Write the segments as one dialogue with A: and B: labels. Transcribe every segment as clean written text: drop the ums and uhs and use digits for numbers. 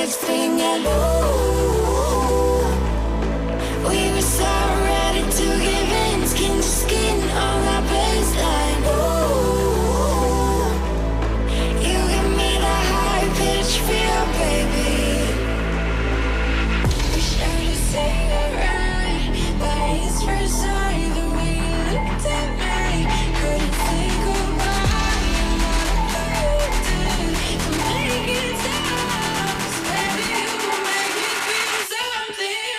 A: next thing I know, we were so ready to give in, skin to skin on our baseline. Oh, you give me the high pitch feel, baby. Wish I could say it right, but it's first sight the way you looked at me. Couldn't say goodbye. To make it stop, 'cause baby you make me feel something.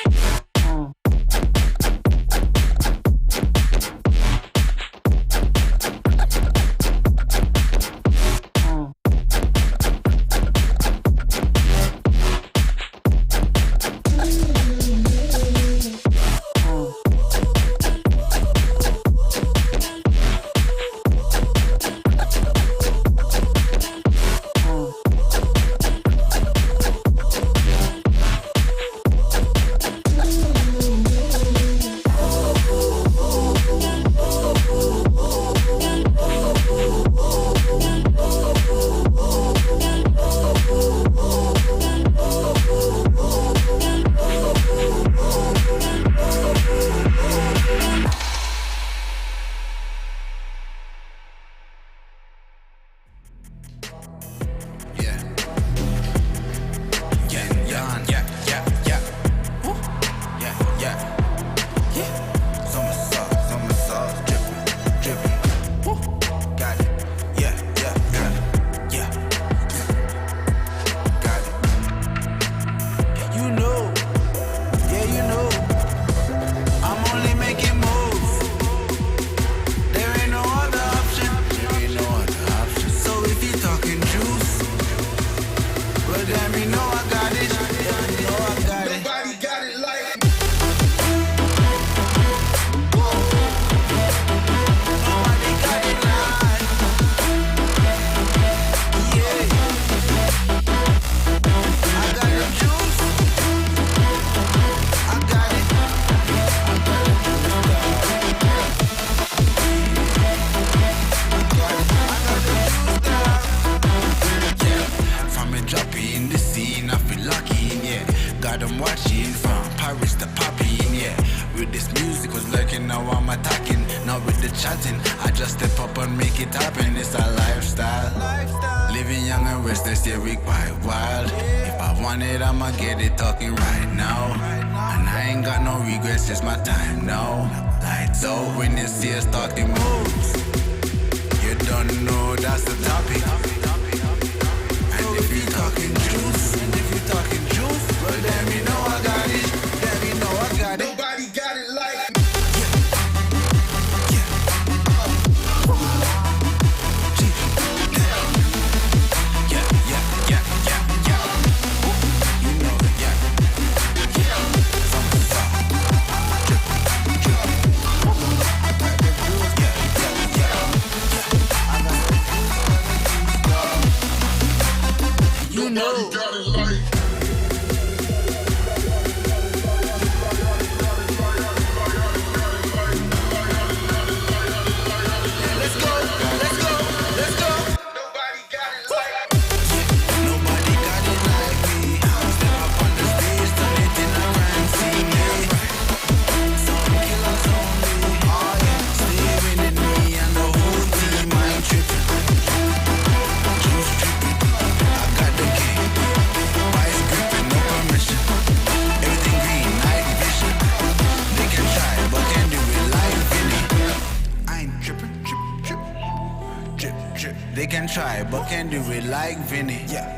B: They can try, but can't do it like Vinny. Yeah,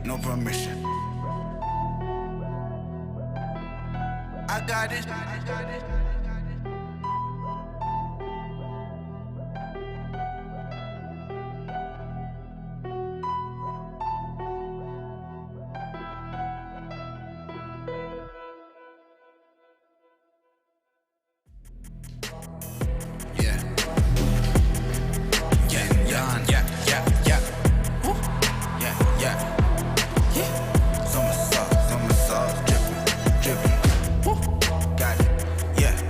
B: no permission. I got it. Yeah.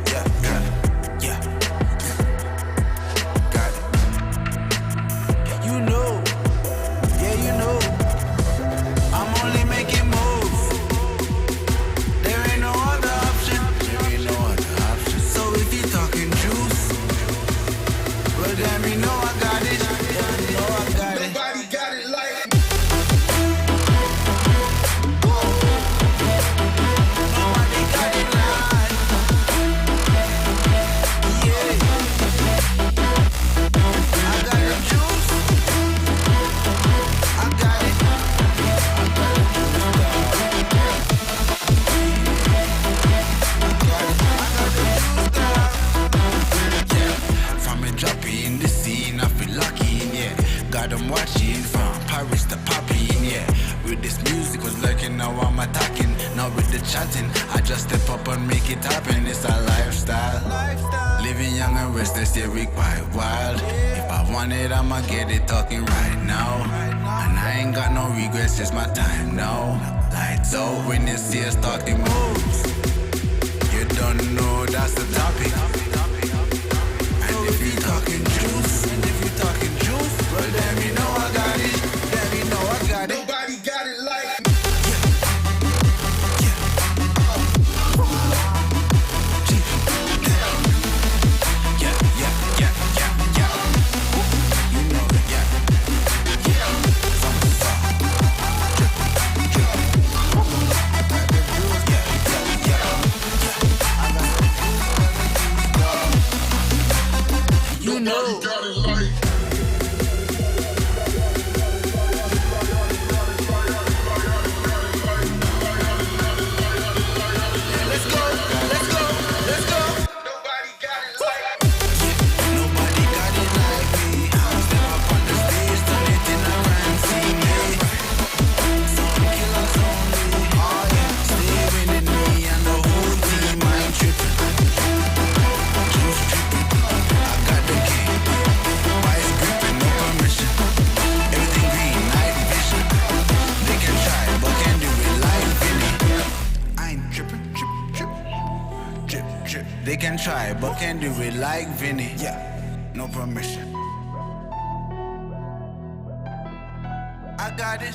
B: chatting. I just step up and make it happen. It's a lifestyle. Living young and restless, yeah, we quite wild. If I want it, I'ma get it talking right now. And I ain't got no regrets, it's my time now. Lights out when you see us talking moves. You don't know that's the topic. And if you talking juice, well damn you know I got it. Damn you know I got it. Nobody got it like me.
A: You know.
B: They can try, but can't do it like Vinny. Yeah, no permission. I got it.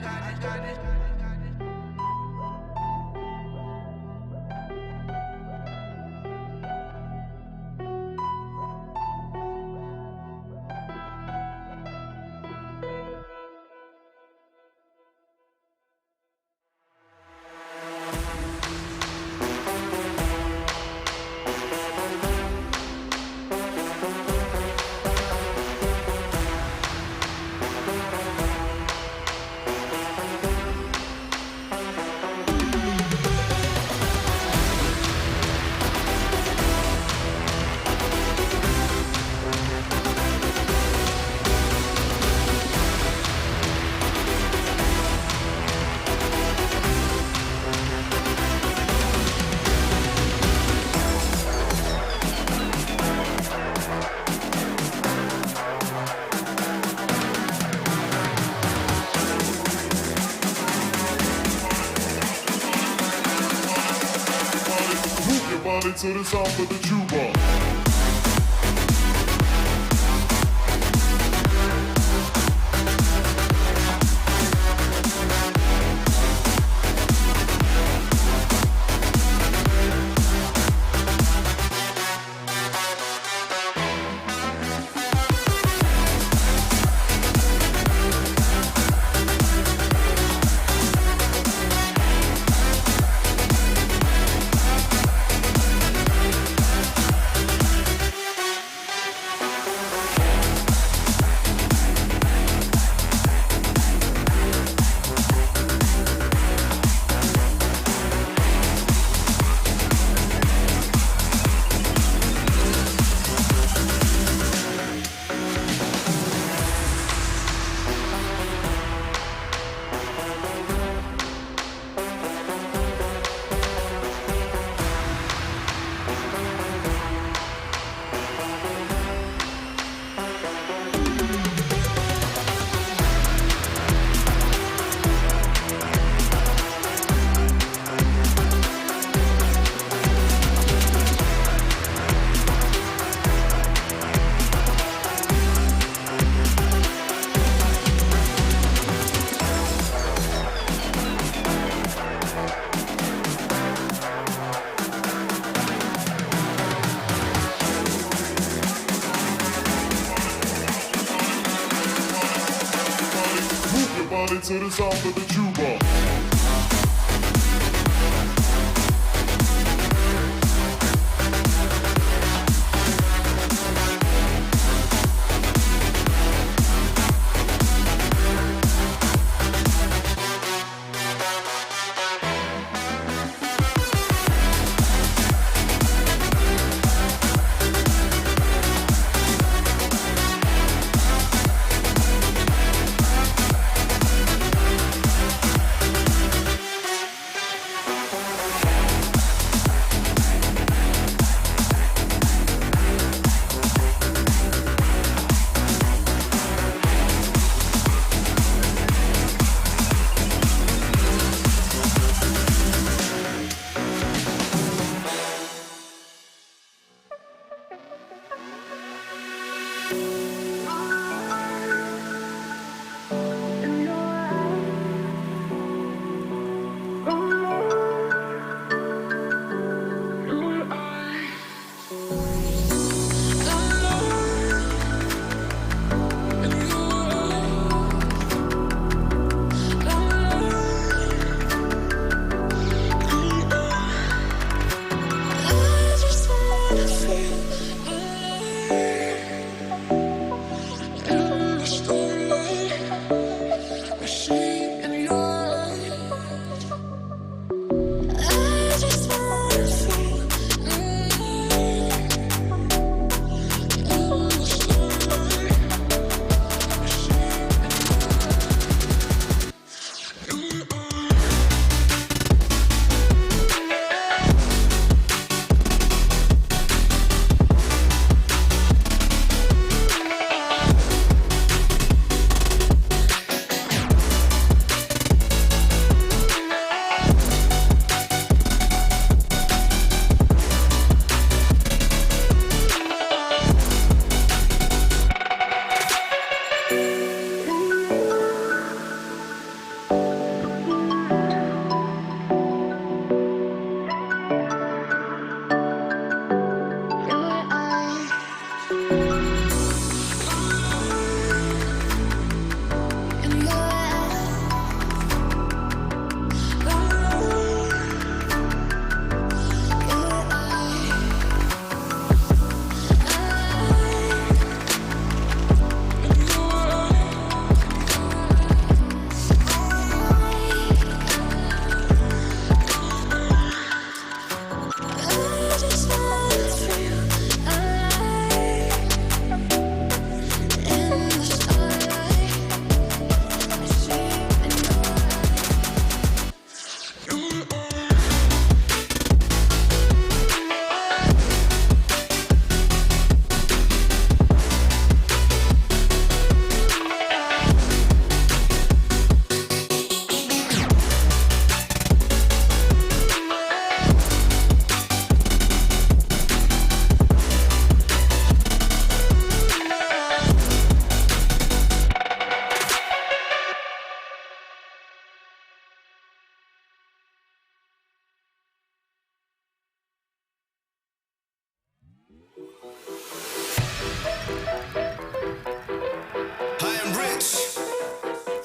C: To the sound of the tuba. To the sound of the tuba.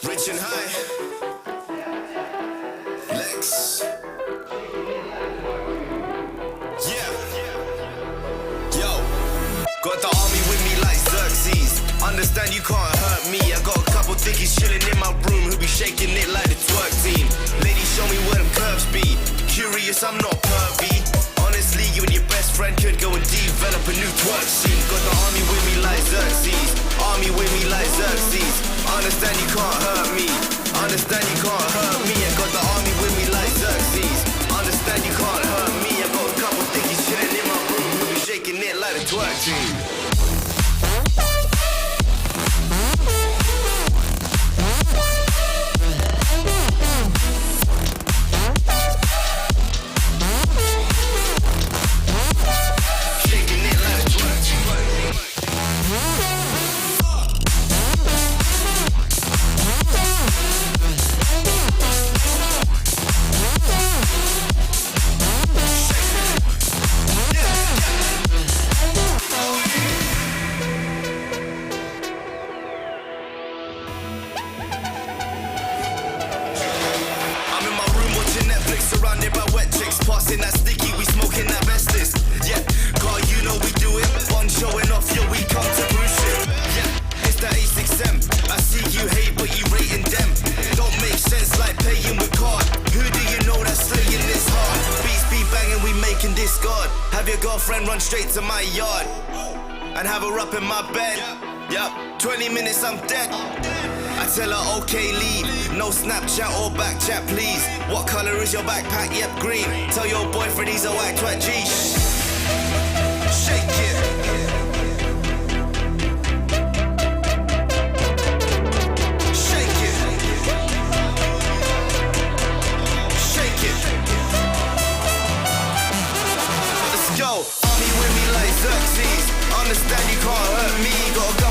D: Rich and high. Lex. Yeah. Yo. Got the army with me like Xerxes. Understand you can't hurt me. I got a couple thickies chilling in my room who be shaking it like the twerk team. Ladies, show me where them curves be. Curious, I'm not pervy. Honestly, you and your best friend could go and develop a new twerk scene. Got the army with me like Xerxes. Army with me like Xerxes. Understand you can't hurt me. Understand you can't hurt me. I got the army with me like Xerxes. Understand you can't hurt me. I got a couple thickies chilling in my room who be shaking it like the twerk team. Run straight to my yard and have her up in my bed. Yup, 20 minutes I'm dead. I tell her okay, leave. No Snapchat or back chat, please. What color is your backpack? Yep, green. Tell your boyfriend he's a white twat G. Shake it. Shake it. Shake it. Let's go. Army with me like Xerxes. Understand you can't hurt me. Gotta go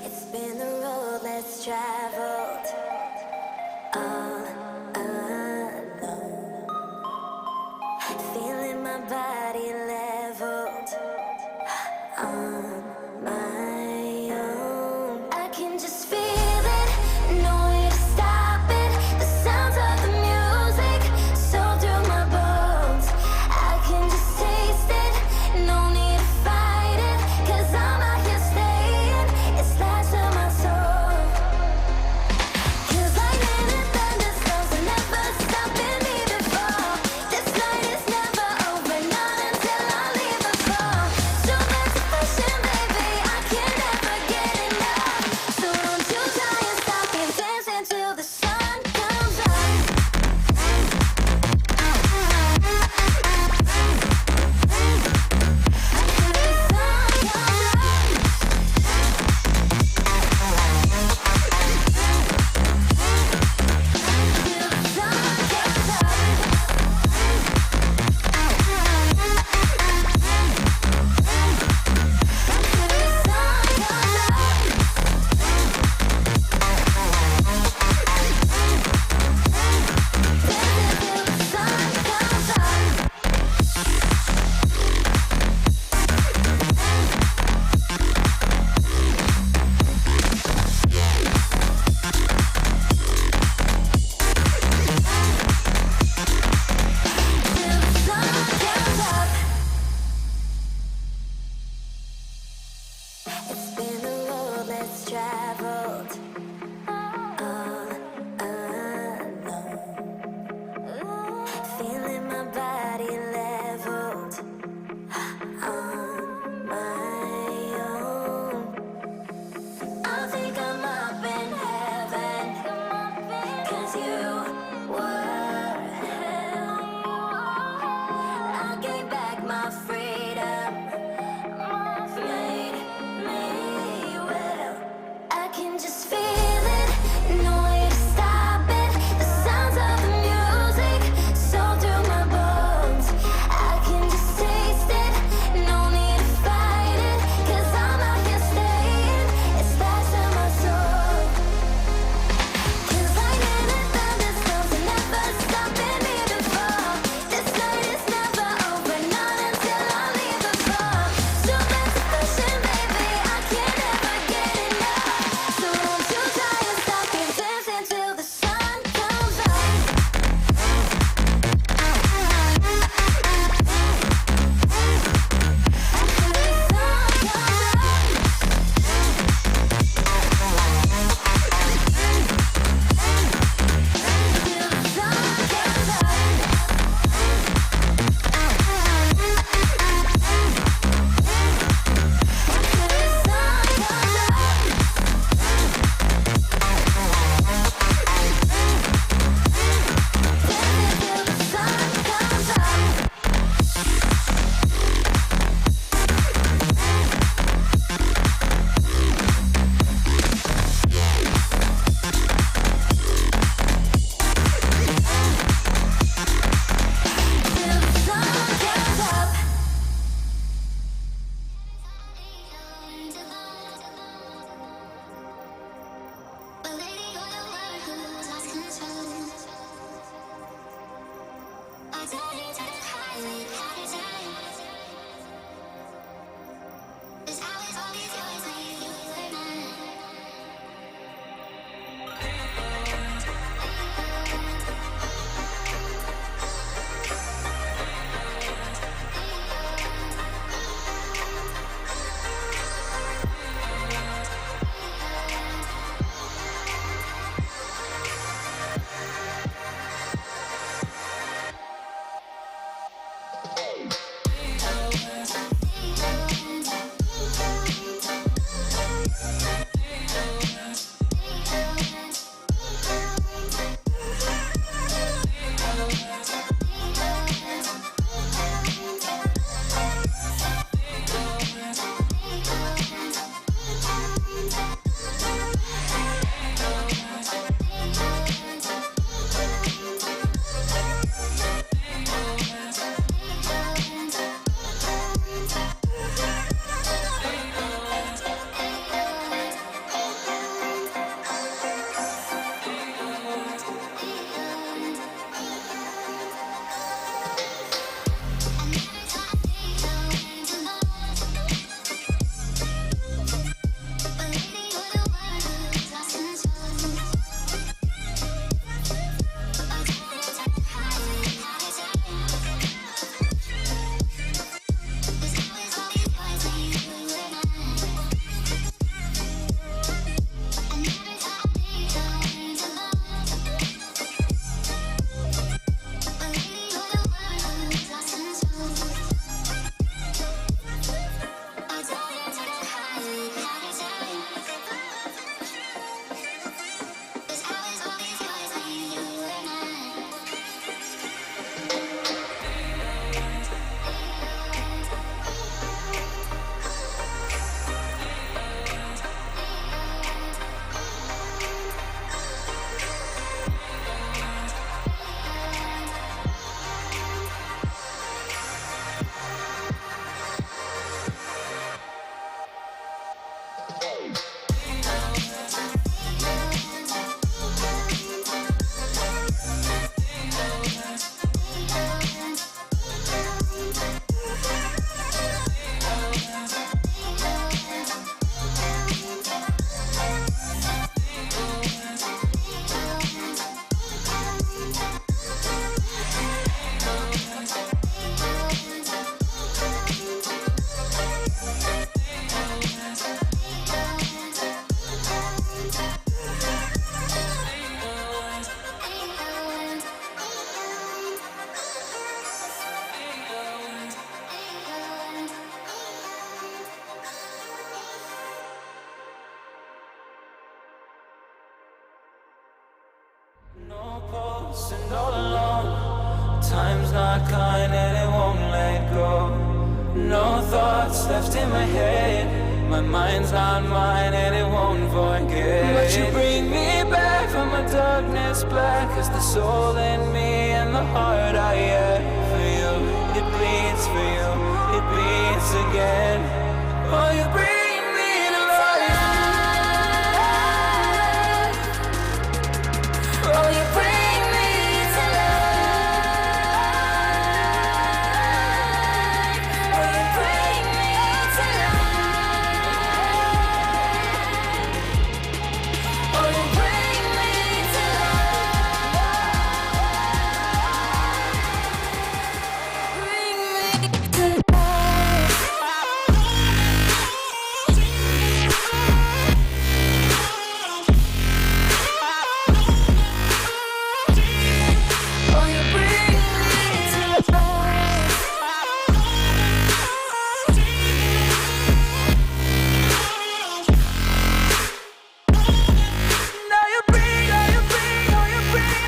A: It's been a road less traveled, all alone. Feeling my body leveled on my own. I can just feel it, no way to stop it. The sounds of the music so through my bones. I can just taste it, no need to fight it, 'cause I'm out here staying. It's life to my soul. unraveled all alone. Feeling my body leveled on my own. I think I'm up in heaven, 'cause you were hell. I gave back my freedom, made me well. I can just feel it, no way to stop it. The sounds of the music so through my bones. I can just taste it, no need to fight it, 'cause I'm out here staying. It's back to my soul. 'Cause lightning and thunderstorms are never stopping me before. This night is never over, not until I leave the floor. So that's the passion, baby, I can't ever get enough. So won't you
E: No pulse and all alone. Time's not kind and it won't let go. No thoughts left in my head. My mind's not mine and it won't forget. But you bring me back from my darkness black. 'Cause the soul in me and the heart I have for you. It bleeds for you, it beats again. Oh, you bring me to life. Oh, you bring me to life. Oh, you bring me to life. Oh, you bring me to life. Bring me to Oh, you bring me to life. Now you bring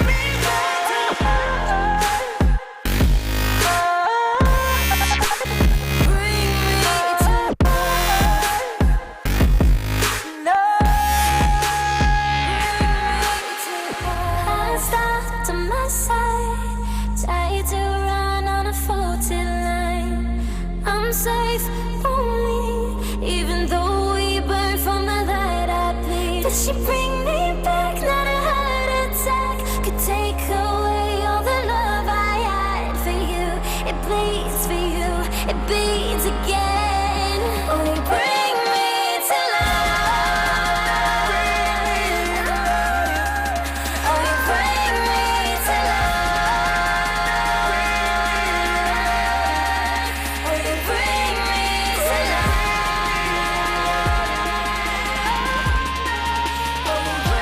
E: me back to life. Bring me to life. No. I stopped on my side, tried to run on a faulty line. I'm safe only, even though we burn from the light I bleed. Does she bring me back? Not a heart attack could take away all the love I had for you. It bleeds for you, it beats again. Oh, you bring me to life. Oh, you bring me to life. Oh, you bring me to life. Oh, you bring me to life.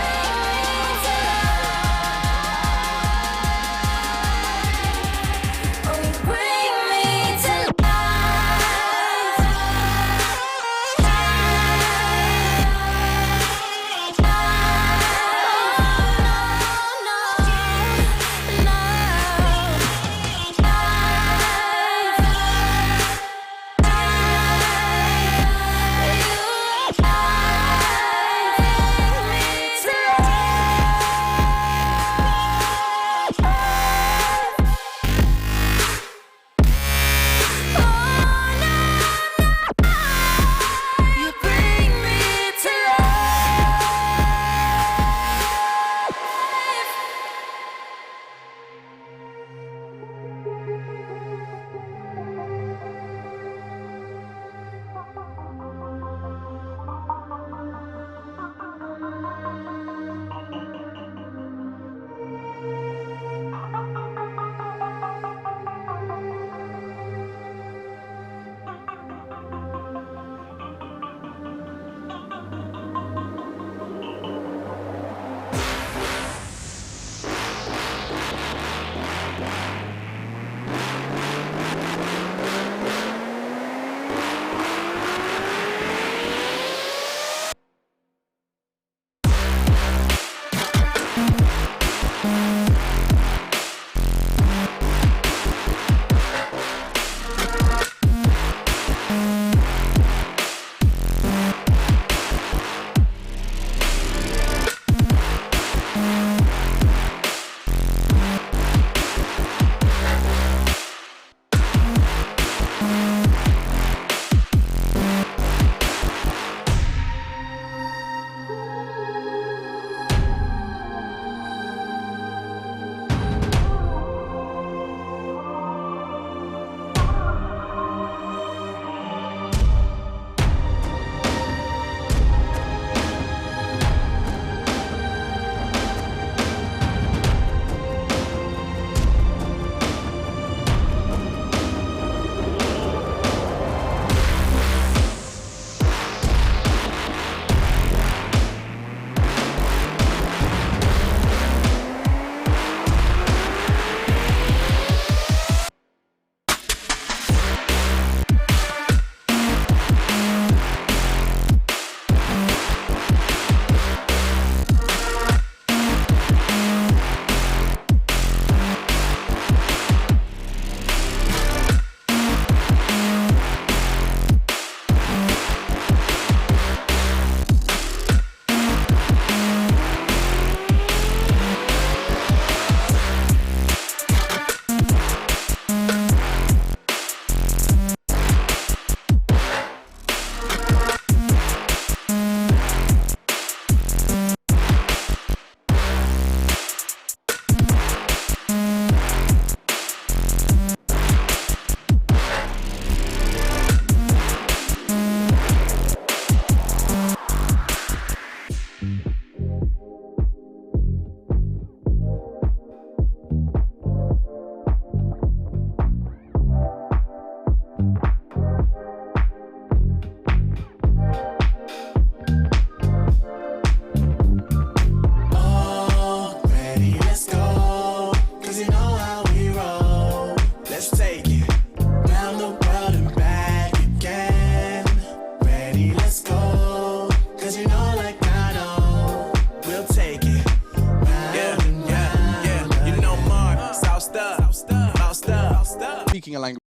F: speaking a language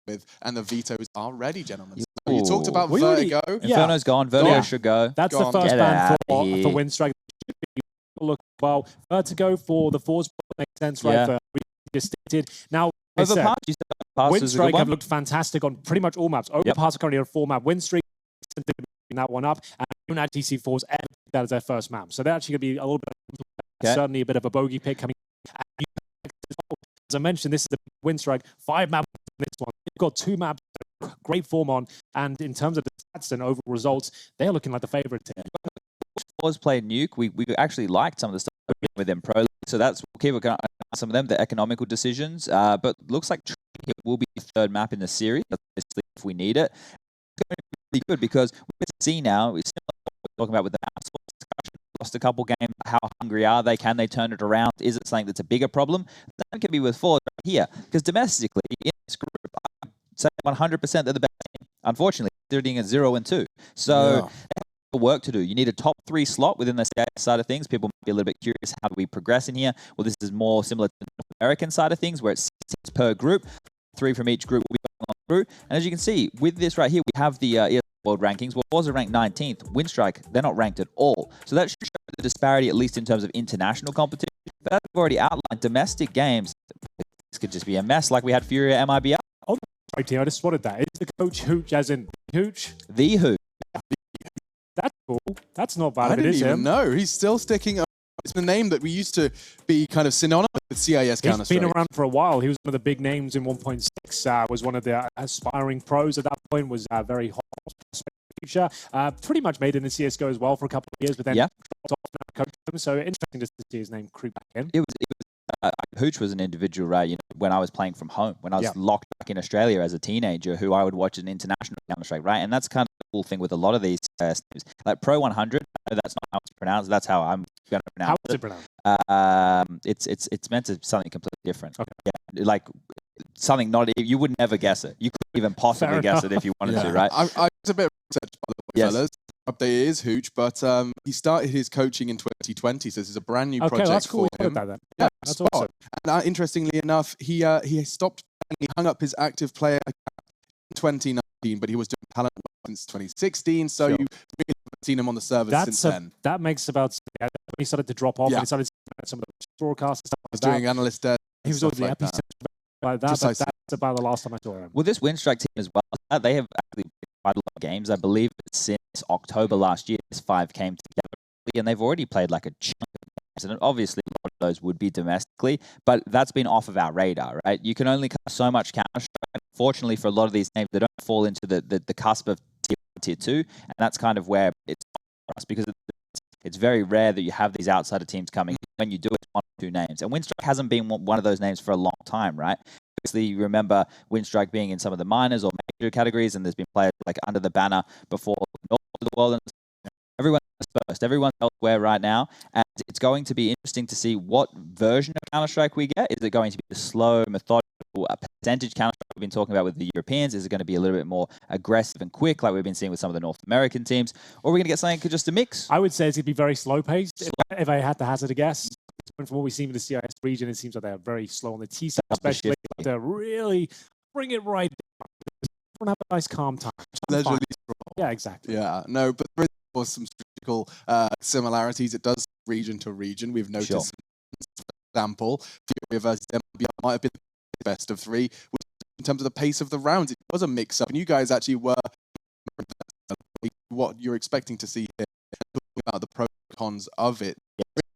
F: with, and the vetoes are ready, gentlemen. So you talked about
G: We already-
F: Vertigo.
H: Inferno's gone. Vertigo should go.
G: That's
F: Go
G: the
F: on.
G: first
H: Get
G: ban
H: out
G: for
H: of here.
G: Windstrike. Look, well, Vertigo for the force makes sense, right?
H: Yeah.
G: For we just stated. Now, I said,
H: Overpass. You said Overpass is a good
G: Windstrike have
H: one.
G: looked fantastic on pretty much all maps. Overpass are currently on 4-map. Windstrike that one up, and United TC4's that is their first map. So they're actually going to be a little bit, certainly a bit of a bogey pick coming. As I mentioned, this is the Windstrike 5-map. This one, they've got 2 maps, great form on, and in terms of the stats and overall results, they're looking like the favorite here.
H: Was played Nuke. We actually liked some of the stuff with them pro. So that's we'll keep on some of them, the economical decisions. But looks like it will be the 3rd map in the series. Obviously, if we need it, it's going to be really good because we can see now. We're talking about with the maps. Lost a couple games. How hungry are they? Can they turn it around? Is it something that's a bigger problem? That can be with Forge right here because domestically in this group, I say 100% they're the best team. Unfortunately, they're doing a 0 and 2. So. Work to do. You need a top 3 slot within the CS side of things. People might be a little bit curious, how do we progress in here? Well, this is more similar to the North American side of things, where it's 6 per group. 3 from each group will be going on through. And as you can see, with this right here, we have the ESL World rankings. Well, Forza ranked 19th. Windstrike, they're not ranked at all. So that should show the disparity, at least in terms of international competition. But as I've already outlined, domestic games, this could just be a mess like we had Furia MIBR.
G: Oh, right, team. I just spotted that. Is the coach Hooch as in Hooch?
H: The Who.
G: That's cool. That's not bad.
F: I
G: It
F: didn't
G: is
F: even
G: him.
F: know. He's still sticking. It's the name that we used to be kind of synonymous with CIS Counter-Strike.
G: He's been around for a while. He was one of the big names in 1.6. Was one of the aspiring pros at that point. Was very hot future. Pretty much made it in CS:GO as well for a couple of years, but then dropped off. Coached him. So interesting to see his name creep back in.
H: It was Hooch was an individual, right? You know, when I was playing from home, when I was locked back in Australia as a teenager, who I would watch an international Counter-Strike, right? And that's kind of the cool thing with a lot of these teams. Like Pro 100, I know that's not how it's pronounced. That's how I'm going to pronounce it.
G: How is it
H: It's
G: pronounced?
H: meant to be something completely different.
G: Okay.
H: Yeah, like something not you would never guess it. You couldn't even possibly guess it if you wanted to, right?
F: I was a bit research, by the way, fellas. Update is Hooch, but he started his coaching in 2020, so this is a brand new project
G: that's cool.
F: for him.
G: That, then.
F: Yeah,
G: that's
F: spot.
G: awesome.
F: And interestingly enough, he stopped playing. He hung up his active player account in 2019, but he was doing talent since 2016, so you've really seen him on the servers since then.
G: That makes about when he started to drop off. And he started to some of the broadcasts and stuff
F: He was doing analyst desk.
G: He was always the episode like that, but that's about the last time I saw him.
H: Well, this Windstrike team as well, they have actually played quite a lot of games. I believe since October last year, this 5 came together, and they've already played like a chunk of games. And obviously, a lot of those would be domestically, but that's been off of our radar, right? You can only cover so much Counter-Strike. Fortunately, for a lot of these names, they don't fall into the cusp of tier 2, and that's kind of where it's for us, because it's very rare that you have these outsider teams coming. When you do, it's 1 or 2 names. And Windstrike hasn't been one of those names for a long time, right? Obviously, you remember Windstrike being in some of the minors or major categories, and there's been players like under the banner before North of the world. And everyone's first. Everyone's elsewhere right now. And it's going to be interesting to see what version of Counter-Strike we get. Is it going to be the slow, methodical, percentage Counter-Strike we've been talking about with the Europeans? Is it going to be a little bit more aggressive and quick like we've been seeing with some of the North American teams? Or are we going to get something just a mix?
G: I would say it's going to be very slow-paced. If I had to hazard a guess, from what we've seen with the CIS region, it seems like they're very slow on the T side, especially to really bring it right down. Have a nice calm time. Yeah, exactly.
F: Yeah, no, but there was some statistical similarities. It does region to region. We've noticed, for example, Furia versus MBR might have been the best of 3, which in terms of the pace of the rounds, it was a mix-up, and you guys actually were what you're expecting to see here. Talking about the pros and cons of it.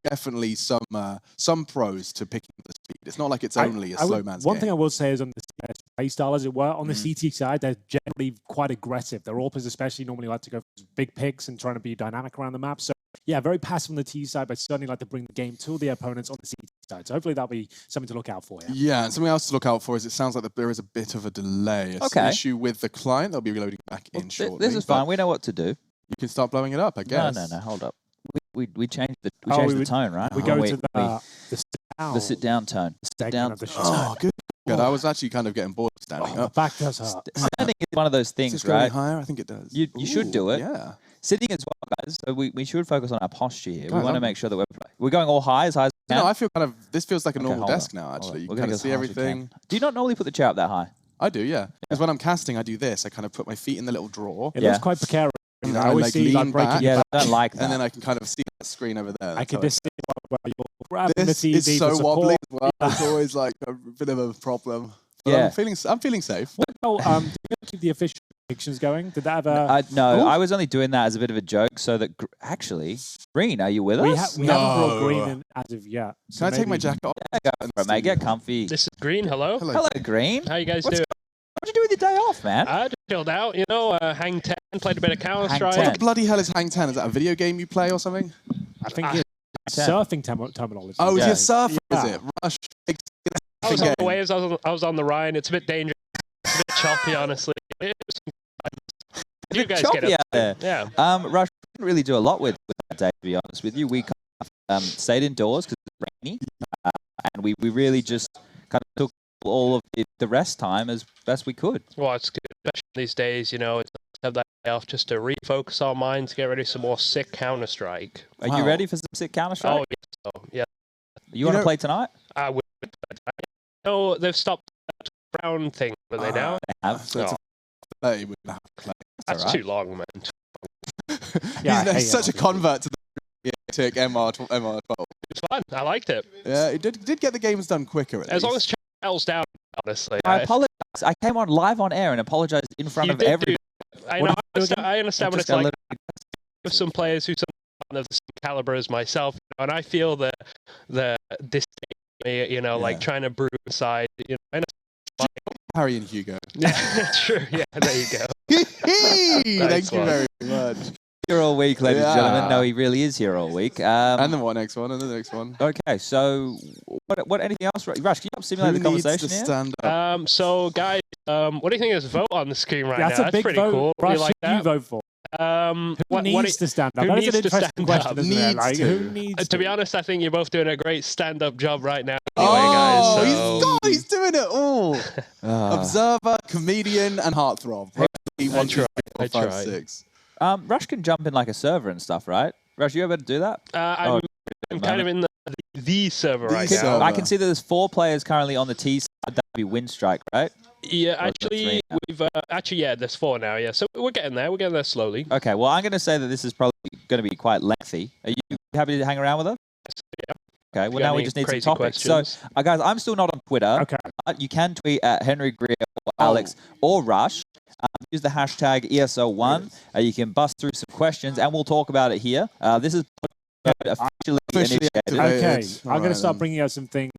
F: Definitely some pros to picking the speed. It's not like it's only a slow man's game.
G: One thing I will say is on the CS play style, as it were, on the CT side, they're generally quite aggressive. Their AWPers especially normally like to go for big picks and trying to be dynamic around the map. So yeah, very passive on the T side, but certainly like to bring the game to the opponents on the CT side. So hopefully that'll be something to look out for.
F: Yeah, and something else to look out for is it sounds like there is a bit of a delay. It's an issue with the client. They'll be reloading back in shortly.
H: This is fine. We know what to do.
F: You can start blowing it up, I guess.
H: No, hold up. We changed the the tone, right?
G: We go to the
H: sit down tone. Sit down.
F: Oh, good. I was actually kind of getting bored of standing up.
G: Back does hurt.
H: Standing is one of those things,
F: Is this
H: right?
F: going higher? I think it does.
H: You should do it.
F: Yeah.
H: Sitting as well, guys. So we should focus on our posture here.
F: Guys,
H: we want to make sure that We're going all high as we can?
F: No, I feel kind of. This feels like a normal
H: hold on,
F: desk now.
H: hold on.
F: Actually, you
H: We're
F: can
H: gonna
F: kind
H: go
F: of
H: as
F: see
H: high as we can.
F: everything.
H: Do you not normally put the chair up that high?
F: I do, yeah. Because when I'm casting, I do this. I kind of put my feet in the little drawer.
G: It looks quite precarious.
F: And
G: I
F: I
G: always
F: like
G: see
F: lean
G: like breaking
F: back.
G: your
H: Yeah,
G: back.
H: I don't like that.
F: And then I can kind of see that screen over there.
G: I
F: That's
G: can
F: how
G: just see where you're grabbing the
F: This
G: TV
F: is
G: for
F: so
G: support.
F: wobbly as well. It's always like a bit of a problem. But
H: Yeah.
F: I'm feeling safe.
G: Well, did you keep the official predictions going? Did that ever?
H: No,
F: Ooh.
H: I was only doing that as a bit of a joke so that actually, Green, are you with
G: we
H: us?
G: haven't brought
F: No.
G: green in as of yet. So
F: Can I take my
G: maybe-
F: jacket off?
H: Yeah, go for it, mate. Get comfy.
I: This is Green. Hello.
H: Hello, Green.
I: How you guys
H: What's
I: doing?
H: What'd you do with your day off, man?
I: I just chilled out, hang 10, played a bit of Counter
H: Hang
I: Strike.
H: 10.
F: What the bloody hell is Hang 10? Is that a video game you play or something?
G: I think
I: Ah,
G: it's surfing terminology.
F: Oh,
H: Yeah.
F: is it surfing, is
G: Yeah.
F: it? Rush.
I: I was on the waves. I was on the Rhine. It's a bit dangerous. It's a bit choppy, honestly. It was you guys
H: choppy
I: get it.
H: out there.
I: Yeah.
H: Rush, we didn't really do a lot with that day, to be honest with you. We kind of stayed indoors because it was rainy, and we really just kind of took all of the rest time as best we could.
I: Well, it's good, especially these days. It's nice to have that day off just to refocus our minds, get ready for some more sick Counter Strike.
H: Are you
F: Wow.
H: ready for some sick Counter-Strike?
I: Oh, yeah. So, yeah.
H: You want to
F: know-
H: play tonight?
I: I would. No, they've stopped that round thing, but they now.
H: They have.
F: So it's
I: Oh,
F: a 30 would have to play.
I: that's
H: alright.
I: too long, man.
G: Yeah, I hate
F: He's such a
G: it.
F: convert to the took MR12.
I: It's fun. I liked it.
F: Yeah, it did get the games done quicker.
I: As long as chat settles down, honestly.
H: I apologize. I came on live on air and apologized in front
I: You
H: of
I: did
H: everybody.
I: I
H: What
I: know.
H: did you do again?
I: I understand what
H: Just
I: it's like
H: a
I: with some players who are of the same caliber as myself, and I feel the disdain, like trying to brew inside. I know.
F: Harry and Hugo.
I: True. Yeah. There you go.
F: Thank you
I: one.
F: very much.
H: Here all week, ladies and
F: Yeah.
H: gentlemen. No, he really is here all week.
F: And then what next one? And the next one.
H: Okay, so what? Anything else? Rush, can you help stimulate
F: Who
H: the
F: needs
H: conversation
F: to
H: here?
F: stand up?
I: So guys, what do you think of this vote on the screen right
G: That's
I: now?
G: a big
I: pretty
G: vote.
I: cool.
G: Rush,
I: You like
G: who do you
I: that?
G: vote for? Who
I: What
G: needs to stand up?
I: who
G: That is an
I: needs to
G: interesting
I: stand
G: question,
I: up?
G: isn't it?
F: Needs
G: Like,
F: to.
G: who needs
I: To be honest, I think you're both doing a great stand-up job right now.
F: Oh,
I: Anyway, guys, so
F: he's doing it all.
H: Ah.
F: Observer, comedian, and heartthrob.
I: I try. I tried.
F: 6.
H: Rush can jump in like a server and stuff, right? Rush, you ever do that?
I: I'm kind of in the server right
F: The
I: now.
F: server.
H: I can see that there's 4 players currently on the T side. That'd be Windstrike, right?
I: Yeah,
H: Or is it 3
I: actually,
H: now?
I: there's 4 now. Yeah, so we're getting there. We're getting there slowly.
H: Okay, well, I'm going to say that this is probably going to be quite lengthy. Are you happy to hang around with us?
I: Yeah.
H: Okay,
I: You
H: well,
I: got
H: now we
I: any
H: just need some
I: crazy
H: topics.
I: questions?
H: So, guys, I'm still not on Twitter.
G: Okay.
H: You can tweet at Henry Greer or Alex or Rush. Use the hashtag Esl One. You can bust through some questions, and we'll talk about it here. This is officially initiated.
G: Okay,
F: It's
G: I'm going to
F: alright
G: start
F: then.
G: bringing out some things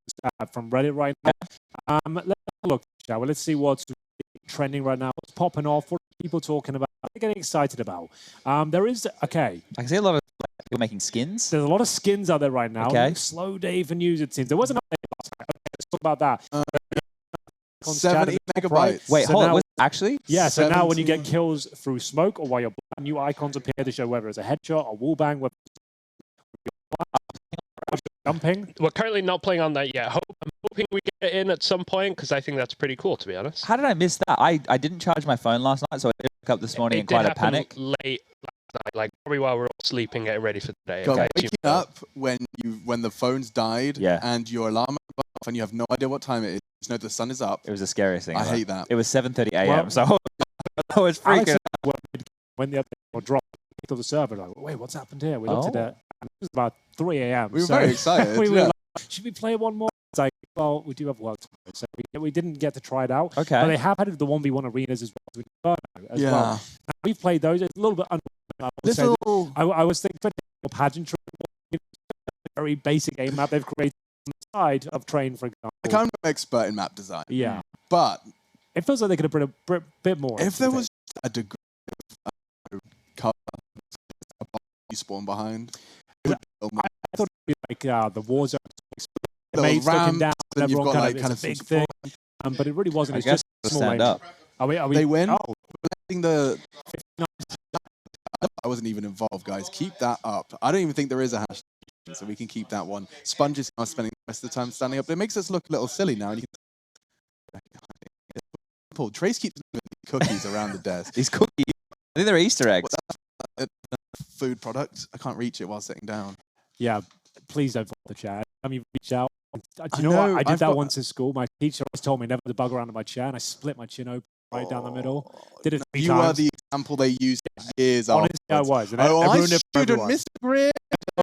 G: from Reddit right now. Let's have a look, shall we? Let's see what's trending right now. What's popping off? What are people talking about? What are they getting excited about? There is, okay,
H: I can see a lot of people making skins.
G: there's a lot of skins out there right now.
H: Okay.
G: Slow day for news, it seems. There was an update last night. Okay, let's talk about that.
F: 70 megabytes.
H: Wait,
G: So
H: hold on.
G: now-
H: Was it actually?
G: Yeah, so now when you get
F: 17.
G: kills through smoke or while you're blind, new icons appear to show whether it's a headshot or wallbang, whether it's jumping.
I: We're currently not playing on that yet. I'm hoping we get in at some point because I think that's pretty cool, to be honest.
H: How did I miss that? I didn't charge my phone last night, so I woke up this morning in
I: It did
H: quite a
I: happen
H: panic.
I: late last night, like probably while we're all sleeping, getting ready for the day.
F: God,
I: Okay,
F: waking up when the phone's died
H: Yeah.
F: and your alarm went off and you have no idea what time it is. You know the sun is up.
H: It was the scariest thing.
F: I
H: ever.
F: hate that.
H: It was 7:30 a.m.
G: Well-
H: so I was
G: Alex
H: freaking.
G: and I, when the update dropped, we to the server, like, wait, what's happened here? We looked at
H: Oh.
G: it, and it was about 3 a.m.
F: We were
G: so
F: very excited.
G: we were
F: yeah.
G: like, should we play one more? It's like, well, we do have work tomorrow, so we didn't get to try it out.
H: Okay.
G: But they have added the 1v1 arenas as well. With Inferno as
F: yeah.
G: well. And we've played those. It's a little bit I would say that-
F: Little.
G: I was thinking pageantry, very basic game map they've created on the side of Train, for example.
F: Like, I'm no expert in map design.
G: Yeah.
F: But
G: It feels like they could have put a bit more.
F: if
G: into
F: there
G: the
F: was a degree of cover you spawn behind, it would be
G: I thought it would be like the war zone.
F: Little
G: Mates looking
F: ramps,
G: down,
F: and you've
G: everyone
F: got,
G: kind
F: like,
G: of,
F: kind
G: it's a
F: of
G: big thing. But it really wasn't.
H: I
G: It's
H: guess
G: just
H: to
G: small
H: stand
G: range.
H: up.
G: Are we,
F: They win.
G: Oh,
F: I think the I wasn't even involved, guys. Keep that up. I don't even think there is a hashtag, so we can keep that one. Sponge is now spending the rest of the time standing up. It makes us look a little silly now. And you can... Trace keeps moving the cookies around the desk.
H: These cookies. I think they're Easter eggs.
F: Food product. I can't reach it while sitting down.
G: yeah. please don't fall the chair. You reach out. Do you know what? I did that once in school. My teacher always told me never to bug around in my chair, and I split my chin open right down the middle. Did it 3 times.
F: You are the example they used years
G: Honestly,
F: afterwards.
G: I was. And
F: Oh,
G: I
F: I
G: ruined it for
F: shouldn't,
G: everyone.
F: Mr. Greer.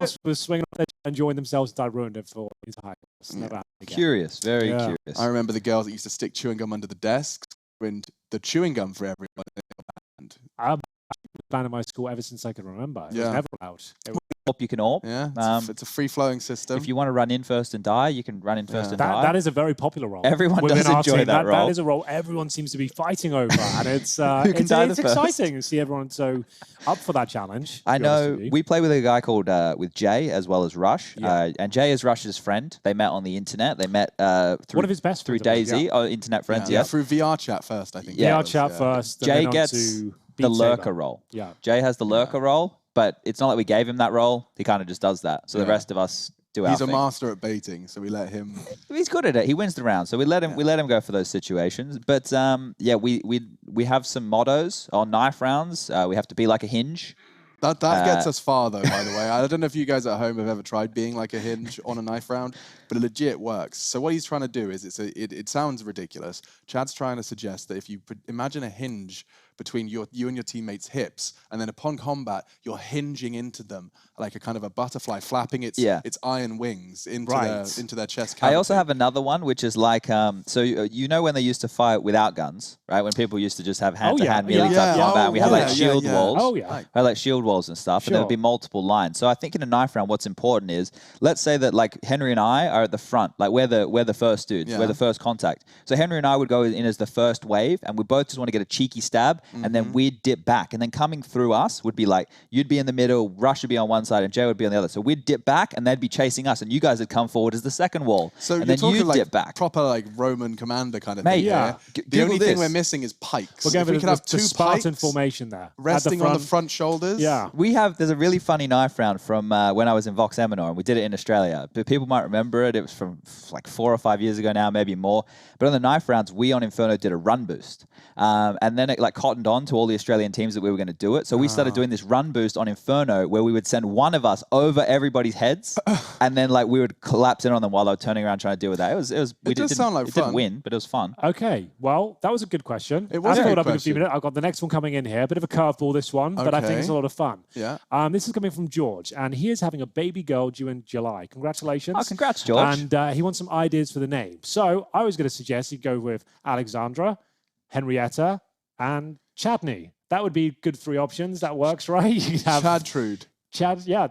G: Else was swinging off their chair, enjoying themselves, and I ruined it for the entire class. Never happened again.
H: Curious, very
G: Yeah.
H: curious.
F: I remember the girls that used to stick chewing gum under the desks, ruined the chewing gum for everyone.
G: I've been banned in my school ever since I can remember. It was
F: Yeah.
G: never allowed. It was
H: You can all.
F: Yeah, it's a free-flowing system.
H: If you want to run in first and die, you can run in first and die.
G: that is a very popular role.
H: Everyone
G: within
H: does
G: our
H: enjoy
G: team.
H: that role.
G: That is a role everyone seems to be fighting over, and it's
H: Who can die
G: it's
H: the first?
G: exciting to see everyone so up for that challenge.
H: I
G: to be honest
H: know
G: with you.
H: we play with a guy called with Jay as well as Rush,
G: Yeah.
H: and Jay is Rush's friend. They met on the internet. They met through
G: One of his best
H: through
G: friends, I think,
H: Daisy, internet friends. Yeah,
F: through VR chat first, I think.
H: Yeah.
G: VR chat first. and
H: Jay
G: then on
H: gets
G: to
H: the
G: Beat
H: lurker
G: Saber.
H: role.
G: Yeah.
H: Jay has the lurker role, but it's not like we gave him that role. He kind of just does that. So the
F: Yeah.
H: rest of us do our
F: He's a
H: thing.
F: master at baiting, so we let him.
H: He's good at it. He wins the round, so we let him go for those situations. But yeah, we have some mottos on knife rounds. We have to be like a hinge.
F: That gets us far, though, by the way. I don't know if you guys at home have ever tried being like a hinge on a knife round, but it legit works. So what he's trying to do is, it sounds ridiculous. Chad's trying to suggest that if you imagine a hinge between you and your teammates' hips, and then upon combat, you're hinging into them like a kind of a butterfly flapping its iron wings into their chest cavity.
H: I also have another one, which is like, so you know when they used to fight without guns, right? When people used to just have hand-to-hand melee type combat, and we had like shield walls.
G: Oh, yeah.
H: We had like shield walls and stuff, and there'd be multiple lines. So I think in a knife round, what's important is, let's say that like Henry and I are at the front, like we're the first dudes, we're the first contact. So Henry and I would go in as the first wave, and we both just want to get a cheeky stab, and then we'd dip back, and then coming through us would be like, you'd be in the middle, Rush would be on one side, and Jay would be on the other. So we'd dip back, and they'd be chasing us, and you guys would come forward as the second wall.
F: So
H: and
F: you're
H: then
F: talking
H: you'd
F: like
H: dip back.
F: proper like Roman commander kind of
H: Mate,
F: thing.
G: yeah.
F: The only thing
H: this.
F: we're missing is pikes.
G: We're going
F: If we
G: for
F: could
G: the
F: have two
G: Spartan
F: pikes
G: formation there.
F: resting on the front shoulders.
G: Yeah.
H: There's a really funny knife round from when I was in Vox Eminor, and we did it in Australia. But people might remember it. It was from like 4 or 5 years ago now, maybe more. But on the knife rounds, we on Inferno did a run boost. And then it like cottoned on to all the Australian teams that we were going to do it. So we started doing this run boost on Inferno where we would send one of us over everybody's heads, and then like we would collapse in on them while they were turning around trying to deal with that. We didn't win, but it was fun.
G: Okay, well, that was a good question.
F: It was
G: I
F: a good
G: thought up in a few
F: question.
G: minutes. I've got the next one coming in here. A bit of a curveball, this one, but I think
F: Okay.
G: it's a lot of fun.
F: Yeah.
G: This is coming from George, and he is having a baby girl due in July. Congratulations.
H: Oh, congrats, George.
G: And he wants some ideas for the name. So I was going to suggest you go with Alexandra, Henrietta, and Chadney. That would be good 3 options. That works, right? You could have
F: Chadtrude.
G: Chad, yeah,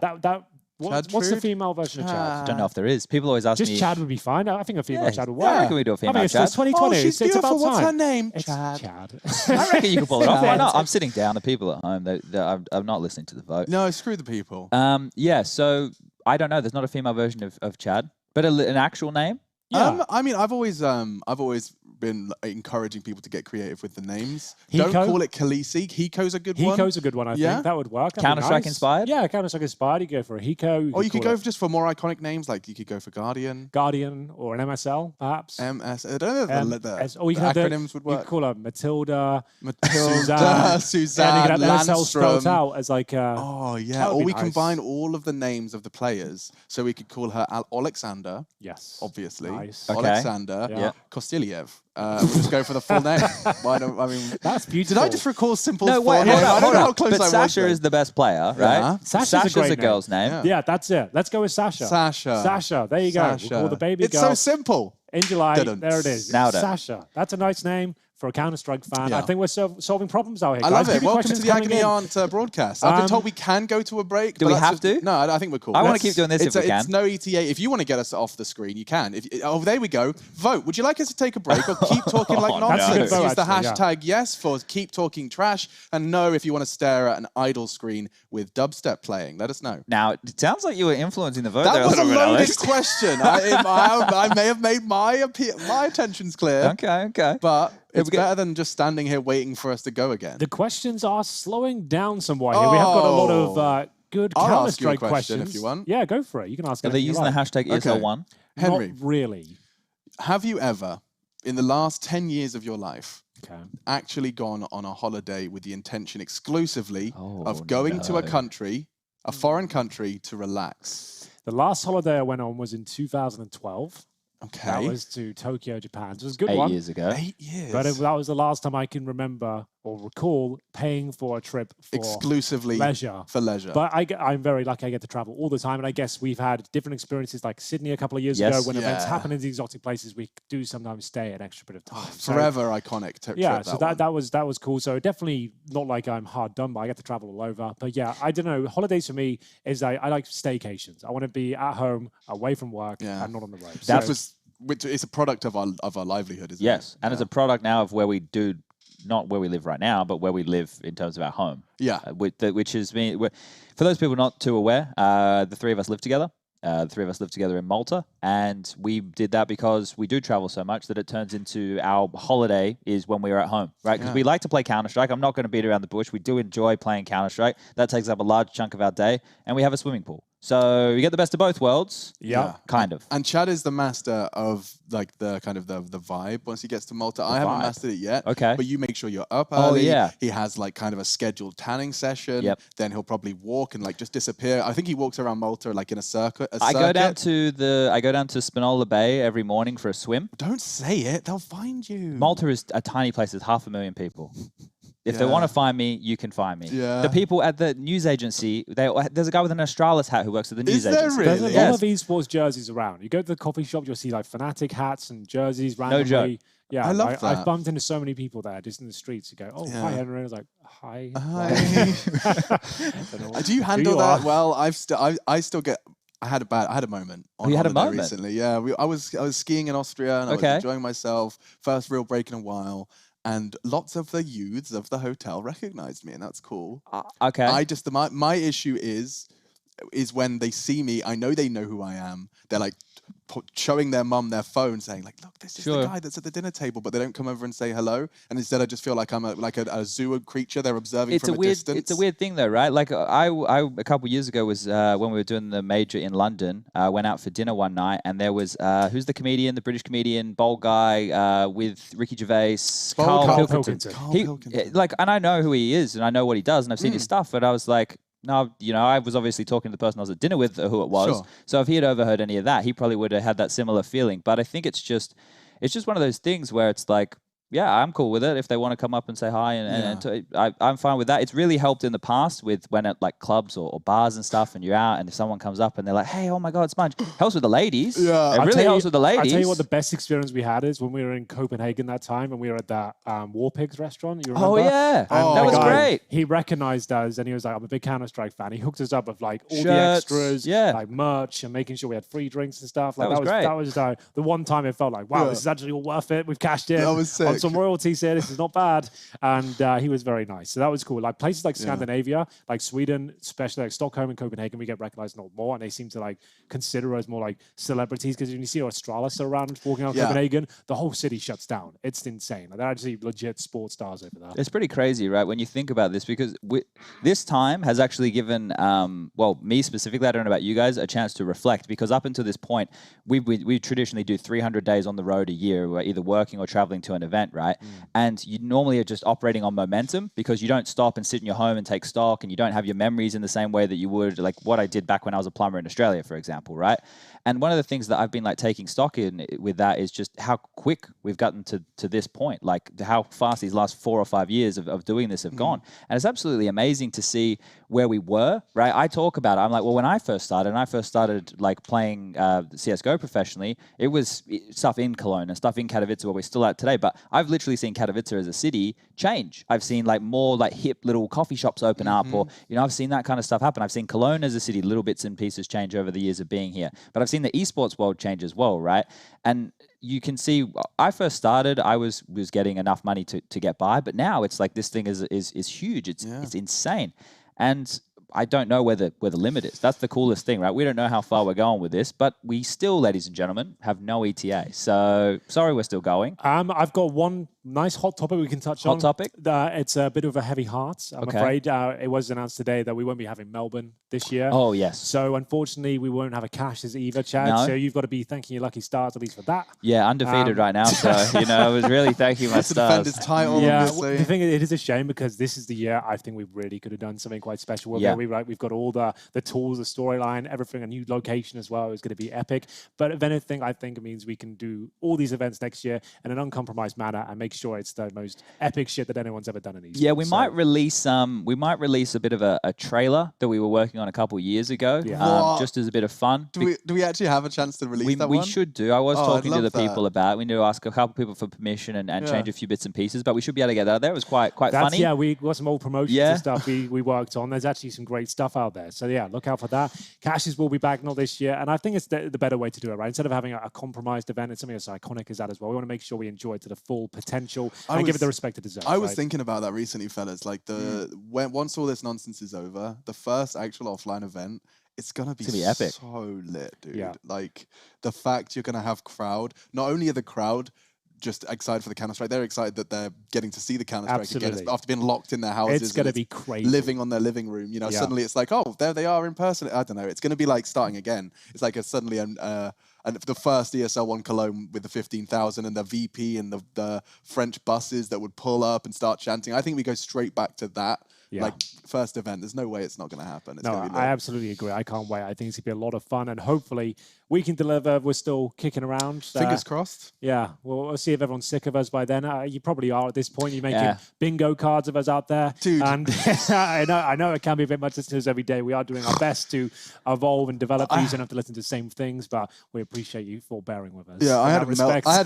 G: what's the
F: Chadtrude?
G: female version of Chad?
H: I don't know if there is. People always ask
G: Just
H: me.
G: Chad would be fine. I think a female Chad would work.
H: I reckon we do a
G: I
H: female
G: think it's
H: Chad.
G: 2020.
F: Oh, she's
G: it's about
F: beautiful. What's her
G: time.
F: name?
G: It's
F: Chad.
G: Chad.
H: I reckon you can pull it off.
G: Yeah.
H: Why not? I'm sitting down. The people at home, I'm not listening to the vote.
F: No, screw the people.
H: Yeah, so I don't know. There's not a female version of Chad, but an actual name.
G: Yeah.
F: I mean, I've always been encouraging people to get creative with the names.
G: Hiko?
F: Don't call it Khaleesi. Hiko's a good one.
G: Hiko's a good one, I
F: Yeah?
G: think. That would work. That'd be
H: Counter-Strike
G: nice.
H: inspired?
G: Yeah, Counter-Strike inspired. You go for a Hiko.
F: Or you could
G: call
F: go
G: it
F: just for more iconic names, like you could go for Guardian,
G: Guardian or an MSL, perhaps.
F: MS. I don't know if
G: Or you
F: the
G: can have
F: acronyms would
G: You
F: work.
G: could call her Matilda,
F: Matilda, Suzanne,
G: and you can have MSL spelled
F: Landstrom.
G: out as like
F: Oh, yeah.
G: that would
F: Or
G: be
F: we
G: nice.
F: combine all of the names of the players. So we could call her Alexander,
G: yes.
F: obviously.
G: Nice.
H: Okay.
F: Alexander
G: Yeah.
F: Kostiliev. We'll just go for the full name. Why don't, I mean,
G: That's
F: did
G: beautiful.
F: I just recall simple
H: No, wait,
F: forename?
H: hold
F: I
H: up,
F: don't
H: hold
F: know how
H: up.
F: close
H: But
F: I was.
H: Sasha
F: then.
H: is the best player,
F: Yeah.
H: right?
G: Sasha's a great
H: a girl's name.
F: Yeah.
G: Yeah, that's it. Let's go with Sasha.
F: Sasha.
G: Sasha. There you go. We'll
F: Sasha.
G: call the baby
F: It's
G: girl
F: so simple.
G: in July.
F: Didn't.
G: There it is.
H: Nailed it.
G: Sasha. That's a nice name for a Counter-Strike fan.
F: Yeah.
G: I think we're solving problems out here.
F: I
G: guys.
F: love it.
G: Keep your
F: Welcome to
G: questions
F: the
G: coming
F: Agony
G: in.
F: Aunt broadcast. I've been told we can go to a break.
H: Do
F: but
H: we
F: that's
H: have
F: just-
H: to?
F: No, I think we're cool.
H: I want to keep doing this if we
F: It's
H: can.
F: no ETA. If you want to get us off the screen, you can. Oh, there we go. Vote. Would you like us to take a break or keep talking like
H: no.
F: nonsense?
G: That's a good
F: Use the
G: vote, actually,
F: hashtag yes for keep talking trash, and no if you want to stare at an idle screen with dubstep playing. Let us know.
H: Now, it sounds like you were influencing the vote
F: That
H: there
F: was a
H: little bit,
F: loaded
H: Alex.
F: question. I may have made my intentions clear,
H: Okay.
F: but it's
H: we get-
F: better than just standing here waiting for us to go again.
G: The questions are slowing down somewhat here. We have got a lot of good
F: I'll ask you a
G: Counter-Strike
F: question
G: questions.
F: if you want.
G: Yeah, go for it. You can ask
H: Are they
G: anything you
H: using the
G: like.
H: hashtag
F: Okay.
H: ESL1?
F: Henry,
G: Not really.
F: have you ever, in the last 10 years of your life,
G: Okay.
F: actually gone on a holiday with the intention exclusively
H: Oh,
F: of going to a
H: no.
F: country, a foreign country, to relax?
G: The last holiday I went on was in 2012.
F: Okay.
G: That was to Tokyo, Japan. So it was a good
H: 8
G: one.
H: years ago.
F: 8 years.
G: But that was the last time I can remember or recall paying for a trip for
F: exclusively
G: leisure.
F: for leisure.
G: But I'm very lucky I get to travel all the time. And I guess we've had different experiences like Sydney a couple of years ago when events happen in these exotic places. We do sometimes stay an extra bit of time.
F: Forever iconic trip.
G: Yeah, so that was cool. So definitely not like I'm hard done by. I get to travel all over. But yeah, I don't know. Holidays for me is I like staycations. I want to be at home, away from work, and not on the road.
F: Which is a product of our livelihood, isn't it?
H: Yes, and it's a product now of where we do, not where we live right now, but where we live in terms of our home.
F: Yeah.
H: Which is me. For those people not too aware, the three of us live together. The three of us live together in Malta, and we did that because we do travel so much that it turns into our holiday is when we are at home, right? Because we like to play Counter-Strike. I'm not going to beat around the bush. We do enjoy playing Counter-Strike. That takes up a large chunk of our day, and we have a swimming pool. So you get the best of both worlds.
G: Yeah.
H: Kind of.
F: And Chad is the master of like the kind of the vibe once he gets to Malta. I haven't mastered it yet.
H: Okay.
F: But you make sure you're up early.
H: Oh, yeah.
F: He has like kind of a scheduled tanning session.
H: Yep.
F: Then he'll probably walk and like just disappear. I think he walks around Malta like in a circuit.
H: I go down to Spinola Bay every morning for a swim.
F: Don't say it. They'll find you.
H: Malta is a tiny place. There's 500,000 people. If they want to find me, you can find me.
F: Yeah.
H: The people at the news agency, there's a guy with an Australis hat who works at the news agency.
F: Really?
G: There's a lot of esports jerseys around. You go to the coffee shop, you'll see like Fnatic hats and jerseys randomly.
H: No joke.
G: Yeah,
F: I love that.
G: I've bumped into so many people there just in the streets. You go, oh, hi, Henry. I was like, hi.
F: Do you handle that well? I still get. I had a moment on holiday recently. Yeah, I was skiing in Austria and I was enjoying myself. First real break in a while. And lots of the youths of the hotel recognized me, and that's cool.
H: Okay.
F: My issue is when they see me, I know they know who I am. They're like showing their mum their phone, saying like, "Look, this is the guy that's at the dinner table," but they don't come over and say hello. And instead, I just feel like I'm a zoo creature. They're observing from a distance.
H: It's a weird thing, though, right? Like I a couple of years ago was when we were doing the major in London. I went out for dinner one night, and there was who's the comedian, the British comedian, bald guy with Ricky Gervais, Carl Pilkington. And I know who he is, and I know what he does, and I've seen his stuff, but I was like, no, I was obviously talking to the person I was at dinner with who it was. Sure. So if he had overheard any of that, he probably would have had that similar feeling. But I think it's just one of those things where it's like, yeah, I'm cool with it if they want to come up and say hi, I'm fine with that. It's really helped in the past when at like clubs or bars and stuff, and you're out, and if someone comes up and they're like, "Hey, oh my God, Sponge," helps with the ladies. Yeah, it really helps with the ladies.
G: I'll tell you what, the best experience we had is when we were in Copenhagen that time, and we were at that War Pigs restaurant. You remember?
H: Oh yeah, that was great.
G: He recognized us, and he was like, "I'm a big Counter-Strike fan." He hooked us up with like all
H: Shirts,
G: the extras, like merch, and making sure we had free drinks and stuff. Like, that was great. That was the one time it felt like, wow, this is actually all worth it. We've cashed in on some royalties here. This is not bad. And he was very nice. So that was cool. Like places like Scandinavia, like Sweden, especially like Stockholm and Copenhagen, we get recognized a lot more. And they seem to like consider us more like celebrities. Because when you see Australis around walking out Copenhagen, the whole city shuts down. It's insane. Like, they're actually legit sports stars over there.
H: It's pretty crazy, right? When you think about this, because this time has actually given, me specifically, I don't know about you guys, a chance to reflect. Because up until this point, we traditionally do 300 days on the road a year. We're either working or traveling to an event, right? And you normally are just operating on momentum because you don't stop and sit in your home and take stock, and you don't have your memories in the same way that you would, like what I did back when I was a plumber in Australia, for example, right? And one of the things that I've been like taking stock in with that is just how quick we've gotten to this point, like how fast these last 4 or 5 years of doing this have gone. And it's absolutely amazing to see where we were, right? I talk about it. I'm like, well, when I first started like playing CSGO professionally, it was stuff in Cologne and stuff in Katowice where we're still at today. But I've literally seen Katowice as a city change. I've seen like more like hip little coffee shops open up, or, I've seen that kind of stuff happen. I've seen Cologne as a city, little bits and pieces change over the years of being here. But I've seen the esports world change as well, right? And you can see, I first started, I was getting enough money to get by, but now it's like this thing is huge. It's insane. And I don't know where the limit is. That's the coolest thing, right? We don't know how far we're going with this, but we still, ladies and gentlemen, have no ETA. So sorry, we're still going.
G: I've got one nice hot topic we can touch on.
H: Hot topic?
G: It's a bit of a heavy heart, I'm afraid. It was announced today that we won't be having Melbourne this year.
H: Oh, yes.
G: So unfortunately, we won't have a Cashes either, Chad.
H: No.
G: So you've got to be thanking your lucky stars at least for that.
H: Yeah, undefeated right now. So, I was really thanking my
F: to defend
H: stars.
F: his title,
G: Yeah,
F: obviously.
G: the thing is, it is a shame because this is the year I think we really could have done something quite special with it. We've got all the tools, the storyline, everything, a new location as well. It's going to be epic. But if anything, I think it means we can do all these events next year in an uncompromised manner and make sure it's the most epic shit that anyone's ever done in these.
H: Yeah, we might release a bit of a trailer that we were working on a couple years ago, just as a bit of fun.
F: Do we actually have a chance to release that
H: we
F: one?
H: should do. I was talking to the
F: that.
H: people about. We need to ask a couple people for permission and change a few bits and pieces, but we should be able to get that out there. It was quite funny.
G: Yeah, we got some old promotions and stuff we worked on. There's actually some great stuff out there. So yeah, look out for that. Cashes will be back not this year, and I think it's the better way to do it, right? Instead of having a compromised event, it's something as iconic as that as well. We want to make sure we enjoy it to the full potential and give it the respect it deserves.
F: I was thinking about that recently, fellas. Like once all this nonsense is over, the first actual offline event, it's gonna be
H: epic.
F: So lit, dude.
G: Yeah.
F: Like the fact you're gonna have crowd. Not only are the crowd just excited for the Counter-Strike, they're excited that they're getting to see the Counter-Strike again after being locked in their houses.
G: It's gonna be crazy.
F: Living on their living room, suddenly it's like, oh, there they are in person. I don't know. It's gonna be like starting again. It's like suddenly and the first ESL One Cologne with the 15,000 and the VP and the French buses that would pull up and start chanting. I think we go straight back to that.
G: Yeah.
F: Like first event, there's no way it's not going to happen. It's gonna be
G: I absolutely agree. I can't wait. I think it's going to be a lot of fun, and hopefully we can deliver. We're still kicking around.
F: Fingers crossed.
G: Yeah, we'll see if everyone's sick of us by then. You probably are at this point. You're making bingo cards of us out there.
F: Dude.
G: And I know it can be a bit much listeners every day. We are doing our best to evolve and develop these. You don't have to listen to the same things, but we appreciate you for bearing with us.
F: Yeah, I had a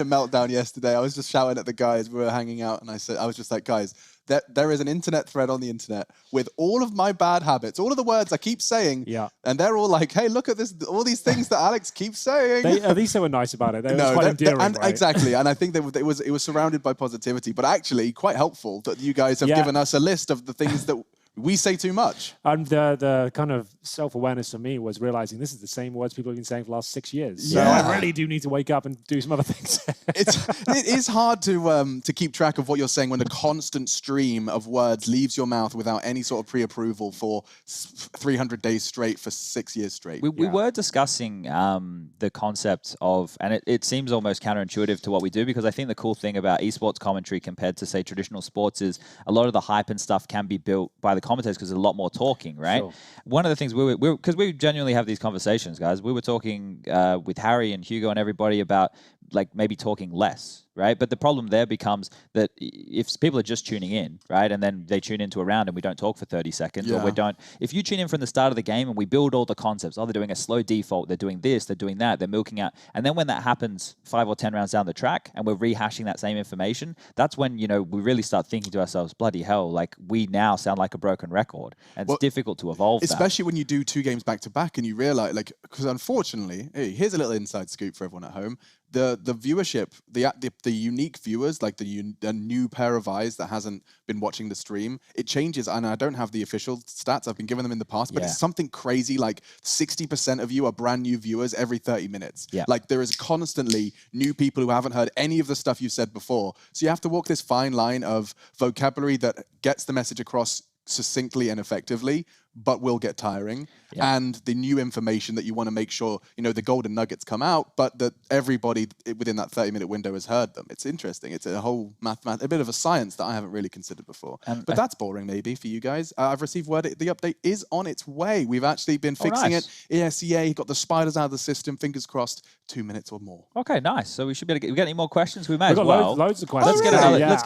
F: meltdown yesterday. I was just shouting at the guys. We were hanging out, and I was just like, guys, there is an internet thread on the internet with all of my bad habits, all of the words I keep saying, and they're all like, hey, look at this, all these things that Alex keeps saying.
G: At least they were nice about it. They were quite endearing,
F: and
G: right?
F: Exactly, and I think it was surrounded by positivity, but actually quite helpful that you guys have given us a list of the things that we say too much. And
G: the kind of self-awareness for me was realizing this is the same words people have been saying for the last 6 years. So I really do need to wake up and do some other things.
F: It is hard to keep track of what you're saying when the constant stream of words leaves your mouth without any sort of pre-approval for 300 days straight for 6 years straight.
H: We were discussing the concept of, and it seems almost counterintuitive to what we do, because I think the cool thing about esports commentary compared to, say, traditional sports is a lot of the hype and stuff can be built by the commentators because there's a lot more talking, right?
G: Sure.
H: One of the things because we genuinely have these conversations, guys. We were talking with Harry and Hugo and everybody about like maybe talking less, right? But the problem there becomes that if people are just tuning in, right, and then they tune into a round and we don't talk for 30 seconds, or we don't. If you tune in from the start of the game and we build all the concepts, they're doing a slow default, they're doing this, they're doing that, they're milking out, and then when that happens 5 or 10 rounds down the track and we're rehashing that same information, that's when we really start thinking to ourselves, bloody hell, like we now sound like a broken record, and it's difficult to evolve.
F: Especially when you do 2 games back to back and you realize, like, because unfortunately, hey, here's a little inside scoop for everyone at home. The viewership, the unique viewers, like the new pair of eyes that hasn't been watching the stream, it changes. And I don't have the official stats. I've been given them in the past, but it's something crazy. Like 60% of you are brand new viewers every 30 minutes. Yeah. Like there is constantly new people who haven't heard any of the stuff you said before. So you have to walk this fine line of vocabulary that gets the message across succinctly and effectively, but will get tiring. And the new information that you want to make sure, the golden nuggets come out, but that everybody within that 30-minute window has heard them. It's interesting. It's a whole a bit of a science that I haven't really considered before. But that's boring maybe for you guys. I've received word the update is on its way. We've actually been fixing it. ESEA got the spiders out of the system. Fingers crossed, 2 minutes or more.
H: Okay, nice. So we should be able to we got any more questions? We may as
G: got
H: well.
G: loads of questions.
H: Let's get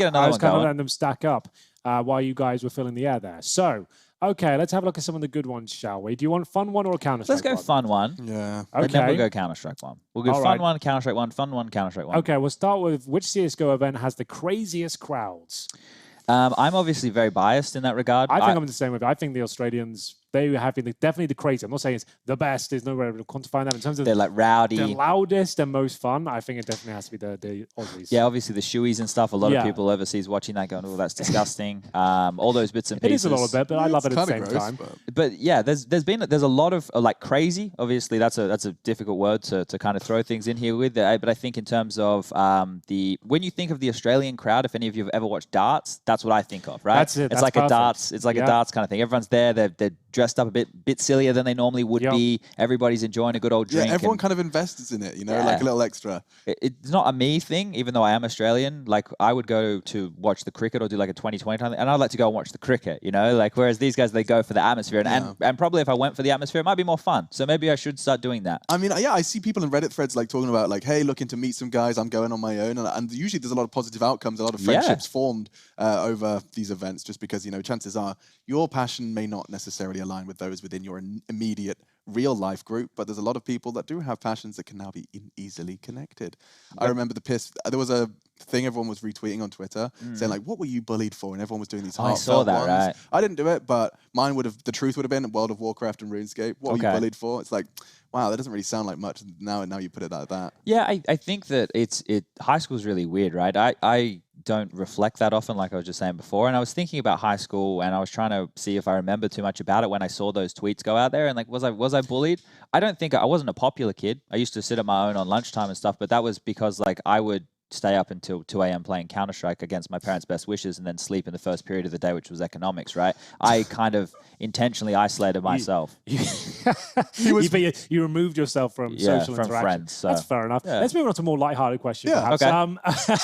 H: another
G: I was
H: one
G: kind of
H: going.
G: letting them stack up while you guys were filling the air there. So, okay, let's have a look at some of the good ones, shall we? Do you want fun one or a Counter-Strike
H: Let's go
G: one?
H: fun one.
F: Yeah.
H: Okay. And then we'll go Counter-Strike one. We'll go fun one, Counter-Strike one, fun one, Counter-Strike one.
G: Okay, we'll start with which CSGO event has the craziest crowds?
H: I'm obviously very biased in that regard.
G: I think I'm the same with it. I think the Australians they have been definitely the crazy. I'm not saying it's the best. There's no way to quantify that in terms of
H: They're like rowdy.
G: the loudest and most fun. I think it definitely has to be the Aussies.
H: Yeah, obviously the shoeies and stuff. A lot of people overseas watching that going, "Oh, that's disgusting." All those bits and pieces.
G: It is a little bit, but I love it at the same time.
H: But yeah, there's a lot of like crazy. Obviously, that's a difficult word to kind of throw things in here with. But I think in terms of when you think of the Australian crowd, if any of you have ever watched darts, that's what I think of, right?
G: That's it.
H: It's like a darts. It's like a darts kind of thing. Everyone's there. They're dressed up a bit sillier than they normally would be. Everybody's enjoying a good old drink.
F: Yeah, everyone kind of invests in it, you know, like a little extra.
H: It's not a me thing, even though I am Australian. Like, I would go to watch the cricket or do like a 2020 time, and I'd like to go and watch the cricket, you know? Like, whereas these guys, they go for the atmosphere. And probably if I went for the atmosphere, it might be more fun. So maybe I should start doing that.
F: I mean, yeah, I see people in Reddit threads like talking about like, hey, looking to meet some guys, I'm going on my own. And usually there's a lot of positive outcomes, a lot of friendships formed over these events, just because, you know, chances are your passion may not necessarily align with those within your immediate real life group, but there's a lot of people that do have passions that can now be easily connected. I remember there was a thing everyone was retweeting on Twitter saying like, what were you bullied for? And everyone was doing these heartfelt ones. Right. I didn't do it, but the truth would have been World of Warcraft and RuneScape. What were you bullied for? It's like, wow, that doesn't really sound like much now you put it like that.
H: Yeah, I think that high school is really weird, right? I don't reflect that often, like I was just saying before. And I was thinking about high school, and I was trying to see if I remember too much about it when I saw those tweets go out there. And like, was I bullied? I don't think I wasn't a popular kid. I used to sit at my own on lunchtime and stuff, but that was because like I would stay up until 2 a.m. playing Counter-Strike against my parents' best wishes and then sleep in the first period of the day, which was economics, right? I kind of intentionally isolated myself.
G: You removed yourself from social
H: from
G: interaction.
H: Friends. So.
G: That's fair enough. Let's move on to a more lighthearted question.
F: Yeah,
G: perhaps.
H: okay.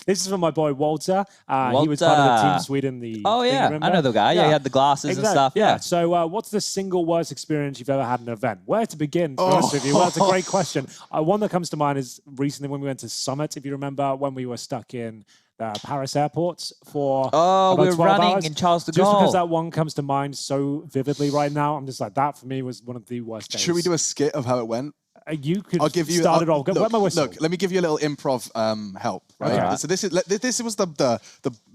G: This is from my boy Walter. He was part of the Team Sweden.
H: I know the guy. Yeah, he had the glasses and stuff. Yeah.
G: So what's the single worst experience you've ever had at an event? Where to begin, to be honest with you? Well, that's a great question. One that comes to mind is recently when we went to Summit, if you remember, when we were stuck in Paris airports for
H: we were running
G: hours.
H: in Charles de Gaulle.
G: Just because that one comes to mind so vividly right now, I'm just like, that for me was one of the worst days.
F: Should we do a skit of how it went?
G: You could
F: I'll give you,
G: start it off.
F: Look,
G: my whistle.
F: Look, let me give you a little improv help. Right?
G: Okay.
F: So this was the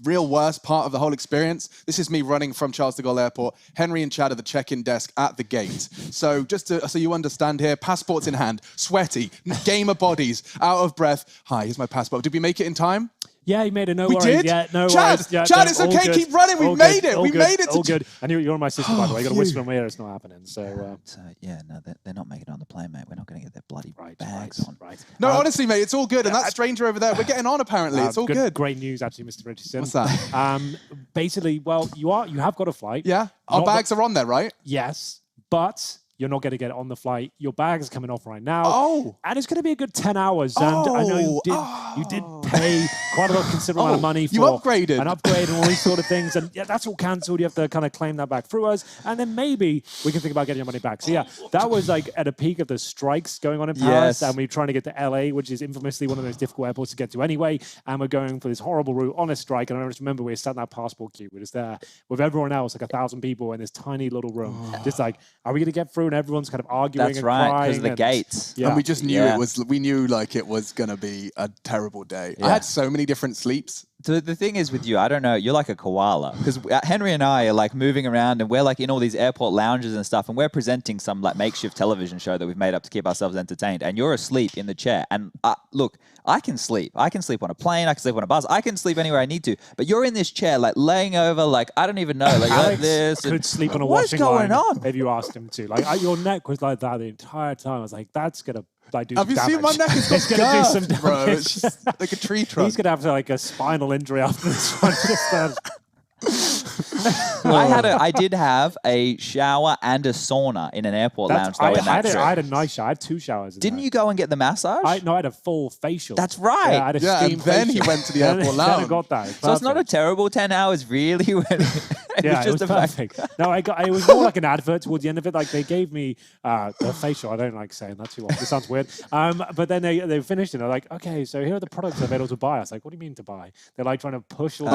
F: real worst part of the whole experience. This is me running from Charles de Gaulle Airport. Henry and Chad at the check-in desk at the gate. So just so you understand here, passports in hand, sweaty, gamer bodies, out of breath. Hi, here's my passport. Did we make it in time?
G: Yeah, he made it. No
F: we
G: worries.
F: did?
G: Yeah, no
F: Chad,
G: worries. Yeah,
F: Chad, it's okay. Keep running. We made it. We made it.
G: All good. And you're my sister, by the way. You got to whisper in my ear. It's not happening. So
H: yeah, no, they're not making it on the plane, mate. We're not going to get their bloody bags on.
G: Right.
F: No, honestly, mate, it's all good. And that stranger over there, we're getting on. Apparently, it's all good.
G: Great news, actually, Mr. Richardson.
F: What's that?
G: Basically, well, you have got a flight.
F: Yeah, our bags are on there, right?
G: Yes, but you're not going to get it on the flight. Your bag is coming off right now.
F: Oh.
G: And it's going to be a good 10 hours. And I know you did pay quite a lot of considerable amount of money for
F: you upgraded.
G: an upgrade and all these sort of things. And yeah, that's all cancelled. You have to kind of claim that back through us. And then maybe we can think about getting your money back. So yeah, that was like at a peak of the strikes going on in Paris. And we're trying to get to LA, which is infamously one of those difficult airports to get to anyway. And we're going for this horrible route on a strike. And I just remember we were sat in that passport queue. We're just there with everyone else, like 1,000 people in this tiny little room. Just like, are we going to get through? And everyone's kind of arguing.
H: That's right, because of the gates.
F: Yeah. And we just knew we knew like it was going to be a terrible day. I had so many different sleeps.
H: So the thing is with you, I don't know, you're like a koala. Because Henry and I are like moving around and we're like in all these airport lounges and stuff. And we're presenting some like makeshift television show that we've made up to keep ourselves entertained. And you're asleep in the chair. And look, I can sleep. I can sleep on a plane. I can sleep on a bus. I can sleep anywhere I need to. But you're in this chair like laying over like, I don't even know. Like,
G: Alex
H: this.
G: could sleep on a
H: what's
G: washing
H: going
G: line
H: on?
G: if you asked him to. Like your neck was like that the entire time. I was like, that's going to like do
F: Have
G: some
F: you
G: damage.
F: seen my neck? It's
G: going to do some
F: curved, bro.
G: damage.
F: It's just like a tree trunk.
G: He's going to have like a spinal injury after this one.
H: I did have a shower and a sauna in an airport lounge.
G: I had a nice shower. I had 2 showers.
H: Didn't you go and get the massage?
G: I had a full facial.
H: That's right.
G: Yeah, I had a steam
F: and then
G: facial.
F: he went to the airport lounge.
G: Then I got that.
H: So it's not a terrible 10 hours, really.
G: It was perfect. No, it was more like an advert towards the end of it. Like they gave me the facial. I don't like saying that too often. It sounds weird. But then they finished it. They're like, okay, so here are the products available to buy. I was like, what do you mean to buy? They're like trying to push all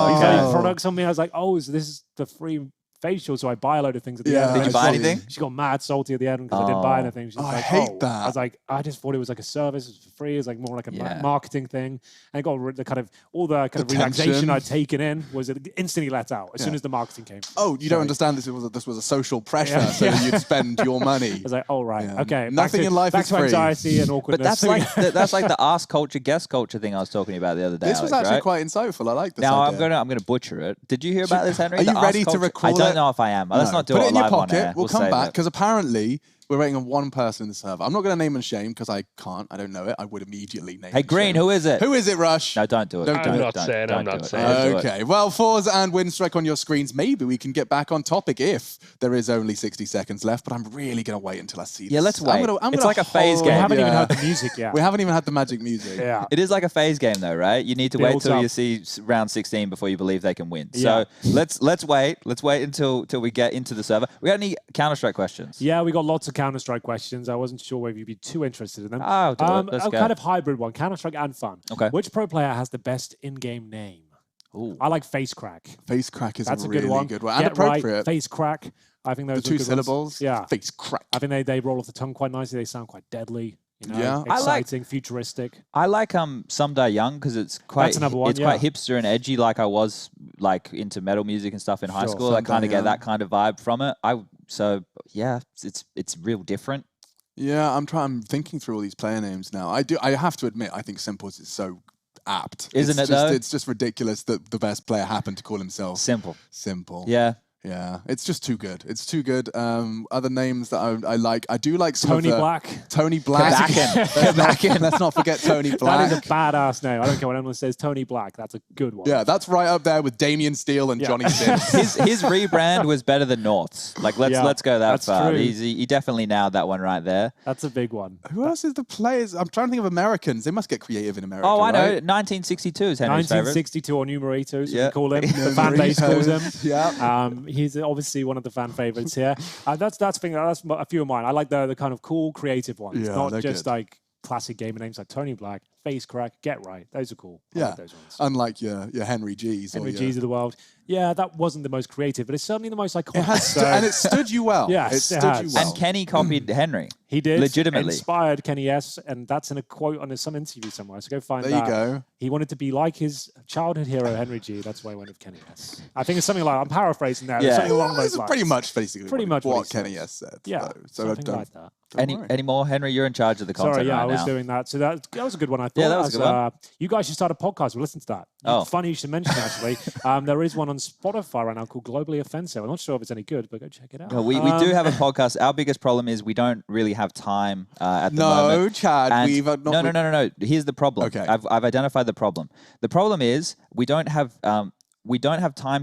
G: these products on me. I was like, oh, so this is the free facial, so I buy a load of things at the
F: Yeah,
G: end.
H: Did you buy anything?
G: She got mad salty at the end because I didn't buy anything. She's
F: I
G: like,
F: hate that.
G: I was like, I just thought it was like a service, it was for free. It was like more like a marketing thing. And I got the kind of all the kind of relaxation I'd taken in was instantly let out as soon as the marketing came.
F: Oh, you don't understand this was a social pressure, so that you'd spend your money.
G: I was like, oh right, okay.
F: Nothing in life
G: back
F: is
G: to
F: free.
G: anxiety and awkwardness.
H: But that's like the ask culture, guest culture thing I was talking about the other day.
F: This was
H: Alex,
F: actually
H: right?
F: quite insightful. I like this.
H: Now
F: idea.
H: I'm gonna butcher it. Did you hear about this, Henry?
F: Are you
H: The
F: ready
H: ask
F: to
H: culture?
F: recall
H: I don't
F: it?
H: know if I am. Let's not do
F: Put
H: it
F: it in your
H: live on
F: pocket.
H: air.
F: We'll come
H: save
F: back
H: it.
F: because apparently we're waiting on one person in the server. I'm not going to name and shame because I can't. I don't know it. I would immediately name.
H: Hey,
F: and
H: Green,
F: shame.
H: who is it?
F: Who is it, Rush?
H: No, don't do it.
F: Don't do
I: I'm
F: it.
I: not saying. I'm not saying.
H: Don't do it.
F: Okay, well, fours and win strike on your screens. Maybe we can get back on topic if there is only 60 seconds left, but I'm really going to wait until I see this.
H: Yeah, let's wait.
F: I'm
H: It's
F: gonna
H: like a phase
F: hold-
H: game.
G: We haven't even
F: Yeah.
G: heard the music yet.
F: We haven't even had the magic music.
G: Yeah.
H: It is like a phase game, though, right? You need to wait
G: Builds
H: till
G: up.
H: you see round 16 before you believe they can win.
G: Yeah.
H: So let's wait. Let's wait until we get into the server. We got any Counter-Strike questions?
G: Yeah, we got lots of Counter-Strike questions. I wasn't sure whether you'd be too interested in them.
H: Oh, do it. Let's
G: a
H: go.
G: kind of hybrid one, Counter-Strike and fun.
H: Okay.
G: Which pro player has the best in-game name?
H: Ooh.
G: I like Face Crack.
F: Face crack is
G: That's
F: a
G: a
F: really
G: good one.
F: good one. And
G: Get
F: appropriate.
G: right, Face Crack. I think those
F: The
G: are
F: two
G: good
F: syllables.
G: Ones. Yeah.
F: Face crack.
G: I think they roll off the tongue quite nicely. They sound quite deadly. You know,
F: Yeah.
H: I like-
G: exciting, futuristic.
H: I like Some Die Young because it's quite
G: That's another one,
H: it's
G: yeah.
H: quite hipster and edgy. Like I was like into metal music and stuff in high
G: Sure.
H: school. I
F: Some
H: kind
F: Die
H: of get
F: Young.
H: that kind of vibe from it. It's real different.
F: Yeah, I'm thinking through all these player names now. I have to admit, I think Simples is so apt.
H: Isn't
F: it's
H: it, though?
F: It's just ridiculous that the best player happened to call himself
H: Simple.
F: Simple.
H: Yeah.
F: Yeah, it's just too good. It's too good. Other names that I like, I do like some
G: Tony
F: of the,
G: Black.
F: Tony Black. Let's not forget Tony
G: That
F: Black.
G: is a badass name. I don't care what anyone says. Tony Black. That's a good one.
F: Yeah, that's right up there with Damien Steele and
G: Yeah.
F: Johnny Sins.
H: His rebrand was better than North's. Like let's go that
G: that's
H: far.
G: true.
H: He definitely nailed that one right there.
G: That's a big one.
F: Who else is the players? I'm trying to think of Americans. They must get creative in America.
H: Oh, I know.
F: right?
H: 1962 is Henry's favorite.
G: 1962 or numeritos,
H: Yeah.
G: we call him. The fan base calls him.
F: Yeah.
G: He's obviously one of the fan favorites here. That's a few of mine. I like the kind of cool, creative ones,
F: Yeah,
G: not
F: they're
G: just
F: good.
G: like classic gamer names like Tony Black, Face Crack, Get Right. Those are cool. I
F: Yeah.
G: like those ones.
F: Unlike your Henry G's.
G: Henry
F: or your,
G: G's of the world. Yeah, that wasn't the most creative, but it's certainly the most iconic.
F: It has
G: so
F: and it stood you well.
G: Yes,
F: it
G: it
F: stood
G: has.
F: you well.
H: And Kenny copied Henry.
G: he did.
H: Legitimately.
G: Inspired Kenny S. And that's in a quote on some interview somewhere. So go find
F: There
G: that.
F: you go.
G: He wanted to be like his childhood hero, Henry G. That's why he went with Kenny S. I think it's something like, I'm paraphrasing there.
H: Yeah.
G: Something along
F: Well,
G: those
F: this is
G: lines.
F: pretty much basically
G: Pretty much what
F: what
G: he said.
F: Kenny S said.
G: Yeah,
F: though. So
G: something
F: don't,
G: like that.
F: don't worry.
H: Any more, Henry? You're in charge of the content
G: Sorry, yeah,
H: right
G: I was
H: now.
G: doing that. So that was a good one, I thought.
H: Yeah, that was a good one.
G: You guys should start a podcast. We'll listen to that.
H: Oh.
G: Funny you should mention, actually. There is one on Spotify right now called Globally Offensive. I'm not sure if it's any good, but go check it out.
H: No, we do have a podcast. Our biggest problem is we don't really have time at the moment.
F: No, Chad,
H: And
F: we've not.
H: no. Here's the problem.
F: Okay.
H: I've identified the problem. The problem is we don't have time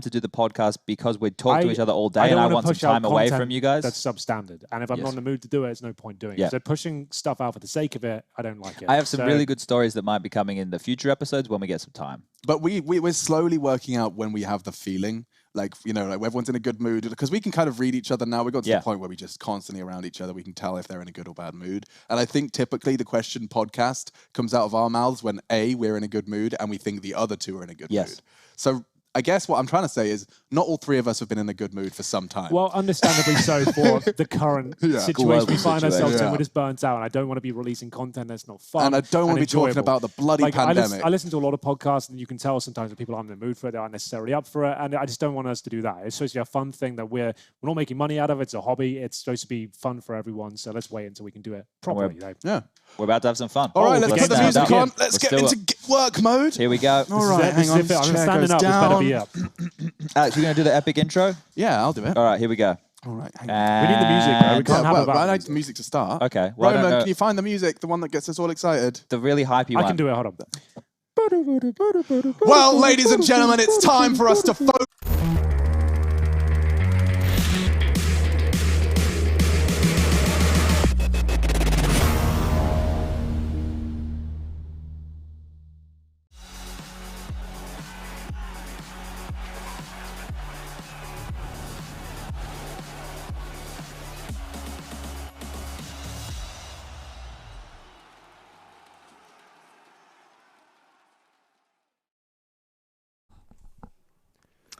H: to do the podcast because we talk to each other all day,
G: don't
H: and I
G: wanna
H: want some
G: push out
H: time away
G: content
H: from you guys.
G: That's substandard. And if I'm not in the mood to do it, there's no point doing
H: Yeah.
G: it. So pushing stuff out for the sake of it, I don't like it.
H: I have some
G: So-
H: really good stories that might be coming in the future episodes when we get some time.
F: But we're slowly working out when we have the feeling, like everyone's in a good mood, because we can kind of read each other now. We got to the point where we just constantly around each other. We can tell if they're in a good or bad mood. And I think typically the question podcast comes out of our mouths when we're in a good mood and we think the other two are in a good mood. So I guess what I'm trying to say is not all three of us have been in a good mood for some time.
G: Well, understandably so for the current situation
H: Global
G: we find ourselves
H: situation.
G: in. We're just burnt out, and I don't want to be releasing content that's not fun.
F: And I don't want to be talking
G: enjoyable.
F: about the bloody pandemic.
G: I listen to a lot of podcasts, and you can tell sometimes when people aren't in the mood for it, they aren't necessarily up for it, and I just don't want us to do that. It's supposed to be a fun thing that we're not making money out of. It's a hobby. It's supposed to be fun for everyone. So let's wait until we can do it properly.
F: Yeah.
H: We're about to have some fun.
F: All right, let's put the music on. Let's
H: Let's
F: get
H: do
F: into
H: it.
F: work mode.
H: Here we go.
F: All right, hang on.
G: I'm
F: Chair
G: standing
F: goes
G: up. This better
F: down.
G: be up.
H: Alex, you're going to do the epic intro?
F: Yeah, I'll do it.
H: All right, here we go.
F: All right, hang on.
H: And
G: We need the music, though. We can't have
F: I
G: a
F: like the music to start.
H: Okay. Well, I don't
F: Roman,
H: know-
F: can you find the music, the one that gets us all excited?
H: the really hypey one.
G: I can do it. Hold on.
F: Well, ladies and gentlemen, it's time for us to focus.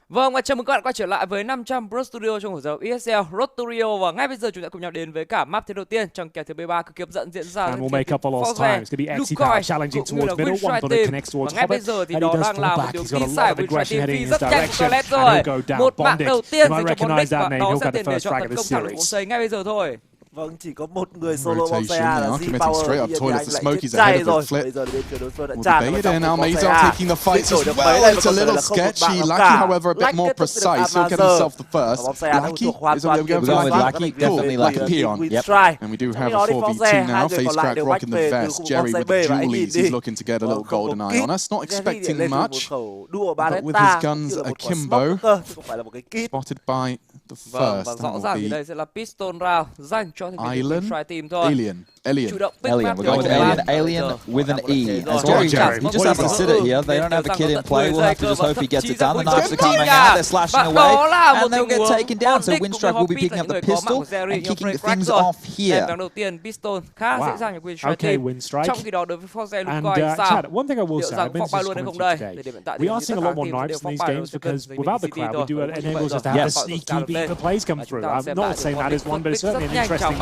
J: Vâng, và chào mừng các bạn quay trở lại với 500 Pro Studio trong buổi giờ ESL Road to Rio. Và ngay bây giờ chúng ta cùng nhau đến với cả map thế đầu tiên trong kèo thứ 13 cực kỳ hấp dẫn diễn ra.
G: And we'll make up for lost time. It's going to be Exy Power challenging towards middle. One Donut connects towards
J: Và ngay bây
G: Hobbit.
J: giờ thì
G: And he
J: đó
G: does
J: đang
G: fall
J: là một
G: back.
J: điều
G: He's got a
J: phi
G: lot
J: sai
G: of
J: của
G: aggression
J: Try
G: heading
J: TV
G: in his
J: rất nhanh của
G: direction.
J: Toilet
G: And
J: rồi.
G: he'll go down.
J: Một mạng
G: Bonded.
J: đầu
G: You
J: tiên
G: might
J: dành cho
G: recognize
J: Bonded
G: that
J: và
G: name.
J: đó
G: He'll
J: sẽ
G: get the
J: tiền đề
G: first
J: cho
G: frag
J: tấn
G: of the
J: công thẳng của
G: series.
J: Bonsai ngay bây giờ thôi.
K: Vâng, chỉ có một người solo bonsai
F: Rotation
K: là
F: now,
K: Z
F: committing
K: Power.
F: straight up
K: Tuy nhiên
F: toilet.
K: anh
F: The
K: lại
F: Smokies
K: chết
F: ahead
K: chay
F: of the
K: rồi.
F: flip.
K: Bây giờ bên phía đối phương đã
F: Will
K: tràn
F: be
K: vào
F: baited
K: trong
F: in
K: một
F: now.
K: bonsai
F: Mazel
K: A.
F: taking the fights
K: Đổi
F: as
K: được mấy
F: well.
K: đây
F: It's a
K: còn
F: little
K: không một bạn
F: sketchy.
K: nào
F: Lucky,
K: cả.
F: however, a bit
K: Lách
F: more
K: kết thúc được
F: precise. He'll get himself the first.
K: bonsai A
F: Lucky
K: thuộc hoàn
F: is
K: toàn
F: going
K: kiểm
F: for
H: We're going with
K: soát
H: Lucky,
K: các thành viên
H: definitely
K: bên
H: Lucky.
K: phía
F: Peon.
K: Win
H: Yep.
K: Strike.
F: And we do
K: Trong
F: have
K: khi
F: a
K: đó thì
F: 4v2
K: Forze,
F: now.
K: hai người
F: Face
K: còn lại
F: crack
K: đều
F: rocking
K: bách
F: the
K: về từ
F: vest.
K: khu vực
F: Jerry
K: bonsai
F: with
K: B
F: the
K: và anh nhìn
F: Julies.
K: đi.
F: He's looking to get a little golden eye on us. Not expecting
K: lên
F: much.
K: một khẩu đua
F: But with his
K: Barretta
F: guns
K: như là một quả
F: akimbo,
K: smoke cơ, chứ không phải là một cái kit.
F: spotted by the
J: Vâng, và
F: first.
J: rõ
F: That
J: ràng thì
F: will be
J: đây sẽ là pistol round dành cho thành viên
F: Island,
J: Try Team thôi.
F: Alien. Alien.
J: Chủ động pick
H: Alien.
J: map
H: We're
J: theo
H: going with
J: vòng
H: Alien.
J: ba.
H: Alien with an E. As
J: Rồi.
H: Jerry,
F: Jerry.
H: he just has to sit it here. They don't have a kid in play. We'll have to just hope he gets it done. The knives are coming out. They're slashing away. And they'll get taken down. So Winstrike will be picking up the pistol and kicking things off here.
J: Vòng đầu tiên pistol khá
G: Wow.
J: dễ dàng cho Winstrike
G: Okay,
J: Team.
G: Winstrike.
J: Trong khi đó đối với Forze
G: And
J: Lukoy sao?
G: Chad, one thing I will
J: Liệu
G: say,
J: rằng
G: I've been
J: phong bay luôn hay
G: just
J: không
G: commenting
J: đây?
G: today.
J: Để hiện tại
G: We
J: thì
G: are
J: tất
G: seeing a
J: cả
G: lot more
J: team đều
G: knives in
J: phong
G: these
J: bay
G: games
J: luôn
G: because
J: cho
G: without the
J: City
G: crowd,
J: thôi.
G: we do
J: Đúng như
G: enables
J: vậy
G: us to
J: rồi.
G: have the
H: Yes.
G: sneaky beat the plays come through. I'm not saying that is one, but it's certainly an interesting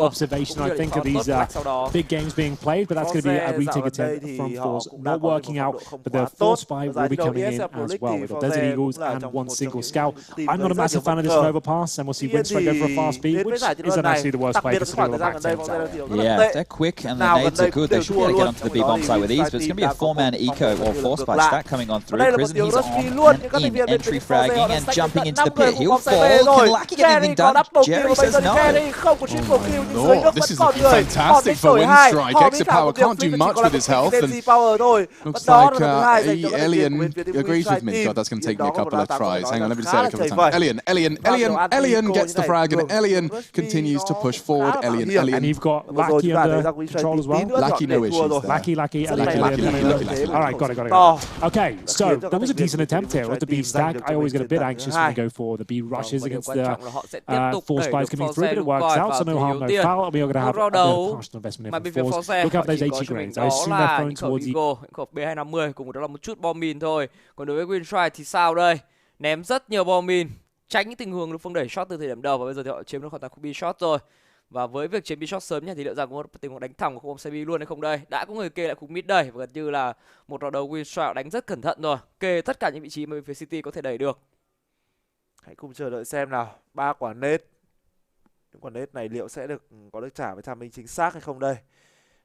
G: observation, I think, of these big games being played, but that's going to be a retake attempt from Force not working out, but the Force spy will be coming in as well. We've got Desert Eagles and one single scout. I'm not a massive fan of this overpass, and we'll see Winstrike go for a fast beat, which isn't actually the worst play considering we're back 10.
H: Yeah, they're quick and the nades are good. They should be able to get onto the B bomb site with ease, but it's going to be a four-man eco or force by stack coming on through. Prison, he's on and in, entry fragging and jumping into the pit. He'll fall. Can Lucky get anything done? Jerry says no.
F: Lord, this is looking fantastic for Winstrike. Exit Power can't do much with his health, and looks like Alien agrees with me. God, that's going to take me a couple of tries. Hang on, let me just say it a couple of times. Alien gets the frag, and Alien continues to push forward.
G: And you've got Lucky under control as well.
F: Lucky, no issues there.
G: Lucky.
F: Lucky.
G: All right, got it. Okay, so that was a decent attempt here with the B stack. I always get a bit anxious when we go for the B rushes against the Force spies coming through, but it works out, so no harm, no foul. We are going to have a bit of partial investment in Force. Look up those 80 grades. I assume they're thrown towards the...
J: khẩu B250 cùng với đó là một chút bom mìn thôi. Còn đối với Winstrike thì sao đây? Ném rất nhiều bom mìn, tránh những tình huống đối phương đẩy shot từ thời điểm đầu, và bây giờ thì họ chiếm được hoàn toàn khu B shot rồi. Và với việc chiếm B shot sớm nhỉ, thì liệu rằng có một tình huống đánh thẳng của khu bom CB luôn hay không đây? Đã có người kê lại khu mid đây, và gần như là một trận đấu Winstrike đánh rất cẩn thận rồi, kê tất cả những vị trí mà bên phía City có thể đẩy được.
K: Hãy cùng chờ đợi xem nào. 3 quả nết. Những quả nết này liệu sẽ có được trả với timing chính xác hay không đây?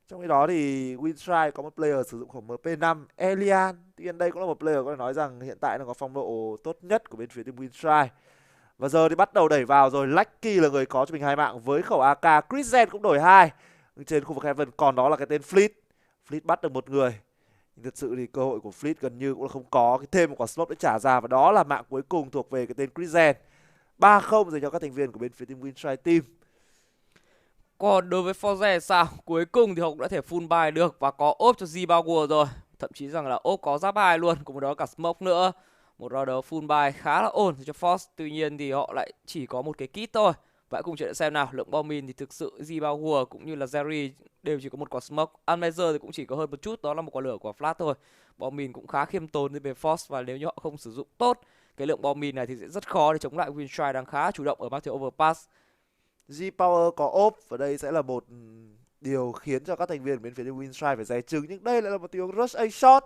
K: Trong khi đó thì Winstrike có một player sử dụng khẩu MP5 Elian. Tuy nhiên đây cũng là một player có thể nói rằng hiện tại là có phong độ tốt nhất của bên phía team Winstrike. Và giờ thì bắt đầu đẩy vào rồi. Lucky là người có cho mình 2 mạng với khẩu AK. Chrisen cũng đổi 2. Trên khu vực Heaven còn đó là cái tên Fleet. Fleet bắt được một người. Nhưng thật sự thì cơ hội của Fleet gần như cũng là không có. Thêm một quả smoke để trả ra, và đó là mạng cuối cùng thuộc về cái tên Chrisen. 3-0 dành cho các thành viên của bên phía team Winstrike Team.
J: Còn đối với Forze sao? Cuối cùng thì họ cũng đã thể full buy được và có ốp cho Z-Power rồi. Thậm chí rằng là ốp có giáp 2 luôn, cùng với đó cả smoke nữa. Một round đấu full buy khá là ổn cho Force. Tuy nhiên thì họ lại chỉ có một cái kit thôi. Vậy cùng chờ đợi xem nào. Lượng bom mìn thì thực sự Z-Power cũng như là Jerry đều chỉ có một quả smoke. Unmeasure thì cũng chỉ có hơn một chút, đó là một quả lửa, quả flash thôi. Bom mìn cũng khá khiêm tốn với Force, và nếu như họ không sử dụng tốt cái lượng bom mìn này thì sẽ rất khó để chống lại Winstrike đang khá chủ động ở map thiếu overpass.
K: Z-Power có ốp, và đây sẽ là một điều khiến cho các thành viên bên phía Winstrike phải dè chừng. Nhưng đây lại là một tiếng rush A shot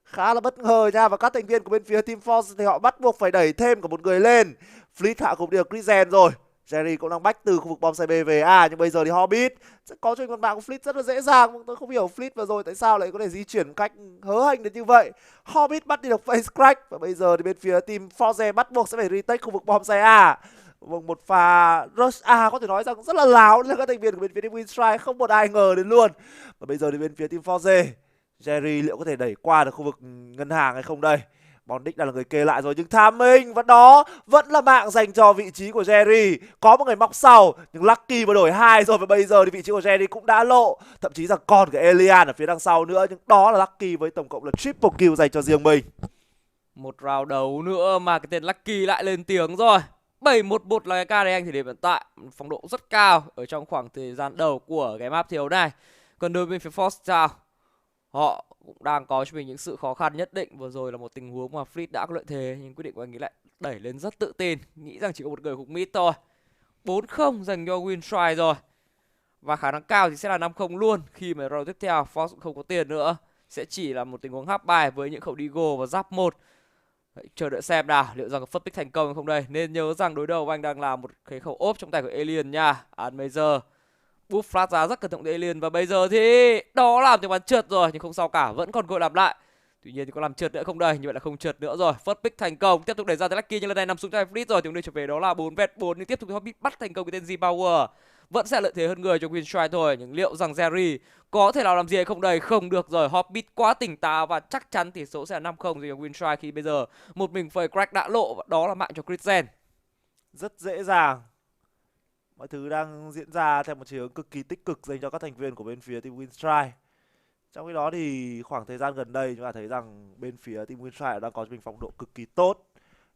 K: khá là bất ngờ nha. Và các thành viên của bên phía Team Force thì họ bắt buộc phải đẩy thêm cả một người lên. Fleet hạ cũng được Chrisen rồi. Jerry cũng đang bách từ khu vực bom C B về A, nhưng bây giờ thì Hobbit sẽ có cho con mạng của Fleet rất là dễ dàng. Tôi không hiểu Fleet vừa rồi tại sao lại có thể di chuyển cách hớ hênh đến như vậy. Hobbit bắt đi được face crack, và bây giờ thì bên phía Team Force bắt buộc sẽ phải retake khu vực bom C A. Một pha rush A có thể nói rằng rất là láo cho các thành viên của bên phía Team Winstrike, không một ai ngờ đến luôn. Và bây giờ thì bên phía Team Force, Jerry liệu có thể đẩy qua được khu vực ngân hàng hay không đây? Bondic đang là người kê lại rồi, nhưng timing và đó vẫn là mạng dành cho vị trí của Jerry. Có một người móc sau, nhưng Lucky mà đổi 2 rồi, và bây giờ thì vị trí của Jerry cũng đã lộ. Thậm chí rằng còn cái Elian ở phía đằng sau nữa, nhưng đó là Lucky với tổng cộng là triple kill dành cho riêng mình.
J: Một round đấu nữa mà cái tên Lucky lại lên tiếng rồi. 7-1-1 là cái ca đấy anh, thì điểm hiện tại phong độ rất cao ở trong khoảng thời gian đầu của cái map thiếu này. Còn đối với phía Force sao? Họ cũng đang có cho mình những sự khó khăn nhất định. Vừa rồi là một tình huống mà Fleet đã có lợi thế nhưng quyết định của anh ấy lại đẩy lên rất tự tin, nghĩ rằng chỉ có một người hụt mid thôi. 4-0 dành cho Winstride rồi. Và khả năng cao thì sẽ là 5-0 luôn khi mà round tiếp theo Force cũng không có tiền nữa. Sẽ chỉ là một tình huống half bài với những khẩu Deagle và giáp 1. Vậy, chờ đợi xem nào liệu rằng có first pick thành công hay không đây. Nên nhớ rằng đối đầu anh đang là một cái khẩu ốp trong tay của Alien nha. Major boost flash ra rất cẩn thận với Alien. Và bây giờ thì đó làm tiếng bắn trượt rồi, nhưng không sao cả, vẫn còn cơ hội làm lại. Tuy nhiên thì có làm trượt nữa không đây? Như vậy là không trượt nữa rồi. First pick thành công, tiếp tục đẩy ra tới Lucky nhưng lần này nằm xuống tay Fleet rồi. Tiếng đi trở về đó là 4v4 nhưng tiếp tục Hobbit bắt thành công cái tên Z-Power. Vẫn sẽ lợi thế hơn người cho Winstride thôi, nhưng liệu rằng Jerry có thể làm gì hay không đây? Không được rồi, Hobbit quá tỉnh táo và chắc chắn tỷ số sẽ là 5-0 dành cho Winstride khi bây giờ một mình phơi crack đã lộ và đó là mạng cho Chrisen.
K: Rất dễ dàng. Mọi thứ đang diễn ra theo một chiều hướng cực kỳ tích cực dành cho các thành viên của bên phía team Winstride. Trong khi đó thì khoảng thời gian gần đây chúng ta thấy rằng bên phía team Winstride đang có cho mình phong độ cực kỳ tốt.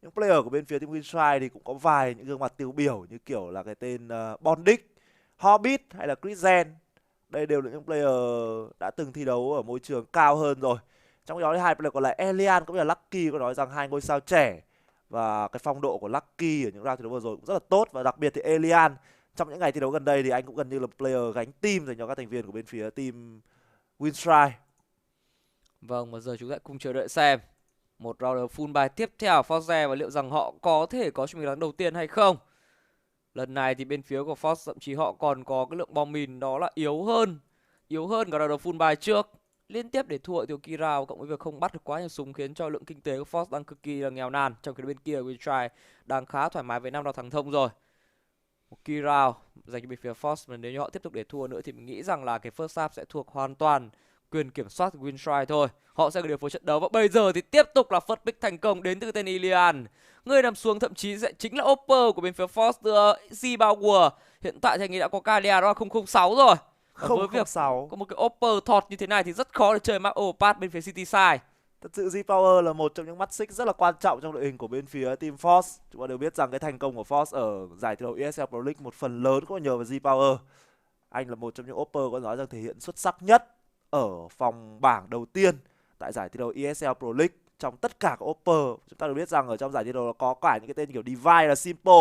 K: Những player của bên phía team Winstride thì cũng có vài những gương mặt tiêu biểu như kiểu là cái tên Bondic, Hobbit hay là Chrisen. Đây đều là những player đã từng thi đấu ở môi trường cao hơn rồi. Trong khi đó thì hai player còn lại Elian cũng như là Lucky có nói rằng hai ngôi sao trẻ và cái phong độ của Lucky ở những round thi đấu vừa rồi cũng rất là tốt, và đặc biệt thì Elian trong những ngày thi đấu gần đây thì anh cũng gần như là player gánh team dành cho các thành viên của bên phía team Winstride.
J: Vâng, và giờ chúng ta cùng chờ đợi xem một round full buy tiếp theo Force và liệu rằng họ có thể có cho mình thắng đầu tiên hay không. Lần này thì bên phía của Force thậm chí họ còn có cái lượng bom mìn đó là yếu hơn cả round full buy trước. Liên tiếp để thua tiêu Kira cộng với việc không bắt được quá nhiều súng khiến cho lượng kinh tế của Force đang cực kỳ là nghèo nàn. Trong khi bên kia Winstride đang khá thoải mái với 5 round thắng thông rồi. Một key round dành cho bên phía Force, mà nếu như họ tiếp tục để thua nữa thì mình nghĩ rằng là cái first half sẽ thuộc hoàn toàn quyền kiểm soát của Winstride thôi. Họ sẽ điều phối trận đấu và bây giờ thì tiếp tục là first pick thành công đến từ tên Ilian. Người nằm xuống thậm chí sẽ chính là Opper của bên phía Force đưa Z-Power. Hiện tại thì anh ấy đã có Kalia đó là 006 rồi. Và với việc có một cái Opper thọt như thế này thì rất khó để chơi map overpass bên phía City Side.
K: Thật sự Z-Power là một trong những mắt xích rất là quan trọng trong đội hình của bên phía team Force. Chúng ta đều biết rằng cái thành công của Force ở giải thi đấu ESL Pro League một phần lớn cũng nhờ vào Z-Power. Anh là một trong những Opper có nói rằng thể hiện xuất sắc nhất ở vòng bảng đầu tiên tại giải thi đấu ESL Pro League. Trong tất cả các Opper, chúng ta đều biết rằng ở trong giải thi đấu có cả những cái tên kiểu Divide là Simple.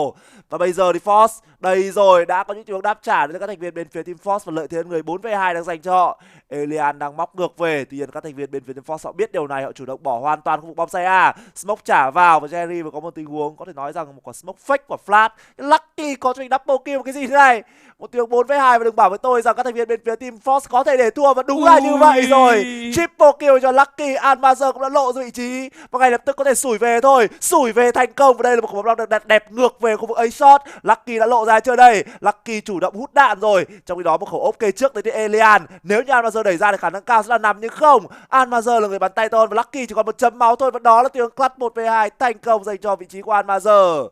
K: Và bây giờ thì Force đây rồi, đã có những tình huống đáp trả đến các thành viên bên phía team Force và lợi thế người 4v2 đang dành cho họ. Elian đang móc ngược về, tuy nhiên các thành viên bên phía team Force họ biết điều này, họ chủ động bỏ hoàn toàn khu vực bom xe A. Smoke trả vào và Jerry và có một tình huống có thể nói rằng một quả smoke fake của Flash. Lucky có cho mình double kill, cái gì thế này? Một tiếng 4v2 và đừng bảo với tôi rằng các thành viên bên phía team Force có thể để thua, và đúng là như vậy rồi. Triple kill cho Lucky, Almazer cũng đã lộ ra vị trí và ngay lập tức có thể sủi về thôi. Sủi về thành công và đây là một quả bóng được đặt đẹp ngược về khu vực A shot. Lucky đã lộ ra chưa đây? Lucky chủ động hút đạn rồi. Trong khi đó một khẩu ốp kê trước tới từ Elian. Nếu như Almazer đẩy ra thì khả năng cao sẽ là nằm, nhưng không. Almazer là người bắn tay tôn và Lucky chỉ còn một chấm máu thôi, và đó là tiếng clutch 1v2 thành công dành cho vị trí của Almazer.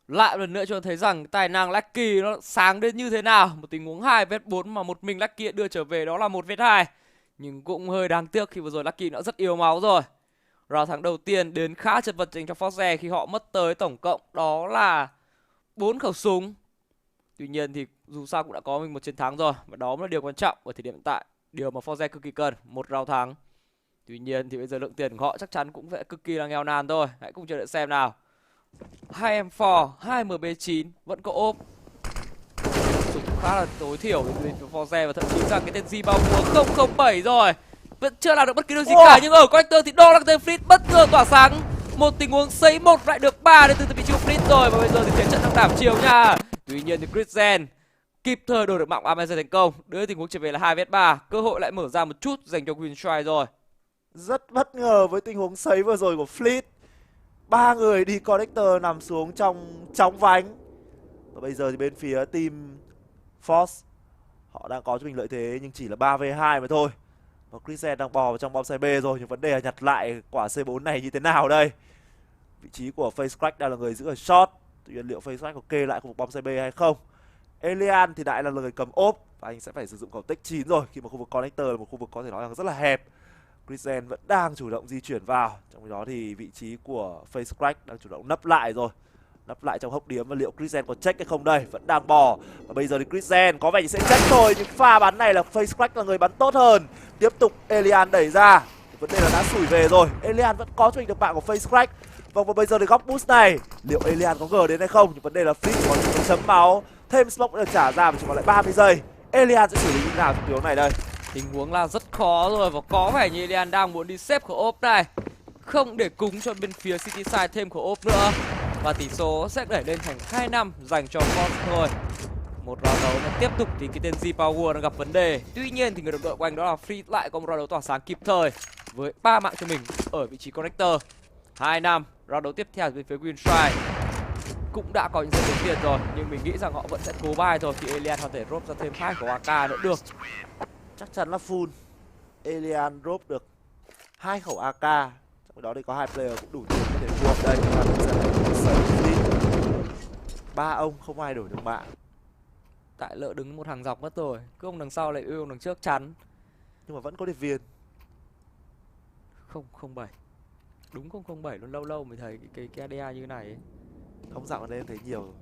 J: Lại lần nữa cho thấy rằng tài năng Lucky nó sáng đến như thế nào. Một tình huống 2v4 mà một mình Lucky đưa trở về đó là 1v2. Nhưng cũng hơi đáng tiếc khi vừa rồi Lucky đã rất yếu máu rồi. Round thắng đầu tiên đến khá chật vật dành cho Force khi họ mất tới tổng cộng đó là 4 khẩu súng. Tuy nhiên thì dù sao cũng đã có mình một chiến thắng rồi, và đó là điều quan trọng ở thời điểm hiện tại. Điều mà Force cực kỳ cần, một round thắng. Tuy nhiên thì bây giờ lượng tiền của họ chắc chắn cũng sẽ cực kỳ là nghèo nàn thôi. Hãy cùng chờ đợi xem nào. 2M4, 2MB9 vẫn có ốp. Súng khá là tối thiểu đến từ Force, và thậm chí rằng cái tên Z-Power 007 rồi vẫn chưa làm được bất kỳ điều gì cả, nhưng ở connector thì đó là cái tên Fleet bất ngờ tỏa sáng. Một tình huống sấy một lại được 3 đến từ vị trí của Fleet rồi, và bây giờ thì thế trận đang đảm chiều nha. Tuy nhiên thì Chrisen kịp thời đổi được mạng Amazon thành công, đưa tình huống trở về là 2v3, cơ hội lại mở ra một chút dành cho Winstride rồi.
K: Rất bất ngờ với tình huống sấy vừa rồi của Fleet. 3 người đi connector nằm xuống trong chóng vánh. Và bây giờ thì bên phía team Force họ đang có cho mình lợi thế nhưng chỉ là 3v2 mà thôi. Và Chrisen đang bò vào trong bom xe B rồi, nhưng vấn đề là nhặt lại quả C4 này như thế nào đây. Vị trí của Face Crack đang là người giữ ở shot. Tuy nhiên liệu Face Crack có kê lại khu vực bom xe B hay không? Elian thì lại là người cầm ốp và anh sẽ phải sử dụng cầu tích 9 rồi, khi mà khu vực connector là một khu vực có thể nói là rất là hẹp. Chrisen vẫn đang chủ động di chuyển vào. Trong đó thì vị trí của Face Crack đang chủ động nấp lại rồi. Nấp lại trong hốc điếm, và liệu Chrisen có check hay không đây? Vẫn đang bò. Và bây giờ thì Chrisen có vẻ chỉ sẽ check thôi, nhưng pha bắn này là Face Crack là người bắn tốt hơn. Tiếp tục Elian đẩy ra. Vấn đề là đã sủi về rồi. Elian vẫn có cho mình được mạng của face crack. Vâng, và bây giờ thì góc boost này liệu Elian có ngờ đến hay không? Nhưng vấn đề là Flip có những chấm máu. Thêm smoke đã được trả ra và chỉ còn lại 30 giây. Elian sẽ xử lý như nào trong tình huống này đây?
J: Tình huống là rất khó rồi và có vẻ như Elian đang muốn đi xếp khẩu ốp này, không để cúng cho bên phía City Side thêm khẩu ốp nữa. Và tỷ số sẽ đẩy lên thành 2-5 dành cho Fox thôi. Một round đấu nó tiếp tục thì cái tên Z Power đang gặp vấn đề. Tuy nhiên thì người đồng đội của anh đó là Free lại có một round đấu tỏa sáng kịp thời với 3 mạng cho mình ở vị trí connector. 2-5, round đấu tiếp theo bên phía Winstrike cũng đã có những giây đầu tiên rồi, nhưng mình nghĩ rằng họ vẫn sẽ cố bài thôi thì Elian có thể drop ra thêm 2 khẩu AK nữa được.
K: Chắc chắn là full. Elian drop được 2 khẩu AK. Trong đó thì có 2 player cũng đủ tiền có thể mua ở đây. Ba ông không ai đổi được mạng.
J: Tại lỡ đứng một hàng dọc mất rồi, cứ ông đằng sau lại ưu ông đằng trước chắn.
K: Nhưng mà vẫn có điệp viên.
J: 007. Đúng 007 luôn, lâu lâu mới thấy cái ADA như thế này ấy.
K: Không, dạo ở đây em thấy nhiều.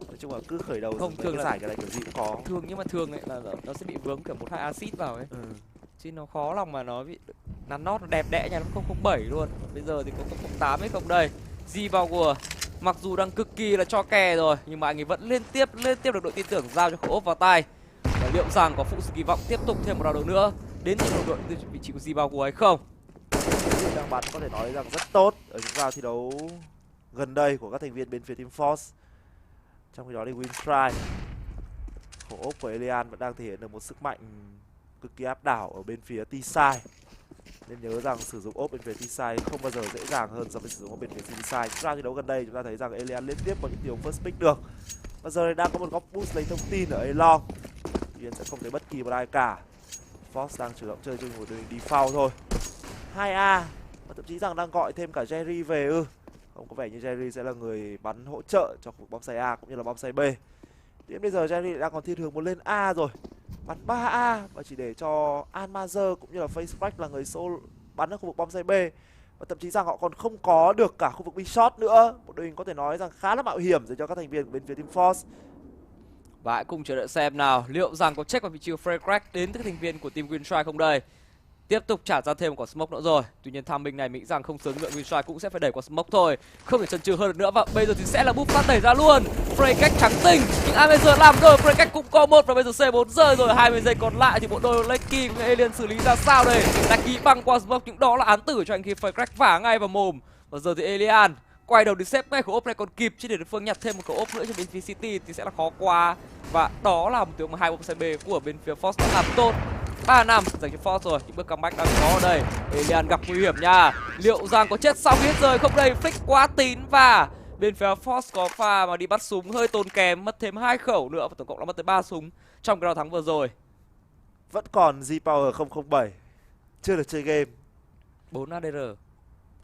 K: Nói chung là cứ khởi đầu
J: không thường là
K: giải cái này kiểu gì cũng có.
J: Thường, nhưng mà thường ấy là nó sẽ bị vướng kiểu 1-2 acid vào ấy. Chứ nó khó lòng mà nó bị nắn nót, nó đẹp đẽ nha, nó 007 luôn. Bây giờ thì có 008 hay không đây. Z Power mặc dù đang cực kỳ là cho kè rồi, nhưng mà anh ấy vẫn liên tiếp được đội tin tưởng giao cho khẩu ốp vào tay. Và liệu rằng có phụ sự kỳ vọng tiếp tục thêm một round đấu nữa đến từ đồng đội từ vị trí của Z Power hay không?
K: Đang bắn có thể nói rằng rất tốt ở những round thi đấu gần đây của các thành viên bên phía team Force. Trong khi đó thì Winstrike, khẩu ốp của Elian vẫn đang thể hiện được một sức mạnh cực kỳ áp đảo ở bên phía T-side. Nên nhớ rằng sử dụng ốp bên phía T-side không bao giờ dễ dàng hơn so với sử dụng ốp bên phía T-side. Trong round thi đấu gần đây chúng ta thấy rằng Elian liên tiếp có những điều first pick được. Và giờ này đang có một góc boost lấy thông tin ở A-Long. Tuy nhiên sẽ không thấy bất kỳ một ai cả. Fox đang chủ động chơi chung một đường default thôi. 2A và thậm chí rằng đang gọi thêm cả Jerry về ư. Không, có vẻ như Jerry sẽ là người bắn hỗ trợ cho khu bom A cũng như là bom B. Đến bây giờ Jerry đang còn thiên hướng muốn lên A rồi. Bắn 3A và chỉ để cho Almazer cũng như là Face Crack là người solo bắn ở khu vực bom B. Và thậm chí rằng họ còn không có được cả khu vực B shot nữa. Một đội hình có thể nói rằng khá là mạo hiểm dành cho các thành viên của bên phía team Force.
J: Và hãy cùng chờ đợi xem nào liệu rằng có check vào vị trí của Face Crack đến từ các thành viên của team Winstrike không đây. Tiếp tục trả ra thêm một quả smoke nữa rồi. Tuy nhiên timing này nghĩ rằng không sớm nữa Winstrike cũng sẽ phải đẩy quả smoke thôi. Không thể chần chừ hơn được nữa. Và bây giờ thì sẽ là búp phát đẩy ra luôn. Frey cách trắng tinh. Nhưng Almazer làm rồi. Frey cách cũng có một. Và bây giờ C4 rơi rồi. 20 giây còn lại thì bộ đôi Lucky cũng Alien xử lý ra sao đây. Lucky băng qua smoke. Nhưng đó là án tử cho anh khi Frey cách vả ngay vào mồm. Và giờ thì Alien quay đầu đi xếp ngay khẩu ốp này còn kịp, chứ để đối phương nhặt thêm một khẩu ốp nữa cho bên phía City thì sẽ là khó quá. Và đó là một tiếng mà 2 bom C B của bên phía Force đã làm tốt. 3-5 dành cho Force rồi, những bước comeback đang có ở đây. Alien gặp nguy hiểm nha. Liệu rằng có chết sau khi hết rời không đây? Flick quá tín và bên phía Force có pha mà đi bắt súng hơi tốn kém, mất thêm 2 khẩu nữa và tổng cộng đã mất tới 3 súng trong cái round thắng vừa rồi.
K: Vẫn còn Z Power 007 chưa được chơi game.
J: 4 ADR.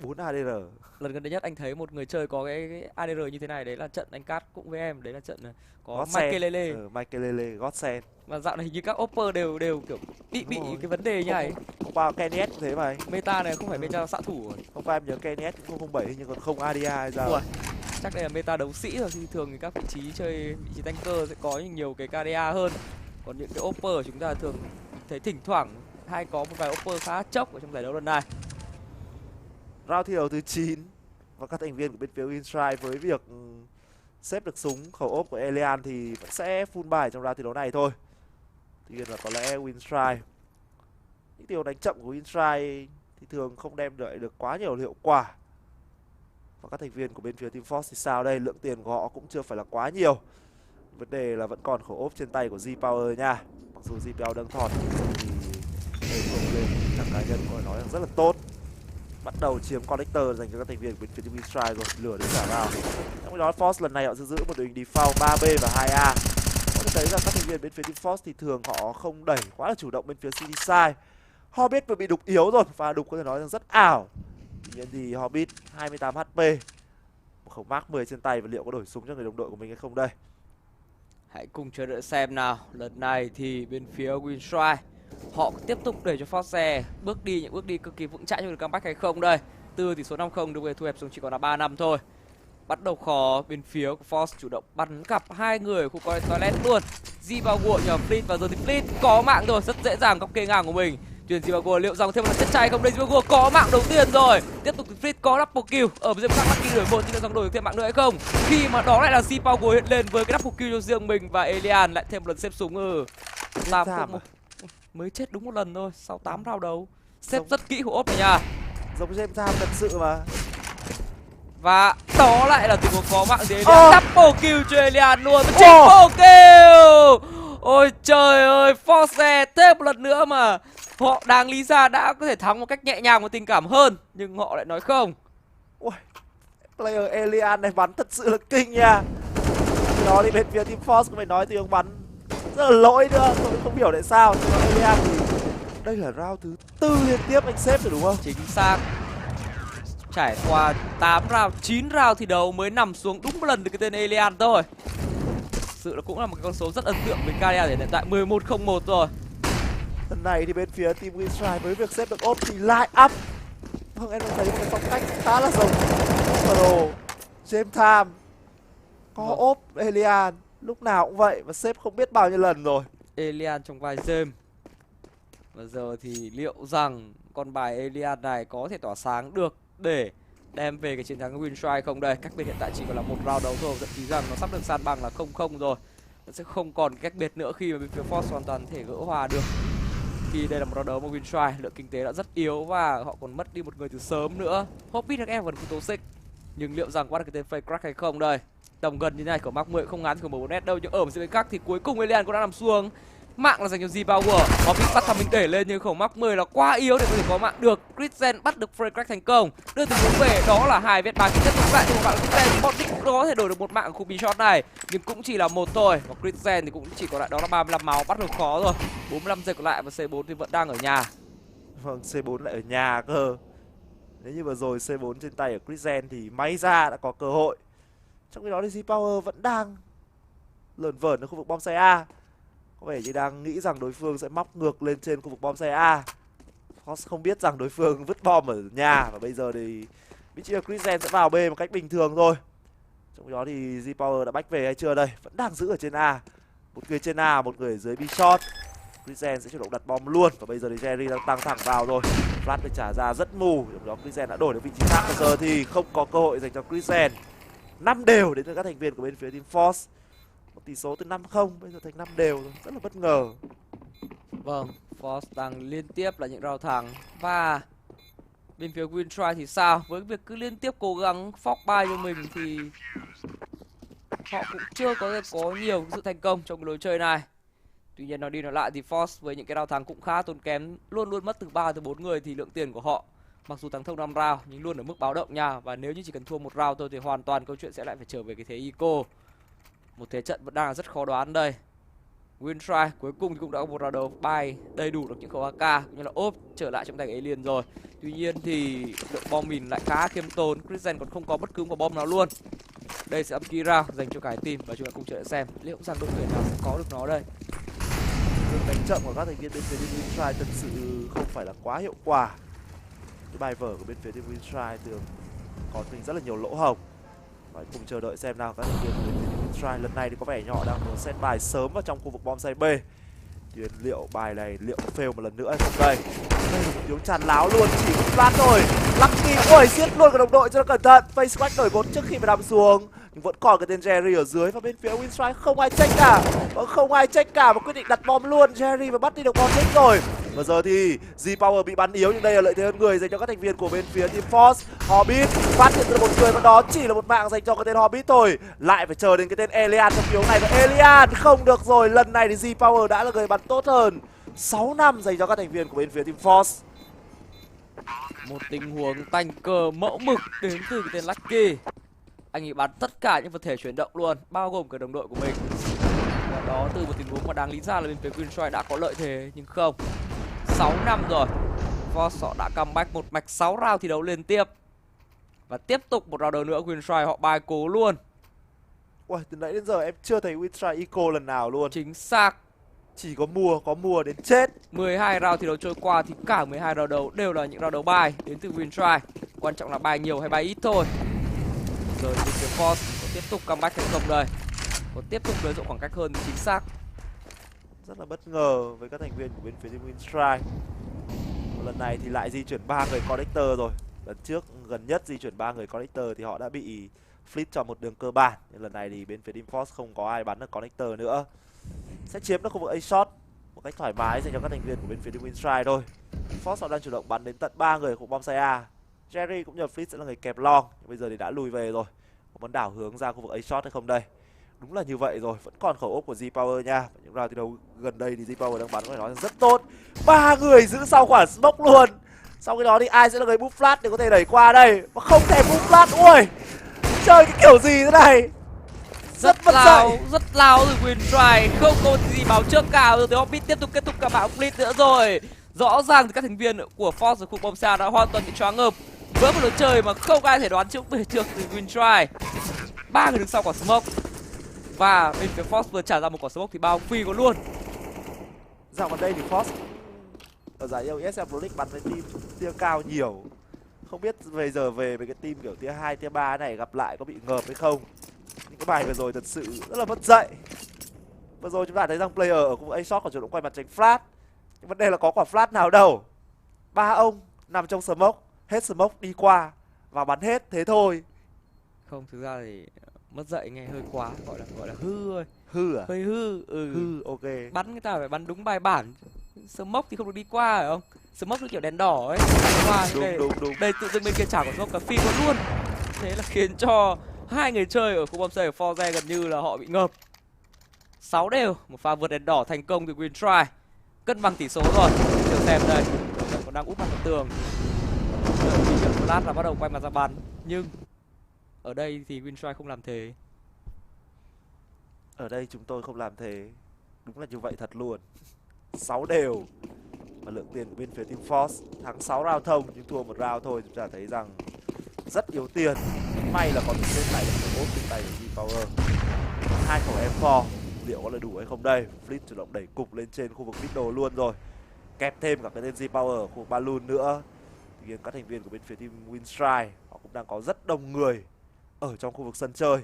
K: 4 ADR.
J: Lần gần đây nhất anh thấy một người chơi có cái ADR như thế này, đấy là trận anh cát cũng với em, đấy là trận có Makelele.
K: Makelele, Godsen.
J: Mà dạo này hình như các opper đều kiểu bị cái vấn đề như này.
K: Hôm qua Kenneth cũng thế mà.
J: Meta này không phải meta xạ thủ rồi.
K: Hôm qua em nhớ Kenneth cũng 07 nhưng còn không ADA hay sao? Ủa,
J: chắc đây là meta đấu sĩ rồi, thì thường thì các vị trí chơi vị trí tanker sẽ có nhiều cái KDA hơn. Còn những cái opper chúng ta thường thấy thỉnh thoảng hay có một vài opper khá chốc ở trong giải đấu lần này.
K: Round thi đấu thứ 9 và các thành viên của bên phía Winstrike với việc xếp được súng khẩu ốp của Elian thì vẫn sẽ full bài trong round thi đấu này thôi. Tuy nhiên là có lẽ Winstrike, những điều đánh chậm của Winstrike thì thường không đem lại được quá nhiều hiệu quả. Và các thành viên của bên phía team Force thì sao đây? Lượng tiền của họ cũng chưa phải là quá nhiều. Vấn đề là vẫn còn khẩu ốp trên tay của Z Power nha. Mặc dù Z Power đang thọt thì không lên các cá nhân có thể nói là rất là tốt. Bắt đầu chiếm connector dành cho các thành viên của bên phía team Winstrike rồi, lửa đến cả vào. Trong khi đó Force lần này họ giữ một đội hình default 3B và 2A. Có thể thấy rằng các thành viên bên phía team Force thì thường họ không đẩy quá là chủ động bên phía City Side. Hobbit vừa bị đục yếu rồi và đục có thể nói rằng rất ảo. Tuy nhiên thì Hobbit 28 HP, một khẩu Mark 10 trên tay và liệu có đổi súng cho người đồng đội của mình hay không đây?
J: Hãy cùng chờ đợi xem nào. Lần này thì bên phía Winstrike họ tiếp tục để cho Force bước đi những bước đi cực kỳ vững chãi cho được comeback hay không đây. Từ tỷ số 5-0 được về thu hẹp xuống chỉ còn là 3-5 thôi. Bắt đầu khó, bên phía của Force chủ động bắn cặp hai người ở khu toilet luôn. Z vào guộng nhờ Fleet và giờ thì Fleet có mạng rồi, rất dễ dàng góc kê ngang của mình. Truyền Zimbabwe liệu rằng thêm một lần chết cháy không đây? Zimbabwe có mạng đầu tiên rồi. Tiếp tục Fritz có double kill ở bên khác Lucky đổi một, nhưng liệu rằng đổi được thêm mạng nữa hay không? Khi mà đó lại là Zimbabwe hiện lên với cái double kill cho riêng mình và Elian lại thêm một lần xếp súng ở 8-1. Mới chết đúng một lần thôi sau 8 round đầu. Xếp rất kỹ của ốp này nha.
K: Giống James Tham thật sự mà.
J: Và đó lại là tình huống có mạng gì Elian. Double kill cho Elian luôn. Triple kill. Ôi trời ơi, Force thêm một lần nữa mà. Họ đáng lý ra đã có thể thắng một cách nhẹ nhàng và tình cảm hơn, nhưng họ lại nói không.
K: Ui, player Elian này bắn thật sự là kinh nha. Đó đi bên phía team Force cũng phải nói thì ông bắn rất là lỗi nữa, tôi không hiểu tại sao. Nhưng mà Elian thì đây là round thứ 4 liên tiếp anh xếp rồi đúng không?
J: Chính xác. Trải qua 8 round, 9 round thi đấu mới nằm xuống đúng một lần được cái tên Elian thôi. Thực sự là cũng là một con số rất ấn tượng với Kalia để hiện tại 11-01 rồi.
K: Lần này thì bên phía team Winstrike với việc xếp được ốp thì line up. Vâng, em thấy một cái phong cách khá là giống Pro, James Tham. Có ốp Elian, lúc nào cũng vậy và xếp không biết bao nhiêu lần rồi.
J: Elian trong vai James. Và giờ thì liệu rằng con bài Elian này có thể tỏa sáng được để đem về cái chiến thắng Winstrike không đây? Cách biệt hiện tại chỉ còn là một round đấu thôi, thậm chí rằng nó sắp được san bằng là 0-0 rồi. Nó sẽ không còn cách biệt nữa khi mà bên phía Force hoàn toàn thể gỡ hòa được. Khi đây là một round đấu mà Winstrike lượng kinh tế đã rất yếu và họ còn mất đi một người từ sớm nữa. Hobbit được em vẫn cứ toxic. Nhưng liệu rằng qua được cái tên fake crack hay không đây? Tầm gần như này của Mark 10 không ngắn của 14 net đâu, nhưng ở một bên khác thì cuối cùng Elian cũng đã nằm xuống. Mạng là dành cho Z-Power. Hobbit bắt thằng mình đẩy lên nhưng khẩu Mark 10 là quá yếu để có thể có mạng được. Christian bắt được fake crack thành công. Đưa tình huống về đó là 2 vết bắn tiếp tục lại cho một bạn Christian. Botic cũng có thể đổi được một mạng ở khu bị shot này, nhưng cũng chỉ là một thôi. Và Christian thì cũng chỉ còn lại đó là 35 máu, bắt được khó rồi. 45 giây còn lại và C4 thì vẫn đang ở nhà.
K: Vâng, C4 lại ở nhà cơ. Nếu như vừa rồi C4 trên tay ở Christian thì may ra đã có cơ hội. Trong khi đó thì Z-Power vẫn đang lởn vởn ở khu vực bom xe A. Có vẻ như đang nghĩ rằng đối phương sẽ móc ngược lên trên khu vực bom xe A. Fox không biết rằng đối phương vứt bom ở nhà. Và bây giờ thì vị trí của Christian sẽ vào B một cách bình thường thôi. Trong khi đó thì Z-Power đã bách về hay chưa đây? Vẫn đang giữ ở trên A. Một người trên A, một người ở dưới B shot. Christian sẽ chủ động đặt bom luôn. Và bây giờ thì Jerry đang tăng thẳng vào rồi. Flash được trả ra rất mù. Trong đó Christian đã đổi được vị trí khác. Bây giờ thì không có cơ hội dành cho Christian. 5 đều đến từ các thành viên của bên phía team Force. Một tỷ số từ 5-0 bây giờ thành 5 đều rồi, rất là bất ngờ.
J: Vâng, Force đang liên tiếp là những round thắng. Và bên phía Winstrike thì sao? Với việc cứ liên tiếp cố gắng phóc bài cho mình thì họ cũng chưa có nhiều sự thành công trong cái lối chơi này. Tuy nhiên nói đi nói lại thì Force với những cái round thắng cũng khá tốn kém, luôn luôn mất từ 3 tới 4 người thì lượng tiền của họ mặc dù thắng thông 5 round nhưng luôn ở mức báo động nha. Và nếu như chỉ cần thua một round thôi thì hoàn toàn câu chuyện sẽ lại phải trở về cái thế eco. Một thế trận vẫn đang là rất khó đoán đây. Winstrike cuối cùng thì cũng đã có một round đấu bài đầy đủ được những khẩu AK cũng như là ốp trở lại trong tay Alien rồi. Tuy nhiên thì lượng bom mìn lại khá khiêm tốn. Christian còn không có bất cứ một bom nào luôn. Đây sẽ key round dành cho cả team và chúng ta cùng chờ đợi xem liệu rằng đội tuyển nào sẽ có được nó đây.
K: Đường đánh chậm của các thành viên bên phía team Winstrike thật sự không phải là quá hiệu quả. Cái bài vở của bên phía team Winstrike thường còn mình rất là nhiều lỗ hổng. Phải cùng chờ đợi xem nào các thành viên của bên phía team Winstrike lần này thì có vẻ nhỏ đang muốn set bài sớm vào trong khu vực bom say B. Thì liệu bài này liệu có fail một lần nữa hay không đây? Đây là một tiếng tràn láo luôn, chỉ một flash thôi. Lucky, ôi giết luôn cả đồng đội cho nó cẩn thận. Face crack đổi 4 trước khi mà nằm xuống. Nhưng vẫn còn cái tên Jerry ở dưới và bên phía Winstrike không ai check cả. Không ai check cả và quyết định đặt bom luôn. Jerry và bắt đi được bom check rồi. Và giờ thì Z-Power bị bắn yếu nhưng đây là lợi thế hơn người dành cho các thành viên của bên phía team Force. Hobbit phát hiện được một người và đó chỉ là một mạng dành cho cái tên Hobbit thôi. Lại phải chờ đến cái tên Elian trong yếu này và Elian không được rồi. Lần này thì Z-Power đã là người bắn tốt hơn. 6 năm dành cho các thành viên của bên phía team Force.
J: Một tình huống tanh cờ mẫu mực đến từ cái tên Lucky. Anh ấy bắn tất cả những vật thể chuyển động luôn, bao gồm cả đồng đội của mình. Và đó từ một tình huống mà đáng lý ra là bên phía Winstrike đã có lợi thế nhưng không. 6 năm rồi, Force họ đã comeback một mạch 6 round thi đấu liên tiếp. Và tiếp tục một round đầu nữa Winstrike họ bài cố luôn.
K: Ui, từ nãy đến giờ em chưa thấy Winstrike eco lần nào luôn.
J: Chính xác.
K: Chỉ có mùa đến chết.
J: 12 round thi đấu trôi qua thì cả 12 round đấu đều là những round đấu bài đến từ Winstrike. Quan trọng là bài nhiều hay bài ít thôi. Rồi bên phía Force có tiếp tục comeback hay không đây? Có tiếp tục lợi dụng khoảng cách hơn thì chính xác.
K: Rất là bất ngờ với các thành viên của bên phía team Winstrike. Lần này thì lại di chuyển 3 người connector rồi. Lần trước gần nhất di chuyển 3 người connector thì họ đã bị flip cho một đường cơ bản. Nhưng lần này thì bên phía Team Force không có ai bắn được connector nữa. Sẽ chiếm được khu vực A shot một cách thoải mái dành cho các thành viên của bên phía Team Winstride thôi. Force họ đang chủ động bắn đến tận 3 người của bom site A. Jerry cũng như Fleet sẽ là người kẹp long. Nhưng bây giờ thì đã lùi về rồi. Có muốn đảo hướng ra khu vực A shot hay không đây? Đúng là như vậy rồi, vẫn còn khẩu ốp của Z-Power nha. Những round thi đấu gần đây thì Z-Power đang bắn có thể nói là rất tốt. 3 người giữ sau quả smoke luôn. Sau khi đó thì ai sẽ là người boost flash để có thể đẩy qua đây? Mà không thể boost flash. Ui, chơi cái kiểu gì thế này? Rất
J: lao từ Winstride, không có gì báo trước cả. Rồi tới Hobbit tiếp tục kết thúc cả bão Fleet nữa rồi. Rõ ràng thì các thành viên của Force ở khu bom xa đã hoàn toàn bị choáng ngợp. Với một lối chơi mà không ai thể đoán trước về trước từ Winstride. 3 người đứng sau quả smoke. Và bên phía Force vừa trả ra một quả smoke thì bao phi có luôn.
K: Dạo gần đây thì Force ở giải yêu ESL Pro League bắn với team tier cao nhiều. Không biết về giờ về với cái team kiểu tier 2, tier 3 này gặp lại có bị ngợp hay không. Những cái bài vừa rồi thật sự rất là mất dạy. Vừa rồi chúng ta thấy rằng player ở khu vực A-shot còn chủ động quay mặt tránh flash. Nhưng vấn đề là có quả flash nào đâu. 3 ông nằm trong smoke, hết smoke đi qua và bắn hết thế thôi.
J: Không, thực ra thì mất dạy nghe hơi quá, gọi là hư thôi.
K: Hư à?
J: Hơi hư.
K: Hư, ok.
J: Bắn người ta phải bắn đúng bài bản. Smoke thì không được đi qua phải không? Smoke nó kiểu đèn đỏ ấy. Qua
K: Đúng.
J: Đây tự dưng bên kia chả có smoke cả phi có luôn. Thế là khiến cho hai người chơi ở khu bom xây của Forze gần như là họ bị ngợp. 6 đều, một pha vượt đèn đỏ thành công từ Winstride. Cân bằng tỷ số rồi. Chờ xem đây, còn đang úp mặt vào tường. Lát là bắt đầu quay mặt ra bắn. Nhưng ở đây thì Winstride không làm thế.
K: Ở đây chúng tôi không làm thế. Đúng là như vậy thật luôn. 6 đều. Và lượng tiền của bên phía Team Force thắng 6 round thông nhưng thua một round thôi. Chúng ta thấy rằng rất yếu tiền. May là có thể lên lại được một trên tay của Z-Power. 2 khẩu M4 liệu có là đủ hay không đây? Fleet chủ động đẩy cục lên trên khu vực middle luôn rồi. Kẹp thêm cả cái tên Z-Power ở khu vực Balloon nữa. Tuy nhiên các thành viên của bên phía Team Winstride họ cũng đang có rất đông người ở trong khu vực sân chơi.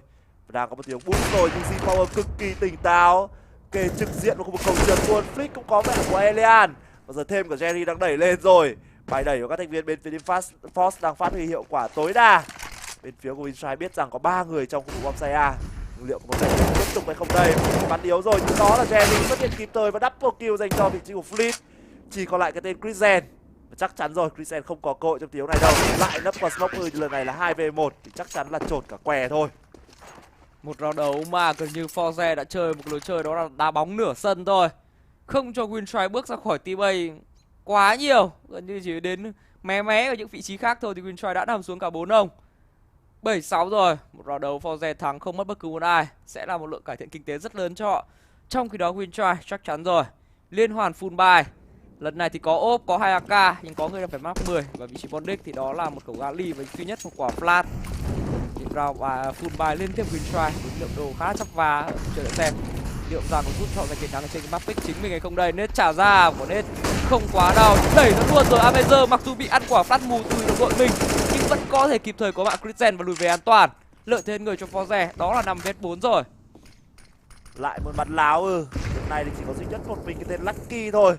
K: Và đang có một tiếng boost rồi nhưng Z-Power cực kỳ tỉnh táo. Kề trực diện vào khu vực cầu trượt luôn. Fleet cũng có mẹ của Elian. Và giờ thêm của Jerry đang đẩy lên rồi. Bài đẩy của các thành viên bên phía Team Force đang phát huy hiệu quả tối đa. Bên phía của Winstride biết rằng có 3 người trong khu vực bom A. Nhưng liệu có một đẩy tiếp tục hay không đây? Bắn yếu rồi nhưng đó là Jerry xuất hiện kịp thời và double kill dành cho vị trí của Fleet. Chỉ còn lại cái tên Chrisen. Chắc chắn rồi, Chrisen không có cơ hội trong tiếng này đâu. Lại nấp vào smoke thì lần này là 2v1 thì chắc chắn là trột cả què thôi.
J: Một round đấu mà gần như Forze đã chơi một lối chơi đó là đá bóng nửa sân thôi. Không cho Winstride bước ra khỏi team A quá nhiều. Gần như chỉ đến mé ở những vị trí khác thôi thì Winstride đã nằm xuống cả 4 ông. 7-6 rồi. Một round đấu Forze thắng không mất bất cứ một ai. Sẽ là một lượng cải thiện kinh tế rất lớn cho họ. Trong khi đó Winstride chắc chắn rồi. Liên hoàn full buy. Lần này thì có ốp, có 2 AK nhưng có người đang phải mắc 10. Và vị trí Bondic thì đó là một khẩu gali với duy nhất một quả flash. Những round và full buy liên tiếp Winstride. Lượng đồ khá chắc và chờ đợi xem liệu rằng có giúp họ giành chiến thắng ở trên cái map pick chính mình hay không đây. Nết trả ra của Nết không quá đau, đẩy nó luôn rồi. Avenger mặc dù bị ăn quả flash mù từ đồng đội mình nhưng vẫn có thể kịp thời có mạng Christian và lùi về an toàn. Lợi thế người cho Forze đó là 5v4 rồi.
K: Lại một bắn láo Lần này thì chỉ có duy nhất một mình cái tên Lucky thôi.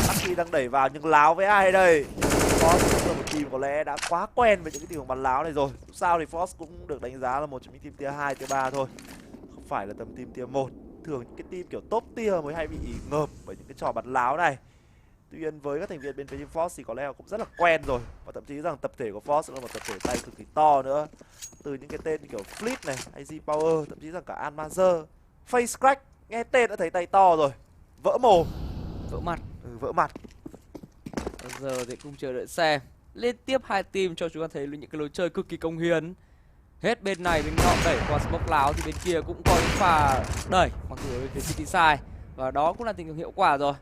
K: Lucky đang đẩy vào nhưng láo với ai đây? Force là một team có lẽ đã quá quen với những cái tình huống bắn láo này rồi. Sao thì Force cũng được đánh giá là một trong những team tier 2, tier 3 thôi. Không phải là tầm team tier 1. Thường những cái team kiểu top tier mới hay bị ngợp bởi những cái trò bắn láo này. Tuy nhiên với các thành viên bên phía Team Force thì có lẽ cũng rất là quen rồi. Và thậm chí rằng tập thể của Force là một tập thể tay cực kỳ to nữa. Từ những cái tên kiểu Fleet này, hay Z-Power, thậm chí rằng cả Anmazer, Face Crack, nghe tên đã thấy tay to rồi. Vỡ mồm,
J: vỡ mặt.
K: Vỡ mặt.
J: Bây giờ thì cùng chờ đợi xem. Liên tiếp hai team cho chúng ta thấy những cái lối chơi cực kỳ công hiến. Hết bên này bên nọ đẩy qua smoke láo thì bên kia cũng có những pha đẩy mặc dù ở phía City side. Và đó cũng là tình huống hiệu quả rồi.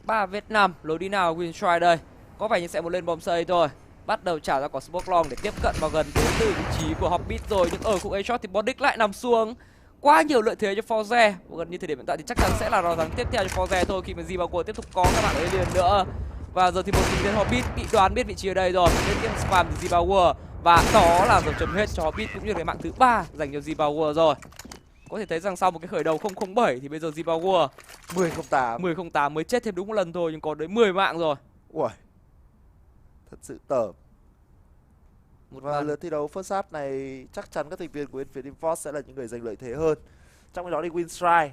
J: 3v5, lối đi nào Winstride đây. Có vẻ như sẽ một lên bom xây thôi. Bắt đầu trả ra quả smoke long để tiếp cận vào gần đến từ vị trí của Hobbit rồi. Nhưng ở khu A-shot thì Bondic lại nằm xuống. Quá nhiều lợi thế cho Forze. Gần như thời điểm hiện tại thì chắc chắn sẽ là round thắng tiếp theo cho Forze thôi khi mà Z-Power tiếp tục có các bạn ấy liền nữa. Và giờ thì một tình tên Hobbit bị đoán biết vị trí ở đây rồi. Đến game spam thì Z-Power. Và đó là dấu chấm hết cho Hobbit cũng như cái mạng thứ 3 dành cho Z-Power rồi. Có thể thấy rằng sau một cái khởi đầu 007 thì bây giờ Z-Power
K: 10-08
J: mới chết thêm đúng một lần thôi nhưng có đến 10 mạng rồi.
K: Ui, Thật sự tởm. Và lượt thi đấu first half này chắc chắn các thành viên của bên phía Team Force sẽ là những người giành lợi thế hơn. Trong khi đó thì Winstrike,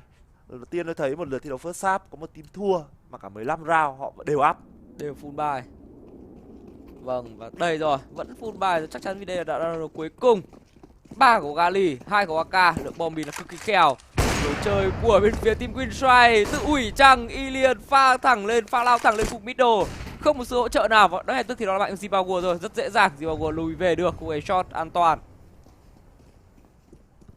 K: lần đầu tiên tôi thấy một lượt thi đấu first half có một team thua mà cả 15 round họ đều up,
J: đều full buy. Vâng, và đây rồi, vẫn full buy rồi, chắc chắn vì đây là đã cuối cùng. 3 của Gali, 2 của AK, lượng bom mìn là cực kỳ kèo. Đồ chơi của bên phía team Winstrike tự ủi chăng, Ilian pha thẳng lên, pha lao thẳng lên cục middle. Không một sự hỗ trợ nào, và ngay tức thì đó là bạn Zimbabwe rồi, rất dễ dàng Zimbabwe lùi về được, cô ấy shot an toàn.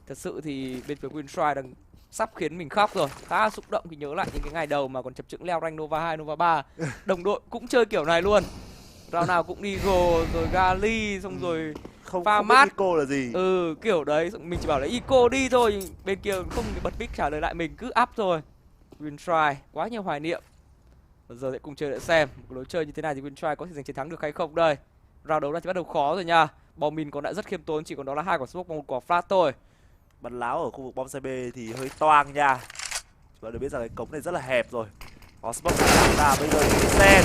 J: Thật sự thì bên phía Winstrike đang sắp khiến mình khóc rồi, khá là xúc động khi nhớ lại những cái ngày đầu mà còn chập chững leo rank Nova 2, Nova 3. Đồng đội cũng chơi kiểu này luôn, round nào cũng đi go rồi Gali xong rồi
K: không
J: pha
K: biết
J: mát.
K: Eco là gì.
J: Kiểu đấy, mình chỉ bảo là Eco đi thôi, bên kia không bật mic trả lời lại mình, cứ up thôi. Winstrike quá nhiều hoài niệm. Bây giờ sẽ cùng chơi để xem một lối chơi như thế này thì Winstrike có thể giành chiến thắng được hay không đây. Round đấu đã chỉ bắt đầu khó rồi nha. Bom mìn còn đã rất khiêm tốn, chỉ còn đó là 2 quả smoke và 1 quả flash thôi.
K: Bắn láo ở khu vực bom xe B thì hơi toang nha. Chúng ta được biết rằng cái cống này rất là hẹp rồi. Có smoke ra bây giờ thì sen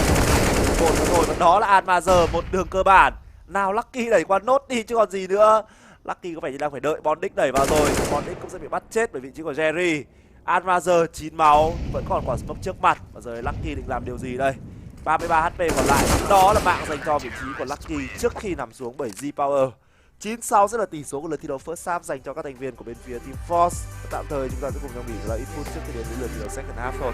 K: một rồi, và đó là Anmazer, một đường cơ bản. Nào Lucky đẩy qua nốt đi chứ còn gì nữa. Lucky có vẻ như đang phải đợi Bondic đẩy vào rồi. Bondic cũng sẽ bị bắt chết bởi vị trí của Jerry. Anmazer 9 máu, vẫn còn quả smoke trước mặt. Và giờ Lucky định làm điều gì đây? 33 HP còn lại, đó là mạng dành cho vị trí của Lucky trước khi nằm xuống bởi G-Power. 9-6 sẽ là tỷ số của lượt thi đấu first half dành cho các thành viên của bên phía Team Force. Tạm thời chúng ta sẽ cùng nhau nghỉ là ít phút trước khi đến với lượt thi đấu second half thôi.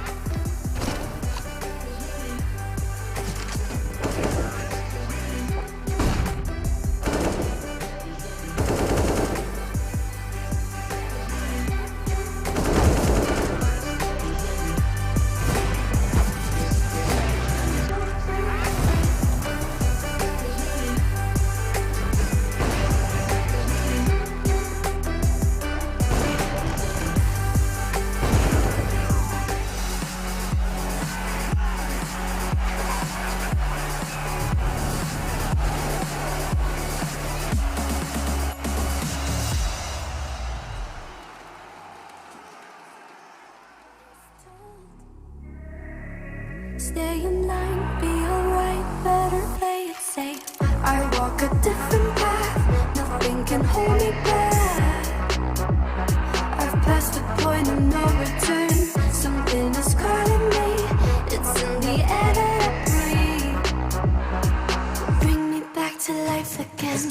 E: Stay in line, be alright, better play it safe. I walk a different path, nothing can hold me back. I've passed the point of no return, something is calling me, it's in the air that I breathe. Bring me back to life again,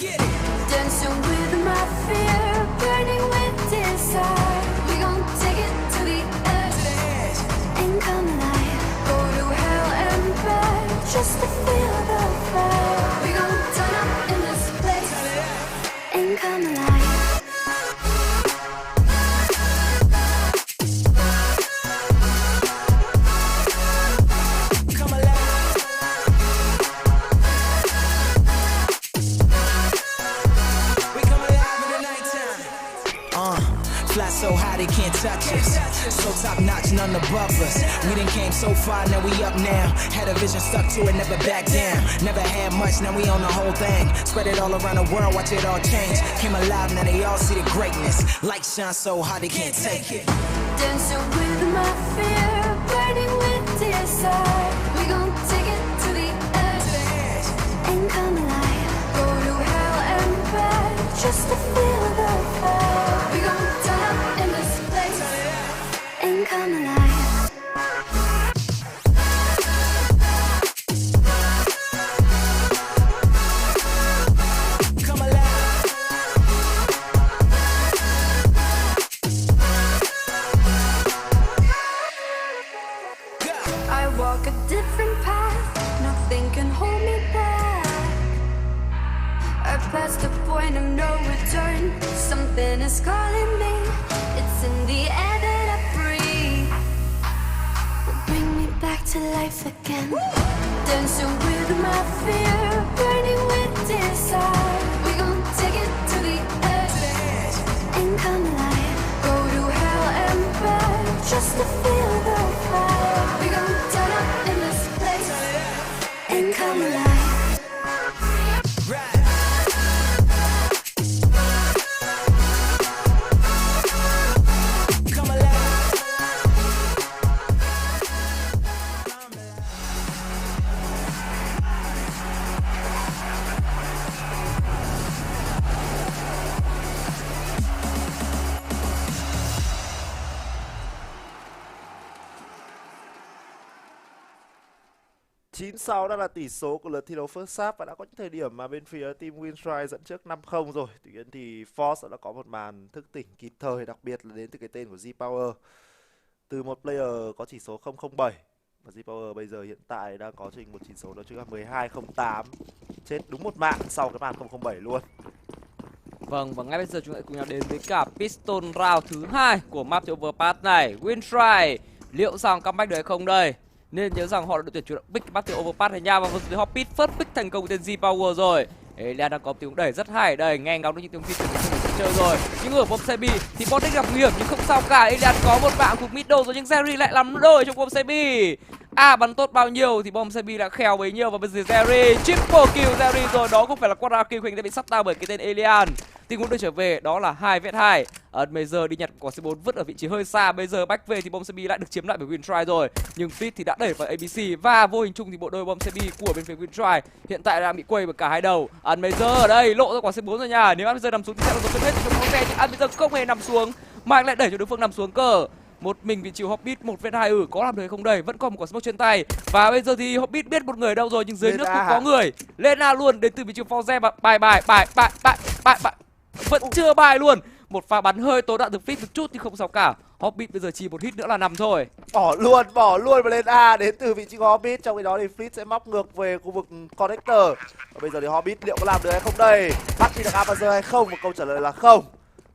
E: dancing with my fear, burning with desire. We gon' take it to the edge, ain't come alive. Just to feel the fire. We gon' turn up in this place and come alive. Come alive.
L: We come alive in the nighttime. Fly so high they can't touch us. So top notch, none above us. We done came so far, now we up now. Had a vision, stuck to it, never back down. Never had much, now we own the whole thing. Spread it all around the world, watch it all change. Came alive, now they all see the greatness. Light shine so hard they can't take it.
E: Dancing with my fear, burning with desire. We gon' take it to the edge and come alive. Go to hell and back just to feel the fire. We gon' turn up in this place and come alive. I walk a different path, nothing can hold me back. I passed the point of no return, something is calling me, it's in the air that I breathe. Bring me back to life again, dancing with my fear, burning with desire. We gon' take it to the edge and come alive. Go to hell and back just to feel the fire. We gon' turn up in this place and come alive.
K: 9-6 đã là tỷ số của lượt thi đấu first half và đã có những thời điểm mà bên phía team Winstrike dẫn trước 5-0 rồi. Tuy nhiên thì Force đã có một màn thức tỉnh kịp thời, đặc biệt là đến từ cái tên của Z-Power. Từ một player có chỉ số 007 và Z-Power bây giờ hiện tại đang có trình một chỉ số đó chính là 12-08. Chết đúng một mạng sau cái màn 007 luôn.
J: Vâng, và ngay bây giờ chúng ta cùng nhau đến với cả Piston Round thứ 2 của map The Overpass này. Winstrike liệu rằng comeback được hay không đây? Nên nhớ rằng họ đã đội tuyển chủ động pick map The Overpass này nha, và vừa rồi họ pick thành công tên Z-Power rồi. Elian đang có tiếng đẩy rất hay ở đây, nghe ngóng được những tiếng phi từ người chơi rồi. Nhưng ở bom xe B thì Bondic gặp nguy hiểm nhưng không sao cả. Elian có một mạng thuộc middle rồi nhưng Jerry lại làm đôi trong bom xe B. Bắn tốt bao nhiêu thì bom xe B đã khèo bấy nhiêu, và bây giờ Jerry triple kill Jerry rồi, đó không phải là quadra kill, Khánh đã bị sát down bởi cái tên Elian. Tình huống được trở về đó là 2v2. Bây giờ đi nhặt quả C4 vứt ở vị trí hơi xa, bây giờ back về thì bom CB lại được chiếm lại bởi Winstrike rồi. Nhưng Fit thì đã đẩy vào ABC và vô hình chung thì bộ đôi bom CB của bên phía Winstrike hiện tại đang bị quay bởi cả hai đầu. Bây giờ ở đây lộ ra quả C4 rồi nha. Nếu bây giờ nằm xuống thì sẽ là một hết trong bóng xe, nhưng bây giờ không hề nằm xuống mà lại đẩy cho đối phương nằm xuống cơ. Một mình bị chịu Hobbit 1v2 có làm được hay không đây? Vẫn còn một quả smoke trên tay. Và bây giờ thì Hobbit biết một người ở đâu rồi, nhưng dưới nước cũng có người. Lên A luôn đến từ vị trí Forze và bài vẫn chưa bài luôn. Một pha bắn hơi tốn đạn từ Fit một chút thì không sao cả. Hobbit bây giờ chỉ một hit nữa là nằm thôi.
K: Bỏ luôn và lên A đến từ vị trí của Hobbit. Trong khi đó thì Fit sẽ móc ngược về khu vực connector. Và bây giờ thì Hobbit liệu có làm được hay không đây? Bắt đi được Amazer hay không? Một câu trả lời là không.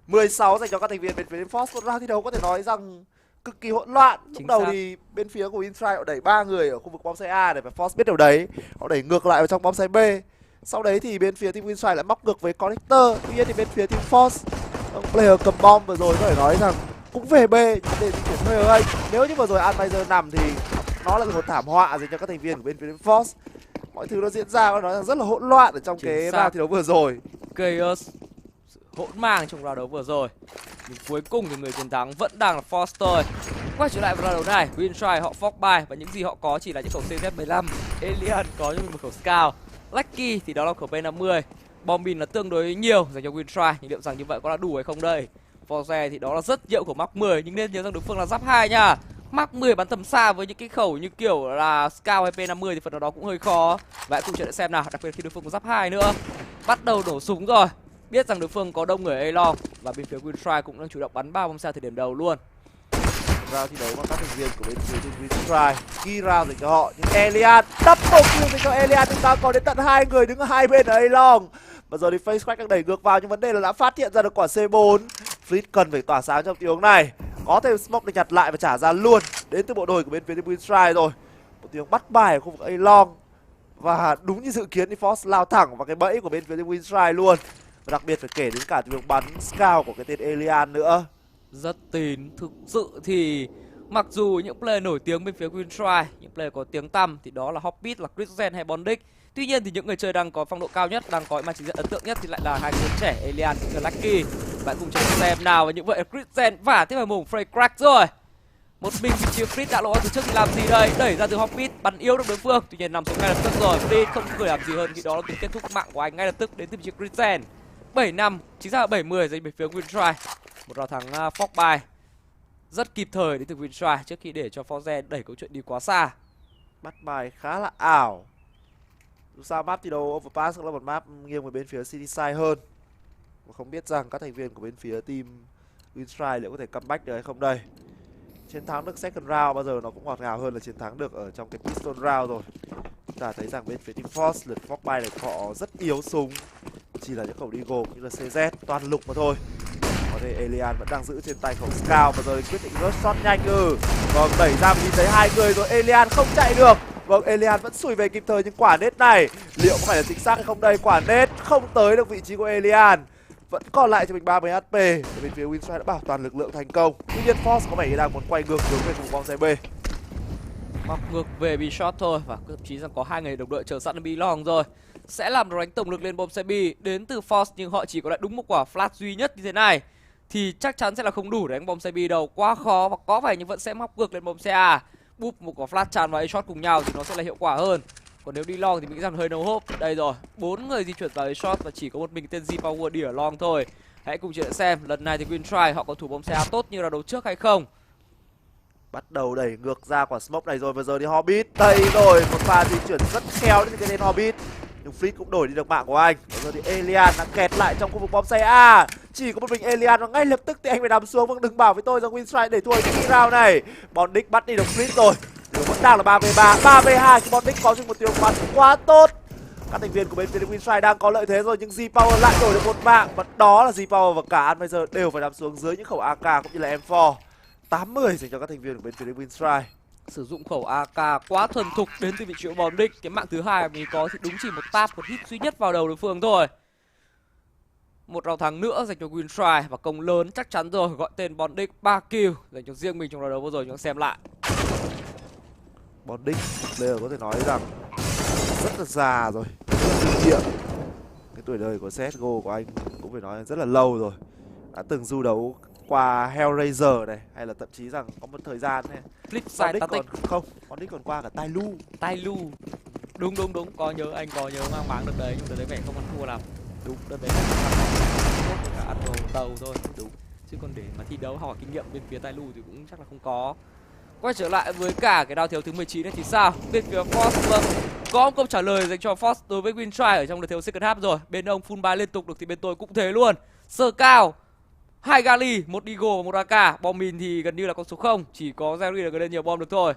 K: 16 dành cho các thành viên bên phía Force. Một round thi đấu có thể nói rằng cực kỳ hỗn loạn. Lúc đầu thì bên phía của Winstrike họ đẩy 3 người ở khu vực bom xe A này, và Force biết điều đấy. Họ đẩy ngược lại vào trong bom xe B. Sau đấy thì bên phía team Winstrike lại móc ngược với connector. Tuy nhiên thì bên phía team Force, player cầm bom vừa rồi có thể nói rằng cũng về B để di chuyển hơi hơi. Nếu như vừa rồi Amazer nằm thì nó là một thảm họa dành cho các thành viên của bên phía team Force. Mọi thứ nó diễn ra có nói rằng rất là hỗn loạn ở trong cái round thi đấu vừa rồi.
J: Chaos hỗn mang trong round đấu vừa rồi. Nhưng cuối cùng thì người chiến thắng vẫn đang là Foster. Quay trở lại vào round đấu này, Winstrike họ fork buy và những gì họ có chỉ là những khẩu CZ15. Elian có cho mình một khẩu Scout. Lucky thì đó là khẩu P50. Bombin là tương đối nhiều dành cho Winstrike, nhưng liệu rằng như vậy có là đủ hay không đây? Forze thì đó là rất nhiều của Mark 10, nhưng nên nhớ rằng đối phương là giáp 2 nha. Mark 10 bắn tầm xa với những cái khẩu như kiểu là Scout hay P50 thì phần đó cũng hơi khó. Vậy cùng chờ đợi xem nào, đặc biệt khi đối phương có giáp 2 nữa. Bắt đầu nổ súng rồi. Biết rằng đối phương có đông người ở A-Long và bên phía Winstrike cũng đang chủ động bắn 3 bom xa thời điểm đầu luôn.
K: Round thi đấu mà các thành viên của bên phía Winstrike ghi round dành cho họ, nhưng Elian double kill dành cho Elian. Chúng ta có đến tận 2 người đứng ở hai bên ở A-Long. Và giờ thì Face Crack đang đẩy ngược vào, nhưng vấn đề là đã phát hiện ra được quả C4. Fleet cần phải tỏa sáng trong tình huống này. Có thêm smoke để nhặt lại và trả ra luôn đến từ bộ đôi của bên phía Winstrike rồi. Một tiếng bắt bài ở khu vực A-Long. Và đúng như dự kiến thì Force lao thẳng vào cái bẫy của bên phía Winstrike luôn. Và đặc biệt phải kể đến cả việc bắn Scout của cái tên Elian nữa.
J: Rất tín. Thực sự thì mặc dù những player nổi tiếng bên phía Winstrike, những player có tiếng tăm thì đó là Hobbit, là Christian hay Bondic. Tuy nhiên thì những người chơi đang có phong độ cao nhất, đang có màn trình diễn ấn tượng nhất thì lại là hai người trẻ Elian và Lucky. Bạn cùng chờ xem nào, và như vậy Christian và tiếp vào mồm Frey Crack rồi. Một mình vị trí Chris đã lộ từ trước thì làm gì đây? Đẩy ra từ Hobbit, bắn yếu được đối phương. Tuy nhiên nằm xuống ngay lập tức rồi. Chris không thể làm gì hơn khi đó là việc kết thúc mạng của anh ngay lập tức đến từ vị trí Christian. 7-5, chính xác là 70 dành về phía Winstrike. Một round thắng fork buy rất kịp thời đến từ Winstrike trước khi để cho Forze đẩy câu chuyện đi quá xa.
K: Bắt bài khá là ảo. Dù sao map thi đấu Overpass cũng là một map nghiêng về bên phía City Side hơn. Và không biết rằng các thành viên của bên phía team Winstrike liệu có thể comeback được hay không đây. Chiến thắng được second round bao giờ nó cũng ngọt ngào hơn là chiến thắng được ở trong cái pistol round rồi. Chúng ta thấy rằng bên phía team Force lượt fork buy này họ rất yếu súng, chỉ là những khẩu Deagle cũng như là CZ toàn lục mà thôi. Có thể Elian vẫn đang giữ trên tay khẩu Scout và rồi quyết định rush shot nhanh. Vâng, đẩy ra nhìn thấy hai người rồi, Elian không chạy được. Vâng, Elian vẫn sủi về kịp thời, nhưng quả nết này liệu có phải là chính xác hay không đây? Quả nết không tới được vị trí của Elian. Vẫn còn lại cho mình 30 HP. Và bên phía Winstrike đã bảo toàn lực lượng thành công. Tuy nhiên Force có vẻ như đang muốn quay ngược hướng về vùng bom xe B.
J: Hoặc ngược về B shot thôi, và thậm chí rằng có hai người đồng đội chờ sẵn ở B long rồi. Sẽ làm đánh tổng lực lên bom xe B đến từ Force, nhưng họ chỉ có lại đúng một quả flash duy nhất như thế này thì chắc chắn sẽ là không đủ để đánh bom xe B đâu, quá khó. Và có vẻ như vẫn sẽ móc ngược lên bom xe A. Búp một quả flash tràn và A-shot cùng nhau thì nó sẽ là hiệu quả hơn. Còn nếu đi long thì mình nghĩ rằng hơi no hope. Đây rồi, 4 người di chuyển vào A-shot và chỉ có một mình tên Z-Power đi ở long thôi. Hãy cùng chờ đợi xem lần này thì Winstrike họ có thủ bom xe A tốt như là đấu trước hay không.
K: Bắt đầu đẩy ngược ra quả smoke này rồi. Và giờ thì Hobbit. Đây rồi, một pha di chuyển rất khéo đến cái tên Hobbit. Nhưng Fleet cũng đổi đi được mạng của anh. Và giờ thì Elian đang kẹt lại trong khu vực bom xe A. Chỉ có một mình Elian và ngay lập tức thì anh phải nằm xuống. Vâng, đừng bảo với tôi rằng Winstrike để thua cái round này. Bondic bắt đi được Fleet rồi. Điều vẫn đang là 3v3, 3v2 khi Bondic có chung một tiếng bắn quá tốt. Các thành viên của bên phía Winstrike đang có lợi thế rồi, nhưng G-Power lại đổi được một mạng. Và đó là G-Power và cả bây giờ đều phải nằm xuống dưới những khẩu AK cũng như là M4. 8-10 dành cho các thành viên của bên phía Winstrike.
J: Sử dụng khẩu AK quá thuần thục đến từ vị trí của Bondic. Cái mạng thứ hai mình có thì đúng chỉ một tap, một hit duy nhất vào đầu đối phương thôi. Một round thắng nữa dành cho Winstrike và công lớn chắc chắn rồi, gọi tên Bondic 3 kill dành cho riêng mình trong round đấu vừa rồi. Chúng ta xem lại.
K: Bondic player có thể nói rằng rất là già rồi, rất là kinh nghiệm. Cái tuổi đời của CSGO của anh cũng phải nói rất là lâu rồi. Đã từng du đấu qua Hellraiser này, hay là thậm chí rằng có một thời gian này
J: Flipside
K: còn không, Bondic còn qua cả Tai Lu.
J: Đúng, có nhớ, anh có nhớ mang máng đợt đấy, nhưng đợt đấy vẻ không ăn thua lắm. Đúng, đợt đấy là ăn đầu thôi. Đúng, chứ còn để mà thi đấu hỏi kinh nghiệm bên phía Tai Lu thì cũng chắc là không có. Quay trở lại với cả cái đao thiếu thứ 19 này thì sao? Bên phía Force vâng, có một câu trả lời dành cho Force đối với Winstrike ở trong đợt thiếu second half rồi. Bên ông full buy liên tục được thì bên tôi cũng thế luôn. Sơ cao 2 Gali, 1 Deagle và 1 AK. Bom mìn thì gần như là con số 0, chỉ có Jerry là gần lên nhiều bom được thôi.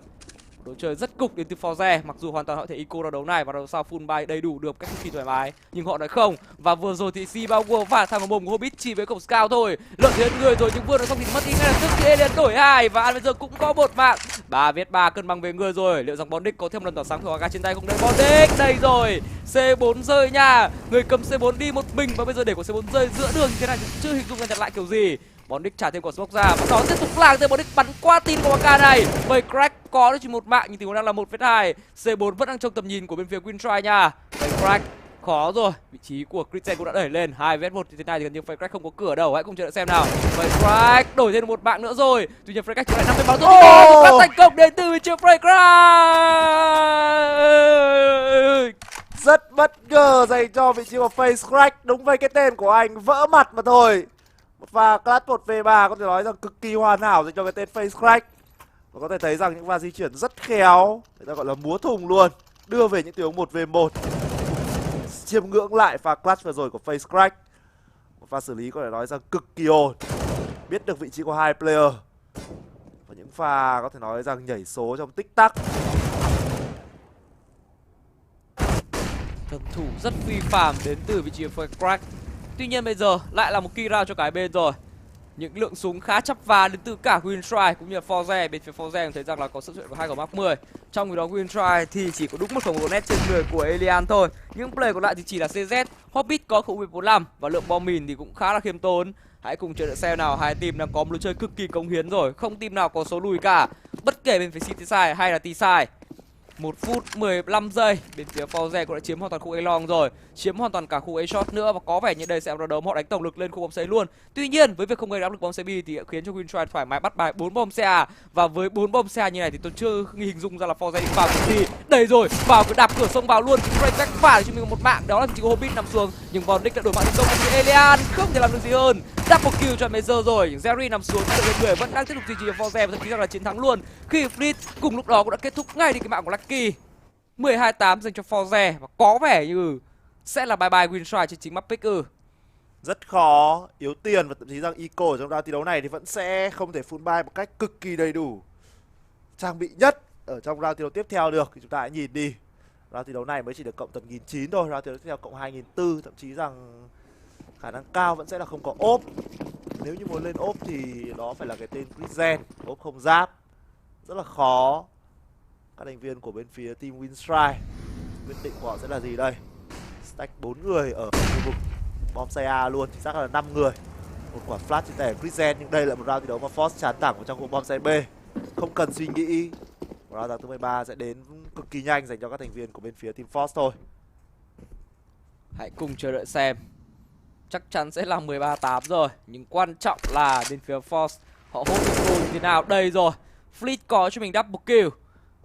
J: Đội chơi rất cục đến từ Forze, mặc dù hoàn toàn họ thể eco ra đấu này và đấu sau full buy đầy đủ được cách cực kỳ thoải mái, nhưng họ nói không. Và vừa rồi thì Si bao gồm và thằng mồm của Hobbit chỉ với cổng scout thôi, lợi thế người rồi, nhưng vừa nói xong thì mất đi ngay lập tức thì Alien đổi 2 và bây giờ cũng có một mạng. 3v3 cân bằng về người rồi, liệu rằng Bondic có thêm lần tỏa sáng của AK trên tay không? Đây Bondic, đây rồi, C4 rơi nha, người cầm C4 đi một mình và bây giờ để của C4 rơi giữa đường như thế này thì chưa hình dung ra nhặt lại kiểu gì. Bondic trả thêm quả smoke ra và đó tiếp tục làng thêm Bondic bắn qua tin của AK này. Vậy crack có được chỉ một mạng nhưng tình huống đang là 1v2. C4 vẫn đang trong tầm nhìn của bên phía Winstrike nha. Vậy crack khó rồi, vị trí của Christian cũng đã đẩy lên 2v1 như thế này thì gần như Fake Crack không có cửa đâu. Hãy cùng chờ đợi xem nào. Vậy Crack đổi thêm một mạng nữa rồi. Tuy nhiên Fake Crack trở lại 50 máu thôi. Thành công đến từ chiếc Fake Crack.
K: Rất bất ngờ dành cho vị trí của Face Crack. Đúng với cái tên của anh, vỡ mặt mà thôi. Một pha clutch 1v3 có thể nói rằng cực kỳ hoàn hảo dành cho cái tên Face Crack. Và có thể thấy rằng những pha di chuyển rất khéo, người ta gọi là múa thùng luôn, đưa về những tình huống 1v1. Chiêm ngưỡng lại pha clutch vừa rồi của Face Crack. Một pha xử lý có thể nói rằng cực kỳ ổn, biết được vị trí của hai player. Và những pha có thể nói rằng nhảy số trong tích tắc.
J: Thần thủ rất phi phàm đến từ vị trí Fake Crack. Tuy nhiên bây giờ lại là một key round cho cái bên rồi. Những lượng súng khá chắp vá đến từ cả Winstrike cũng như là Forze. Bên phía Forze thấy rằng là có sự xuất hiện của hai khẩu Mark 10. Trong khi đó Winstrike thì chỉ có đúng một khẩu net trên người của Elian thôi. Những player còn lại thì chỉ là CZ. Hobbit có khẩu 45 và lượng bom mìn thì cũng khá là khiêm tốn. Hãy cùng chờ đợi xem nào, hai team đang có một lối chơi cực kỳ cống hiến rồi, không team nào có số lùi cả. Bất kể bên phía City Side hay là T-Side. 1 phút 15 giây, bên phía Forze cũng đã chiếm hoàn toàn khu A long rồi, chiếm hoàn toàn cả khu A short nữa và có vẻ như đây sẽ là đấu họ đánh tổng lực lên khu bom C luôn. Tuy nhiên với việc không gây áp lực bom CB thì khiến cho Winstrike thoải mái bắt bài 4 bom CA và với 4 bom CA như này thì tôi chưa hình dung ra là Forze định vào gì. Đây rồi, vào cái đạp cửa sông vào luôn, break back phải cho mình một mạng, đó là chỉ có Hobbit nằm xuống, nhưng Bondic đã đổi mạng thành công thì Elian không thể làm được gì hơn. Double kill cho Major rồi, Jerry nằm xuống, người vẫn đang tiếp tục duy trì Forze và thậm chí rằng là chiến thắng luôn khi Fleet cùng lúc đó cũng đã kết thúc ngay đi cái mạng của Lucky. 12-8 dành cho Forze và có vẻ như sẽ là bye bye Winstrike trên chính map pick.
K: Rất khó, yếu tiền và thậm chí rằng eco ở trong round thi đấu này thì vẫn sẽ không thể full buy một cách cực kỳ đầy đủ trang bị nhất ở trong round thi đấu tiếp theo được. Thì chúng ta hãy nhìn đi, round thi đấu này mới chỉ được cộng tầm 1.900 thôi, round thi đấu tiếp theo cộng 2.400, thậm chí rằng khả năng cao vẫn sẽ là không có ốp. Nếu như muốn lên ốp thì đó phải là cái tên Christian, ốp không giáp, rất là khó. Các thành viên của bên phía team Winstrike quyết định của họ sẽ là gì đây? Stack 4 người ở khu vực bom xe A luôn, chính xác là 5 người. Một quả flash trên tay Christian, nhưng đây là một round thi đấu mà Force chán thẳng vào trong khu bom xe B, không cần suy nghĩ. Round thứ 13 sẽ đến cực kỳ nhanh dành cho các thành viên của bên phía team Force thôi.
J: Hãy cùng chờ đợi xem. Chắc chắn sẽ là 13-8 rồi, nhưng quan trọng là bên phía Force họ hốt được goal như thế nào. Đây rồi, Fleet có cho mình double kill.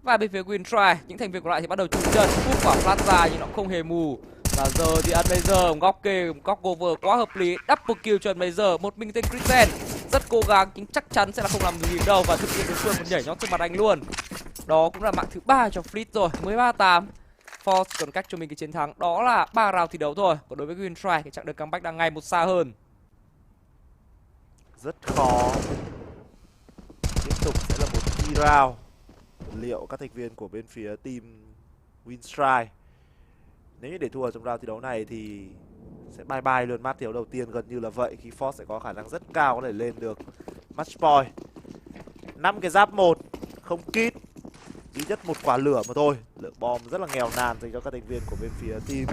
J: Và bên phía Winstrike, những thành viên còn lại thì bắt đầu trúng chân, hút quả flash ra nhưng nó không hề mù. Và giờ thì Major góc kê, góc cover quá hợp lý, double kill cho Major, một mình tên Christian. rất cố gắng nhưng chắc chắn sẽ là không làm được gì đâu, và thực hiện đối phương còn nhảy nhót trước mặt anh luôn. Đó cũng là mạng thứ 3 cho Fleet rồi, 13-8. Force còn cách cho mình cái chiến thắng đó là 3 round thi đấu thôi. Còn đối với Wintry, cái chặng đường comeback đang ngày một xa hơn.
K: Rất khó. Tiếp tục sẽ là một key round. Liệu các thành viên của bên phía team Wintry nếu như để thua trong round thi đấu này thì sẽ bye bye luôn match thi đấu đầu tiên, gần như là vậy, khi Force sẽ có khả năng rất cao có thể lên được match point. 5 cái giáp 1, không kit, duy nhất một quả lửa mà thôi. Lượng bom rất là nghèo nàn dành cho các thành viên của bên phía team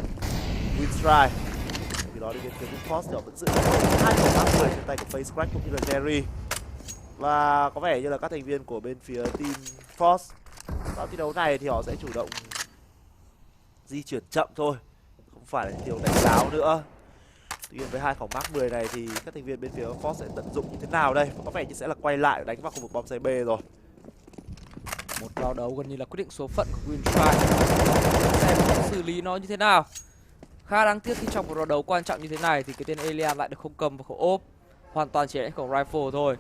K: Wintry. Vì đó thì bên phía team Force thì họ vẫn giữ 2 khẩu áp 10 trên tay của Face Crack cũng như là Jerry. Và có vẻ như là các thành viên của bên phía team Force vào thi đấu này thì họ sẽ chủ động di chuyển chậm thôi, không phải là thiếu đánh láo nữa. Tuy nhiên với 2 khẩu mark 10 này thì các thành viên bên phía Force sẽ tận dụng như thế nào đây? Có vẻ như sẽ là quay lại đánh vào khu vực bom xe B rồi.
J: Một round đấu gần như là quyết định số phận của Wintry. Xem sẽ xử lý nó như thế nào. Khá đáng tiếc khi trong một round đấu quan trọng như thế này thì cái tên Alien lại được không cầm vào khẩu ốp, hoàn toàn chỉ đánh khẩu rifle thôi.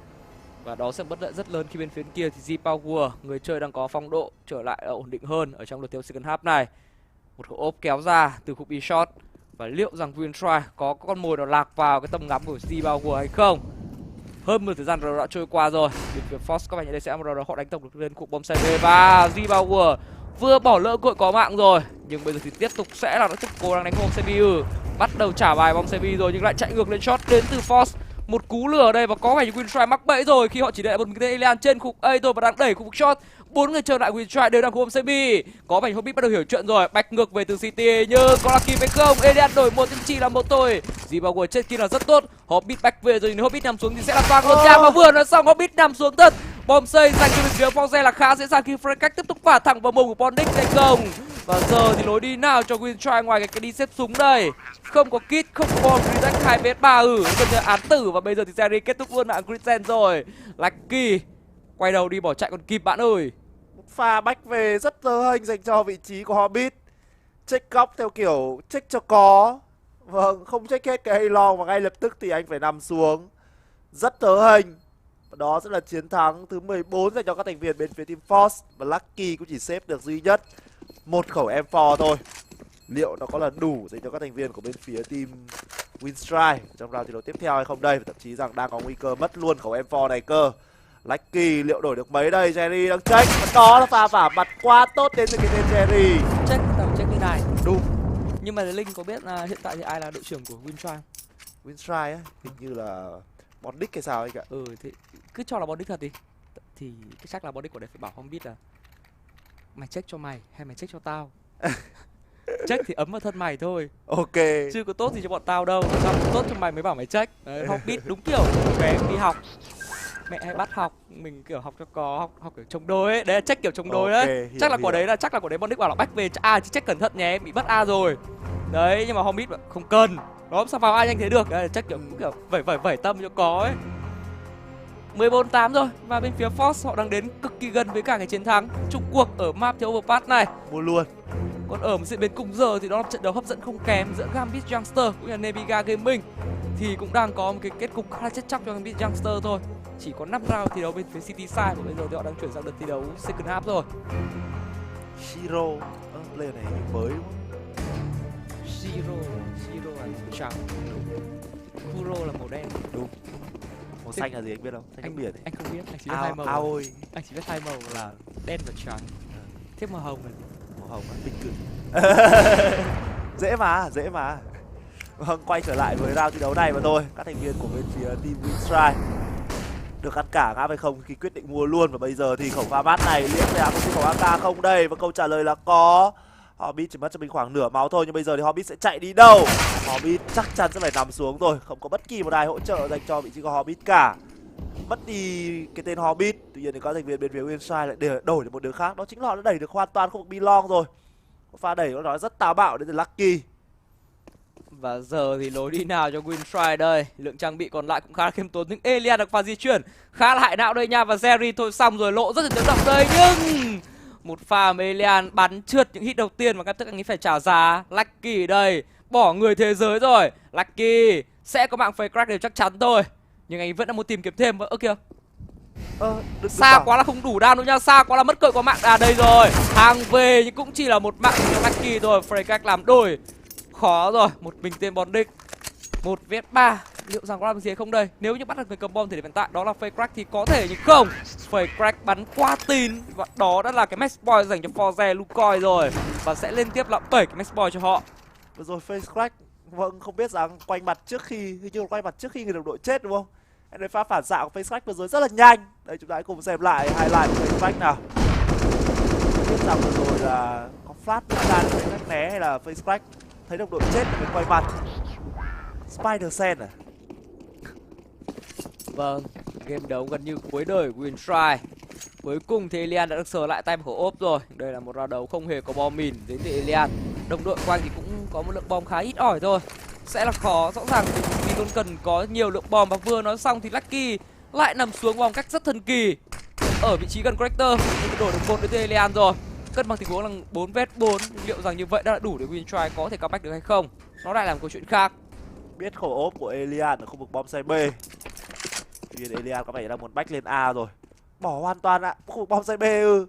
J: Và đó sẽ bất lợi rất lớn khi bên phía kia thì G-Power, người chơi đang có phong độ trở lại ổn định hơn ở trong lượt tiêu second half này. Một khẩu ốp kéo ra từ khúc B-shot. Và liệu rằng Wintry có con mồi nào lạc vào cái tầm ngắm của G-Power hay không? Hơn một thời gian rồi đã trôi qua rồi. Bên phía Force có vẻ như đây sẽ là một round họ đánh tổng được lên cục bom xe B. Và G-Power vừa bỏ lỡ cơ hội có mạng rồi, nhưng bây giờ thì tiếp tục sẽ là nó tiếp cố gắng đánh bom xe B. Bắt đầu trả bài bom xe B rồi nhưng lại chạy ngược lên shot đến từ Force. Một cú lửa ở đây và có vẻ như Wintry mắc bẫy rồi khi họ chỉ để một cái tên Alien trên khúc A thôi và đang đẩy khu vực shot. 4 người chơi lại Wintry đều đang khu bom xe B. Có vẻ như Hobbit bắt đầu hiểu chuyện rồi, bạch ngược về từ City nhưng có là kịp hay không? Alien đổi một nhưng chỉ là một thôi. G-Power chết kia là rất tốt. Hobbit bạch về rồi, nếu Hobbit nằm xuống thì sẽ là toang luôn nha, mà vừa nói xong Hobbit nằm xuống thật. Bom xây dành cho bên phía Force là khá dễ dàng khi Frank tiếp tục phả thẳng vào mồm của Bondic hay không? Và giờ thì lối đi nào cho Wintry ngoài cái đi xếp súng đây? Không có kit, không có bom, Redact 2 vs 3 gần như án tử. Và bây giờ thì series kết thúc luôn mạng Grisen rồi. Lucky quay đầu đi bỏ chạy còn kịp bạn ơi.
K: Một pha bách về rất tơ hênh dành cho vị trí của Hobbit. Check góc theo kiểu check cho có. Vâng, không check hết cái Haylong và ngay lập tức thì anh phải nằm xuống. Rất tớ hênh. Và đó sẽ là chiến thắng thứ 14 dành cho các thành viên bên phía team Force. Và Lucky cũng chỉ xếp được duy nhất một khẩu M4 thôi. Liệu nó có là đủ dành cho các thành viên của bên phía team Wintry trong round thi đấu tiếp theo hay không đây? Và thậm chí rằng đang có nguy cơ mất luôn khẩu M4 này cơ. Lucky liệu đổi được mấy đây? Jerry đang check. Và đó là pha vả mặt quá tốt đến từ cái tên Jerry.
J: Check tầm check như này.
K: Đúng.
J: Nhưng mà Linh có biết là hiện tại thì ai là đội trưởng của Wintry?
K: Wintry á, hình như là Bondic hay sao ấy cả.
J: Thì cứ cho là Bondic thật đi. Thì cái chắc là Bondic của đây phải bảo không biết là mày check cho mày hay mày check cho tao. Check thì ấm vào thân mày thôi.
K: Ok.
J: Chưa có tốt gì cho bọn tao đâu. Tao tốt cho mày mới bảo mày check. Đấy, học biết đúng kiểu bé em đi học. Mẹ hay bắt học, mình kiểu học cho có, học kiểu chống đối ấy. Đấy là check kiểu chống đối đấy.
K: Hiểu,
J: chắc là quả đấy Bondic bảo là bách về chứ check cẩn thận nhé, em bị bắt A rồi. Đấy, nhưng mà không biết không cần. Đó sao vào A nhanh thế được. Đấy, check kiểu vẩy tâm cho có ấy. 14-8 rồi, và bên phía Force họ đang đến cực kỳ gần với cả cái chiến thắng chung cuộc ở map theo Overpass này.
K: Mua luôn.
J: Còn ở một diễn biến cùng giờ thì đó là trận đấu hấp dẫn không kém giữa Gambit Youngster cũng như là Nebiga Gaming. Thì cũng đang có một cái kết cục khá là chết chóc cho Gambit Youngster thôi. Chỉ có 5 round thi đấu bên phía City Side và bây giờ thì họ đang chuyển sang đợt thi đấu second half rồi.
K: Shiro, player này mới đúng không?
J: Shiro là màu trắng, Kuro là màu đen.
K: Đúng. Màu xanh là gì anh biết không? Xanh nước biển ấy.
J: Anh không biết, anh chỉ biết hai màu. Anh chỉ biết hai màu là đen và trắng. Thế màu hồng là
K: màu hồng là bình cử. Dễ mà. Vâng, quay trở lại với round thi đấu này mà thôi. Các thành viên của bên phía team Wintry được ăn cả ngã hay không khi quyết định mua luôn. Và bây giờ thì khẩu pha mát này liệu sẽ có khẩu AK không đây? Và câu trả lời là có. Hobbit chỉ mất cho mình khoảng nửa máu thôi, nhưng bây giờ thì Hobbit sẽ chạy đi đâu? Hobbit chắc chắn sẽ phải nằm xuống rồi, không có bất kỳ một ai hỗ trợ dành cho vị trí của Hobbit cả. Mất đi cái tên Hobbit, tuy nhiên thì các thành viên bên phía Wintry lại để đổi được một đứa khác, đó chính là họ đã đẩy được hoàn toàn khu vực Belong rồi. Pha đẩy nó nói rất táo bạo đến từ Lucky.
J: Và giờ thì lối đi nào cho Wintry đây? Lượng trang bị còn lại cũng khá là khiêm tốn, nhưng Alien được pha di chuyển khá là hại não đây nha. Và Jerry thôi xong rồi, lộ rất là tiếng động đây, nhưng một pha Alien bắn trượt những hit đầu tiên mà các tức anh ấy phải trả giá. Lucky đây bỏ người thế giới rồi. Lucky sẽ có mạng face crack đều chắc chắn thôi. Nhưng anh vẫn đang muốn tìm kiếm thêm. Ơ kìa,
K: Đừng
J: xa
K: bảo.
J: quá là không đủ đam đâu nha, xa quá là mất cội qua mạng. À đây rồi, hàng về nhưng cũng chỉ là một mạng cho Lucky thôi. Freycrack làm đôi, khó rồi. Một mình tên Bondic, 1v3. Liệu rằng có làm gì hay không đây? Nếu như bắt được người cầm bom thì hiện tại đó là Freycrack thì có thể, nhưng không. Freycrack bắn qua tin và đó đã là cái match point dành cho Forze Lucoy rồi, và sẽ lên tiếp là 7 cái match point cho họ.
K: Vừa rồi Freycrack, vâng, không biết rằng quanh mặt trước khi, hình như là quanh mặt trước khi người đồng đội chết đúng không? Anh thấy pha phản xạ của Freycrack vừa rồi rất là nhanh. Đây chúng ta hãy cùng xem lại highlight của Freycrack nào. Không biết rằng vừa rồi là có flash ra để Freycrack né hay là Freycrack thấy đồng đội chết ở bên quay mặt. Spider Sen à?
J: Vâng, game đấu gần như cuối đời của Winstry. Cuối cùng thì Elian đã được sờ lại tay của ốp rồi. Đây là một round đấu không hề có bom mìn đến từ Elian. Đồng đội của anh thì cũng có một lượng bom khá ít ỏi thôi. Sẽ là khó, rõ ràng vì luôn cần có nhiều lượng bom. Và vừa nói xong thì Lucky lại nằm xuống vòng cách rất thần kỳ ở vị trí gần Corrector. Nhưng đổi được một đến từ Elian rồi. Cân bằng tình huống là 4v4. Liệu rằng như vậy đã đủ để Winstry có thể comeback được hay không? Nó lại là một câu chuyện khác.
K: Biết khẩu ốp của Elian ở khu vực bom xe B. Tuy nhiên Elian có vẻ đang muốn back lên A rồi. Bỏ hoàn toàn ạ, khu vực bom xe B ư.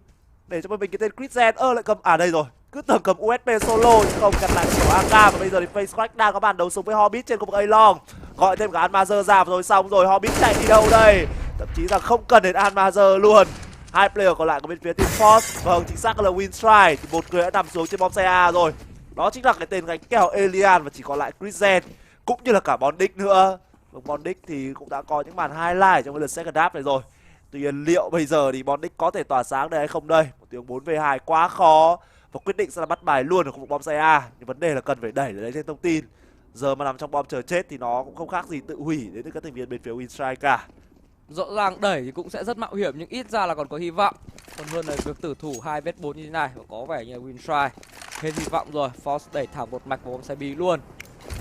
K: Để cho mình cái tên Christian lại cầm, à đây rồi. Cứ tưởng cầm USP solo chứ không, cần lại kiểu AK. Và bây giờ thì Freycrack đang có bàn đấu súng với Hobbit trên khu vực A-Long. Gọi thêm cả Anmazer ra rồi xong rồi. Hobbit chạy đi đâu đây? Thậm chí là không cần đến Anmazer luôn. Hai player còn lại của bên phía Team Force. Vâng, chính xác là Winstry. Thì một người đã nằm xuống trên bom xe A rồi. Đó chính là cái tên gánh kèo Elian. Và chỉ còn lại Christian cũng như là cả Bondic nữa. Bondic thì cũng đã có những màn highlight trong cái lượt second half này rồi. Tuy nhiên liệu bây giờ thì Bondic có thể tỏa sáng đây hay không đây? Một tiếng 4v2 quá khó. Và quyết định sẽ là bắt bài luôn ở khu vực bom xe A. Nhưng vấn đề là cần phải đẩy để lấy thêm thông tin. Giờ mà nằm trong bom chờ chết thì nó cũng không khác gì tự hủy đến từ các thành viên bên phía Winstry cả.
J: Rõ ràng đẩy thì cũng sẽ rất mạo hiểm, nhưng ít ra là còn có hy vọng. Còn hơn là việc tử thủ 2v4 như thế này. Và có vẻ như là Winstry hết hy vọng rồi. Force đẩy thẳng một mạch vào bom xe B luôn.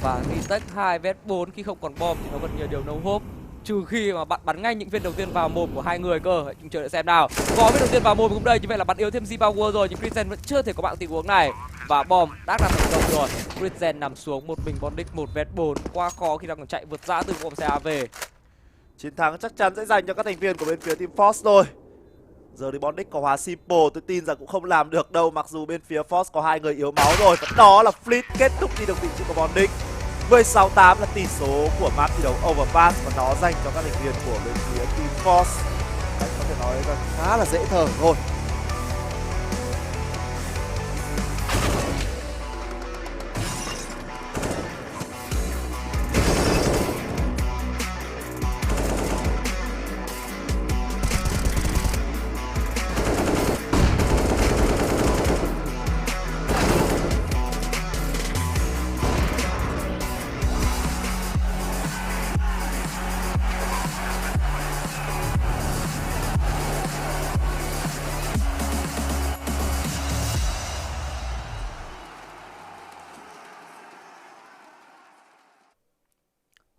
J: Và retake 2v4 khi không còn bom thì nó vẫn nhiều điều no hope. Trừ khi mà bạn bắn ngay những viên đầu tiên vào mồm của hai người cơ. Hãy cùng chờ đợi xem nào. Có viên đầu tiên vào mồm cũng đây, như vậy là bắn yếu thêm Z-Power rồi. Nhưng Christian vẫn chưa thể có bạn tình huống này. Và bom đã làm thành công rồi. Christian nằm xuống một mình Bondic 1v4. Quá khó khi đang còn chạy vượt dã từ bom xe A về.
K: Chiến thắng chắc chắn sẽ dành cho các thành viên của bên phía Team Force thôi. Giờ thì Bondic có hóa simple, tôi tin rằng cũng không làm được đâu. Mặc dù bên phía Force có hai người yếu máu rồi. Và đó là Fleet kết thúc đi được vị trí của Bondic. 16-8 là tỷ số của map thi đấu Overpass. Và nó dành cho các thành viên của bên phía Team Force. Đấy, có thể nói là khá là dễ thở thôi.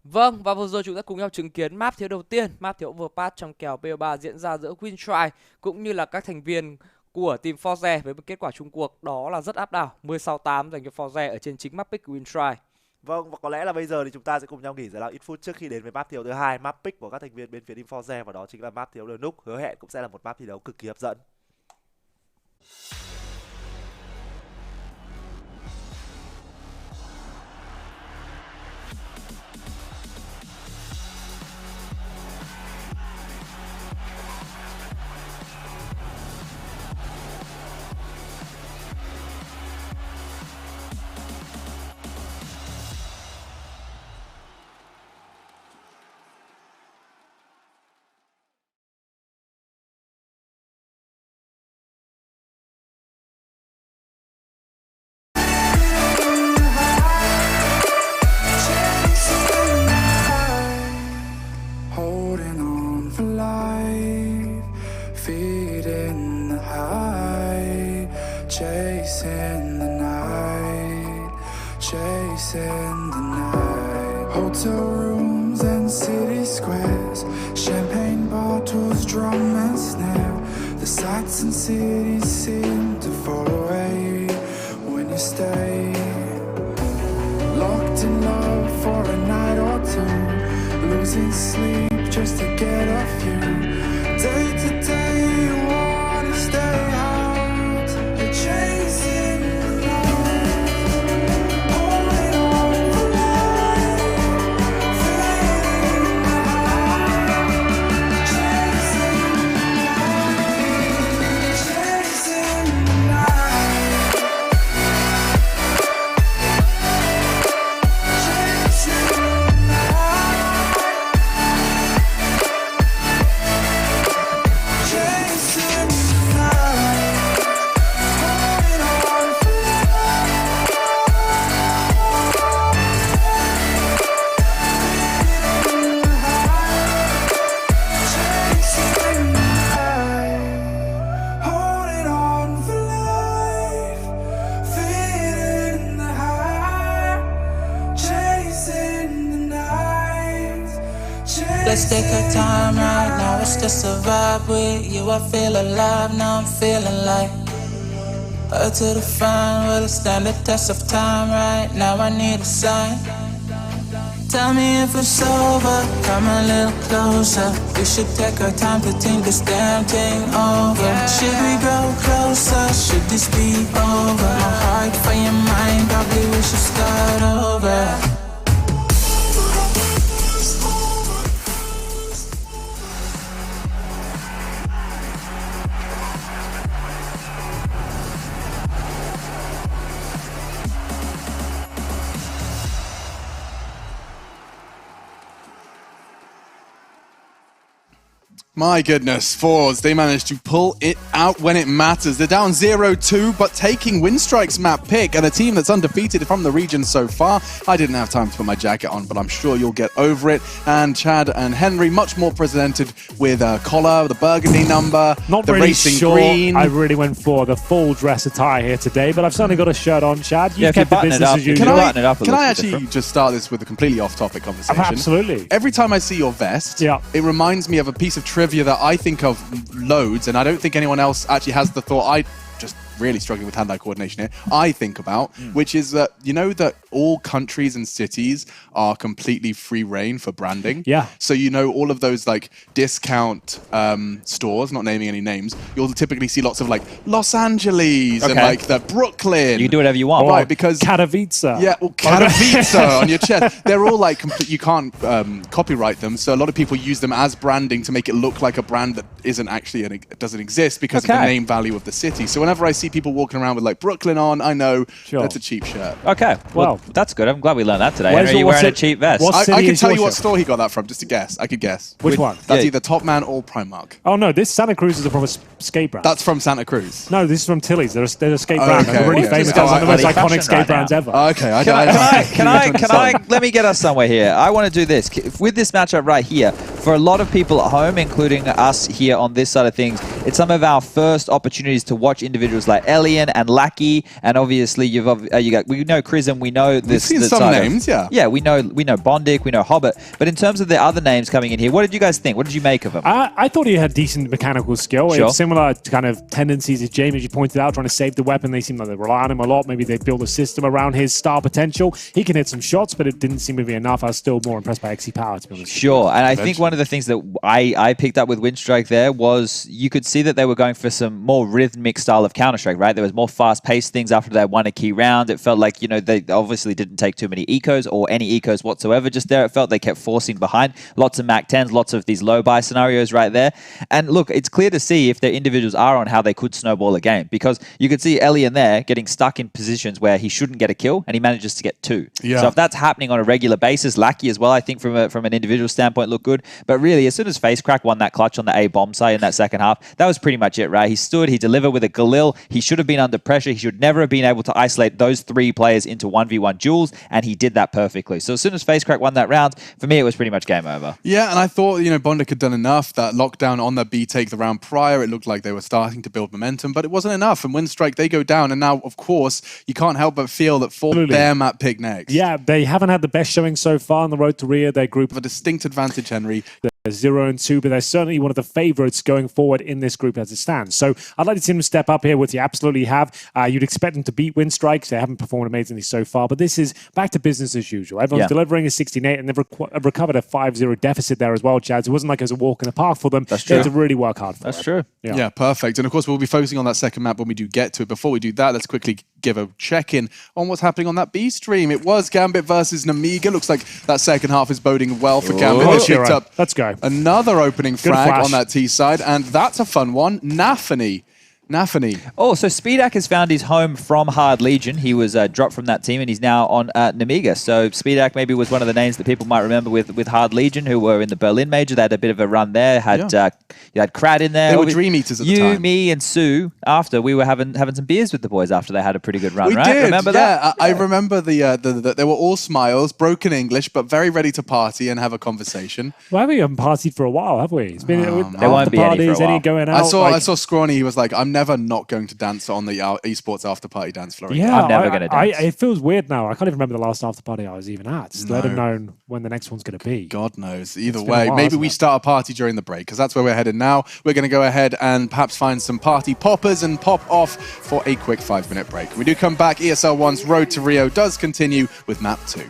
J: Vâng, và vừa rồi chúng ta cùng nhau chứng kiến map thiếu đầu tiên, map thiếu Overpass trong kèo PO3 diễn ra giữa Winstry cũng như là các thành viên của team Forze, với một kết quả chung cuộc đó là rất áp đảo, 16-8 dành cho Forze ở trên chính map pick của Winstry.
K: Vâng, và có lẽ là bây giờ thì chúng ta sẽ cùng nhau nghỉ giải lao ít phút trước khi đến với map thiếu thứ hai, map pick của các thành viên bên phía team Forze, và đó chính là map thiếu The Nook. Hứa hẹn cũng sẽ là một map thi đấu cực kỳ hấp dẫn.
M: Holding on for life, feeding the high, chasing the night, chasing the night. Hotel rooms and city squares, champagne bottles, drum and snare. The sights and cities seem to fall away when you stay. Locked in love for a night or two, losing sleep just to get off you. Day to day, you wanna stay out. You're chasing the light, holding on for life, feeling the high, chasing the light, chasing the night, chasing the
L: Let's take our time right now, it's just a vibe with you. I feel alive, now I'm feeling like earth to the fine, will it stand the test of time? Right now I need a sign. Tell me if it's over, come a little closer. We should take our time to think this damn thing over. Should we go closer, should this be over? My heart for your mind, probably we should start over.
F: My goodness, Fours, they managed to pull it out when it matters. They're down 0-2, but taking Winstrike's map pick, and a team that's undefeated from the region so far. I didn't have time to put my jacket on, but I'm sure you'll get over it. And Chad and Henry, much more presented with a collar, the burgundy number,
G: Not
F: the
G: really
F: racing
G: sure
F: green.
G: I really went for the full dress attire here today, but I've certainly got a shirt on, Chad. You've kept the business as usual.
F: Can I actually just start this with a completely off-topic conversation?
G: Absolutely.
F: Every time I see your vest, it reminds me of a piece of trivia that I think of loads, and I don't think anyone else actually has the thought. I just really struggling with hand-eye coordination here. I think about, which is that you know that all countries and cities are completely free reign for branding.
G: Yeah.
F: So you know all of those like discount stores, not naming any names. You'll typically see lots of like Los Angeles and like the Brooklyn.
H: You can do whatever you want,
F: right? Because
G: Katowice.
F: Yeah, or Katowice on your chest. They're all like you can't copyright them. So a lot of people use them as branding to make it look like a brand that isn't actually doesn't exist because of the name value of the city. So whenever I see people walking around with like Brooklyn on, I know that's a cheap shirt.
H: Okay, well, that's good. I'm glad we learned that today.
G: Where's
H: Henry, you're wearing a cheap vest.
F: I can tell you what store he got that from, just to guess. I could guess.
G: Which one?
F: That's either Top Man or Primark.
G: Oh no, this Santa Cruz is a proper skate brand.
F: That's from Santa Cruz.
G: No, this is from Tilly's. They're a skate brand. They're really famous.
H: It's
G: One of the most iconic
H: fashion
G: skate
H: right
G: brands
H: now.
G: ever.
F: Okay,
H: Can I let me get us somewhere here. I want to do this. With this matchup right here, for a lot of people at home, including us here on this side of things, it's some of our first opportunities to watch individuals like Elian and Lackey, and obviously we know Chrism, we know this.
F: We've seen some names,
H: yeah. We know Bondic, we know Hobbit, but in terms of the other names coming in here, what did you guys think? What did you make of them?
G: I thought he had decent mechanical skill.
H: Sure.
G: It's similar kind of tendencies as Jamie, as you pointed out, trying to save the weapon. They seem like they rely on him a lot. Maybe they build a system around his star potential. He can hit some shots, but it didn't seem to be enough. I was still more impressed by XC Power, to be honest.
H: Sure, and I think one of the things that I picked up with Winstrike there was you could see that they were going for some more rhythmic style of Counter-Strike, right? There was more fast-paced things after they won a key round. It felt like, they obviously didn't take too many ecos or any ecos whatsoever. Just there, it felt they kept forcing behind. Lots of Mac 10s, lots of these low-buy scenarios right there. And look, it's clear to see if their individuals are on how they could snowball a game, because you could see Elian there getting stuck in positions where he shouldn't get a kill, and he manages to get two.
F: Yeah.
H: So if that's happening on a regular basis, Lackey as well, I think from an individual standpoint, looked good. But really, as soon as FaceCrack won that clutch on the A bomb site in that second half, that was pretty much it, right? He stood, he delivered with a Galil. He should have been under pressure. He should never have been able to isolate those three players into 1v1 duels, and he did that perfectly. So as soon as FaceCrack won that round, for me, it was pretty much game over.
F: Yeah, and I thought, Bondic had done enough. That lockdown on the B take the round prior, it looked like they were starting to build momentum, but it wasn't enough. And Winstrike, they go down, and now, of course, you can't help but feel that for their map pick next.
G: Yeah, they haven't had the best showing so far on the road to Rio. Their group
F: of a distinct advantage, Henry.
G: 0 and 2, but they're certainly one of the favourites going forward in this group as it stands. So I'd like to see them step up here, which they absolutely have. You'd expect them to beat Windstrike. They haven't performed amazingly so far, but this is back to business as usual. Everyone's delivering a 16-8, and they've recovered a 5-0 deficit there as well, Chad. It wasn't like it was a walk in the park for them.
H: That's true.
G: They had to really work hard for
H: That's
G: it.
H: true.
F: Yeah, perfect. And of course, we'll be focusing on that second map when we do get to it. Before we do that, let's quickly give a check-in on what's happening on that B stream. It was Gambit versus Namiga. Looks like that second half is boding well for Gambit. They picked up
G: Let's go.
F: another opening frag
G: flash.
F: on that T side, and that's a fun one. Nafany.
H: Oh, so Speedak has found his home from Hard Legion. He was dropped from that team, and he's now on Namiga. So Speedak maybe was one of the names that people might remember with Hard Legion, who were in the Berlin Major. They had a bit of a run there. You had Krat in there.
F: They were Dream Eaters at the time.
H: You, me, and Sue. After we were having some beers with the boys after they had a pretty good run.
F: We
H: right?
F: did.
H: Remember that?
F: Yeah, I remember the they were all smiles, broken English, but very ready to party and have a conversation.
G: Well, we haven't partied for a while, have we? It's been
H: There won't be any for a
G: parties, any
H: while.
G: going out.
F: I saw Scrawny. He was like, "I'm never not going to dance on the esports after party dance floor."
G: Yeah,
H: I'm never gonna dance.
G: It feels weird now. I can't even remember the last after party I was even at. Let alone when the next one's going to be.
F: God knows. Either
G: been a
F: way,
G: while,
F: maybe
G: hasn't
F: we
G: it?
F: start a party during the break, because that's where we're headed now. We're going to go ahead and perhaps find some party poppers and pop off for a quick 5-minute break. When we do come back, ESL One's road to Rio does continue with map 2.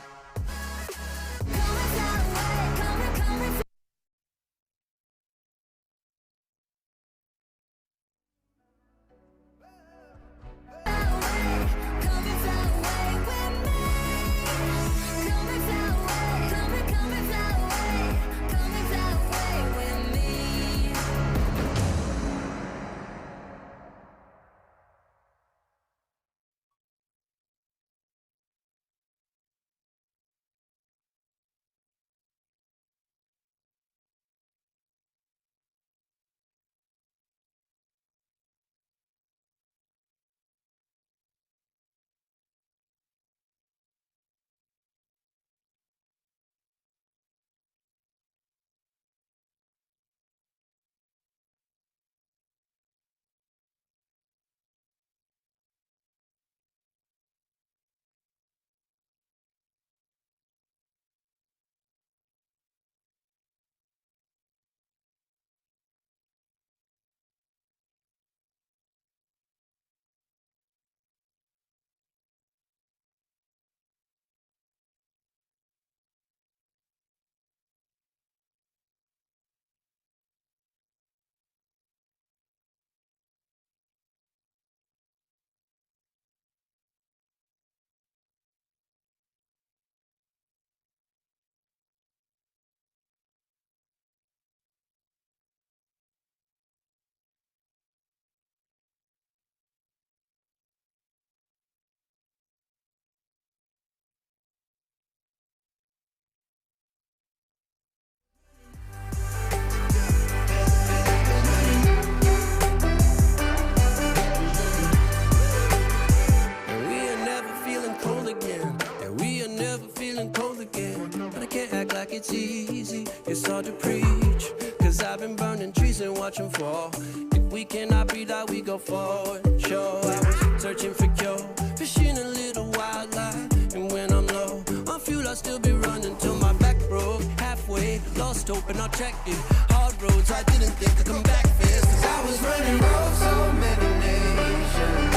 N: It's easy, it's hard to preach. Cause I've been burning trees and watching fall. If we cannot breathe out, we go forward. Sure, I was searching for cure, fishing a little wildlife. And when I'm low on fuel, I'll still be running till my back broke. Halfway, lost hope and I'll check it. Hard roads, I didn't think I'd come back fast. Cause I was running roads, so many nations.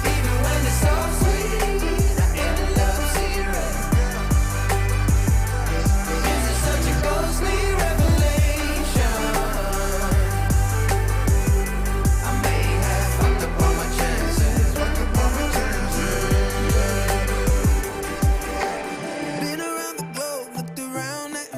N: Even when it's so sweet, I ended up zero. This is such a ghostly revelation. I may have fucked up all my chances. Been around the globe, looked around at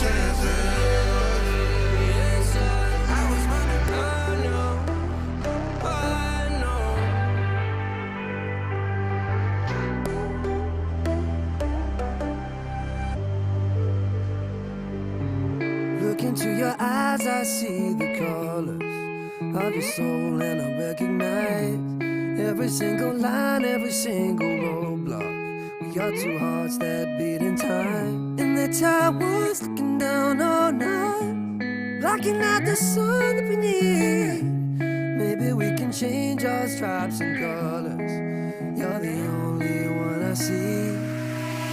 N: Yes, I was running, I know. Look into your eyes, I see the colors of your soul, and I recognize every single line, every single roadblock. We are two hearts that beat in time, and that time was looking down all night, blocking out the sun that we need. Maybe we can change our stripes and colors. You're the only one I see.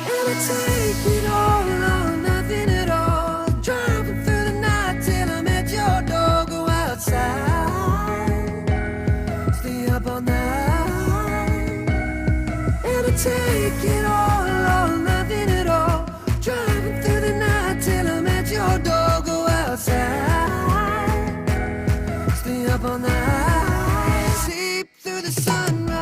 N: And I take it all or nothing at all. Driving through the night till I'm at your door. Go outside, stay up all night. And I take it all or nothing at all. Driving through the night till I'm at your door. Go outside, stay up all night. Sleep through the sunrise.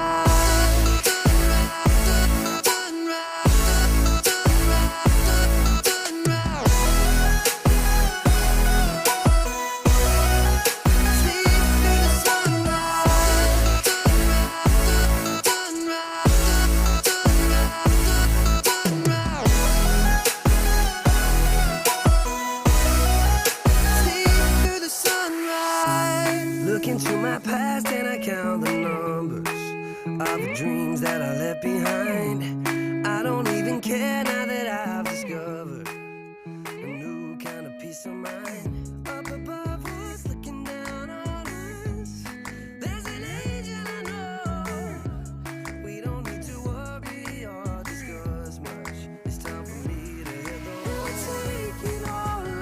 N: Look into my past and I count the numbers of the dreams that I left behind. I don't even care now that I've discovered a new kind of peace of mind. Up above us, looking down on us, there's an angel I know. We don't need to worry or discuss much. It's time for me to hit the road. Take it all on.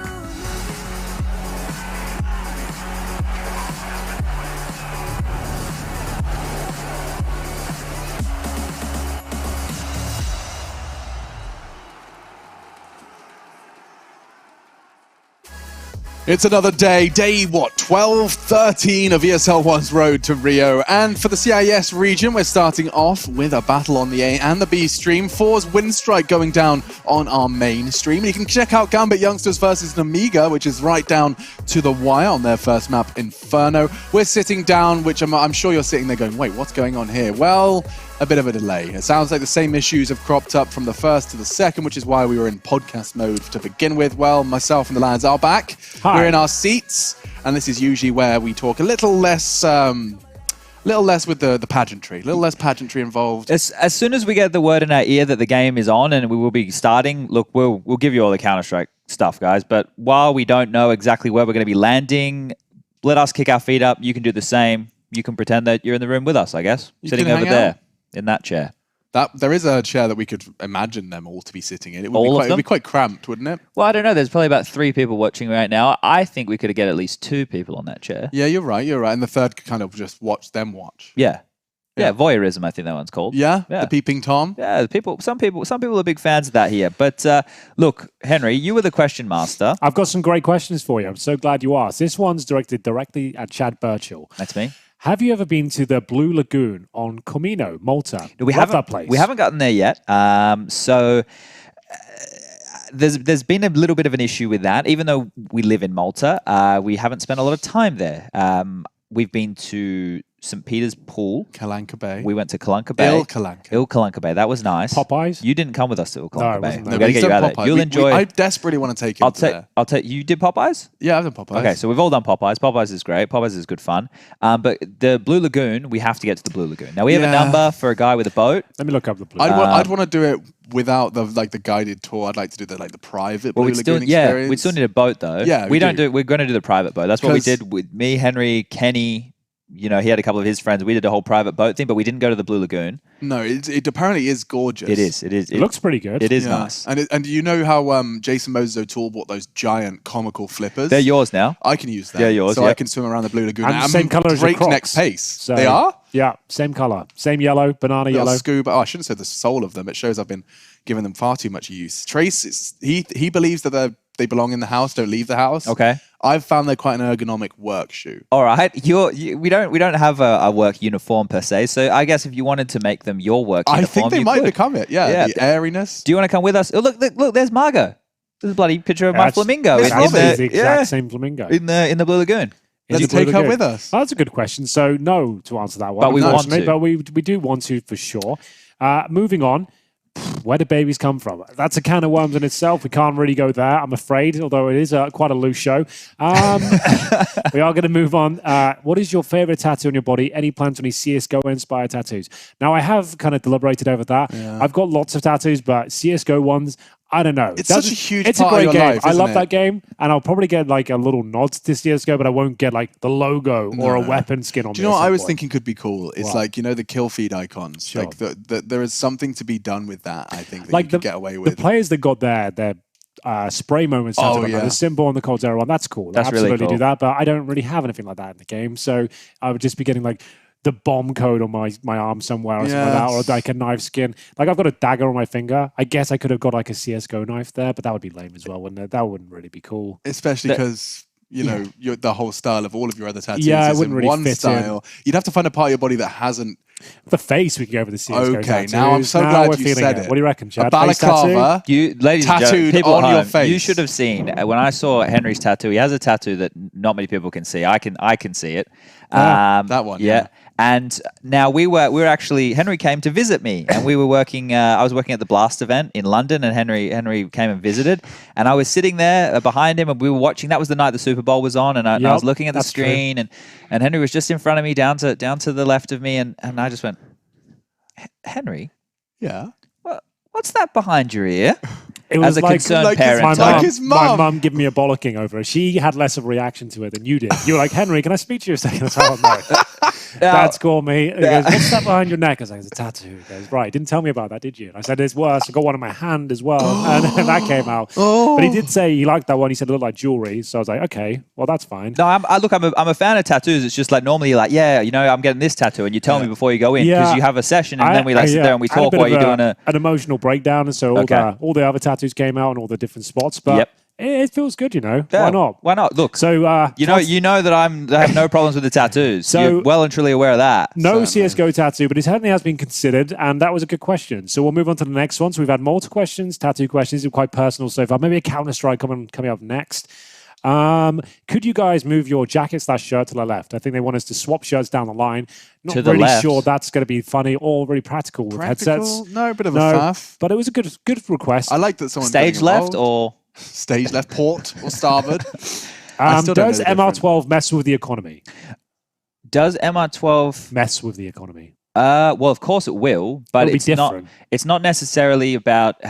F: It's another day, 12, 13 of ESL One's road to Rio. And for the CIS region, we're starting off with a battle on the A and the B stream. 4's Windstrike going down on our main stream. And you can check out Gambit Youngsters versus Namiga, which is right down to the wire on their first map, Inferno. We're sitting down, which I'm sure you're sitting there going, wait, what's going on here? Well, a bit of a delay. It sounds like the same issues have cropped up from the first to the second, which is why we were in podcast mode to begin with. Well, myself and the lads are back.
G: Hi.
F: We're in our seats, and this is usually where we talk a little less with the pageantry, a little less pageantry involved.
H: As soon as we get the word in our ear that the game is on and we will be starting, look, we'll give you all the Counter-Strike stuff, guys. But while we don't know exactly where we're going to be landing, let us kick our feet up. You can do the same. You can pretend that you're in the room with us, I guess, sitting over there in that chair.
F: There is a chair that we could imagine them all to be sitting in. It would be quite cramped, wouldn't it?
H: Well, I don't know. There's probably about 3 people watching right now. I think we could get at least 2 people on that chair.
F: Yeah, you're right. And the third could kind of just watch them watch.
H: Yeah, voyeurism, I think that one's called.
F: Yeah, the peeping Tom.
H: Yeah, some people are big fans of that here. But look, Henry, you were the question master.
G: I've got some great questions for you. I'm so glad you asked. This one's directed directly at Chad Birchall.
H: That's me.
G: Have you ever been to the Blue Lagoon on Comino, Malta?
H: No, we
G: Love
H: haven't.
G: that place.
H: We haven't gotten there yet. There's been a little bit of an issue with that. Even though we live in Malta, we haven't spent a lot of time there. We've been to St. Peter's Pool.
F: Kalanka Bay.
H: We went to Kalanka Bay. Il Kalanka Bay. That was nice.
G: Popeyes?
H: You didn't come with us to Il Kalanka Bay.
G: wasn't
H: We've got to get you out of there. You'll enjoy.
F: I desperately want to take you there.
H: I'll take. You did Popeyes?
F: Yeah, I've done Popeyes.
H: Okay, so we've all done Popeyes. Popeyes is great. Popeyes is good fun. But the Blue Lagoon, we have to get to the Blue Lagoon. Now, we have a number for a guy with a boat.
G: Let me look up the Blue
F: Lagoon. I'd want to do it without the guided tour. I'd like to do the private Blue Lagoon experience.
H: Yeah, we still need a boat, though.
F: Yeah,
H: we're going to do the private boat. That's what we did with me, Henry, Kenny. You know, he had a couple of his friends. We did a whole private boat thing, but we didn't go to the Blue Lagoon.
F: No, it apparently is gorgeous.
H: It is.
G: It looks pretty good.
H: It is nice.
F: And you know how Jason Moses O'Toole bought those giant comical flippers?
H: They're yours now.
F: I can use them.
H: They're yours.
F: So I can swim around the Blue Lagoon.
G: And the same colour as your Crocs.
F: Breakneck pace.
G: So,
F: they are?
G: Yeah, same colour. Same yellow, banana yellow.
F: Scuba. Oh, I shouldn't have said the soul of them. It shows I've been giving them far too much use. Trace, he believes that they belong in the house, don't leave the house.
H: Okay.
F: I've found they're quite an ergonomic work shoe.
H: All right. We don't have a work uniform per se, so I guess if you wanted to make them your work uniform,
F: I think they might become it. Yeah, the airiness.
H: Do you want to come with us? Oh, look, there's Margot. There's a bloody picture of my flamingo
G: It's the exact same flamingo
H: in the Blue Lagoon.
F: Let's take her with us.
G: That's a good question. So no to answer that one.
H: But we want to.
G: But we do want to for sure. Moving on. Where do babies come from? That's a can of worms in itself. We can't really go there, I'm afraid, although it is quite a loose show. We are going to move on. What is your favorite tattoo on your body? Any plans for any CSGO-inspired tattoos? Now, I have kind of deliberated over that. Yeah. I've got lots of tattoos, but CSGO ones, I don't know.
F: It's such a huge
G: It's
F: part
G: a great
F: of your
G: game.
F: life,
G: I love
F: isn't
G: that
F: it?
G: game, and I'll probably get like a little nod to CSGO, but I won't get like the logo or a weapon skin on me.
F: Do you know
G: at
F: what
G: some
F: I was
G: point.
F: thinking could be cool? It's
G: What?
F: like, you know, the kill feed icons.
G: Sure.
F: Like there is something to be done with that, I think, that
G: Like
F: you could get away with.
G: The players that got their spray moments,
F: Oh,
G: the symbol on the Cold Zero one, that's cool.
H: That's
G: Absolutely
H: really cool.
G: do that, but I don't really have anything like that in the game, so I would just be getting like the bomb code on my arm somewhere or something like that, or like a knife skin. Like I've got a dagger on my finger. I guess I could have got like a CSGO knife there, but that would be lame as well, wouldn't it? That wouldn't really be cool.
F: Especially because, you know, the whole style of all of your other tattoos
G: Yeah, it
F: is
G: wouldn't
F: in
G: really
F: one
G: fit
F: style. You'd have to find a part of your body that hasn't.
G: The face, we can go over the CSGO
F: Okay,
G: tattoos.
F: now I'm so
G: Now
F: glad
G: we're
F: you
G: feeling
F: said
G: it.
F: it.
G: What do you reckon, Chad?
F: A
G: Face tattoo?
F: balaclava
H: You, ladies and
F: tattooed
H: gentlemen, people
F: on
H: at
F: your
H: home,
F: face.
H: you should have seen when I saw Henry's tattoo. He has a tattoo that not many people can see. I can see it.
F: That one, yeah.
H: And now we were actually, Henry came to visit me, and we were working. I was working at the Blast event in London, and Henry came and visited, and I was sitting there behind him, and we were watching. That was the night the Super Bowl was on, and I was looking at the screen, and Henry was just in front of me, down to the left of me, and I just went, Henry,
F: yeah,
H: what's that behind your ear?
G: It was
H: As a
G: like,
H: concerned parent,
G: my mum giving me a bollocking over it. She had less of a reaction to it than you did. You were like, Henry, can I speak to you a second? I was like, oh, no. Dad's called me. He goes, what's that behind your neck? I was like, it's a tattoo. He goes, right, didn't tell me about that, did you? And I said, it's worse. I got one on my hand as well. And that came out. But he did say he liked that one. He said it looked like jewelry. So I was like, okay, well, that's fine.
H: No, I'm a fan of tattoos. It's just like normally you're like, yeah, you know, I'm getting this tattoo, and you tell me before you go in because you have a session, and then we sit there and we talk while you're doing
G: an emotional breakdown. And so all the other tattoos came out and all the different spots. But it feels good, you know.
H: Yeah,
G: why not?
H: Why not? Look,
G: so
H: you know that I have no problems with the tattoos.
G: So-
H: You're well and truly aware of that.
G: No CSGO tattoo, but it certainly has been considered, and that was a good question. So we'll move on to the next one. So we've had multiple questions, tattoo questions, they're quite personal so far. Maybe a Counter-Strike coming up next. Could you guys move your jacket/shirt to the left? I think they want us to swap shirts down the line. Not
H: To the
G: really
H: left.
G: sure that's going to be funny or very practical with headsets.
F: No, a bit of a faff.
G: But it was a good request.
F: I like that someone
H: Stage left or
F: stage left, port or starboard. I still don't
G: Does
F: know the difference.
G: MR12 mess with the economy?
H: Does MR12
G: mess with the economy?
H: Well, of course it will, but
G: It'll be
H: it's not.
G: different.
H: It's not necessarily about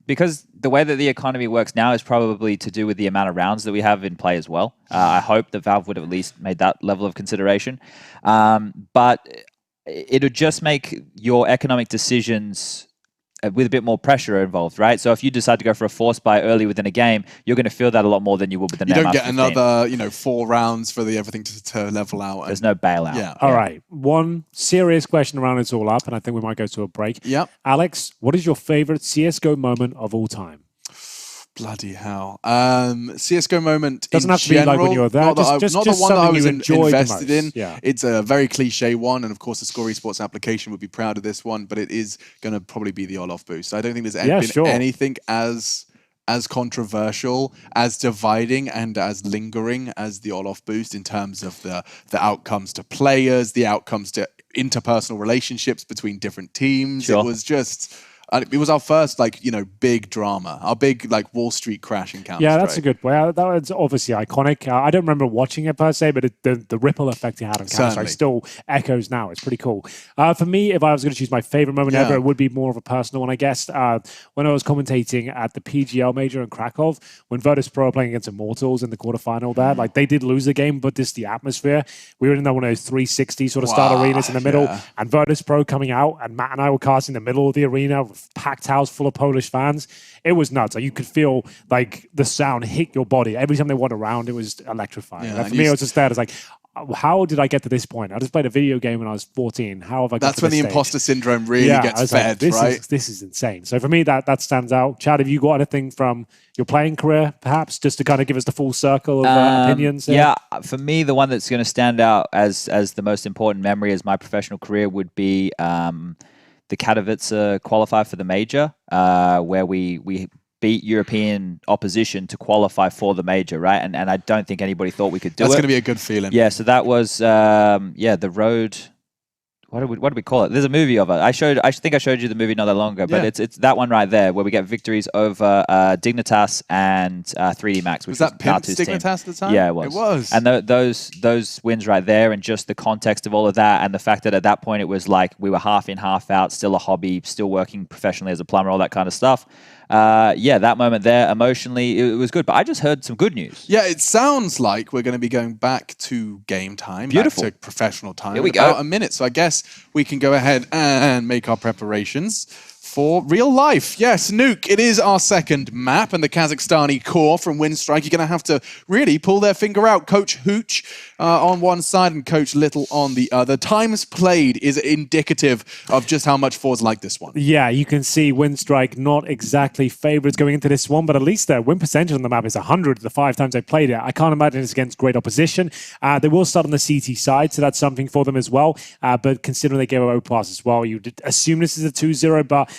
H: because the way that the economy works now is probably to do with the amount of rounds that we have in play as well. I hope that Valve would have at least made that level of consideration, but it would just make your economic decisions with a bit more pressure involved, right? So if you decide to go for a force buy early within a game, you're going to feel that a lot more than you would with an
F: You don't
H: MR15.
F: get another, 4 rounds for everything to level out.
H: There's no bailout.
F: Yeah.
G: All right. One serious question around it all up, and I think we might go to a break.
F: Yep.
G: Alex, what is your favorite CSGO moment of all time?
F: Bloody hell. CSGO moment
G: Doesn't
F: in
G: have to be like when
F: general,
G: you were there,
F: Not,
G: just
F: not the one that I
G: something
F: was
G: you enjoyed the
F: invested in.
G: most. Yeah.
F: It's a very cliche one, and of course the Score Esports application would be proud of this one, but it is going to probably be the Olof boost. I don't think there's been anything as controversial, as dividing, and as lingering as the Olof boost in terms of the outcomes to players, the outcomes to interpersonal relationships between different teams.
H: Sure.
F: It was just... It was our first, big drama, our big, Wall Street crash in Counter-Strike.
G: Yeah, that's a good way. That was obviously iconic. I don't remember watching it per se, but the ripple effect it had on Counter-Strike still echoes now. It's pretty cool. For me, if I was going to choose my favorite moment ever, it would be more of a personal one, I guess. When I was commentating at the PGL major in Krakow, when Virtus Pro were playing against Immortals in the quarterfinal there, they did lose the game, but just the atmosphere. We were in one of those 360 sort of style arenas in the middle, and Virtus Pro coming out, and Matt and I were casting the middle of the arena with packed house full of Polish fans. It was nuts. You could feel the sound hit your body every time they went around. It was electrifying.
F: Yeah,
G: And for me, it was just there. It's how did I get to this point? I just played a video game when I was 14. How have I got
F: That's
G: to
F: when
G: this
F: the
G: stage?
F: imposter syndrome really gets fed, right?
G: This is insane. So for me, that stands out. Chad, have you got anything from your playing career, perhaps, just to kind of give us the full circle of opinions?
H: Yeah, for me, the one that's going to stand out as the most important memory as my professional career would be the Katowice qualifier for the major, where we beat European opposition to qualify for the major, right? And I don't think anybody thought we could do it.
F: That's going to be a good feeling.
H: Yeah, so that was the road. What do we call it? There's a movie of it. I think I showed you the movie not that long ago, but it's that one right there where we get victories over Dignitas and 3D Max, which
F: was that Pimp's
H: Natu's team.
F: Dignitas at the time?
H: Yeah, it was.
F: It was.
H: And those wins right there, and just the context of all of that, and the fact that at that point it was like we were half in, half out, still a hobby, still working professionally as a plumber, all that kind of stuff. That moment there, emotionally, it was good. But I just heard some good news.
F: Yeah, it sounds like we're going to be going back to game time.
H: Beautiful.
F: Back to professional time.
H: Here we
F: in
H: go.
F: about a minute. So I guess we can go ahead and make our preparations for real life. Yes, Nuke, it is our second map, and the Kazakhstani core from Windstrike, you're going to have to really pull their finger out. Coach Hooch on one side and Coach Little on the other. Times played is indicative of just how much For's like this one.
G: Yeah, you can see Windstrike not exactly favourites going into this one, but at least their win percentage on the map is 100 the 5 times they played it. I can't imagine it's against great opposition. They will start on the CT side, so that's something for them as well. But considering they gave away pass as well, you'd assume this is a 2-0, but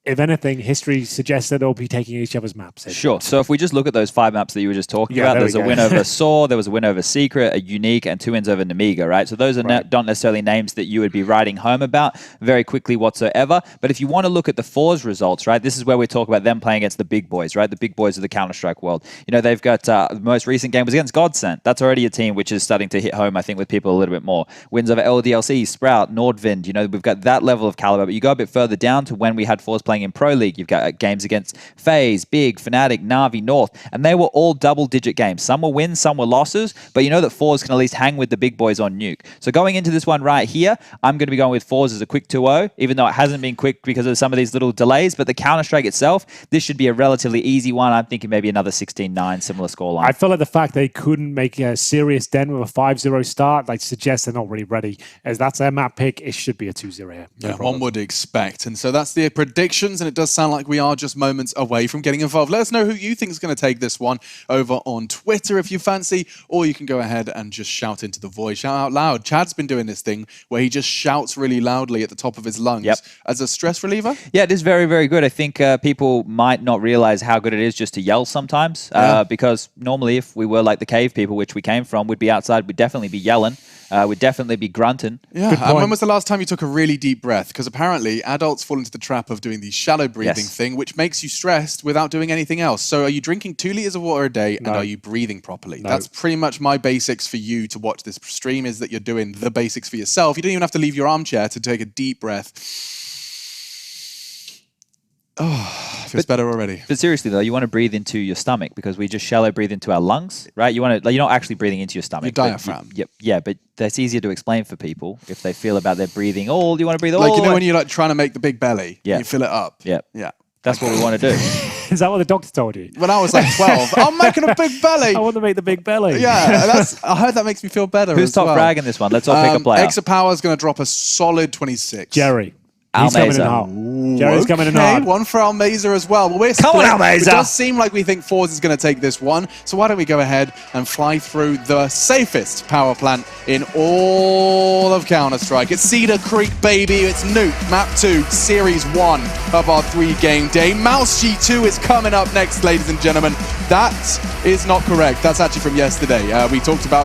G: if anything, history suggests that they'll be taking each other's maps.
H: Sure. So if we just look at those 5 maps that you were just talking about, there's a win over Saw, there was a win over Secret, a Unique, and 2 wins over Namiga, right? So those are not necessarily names that you would be writing home about very quickly whatsoever. But if you want to look at the For's results, right, this is where we talk about them playing against the big boys, right? The big boys of the Counter-Strike world. You know, they've got the most recent game was against Godsent. That's already a team which is starting to hit home, I think, with people a little bit more. Wins over LDLC, Sprout, Nordvind. You know, we've got that level of caliber. But you go a bit further down to when we had For's playing in Pro League. You've got games against FaZe, Big, Fnatic, Na'Vi, North, and they were all double-digit games. Some were wins, some were losses, but you know that For's can at least hang with the big boys on Nuke. So going into this one right here, I'm going to be going with For's as a quick 2-0, even though it hasn't been quick because of some of these little delays, but the Counter-Strike itself, this should be a relatively easy one. I'm thinking maybe another 16-9, similar scoreline.
G: I feel like the fact they couldn't make a serious dent with a 5-0 start suggests they're not really ready. As that's their map pick, it should be a 2-0 here.
F: Yeah, one would expect. And so that's the predictions, and it does sound like we are just moments away from getting involved. Let us know who you think is going to take this one over on Twitter if you fancy, or you can go ahead and just shout into the void, shout out loud. Chad's been doing this thing where he just shouts really loudly at the top of his lungs as a stress reliever.
H: Yeah, it is very, very good. I think people might not realize how good it is just to yell sometimes, because normally if we were like the cave people, which we came from, we'd be outside, we'd definitely be yelling. We'd definitely be grunting.
F: Yeah, and when was the last time you took a really deep breath? Because apparently adults fall into the trap of doing the shallow breathing thing, which makes you stressed without doing anything else. So are you drinking 2 liters of water a day and are you breathing properly? That's pretty much my basics for you to watch this stream, is that you're doing the basics for yourself. You don't even have to leave your armchair to take a deep breath. Oh, feels better already.
H: But seriously though, you want to breathe into your stomach, because we just shallow breathe into our lungs, right? You want to, you're not actually breathing into your stomach.
F: Your diaphragm.
H: Yeah, but that's easier to explain for people if they feel about their breathing. Oh, you want to breathe all
F: like, you know,
H: the way.
F: when you're trying to make the big belly, you fill it up.
H: Yeah. That's what we want to do.
G: Is that what the doctor told you?
F: When I was like 12, I'm making a big belly.
G: I want to make the big belly.
F: Yeah, I heard that makes me feel better.
H: Who's top frag in this one? Let's all pick a player.
F: Exa Power is going to drop a solid 26.
G: Jerry. He's coming in hot. Jerry's coming in hot.
F: One for Almeza as well. Well, we're
H: Come on, Almeza.
F: It does seem like we think Forz is going to take this one. So why don't we go ahead and fly through the safest power plant in all of Counter-Strike. It's Cedar Creek, baby. It's Nuke, Map 2, Series 1 of our 3-game day. Mouse G2 is coming up next, ladies and gentlemen. That is not correct. That's actually from yesterday. We talked about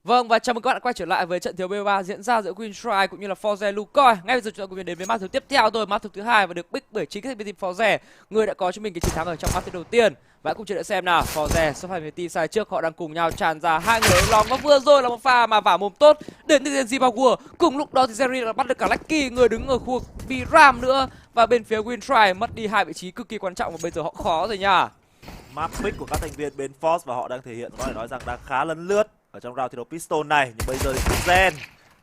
J: Vâng, và chào mừng các bạn đã quay trở lại với trận thiếu B3 diễn ra giữa Windstrike cũng như là Forze Lucoy. Ngay bây giờ chúng ta cùng đến với map thứ tiếp theo thôi, map thứ 2 và được pick bởi chính các thành viên team Forze, người đã có cho mình cái chiến thắng ở trong map đầu tiên. Và cùng chờ đợi xem nào, Forze sắp phải team sai trước, họ đang cùng nhau tràn ra hai người lóng, và vừa rồi là một pha mà vả mồm tốt đến từ Zimbabwe. Cùng lúc đó thì Jerry đã bắt được cả Lucky, người đứng ở khu vực Viram nữa, và bên phía Windstrike mất đi hai vị trí cực kỳ quan trọng và bây giờ họ khó rồi nha.
K: Map pick của các thành viên bên Force và họ đang thể hiện, có thể nói rằng đang khá lấn lướt ở trong round thi đấu pistol này, nhưng bây giờ thì Gen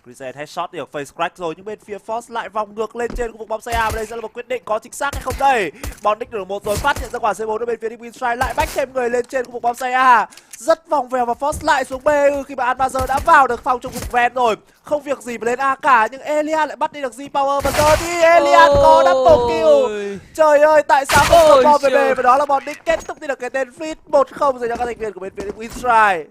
K: Grisen headshot được face crack rồi, nhưng bên phía Force lại vòng ngược lên trên khu vực bom xe A, và đây sẽ là một quyết định có chính xác hay không đây. Bondix được một rồi, phát hiện ra quả C4 ở bên phía Team Winstrike, lại bách thêm người lên trên khu vực bom xe A, rất vòng vèo và Force lại xuống B khi mà Anmazer đã vào được phòng trong vùng ven rồi, không việc gì mà lên A cả, nhưng Elian lại bắt đi được Z-Power và giờ thì Elian có double kill. Trời ơi, tại sao không có bom về B, và đó là Bondix kết thúc đi được cái tên Fleet 1-0 dành cho các thành viên của bên phía Team Winstrike.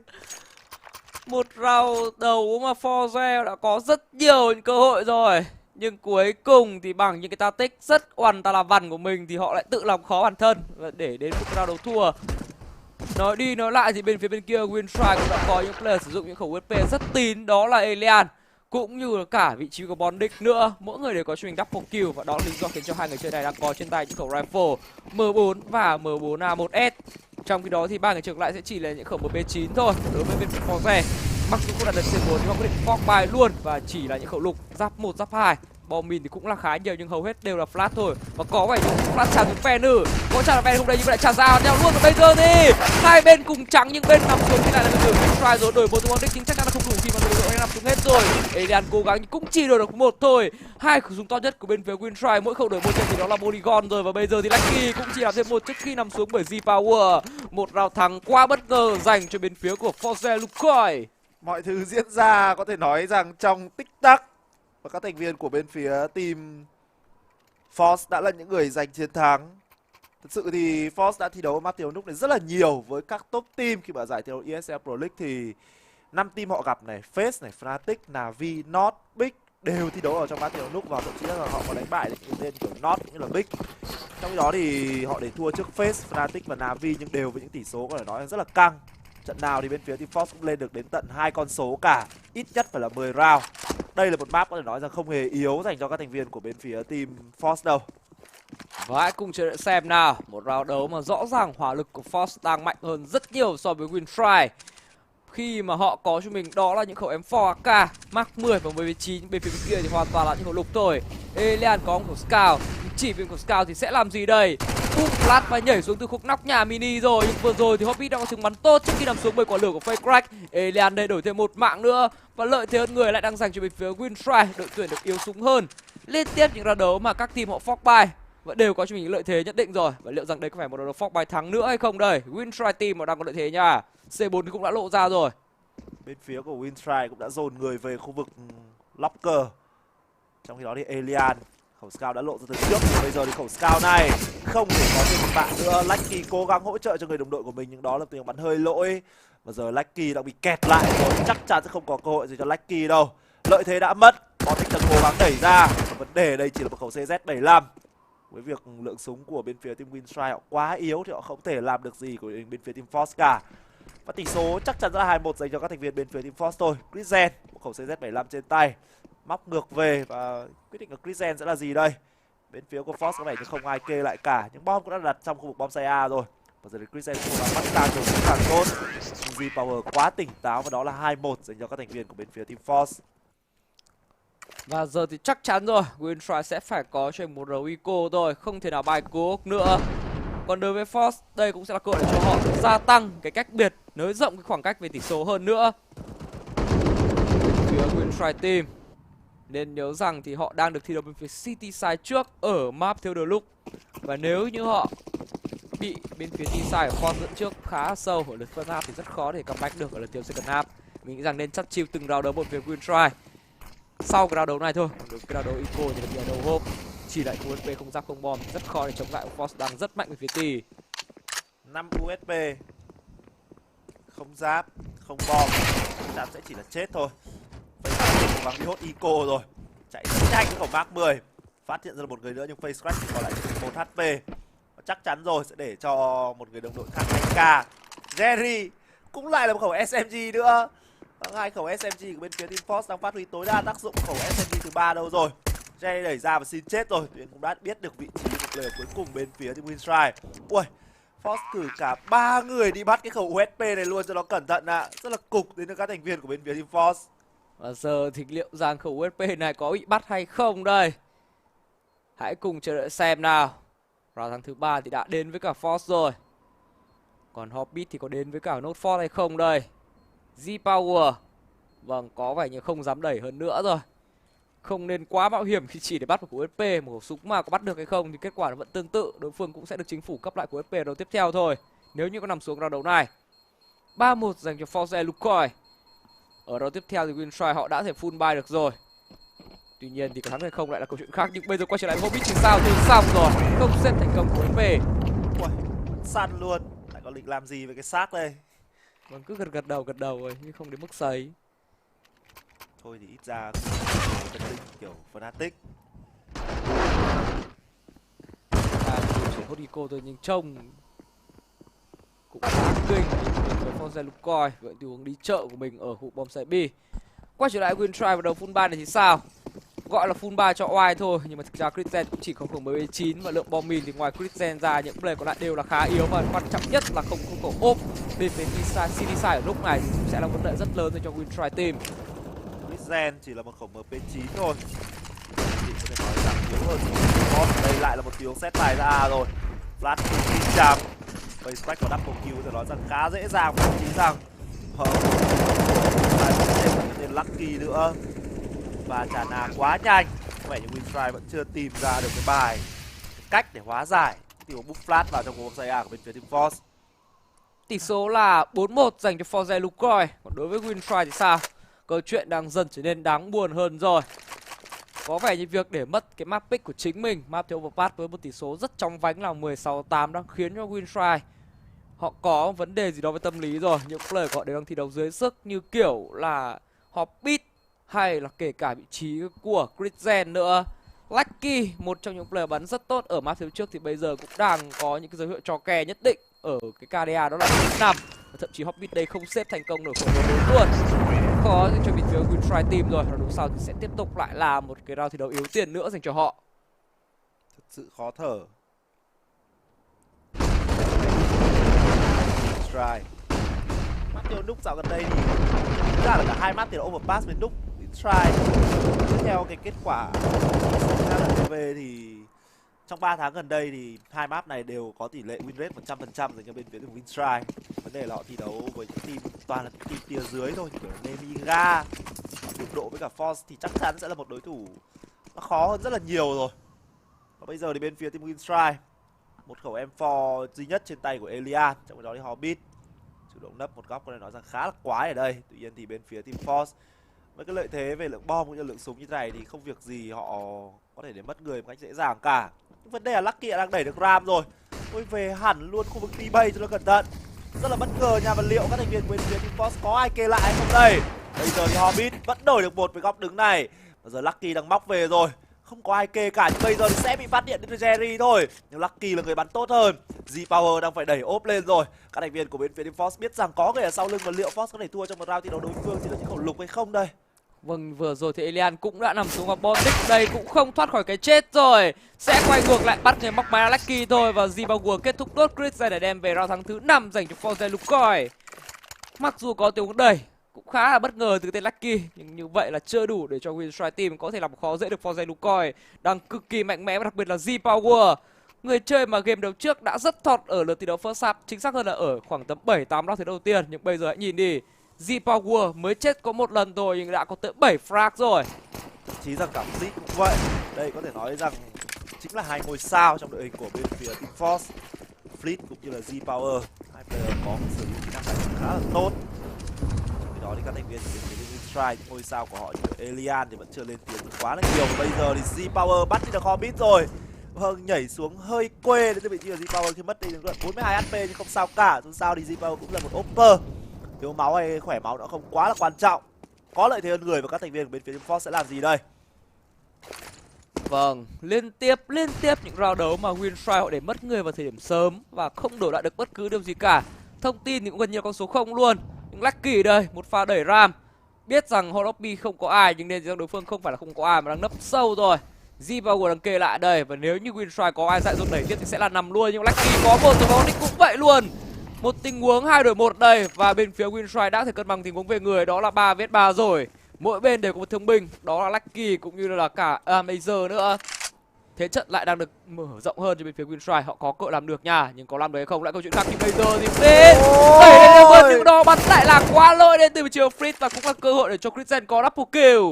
J: Một round đầu mà Forze đã có rất nhiều những cơ hội rồi, nhưng cuối cùng thì bằng những cái tactic rất oằn ta là vằn của mình thì họ lại tự làm khó bản thân và để đến một round đấu thua. Nói đi nói lại thì bên phía bên kia Winstrike cũng đã có những player sử dụng những khẩu USP rất tín, đó là Elian cũng như là cả vị trí của Bondix nữa. Mỗi người đều có cho mình double kill và đó là lý do khiến cho hai người chơi này đang có trên tay những khẩu rifle M4 và M4A1S. Trong khi đó thì ba người trực lại sẽ chỉ là những khẩu MP9 thôi. Đối với bên phía Forze, mặc dù cũng đã được C4 nhưng họ quyết định fork bài luôn và chỉ là những khẩu lục giáp 1 giáp 2. Bom mìn thì cũng là khá nhiều nhưng hầu hết đều là flash thôi. Và có vẻ như flash tràn xuống phe nữ, có tràn là phe không đây nhưng lại tràn ra nhau luôn. Và bây giờ thì hai bên cùng trắng nhưng bên nằm xuống thì lại là bên đường Winstrike rồi, đổi một tung Bondix nhưng chắc chắn là không đủ khi mà đội đội nằm xuống hết rồi. Elian cố gắng nhưng cũng chỉ đổi được một thôi. Hai khẩu súng to nhất của bên phía Winstrike, mỗi khẩu đổi một trên thì đó là Polygon rồi. Và bây giờ thì Lucky cũng chỉ làm thêm một trước khi nằm xuống bởi Z-Power. Một round thắng quá bất ngờ dành cho bên phía của Forze Lukoy.
K: Mọi thứ diễn ra có thể nói rằng trong tích tắc, và các thành viên của bên phía team Force đã là những người giành chiến thắng. Thực sự thì Force đã thi đấu ở map thi đấu núc này rất là nhiều với các top team. Khi mà giải thi đấu ESL Pro League thì 5 team họ gặp này, Face này, Fnatic, Navi, Not, Big đều thi đấu ở trong map thi đấu núc, và thậm chí là họ có đánh bại được những tên kiểu Not cũng như là Big. Trong khi đó thì họ để thua trước Face, Fnatic và Navi nhưng đều với những tỷ số có thể nói rất là căng. Trận nào thì bên phía team Force cũng lên được đến tận 2 con số cả, ít nhất phải là 10 round. Đây là một map có thể nói rằng không hề yếu dành cho các thành viên của bên phía team Force đâu.
J: Và hãy cùng chờ đợi xem nào. Một round đấu mà rõ ràng hỏa lực của Force đang mạnh hơn rất nhiều so với Winstrike. Khi mà họ có cho mình đó là những khẩu M4 AK Mark 10 và 19, bên phía bên kia thì hoàn toàn là những khẩu lục thôi. Elian có một khẩu Scout, chỉ với khẩu Scout thì sẽ làm gì đây? Úp flash và nhảy xuống từ khúc nóc nhà mini rồi, nhưng vừa rồi thì Hobbit đã có súng bắn tốt trước khi nằm xuống bởi quả lửa của Fake Crack. Elian đây đổi thêm một mạng nữa và lợi thế hơn người lại đang dành cho bên phía Winstrike, đội tuyển được yếu súng hơn. Liên tiếp những round đấu mà các team họ fork bài và đều có cho mình những lợi thế nhất định rồi, và liệu rằng đây có phải một round đấu fork bài thắng nữa hay không đây? Winstrike team họ đang có lợi thế nha. C4 thì cũng đã lộ ra rồi.
K: Bên phía của Winstrike cũng đã dồn người về khu vực locker. Trong khi đó thì Elian, khẩu Scout đã lộ ra từ trước, bây giờ thì khẩu Scout này không thể có thêm một bạn nữa. Lucky cố gắng hỗ trợ cho người đồng đội của mình nhưng đó là tiếng bắn hơi lỗi. Và giờ Lucky đã bị kẹt lại rồi, chắc chắn sẽ không có cơ hội gì cho Lucky đâu. Lợi thế đã mất, Bondix đang cố gắng đẩy ra. Và vấn đề đây chỉ là một khẩu CZ75. Với việc lượng súng của bên phía team Winstrike họ quá yếu thì họ không thể làm được gì của bên phía team Force cả. Và tỷ số chắc chắn là 2-1 dành cho các thành viên bên phía team Force thôi. Grisen, một khẩu CZ75 trên tay, móc ngược về và quyết định của Grisen sẽ là gì đây? Bên phía của Force có vẻ như không ai kê lại cả, những bom cũng đã đặt trong khu vực bom xe A rồi. Và giờ thì Grisen cố gắng bắt càng nhiều càng tốt. Z-Power quá tỉnh táo và đó là 2-1 dành cho các thành viên của bên phía team Force.
J: Và giờ thì chắc chắn rồi, Winstrike sẽ phải có cho một round eco thôi, không thể nào bài cố nữa. Còn đối với Force, đây cũng sẽ là cơ hội để cho họ gia tăng cái cách biệt, nới rộng cái khoảng cách về tỷ số hơn nữa. Phía Winstrike team nên nhớ rằng thì họ đang được thi đấu bên phía City Side trước ở map theo the look. Và nếu như họ bị bên phía T-Side của Force dẫn trước khá sâu ở lượt first half thì rất khó để comeback được ở lượt tiếp second half. Mình nghĩ rằng nên chắc chiêu từng round đấu một phía Winstrike. Sau cái round đấu này thôi, đối với cái round đấu eco thì là đầu hộp, chỉ lại USP không giáp không bom rất khó để chống lại. Force đang rất mạnh về phía T.
K: 5 USP, không giáp, không bom, chắc sẽ chỉ là chết thôi. Vậy cố gắng đi hốt eco rồi, chạy rất nhanh cái khẩu Mark 10, phát hiện ra một người nữa nhưng face crack còn lại chỉ 1 HP. Và chắc chắn rồi sẽ để cho một người đồng đội khác đánh K. Jerry cũng lại là một khẩu SMG nữa. Hai khẩu SMG của bên phía team Force đang phát huy tối đa tác dụng. Khẩu SMG thứ 3 đâu rồi? Jerry đẩy ra và xin chết rồi. Tuyến cũng đã biết được vị trí của player cuối cùng bên phía team Winstrike. Ui, Force cử cả 3 người đi bắt cái khẩu USP này luôn cho nó cẩn thận ạ. Rất là cục đến các thành viên của bên phía team Force.
J: Và giờ thì liệu rằng khẩu USP này có bị bắt hay không đây? Hãy cùng chờ đợi xem nào. Round tháng thứ 3 thì đã đến với cả Force rồi. Còn Hobbit thì có đến với cả Notford hay không đây? Z-Power Vâng, có vẻ như không dám đẩy hơn nữa rồi. Không nên quá mạo hiểm khi chỉ để bắt một cú USP. Một khẩu súng mà có bắt được hay không thì kết quả nó vẫn tương tự. Đối phương cũng sẽ được chính phủ cấp lại cú USP ở đấu tiếp theo thôi, nếu như có nằm xuống round đấu này. 3-1 dành cho Force Lukoy. Ở đấu tiếp theo thì Winstrike họ đã thể full buy được rồi. Tuy nhiên thì có thắng hay không lại là câu chuyện khác. Nhưng bây giờ quay trở lại Hobbit thì sao? Thôi xong rồi, không xếp thành công của USP.
K: Ui, săn luôn. Lại có định làm gì với cái xác đây?
J: Vâng, cứ gật đầu rồi, nhưng không đến mức sấy.
K: Thôi thì ít ra phân tích kiểu fanatic.
J: Chỉ Hodico thôi nhưng trông cũng khá kinh với Force Lukoy. Vậy tình huống đi chợ của mình ở khu bom xe B. Quay trở lại Winstrike vào đầu full buy này thì sao? Gọi là full buy cho oai thôi, nhưng mà thực ra Christen cũng chỉ có khoảng 19 và lượng bom mìn thì ngoài Christen ra những player còn lại đều là khá yếu, và quan trọng nhất là không có cầu ốp. Bên phía CDSide ở lúc này thì cũng sẽ là vấn đề rất lớn cho Winstrike team.
K: Christen chỉ là một khẩu MP9 thôi. Thì có thể nói rằng yếu hơn đây lại là một tiếng set tài ra rồi. Flash tin chạm. Bây Spec và double kill có thể nói rằng khá dễ dàng, thậm chí rằng lại có thêm một tên Lucky nữa. Và trả nà quá nhanh. Có vẻ như Winstrike vẫn chưa tìm ra được cái bài, cái cách để hóa giải tình huống book flash vào trong cuộc xây của bên phía team Force.
J: Tỷ số là 4-1 dành cho Force Lukoy. Còn đối với Winstrike thì sao? Câu chuyện đang dần trở nên đáng buồn hơn rồi. Có vẻ như việc để mất cái map pick của chính mình, map theo overpass với một tỷ số rất chóng vánh là 16-8 đang khiến cho Winstrike họ có vấn đề gì đó với tâm lý rồi. Những player của họ đều đang thi đấu dưới sức, như kiểu là Hobbit hay là kể cả vị trí của Christen nữa. Lucky, một trong những player bắn rất tốt ở map phía trước thì bây giờ cũng đang có những cái dấu hiệu cho kè nhất định ở cái KDA, đó là 5. Thậm chí Hobbit đây không xếp thành công được khẩu đấu luôn. Khó cho bên phía Winstrike team rồi. Và đúng sau thì sẽ tiếp tục lại là một cái round thi đấu yếu tiền nữa dành cho họ.
K: Thật sự khó thở. Winstrike. Mắt tiêu đúc dạo gần đây thì thực ra là cả hai mắt thì là overpass với đúc. Winstrike theo cái kết quả về thì trong 3 tháng gần đây thì hai map này đều có tỷ lệ win rate 100% dành cho bên phía team Winstrike. Vấn đề là họ thi đấu với những team toàn là team tier dưới thôi, kiểu Nemiga, đụng độ với cả Force thì chắc chắn sẽ là một đối thủ nó khó hơn rất là nhiều rồi. Và bây giờ thì bên phía team Winstrike, một khẩu M4 duy nhất trên tay của Elian, trong đó thì Hobbit chủ động nấp một góc, có thể nói rằng khá là quái ở đây. Tuy nhiên thì bên phía team Force với cái lợi thế về lượng bom cũng như lượng súng như thế này thì không việc gì họ có thể để mất người một cách dễ dàng cả. Vấn đề là Lucky đang đẩy được Ram rồi. Ôi về hẳn luôn khu vực B-Bay cho nó cẩn thận. Rất là bất ngờ nha, và liệu các thành viên của bên phía team Force có ai kê lại hay không đây? Bây giờ thì Hobbit vẫn đổi được một với góc đứng này. Bây giờ Lucky đang móc về rồi. Không có ai kê cả, nhưng bây giờ thì sẽ bị phát hiện đến Jerry thôi. Nhưng Lucky là người bắn tốt hơn. G-Power đang phải đẩy ốp lên rồi. Các thành viên của bên phía team Force biết rằng có người ở sau lưng, và liệu Force có thể thua trong một round thi đấu đối phương chỉ là những khẩu lục hay không đây?
J: Vâng, vừa rồi thì Elian cũng đã nằm xuống, và Bondic đây cũng không thoát khỏi cái chết rồi. Sẽ quay ngược lại bắt người móc máy Lucky thôi, và G-Power kết thúc tốt Chris để đem về round thắng thứ 5 dành cho Force Lukoy. Mặc dù có tiếng đẩy cũng khá là bất ngờ từ tên Lucky, nhưng như vậy là chưa đủ để cho Winstrike team có thể làm khó dễ được Force Lukoy đang cực kỳ mạnh mẽ, và đặc biệt là G-Power, người chơi mà game đấu trước đã rất thọt ở lượt thi đấu first half, chính xác hơn là ở khoảng tầm 7-8 round thi đấu đầu tiên. Nhưng bây giờ hãy nhìn đi, G-Power mới chết có một lần thôi nhưng đã có tới 7 frag rồi.
K: Thậm chí rằng cả Zip cũng vậy. Đây có thể nói rằng chính là hai ngôi sao trong đội hình của bên phía team Force. Fleet cũng như là G-Power, hai player có một sự kỹ năng khá là tốt. Trong khi đó thì các thành viên của bên phía Winstrike, những ngôi sao của họ như Elian thì vẫn chưa lên tiếng quá là nhiều. Và bây giờ thì G-Power bắt đi được Hobbit rồi. Vâng, nhảy xuống hơi quê đến từ vị trí của G-Power khi mất đi đến 42 HP, nhưng không sao cả. Dù sao thì G-Power cũng là một opper. Thiếu máu hay khỏe máu nó không quá là quan trọng. Có lợi thế hơn người, và các thành viên của bên phía team Force sẽ làm gì đây?
J: Vâng, liên tiếp những round đấu mà Winstrike họ để mất người vào thời điểm sớm và không đổ lại được bất cứ điều gì cả. Thông tin thì cũng gần như con số 0 luôn. Nhưng Lucky đây, một pha đẩy Ram. Biết rằng Horobi không có ai, nhưng nên rằng đối phương không phải là không có ai mà đang nấp sâu rồi. G-Power đang kê lại đây, và nếu như Winstrike có ai dại dột đẩy tiếp thì sẽ là nằm luôn. Nhưng Lucky có một rồi, Bondic cũng vậy luôn. Một tình huống 2 đổi 1 đây, và bên phía Winstrike đã thể cân bằng tình huống về người, đó là 3vs3 rồi. Mỗi bên đều có một thương binh, đó là Lucky cũng như là cả Major nữa. thế trận lại đang được mở rộng hơn cho bên phía Winstrike. Họ có cơ làm được nha, nhưng có làm được hay không lại câu chuyện khác. Nhưng bây giờ thì Fritz đẩy lên level, nhưng đó bắn lại là quá lỗi đến từ chiều Fritz và cũng là cơ hội để cho Christian có double kill.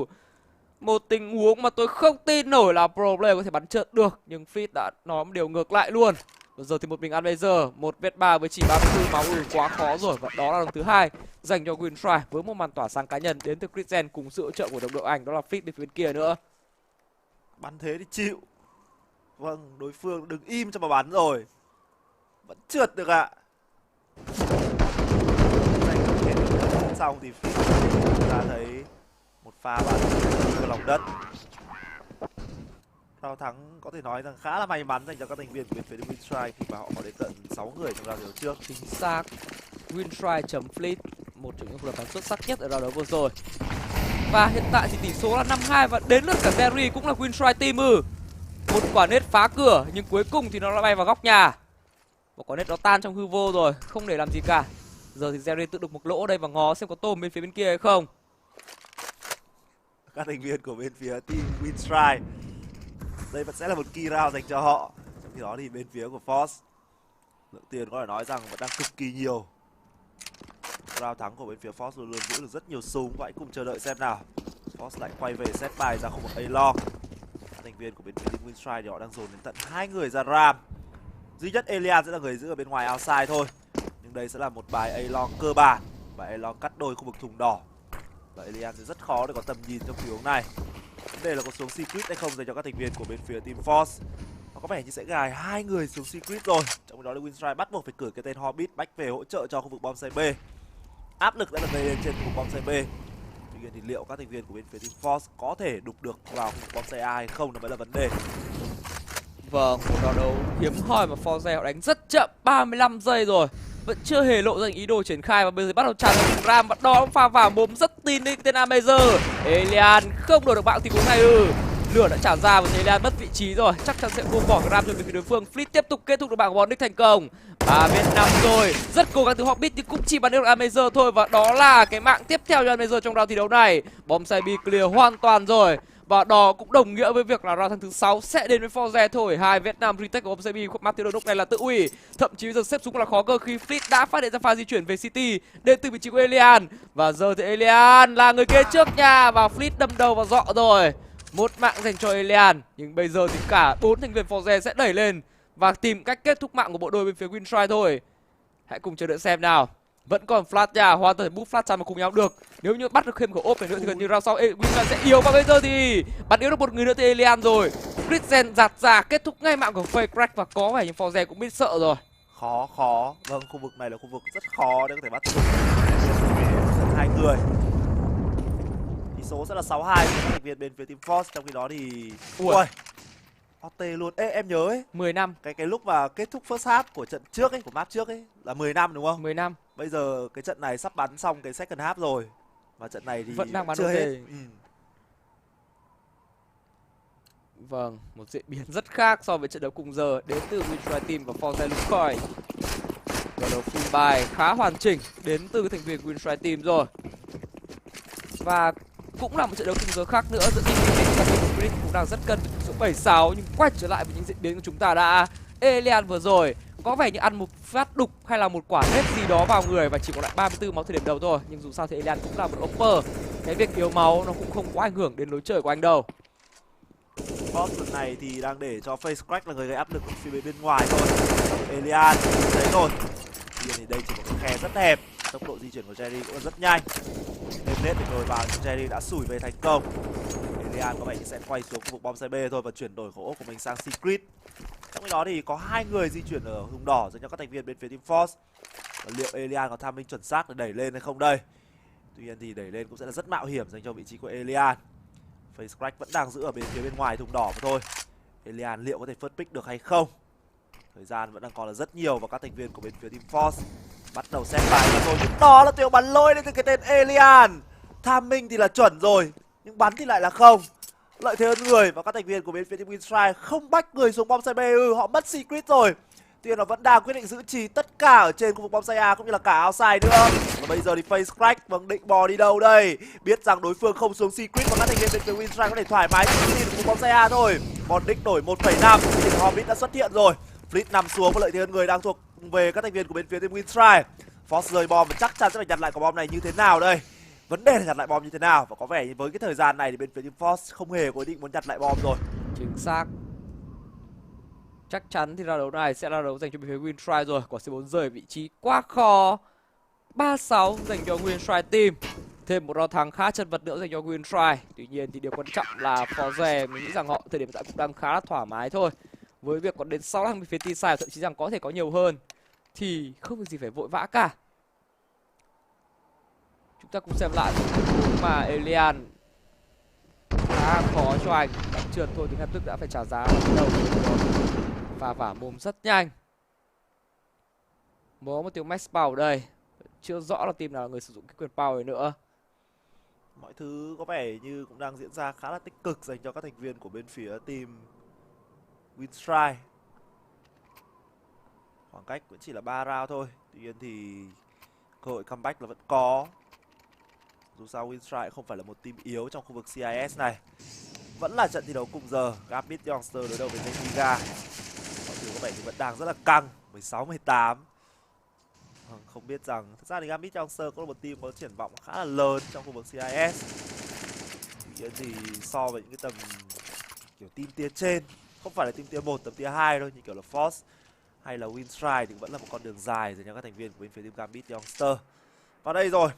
J: Một tình huống mà tôi không tin nổi là pro player có thể bắn trượt được, nhưng Fritz đã nói một điều ngược lại luôn. Bây giờ thì một mình ăn bây giờ 1v3 với chỉ 34 máu quá khó rồi, và đó là lần thứ 2 dành cho Winstrike với một màn tỏa sáng cá nhân đến từ Christian cùng sự hỗ trợ của đồng đội Anh, đó là Fritz bên phía bên kia nữa.
K: Bắn thế thì chịu. Vâng, đối phương đừng im cho mà bắn rồi. Vẫn trượt được ạ. Xong thì Fritz ra thấy một pha bắn vào lòng đất. Round thắng có thể nói rằng khá là may mắn dành cho các thành viên của bên phía Winstrike khi mà họ có đến tận 6 người trong round đấu trước.
J: Chính xác. Winstrike chấm Fleet, một trong những lực bắn xuất sắc nhất ở round đấu vừa rồi. Và hiện tại thì tỷ số là 5-2 và đến lượt cả Jerry cũng là Winstrike team một quả nết phá cửa nhưng cuối cùng thì nó lại bay vào góc nhà. Một quả nết đó tan trong hư vô rồi, không để làm gì cả. Giờ thì Jerry tự đục một lỗ đây và ngó xem có tôm bên phía bên kia hay không.
K: Các thành viên của bên phía team Winstrike, đây vẫn sẽ là một key round dành cho họ. Trong khi đó thì bên phía của Force, lượng tiền có thể nói rằng vẫn đang cực kỳ nhiều. Round thắng của bên phía Force luôn luôn giữ được rất nhiều súng, và hãy cùng chờ đợi xem nào. Force lại quay về set bài ra khu vực A-Long. Các thành viên của bên phía team Winstrike thì họ đang dồn đến tận 2 người ra ram. Duy nhất Elian sẽ là người giữ ở bên ngoài outside thôi. Nhưng đây sẽ là một bài A-Long cơ bản, và A-Long cắt đôi khu vực thùng đỏ. Và Elian sẽ rất khó để có tầm nhìn trong tình huống này. Vấn đề là có xuống secret hay không dành cho các thành viên của bên phía team Force. Nó có vẻ như sẽ gài 2 người xuống secret rồi. Trong đó là Winstrike bắt buộc phải cử cái tên Hobbit bách về hỗ trợ cho khu vực bom site B. Áp lực đã được gây lên trên khu vực bom site B. Tuy nhiên thì liệu các thành viên của bên phía team Force có thể đục được vào khu vực bom site A hay không đó mới là vấn đề.
J: Vâng, một trận đấu hiếm hoi mà Force họ đánh rất chậm, 35 giây rồi. Vẫn chưa hề lộ ra ý đồ triển khai và bây giờ bắt đầu tràn vào ram, và đó pha vào mồm rất tin đến tên Amazer. Elian không đổ được bạo tình huống này lửa đã tràn ra và Elian mất vị trí rồi, chắc chắn sẽ buông bỏ cái ram cho bên phía đối phương. Fleet tiếp tục kết thúc được bảng bóng đích thành công. 3 Việt Nam rồi, rất cố gắng từ Hobbit nhưng cũng chỉ bắn được Amazer thôi, và đó là cái mạng tiếp theo cho Amazer trong round thi đấu này. Bom side B clear hoàn toàn rồi. Và đó cũng đồng nghĩa với việc là round thắng thứ 6 sẽ đến với Forze thôi. 2 Việt Nam retake của Omsebi, Matthew lúc này là tự ủy. Thậm chí bây giờ xếp súng là khó cơ khi Fleet đã phát hiện ra pha di chuyển về City đến từ vị trí của Elian. Và giờ thì Elian là người kế trước nhà và Fleet đâm đầu vào dọ rồi. Một mạng dành cho Elian, nhưng bây giờ thì cả 4 thành viên Forze sẽ đẩy lên và tìm cách kết thúc mạng của bộ đôi bên phía Winstrike thôi. Hãy cùng chờ đợi xem nào. Vẫn còn flash nha, hoàn toàn bút flash mà cùng nhau được. Nếu như bắt được thêm khẩu ốp này nữa thì gần như round sau Winstrike sẽ yếu, và bây giờ thì bắn yếu được một người nữa thì Elian rồi. Christian giạt ra kết thúc ngay mạng của Fake Crack, và có vẻ như Forze cũng biết sợ rồi.
K: Khó. Vâng, khu vực này là khu vực rất khó để có thể bắt được 2 người. Tỷ số sẽ là 6-2 cho các thành viên bên phía team Force. Trong khi đó thì ui, OT luôn. Ê, em nhớ ấy,
J: 10 năm.
K: Cái lúc mà kết thúc first half của trận trước ấy, của map trước ấy là 10 năm đúng không?
J: 10 năm.
K: Bây giờ cái trận này sắp bắn xong cái second half rồi. Và trận này thì
J: vẫn đang bắn
K: chưa
J: ok.
K: hết.
J: Vâng, một diễn biến rất khác so với trận đấu cùng giờ đến từ Winstrike Team và Forze Lucoy. Trận đấu full bài khá hoàn chỉnh đến từ thành viên Winstrike Team rồi. Và cũng là một trận đấu cùng giờ khác nữa giữa team và team Spirit cũng đang rất cân số 76, nhưng quay trở lại với những diễn biến của chúng ta đã. Elian vừa rồi có vẻ như ăn một phát đục hay là một quả nếp gì đó vào người và chỉ còn lại 34 máu thời điểm đầu thôi, nhưng dù sao thì Elian cũng là một offer. Cái việc yếu máu nó cũng không quá ảnh hưởng đến lối chơi của anh đâu.
K: Boss lần này thì đang để cho Face Crack là người gây áp lực ở phía bên ngoài thôi. Elian đấy rồi. Thì đây chỉ một cái khe rất hẹp, tốc độ di chuyển của Jerry cũng rất nhanh. Thêm nết được rồi vào nhưng Jerry đã sủi về thành công. Elian có vẻ như sẽ quay xuống khu vực bom CB thôi và chuyển đổi khẩu ốc của mình sang Secret. Trong khi đó thì có 2 người di chuyển ở vùng đỏ dành cho các thành viên bên phía team Force. Và liệu Elian có tham minh chuẩn xác để đẩy lên hay không đây? Tuy nhiên thì đẩy lên cũng sẽ là rất mạo hiểm dành cho vị trí của Elian. Face Crack vẫn đang giữ ở bên phía bên ngoài thùng đỏ mà thôi. Elian liệu có thể first pick được hay không? Thời gian vẫn đang còn là rất nhiều và các thành viên của bên phía team Force bắt đầu xét bài ra rồi. Nhưng đó là tiêu bắn lôi lên từ cái tên Elian. Tham minh thì là chuẩn rồi, nhưng bắn thì lại là không. Lợi thế hơn người và các thành viên của bên phía team Winstrike không bách người xuống bom site B, họ mất secret rồi. Tuy nhiên nó vẫn đang quyết định giữ trì tất cả ở trên khu vực bom site A cũng như là cả outside nữa. Và bây giờ thì Face Crack vâng định bò đi đâu đây? Biết rằng đối phương không xuống secret và các thành viên bên phía Winstrike có thể thoải mái đi được khu bom site A thôi. Còn nick đổi 1,5 thì Hobbit đã xuất hiện rồi. Fleet nằm xuống và lợi thế hơn người đang thuộc về các thành viên của bên phía team Winstrike. Force rời bom và chắc chắn sẽ phải nhặt lại quả bom này như thế nào đây? Vấn đề là nhặt lại bom như thế nào, và có vẻ với cái thời gian này thì bên phía team Force không hề có ý định muốn nhặt lại bom rồi.
J: Chính xác. Chắc chắn thì ra đấu này sẽ là đấu dành cho bên phía Winstrike rồi. Quả C4 rời vị trí quá khó. 3-6 dành cho Winstrike team. Thêm một round thắng khá chật vật nữa dành cho Winstrike. Tuy nhiên thì điều quan trọng là Forze mình nghĩ rằng họ thời điểm hiện tại cũng đang khá là thoải mái thôi. Với việc còn đến 6 thằng bên phía T-Side, thậm chí rằng có thể có nhiều hơn, thì không có gì phải vội vã cả. Chúng ta cùng xem lại mà Elian khá khó cho anh. Đánh trượt thôi thì ngay lập tức đã phải trả giá bắt đầu và vả mồm rất nhanh. Có một tiếng max power ở đây. Chưa rõ là team nào là người sử dụng cái quyền power này nữa.
K: Mọi thứ có vẻ như cũng đang diễn ra khá là tích cực dành cho các thành viên của bên phía team Winstrike. Khoảng cách cũng chỉ là 3 round thôi. Tuy nhiên thì cơ hội comeback là vẫn có. Dù sao Winstrike không phải là một team yếu trong khu vực CIS này. Vẫn là trận thi đấu cùng giờ. Gambit Youngster đối đầu với Zeniga. Mọi thứ có vẻ như vẫn đang rất là căng. 16-18. Không biết rằng thật ra thì Gambit Youngster cũng là một team có triển vọng khá là lớn trong khu vực CIS. Tuy nhiên thì so với những cái tầm kiểu team tier trên, không phải là team tier 1, tầm tier 2 đâu, như kiểu là Force hay là Winstrike thì vẫn là một con đường dài dành cho các thành viên của bên phía team Gambit Youngster. Và đây rồi,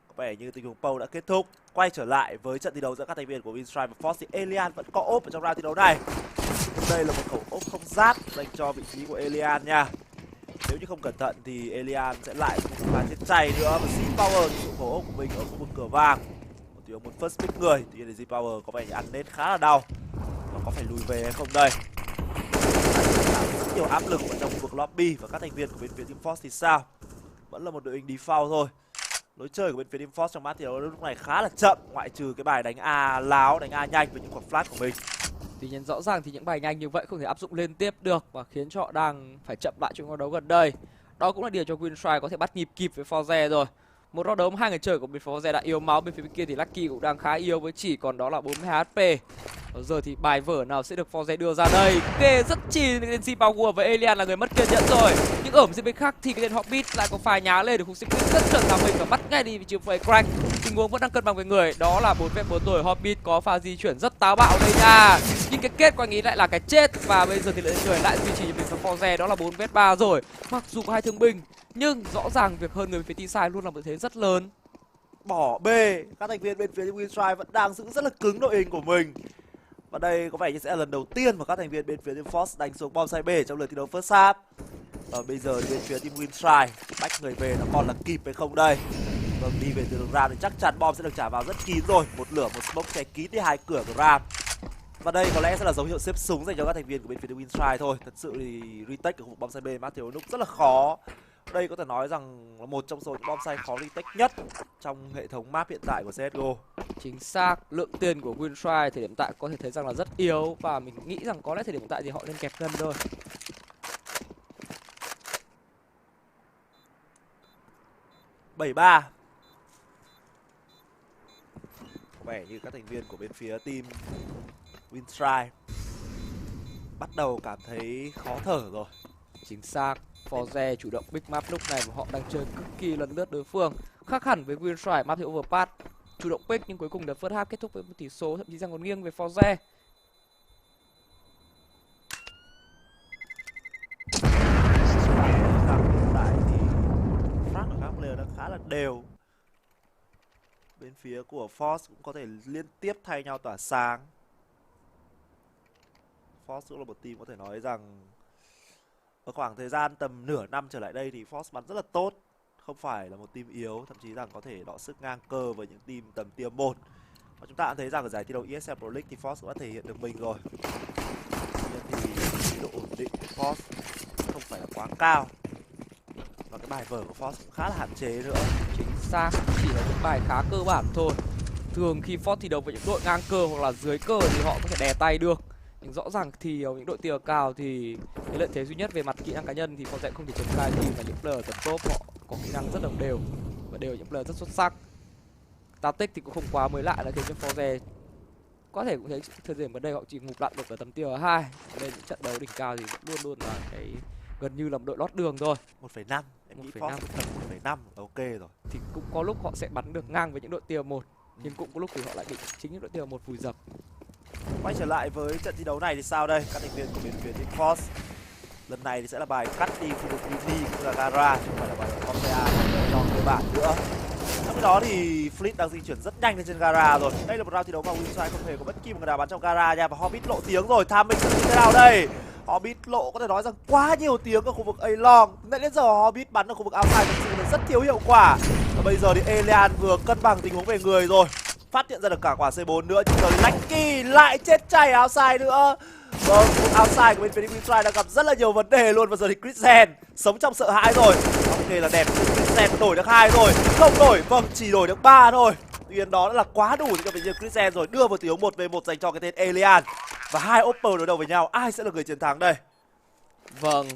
K: có vẻ như tình huống POW đã kết thúc. Quay trở lại với trận thi đấu giữa các thành viên của Winstrike và Force thì Elian vẫn có ốp ở trong round thi đấu này. Đây là một khẩu ốp không giáp dành cho vị trí của Elian nha. Nếu như không cẩn thận thì Elian sẽ lại một pha chết chay nữa và Z-Power sử dụng khẩu ốp của mình ở khu vực cửa vàng. Một tiếng một first pick người, tuy nhiên thì Z-Power có vẻ như ăn nết khá là đau. Và có phải lùi về hay không đây? Rất nhiều áp lực ở trong khu vực lobby, và các thành viên của bên phía Team Force thì sao? Vẫn là một đội hình default thôi. Lối chơi của bên phía Team Force trong mát thì lúc này khá là chậm, ngoại trừ cái bài đánh A láo, đánh A nhanh với những quả flash của mình.
J: Tuy nhiên rõ ràng thì những bài nhanh như vậy không thể áp dụng liên tiếp được và khiến cho họ đang phải chậm lại trong cuộc đấu gần đây. Đó cũng là điều cho Winstrike có thể bắt nhịp kịp với Forze rồi. Một round đấu hai người chơi của bên Forze đã yếu máu, bên phía bên kia thì Lucky cũng đang khá yếu với chỉ còn đó là 42 HP. Ở giờ thì bài vở nào sẽ được Forze đưa ra đây? Kê rất chi đến Z-Power với Elian là người mất kiên nhẫn rồi. Nhưng ở một diễn biến khác thì cái tên Hobbit lại có phải nhá lên được khung xích rất chuẩn thằng mình và bắt ngay đi vị trí phải crack. Tình huống vẫn đang cân bằng về người, đó là 4v4 tuổi. Hobbit có pha di chuyển rất táo bạo đây nha. Nhưng cái kết của anh ấy lại là cái chết, và bây giờ thì người lại duy trì về phần Forze, đó là 4v3 rồi. Mặc dù có hai thương binh nhưng rõ ràng việc hơn người phía T-Side luôn là một thế rất lớn.
K: Bỏ bê, các thành viên bên phía Winstrike vẫn đang giữ rất là cứng đội hình của mình. Và đây có vẻ như sẽ là lần đầu tiên mà các thành viên bên phía Team Force đánh xuống bom side B trong lượt thi đấu first half. Và bây giờ bên phía Team Winstrike bách người về nó còn là kịp hay không đây? Vâng, đi về từ đường ram thì chắc chắn bom sẽ được trả vào rất kín rồi. Một lửa, một smoke che kín đi hai cửa của ram. Và đây có lẽ sẽ là dấu hiệu xếp súng dành cho các thành viên của bên phía Team Winstrike thôi. Thật sự thì retake ở khu vực bom side B Matthew Nook rất là khó. Đây có thể nói rằng là một trong số những bom side khó retake nhất trong hệ thống map hiện tại của CSGO.
J: Chính xác, lượng tiền của Winstrike thời điểm tại có thể thấy rằng là rất yếu, và mình nghĩ rằng có lẽ thời điểm hiện tại thì họ nên kẹp ngân thôi.
K: Bảy ba. Có vẻ như các thành viên của bên phía team Winstrike bắt đầu cảm thấy khó thở rồi.
J: Chính xác, Forze chủ động big map lúc này và họ đang chơi cực kỳ lấn lướt đối phương. Khác hẳn với Winstrike, map thì overpass, chủ động pick nhưng cuối cùng đợt first half kết thúc với một tỷ số thậm chí rằng còn nghiêng về Forze.
K: Hiện tại thì frag của các player đang khá là đều. Bên phía của Force cũng có thể liên tiếp thay nhau tỏa sáng. Force cũng là một team có thể nói rằng ở khoảng thời gian tầm nửa năm trở lại đây thì Force bắn rất là tốt. Không phải là một team yếu, thậm chí rằng có thể đọ sức ngang cơ với những team tầm tier 1. Và chúng ta cũng thấy rằng ở giải thi đấu ESL Pro League thì Force cũng đã thể hiện được mình rồi. Tuy nhiên thì độ ổn định của Force không phải là quá cao. Và cái bài vở của Force cũng khá là hạn chế nữa.
J: Chính xác, chỉ là những bài khá cơ bản thôi. Thường khi Force thi đấu với những đội ngang cơ hoặc là dưới cơ thì họ có thể đè tay được. Nhưng rõ ràng thì ở những đội tier cao thì cái lợi thế duy nhất về mặt kỹ năng cá nhân thì Forze không thể triển khai khi mà những player tầm top họ có kỹ năng rất đồng đều và đều những player rất xuất sắc. Tactic thì cũng không quá mới lạ là khiến cho Forze có thể cũng thấy thời điểm gần đây họ chỉ ngụp lặn được ở tầm tier 2 nên những trận đấu đỉnh cao thì vẫn luôn luôn là cái gần như là một đội lót đường thôi.
K: 1,5 em nghĩ Fox tầm 1,5 ok rồi.
J: Thì cũng có lúc họ sẽ bắn được ngang với những đội tier 1 nhưng cũng có lúc thì họ lại bị chính những đội tier 1 vùi dập.
K: Quay trở lại với trận thi đấu này thì sao đây? Các thành viên của bên phía Team Force lần này thì sẽ là bài cắt đi khu vực mini cũng là gara, chứ không phải là bài Corsair non cơ bản nữa. Trong khi đó thì Fleet đang di chuyển rất nhanh lên trên gara rồi. Đây là một round thi đấu mà Winside không hề có bất kỳ một người nào bắn trong gara nha. Và Hobbit lộ tiếng rồi, Timing sẽ như thế nào đây? Hobbit lộ có thể nói rằng quá nhiều tiếng ở khu vực A long. Đến giờ Hobbit bắn ở khu vực outside thực sự là rất thiếu hiệu quả. Và bây giờ thì Elian vừa cân bằng tình huống về người rồi, phát hiện ra được cả quả C4 nữa, nhưng giờ Lucky lại chết chay outside nữa. Vâng, outside của bên phía Winside đang gặp rất là nhiều vấn đề luôn. Và giờ thì Chrisen sống trong sợ hãi rồi. Ok là đẹp, Chrisen đổi được 2 rồi, không đổi, vâng chỉ đổi được 3 thôi. Tuy nhiên đó đã là quá đủ cho bên phía Chrisen rồi, đưa vào tình huống 1v1 dành cho cái tên Elian. Và hai Opper đối đầu với nhau, ai sẽ là người chiến thắng đây?
J: Vâng,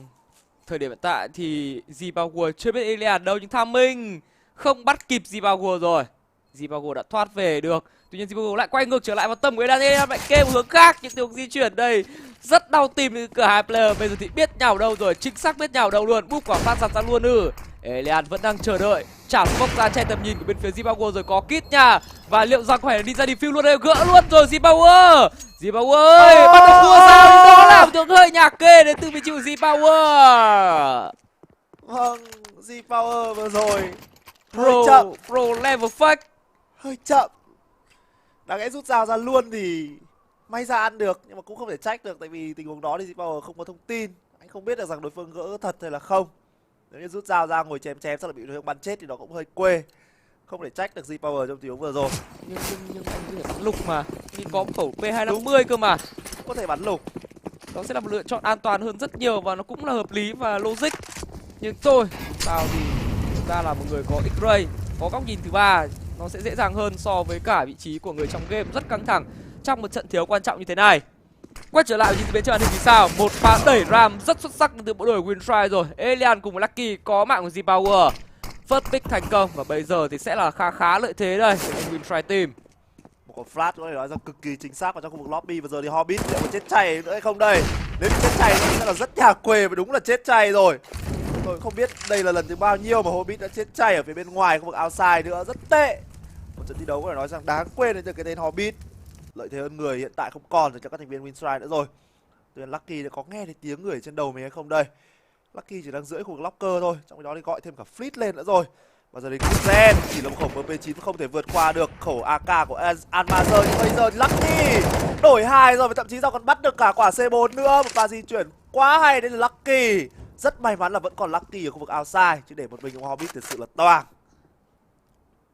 J: thời điểm hiện tại thì Z-Power chưa biết Elian đâu, nhưng Timing không bắt kịp Z-Power rồi. Z-Power đã thoát về được. Tuy nhiên Z-Power lại quay ngược trở lại vào tầm của Elian lại kê một hướng khác. Nhưng hướng di chuyển đây rất đau tìm từ cả hai player. Bây giờ thì biết nhào đâu rồi, chính xác biết nhào đâu luôn. Búp quả phát ra luôn Elian vẫn đang chờ đợi, trả bốc ra che tầm nhìn của bên phía Z-Power rồi, có kit nha. Và liệu rằng có phải đi ra defuse luôn đây, gỡ luôn rồi Z-Power. Z-Power ơi, bắt đầu đua sao, đó là một tiếng hơi nhạc kê đến từ vị trí của Z-Power.
K: Vâng, Z-Power vừa rồi hơi chậm,
J: Pro level fake,
K: hơi chậm. Đáng lẽ rút dao ra luôn thì may ra ăn được, nhưng mà cũng không thể trách được, tại vì tình huống đó thì Z-Power không có thông tin, anh không biết được rằng đối phương gỡ thật hay là không. Nếu như rút dao ra ngồi chém sau lại bị đối phương bắn chết thì nó cũng hơi quê, không thể trách được Z-Power trong tình huống vừa rồi.
J: Nhưng anh có thể bắn lục mà, nhưng có khẩu P250 cơ mà,
K: có thể bắn lục.
J: Đó sẽ là một lựa chọn an toàn hơn rất nhiều và nó cũng là hợp lý và logic. Nhưng thôi, sao thì chúng ta là một người có X-ray, có góc nhìn thứ ba, nó sẽ dễ dàng hơn so với cả vị trí của người trong game rất căng thẳng trong một trận thiếu quan trọng như thế này. Quay trở lại với bên trên màn hình thì sao? Một pha đẩy ram rất xuất sắc từ bộ đội Winside rồi. Elian cùng với Lucky có mạng của Z-Power. First pick thành công và bây giờ thì sẽ là khá lợi thế đây của bên Winside team.
K: Một con flash có thể nói rằng cực kỳ chính xác vào trong khu vực lobby. Và giờ thì Hobbit liệu có chết chay nữa hay không đây? Nếu như chết chay thì sẽ là rất nhà quê và đúng là chết chay rồi. Tôi không biết đây là lần thứ bao nhiêu mà Hobbit đã chết chay ở phía bên ngoài khu vực outside nữa, rất tệ. Một trận thi đấu có thể nói rằng đáng quên đến từ cái tên Hobbit. Lợi thế hơn người hiện tại không còn dành cho các thành viên Winside nữa rồi. Tuy nhiên Lucky đã có nghe thấy tiếng người trên đầu mình hay không đây? Lucky chỉ đang dưới khu vực locker thôi, trong khi đó thì gọi thêm cả Fleet lên nữa rồi. Và giờ thì Chrisen chỉ là một khẩu MP9 không thể vượt qua được khẩu AK của Almazer. Nhưng bây giờ thì Lucky đổi 2 rồi và thậm chí ra còn bắt được cả quả C4 nữa. Một pha di chuyển quá hay đến từ Lucky. Rất may mắn là vẫn còn Lucky ở khu vực outside, chứ để một mình ông Hobbit thực sự là toang.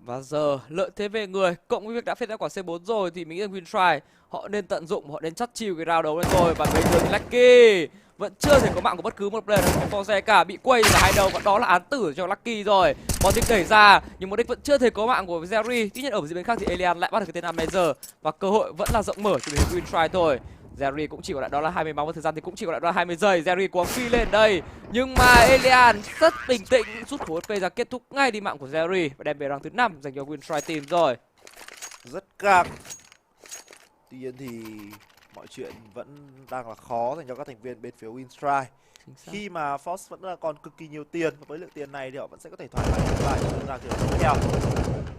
J: Và giờ lợi thế về người cộng với việc đã phê ra quả C4 rồi thì mình nghĩ rằng Winside họ nên tận dụng, họ nên chắt chiu cái round đấu lên rồi. Và bây giờ thì Lucky vẫn chưa thể có mạng của bất cứ một player nào trong Force cả, bị quay cả hai đầu và đó là án tử cho Lucky rồi. Botic đẩy ra nhưng Botic vẫn chưa thể có mạng của Jerry. Tuy nhiên ở phía bên khác thì Elian lại bắt được cái tên Amazer và cơ hội vẫn là rộng mở cho bên Winside thôi. Jerry cũng chỉ còn lại đó là 20 máu và thời gian thì cũng chỉ còn lại đó là 20 giây. Jerry cố phi lên đây nhưng mà Elian rất bình tĩnh rút khẩu HP ra kết thúc ngay đi mạng của Jerry và đem về round thứ 5 dành cho Winside team rồi.
K: Rất căng. Tuy nhiên thì mọi chuyện vẫn đang là khó dành cho các thành viên bên phía Winside. Khi mà Force vẫn là còn cực kỳ nhiều tiền và với lượng tiền này thì họ vẫn sẽ có thể thoải mái trở lại trong round tiếp theo.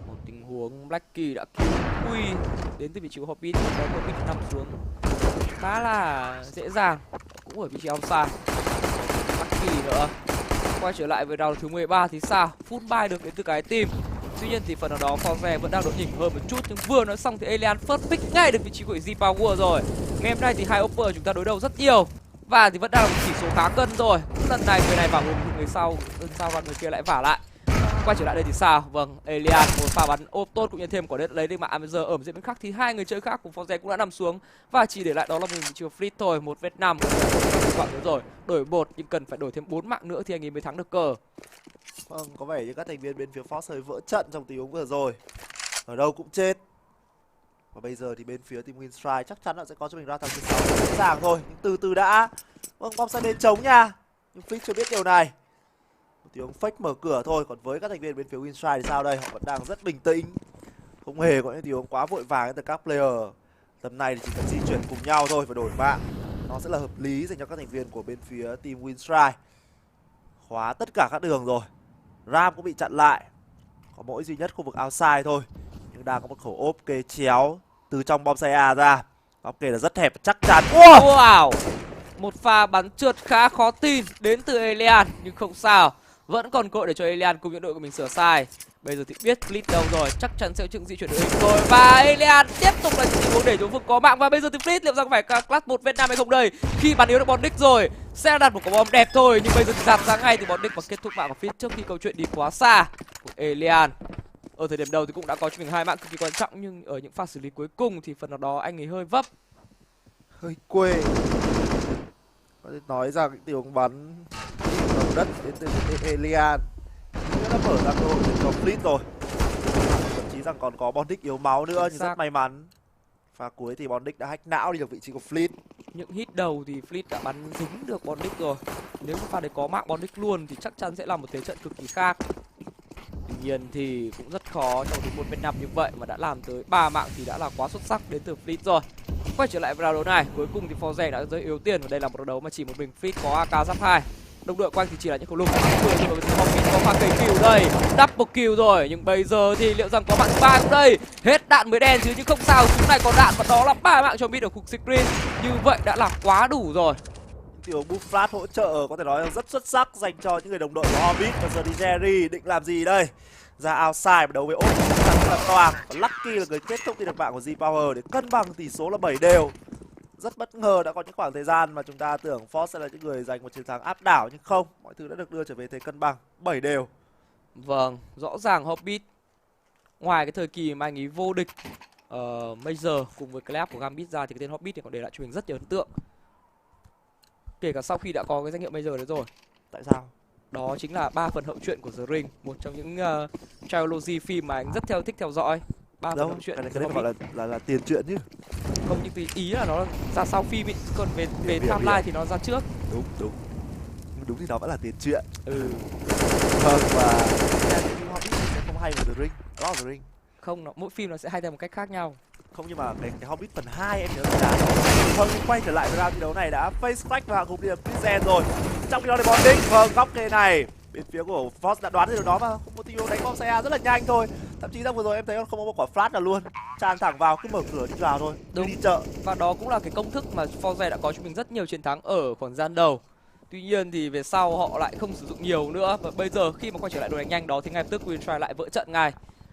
J: Một tình huống Blacky đã cứu Quy đến từ vị trí của Hobbit và Hobbit nằm xuống khá là dễ dàng, cũng ở vị trí outside. Blacky nữa. Quay trở lại với round thứ 13 thì sao? Full buy được đến từ cái team. Tuy nhiên thì phần nào đó Force vẫn đang đột nhỉnh hơn một chút, nhưng vừa nói xong thì Elian first pick ngay được vị trí của Z-Power rồi. Ngày hôm nay thì hai Opper chúng ta đối đầu rất nhiều và thì vẫn đang là một chỉ số khá cân rồi. Lần này người này bảo người sau và người kia lại vả lại. Quay trở lại đây thì sao? Vâng, Elian một pha bắn ốp tốt cũng như thêm quả đất lấy được mạng Amazer ở diễn biến khác thì hai người chơi khác của Force cũng đã nằm xuống và chỉ để lại đó là một vị trí Fleet thôi, một vết nằm nữa rồi. Đổi bột nhưng cần phải đổi thêm 4 mạng nữa thì anh ấy mới thắng được cờ.
K: Vâng, có vẻ như các thành viên bên phía Force hơi vỡ trận trong tình huống vừa rồi. Ở đâu cũng chết. Và bây giờ thì bên phía team Winside chắc chắn là sẽ có cho mình ra thằng thứ 6 dễ dàng thôi. Nhưng từ từ đã. Vâng, bom sang bên trống nha. Nhưng Fleet chưa biết điều này. Một tiếng fake mở cửa thôi. Còn với các thành viên bên phía Winside thì sao đây? Họ vẫn đang rất bình tĩnh. Không hề có những tiếng quá vội vàng từ các player. Tầm này thì chỉ cần di chuyển cùng nhau thôi và đổi mạng, nó sẽ là hợp lý dành cho các thành viên của bên phía team Winstrike. Khóa tất cả các đường rồi, Ram cũng bị chặn lại, có mỗi duy nhất khu vực outside thôi, nhưng đang có một khẩu ốp kê chéo từ trong bom xe A ra. Bom kê là rất hẹp, chắc chắn.
J: Wow, một pha bắn trượt khá khó tin đến từ Elian, nhưng không sao, vẫn còn cơ hội để cho Elian cùng những đội của mình sửa sai. Bây giờ thì biết Fleet đâu rồi, chắc chắn sẽ chừng di chuyển đội hình rồi, và Elian tiếp tục là tình huống để đối phương có mạng. Và bây giờ thì Fleet liệu rằng phải class 1 Việt Nam hay không đây? Khi bắn yếu được Bondic rồi sẽ đặt một quả bom đẹp thôi, nhưng bây giờ thì giạt ra ngay từ Bondic và kết thúc mạng của Fleet trước khi câu chuyện đi quá xa của Elian. Ở thời điểm đầu thì cũng đã có cho mình 2 mạng cực kỳ quan trọng, nhưng ở những pha xử lý cuối cùng thì phần nào đó anh ấy hơi vấp,
K: hơi quê. Có thể nói rằng những tiếng bắn lòng đất đến từ Elian đã mở ra cơ hội cho Fleet rồi. Thậm chí rằng còn có Bondic yếu máu nữa, nhưng rất may mắn. Pha cuối thì Bondic đã hack não đi được vị trí của Fleet.
J: những hit đầu thì Fleet đã bắn dính được Bondic rồi. Nếu như pha đấy có mạng Bondic luôn thì chắc chắn sẽ là một thế trận cực kỳ khác. Tuy nhiên thì cũng rất khó trong một Việt Nam như vậy, mà đã làm tới 3 mạng thì đã là quá xuất sắc đến từ Fleet rồi. Quay trở lại vào đấu này, cuối cùng thì Forze đã rơi yếu tiền, và đây là một đấu mà chỉ một mình Fleet có AK giáp 2. Đồng đội quanh thì chỉ là những khẩu lục. Có pha cày kill đây, double kill rồi, nhưng bây giờ thì liệu rằng có mạng thứ 3 không đây? Hết đạn mới đen chứ, nhưng không sao, chúng này còn đạn, và đó là 3 mạng cho mid ở khu screen. Như vậy đã là quá đủ rồi.
K: Tiểu buff flash hỗ trợ có thể nói là rất xuất sắc dành cho những người đồng đội của Hobbit. Và giờ đi Jerry định làm gì đây? Ra outside và đấu với ốp rất là toàn. Và Lucky là người kết thúc đi được mạng của Z-Power để cân bằng tỷ số là 7 đều. Rất bất ngờ, đã có những khoảng thời gian mà chúng ta tưởng Force sẽ là những người giành một chiến thắng áp đảo, nhưng không, mọi thứ đã được đưa trở về thế cân bằng 7 đều.
J: Vâng, rõ ràng Hobbit ngoài cái thời kỳ mà anh ấy vô địch Major cùng với clap của Gambit ra thì cái tên Hobbit thì còn để lại cho mình rất nhiều ấn tượng. Kể cả sau khi đã có cái danh hiệu Major đấy rồi.
K: Tại sao?
J: Đó chính là 3 phần hậu truyện của The Ring, một trong những trilogy phim mà anh rất thích theo dõi. 3 phần hậu truyện.
K: Cái này gọi là tiền truyện chứ.
J: Không, nhưng tùy ý là nó ra sau phim ý, còn về timeline thì nó ra trước.
K: Đúng thì nó vẫn là tiền truyện.
J: Vâng,
K: và phim Hobbit sẽ không hay của The Ring. Đó là The Ring.
J: Không, mỗi phim nó sẽ hay theo một cách khác nhau.
K: Không, nhưng mà cái Hobbit phần 2 em nhớ là vâng, quay trở lại với round thi đấu này đã face crack và cùng đi được Prison rồi. Trong khi đó thì Bondic, vâng, góc kê này bên phía của Force đã đoán được điều đó mà không có tình huống đánh bom xe rất là nhanh thôi. Thậm chí ra vừa rồi em thấy không có một quả flash nào luôn, tràn thẳng vào, cứ mở cửa đi vào thôi.
J: Đúng.
K: Đi chợ.
J: Và đó cũng là cái công thức mà Forze đã có cho mình rất nhiều chiến thắng ở khoảng gian đầu. Tuy nhiên thì về sau họ lại không sử dụng nhiều nữa, và bây giờ khi mà quay trở lại đội đánh nhanh đó thì ngay lập tức Winstrike lại vỡ trận ngay.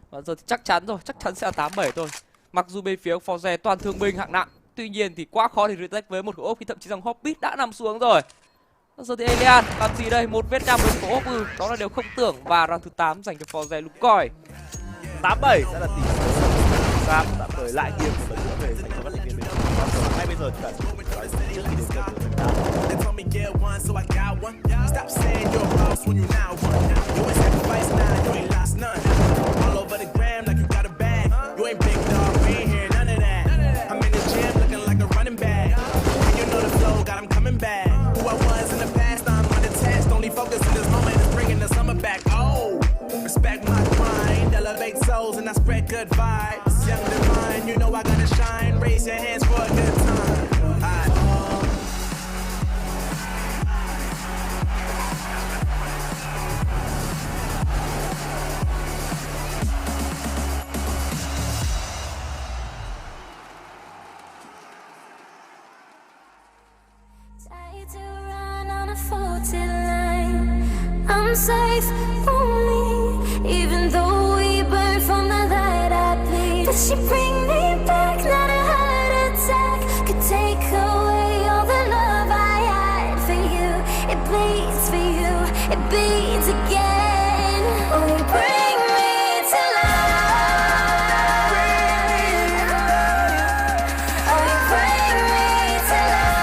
J: Và giờ thì chắc chắn rồi, chắc chắn sẽ là 8-7 thôi. Mặc dù bên phía Forze toàn thương binh hạng nặng, tuy nhiên thì quá khó để retake với một khẩu ốp khi thậm chí rằng Hobbit đã nằm xuống rồi. Giờ thì Elian làm gì đây? Một Việt Nam với khẩu ốp, đó là điều không tưởng. Và round thứ 8 dành cho Forze lục coi.
K: 8-7 sẽ là tỷ số. Tạm thời lại nghiêng một lần nữa về dành cho các thành viên bên phía. Ngay bây giờ chúng ta sẽ nói trước khi đến trận của Việt Nam.
L: Get one, so I got one. Stop saying you're a boss when you now one. You ain't sacrificed now, you ain't lost none. All over the gram like you got a bag. You ain't big dog, we ain't hear none of that. I'm in the gym looking like a running back. And you know the flow, got him coming back. Who I was in the past, I'm unattached. Only focus in this moment is bringing the summer back. Oh, respect my grind, elevate souls and I spread good vibes. Young divine, you know I gotta shine. Raise your hands for a good time.
E: I'm safe only, even though we burn from the light I bleed. Does she bring me back? Not a heart attack could take away all the love I had for you. It bleeds for you, it bleeds again. Oh, you bring me to life. Oh, you bring me to life.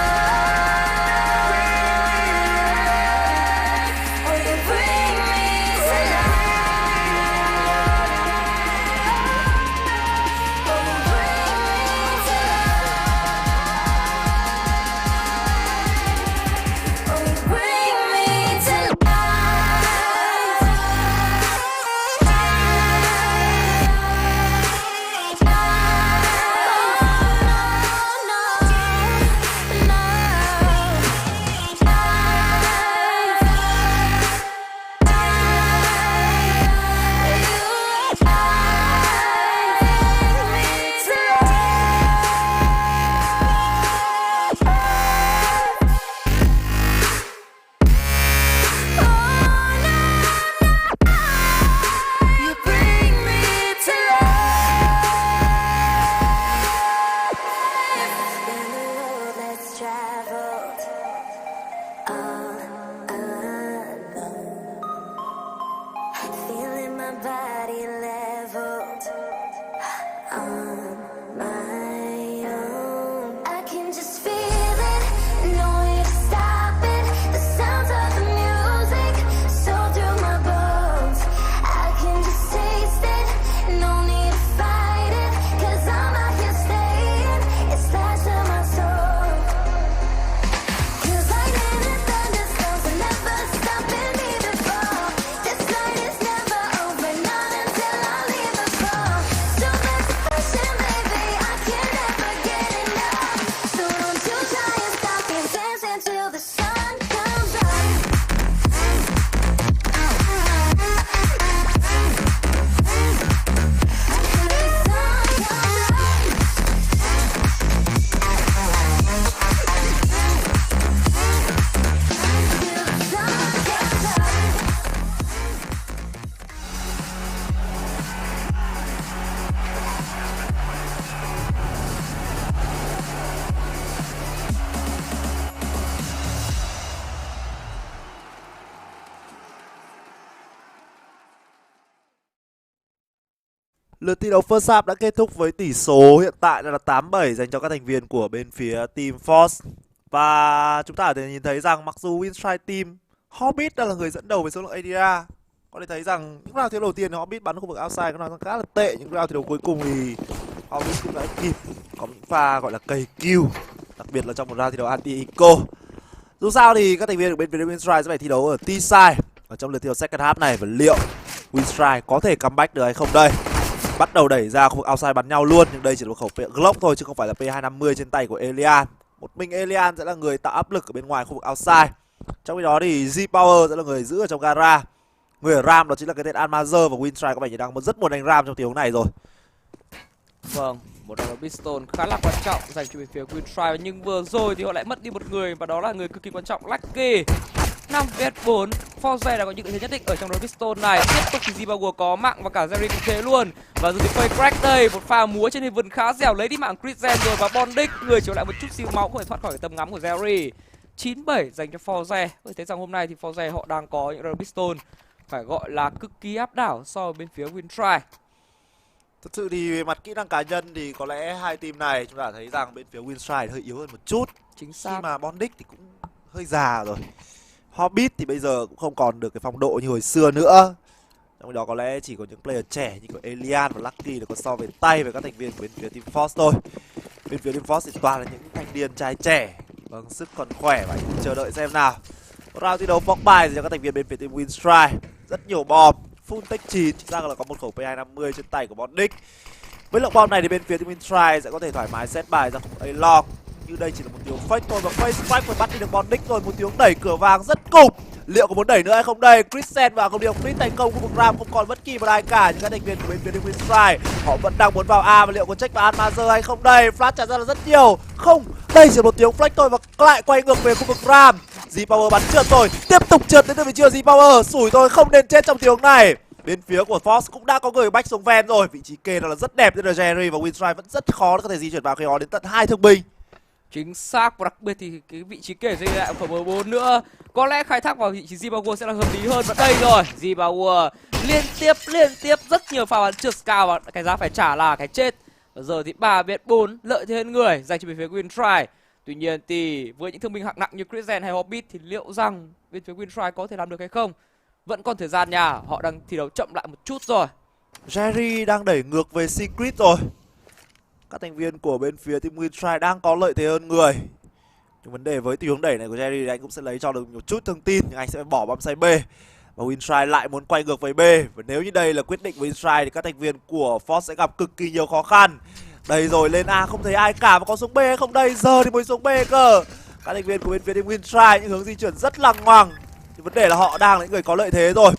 E: my body leveled on my own. I can just feel it, no way to stop it. The sounds of the music so through my bones. I can just taste it, no need to fight it. 'Cause I'm out here staying, it's fast in my soul. 'Cause lightning and thunderstorms are never stopping me before. This night is never over, not until I leave the floor. So there's a passion, baby, I can never get enough. So don't you try and stop me, dance until the sun comes up.
K: Lượt thi đấu first half đã kết thúc với tỷ số hiện tại là 8-7 dành cho các thành viên của bên phía team Force. Và chúng ta có thể nhìn thấy rằng mặc dù Winstrike team Hobbit đang là người dẫn đầu với số lượng ADR, có thể thấy rằng những round thi đấu đầu tiên thì Hobbit bắn ở khu vực outside có nó khá là tệ, những round thi đấu cuối cùng thì Hobbit cũng đã kịp có những pha gọi là cày kill, đặc biệt là trong một round thi đấu anti-eco. Dù sao thì các thành viên của bên phía Winstrike sẽ phải thi đấu ở T-side ở trong lượt thi đấu second half này, và liệu Winstrike có thể comeback được hay không đây? Bắt đầu đẩy ra khu vực outside bắn nhau luôn, nhưng đây chỉ là một khẩu Glock thôi chứ không phải là P250 trên tay của Elian. Một mình Elian sẽ là người tạo áp lực ở bên ngoài khu vực outside. Trong khi đó thì G-Power sẽ là người giữ ở trong gara. Người ở Ram đó chính là cái tên Almazer, và Winstrike có vẻ như đang rất muốn đánh Ram trong tình huống này rồi.
J: Vâng, một đầu pistol khá là quan trọng dành cho bên phía Winstrike, nhưng vừa rồi thì họ lại mất đi một người, và đó là người cực kỳ quan trọng, Lucky. 5vs4, Forze đã có những ưu thế nhất định ở trong đấu pistol này. Tiếp tục thì Zimbabwe có mạng và cả Jerry cũng thế luôn. Và rồi thì Face Crack đây, một pha múa trên Heaven khá dẻo lấy đi mạng Christian rồi, và Bondic người chiếu lại một chút xíu máu không thể thoát khỏi tầm ngắm của Jerry. 9-7 dành cho Forze. Có thể thấy rằng hôm nay thì Forze họ đang có những đấu pistol phải gọi là cực kỳ áp đảo so với bên phía Winstrike.
K: Thực sự thì về mặt kỹ năng cá nhân thì có lẽ hai team này chúng ta thấy rằng bên phía Winstrike hơi yếu hơn một chút.
J: Chính xác.
K: Khi mà Bondic thì cũng hơi già rồi. Hobbit thì bây giờ cũng không còn được cái phong độ như hồi xưa nữa. Trong đó có lẽ chỉ có những player trẻ như của Elian và Lucky là có so về tay với các thành viên của bên phía team Force thôi. Bên phía team Force thì toàn là những thanh niên trai trẻ, vâng, sức còn khỏe, và chờ đợi xem nào. Round thi đấu phong bài cho các thành viên bên phía team Winstrike. Rất nhiều bom, full tech 9, chính xác là có một khẩu P250 trên tay của Bondic. Với lượng bom này thì bên phía team Winstrike sẽ có thể thoải mái set bài ra khu vực A-Long. Như đây chỉ là một tiếng fake thôi, và Face Crack phải bắt đi được Bondic rồi, một tiếng đẩy cửa vàng rất cục. Liệu có muốn đẩy nữa hay không đây? Christian và không điều Chris thành công, khu vực Ram không còn bất kỳ một ai cả, nhưng các thành viên của bên phía team Winstrike họ vẫn đang muốn vào A, và liệu có check vào Almazer hay không đây? Flash trả ra là rất nhiều. Không, đây chỉ là một tiếng flash thôi, và lại quay ngược về khu vực Ram. G-Power bắn trượt rồi, tiếp tục trượt đến từ vị trí G-Power, sủi thôi, không nên chết trong tiếng này. Bên phía của Force cũng đã có người bách xuống ven rồi, vị trí kê là rất đẹp, nên là Jerry và Winstrike vẫn rất khó để có thể di chuyển vào khi họ đến tận 2 thương binh.
J: Chính xác, và đặc biệt thì cái vị trí kể dây lại của M4 nữa. Có lẽ khai thác vào vị trí Zimbabwe sẽ là hợp lý hơn. Và đây rồi, Zimbabwe liên tiếp rất nhiều pha bắn trượt cao, và cái giá phải trả là cái chết. Và giờ thì 3vs4 lợi thế hơn người dành cho bên phía Winstrike. Tuy nhiên thì với những thương binh hạng nặng như Christian hay Hobbit thì liệu rằng bên phía Winstrike có thể làm được hay không? Vẫn còn thời gian nha, họ đang thi đấu chậm lại một chút rồi.
K: Jerry đang đẩy ngược về Secret rồi. Các thành viên của bên phía team Winstrike đang có lợi thế hơn người. Nhưng vấn đề với tình huống đẩy này của Jerry thì anh cũng sẽ lấy cho được một chút thông tin, nhưng anh sẽ bỏ bom say B. Và Winstrike lại muốn quay ngược về B. Và nếu như đây là quyết định của Winstrike thì các thành viên của Force sẽ gặp cực kỳ nhiều khó khăn. Đây rồi, lên A không thấy ai cả, và có xuống B hay không đây? Giờ thì mới xuống B cơ. Các thành viên của bên phía team Winstrike những hướng di chuyển rất lằng ngoằng. Thì vấn đề là họ đang là những người có lợi thế rồi.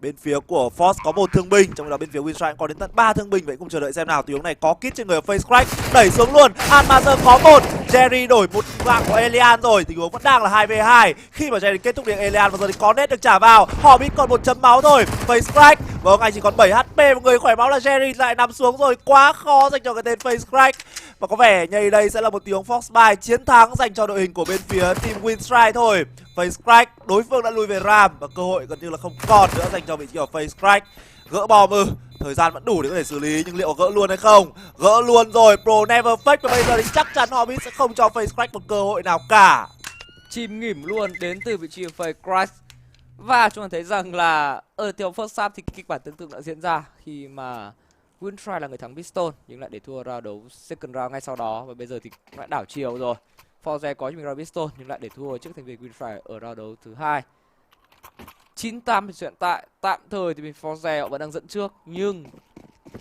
K: Bên phía của Force có một thương binh, trong đó bên phía Winstrike có đến tận 3 thương binh. Vậy cũng chờ đợi xem nào. Tình huống này có kit trên người Face Crack, đẩy xuống luôn. Almazer có một, Jerry đổi một mạng của Elian rồi. Tình huống vẫn đang là 2v2. Khi mà Jerry kết thúc điện Elian, và giờ thì có nét được trả vào. Hobbit còn 1 chấm máu thôi. Face Crack, vâng, anh chỉ còn 7 HP, một người khỏe máu là Jerry lại nằm xuống rồi. Quá khó dành cho cái tên Face Crack. Và có vẻ nhây đây sẽ là một tiếng Fox bài chiến thắng dành cho đội hình của bên phía team Winstrike thôi. Face crack, đối phương đã lùi về ram và cơ hội gần như là không còn nữa dành cho vị trí của Face crack. Gỡ bom thời gian vẫn đủ để có thể xử lý, nhưng liệu gỡ luôn hay không? Gỡ luôn rồi, Pro never fake, và bây giờ thì chắc chắn Hobbit sẽ không cho Face crack một cơ hội nào cả.
J: Chìm nghỉm luôn đến từ vị trí của Face crack. Và chúng ta thấy rằng là ở tiểu first half thì kịch bản tương tự đã diễn ra khi mà Winstrike là người thắng Piston nhưng lại để thua round đấu second round ngay sau đó, và bây giờ thì đã đảo chiều rồi. Forze có cho mình round Piston nhưng lại để thua trước thành viên Winstrike ở round đấu thứ hai. 9-8 hiện tại, tạm thời thì bên Forze họ vẫn đang dẫn trước, nhưng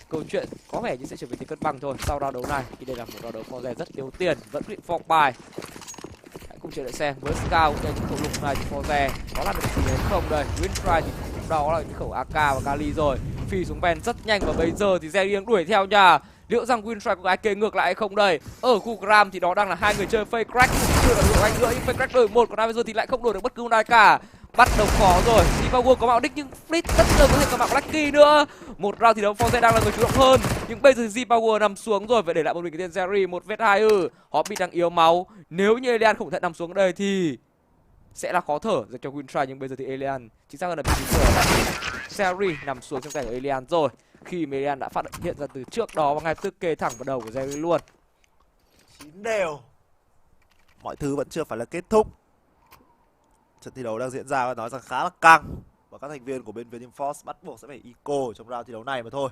J: câu chuyện có vẻ như sẽ trở về thế cân bằng thôi sau round đấu này, khi đây là một round đấu Forze rất thiếu tiền, vẫn quyết định fork bài. Hãy cùng chờ đợi xem với Scout đây những khẩu lục này thì Forze có làm được gì hay không đây. Winstrike thì đó là những khẩu AK và Kali rồi, phi xuống ven rất nhanh và bây giờ thì Jerry đang đuổi theo nhà. Liệu rằng Winstrike có cái kê ngược lại hay không đây? Ở khu Gram thì đó đang là hai người chơi Face crack, chưa là được anh nữa, nhưng Face crack đổi một, còn bây giờ thì lại không đổi được bất cứ một ai cả. Bắt đầu khó rồi, Zimbabwe có mạo đích nhưng Fleet tất nhiên có thể có mạo Lucky nữa. Một round thì đấu Forze đang là người chủ động hơn, nhưng bây giờ Zimbabwe nằm xuống rồi, phải để lại một mình cái tên Jerry, một vết 2 họ bị đang yếu máu. Nếu như Elian không thể nằm xuống ở đây thì sẽ là khó thở dành cho Winstrike, nhưng bây giờ thì Elian chính xác hơn là bị Jerry nằm xuống trong tay của Elian rồi, khi mà Elian đã phát hiện ra từ trước đó và ngay tức kê thẳng vào đầu của Jerry luôn.
K: 9 đều. Mọi thứ vẫn chưa phải là kết thúc. Trận thi đấu đang diễn ra và nói rằng khá là căng, và các thành viên của bên phía Team Force bắt buộc sẽ phải eco trong round thi đấu này mà thôi.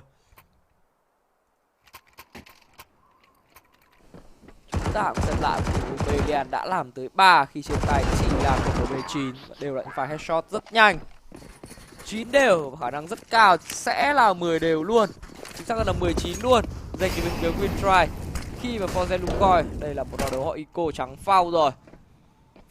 J: Chúng ta cũng xem lại của Elian đã làm tới 3 khi trên tay chỉ làm một B9 và đều là những pha headshot rất nhanh. 9 đều và khả năng rất cao sẽ là 10 đều luôn, chính xác là 19 luôn dành cho bên phía Winstrike. Khi mà Forze Lukoy, đây là một round đấu họ eco trắng phao rồi.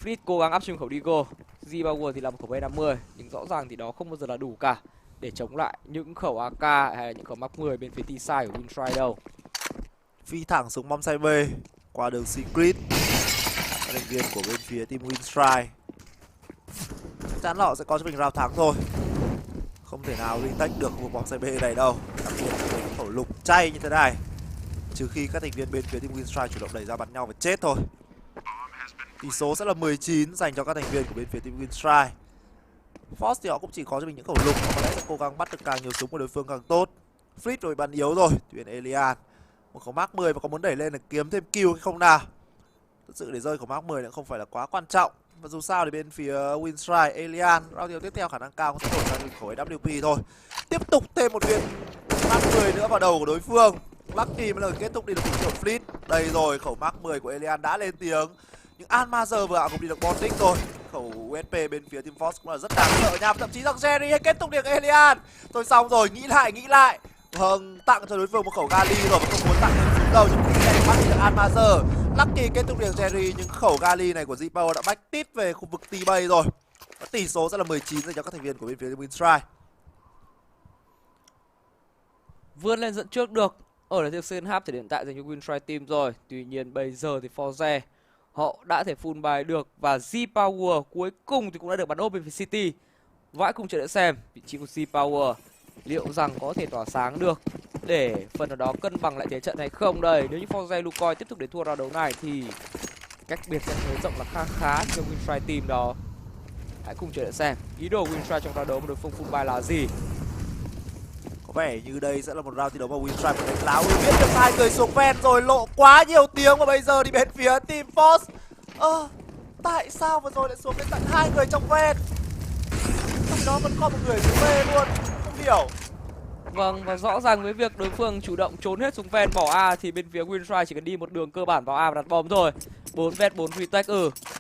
J: Fleet cố gắng áp chung khẩu Digo, Zimbabwe thì là một khẩu B50, nhưng rõ ràng thì đó không bao giờ là đủ cả để chống lại những khẩu AK hay là những khẩu Mark 10 bên phía T-side của Winstrike đâu.
K: Phi thẳng xuống bom side B qua đường Secret. Các thành viên của bên phía team Winstrike chắc chắn là họ sẽ có cho mình round thắng thôi, không thể nào retake được một bom side B này đâu, đặc biệt là với khẩu lục chay như thế này, trừ khi các thành viên bên phía team Winstrike chủ động đẩy ra bắn nhau và chết thôi. Tỷ số sẽ là 19 dành cho các thành viên của bên phía team Winstrike. Force thì họ cũng chỉ có cho mình những khẩu lục, họ có lẽ sẽ cố gắng bắt được càng nhiều súng của đối phương càng tốt. Fleet rồi bắn yếu rồi, tuyển Elian một khẩu Mark 10 và có muốn đẩy lên để kiếm thêm kill hay không nào? Thực sự để rơi khẩu Mark 10 cũng không phải là quá quan trọng, và dù sao thì bên phía Winstrike, Elian round tiếp theo khả năng cao sẽ đổi ra được khẩu AWP thôi. Tiếp tục thêm một viên Mark 10 nữa vào đầu của đối phương. Lucky mới là kết thúc đi được một Fleet. Đây rồi, khẩu Mark 10 của Elian đã lên tiếng. Nhưng Almazer vừa cũng đi được Baltic rồi. Khẩu USP bên phía Team Force cũng là rất đáng sợ nha. Thậm chí rằng Jerry hay kết thúc được Elian. Thôi xong rồi, nghĩ lại. Vâng, tặng cho đối phương một khẩu Gali rồi và không muốn tặng thêm súng đâu, nhưng cũng sẽ bắt được Almazer. Lucky kết thúc được Jerry, nhưng khẩu Gali này của Zpower đã bách tít về khu vực T-Bay rồi. Và tỷ số sẽ là 19 dành cho các thành viên của bên phía Winstrike.
J: Vươn lên dẫn trước được ở là second half thì hiện tại dành cho Winstrike team rồi. Tuy nhiên bây giờ thì Forze họ đã thể full buy được, và Z-Power cuối cùng thì cũng đã được bắn ốp bên phía City. Vãi cùng chờ đợi xem vị trí của Z-Power liệu rằng có thể tỏa sáng được để phần nào đó cân bằng lại thế trận hay không đây. Nếu như Forze Lukoy tiếp tục để thua round đấu này thì cách biệt sẽ nới rộng là khá cho Winstrike team đó. Hãy cùng chờ đợi xem ý đồ Winstrike trong round đấu mà đối phương full buy là gì.
K: Có vẻ như đây sẽ là một round thi đấu mà Winstrike phải đánh láo, biết được hai người xuống ven rồi, lộ quá nhiều tiếng, và bây giờ thì bên phía Team Force tại sao vừa rồi lại xuống đến tận hai người trong ven, trong đó vẫn còn một người xuống ven luôn, không hiểu.
J: Vâng, và rõ ràng với việc đối phương chủ động trốn hết xuống ven bỏ A thì bên phía Winstrike chỉ cần đi một đường cơ bản vào A và đặt bom thôi. 4 vét 4 retake.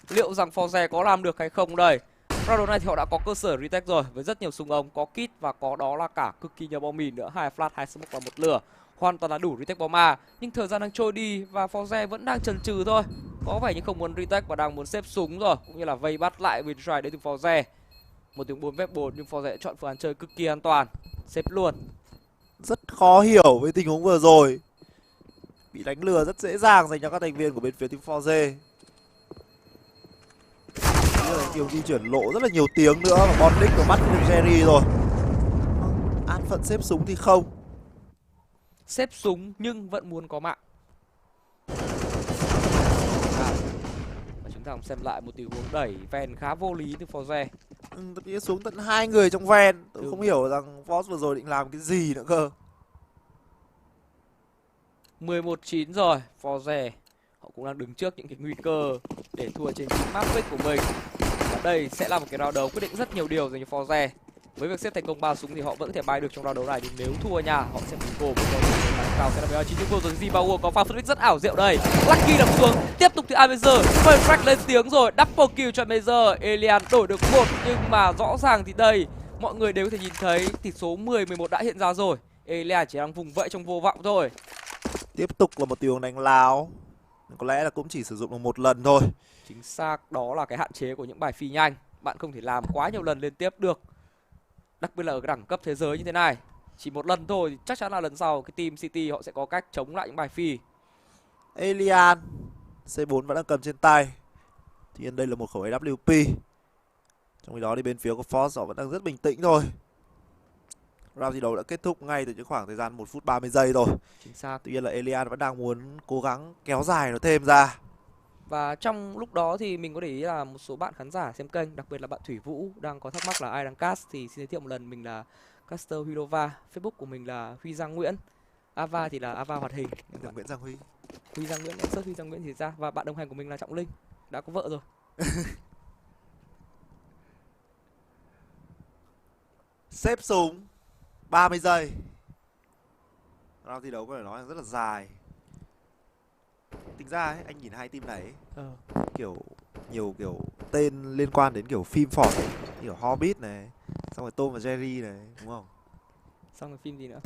J: Liệu rằng Forze có làm được hay không đây? Round đấu này thì họ đã có cơ sở retake rồi, với rất nhiều súng ống, có kit và có đó là cả cực kỳ nhiều bom mìn nữa, 2 flash, 2 smoke và 1 lửa. Hoàn toàn là đủ retake bom A, nhưng thời gian đang trôi đi và Forze vẫn đang chần chừ thôi. Có vẻ như không muốn retake và đang muốn xếp súng rồi, cũng như là vây bắt lại Winstrike đến từ Forze. Một tiếng 4 vét 4 nhưng Forze chọn phương án chơi cực kỳ an toàn, xếp luôn.
K: Rất khó hiểu với tình huống vừa rồi, bị đánh lừa rất dễ dàng dành cho các thành viên của bên phía Team Forze. Nhiều di chuyển lộ rất là nhiều tiếng nữa, và Bondic có bắt được Jerry rồi. An phận xếp súng thì không.
J: Xếp súng nhưng vẫn muốn có mạng. rằng xem lại một tình huống đẩy ven khá vô lý từ Forze.
K: Thậm chí xuống tận 2 người trong ven. Tôi không hiểu rằng Force vừa rồi định làm cái gì nữa cơ.
J: 11-9 rồi, Forze họ cũng đang đứng trước những cái nguy cơ để thua trên chính map pick của mình. Và đây sẽ là một cái round đấu quyết định rất nhiều điều dành cho Forze. Với việc xếp thành công 3 súng thì họ vẫn có thể bay được trong round đấu này, nhưng nếu thua nha, họ sẽ bị gồm một cao sẽ là 9 vô rồi. Zimbabwe có pha phân tích rất ảo diệu đây. Lucky đập xuống, tiếp tục từ Amazer, Perfect lên tiếng rồi, double kill cho Amazer. Elian đổi được 1, nhưng mà rõ ràng thì đây mọi người đều có thể nhìn thấy tỷ số 10-11 đã hiện ra rồi. Elian chỉ đang vùng vẫy trong vô vọng thôi.
K: Tiếp tục là một tình huống đánh láo. Có lẽ là cũng chỉ sử dụng được một lần thôi.
J: Chính xác, đó là cái hạn chế của những bài phi nhanh. Bạn không thể làm quá nhiều lần liên tiếp được. Đặc biệt là ở cái đẳng cấp thế giới như thế này. Chỉ một lần thôi thì chắc chắn là lần sau cái team City họ sẽ có cách chống lại những bài phi.
K: Elian C4 vẫn đang cầm trên tay. Tuy nhiên đây là một khẩu AWP. Trong khi đó thì bên phía của Force họ vẫn đang rất bình tĩnh thôi. Round thi đấu đã kết thúc ngay từ những khoảng thời gian 1 phút 30 giây rồi.
J: Chính xác.
K: Tuy nhiên là Elian vẫn đang muốn cố gắng kéo dài nó thêm ra.
J: Và trong lúc đó thì mình có để ý là một số bạn khán giả xem kênh, đặc biệt là bạn Thủy Vũ đang có thắc mắc là ai đang cast, thì xin giới thiệu một lần, mình là caster Huilova, Facebook của mình là Huy Giang Nguyễn, Ava thì là Ava hoạt hình.
K: Nguyễn Giang Huy.
J: Huy Giang Nguyễn, em search Huy Giang Nguyễn thì ra. Và bạn đồng hành của mình là Trọng Linh, đã có vợ rồi.
K: Xếp súng 30 giây. Round thi đấu có thể nói là rất là dài. Tính ra ấy, anh nhìn hai team này ấy, kiểu nhiều kiểu tên liên quan đến kiểu phim phỏng ấy, kiểu Hobbit này, xong rồi Tom và Jerry này, đúng không?
J: Xong rồi phim gì nữa?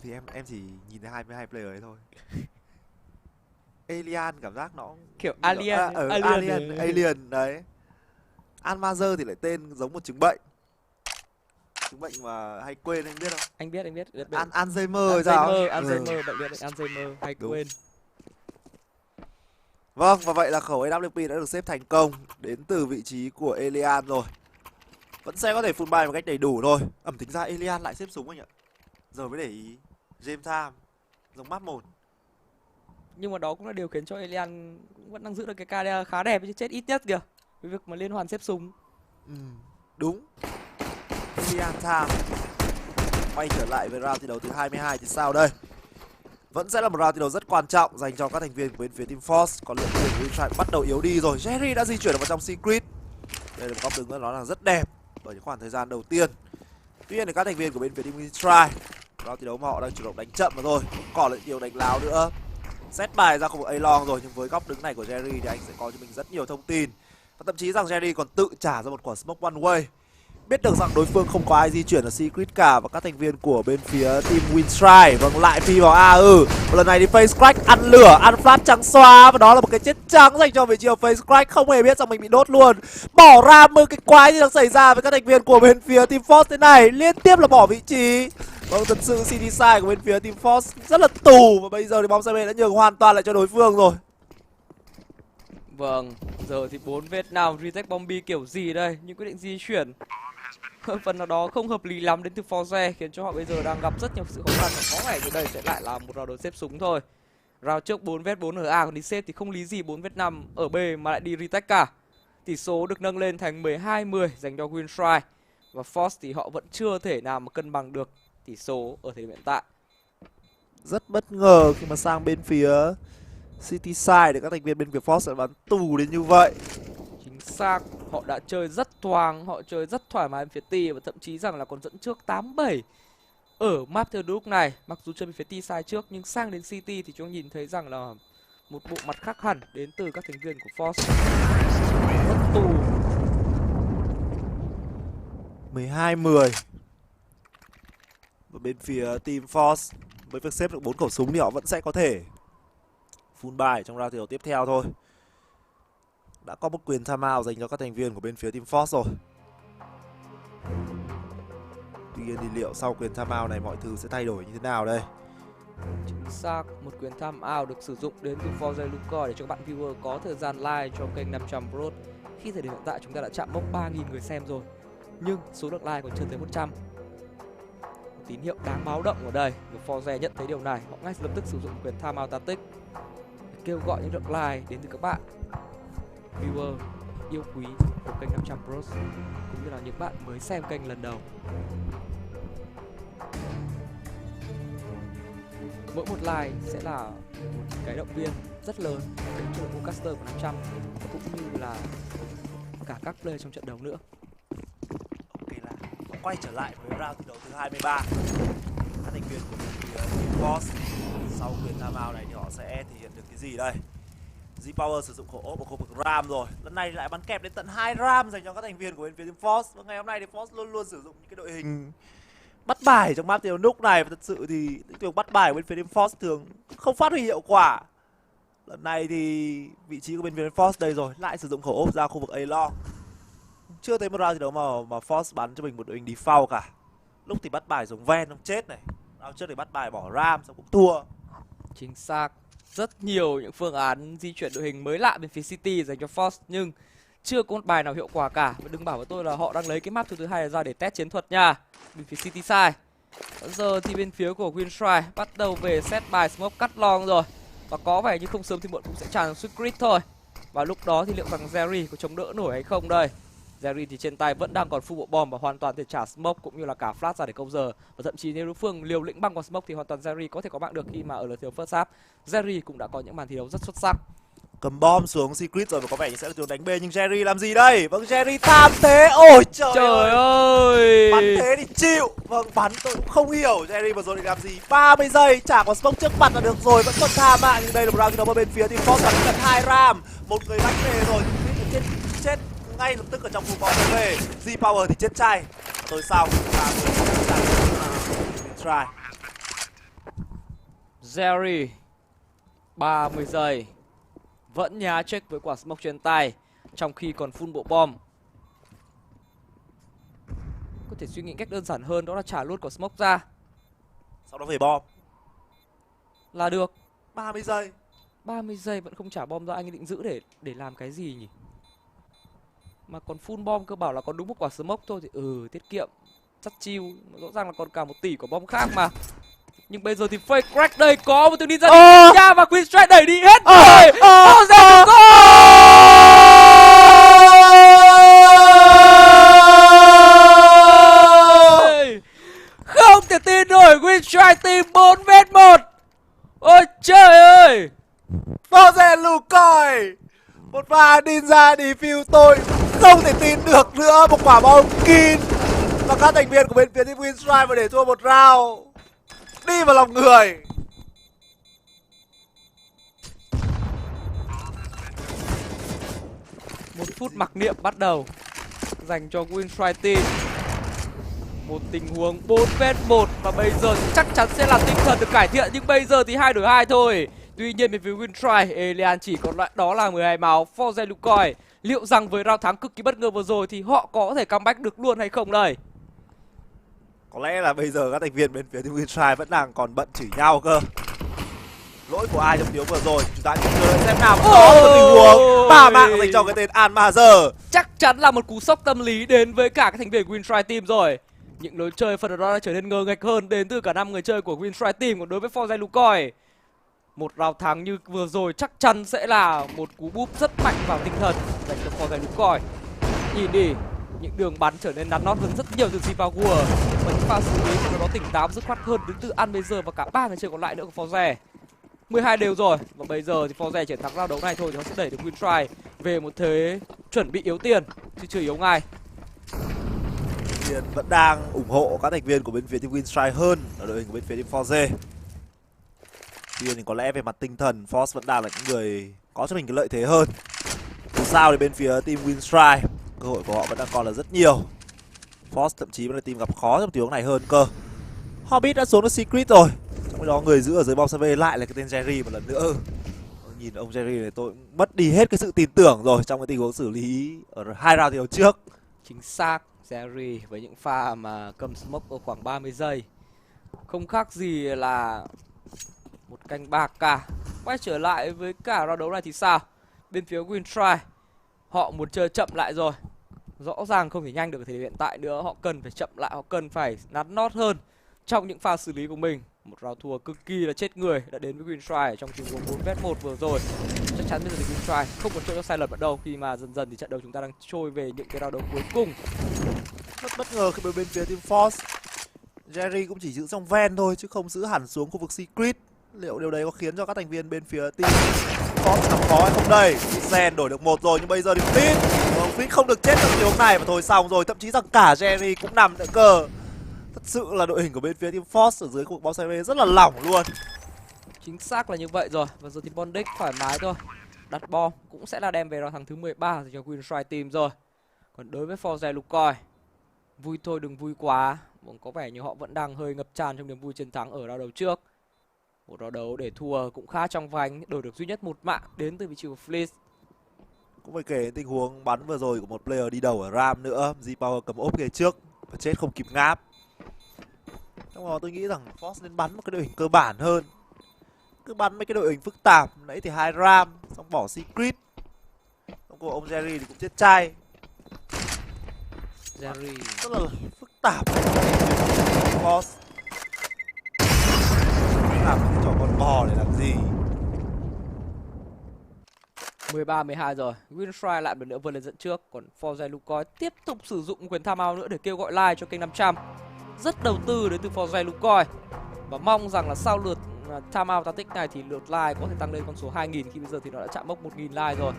K: Thì em chỉ nhìn thấy 22 player ấy thôi. Alien cảm giác nó
J: kiểu Alien,
K: Alien đấy. Almazer thì lại tên giống một chứng bệnh. Chứng bệnh mà hay quên, anh biết không?
J: Anh biết.
K: Alzheimer sao?
J: Alzheimer, bệnh viện Alzheimer hay quên.
K: Vâng, và vậy là khẩu AWP đã được xếp thành công đến từ vị trí của Elian rồi. Vẫn sẽ có thể full buy một cách đầy đủ thôi. Tính ra Elian lại xếp súng anh ạ. Giờ mới để ý. Game time, giống map 1.
J: Nhưng mà đó cũng là điều khiến cho Elian cũng vẫn đang giữ được cái KD khá đẹp, chứ chết ít nhất kìa. Với việc mà liên hoàn xếp súng.
K: Đúng. Elian time. Quay trở lại với round thi đấu thứ 22 thì sao đây? Vẫn sẽ là một round thi đấu rất quan trọng dành cho các thành viên của bên phía team Force. Còn lượng tiền của Winstrike bắt đầu yếu đi rồi. Jerry đã di chuyển vào trong Secret. Đây là một góc đứng nó là rất đẹp bởi những khoảng thời gian đầu tiên. Tuy nhiên thì các thành viên của bên phía team Winstrike, round thi đấu mà họ đang chủ động đánh chậm mà thôi, còn lại nhiều đánh láo nữa. Set bài ra khu vực A-long rồi, nhưng với góc đứng này của Jerry thì anh sẽ có cho mình rất nhiều thông tin. Và thậm chí rằng Jerry còn tự trả ra một quả smoke one way. Biết được rằng đối phương không có ai di chuyển ở Secret cả, và các thành viên của bên phía team Winstrike vâng lại phi vào A. Và lần này thì face crack ăn lửa, ăn flash trắng xóa, và đó là một cái chết trắng dành cho vị trí của face crack, không hề biết rằng mình bị đốt luôn. Bỏ ra một cái quái gì đang xảy ra với các thành viên của bên phía team Force thế này, liên tiếp là bỏ vị trí. Vâng, thật sự CD side của bên phía team Force rất là tù, và bây giờ thì bóng CB đã nhường hoàn toàn lại cho đối phương rồi.
J: Vâng, giờ thì 4 vết nào retake bombi kiểu gì đây? Những quyết định di chuyển phần nào đó không hợp lý lắm đến từ Forze, khiến cho họ bây giờ đang gặp rất nhiều sự khó khăn, và có vẻ như đây sẽ lại là một round đấu xếp súng thôi. Round trước 4 vết 4 ở A, còn đi xếp thì không lý gì 4 vết 5 ở B mà lại đi retake cả. Tỷ số được nâng lên thành 12-10 dành cho Winstrike, và Force thì họ vẫn chưa thể nào mà cân bằng được tỷ số ở thời điểm hiện tại.
K: Rất bất ngờ khi mà sang bên phía City Side để các thành viên bên phía Force sẽ bắn tù đến như vậy.
J: Chính xác, họ đã chơi rất thoáng, họ chơi rất thoải mái bên phía T, và thậm chí rằng là còn dẫn trước 8-7 ở map theo lúc này. Mặc dù chơi bên phía T side trước, nhưng sang đến City thì chúng nhìn thấy rằng là một bộ mặt khác hẳn đến từ các thành viên của Force. Rất tù.
K: 12-10. Và bên phía team Force với việc xếp được 4 khẩu súng thì họ vẫn sẽ có thể full buy trong round thi đấu tiếp theo thôi. Đã có một quyền timeout dành cho các thành viên của bên phía team Force rồi. Tuy nhiên thì liệu sau quyền timeout này mọi thứ sẽ thay đổi như thế nào đây?
J: Chính xác, một quyền timeout được sử dụng đến từ Forza Luca để cho các bạn viewer có thời gian live cho kênh 500 Pro. Khi thời điểm hiện tại chúng ta đã chạm mốc 3.000 người xem rồi, nhưng số lượng like còn chưa tới 100. Một tín hiệu đáng báo động ở đây. Và Forza nhận thấy điều này, họ ngay lập tức sử dụng quyền timeout tactic để kêu gọi những lượng like đến từ các bạn. viewer yêu quý của kênh 500 Bros cũng như là những bạn mới xem kênh lần đầu. Mỗi một like sẽ là một cái động viên rất lớn đến cho đội ngũ caster của 500 cũng như là cả các player trong trận đấu nữa.
K: Ok, là quay trở lại với round thi đấu thứ 23. Các thành viên của team boss sau quyền timeout này thì họ sẽ thể hiện được cái gì đây? Z-Power sử dụng khẩu ốp ở khu vực Ram rồi. Lần này lại bắn kẹp đến tận 2 Ram dành cho các thành viên của bên phía team Force. Và ngày hôm nay thì Force luôn luôn sử dụng những cái đội hình bắt bài trong map Tiểu Núc này. Và thật sự thì những kiểu bắt bài của bên phía team Force thường không phát huy hiệu quả. Lần này thì vị trí của bên phía Force đây rồi, lại sử dụng khẩu ốp ra khu vực A-Long. Chưa thấy một round gì đâu mà Force bắn cho mình một đội hình default cả. Lúc thì bắt bài giống Ven, không chết này. Round trước thì bắt bài bỏ Ram, xong cũng thua.
J: Chính xác. Rất nhiều những phương án di chuyển đội hình mới lạ bên phía City dành cho Force nhưng chưa có một bài nào hiệu quả cả. Và đừng bảo với tôi là họ đang lấy cái map thứ hai ra để test chiến thuật nha. Bên phía City side. Bây giờ thì bên phía của Winstrike bắt đầu về set bài smoke cắt long rồi. Và có vẻ như không sớm thì muộn cũng sẽ tràn xuống grid thôi. Và lúc đó thì liệu rằng Jerry có chống đỡ nổi hay không đây? Jerry thì trên tay vẫn đang còn full bộ bom và hoàn toàn thể trả smoke cũng như là cả flash ra để câu giờ. Và thậm chí nếu đối phương liều lĩnh băng qua smoke thì hoàn toàn Jerry có thể có mạng được khi mà ở lượt thiếu first half. Jerry cũng đã có những màn thi đấu rất xuất sắc.
K: Cầm bom xuống Secret rồi và có vẻ như sẽ là trường đánh B, nhưng Jerry làm gì đây? Vâng, Jerry tham thế. Ôi trời
J: ơi.
K: Bắn thế thì chịu. Vâng, bắn tôi cũng không hiểu Jerry vừa rồi định làm gì. 30 giây chả có smoke trước mặt là được rồi, vẫn còn tham ạ. Nhưng đây là một round thi đấu ở bên phía team Force bắn tận 2 Ram. Một người bắn về rồi, chết ngay lập tức ở trong vùng bom về. Z-Power thì chết chay. Rồi sau try.
J: Jerry 30 giây vẫn nhá check với quả smoke trên tay trong khi còn full bộ bom. Có thể suy nghĩ cách đơn giản hơn, đó là trả luôn quả smoke ra,
K: sau đó về bom
J: là được.
K: 30 giây
J: 30 giây vẫn không trả bom ra, anh ấy định giữ để làm cái gì nhỉ? Mà còn full bom cơ, bảo là còn đúng một quả smoke thôi thì tiết kiệm, rất chill. Rõ ràng là còn cả 1 tỷ quả bom khác mà. Nhưng bây giờ thì fake crack đây, có một tiếng đi ra nha, và Queen Strike đẩy đi hết rồi. Không thể tin nổi, Queen Strike team 4v1. Ôi trời ơi.
K: Forze Lucoi, một pha ninja defuse tôi không thể tin được nữa. Một quả bom kin và các thành viên của bên phía team Winstrike và để thua một round. Đi vào lòng người.
J: Một phút mặc niệm bắt đầu dành cho Winstrike team. Một tình huống 4v1 và bây giờ chắc chắn sẽ là tinh thần được cải thiện, nhưng bây giờ thì 2 đổi 2 thôi. Tuy nhiên về phía Winstrike, Elian chỉ còn lại đó là 12 máu. Forze Lucoi, liệu rằng với round thắng cực kỳ bất ngờ vừa rồi thì họ có thể comeback được luôn hay không đây?
K: Có lẽ là bây giờ các thành viên bên phía team Winstrike vẫn đang còn bận chửi nhau cơ. Lỗi của ai trong tiếng vừa rồi, chúng ta chờ đợi xem nào. Có một tình huống 3 mạng dành cho cái tên Almazer.
J: Chắc chắn là một cú sốc tâm lý đến với cả các thành viên Winstrike team rồi. Những lối chơi phần đó đã trở nên ngờ nghệch hơn đến từ cả 5 người chơi của Winstrike team. Còn đối với Forze Lucoi, một round thắng như vừa rồi chắc chắn sẽ là một cú búp rất mạnh vào tinh thần dành cho Forze Lucoi. Nhìn đi, những đường bắn trở nên nắn nót hơn rất nhiều từ Z-Power và những pha xử lý của nó tỉnh táo dứt khoát hơn đến từ Almazer và cả 3 người chơi còn lại nữa của Forze. 12 đều rồi và bây giờ thì Forze chiến thắng round đấu này thôi thì nó sẽ đẩy được Winstrike về một thế chuẩn bị yếu tiền chứ chưa yếu ngay.
K: Tiền vẫn đang ủng hộ các thành viên của bên phía team Winstrike hơn ở đội hình của bên phía team Forze. Tuy nhiên thì có lẽ về mặt tinh thần Force vẫn đang là những người có cho mình cái lợi thế hơn. Dù sao thì bên phía team Winstrike cơ hội của họ vẫn đang còn là rất nhiều. Force thậm chí vẫn là team gặp khó trong tình huống này hơn cơ. Hobbit đã xuống được Secret rồi. Trong khi đó người giữ ở dưới bom survey lại là cái tên Jerry một lần nữa. Nhìn ông Jerry này tôi mất đi hết cái sự tin tưởng rồi trong cái tình huống xử lý ở 2 round thi đấu trước.
J: Chính xác, Jerry với những pha mà cầm smoke ở khoảng 30 giây không khác gì là một canh bạc cả. Quay trở lại với cả round đấu này thì sao? Bên phía Winstrike họ muốn chơi chậm lại rồi. Rõ ràng không thể nhanh được ở thời điểm hiện tại nữa. Họ cần phải chậm lại, họ cần phải nắn nót hơn trong những pha xử lý của mình. Một round thua cực kỳ là chết người đã đến với Winstrike trong tình huống 4v1 vừa rồi. Chắc chắn bây giờ thì Winstrike không còn chỗ cho sai lầm ở đâu, khi mà dần dần thì trận đấu chúng ta đang trôi về những cái round đấu cuối cùng.
K: Rất bất ngờ khi bên phía Team Force, Jerry cũng chỉ giữ trong ven thôi chứ không giữ hẳn xuống khu vực Secret. Liệu điều đấy có khiến cho các thành viên bên phía Team Force gặp khó hay không đây? Sen đổi được 1 rồi nhưng bây giờ thì Fleet không được chết trong tình huống này và thôi xong rồi. Thậm chí rằng cả Jerry cũng nằm nữa cơ. Thật sự là đội hình của bên phía Team Force ở dưới khu vực bóng xe rất là lỏng luôn.
J: Chính xác là như vậy rồi. Và giờ thì Bondic thoải mái thôi. Đặt bom cũng sẽ là đem về round thắng thứ 13 cho Winstrike Team rồi. Còn đối với Forze Lucoy, vui thôi đừng vui quá. Có vẻ như họ vẫn đang hơi ngập tràn trong niềm vui chiến thắng ở round đấu trước. Một round đấu để thua cũng khá trong vánh, đổi được duy nhất một mạng đến từ vị trí của Fleet.
K: Cũng phải kể tình huống bắn vừa rồi của một player đi đầu ở Ram nữa. G-Power cầm ốp ghế trước và chết không kịp ngáp. Trong đó tôi nghĩ rằng Force nên bắn một cái đội hình cơ bản hơn. Cứ bắn mấy cái đội hình phức tạp. Nãy thì 2 Ram, xong bỏ Secret. Xong của ông Jerry thì cũng chết chay.
J: Jerry
K: rất là phức tạp. Force làm cái trò con bò để làm gì?
J: 13-12 rồi, Winstrike lại một nữa vươn lên dẫn trước. Còn Forze Lucoy tiếp tục sử dụng quyền timeout nữa để kêu gọi like cho kênh 500. Rất đầu tư đến từ Forze Lucoy. Và mong rằng là sau lượt timeout tactic này thì lượt like có thể tăng lên con số 2.000, khi bây giờ thì nó đã chạm mốc 1.000 like rồi.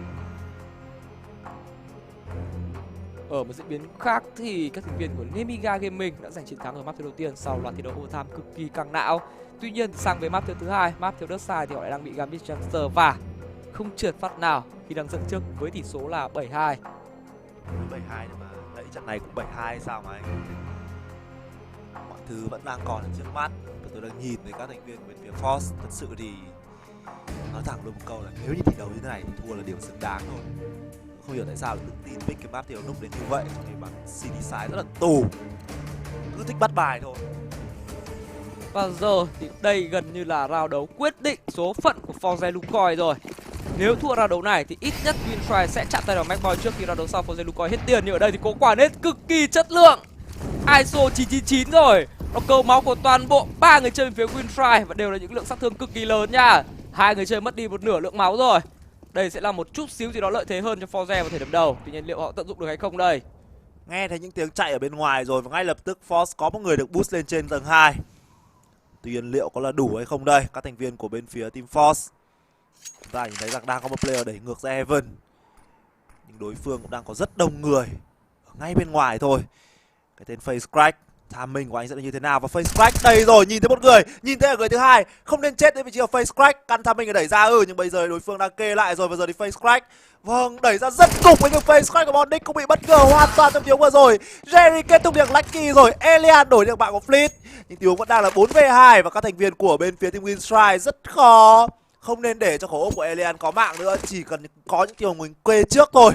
J: Ở một diễn biến khác thì các thành viên của Nemiga Gaming đã giành chiến thắng ở map thứ đầu tiên sau loạt thi đấu overtime cực kỳ căng não. Tuy nhiên sang với map thứ hai, map thiếu đất sai thì họ lại đang bị Gambit Jamster và không trượt phát nào khi đang dẫn trước với tỷ số là 7-2.
K: 7-2 nhưng mà đấy trận này cũng 7-2 sao mà anh? Mọi thứ vẫn đang còn ở trước mắt và tôi đang nhìn thấy các thành viên của bên phía Force. Thật sự thì nói thẳng luôn một câu là nếu như tỷ đấu như thế này thì thua là điều xứng đáng thôi. Không hiểu tại sao tự tin pick cái map thi đấu núp đến như vậy, trong khi bắn CD side rất là tù, cứ thích bắt bài thôi.
J: Và giờ thì đây gần như là round đấu quyết định số phận của Forze Lucoy rồi. Nếu thua round đấu này thì ít nhất Winstrike sẽ chạm tay vào Macboy trước khi round đấu sau Forze Lucoy hết tiền. Nhưng ở đây thì cố quả nết cực kỳ chất lượng. ISO 999 rồi. Nó câu máu của toàn bộ 3 người chơi bên phía Winstrike và đều là những lượng sát thương cực kỳ lớn nha. 2 người chơi mất đi một nửa lượng máu rồi. Đây sẽ là một chút xíu gì đó lợi thế hơn cho Forze vào thể điểm đầu. Tuy nhiên liệu họ tận dụng được hay không đây?
K: Nghe thấy những tiếng chạy ở bên ngoài rồi và ngay lập tức Force có một người được boost lên trên tầng 2. Tuy nhiên liệu có là đủ hay không đây? Các thành viên của bên phía Team Force, chúng ta nhìn thấy rằng đang có một player đẩy ngược ra Heaven, nhưng đối phương cũng đang có rất đông người ở ngay bên ngoài thôi. Cái tên Face Crack, timing của anh sẽ là như thế nào? Và Face Crack đây rồi, nhìn thấy một người, nhìn thấy ở người thứ hai, không nên chết đến vị trí của Face Crack. Căn timing để đẩy ra nhưng bây giờ đối phương đang kê lại rồi và giờ thì Face Crack, vâng, đẩy ra rất cục với những Face Crack của Bondic cũng bị bất ngờ hoàn toàn trong tiếng vừa rồi. Jerry kết thúc việc Lucky rồi, Elian đổi được bạn của Fleet, nhưng tiếng vẫn đang là 4v2 và các thành viên của bên phía team Winstrike rất khó. Không nên để cho khẩu ốp của Elian có mạng nữa, chỉ cần có những điều mình quê trước thôi.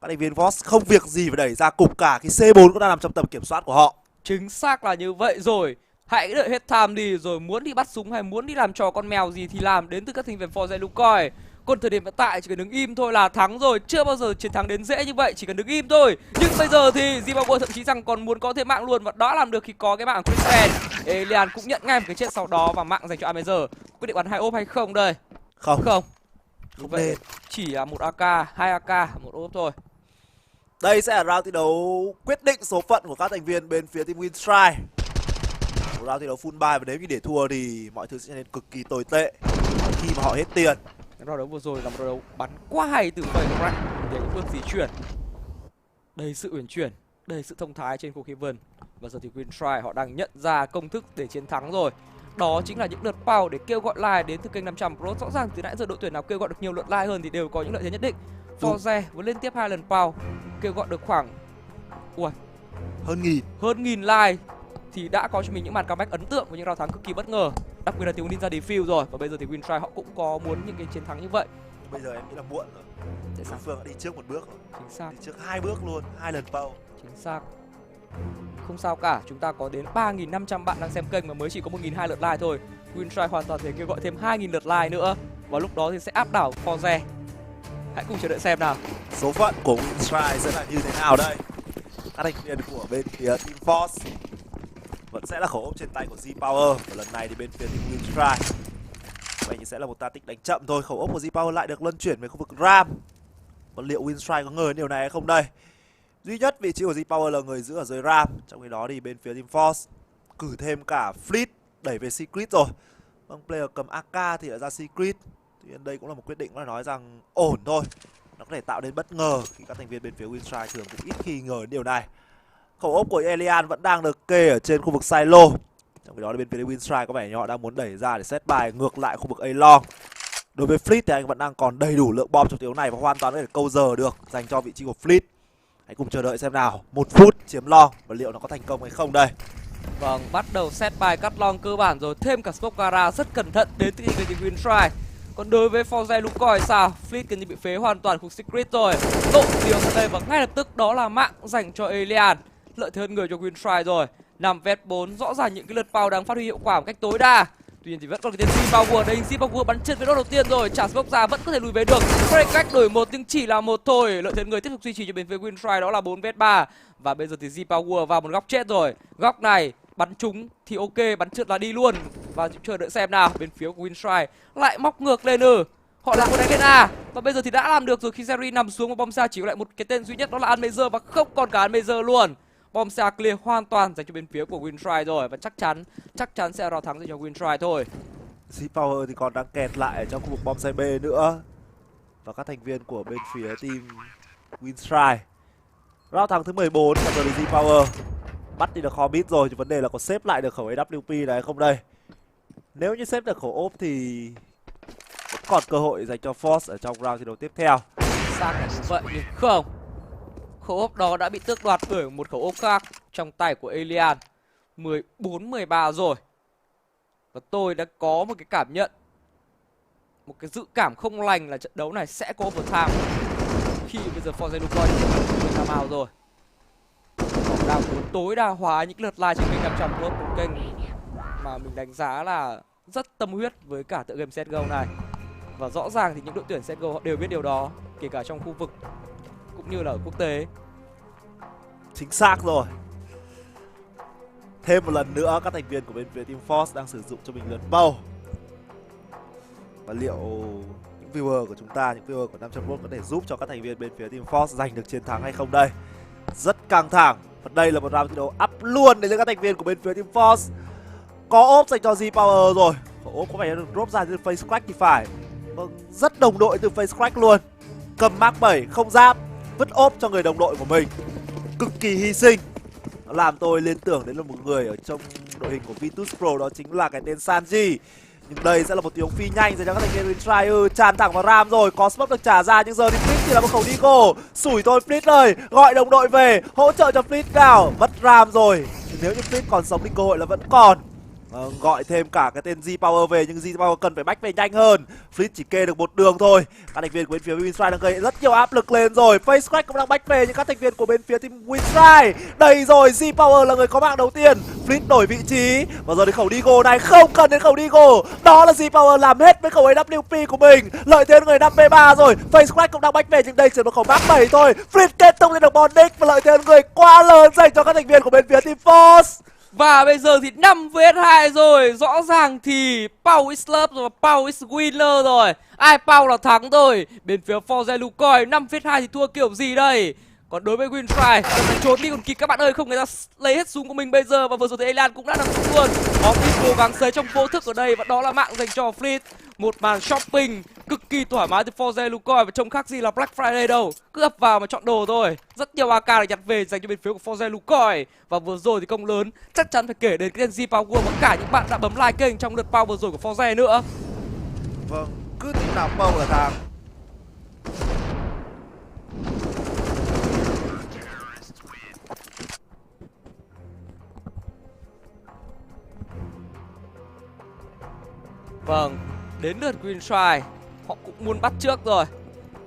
K: Các thành viên Force không việc gì phải đẩy ra cục cả khi C4 cũng đang nằm trong tầm kiểm soát của họ.
J: Chính xác là như vậy rồi. Hãy đợi hết time đi, rồi muốn đi bắt súng hay muốn đi làm trò con mèo gì thì làm, đến từ các thành viên Forze Lucoy. Còn thời điểm hiện tại chỉ cần đứng im thôi là thắng rồi. Chưa bao giờ chiến thắng đến dễ như vậy, chỉ cần đứng im thôi. Nhưng bây giờ thì Zimbabwe thậm chí rằng còn muốn có thêm mạng luôn, và đó làm được khi có cái mạng của Christian. Elian cũng nhận ngay một cái chết sau đó và mạng dành cho Amazer. Quyết định bắn 2 ốp hay không đây?
K: Không.
J: Không vậy chỉ một AK, 2 AK, một ốp thôi.
K: Đây sẽ là round thi đấu quyết định số phận của các thành viên bên phía team Winstrike. Một round thi đấu full buy và nếu như để thua thì mọi thứ sẽ nên cực kỳ tồi tệ khi mà họ hết tiền.
J: Cái round đấu vừa rồi là một round đấu bắn quá hay từ Face Crack để những bước di chuyển. Đầy sự uyển chuyển, đầy sự thông thái trên khu Heaven. Và giờ thì Winstrike họ đang nhận ra công thức để chiến thắng rồi. Đó chính là những lượt pau để kêu gọi like đến từ kênh 500 Pro. Rõ ràng từ nãy giờ đội tuyển nào kêu gọi được nhiều lượt like hơn thì đều có những lợi thế nhất định. Forze vừa liên tiếp 2 lần pau kêu gọi được khoảng hơn nghìn like thì đã có cho mình những màn comeback ấn tượng với những round thắng cực kỳ bất ngờ. Đặc biệt là tiếng Ninja Defuse rồi, và bây giờ thì Winstrike họ cũng có muốn những cái chiến thắng như vậy.
K: Bây giờ em nghĩ là muộn rồi. Đối phương đã đi trước một bước rồi.
J: Chính xác.
K: Đi trước 2 bước luôn, 2 lần pau.
J: Chính xác. Không sao cả, chúng ta có đến 3.500 bạn đang xem kênh mà mới chỉ có 1.200 lượt like thôi. Winstrike hoàn toàn thể kêu gọi thêm 2.000 lượt like nữa, và lúc đó thì sẽ áp đảo Forze. Hãy cùng chờ đợi xem nào.
K: Số phận của Winstrike sẽ là như thế nào đây? Các thành viên của bên phía Team Force vẫn sẽ là khẩu ốp trên tay của Z-Power. Và lần này thì bên phía team Winstrike vậy thì sẽ là một tactic đánh chậm thôi. Khẩu ốp của Z-Power lại được luân chuyển về khu vực Ram. Và liệu Winstrike có ngờ đến điều này hay không đây? Duy nhất vị trí của Z-Power là người giữ ở dưới Ram. Trong khi đó thì bên phía Team Force cử thêm cả Fleet đẩy về Secret rồi. Vâng, player cầm AK thì lại ra Secret. Tuy nhiên đây cũng là một quyết định có thể nói rằng ổn thôi. Nó có thể tạo đến bất ngờ khi các thành viên bên phía Winstrike thường cũng ít khi ngờ đến điều này. Khẩu ốp của Elian vẫn đang được kê ở trên khu vực silo. Trong khi đó bên phía Winstrike có vẻ như họ đang muốn đẩy ra để set bài ngược lại khu vực A-Long. Đối với Fleet thì anh vẫn đang còn đầy đủ lượng bom trong tiếng này và hoàn toàn có thể câu giờ được dành cho vị trí của Fleet. Hãy cùng chờ đợi xem nào, 1 phút chiếm long và liệu nó có thành công hay không đây.
J: Vâng, bắt đầu set bài cắt long cơ bản rồi, thêm cả smoke gara rất cẩn thận đến từ team Winstrike. Còn đối với Forze Lucoy sao? Fleet gần như bị phế hoàn toàn khu Secret rồi. Lộ tiếng ở đây và ngay lập tức đó là mạng dành cho Alien. Lợi thế hơn người cho Winstrike rồi. 5 vs 4, rõ ràng những cái lượt bao đang phát huy hiệu quả một cách tối đa. Tuy nhiên thì vẫn còn cái tên Z-Power đây, Z-Power bắn chết với đốt đầu tiên rồi, trả smoke ra vẫn có thể lùi về được. Cách đổi một nhưng chỉ là một thôi. Lợi thế người tiếp tục duy trì cho bên phía Winstrike đó là 4 vs 3. Và bây giờ thì Z-Power vào một góc chết rồi. Góc này bắn trúng thì ok, bắn trượt là đi luôn. Và chờ đợi xem nào, bên phía của Winstrike lại móc ngược lên họ lại muốn đánh lên A. Và bây giờ thì đã làm được rồi khi Jerry nằm xuống và bom xa chỉ có lại một cái tên duy nhất đó là Unmeasure và không còn cả Unmeasure luôn. Bom xa clear hoàn toàn dành cho bên phía của Winstrike rồi và chắc chắn sẽ rao thắng dành cho Winstrike thôi.
K: Z-Power thì còn đang kẹt lại ở trong khu vực bom xe B nữa. Và các thành viên của bên phía team Winstrike. Round thắng thứ 14 và giờ thì Z-Power bắt đi được Hobbit rồi, thì vấn đề là có xếp lại được khẩu AWP này hay không đây. Nếu như xếp được khẩu ốp thì vẫn còn cơ hội dành cho Force ở trong round thi đấu tiếp theo.
J: Xác là như vậy nhưng không. Khẩu ốp đó đã bị tước đoạt bởi một khẩu ốp khác trong tay của Alien. 14-13 rồi. Và tôi đã có một cái cảm nhận, một cái dự cảm không lành là trận đấu này sẽ có overtime. Khi bây giờ Forze Lucoy đã làm out rồi. Họ đang muốn tối đa hóa những lượt like trên kênh 500 Club, một kênh mà mình đánh giá là rất tâm huyết với cả tựa game CSGO này. Và rõ ràng thì những đội tuyển CSGO họ đều biết điều đó, kể cả trong khu vực cũng như là ở quốc tế.
K: Chính xác rồi. Thêm một lần nữa các thành viên của bên phía Team Force đang sử dụng cho mình lượt bow. Và liệu những viewer của chúng ta, những viewer của 500V có thể giúp cho các thành viên bên phía Team Force giành được chiến thắng hay không đây? Rất căng thẳng. Và đây là một round thi đấu up luôn đến với các thành viên của bên phía Team Force. Có ốp dành cho Z-Power rồi. Có ốp có vẻ được drop ra từ face crack thì phải. Vâng, rất đồng đội từ face crack luôn. Cầm Mark 7 không giáp, vứt ốp cho người đồng đội của mình. Cực kỳ hy sinh. Nó làm tôi liên tưởng đến là một người ở trong đội hình của Virtus Pro, đó chính là cái tên Sanji. Nhưng đây sẽ là một tiếng phi nhanh dành cho các thành viên Winstrike. Tràn thẳng vào Ram rồi, có smoke được trả ra nhưng giờ thì Fleet chỉ là một khẩu Deagle. Sủi thôi Fleet ơi, gọi đồng đội về, hỗ trợ cho Fleet nào. Mất Ram rồi. Nếu như Fleet còn sống thì cơ hội là vẫn còn. Gọi thêm cả cái tên Z-Power về nhưng Z-Power cần phải bách về nhanh hơn. Fleet chỉ kê được một đường thôi. Các thành viên của bên phía Winstrike đang gây rất nhiều áp lực lên rồi. Face crack cũng đang bách về nhưng các thành viên của bên phía team Winstrike đầy rồi. Z-Power là người có mạng đầu tiên. Fleet đổi vị trí và giờ đến khẩu Deagle này không cần đến khẩu Deagle. Đó là Z-Power làm hết với khẩu AWP của mình. Lợi thế người 5v3 rồi. Face crack cũng đang bách về nhưng đây chỉ là một khẩu Mark 7 thôi. Fleet kết thúc lên được bonding và lợi thế người quá lớn dành cho các thành viên của bên phía team Force.
J: Và bây giờ thì 5 vs 2 rồi. Rõ ràng thì Pau is love rồi, Pau is winner rồi. Ai Pau là thắng rồi. Bên phía Forze Lucoy 5 vs 2 thì thua kiểu gì đây? Còn đối với Winstrike phải trốn đi còn kịp các bạn ơi, không người ta lấy hết súng của mình bây giờ. Và vừa rồi thì Elan cũng đã nằm xuống luôn. Hobbit cố gắng xấy trong vô thức ở đây và đó là mạng dành cho Fleet. Một màn shopping cực kỳ thoải mái từ Forze Lucoy và trông khác gì là Black Friday đâu. Cứ ập vào mà chọn đồ thôi. Rất nhiều AK để nhặt về dành cho bên phía của Forze Lucoy. Và vừa rồi thì công lớn chắc chắn phải kể đến cái tên Z-Power và cả những bạn đã bấm like kênh trong lượt power vừa rồi của Forze nữa.
K: Vâng, cứ team nào power là thắng.
J: Vâng, đến lượt Winstrike. Họ cũng muốn bắt trước rồi.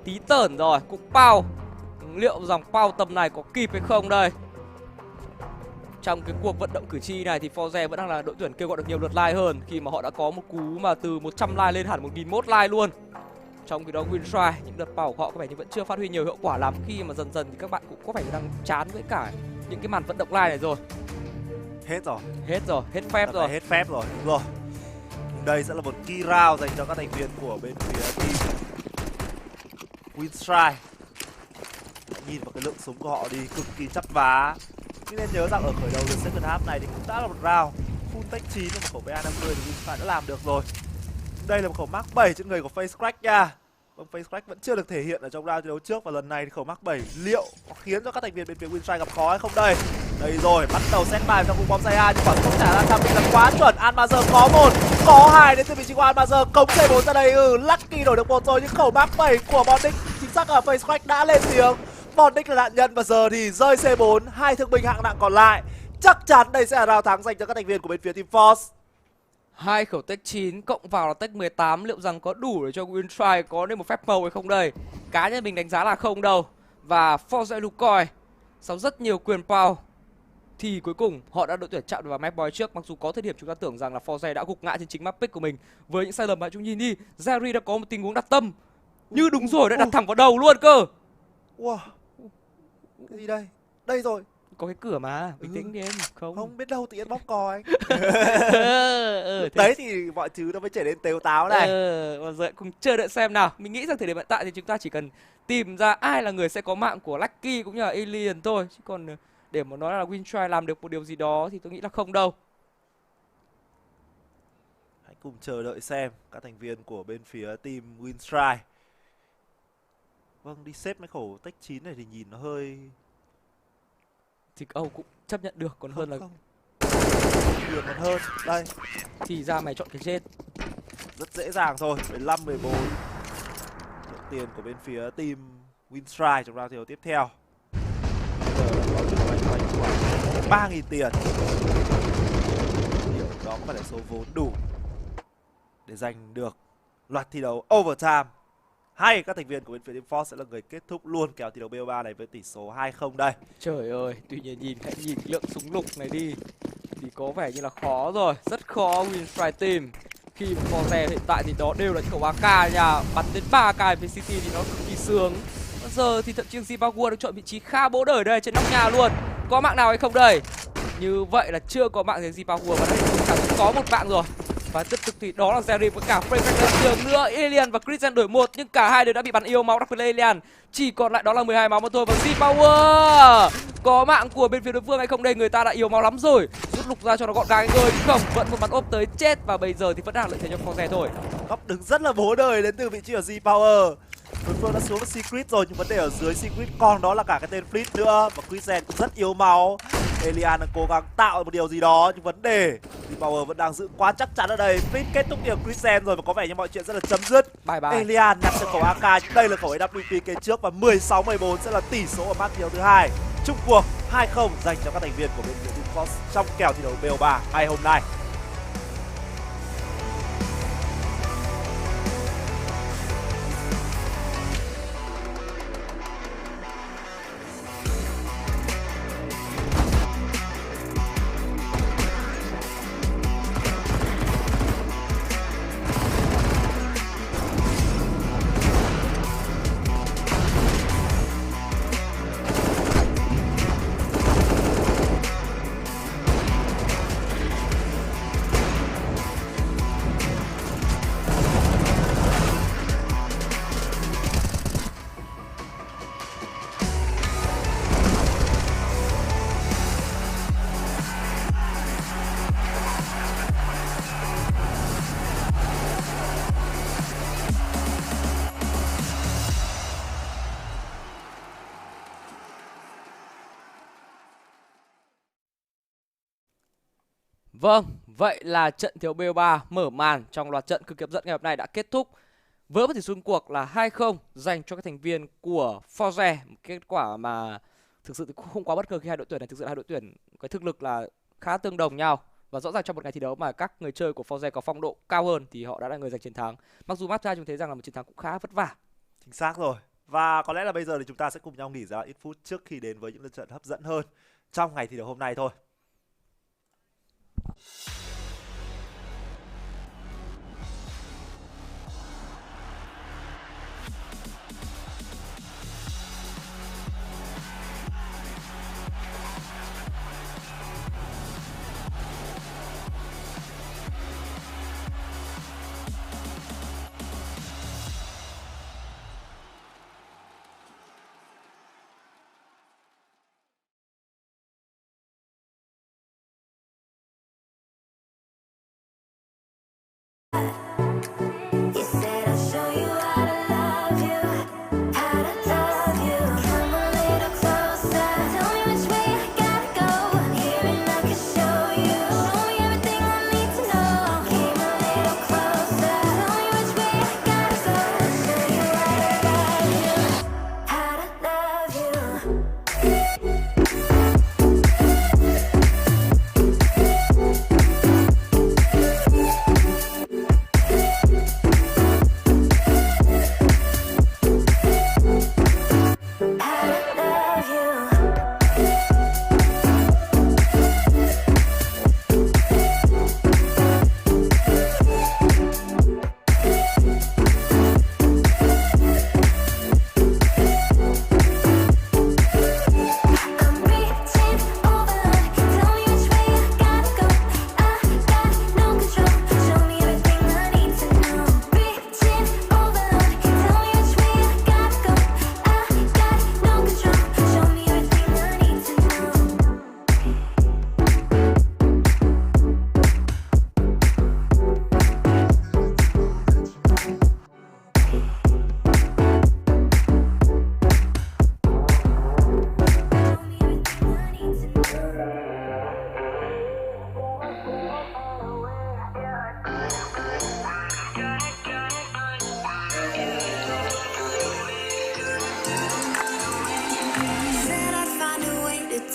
J: Tí tởn rồi, cũng Pau. Liệu dòng Pau tầm này có kịp hay không đây? Trong cái cuộc vận động cử tri này thì Forze vẫn đang là đội tuyển kêu gọi được nhiều lượt like hơn, khi mà họ đã có một cú mà từ 100 like lên hẳn 1001 like luôn. Trong khi đó Winstrike, những đợt Pau của họ có vẻ như vẫn chưa phát huy nhiều hiệu quả lắm, khi mà dần dần thì các bạn cũng có vẻ đang chán với cả những cái màn vận động like này rồi.
K: Hết rồi.
J: Hết phép rồi.
K: Hết phép rồi, đúng rồi. Đây sẽ là một key round dành cho các thành viên của bên phía team Winstrike. Nhìn vào cái lượng súng của họ đi cực kỳ chắp vá. Nhưng nên nhớ rằng ở khởi đầu lượt second half này thì cũng đã là một round full tech 9 và một khẩu PA50 thì Winstrike đã làm được rồi. Đây là một khẩu Mark 7 trên người của Face Crack nha. Vâng, Face Crack vẫn chưa được thể hiện ở trong round thi đấu trước và lần này thì khẩu Mark 7 liệu có khiến cho các thành viên bên phía Winstrike gặp khó hay không đây? Đây rồi, bắt đầu set bài trong vùng bóng dài A nhưng quả không trả ra tham mình là quá chuẩn. Almazer có 1, có 2 đến từ vị trí của Almazer, công C4 ra đây. Lucky đổi được 1 rồi nhưng khẩu Mark 7 của bọn Nick chính xác ở Face Crack đã lên tiếng. Bọn Nick là nạn nhân và giờ thì rơi C4, 2 thương binh hạng nặng còn lại. Chắc chắn đây sẽ là round thắng dành cho các thành viên của bên phía Team Force.
J: 2 khẩu tech 9 cộng vào là tech 18, liệu rằng có đủ để cho Winstrike có nên một phép màu hay không đây? Cá nhân mình đánh giá là không đâu. Và Force Lucoy sau rất nhiều quyền pau thì cuối cùng họ đã đội tuyển chạm được vào map boy trước. Mặc dù có thời điểm chúng ta tưởng rằng là Forze đã gục ngã trên chính map pick của mình với những sai lầm mà chúng nhìn đi. Jerry đã có một tình huống đặt tâm như đúng rồi, đã đặt thẳng vào đầu luôn cơ.
K: Wow, cái gì đây? Đây rồi.
J: Có cái cửa mà, bình tĩnh đi em.
K: Không biết đâu tự nhiên bóp cò anh. Đấy thì mọi thứ nó mới trở nên tếu táo này.
J: Và giờ cùng chờ đợi xem nào. Mình nghĩ rằng thời điểm hiện tại thì chúng ta chỉ cần tìm ra ai là người sẽ có mạng của Lucky cũng như là Alien thôi. Chứ còn để mà nói là Winstrike làm được một điều gì đó thì tôi nghĩ là không đâu.
K: Hãy cùng chờ đợi xem các thành viên của bên phía team Winstrike. Vâng, đi xếp mấy khẩu tech 9 này thì nhìn nó hơi...
J: Thì cũng chấp nhận được, còn hơn là...
K: Được còn hơn, đây.
J: Thì ra mày chọn cái chết.
K: Rất dễ dàng thôi, 15-14. Lượng tiền của bên phía team Winstrike trong round thi đấu tiếp theo. Bây giờ là có chút quanh khoảng 3.000 tiền. Liệu đó có phải là số vốn đủ để giành được loạt thi đấu overtime, hay các thành viên của bên phía Team Force sẽ là người kết thúc luôn kèo thi đấu BO3 này với tỷ số 2-0 đây.
J: Trời ơi, tuy nhiên hãy nhìn lượng súng lục này đi thì có vẻ như là khó rồi, rất khó Winstrike team. Khi Forze hiện tại thì đó đều là những khẩu AK nha, bắn đến 3 AK với City thì nó cực kỳ sướng. Bây giờ thì thậm chí Zimbabwe được chọn vị trí khá bố đời đây trên nóc nhà luôn. Có mạng nào hay không đây? Như vậy là chưa có mạng gì Zimbabwe và đây chắc có một mạng rồi. Và tiếp tục thì đó là Jerry với cả Frame đường nữa. Alien và Christian đổi 1 nhưng cả hai đều đã bị bắn yếu máu, đặc biệt là Alien. Chỉ còn lại đó là 12 máu mà thôi. Và Zimbabwe có mạng của bên phía đối phương hay không đây? Người ta đã yếu máu lắm rồi. Rút lục ra cho nó gọn gàng thôi. Không, vẫn một bắn ốp tới chết. Và bây giờ thì vẫn đang lợi thế cho Forze thôi.
K: Góc đứng rất là bố đời đến từ vị trí của Z-Power. Đối phương đã xuống vào Secret rồi nhưng vấn đề ở dưới Secret còn đó là cả cái tên Fleet nữa. Và Christian cũng rất yếu máu. Alien đang cố gắng tạo một điều gì đó nhưng vấn đề Z-Power vẫn đang giữ quá chắc chắn ở đây. Fleet kết thúc điểm Christian rồi và có vẻ như mọi chuyện rất là chấm dứt.
J: Bye bye.
K: Alien nhặt được khẩu AK nhưng đây là khẩu AWP kế trước và 16-14 sẽ là tỷ số ở match thi đấu thứ hai. Chung cuộc 2-0 dành cho các thành viên của bên phía Team Force trong kèo thi đấu BO3 ngày hôm nay.
J: Vâng, vậy là trận thiếu BO3 mở màn trong loạt trận cực kỳ hấp dẫn ngày hôm nay đã kết thúc với một tỷ số cuộc là 2-0 dành cho các thành viên của Forze. Một kết quả mà thực sự không quá bất ngờ khi hai đội tuyển này thực sự hai đội tuyển cái thực lực là khá tương đồng nhau. Và rõ ràng trong một ngày thi đấu mà các người chơi của Forze có phong độ cao hơn thì họ đã là người giành chiến thắng. Mặc dù match 2 chúng thấy rằng là một chiến thắng cũng khá vất vả.
K: Chính xác rồi. Và có lẽ là bây giờ thì chúng ta sẽ cùng nhau nghỉ ra ít phút trước khi đến với những lượt trận hấp dẫn hơn trong ngày thi đấu hôm nay thôi.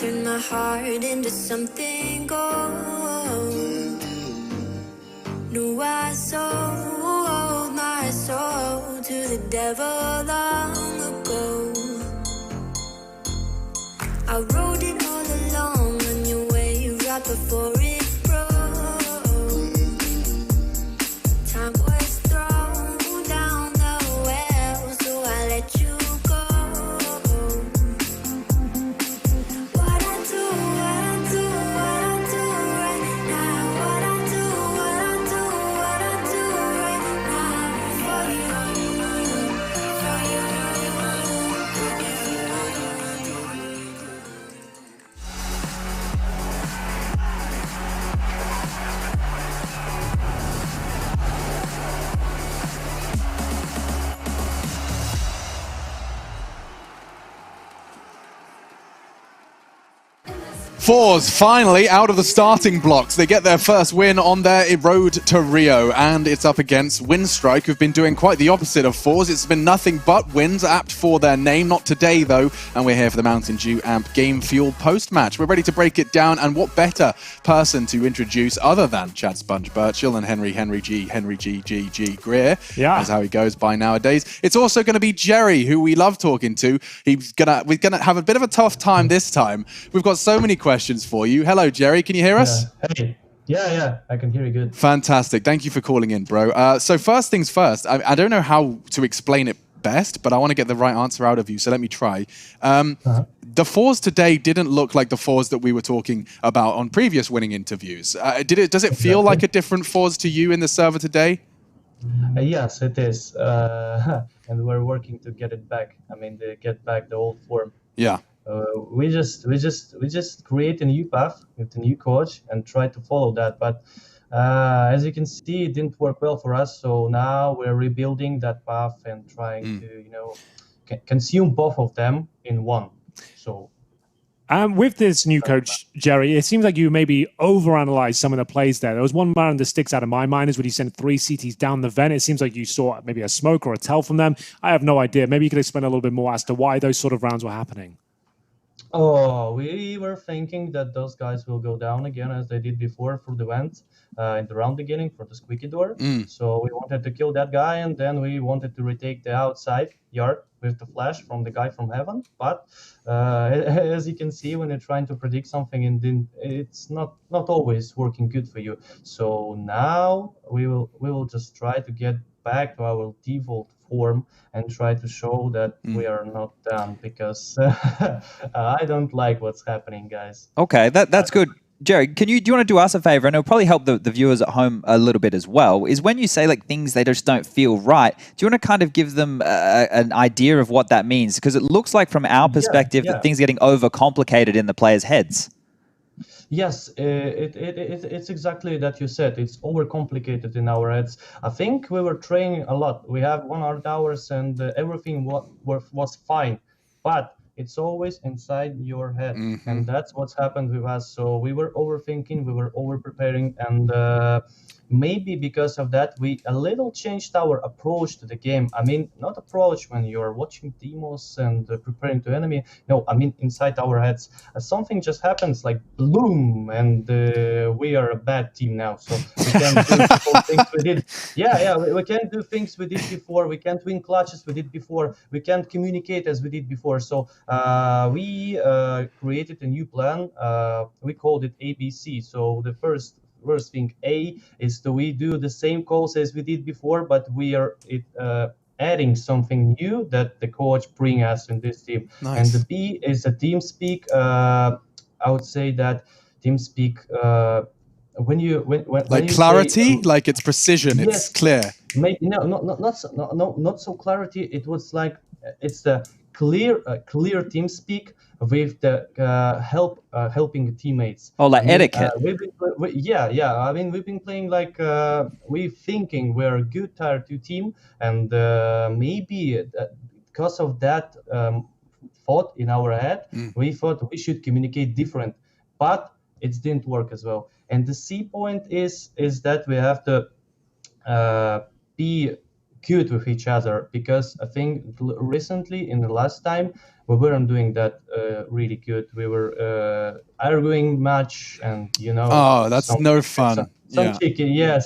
A: Turn my heart into something gold. No, I sold my soul to the devil long ago. I rode it all along on your wave right before it broke. Time was thrown down the well, so I let you go. What I do right now. What I do right now for you, for you.
F: Fours finally out of the starting blocks. They get their first win on their road to Rio, and it's up against Windstrike, who've been doing quite the opposite of Fours. It's been nothing but wins, apt for their name. Not today, though, and we're here for the Mountain Dew Amp Game Fuel post-match. We're ready to break it down, and what better person to introduce other than Chad Sponge Birchall and Henry G Greer, as how he goes by nowadays. It's also going to be Jerry, who we love talking to. We're gonna have a bit of a tough time this time. We've got so many questions for you. Hello, Jerry. Can you hear us?
O: Hey. Yeah, I can hear you good.
F: Fantastic. Thank you for calling in, bro. So first things first, I don't know how to explain it best, but I want to get the right answer out of you, so let me try. The fours today didn't look like the fours that we were talking about on previous winning interviews. Does it feel like a different fours to you in the server today?
O: Yes, it is. And we're working to get it back. I mean, to get back the old form.
F: Yeah.
O: We just create a new path with a new coach and try to follow that. But as you can see, it didn't work well for us. So now we're rebuilding that path and trying to, consume both of them in one. So.
G: With this new coach, Jerry, it seems like you maybe overanalyzed some of the plays there. There was one man that sticks out in my mind is when you sent 3 CTs down the vent. It seems like you saw maybe a smoke or a tell from them. I have no idea. Maybe you could explain a little bit more as to why those sort of rounds were happening.
O: Oh, we were thinking that those guys will go down again as they did before for the vent in the round beginning for the squeaky door. So we wanted to kill that guy, and then we wanted to retake the outside yard with the flash from the guy from heaven. But as you can see, when you're trying to predict something, and it's not always working good for you. So now we will just try to get back to our default form and try to show that we are not done, because I don't like what's happening, guys.
H: Okay, that's good. Jerry, do you want to do us a favor, and it'll probably help the viewers at home a little bit as well, is when you say like things they just don't feel right, do you want to kind of give them an idea of what that means? Because it looks like from our perspective that things are getting overcomplicated in the players' heads.
O: Yes, it's exactly that you said. It's overcomplicated in our heads. I think we were training a lot. We have 100 hours and everything was fine, but it's always inside your head, and that's what's happened with us. So we were overthinking, we were over-preparing, and maybe because of that, we a little changed our approach to the game. I mean, not approach when you're watching demos and preparing to enemy. No, I mean inside our heads. Something just happens like bloom, and we are a bad team now. So we can't do things we did. We can't do things we did before. We can't win clutches we did before. We can't communicate as we did before. So we created a new plan. We called it ABC. So the first thing A is that we do the same calls as we did before, but we are adding something new that the coach bring us in this team.
F: Nice.
O: And the B is a team speak. I would say that team speak when you
F: clarity,
O: say,
F: like it's precision,
O: yes,
F: it's clear.
O: Maybe not so clarity. It was like it's the clear team speak with the helping teammates.
H: Oh, like etiquette.
O: I mean, we've been playing like we thinking we're a good tier 2 team, and maybe because of that thought in our head, we thought we should communicate different, but it didn't work as well. And the C point is that we have to be good with each other, because I think recently in the last time we weren't doing that really good. We were arguing much, and
F: Oh, that's no fun.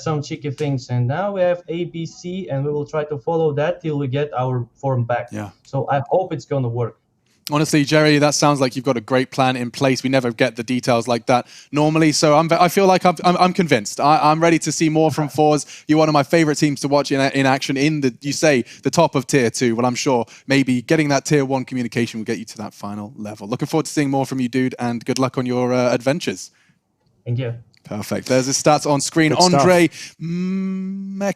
O: some cheeky things. And now we have ABC, and we will try to follow that till we get our form back.
F: Yeah.
O: So I hope it's gonna work.
F: Honestly, Jerry, that sounds like you've got a great plan in place. We never get the details like that normally, so I feel like I'm convinced. I'm ready to see more from Fours. You're one of my favorite teams to watch in action in the top of Tier 2. Well, I'm sure maybe getting that Tier 1 communication will get you to that final level. Looking forward to seeing more from you, dude, and good luck on your adventures.
O: Thank you.
F: Perfect. There's his stats on screen.
G: Good
F: Andre
H: We'll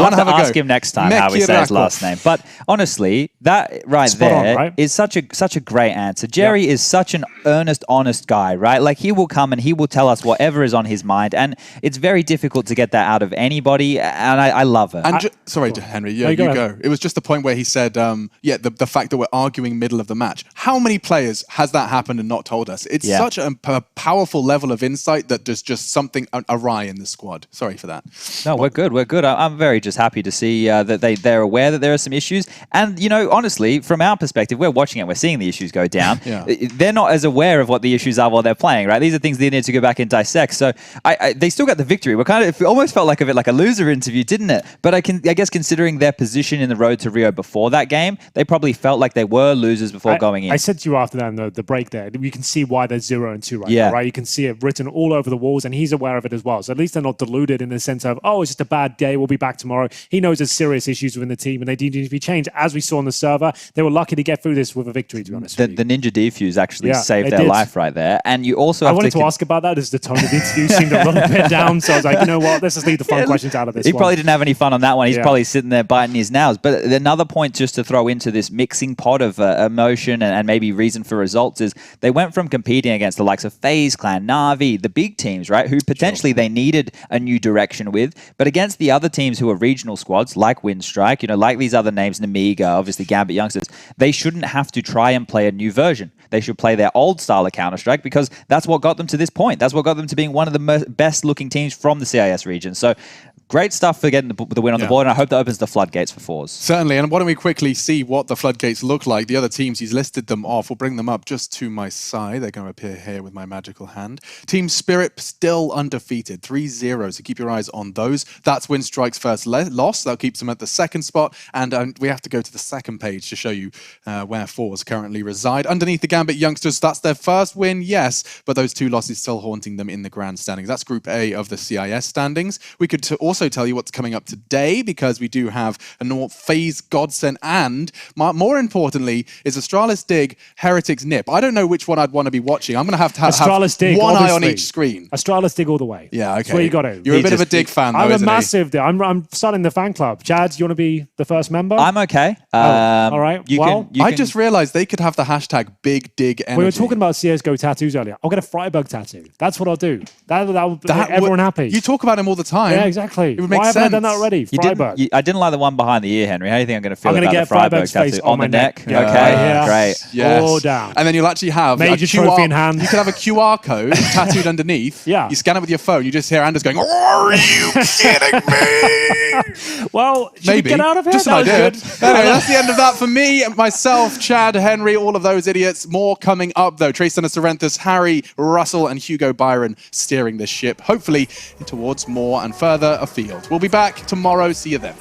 H: have to ask him next time how we say his last name. But honestly, that is such a great answer. Jerry is such an earnest, honest guy, right? Like, he will come and he will tell us whatever is on his mind, and it's very difficult to get that out of anybody, and I love it.
F: And sorry, Henry, you go. It was just the point where he said, the fact that we're arguing middle of the match. How many players has that happened and not told us? It's such a powerful level of insight that there's just something awry in the squad. Sorry for that.
H: No, we're good. We're good. I'm very just happy to see that they're aware that there are some issues. And, honestly, from our perspective, we're watching it. We're seeing the issues go down. They're not as aware of what the issues are while they're playing, right? These are things they need to go back and dissect. So they still got the victory. It almost felt like a loser interview, didn't it? But I guess considering their position in the road to Rio before that game, they probably felt like they were losers before going in.
G: I said to you after that, the break there, you can see why they're 0-2 right now, right? You can see it written all over the walls, and he's aware of it as well. So at least they're not deluded in the sense of, oh, it's just a bad day, we'll be back tomorrow. He knows there's serious issues within the team, and they need to be changed. As we saw on the server, they were lucky to get through this with a victory, to be honest.
H: The Ninja defuse actually saved their life right there. And you also have
G: I wanted to ask about that as the tone of the interview seemed a little bit down, so I was like, you know what, let's just leave the fun questions out of this
H: He
G: one.
H: probably didn't have any fun on that one. He's probably sitting there biting his nails. But another point just to throw into this mixing pot of emotion and maybe reason for results is they went from competing against the likes of FaZe Clan, Na'Vi, the big teams, right, who potentially they needed a new direction with, but against the other teams who are regional squads like Windstrike, like these other names, Namiga, obviously Gambit Youngsters, they shouldn't have to try and play a new version. They should play their old style of Counter-Strike, because that's what got them to this point. That's what got them to being one of the best looking teams from the CIS region. So great stuff for getting the win on the board, and I hope that opens the floodgates for Fours.
F: Certainly, and why don't we quickly see what the floodgates look like. The other teams, he's listed them off. We'll bring them up just to my side. They're going to appear here with my magical hand. Team Spirit still undefeated, 3-0, so keep your eyes on those. That's Windstrike's first loss. That keeps them at the second spot, and we have to go to the second page to show you where Fours currently reside. Underneath the Gambit Youngsters, that's their first win, yes, but those two losses still haunting them in the grand standings. That's Group A of the CIS standings. We could also tell you what's coming up today, because we do have a FaZe Godsend, and more importantly is Astralis Dig, Heretics Nip. I don't know which one I'd want to be watching. I'm going to have
G: Astralis Dig,
F: one eye on
G: obviously.
F: each screen.
G: Astralis Dig all the way.
F: Yeah, okay.
G: That's where you got to.
F: You're a bit of a Dig fan, though,
G: I'm a
F: isn't
G: massive Dig. I'm starting the fan club. Chad, you want to be the first member?
H: I'm okay.
G: All right.
F: I just realized they could have the hashtag Big Dig Energy.
G: We were talking about CSGO tattoos earlier. I'll get a Freiburg tattoo. That's what I'll do. That'll make everyone happy.
F: You talk about him all the time.
G: Yeah, exactly.
F: It would make
G: Why
F: sense.
G: haven't I done that already? Freiburg.
H: I didn't like the one behind the ear, Henry. How do you think I'm going to feel
G: I'm
H: about
G: gonna
H: the
G: get
H: Freiburg
G: Freiburg's face
H: tattoo?
G: on
H: On
G: my
H: the neck?
G: neck.
H: Okay,
G: Yeah.
H: great.
F: Yes.
G: All down.
F: And then you'll actually have
G: Major
F: a QR,
G: trophy in hand.
F: You could have a QR code tattooed underneath.
G: Yeah.
F: You scan it with your phone. You just hear Anders going, "Are you kidding me?"
G: Well, should
F: maybe
G: we get out of here?
F: just an
G: That was
F: idea.
G: good.
F: Anyway, that's the end of that for me, myself, Chad, Henry, all of those idiots. More coming up though. Trace Serenthus, Harry, Russell, and Hugo Byron steering this ship, hopefully towards more and further afield. We'll be back tomorrow. See you then.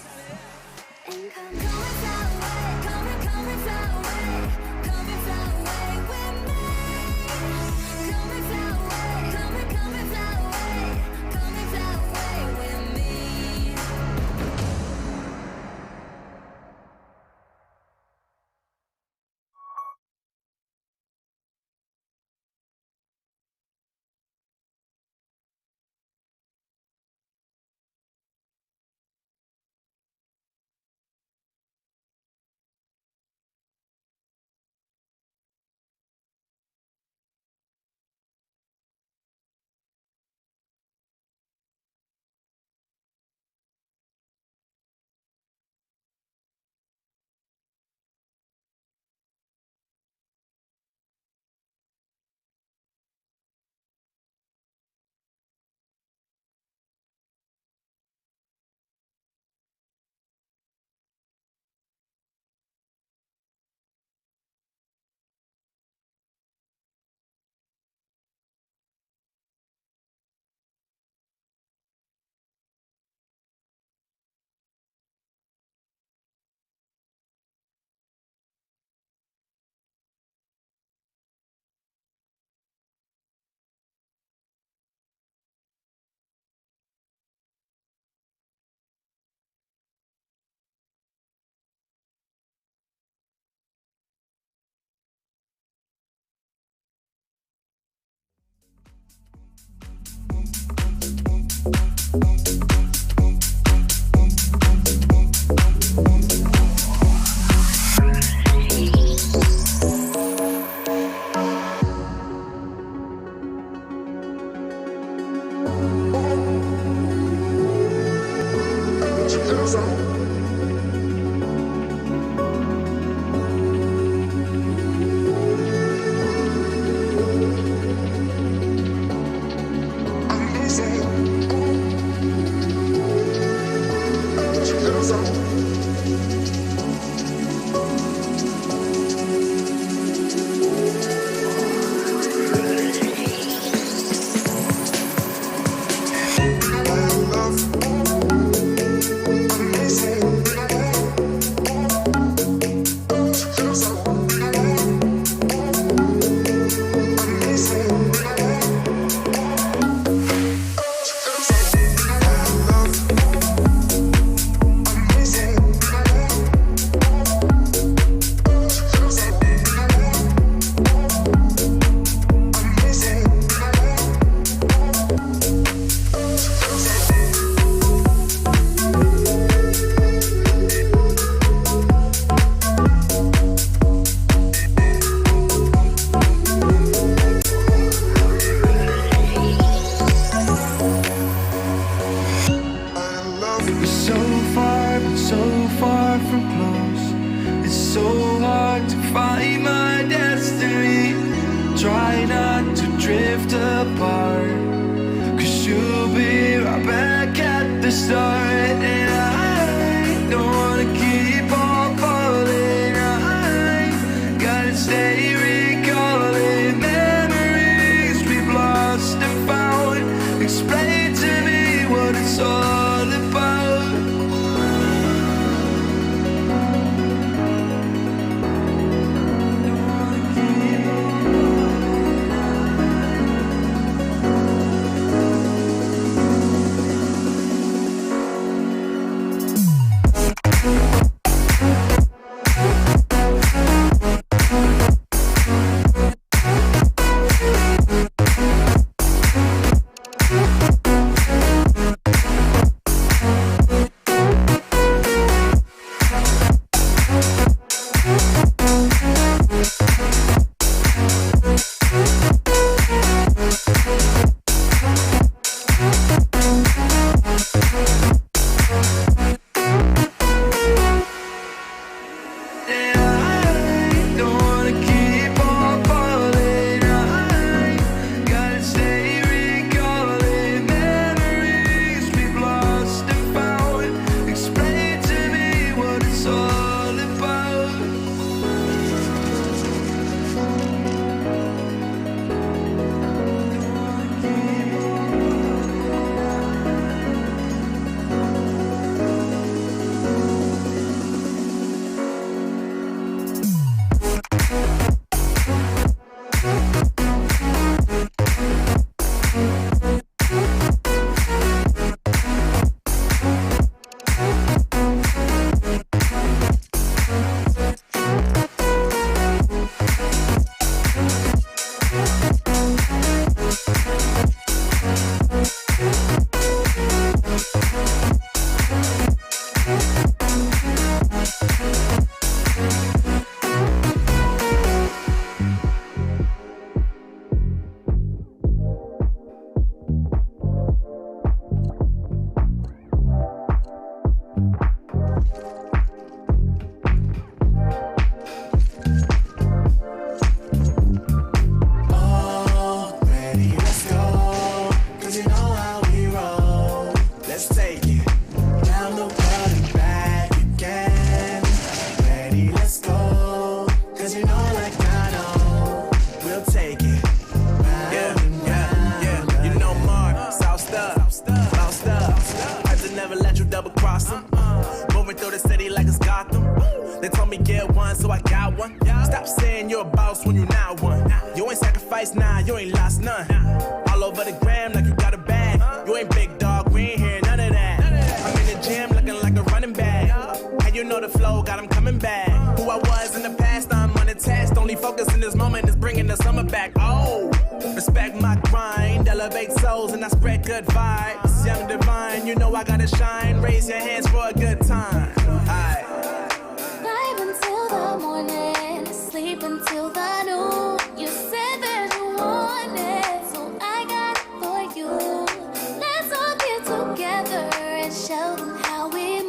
E: Show them how we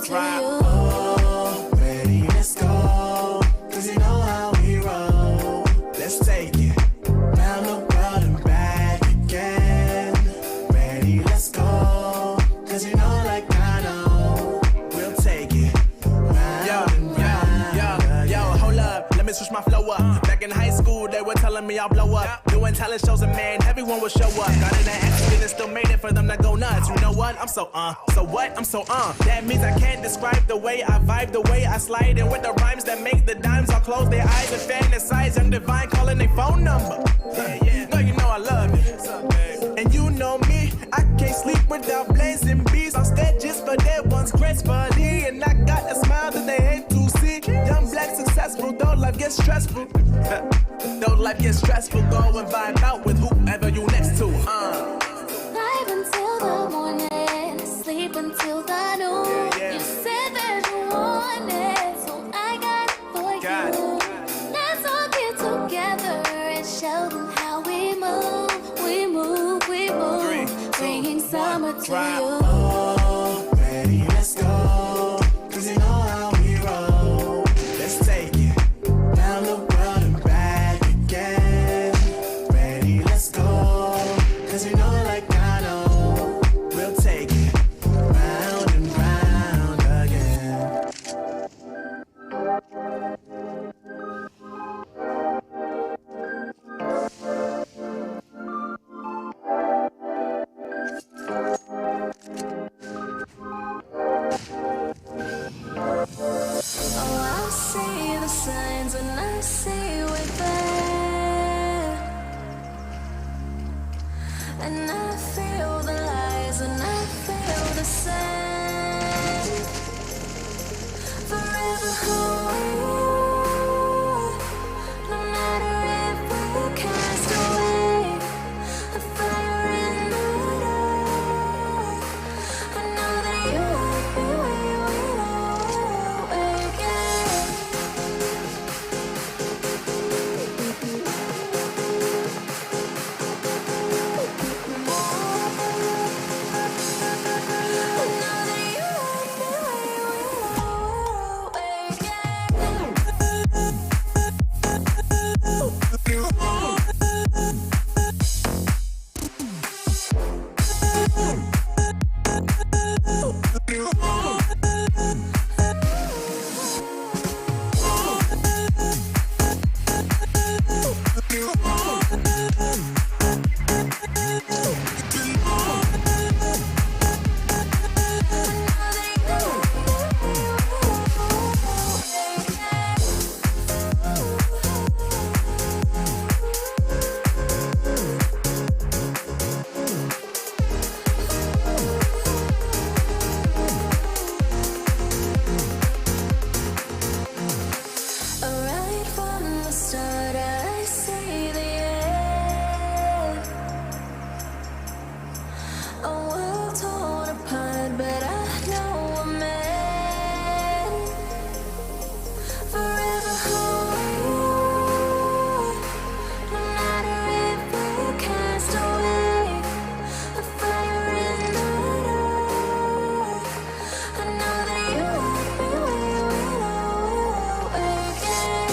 A: to you. Oh, ready, let's go. Cause you know how we roll. Let's take it round the world and back again. Ready, let's go. Cause you know like I know. We'll take it round and round.
P: Yo, hold up, let me switch my flow up. Back in high school, they were telling me I'll blow up. Doing talent shows and man, everyone will show up. Got in an accident and still made it for them to go nuts. You know what? I'm so what? I'm so That means I can't describe the way I vibe, the way I slide. And with the rhymes that make the dimes all close their eyes and fantasize. I'm divine calling their phone number. No, you know I love it. And you know me, I can't sleep without blazing beats on stages for their ones gracefully. And I got a smile that they hate to see. Young, black, successful, though life gets stressful. Though life gets stressful, go and vibe out with whoever you next to.
E: Vibe until the morning, sleep until the noon. You said that you want it, so I got it for you. Let's all get together and show them how we move, we move, we move. Bringing summer to you.
A: Oh, ready, let's go. Cause you know how we roll. Let's take it round the world and back again. Ready, let's go. Cause you know like I know. We'll take it round and round again.
E: Oh, I see the signs and I see we're there. And I feel the lies and I feel the same. Forever hold, no matter if we cast away. A fire in the dark. I know that you won't be where we know again. Right from the start, I see the end. A world torn apart, but I know we're meant. Forever hold, no matter if we cast away. A fire in the dark. I know that you won't be where we know again.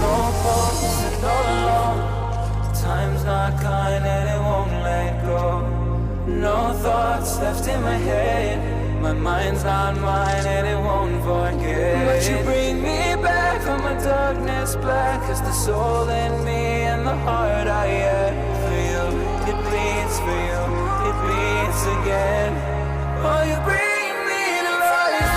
M: No pause and all alone. Time's not kind and it won't let go. No thoughts left in my head. My mind's not mine and it won't forget. But you bring me back from my darkness black. Cause the soul in me and the heart I have for you. It bleeds for you, it beats again. Oh, you bring me to life.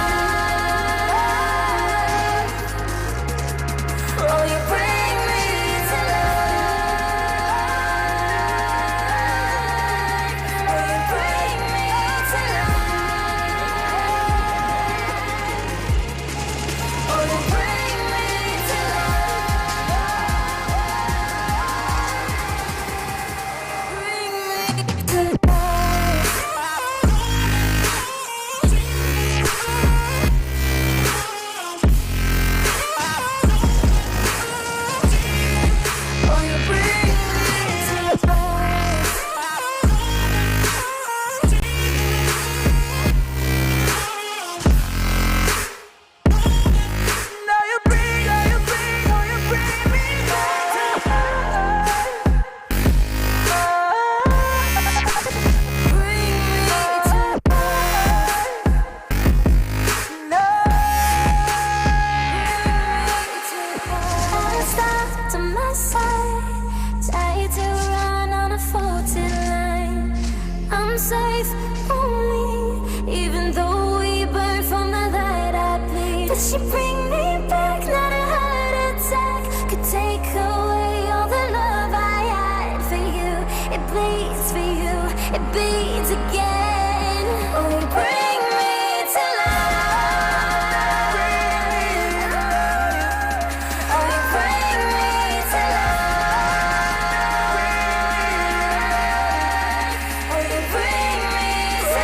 E: she bring me back? Not a heart attack could take away all the love I had for you. It bleeds for you, it bleeds again. Oh, you bring me to life. Oh, you bring me to life. Oh, you bring me to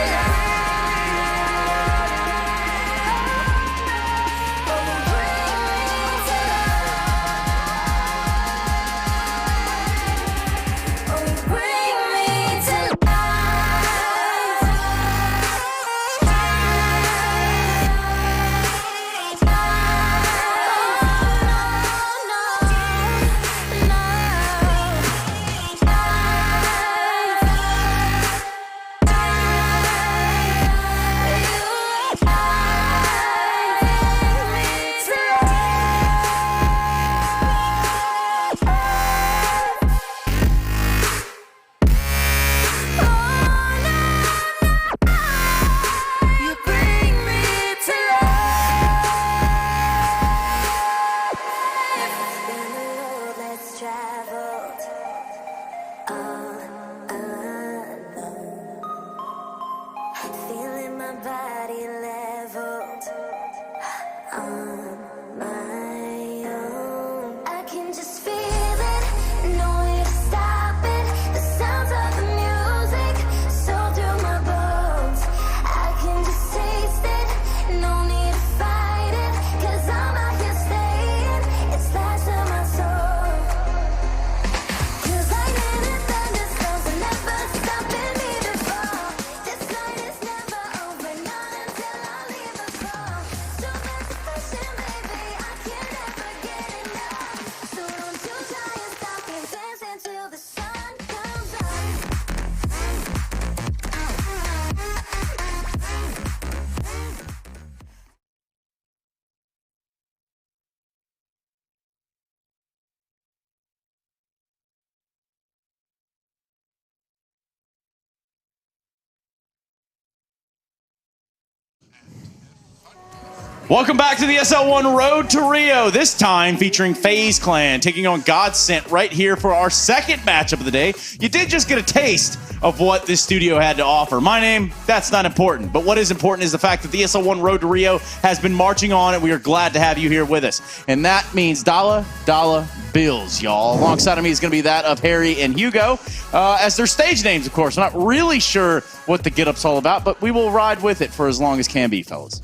E: feeling my body leveled on my own. I can just feel it, no way to stop it. The sounds of the music so through my bones. I can just taste it, no need to fight it. 'Cause I'm out here staying, it's lies to my soul. Feels like living thunderstorms and never stopping me before. This night is never over, not until I leave the floor. So there's a passion, baby, I can never get enough. So don't you try and stop me, dance until the sun comes up.
Q: Welcome back to the Esl One Road to Rio, this time featuring FaZe Clan taking on God Sent right here for our second matchup of the day. You did just get a taste of what this studio had to offer. My name, that's not important, but what is important is the fact that the Esl One Road to Rio has been marching on, and we are glad to have you here with us. And that means dollar bills, y'all. Alongside of me is going to be that of Harry and Hugo, as their stage names, of course. I'm not really sure what the get-up's all about, but we will ride with it for as long as can be, fellas.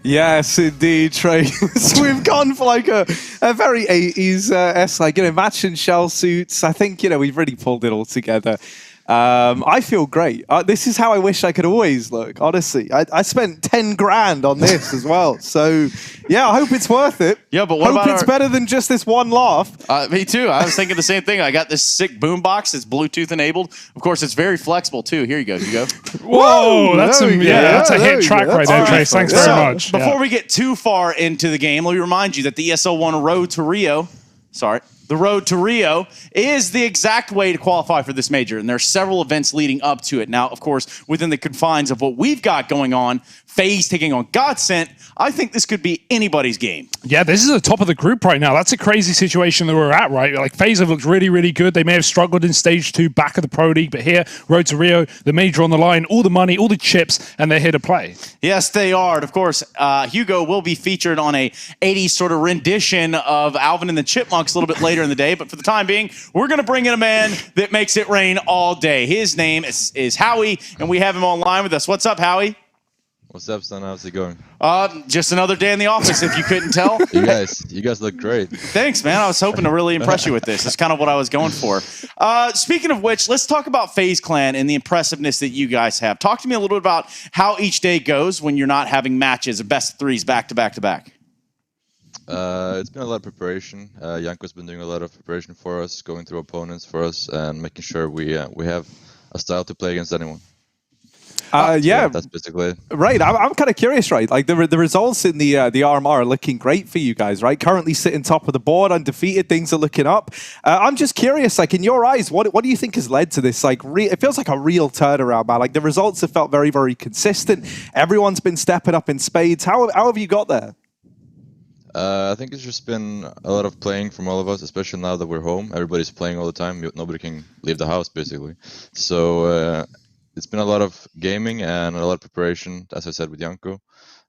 R: Yes, indeed, Trey. So we've gone for like a very 80s S, like, matching shell suits. I think, we've really pulled it all together. I feel great. This is how I wish I could always look, honestly. I spent 10 grand on this as well. So, yeah, I hope it's worth it.
Q: Yeah, but what
R: hope
Q: about
R: it's better than just this one laugh.
Q: Me too. I was thinking the same thing. I got this sick boombox. It's Bluetooth enabled. Of course, it's very flexible too. Here you go, Hugo.
G: Whoa, that's a hit track right there, Trace. Thanks very much.
Q: Before we get too far into the game, let me remind you that the Esl One Road to Rio, the Road to Rio is the exact way to qualify for this major, and there are several events leading up to it. Now, of course, within the confines of what we've got going on, FaZe taking on God Sent, I think this could be anybody's game.
G: Yeah, this is the top of the group right now. That's a crazy situation that we're at, right? Like, FaZe have looked really, really good. They may have struggled in Stage 2 back of the Pro League, but here, Road to Rio, the major on the line, all the money, all the chips, and they're here to play.
Q: Yes, they are. And of course, Hugo will be featured on a 80s sort of rendition of Alvin and the Chipmunks a little bit later in the day, but for the time being, we're going to bring in a man that makes it rain all day. His name is Howie, and we have him online with us. What's up, Howie?
S: What's up, son? How's it going?
Q: Just another day in the office, if you couldn't tell.
S: You guys look great.
Q: Thanks, man. I was hoping to really impress you with this. That's kind of what I was going for. Speaking of which, let's talk about FaZe Clan and the impressiveness that you guys have. Talk to me a little bit about how each day goes when you're not having matches of best of threes back to back to back.
S: It's been a lot of preparation. Janko's been doing a lot of preparation for us, going through opponents for us, and making sure we have a style to play against anyone.
R: Yeah,
S: that's basically it.
R: Right. I'm kind of curious, right? Like the results in the RMR are looking great for you guys, right? Currently sitting top of the board, undefeated. Things are looking up. I'm just curious, like in your eyes, what do you think has led to this? Like, it feels like a real turnaround, man. Like the results have felt very, very consistent. Everyone's been stepping up in spades. How have you got there?
S: I think it's just been a lot of playing from all of us, especially now that we're home. Everybody's playing all the time. Nobody can leave the house, basically. So it's been a lot of gaming and a lot of preparation, as I said, with Janko.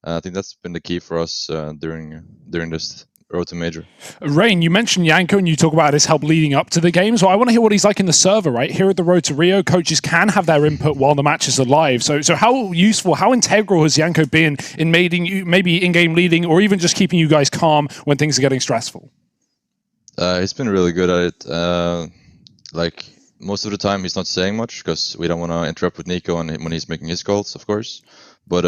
S: I think that's been the key for us during this road to major.
G: Rain, you mentioned Janko and you talk about his help leading up to the game. So I want to hear what he's like in the server, right? Here at the Road to Rio, coaches can have their input while the matches are live. So how useful, how integral has Janko been in maybe in-game leading or even just keeping you guys calm when things are getting stressful?
S: He's been really good at it. Like most of the time, he's not saying much because we don't want to interrupt with Nico when he's making his calls, of course. But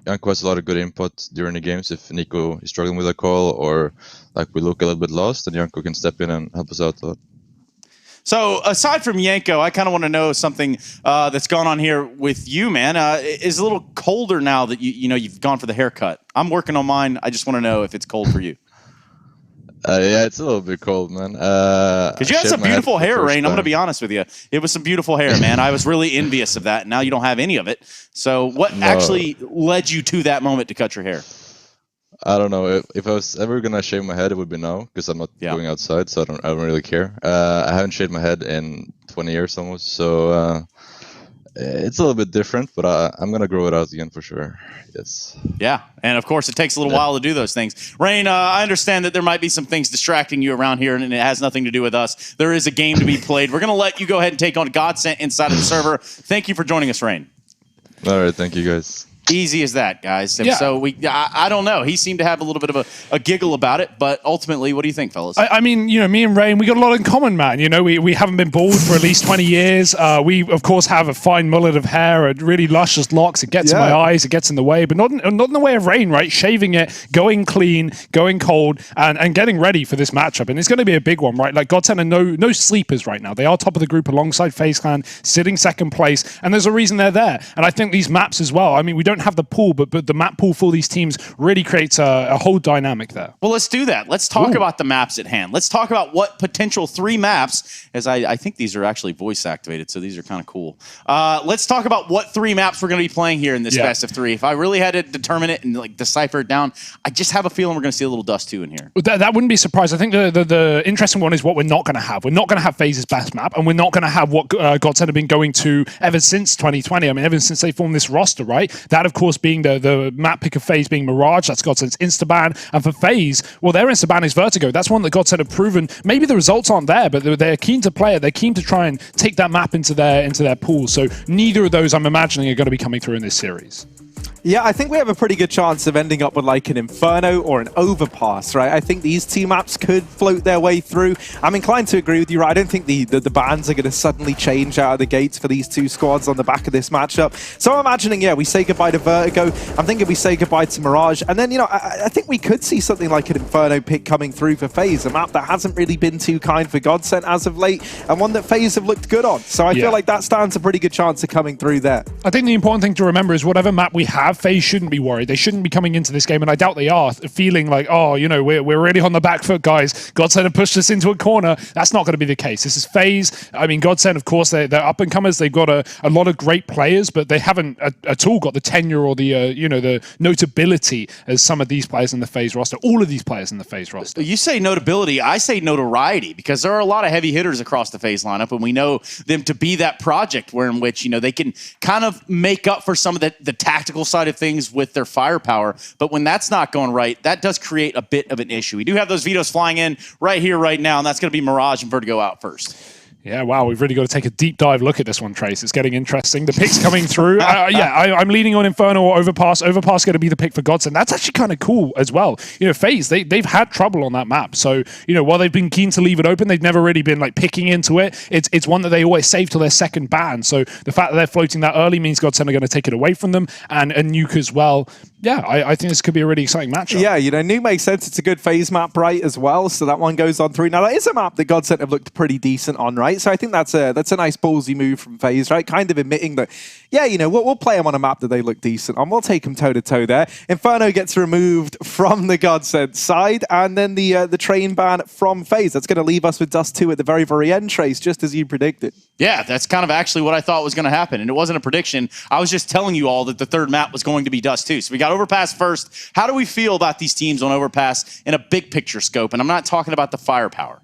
S: Janko has a lot of good input during the games. If Nico is struggling with a call or like we look a little bit lost, then Janko can step in and help us out a lot.
Q: So aside from Janko, I kind of want to know something that's gone on here with you, man. It's a little colder now that you've gone for the haircut. I'm working on mine. I just want to know if it's cold for you.
S: Yeah, it's a little bit cold, man.
Q: Because you had some beautiful hair, Rain. I'm going to be honest with you. It was some beautiful hair, man. I was really envious of that. Now you don't have any of it. So what actually led you to that moment to cut your hair?
S: I don't know. If I was ever going to shave my head, it would be now because I'm not going outside, so I don't really care. I haven't shaved my head in 20 years almost, so it's a little bit different, but I'm going to grow it out again for sure. Yes.
Q: Yeah, and of course, it takes a little while to do those things. Rain, I understand that there might be some things distracting you around here, and it has nothing to do with us. There is a game to be played. We're going to let you go ahead and take on Godsent inside of the server. Thank you for joining us, Rain.
S: All right, thank you, guys.
Q: Easy as that, guys. So I don't know. He seemed to have a little bit of a giggle about it, but ultimately, what do you think, fellas?
G: I mean, me and Rain, we got a lot in common, man. We haven't been bald for at least 20 years. We, of course, have a fine mullet of hair, and really luscious locks. It gets in my eyes, it gets in the way, but not in the way of Rain, right? Shaving it, going clean, going cold, and getting ready for this matchup. And it's going to be a big one, right? Like, Godsent are no sleepers right now. They are top of the group alongside FaZe Clan, sitting second place, and there's a reason they're there. And I think these maps as well, I mean, we don't have the pool, but the map pool for these teams really creates a whole dynamic there.
Q: Well, let's do that. Let's talk about the maps at hand. Let's talk about what potential 3 maps, as I think these are actually voice activated, so these are kind of cool. Let's talk about what 3 maps we're going to be playing here in this best of 3. If I really had to determine it and like decipher it down, I just have a feeling we're going to see a little Dust 2 in here.
G: That wouldn't be surprised. I think the interesting one is what we're not going to have. We're not going to have FaZe's best map, and we're not going to have what Godsent have been going to ever since 2020. I mean, ever since they formed this roster, right? That, of course, being the map pick of FaZe being Mirage. That's Godsent's Instaban. And for FaZe, well, their Instaban is Vertigo. That's one that Godsent have proven. Maybe the results aren't there, but they're keen to play it. They're keen to try and take that map into their pool. So neither of those, I'm imagining, are going to be coming through in this series.
R: Yeah, I think we have a pretty good chance of ending up with like an Inferno or an Overpass, right? I think these 2 maps could float their way through. I'm inclined to agree with you, right? I don't think the bans are going to suddenly change out of the gates for these 2 squads on the back of this matchup. So I'm imagining, we say goodbye to Vertigo. I'm thinking we say goodbye to Mirage. And then, I think we could see something like an Inferno pick coming through for FaZe, a map that hasn't really been too kind for Godsent as of late, and one that FaZe have looked good on. So I feel like that stands a pretty good chance of coming through there.
G: I think the important thing to remember is whatever map we have, FaZe shouldn't be worried. They shouldn't be coming into this game, and I doubt they are, feeling like, we're really on the back foot, guys. Godsent have pushed us into a corner. That's not going to be the case. This is FaZe. I mean, Godsent, of course, they're up-and-comers. They've got a lot of great players, but they haven't at all got the tenure or the notability as some of these players in the FaZe roster. All of these players in the FaZe roster.
Q: You say notability, I say notoriety, because there are a lot of heavy hitters across the FaZe lineup, and we know them to be that project in which they can kind of make up for some of the tactical side of things with their firepower. But when that's not going right, that does create a bit of an issue. We do have those vetoes flying in right here, right now, and that's going to be Mirage and Vertigo out first.
G: Yeah, wow, we've really got to take a deep dive look at this one, Trace. It's getting interesting. The picks coming through. I'm leaning on Inferno or Overpass. Overpass going to be the pick for Godsent. That's actually kind of cool as well. FaZe, they've had trouble on that map. So, while they've been keen to leave it open, they've never really been picking into it. It's one that they always save till their second ban. So the fact that they're floating that early means Godsent are going to take it away from them, and Nuke as well. Yeah, I think this could be a really exciting matchup.
R: Yeah, Nuke makes sense. It's a good FaZe map, right, as well. So that one goes on through. Now, that is a map that Godsent have looked pretty decent on, right? right? So I think that's a nice ballsy move from FaZe, right? Kind of admitting that, yeah, you know, we'll play them on a map that they look decent on. We'll take them toe-to-toe there. Inferno gets removed from the Godsend side, and then the train ban from FaZe. That's going to leave us with Dust 2 at the very, very end, Trace, just as you predicted.
Q: Yeah, that's kind of actually what I thought was going to happen. And it wasn't a prediction. I was just telling you all that the third map was going to be Dust 2. So we got Overpass first. How do we feel about these teams on Overpass in a big picture scope? And I'm not talking about the firepower.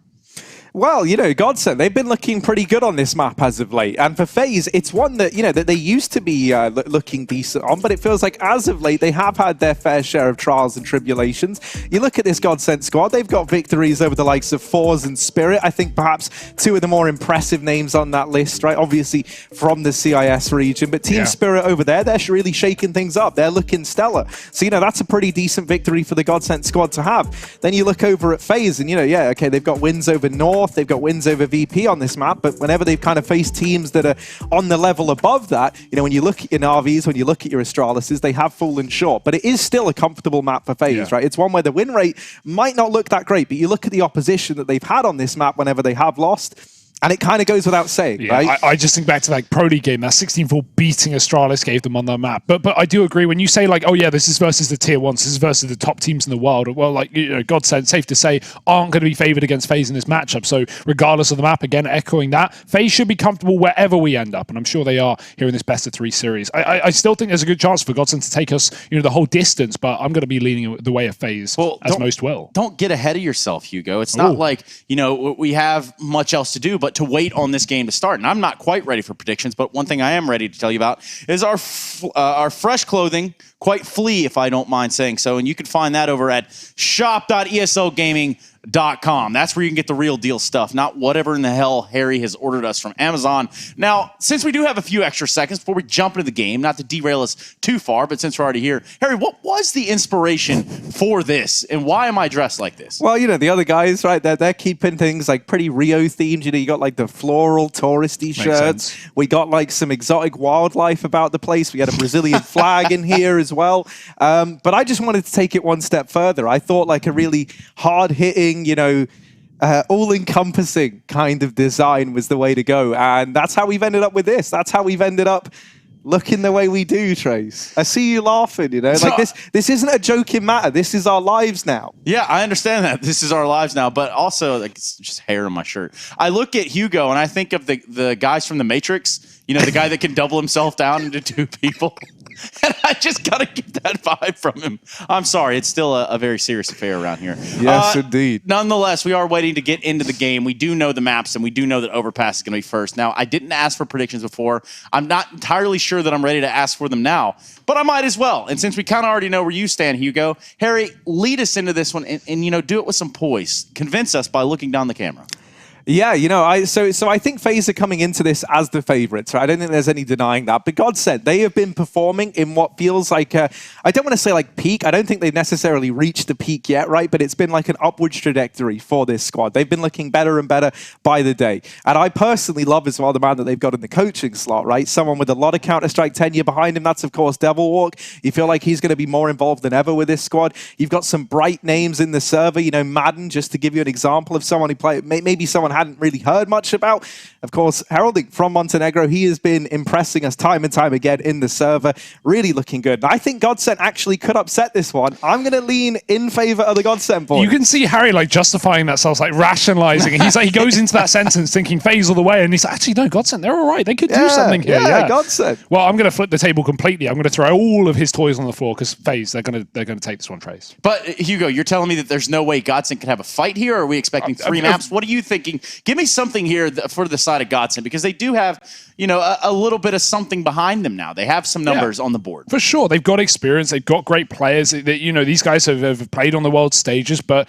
R: Well, you know, Godsend, they've been looking pretty good on this map as of late. And for FaZe, it's one that, you know, that they used to be looking decent on, but it feels like as of late, they have had their fair share of trials and tribulations. You look at this Godsend squad, they've got victories over the likes of Fours and Spirit. I think perhaps two of the more impressive names on that list, right? Obviously from the CIS region, but Team Spirit over there, they're really shaking things up. They're looking stellar. So, you know, that's a pretty decent victory for the Godsend squad to have. Then you look over at FaZe and, you know, yeah, okay, they've got wins over North, they've got wins over VP on this map, but whenever they've kind of faced teams that are on the level above that, you know, when you look at your Na'Vis, when you look at your Astralises, they have fallen short. But it is still a comfortable map for FaZe, right? It's one where the win rate might not look that great, but you look at the opposition that they've had on this map whenever they have lost, and it kind of goes without saying, right?
G: I just think back to like Pro League game, that 16-4 beating Astralis gave them on their map. But I do agree when you say like, oh yeah, this is versus the tier 1s, this is versus the top teams in the world. Well, like, you know, Godsend, safe to say, aren't going to be favored against FaZe in this matchup. So regardless of the map, again, echoing that, FaZe should be comfortable wherever we end up, and I'm sure they are here in this best of 3 series. I still think there's a good chance for Godsend to take us, you know, the whole distance, but I'm going to be leaning the way of FaZe, as most will.
Q: Don't get ahead of yourself, Hugo. It's not like, you know, we have much else to do but to wait on this game to start. And I'm not quite ready for predictions, but one thing I am ready to tell you about is our fresh clothing, quite flea, if I don't mind saying so. And you can find that over at shop.eslgaming.com. That's where you can get the real deal stuff, not whatever in the hell Harry has ordered us from Amazon. Now, since we do have a few extra seconds before we jump into the game, not to derail us too far, but since we're already here, Harry, what was the inspiration for this, and why am I dressed like this?
R: Well, you know, the other guys, right, they're keeping things like pretty Rio themed. You know, you got like the floral touristy shirts. We got like some exotic wildlife about the place. We had a Brazilian flag in here as well. But I just wanted to take it one step further. I thought like a really hard-hitting, you know, all-encompassing kind of design was the way to go. And that's how we've ended up with this. That's how we've ended up looking the way we do, Trace. I see you laughing, you know. Like this isn't a joking matter. This is our lives now.
Q: Yeah, I understand that. This is our lives now, but also like it's just hair on my shirt. I look at Hugo and I think of the guys from The Matrix, you know, the guy that can double himself down into 2 people. And I just gotta get that vibe from him. I'm sorry, it's still a very serious affair around here.
R: Yes, indeed.
Q: Nonetheless, we are waiting to get into the game. We do know the maps, and we do know that Overpass is going to be first. Now, I didn't ask for predictions before. I'm not entirely sure that I'm ready to ask for them now, but I might as well. And since we kind of already know where you stand, Hugo, Harry, lead us into this one, and you know, do it with some poise. Convince us by looking down the camera.
R: Yeah, you know, so I think FaZe are coming into this as the favorites, right? I don't think there's any denying that. But Godsend, they have been performing in what feels like, I don't want to say like peak. I don't think they've necessarily reached the peak yet, right? But it's been like an upwards trajectory for this squad. They've been looking better and better by the day. And I personally love as well the man that they've got in the coaching slot, right? Someone with a lot of Counter-Strike tenure behind him. That's, of course, Devil Walk. You feel like he's going to be more involved than ever with this squad. You've got some bright names in the server, you know, Madden, just to give you an example of someone who played, maybe someone hadn't really heard much about. Of course, Heralding from Montenegro, he has been impressing us time and time again in the server. Really looking good. And I think Godsend actually could upset this one. I'm going to lean in favor of the Godsend boys.
G: You can see Harry like justifying that self, like rationalizing. And he's like, he goes into that sentence thinking FaZe all the way, and he's like, actually no, Godsend, they're all right. They could do something here.
R: Yeah, Godsend.
G: Well, I'm going to flip the table completely. I'm going to throw all of his toys on the floor because FaZe, they're going to take this one, Trace.
Q: But Hugo, you're telling me that there's no way Godsend can have a fight here, or are we expecting 3 maps? What are you thinking? Give me something here for the side of Godsend, because they do have, you know, a little bit of something behind them now. They have some numbers on the board.
G: For sure. They've got experience. They've got great players. You know, these guys have played on the world stages, but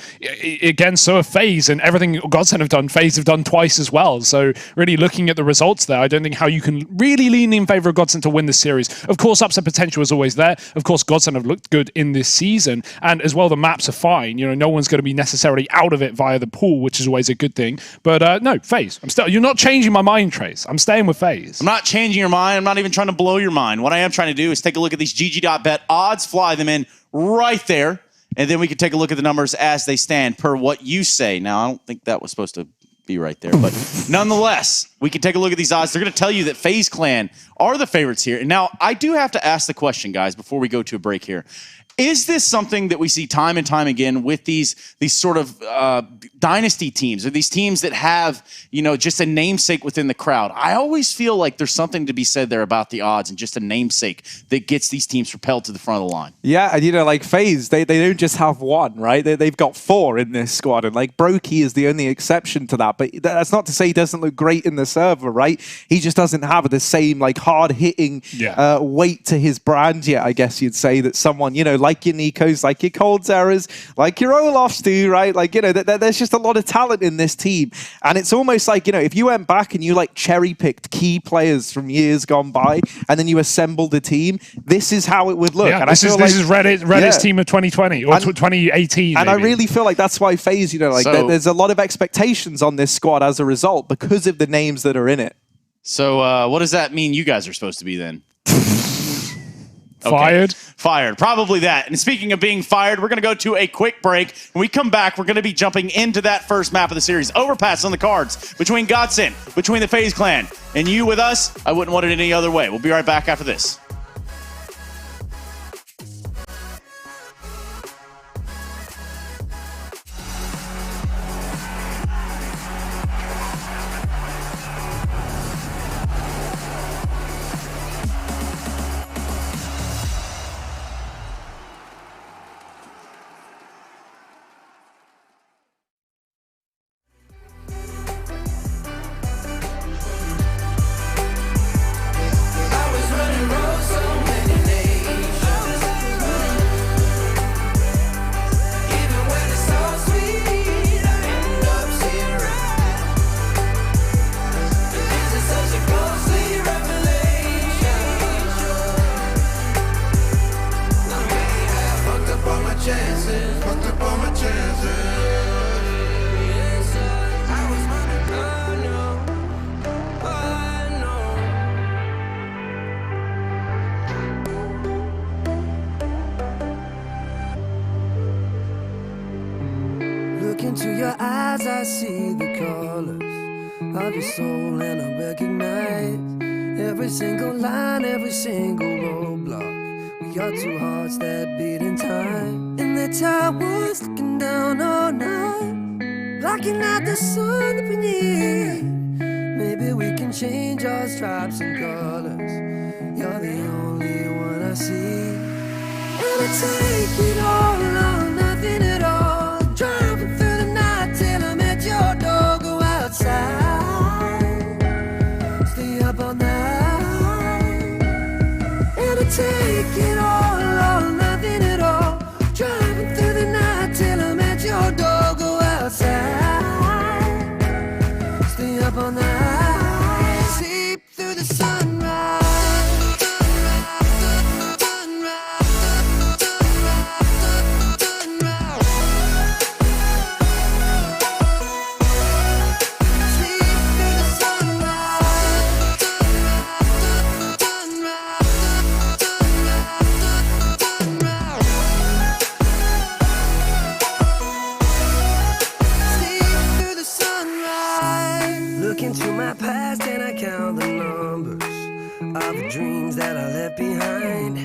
G: again, so have FaZe, and everything Godsend have done, FaZe have done twice as well. So really looking at the results there, I don't think how you can really lean in favor of Godsend to win the series. Of course, upset potential is always there. Of course, Godsend have looked good in this season, and as well, the maps are fine. You know, no one's going to be necessarily out of it via the pool, which is always a good thing. But no, FaZe. You're not changing my mind, Trace. I'm staying with FaZe.
Q: I'm not changing your mind. I'm not even trying to blow your mind. What I am trying to do is take a look at these GG.bet odds, fly them in right there, and then we can take a look at the numbers as they stand per what you say. Now, I don't think that was supposed to be right there. But nonetheless, we can take a look at these odds. They're going to tell you that FaZe Clan are the favorites here. And now, I do have to ask the question, guys, before we go to a break here. Is this something that we see time and time again with these sort of dynasty teams, or these teams that have, you know, just a namesake within the crowd? I always feel like there's something to be said there about the odds and just a namesake that gets these teams propelled to the front of the line.
R: Yeah, and you know, like FaZe, they don't just have one, right? They've got 4 in this squad, and like Brokey is the only exception to that. But that's not to say he doesn't look great in the server, right? He just doesn't have the same like hard-hitting weight to his brand yet, I guess you'd say, that someone, you know, like your Nikos, like your Coldzerras, like your Olafs do, right? Like, you know, there's just a lot of talent in this team. And it's almost like, you know, if you went back and you like cherry-picked key players from years gone by, and then you assembled a team, this is how it would look.
G: Yeah,
R: and
G: this is Reddit's team of 2020 or 2018.
R: And
G: maybe.
R: I really feel like that's why FaZe, you know, like there's a lot of expectations on this squad as a result because of the names that are in it.
Q: So what does that mean you guys are supposed to be then?
G: Fired?
Q: Fired. Probably that. And speaking of being fired, we're going to go to a quick break. When we come back, we're going to be jumping into that first map of the series. Overpass on the cards between Godsent, between the FaZe Clan, and you with us. I wouldn't want it any other way. We'll be right back after this.
N: Look into your eyes, I see the colors of your soul, and I recognize every single line, every single roadblock. We are two hearts that beat in time. In the towers, looking down all night, blocking out the sun up in here. Maybe we can change our stripes and colors. You're the only one I see. And I take it all or nothing at all. Driving through the night till I'm at your door. Go outside, stay up all night. And I take it all or nothing at all. Driving through the night till I'm at your door. Go outside, stay up all night. Sleep through the sunrise. Look into my past and I count the numbers of the dreams that I left behind.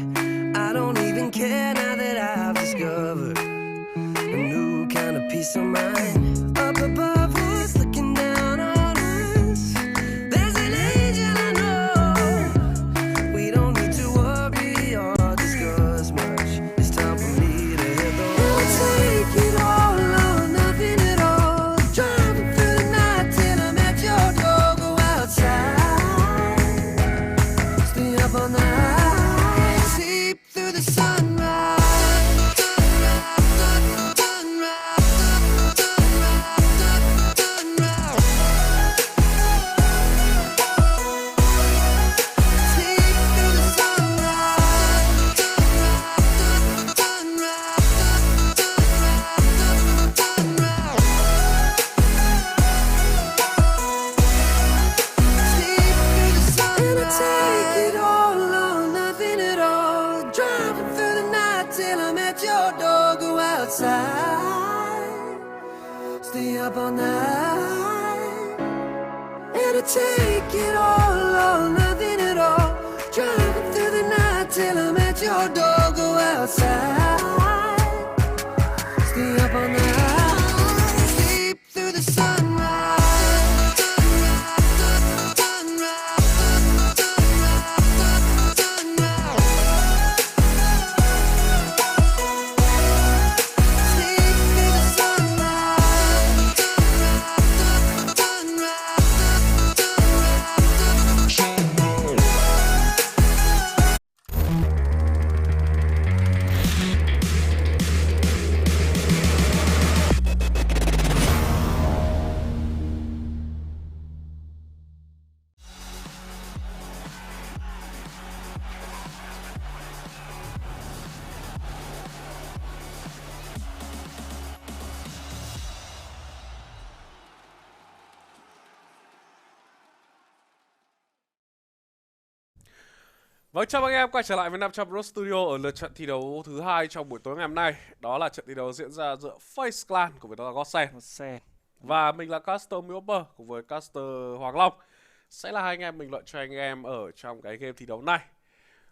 N: I don't even care now that I've discovered a new kind of peace of mind. Up above us, looking down on us, there's an angel I know. We don't need to worry or discuss much. It's time for me to hit the road. I'll take it all or nothing at all. Driving through the night till I'm at your door. Go outside, stay up all night. Sleep through the sunrise. And I take it all or nothing at all. Driving through the night till I'm at your door. Go outside, stay up all night.
M: to take it all or nothing at all. Driving through the night till I'm at your door. Go outside, stay up all night, sleep through the sunrise.
T: Vâng, chào anh em quay trở lại với 500 Pro Studio ở lượt trận thi đấu thứ hai trong buổi tối ngày hôm nay. Đó là trận thi đấu diễn ra giữa Face Clan cùng với đó là Godsend. Và mình là caster Milber cùng với caster Hoàng Long. Sẽ là hai anh em bình luận cho anh em ở trong cái game thi đấu này.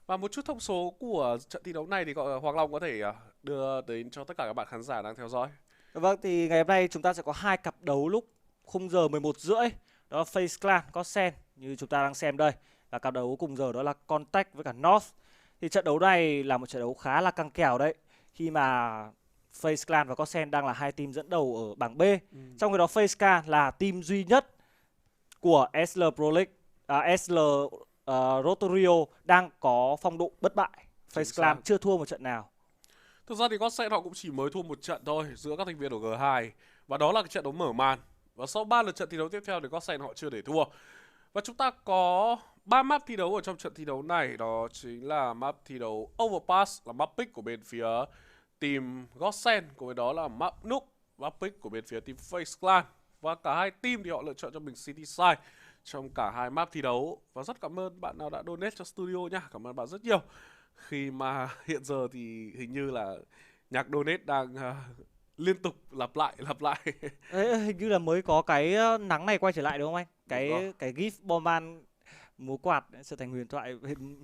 T: Và một chút thông số của trận thi đấu này thì Hoàng Long có thể đưa đến cho tất cả các bạn khán giả đang theo dõi.
J: Vâng, thì ngày hôm nay chúng ta sẽ có hai cặp đấu lúc khung giờ 11:30. Đó là Face Clan, Godsend như chúng ta đang xem đây. Và cặp đấu cùng giờ đó là Contact với cả North. Thì trận đấu này là một trận đấu khá là căng kèo đấy. Khi mà Face Clan và Godsend đang là hai team dẫn đầu ở bảng B. Trong khi đó Face Clan là team duy nhất của Esl Pro League, Esl To Rio đang có phong độ bất bại. Face Clan chưa thua một trận nào.
T: Thực ra thì Godsend họ cũng chỉ mới thua một trận thôi giữa các thành viên của G2. Và đó là cái trận đấu mở màn. Và sau 3 lượt trận thi đấu tiếp theo thì Godsend họ chưa để thua. Và chúng ta có 3 map thi đấu ở trong trận thi đấu này. Đó chính là map thi đấu Overpass, là map pick của bên phía team Godsend. Cùng với đó là map Nook, map pick của bên phía team Face Clan. Và cả hai team thì họ lựa chọn cho mình City Side trong cả hai map thi đấu. Và rất cảm ơn bạn nào đã donate cho studio nha. Cảm ơn bạn rất nhiều. Khi mà hiện giờ thì hình như là nhạc donate đang liên tục lặp lại.
J: Đấy, hình như là mới có cái nắng này quay trở lại đúng không anh? Cái GIF Bowman múa quạt trở thành huyền thoại,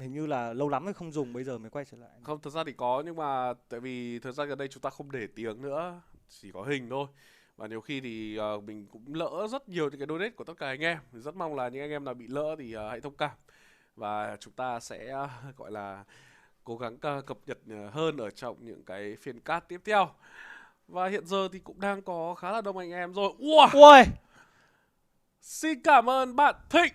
J: hình như là lâu lắm rồi không dùng, bây giờ mới quay trở lại.
T: Không, thật ra thì có, nhưng mà tại vì thời gian gần đây chúng ta không để tiếng nữa, chỉ có hình thôi. Và nhiều khi thì mình cũng lỡ rất nhiều những cái donate của tất cả anh em. Mình rất mong là những anh em nào bị lỡ thì hãy thông cảm. Và chúng ta sẽ gọi là cố gắng cập nhật hơn ở trong những cái phiên cast tiếp theo. Và hiện giờ thì cũng đang có khá là đông anh em rồi.
J: Ui!
T: Xin cảm ơn bạn Thịnh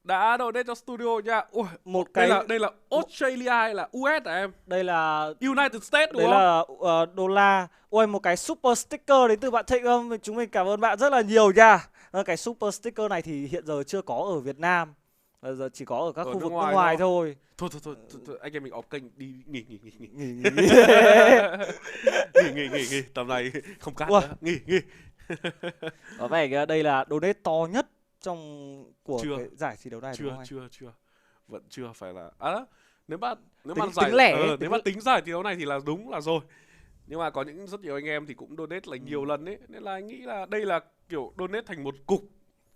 T: đã donate cho studio nha. Ui,
J: một cái
T: đây là Australia hay là US hả em?
J: Đây là
T: United States đúng
J: không?
T: Đây
J: là đô la. Ui, một cái super sticker đến từ bạn Thịnh không? Chúng mình cảm ơn bạn rất là nhiều nha. Cái super sticker này thì hiện giờ chưa có ở Việt Nam. Giờ chỉ có ở các khu vực nước ngoài thôi.
T: Thôi, anh em mình off kênh đi nghỉ. Nghỉ. Tầm này không cắt nữa. Nghỉ.
J: Có vẻ đây là donate to nhất của cái giải thi đấu này đúng không anh?
T: Chưa. Vẫn chưa phải là nếu mà tính giải thi đấu này thì là đúng là rồi. Nhưng mà có rất nhiều anh em thì cũng donate là nhiều lần ấy, nên là anh nghĩ là đây là kiểu donate thành một cục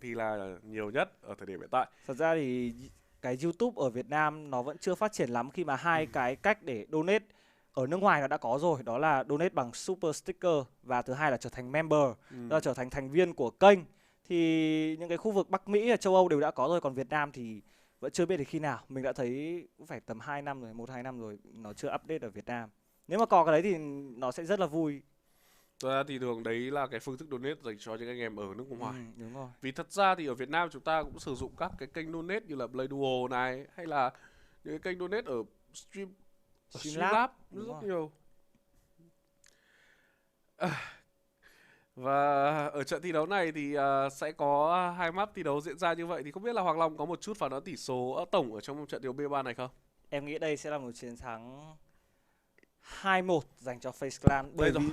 T: thì là nhiều nhất ở thời điểm hiện tại.
J: Thật ra thì cái YouTube ở Việt Nam nó vẫn chưa phát triển lắm, khi mà hai cái cách để donate ở nước ngoài nó đã có rồi, đó là donate bằng super sticker và thứ hai là trở thành member, đó là trở thành thành viên của kênh. Thì những cái khu vực Bắc Mỹ và châu Âu đều đã có rồi, còn Việt Nam thì vẫn chưa biết đến khi nào. Mình đã thấy cũng phải tầm 2 năm rồi, 1-2 năm rồi nó chưa update ở Việt Nam. Nếu mà có cái đấy thì nó sẽ rất là vui.
T: Thật ra thì thường đấy là cái phương thức donate dành cho những anh em ở nước ngoài.
J: Đúng rồi.
T: Vì thật ra thì ở Việt Nam chúng ta cũng sử dụng các cái kênh donate như là Playduo này, hay là những cái kênh donate ở Streamlab rất nhiều. Và ở trận thi đấu này thì sẽ có hai map thi đấu diễn ra như vậy. Thì không biết là Hoàng Long có một chút phán đoán tỷ số ở tổng ở trong trận đấu B3 này không?
J: Em nghĩ đây sẽ là một chiến thắng 2-1 dành cho Face Clan.
T: Đây rồi,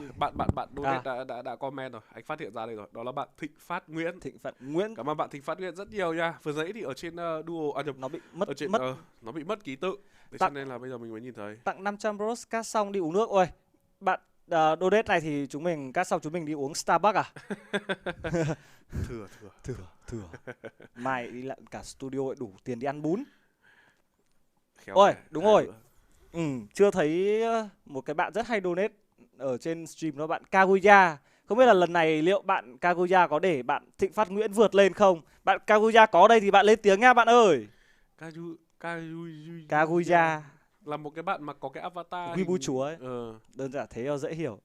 T: bạn donate đã comment rồi, anh phát hiện ra đây rồi. Đó là bạn Thịnh Phát Nguyễn. Cảm ơn bạn Thịnh Phát Nguyễn rất nhiều nha. Vừa nãy thì ở trên Duo
J: nó bị mất
T: nó bị mất ký tự. Thế cho nên là bây giờ mình mới nhìn thấy.
J: Tặng 500 broadcast xong đi uống nước. Ôi, bạn
N: donate này thì chúng mình cắt xong chúng mình đi uống Starbucks à? Thừa. Mai đi lại cả studio ấy đủ tiền đi ăn bún. Ôi, đúng rồi. Chưa thấy một cái bạn rất hay donate ở trên stream đó, bạn Kaguya. Không biết là lần này liệu bạn Kaguya có để bạn Thịnh Phát Nguyễn vượt lên không? Bạn Kaguya có đây thì bạn lên tiếng nha bạn ơi. Kaguya
T: là một cái bạn mà có cái avatar
N: Wibu chúa ấy. Đơn giản thế dễ hiểu.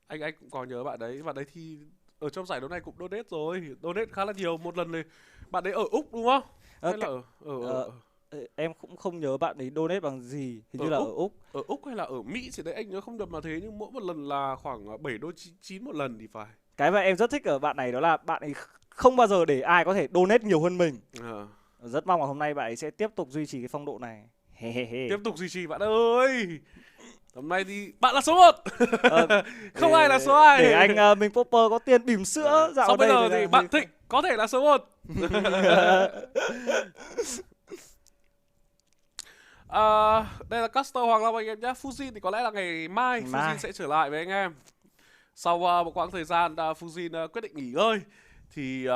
T: Anh cũng có nhớ bạn đấy thì ở trong giải đấu này cũng donate rồi, donate khá là nhiều. Một lần này bạn đấy ở Úc đúng không? Hay là
N: em cũng không nhớ bạn ấy donate bằng gì, hình như là ở Úc.
T: Ở Úc hay là ở Mỹ thì đấy anh nhớ không nhầm mà thế, nhưng mỗi một lần là khoảng 7 đô 9 một lần thì phải.
N: Cái mà em rất thích ở bạn này đó là bạn ấy không bao giờ để ai có thể donate nhiều hơn mình. Rất mong là hôm nay bạn ấy sẽ tiếp tục duy trì cái phong độ này.
T: Tiếp tục duy trì bạn ơi. Hôm nay thì bạn là số 1. Không ai là số 2.
N: Để anh Minh Popper có tiền bỉm sữa dạo
T: sau
N: đây.
T: Bây giờ thì bạn Thịnh có thể là số 1. Đây là Caster Hoàng Long anh em nhé. Fujin thì có lẽ là ngày mai Fujin sẽ trở lại với anh em. Sau một quãng thời gian Fujin quyết định nghỉ ngơi thì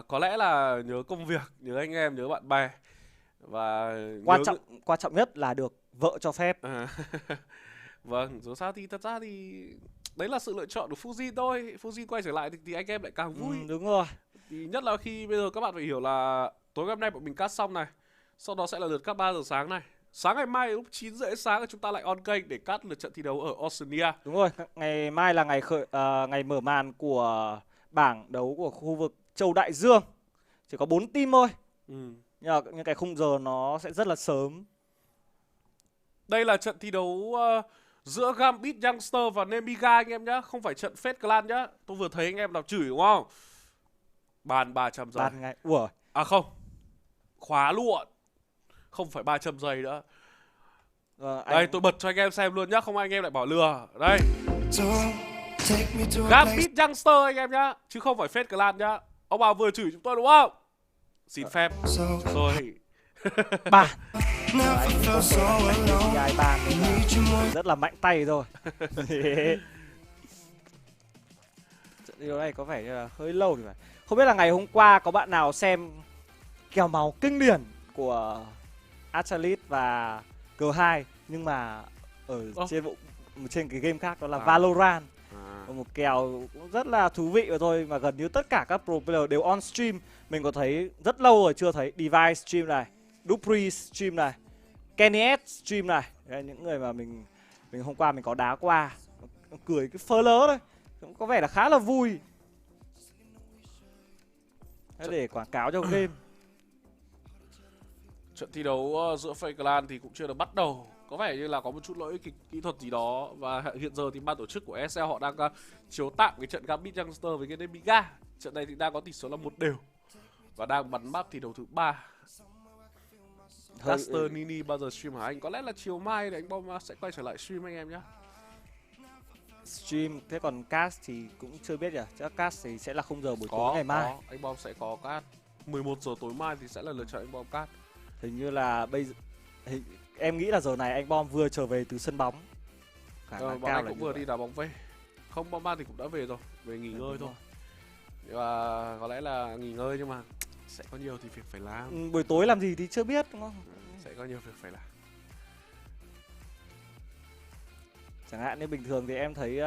T: có lẽ là nhớ công việc, nhớ anh em, nhớ bạn bè. Và
N: quan trọng nhất là được vợ cho phép.
T: Vâng, dù sao thì thật ra thì đấy là sự lựa chọn của Fujin thôi. Fujin quay trở lại thì anh em lại càng vui.
N: Đúng rồi.
T: Thì nhất là khi bây giờ các bạn phải hiểu là tối hôm nay bọn mình cắt xong này, sau đó sẽ là lượt cắt 3 giờ sáng này. Sáng ngày mai lúc 9 rưỡi sáng chúng ta lại on kênh để cắt lượt trận thi đấu ở Oceania.
N: Đúng rồi, ngày mai là ngày mở màn của bảng đấu của khu vực châu Đại Dương. Chỉ có 4 team thôi. Nhưng cái khung giờ nó sẽ rất là sớm.
T: Đây là trận thi đấu giữa Gambit Youngster và Nemiga anh em nhá, không phải trận Fate Clan nhá. Tôi vừa thấy anh em đọc chửi đúng không? Bàn 300 giây.
N: Bàn ngay. Ủa.
T: À không. Khóa luôn. Không phải 300 giây nữa. Đây tôi bật cho anh em xem luôn nhá, không anh em lại bỏ lừa. Đây. Gambit Youngster anh em nhá, chứ không phải Fate Clan nhá. Ông bà vừa chửi chúng tôi đúng không? Xin phép. Rồi.
N: Bàn. Bàn rất là mạnh tay thôi. Điều này có vẻ như là hơi lâu rồi phải. Không biết là ngày hôm qua có bạn nào xem kèo máu kinh điển của Achalit và G2 nhưng mà ở trên cái game khác đó là Valorant. Một kèo cũng rất là thú vị và thôi, mà gần như tất cả các pro player đều on stream. Mình có thấy rất lâu rồi chưa thấy Device stream này, Dupri stream này, Kenny S stream này. Đây, những người mà mình hôm qua mình có đá qua, cười cái phơ lớ thôi, cũng có vẻ là khá là vui. Để quảng cáo cho game.
T: Trận thi đấu giữa Fate Clan thì cũng chưa được bắt đầu. Có vẻ như là có một chút lỗi kỹ thuật gì đó. Và hiện giờ thì ban tổ chức của Esl họ đang chiếu tạm cái trận Gambit Youngster với cái Nemiga. Trận này thì đang có tỷ số là 1-1 và đang bắn map thi đấu thứ 3. Caster Nini bao giờ stream hả anh? Có lẽ là chiều mai thì anh Bom sẽ quay trở lại stream anh em nhé.
N: Stream, thế còn cast thì cũng chưa biết nhỉ? Chắc cast thì sẽ là 0 giờ buổi tối ngày mai.
T: Anh Bom sẽ có cast 11 giờ tối mai thì sẽ là lựa chọn anh Bom cast.
N: Hình như là bây giờ em nghĩ là giờ này anh Bom vừa trở về từ sân bóng.
T: Bọn anh cũng vừa đi đá bóng về. Không, Bom Ban thì cũng đã về rồi, về nghỉ ngơi thôi. Và có lẽ là nghỉ ngơi nhưng mà sẽ có nhiều thì việc phải làm.
N: Buổi tối làm gì thì chưa biết đúng không?
T: Sẽ có nhiều việc phải làm.
N: Chẳng hạn như bình thường thì em thấy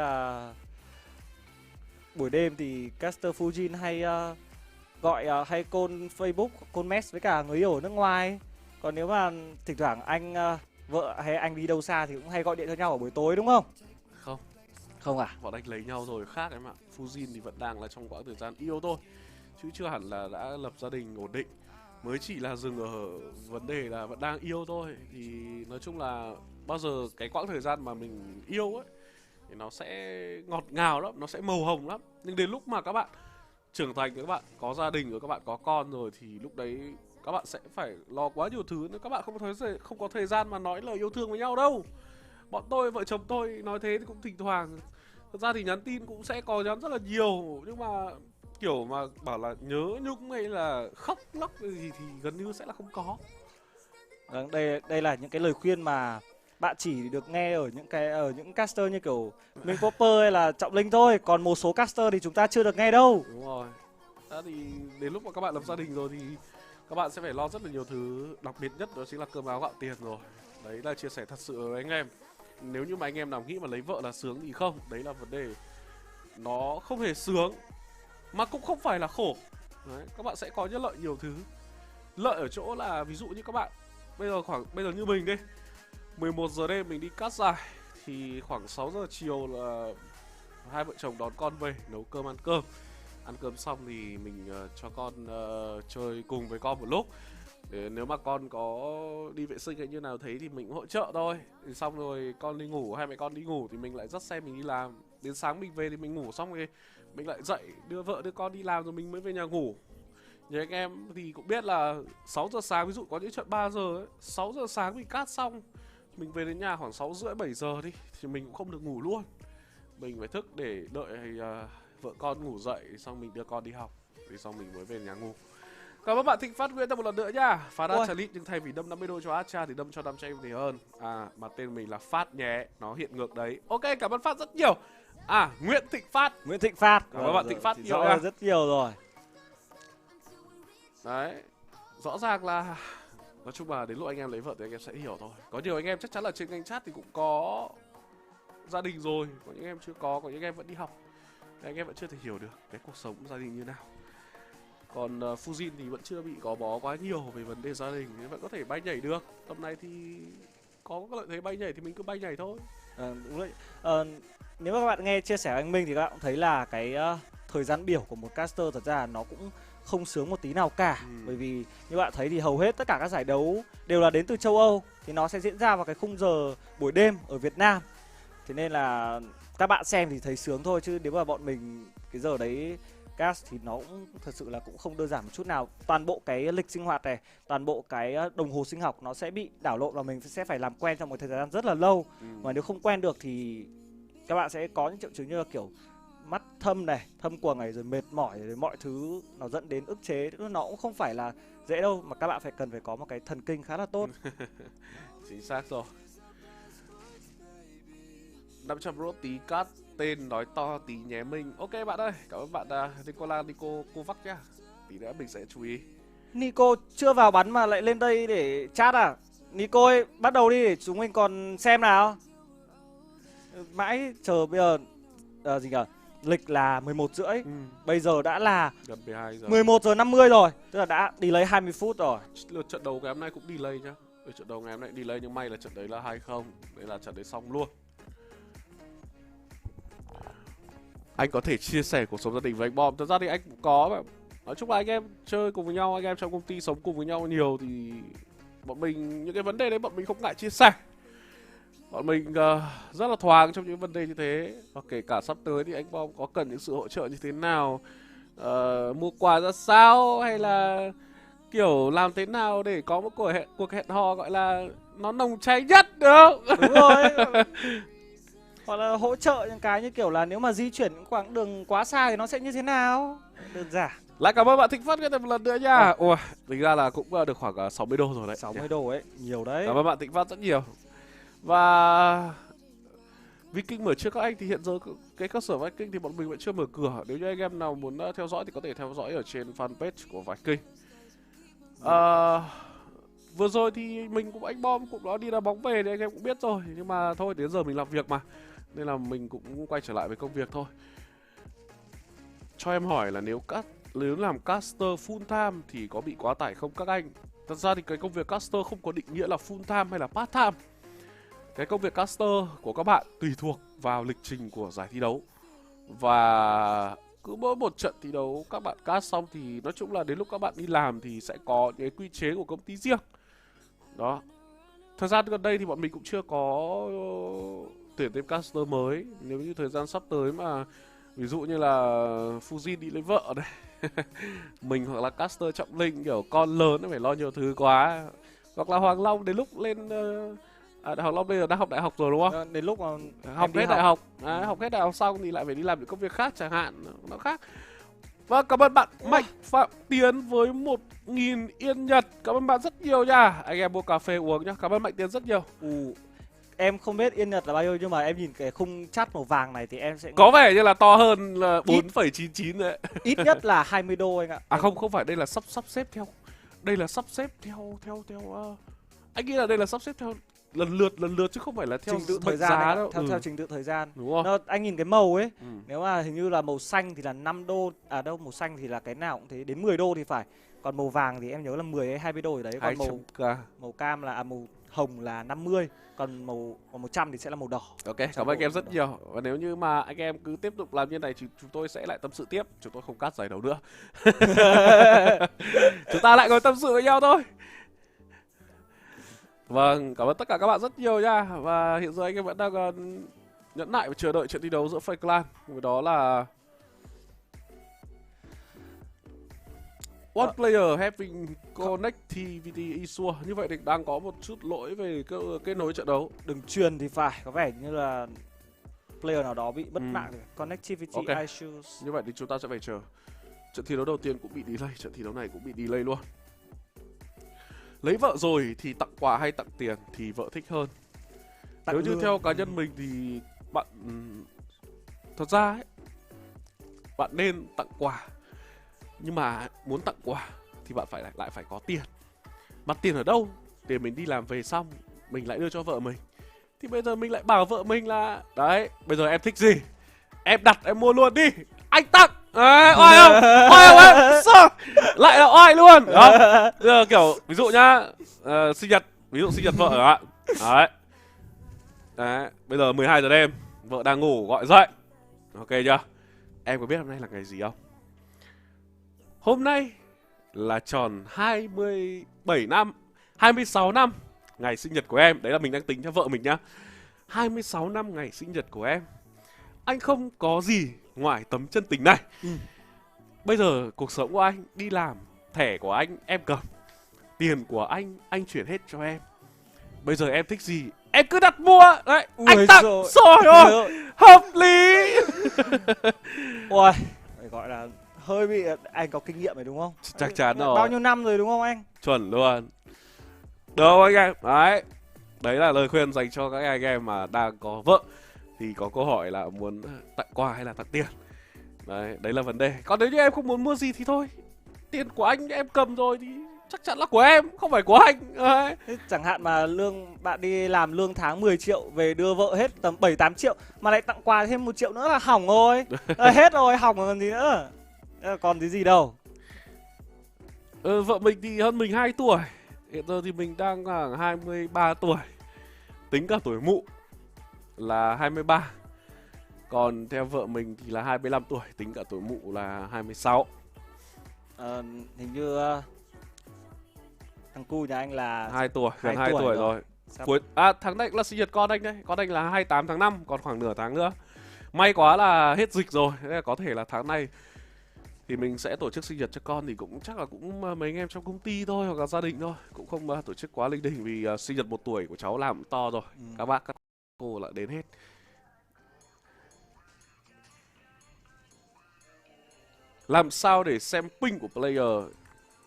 N: buổi đêm thì caster Fujin hay gọi hay call Facebook, call mess với cả người yêu ở nước ngoài. Còn nếu mà thỉnh thoảng anh vợ hay anh đi đâu xa thì cũng hay gọi điện cho nhau ở buổi tối đúng không?
T: Không.
N: Không à?
T: Bọn anh lấy nhau rồi khác em ạ. Fujin thì vẫn đang là trong quãng thời gian yêu thôi, chứ chưa hẳn là đã lập gia đình ổn định. Mới chỉ là dừng ở vấn đề là vẫn đang yêu thôi. Thì nói chung là bao giờ cái quãng thời gian mà mình yêu ấy thì nó sẽ ngọt ngào lắm, nó sẽ màu hồng lắm. Nhưng đến lúc mà các bạn trưởng thành, các bạn có gia đình rồi, các bạn có con rồi thì lúc đấy các bạn sẽ phải lo quá nhiều thứ nữa. Các bạn không có thời gian mà nói lời yêu thương với nhau đâu. Bọn tôi, vợ chồng tôi nói thế thì cũng thỉnh thoảng. Thật ra thì nhắn tin cũng sẽ có nhắn rất là nhiều, nhưng mà kiểu mà bảo là nhớ nhung hay là khóc lóc gì thì gần như sẽ là không có.
N: Đây là những cái lời khuyên mà
U: bạn chỉ được nghe ở những caster như kiểu Minh Popper hay là Trọng Linh thôi, còn một số caster thì chúng ta chưa được nghe đâu.
T: Đúng rồi. Thì đến lúc mà các bạn lập gia đình rồi thì các bạn sẽ phải lo rất là nhiều thứ, đặc biệt nhất đó chính là cơm áo gạo tiền rồi. Đấy là chia sẻ thật sự với anh em. Nếu như mà anh em nào nghĩ mà lấy vợ là sướng thì không, đấy là vấn đề. Nó không hề sướng mà cũng không phải là khổ. Đấy, các bạn sẽ có những lợi nhiều thứ. Lợi ở chỗ là ví dụ như các bạn bây giờ như mình đi, 11 giờ đêm mình đi cắt dài thì khoảng 6 giờ chiều là hai vợ chồng đón con về, nấu cơm ăn cơm. Ăn cơm xong thì mình cho con chơi cùng với con một lúc. Để nếu mà con có đi vệ sinh hay như nào thấy thì mình cũng hỗ trợ thôi. Thì xong rồi con đi ngủ, hai mẹ con đi ngủ thì mình lại dắt xe mình đi làm. Đến sáng mình về thì mình ngủ xong rồi mình lại dậy đưa vợ đưa con đi làm rồi mình mới về nhà ngủ. Như anh em thì cũng biết là 6 giờ sáng, ví dụ có những trận 3 giờ ấy, 6 giờ sáng mình cắt xong, mình về đến nhà khoảng 6 rưỡi 7 giờ đi thì mình cũng không được ngủ luôn. Mình phải thức để đợi vợ con ngủ dậy, xong mình đưa con đi học, thì xong mình mới về nhà ngủ. Cảm ơn bạn Thịnh Phát Nguyễn một lần nữa nha. Phá đá Charlie nhưng thay vì đâm 50 đô cho Acha thì đâm cho 500 em thì hơn. Mà tên mình là Phát nhé, nó hiện ngược đấy. Ok, cảm ơn Phát rất nhiều. Nguyễn Thịnh Phát. Cảm ơn bạn Thịnh Phát nhiều nha.
U: Rất nhiều rồi.
T: Đấy, rõ ràng là nói chung là đến lúc anh em lấy vợ thì anh em sẽ hiểu thôi. Có nhiều anh em chắc chắn là trên kênh chat thì cũng có gia đình rồi, có những em chưa có những em vẫn đi học. Anh em vẫn chưa thể hiểu được cái cuộc sống gia đình như nào. Còn Fujin thì vẫn chưa bị gò bó quá nhiều về vấn đề gia đình, vẫn có thể bay nhảy được. Tầm này thì có lợi thế bay nhảy thì mình cứ bay nhảy thôi.
U: Đúng đấy. Nếu mà các bạn nghe chia sẻ của anh Minh thì các bạn cũng thấy là cái thời gian biểu của một caster thật ra nó cũng không sướng một tí nào cả. Bởi vì như bạn thấy thì hầu hết tất cả các giải đấu đều là đến từ châu Âu, thì nó sẽ diễn ra vào cái khung giờ buổi đêm ở Việt Nam. Thế nên là các bạn xem thì thấy sướng thôi, chứ nếu mà bọn mình cái giờ đấy cast thì nó cũng thật sự là cũng không đơn giản một chút nào. Toàn bộ cái lịch sinh hoạt này, toàn bộ cái đồng hồ sinh học nó sẽ bị đảo lộn và mình sẽ phải làm quen trong một thời gian rất là lâu. Mà nếu không quen được thì các bạn sẽ có những triệu chứng như là kiểu mắt thâm này, thâm quầng này, rồi mệt mỏi, rồi mọi thứ nó dẫn đến ức chế. Nó cũng không phải là dễ đâu, mà các bạn cần phải có một cái thần kinh khá là tốt.
T: Chính xác rồi. 500 rốt tí cắt tên nói to tí nhé Minh. Ok bạn ơi, cảm ơn bạn Nico Kovac nhá. Tí nữa mình sẽ chú ý.
U: Nico chưa vào bắn mà lại lên đây để chat à? Nico ơi, bắt đầu đi để chúng mình còn xem nào. Mãi chờ bây giờ gì nhỉ? Lịch là 11 rưỡi. Bây giờ đã là
T: gần 12 giờ.
U: 11 giờ 50 rồi. Tức là đã delay 20 phút rồi.
T: Trận đầu ngày hôm nay cũng delay nhá. Trận đầu ngày hôm nay delay nhưng may là trận đấy là 2-0. Đấy là trận đấy xong luôn. Anh có thể chia sẻ cuộc sống gia đình với anh Bom. Thật ra thì anh cũng có mà. Nói chung là anh em chơi cùng với nhau, anh em trong công ty sống cùng với nhau nhiều thì bọn mình những cái vấn đề đấy bọn mình không ngại chia sẻ. Bọn mình rất là thoáng trong những vấn đề như thế. Và kể cả sắp tới thì anh Bom có cần những sự hỗ trợ như thế nào, mua quà ra sao, hay là kiểu làm thế nào để có một cuộc hẹn hò gọi là nó nồng cháy nhất, được không?
U: Đúng rồi. Hoặc là hỗ trợ những cái như kiểu là nếu mà di chuyển những quãng đường quá xa thì nó sẽ như thế nào. Đơn giản.
T: Lại cảm ơn bạn Thịnh Phát một lần nữa nha. Ủa, tính ra là cũng được khoảng 60 đô rồi đấy.
U: 60 đô ấy, nhiều đấy.
T: Cảm ơn bạn Thịnh Phát rất nhiều. Và Viking mở trước các anh thì hiện giờ cái cơ sở Viking thì bọn mình vẫn chưa mở cửa. Nếu như anh em nào muốn theo dõi thì có thể theo dõi ở trên fanpage của Viking. Vừa rồi thì mình cũng anh Bom cũng đã đi đá bóng về thì anh em cũng biết rồi. Nhưng mà thôi, đến giờ mình làm việc mà, nên là mình cũng quay trở lại với công việc thôi. Cho em hỏi là nếu làm caster full time thì có bị quá tải không các anh? Thật ra thì cái công việc caster không có định nghĩa là full time hay là part time. Cái công việc caster của các bạn tùy thuộc vào lịch trình của giải thi đấu. Và cứ mỗi một trận thi đấu các bạn cast xong thì nói chung là đến lúc các bạn đi làm thì sẽ có những quy chế của công ty riêng. Đó. Thời gian gần đây thì bọn mình cũng chưa có tuyển thêm caster mới. Nếu như thời gian sắp tới mà ví dụ như là Fujin đi lấy vợ này mình hoặc là caster Trọng Linh kiểu con lớn phải lo nhiều thứ quá. Hoặc là Hoàng Long đến lúc lên Hoàng Long bây giờ đang học đại học rồi đúng không?
U: Đến lúc mà
T: học hết đại học. Học hết đại học xong thì lại phải đi làm những công việc khác chẳng hạn, nó khác. Và cảm ơn bạn Mạnh Phạm Tiến với 1.000 yên Nhật. Cảm ơn bạn rất nhiều nha. Anh em mua cà phê uống nhá. Cảm ơn Mạnh Tiến rất nhiều.
U: em không biết yên Nhật là bao nhiêu nhưng mà em nhìn cái khung chat màu vàng này thì em sẽ
T: Có vẻ như là to hơn là 4,99 đấy.
U: ít nhất là 20 đô anh ạ.
T: À không phải, đây là sắp xếp theo. Đây là sắp xếp theo anh nghĩ là đây là sắp xếp theo lần lượt chứ không phải là theo
U: trình tự
T: mệnh
U: thời gian
T: giá
U: anh ạ,
T: đâu.
U: theo trình tự thời gian.
T: Đúng không?
U: Anh nhìn cái màu ấy, nếu mà hình như là màu xanh thì là 5 đô, à đâu màu xanh thì là cái nào cũng thế, đến 10 đô thì phải. Còn màu vàng thì em nhớ là 10 hay 20 đô gì đấy, còn màu cam là màu hồng là 50, còn màu 100 thì sẽ là màu đỏ.
T: Ok, cảm ơn anh em rất nhiều. Và nếu như mà anh em cứ tiếp tục làm như này thì chúng tôi sẽ lại tâm sự tiếp. Chúng tôi không cắt giải đấu nữa. Chúng ta lại ngồi tâm sự với nhau thôi. Vâng, cảm ơn tất cả các bạn rất nhiều nha. Và hiện giờ anh em vẫn đang nhẫn nại và chờ đợi trận thi đấu giữa Face Clan. Với đó là one player having connectivity issue. Như vậy thì đang có một chút lỗi về kết nối trận đấu.
U: Đường truyền thì phải, có vẻ như là player nào đó bị mất mạng rồi. Connectivity issues.
T: Như vậy thì chúng ta sẽ phải chờ. Trận thi đấu đầu tiên cũng bị delay, trận thi đấu này cũng bị delay luôn. Lấy vợ rồi thì tặng quà hay tặng tiền thì vợ thích hơn. Nếu như theo cá nhân mình thì bạn thật ra ấy, bạn nên tặng quà. Nhưng mà muốn tặng quà thì bạn lại phải có tiền. Mà tiền ở đâu? Để mình đi làm về xong mình lại đưa cho vợ mình. Thì bây giờ mình lại bảo vợ mình là đấy, bây giờ em thích gì em đặt em mua luôn đi, anh tặng. Đấy, oai không? Oai không em? Sao? Lại là oai luôn. Giờ kiểu ví dụ nhá, sinh nhật, ví dụ sinh nhật vợ ạ. Đấy. Đấy, bây giờ 12 giờ đêm, vợ đang ngủ gọi dậy. Ok chưa? Em có biết hôm nay là ngày gì không? Hôm nay là tròn 27 năm, 26 năm ngày sinh nhật của em. Đấy là mình đang tính cho vợ mình nhá. 26 năm ngày sinh nhật của em. Anh không có gì ngoài tấm chân tình này. Bây giờ cuộc sống của anh, đi làm, thẻ của anh em cầm, tiền của anh chuyển hết cho em. Bây giờ em thích gì em cứ đặt mua. Đấy, anh tặng rồi. Hợp lý.
U: Ôi, phải gọi là hơi bị, anh có kinh nghiệm rồi đúng không?
T: Chắc chắn rồi.
U: Bao nhiêu năm rồi đúng không anh?
T: Chuẩn luôn. Đâu anh em. Đấy. Đấy là lời khuyên dành cho các anh em mà đang có vợ thì có câu hỏi là muốn tặng quà hay là tặng tiền. Đấy là vấn đề. Còn nếu như em không muốn mua gì thì thôi, tiền của anh em cầm rồi thì chắc chắn là của em, không phải của anh. Đấy.
U: Chẳng hạn mà bạn đi làm lương tháng 10 triệu về đưa vợ hết tầm 7-8 triệu mà lại tặng quà thêm 1 triệu nữa là hỏng rồi. Hết rồi, hỏng còn gì nữa. Còn cái gì đâu.
T: Vợ mình thì hơn mình 2 tuổi. Hiện giờ thì mình đang khoảng 23 tuổi. Tính cả tuổi mụ là 23. Còn theo vợ mình thì là 25 tuổi, tính cả tuổi mụ là 26.
U: Hình như thằng cu nhà anh là
T: 2 tuổi, gần 2 tuổi rồi. Tháng này là sinh nhật con anh đấy. Con anh là 28 tháng 5, còn khoảng nửa tháng nữa. May quá là hết dịch rồi, nên là có thể là tháng này thì mình sẽ tổ chức sinh nhật cho con, thì cũng chắc là cũng mấy anh em trong công ty thôi hoặc là gia đình thôi, cũng không tổ chức quá linh đình vì sinh nhật 1 tuổi của cháu làm to rồi. Các bác các cô lại đến hết. Làm sao để xem ping của player?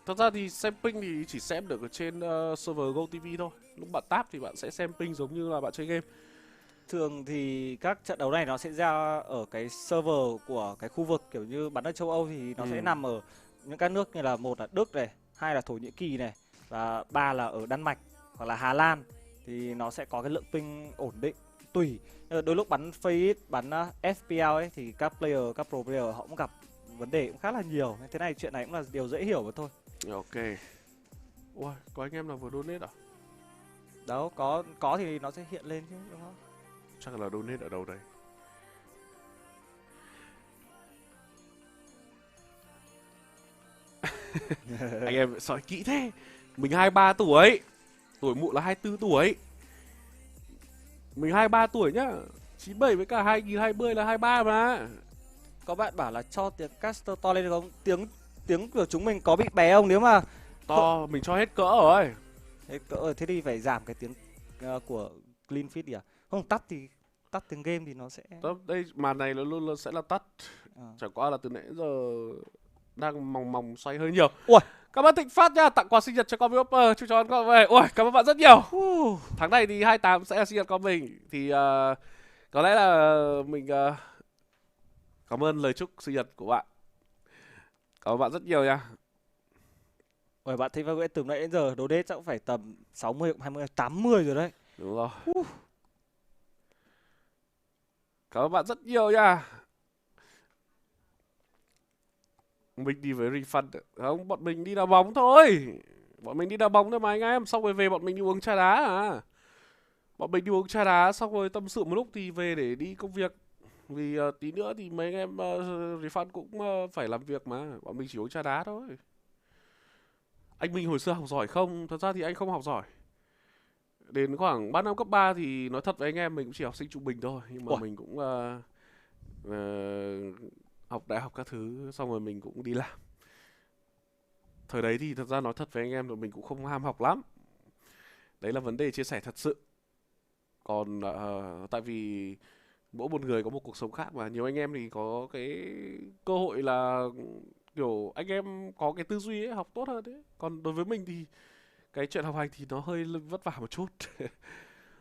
T: Thật ra thì xem ping thì chỉ xem được ở trên server GoTV thôi. Lúc bạn tap thì bạn sẽ xem ping giống như là bạn chơi game.
U: Thường thì các trận đấu này nó sẽ ra ở cái server của cái khu vực kiểu như bắn ở châu Âu thì nó sẽ nằm ở những các nước như là một là Đức này, 2 là Thổ Nhĩ Kỳ này, và 3 là ở Đan Mạch hoặc là Hà Lan, thì nó sẽ có cái lượng ping ổn định tùy. Đôi lúc bắn face, bắn FPL ấy thì các pro player họ cũng gặp vấn đề cũng khá là nhiều. Thế này chuyện này cũng là điều dễ hiểu mà thôi.
T: Ok. Ui, có anh em nào vừa donate à?
U: Đó, có thì nó sẽ hiện lên chứ đúng không?
T: Chắc là donate ở đâu đây? Anh em soi kỹ thế. Mình 23 tuổi. Tuổi mụ là 24 tuổi. Mình 23 tuổi nhá. 97 với cả 2020 là 23 mà.
U: Có bạn bảo là cho tiếng caster to lên không? Tiếng của chúng mình có bị bé không? Nếu mà
T: to mình cho hết cỡ rồi.
U: Hết cỡ thế thì phải giảm cái tiếng của clean feed đi à? Không, tắt tiếng game thì nó sẽ
T: đây màn này nó luôn sẽ là tắt. Chẳng qua là từ nãy giờ đang mòng xoay hơi nhiều.
U: Ui,
T: Cảm ơn Thịnh Phát nha, tặng quà sinh nhật cho con Vipper, chúc cho con về. Ôi, cảm ơn bạn rất nhiều. Tháng này thì 28 sẽ là sinh nhật con mình. Thì có lẽ là mình cảm ơn lời chúc sinh nhật của bạn. Cảm ơn bạn rất nhiều nha.
U: Ôi, bạn Thịnh Phát từ nãy đến giờ donate chắc cũng phải tầm 60, 20, 80 rồi đấy.
T: Đúng rồi. Cảm ơn bạn rất nhiều nha. Mình đi với refund. Không, bọn mình đi đá bóng thôi. Bọn mình đi đá bóng thôi mà anh em. Xong rồi về bọn mình đi uống trà đá à. Bọn mình đi uống trà đá xong rồi tâm sự một lúc thì về để đi công việc. Vì tí nữa thì mấy anh em refund cũng phải làm việc mà. Bọn mình chỉ uống trà đá thôi. Anh Minh hồi xưa học giỏi không? Thật ra thì anh không học giỏi. Đến khoảng 3 năm cấp 3 thì nói thật với anh em mình cũng chỉ học sinh trung bình thôi. Nhưng mà mình cũng học đại học các thứ xong rồi mình cũng đi làm. Thời đấy thì thật ra nói thật với anh em là mình cũng không ham học lắm. Đấy là vấn đề chia sẻ thật sự. Còn tại vì mỗi một người có một cuộc sống khác mà. Nhiều anh em thì có cái cơ hội là kiểu anh em có cái tư duy ấy, học tốt hơn đấy. Còn đối với mình thì cái chuyện học hành thì nó hơi vất vả một chút.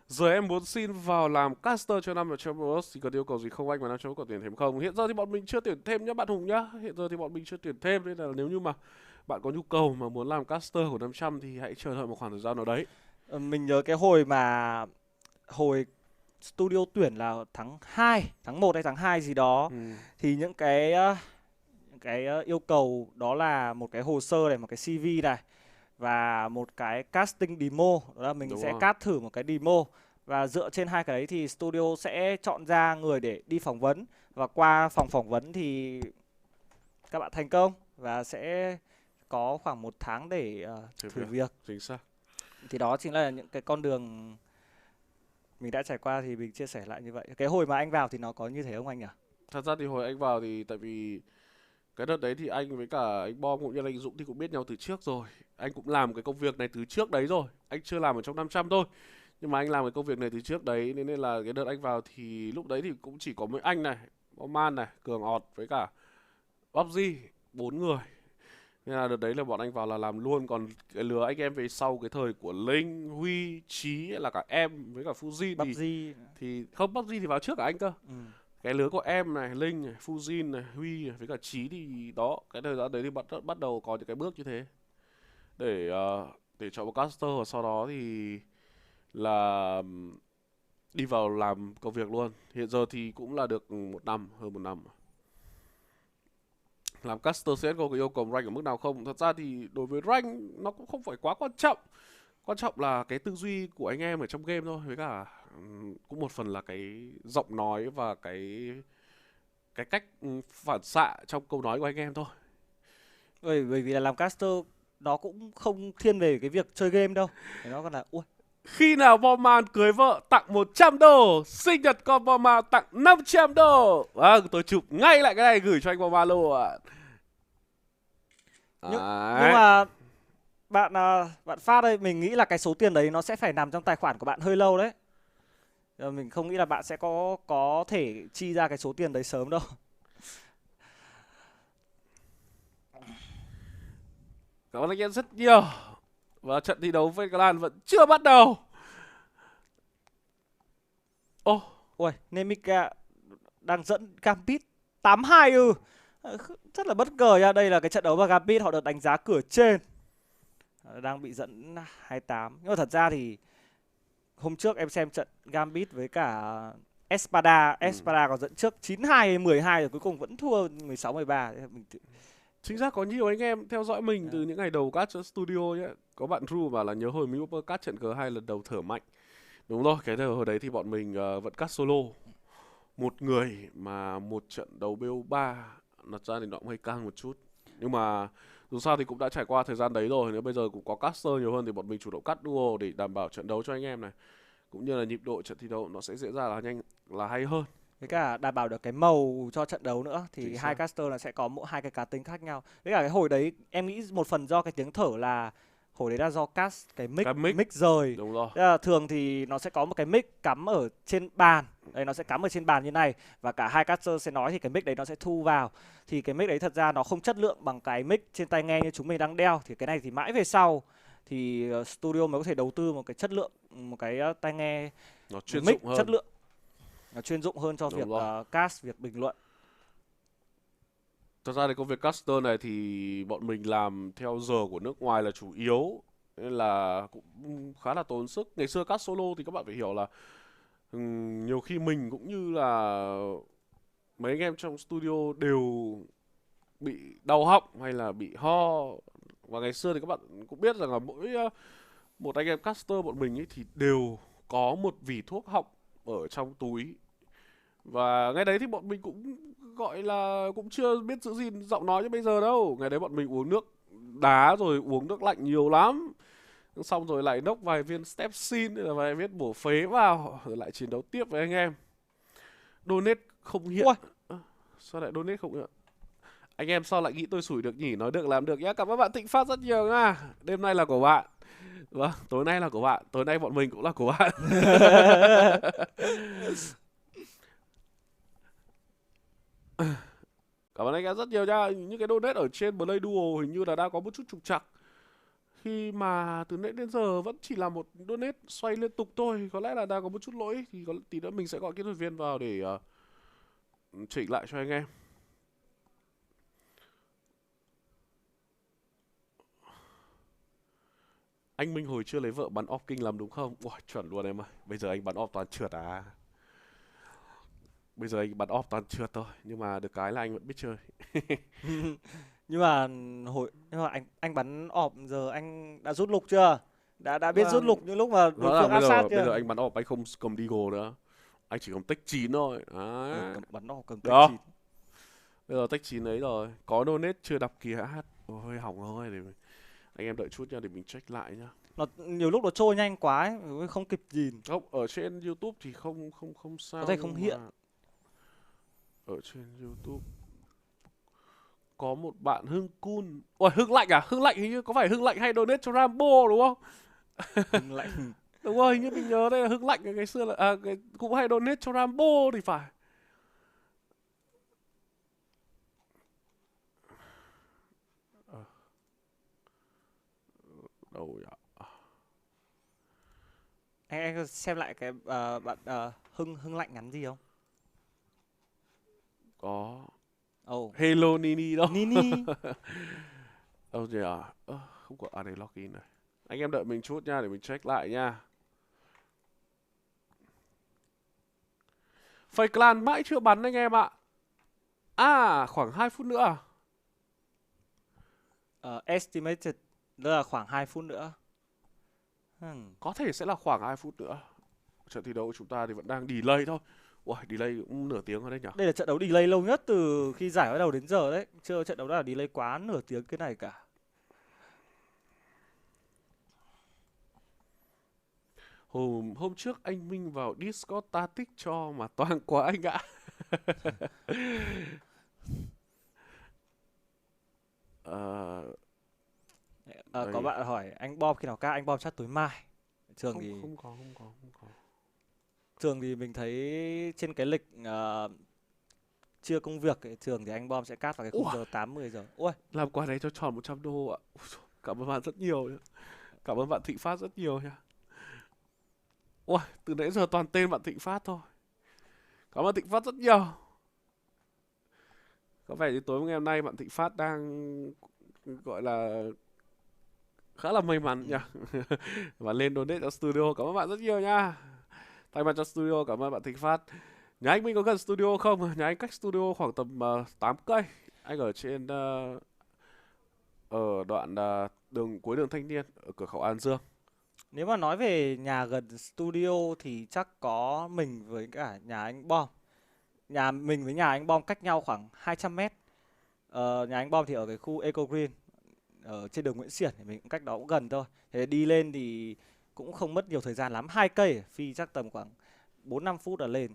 T: Giờ em muốn xin vào làm caster cho năm ở Champions thì cần yêu cầu gì không anh, và năm Champions có tuyển thêm không? Hiện giờ thì bọn mình chưa tuyển thêm nhá bạn Hùng nhá. Hiện giờ thì bọn mình chưa tuyển thêm, nên là nếu như mà bạn có nhu cầu mà muốn làm caster của 500 thì hãy chờ đợi một khoảng thời gian nào đấy.
U: Mình nhớ cái hồi studio tuyển là tháng 2, tháng 1 hay tháng 2 gì đó, thì những cái yêu cầu đó là một cái hồ sơ này, một cái CV này và một cái casting demo, đó là mình sẽ cast thử một cái demo, và dựa trên hai cái đấy thì studio sẽ chọn ra người để đi phỏng vấn, và qua phòng phỏng vấn thì các bạn thành công và sẽ có khoảng 1 tháng để thử việc.
T: Chính xác.
U: Thì đó chính là những cái con đường mình đã trải qua, thì mình chia sẻ lại như vậy. Cái hồi mà anh vào thì nó có như thế không anh nhỉ?
T: Thật ra thì hồi anh vào thì tại vì cái đợt đấy thì anh với cả anh Bom cũng như là anh Dũng thì cũng biết nhau từ trước rồi. Anh cũng làm cái công việc này từ trước đấy rồi. Anh chưa làm ở trong 500 thôi. Nhưng mà anh làm cái công việc này từ trước đấy, nên là cái đợt anh vào thì lúc đấy thì cũng chỉ có mấy anh này, Oman này, Cường ọt với cả PUBG, 4 người. Nên là đợt đấy là bọn anh vào là làm luôn. Còn cái lứa anh em về sau cái thời của Linh, Huy, Trí là cả em với cả Fuji thì không, PUBG thì vào trước cả anh cơ. Cái lứa của em này, Linh này, Fujin này, Huy này, với cả Trí thì đó, cái thời gian đấy thì bắt đầu có những cái bước như thế để chọn một caster, và sau đó thì là đi vào làm công việc luôn. Hiện giờ thì cũng là được 1 năm, hơn 1 năm. Làm caster CSGO có yêu cầu rank ở mức nào không? Thật ra thì đối với rank nó cũng không phải quá quan trọng. Quan trọng là cái tư duy của anh em ở trong game thôi, với cả cũng một phần là cái giọng nói và cái cách phản xạ trong câu nói của anh em thôi.
U: Bởi vì là làm caster nó cũng không thiên về cái việc chơi game đâu. Nó còn là
T: khi nào Bom cưới vợ tặng 100 đô, sinh nhật con Bom tặng 500 đô. Vâng, tôi chụp ngay lại cái này gửi cho anh Bom luôn.
U: Nhưng mà bạn Phát đây, mình nghĩ là cái số tiền đấy nó sẽ phải nằm trong tài khoản của bạn hơi lâu đấy. Mình không nghĩ là bạn sẽ có thể chi ra cái số tiền đấy sớm đâu.
T: Cảm ơn anh em rất nhiều. Và trận thi đấu với Clan vẫn chưa bắt đầu.
U: Ôi, Nemika đang dẫn Gambit 8-2 rất là bất ngờ nha. Đây là cái trận đấu mà Gambit họ được đánh giá cửa trên, đang bị dẫn 28. Nhưng mà thật ra thì hôm trước em xem trận Gambit với cả Espada còn dẫn trước 9-2 hay 12 rồi cuối cùng vẫn thua 16-13.
T: Chính xác, có nhiều anh em theo dõi mình từ những ngày đầu cast cho studio nhé. Có bạn Ru bảo là nhớ hồi mình cast trận G2 lần đầu thở mạnh. Đúng rồi, cái hồi đấy thì bọn mình vẫn cast solo. Một người mà một trận đấu BO3, thật ra thì nó cũng hơi căng một chút. Nhưng mà dù sao thì cũng đã trải qua thời gian đấy rồi. Nếu bây giờ cũng có caster nhiều hơn thì bọn mình chủ động cắt duo để đảm bảo trận đấu cho anh em này. Cũng như là nhịp độ trận thi đấu nó sẽ diễn ra là nhanh, là hay hơn.
U: Với cả đảm bảo được cái màu cho trận đấu nữa. Thì hai caster là sẽ có mỗi hai cái cá tính khác nhau. Với cả cái hồi đấy em nghĩ một phần do cái tiếng thở là hồi đấy là do cast cái mic,
T: Cái mic.
U: mic rời.
T: Đúng rồi.
U: Thế là thường thì nó sẽ có một cái mic cắm ở trên bàn. Đây, nó sẽ cắm ở trên bàn như này. Và cả hai caster sẽ nói thì cái mic đấy nó sẽ thu vào. Thì cái mic đấy thật ra nó không chất lượng bằng cái mic trên tai nghe như chúng mình đang đeo. Thì cái này thì mãi về sau thì studio mới có thể đầu tư một cái chất lượng, một cái tai nghe
T: Nó chuyên
U: mic
T: dụng hơn.
U: chất lượng, nó chuyên dụng hơn cho
T: Đúng
U: việc
T: rồi.
U: cast, việc bình luận.
T: Thật ra thì công việc caster này thì bọn mình làm theo giờ của nước ngoài là chủ yếu, nên là cũng khá là tốn sức. Ngày xưa cast solo thì các bạn phải hiểu là nhiều khi mình cũng như là mấy anh em trong studio đều bị đau họng hay là bị ho. Và ngày xưa thì các bạn cũng biết rằng là mỗi một anh em caster bọn mình ấy thì đều có một vỉ thuốc họng ở trong túi. Và ngày đấy thì bọn mình cũng gọi là cũng chưa biết giữ gìn giọng nói như bây giờ đâu. Ngày đấy bọn mình uống nước đá rồi uống nước lạnh nhiều lắm. Xong rồi lại nốc vài viên Stepsin hay là vài viên bổ phế vào, rồi lại chiến đấu tiếp với anh em. Donate không hiện. Sao lại donate không hiện? Anh em sao lại nghĩ tôi xủi được nhỉ? Nói được làm được nhá. Cảm ơn bạn Thịnh Phát rất nhiều nha. Đêm nay là của bạn. Vâng, tối nay là của bạn. Tối nay bọn mình cũng là của bạn. Cảm ơn anh em rất nhiều nha. Những cái donate ở trên Play Duo hình như là đang có một chút trục trặc. Khi mà từ nãy đến giờ vẫn chỉ là một donate xoay liên tục thôi. Có lẽ là đang có một chút lỗi. Thì có tí nữa mình sẽ gọi kỹ thuật viên vào để chỉnh lại cho anh em. Anh Minh hồi chưa lấy vợ bắn off kinh làm đúng không? Ui, chuẩn luôn em ơi. Bây giờ anh bắn off toàn trượt à. Bây giờ anh bắn off toàn trượt thôi. Nhưng mà được cái là anh vẫn biết chơi.
U: nhưng mà anh bắn ọp giờ anh đã rút lục chưa? Đã biết rút lục những lúc mà đối phương áp sát chưa?
T: Bây giờ anh bắn off anh không cầm Deagle nữa. Anh chỉ cầm tech 9 thôi. Đấy.
U: Bắn off cầm tech 9.
T: Bây giờ tech 9 ấy rồi. Có donate chưa đọc kìa hát. Hơi hỏng thôi. Để anh em đợi chút nha để mình check lại nhá.
U: Nó nhiều lúc nó trôi nhanh quá ấy, không kịp nhìn.
T: Không, ở trên YouTube thì không sao.
U: Có thể không hiện.
T: Ở trên YouTube có một bạn Hưng Kun. Ôi, Hưng Lạnh à? Hưng Lạnh hình như có phải Hưng Lạnh hay donate cho Rambo đúng không?
U: Hưng Lạnh.
T: Đúng rồi, hình như mình nhớ đây là Hưng Lạnh ngày xưa là cũng hay donate cho Rambo thì phải. Đâu vậy?
U: Anh xem lại cái bạn Hưng Lạnh ngắn gì không?
T: Có.
U: Oh.
T: Hello Nini đâu.
U: Nini.
T: Đâu gì à? Không có đây login này. Anh em đợi mình chút nha để mình check lại nha. Fake Clan mãi chưa bắn anh em ạ. À, khoảng 2 phút nữa à?
U: Estimated là khoảng 2 phút nữa.
T: Có thể sẽ là khoảng 2 phút nữa. Trận thi đấu của chúng ta thì vẫn đang delay thôi. Ui, delay cũng nửa tiếng rồi đấy nhỉ?
U: Đây là trận đấu delay lâu nhất từ khi giải bắt đầu đến giờ đấy. Chưa trận đấu nào delay quá nửa tiếng cái này cả.
T: Hôm trước anh Minh vào Discord ta tích cho mà toang quá anh ạ.
U: Có bạn hỏi anh Bom khi nào ca, anh Bom chắc tối mai. Thường thì
T: không có.
U: Thường thì mình thấy trên cái lịch chưa công việc ấy, thường thì anh Bom sẽ cát vào cái khung giờ 8-10 giờ. Ui,
T: làm quà này cho tròn 100 đô ạ. Cảm ơn bạn rất nhiều. Cảm ơn bạn Thịnh Phát rất nhiều nha. Ui, từ nãy giờ toàn tên bạn Thịnh Phát thôi. Cảm ơn Thịnh Phát rất nhiều. Có vẻ như tối ngày hôm nay bạn Thịnh Phát đang gọi là khá là may mắn nha. Và lên donate cho studio. Cảm ơn bạn rất nhiều nha. Thay mặt cho studio cảm ơn bạn Thịnh Phát. Nhà anh Minh có gần studio không? Nhà anh cách studio khoảng tầm 8 cây. Anh ở trên ở đoạn cuối đường Thanh Niên ở cửa khẩu An Dương.
U: Nếu mà nói về nhà gần studio thì chắc có mình với cả nhà anh Bom. Nhà mình với nhà anh Bom cách nhau khoảng 200 mét. Nhà anh Bom thì ở cái khu Eco Green ở trên đường Nguyễn Xiển thì mình cũng cách đó cũng gần thôi. Thế đi lên thì cũng không mất nhiều thời gian lắm, 2 cây, phi chắc tầm khoảng 4-5 phút là lên.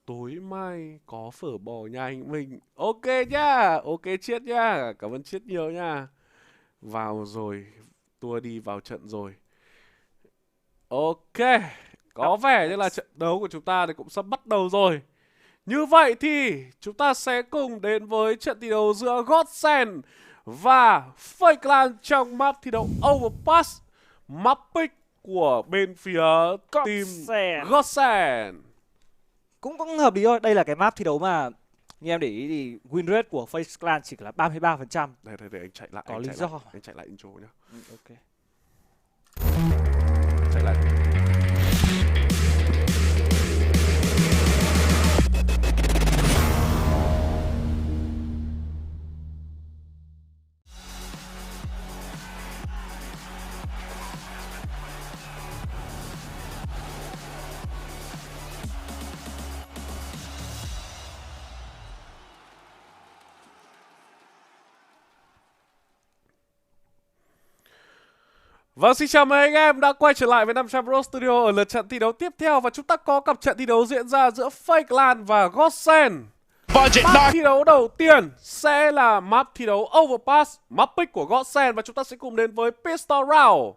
T: Tối mai có phở bò nhà anh mình. Ok nhá, ok Chiết nhá. Cảm ơn Chiết nhiều nha. Vào rồi, tua đi vào trận rồi. Ok, có vẻ như là trận đấu của chúng ta thì cũng sắp bắt đầu rồi. Như vậy thì chúng ta sẽ cùng đến với trận thi đấu giữa Godsend và Fake Clan trong map thi đấu Overpass, map pick của bên phía team Godsend.
U: Cũng hợp lý thôi. Đây là cái map thi đấu mà như em để ý thì win rate của Fake Clan chỉ là 33%.
T: Đây để anh chạy lại.
U: Có lý do.
T: Anh chạy lại intro nhá.
U: Ok.
T: Chạy lại. Vâng, xin chào mừng anh em đã quay trở lại với 500 Pro Studio ở lượt trận thi đấu tiếp theo. Và chúng ta có cặp trận thi đấu diễn ra giữa Fake Clan và Godsend. Map thi đấu đầu tiên sẽ là map thi đấu Overpass, map pick của Godsend. Và chúng ta sẽ cùng đến với Pistol Round.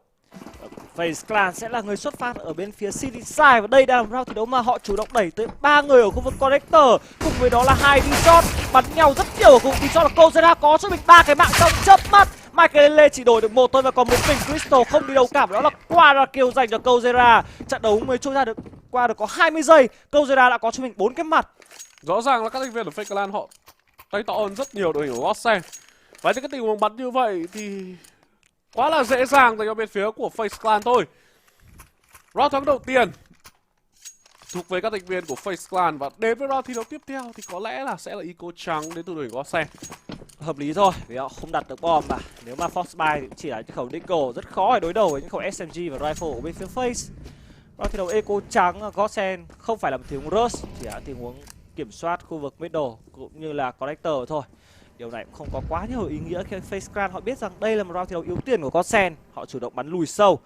U: Fake Clan sẽ là người xuất phát ở bên phía City Side. Và đây là round thi đấu mà họ chủ động đẩy tới 3 người ở khu vực Connector. Cùng với đó là 2 V-Shot bắn nhau rất nhiều ở khu vực V-Shot. Là Kozera có cho mình 3 cái mạng trong chớp mắt. Michael Lele chỉ đổi được một thôi và còn một mình Crystal không đi đâu cả. Đó là qua ra kill dành cho Kozera. Trận đấu mới trôi ra được qua được có 20 giây. Kozera đã có cho mình 4 cái mặt.
T: Rõ ràng là các thành viên của Fake Clan họ tay to hơn rất nhiều đội hình của Godsend. Và những cái tình huống bắn như vậy thì quá là dễ dàng dành cho bên phía của Fake Clan thôi. Round thắng đầu tiên thuộc về các thành viên của Fake Clan. Và đến với round thi đấu tiếp theo thì có lẽ là sẽ là Eco trắng đến từ đội hình Godsend.
U: Hợp lý thôi, vì họ không đặt được bom mà. Nếu mà Foxby thì chỉ là những khẩu Nickel rất khó để đối đầu với những khẩu SMG và rifle của bên phía Face. Round thi đấu Eco trắng Godsend không phải là một tình huống rush, chỉ là tình huống kiểm soát khu vực middle cũng như là connector thôi. Điều này cũng không có quá nhiều ý nghĩa khi Fake Clan họ biết rằng đây là một round thi đấu yếu tiền của Godsend. Họ chủ động bắn lùi sâu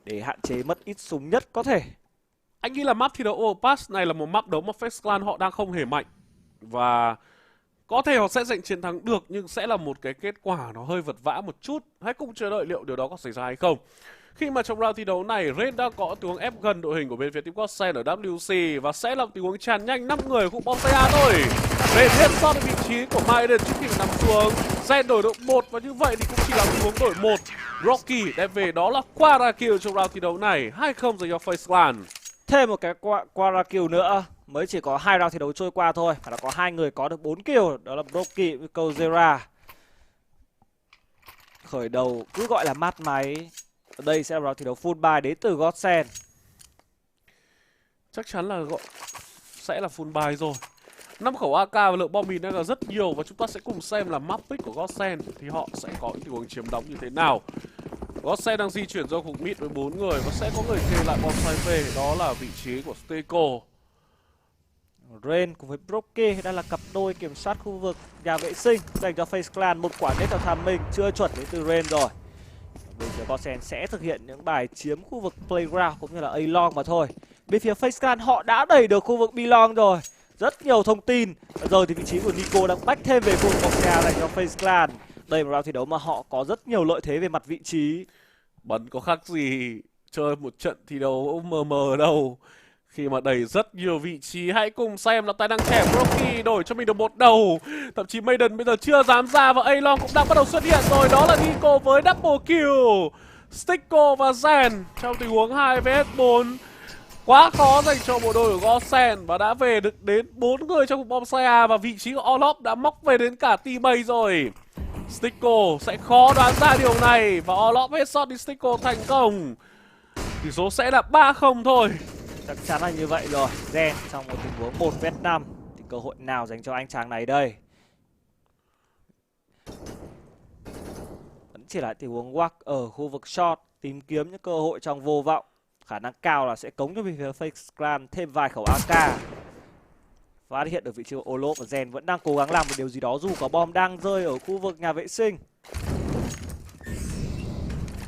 U: để hạn chế mất ít súng nhất có thể.
T: Anh nghĩ là map thi đấu Overpass này là một map đấu mà Fake Clan họ đang không hề mạnh. Và có thể họ sẽ giành chiến thắng được, nhưng sẽ là một cái kết quả nó hơi vật vã một chút. Hãy cùng chờ đợi liệu điều đó có xảy ra hay không. Khi mà trong round thi đấu này, Red đã có tình huống ép gần đội hình của bên phía team Godsend ở WC. Và sẽ là tình huống tràn nhanh 5 người cũng bóng tay A thôi. Red headshot ở vị trí của Maiden trước khi nằm xuống. Zen đổi đội 1 và như vậy thì cũng chỉ là tình huống đổi 1. Rocky đem về đó là Quara kill trong round thi đấu này. 2-0 dành cho Fake Clan.
U: Thêm một cái Quara kill nữa. Mới chỉ có 2 round thi đấu trôi qua thôi. Và đã có 2 người có được 4 kill. Đó là Rocky với Kozera. Khởi đầu cứ gọi là mát máy. Ở đây sẽ là round thi đấu full buy đến từ Godsend.
T: Chắc chắn là sẽ là full buy rồi. 5 khẩu AK và lượng bom mìn đang là rất nhiều. Và chúng ta sẽ cùng xem là map pick của Godsend thì họ sẽ có những tình huống chiếm đóng như thế nào. Godsend đang di chuyển ra khu mid với 4 người và sẽ có người kê lại bom sai về. Đó là vị trí của Steko.
U: Rain cùng với Broke đang là cặp đôi kiểm soát khu vực nhà vệ sinh dành cho Fake Clan. Một quả nết theo tham minh chưa chuẩn đến từ Rain rồi. Bây giờ Godsend sẽ thực hiện những bài chiếm khu vực playground cũng như là A-long mà thôi. Bên phía Fake Clan họ đã đẩy được khu vực B-long rồi. Rất nhiều thông tin. Giờ thì vị trí của Nico đang bách thêm về khu vực Boxea dành cho Fake Clan. Đây là một round thi đấu mà họ có rất nhiều lợi thế về mặt vị trí.
T: Bắn có khác gì chơi một trận thi đấu mờ đâu. Khi mà đẩy rất nhiều vị trí. Hãy cùng xem là tài năng trẻ Rocky đổi cho mình được một đầu. Thậm chí Maiden bây giờ chưa dám ra. Và A-long cũng đang bắt đầu xuất hiện rồi. Đó là Nico với double kill. Stickle và Zen trong tình huống 2 vs 4. Quá khó dành cho bộ đôi của Godsend. Và đã về được đến 4 người trong cuộc bom Saya. Và vị trí của Orlop đã móc về đến cả teammate rồi. Stickle sẽ khó đoán ra điều này. Và Orlop headshot đi Stickle thành công. Tỷ số sẽ là 3-0 thôi.
U: Chắc chắn là như vậy rồi. Zen trong một tình huống 1 vs 5 thì cơ hội nào dành cho anh chàng này đây? Vẫn chỉ là tình huống walk ở khu vực short, tìm kiếm những cơ hội trong vô vọng. Khả năng cao là sẽ cống cho bên phía Fake Clan thêm vài khẩu AK. Phát hiện được vị trí của Olop và Zen vẫn đang cố gắng làm một điều gì đó dù có bom đang rơi ở khu vực nhà vệ sinh.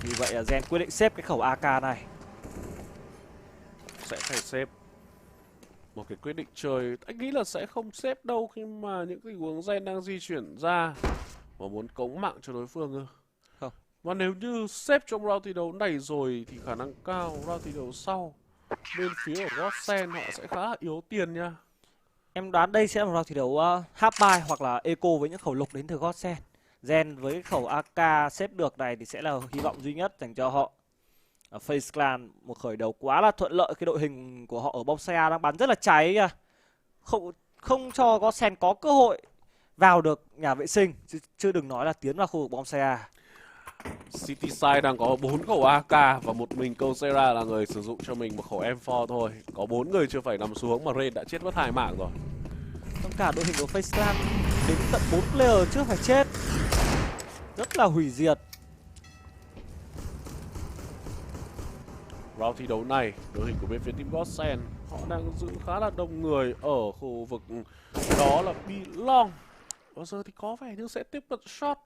U: Vì vậy là Zen quyết định xếp cái khẩu AK này.
T: Sẽ phải xếp một cái quyết định chơi. Anh nghĩ là sẽ không xếp đâu khi mà những tình huống Zen đang di chuyển ra và muốn cống mạng cho đối phương ư?
U: Không.
T: Và nếu như xếp trong round thi đấu này rồi thì khả năng cao round thi đấu sau bên phía của Godsend họ sẽ khá là yếu tiền nha.
U: Em đoán đây sẽ là một round thi đấu half-buy hoặc là eco với những khẩu lục đến từ Godsend. Gen với cái khẩu AK xếp được này thì sẽ là hy vọng duy nhất dành cho họ. Ở Face Clan một khởi đầu quá là thuận lợi khi đội hình của họ ở bom xe đang bắn rất là cháy kìa. Không cho Godsend có cơ hội vào được nhà vệ sinh, chứ đừng nói là tiến vào khu vực bom xe.
T: City Side đang có 4 khẩu AK và một mình Coursera là người sử dụng cho mình một khẩu M4 thôi. Có 4 người chưa phải nằm xuống mà Rain đã chết mất 2 mạng rồi.
U: Trong cả đội hình của Face Clan đến tận 4 player trước phải chết. Rất là hủy diệt.
T: Round thi đấu này, đội hình của bên phía team Godsend họ đang giữ khá là đông người ở khu vực đó là B-Long. Bây giờ thì có vẻ như sẽ tiếp cận shot.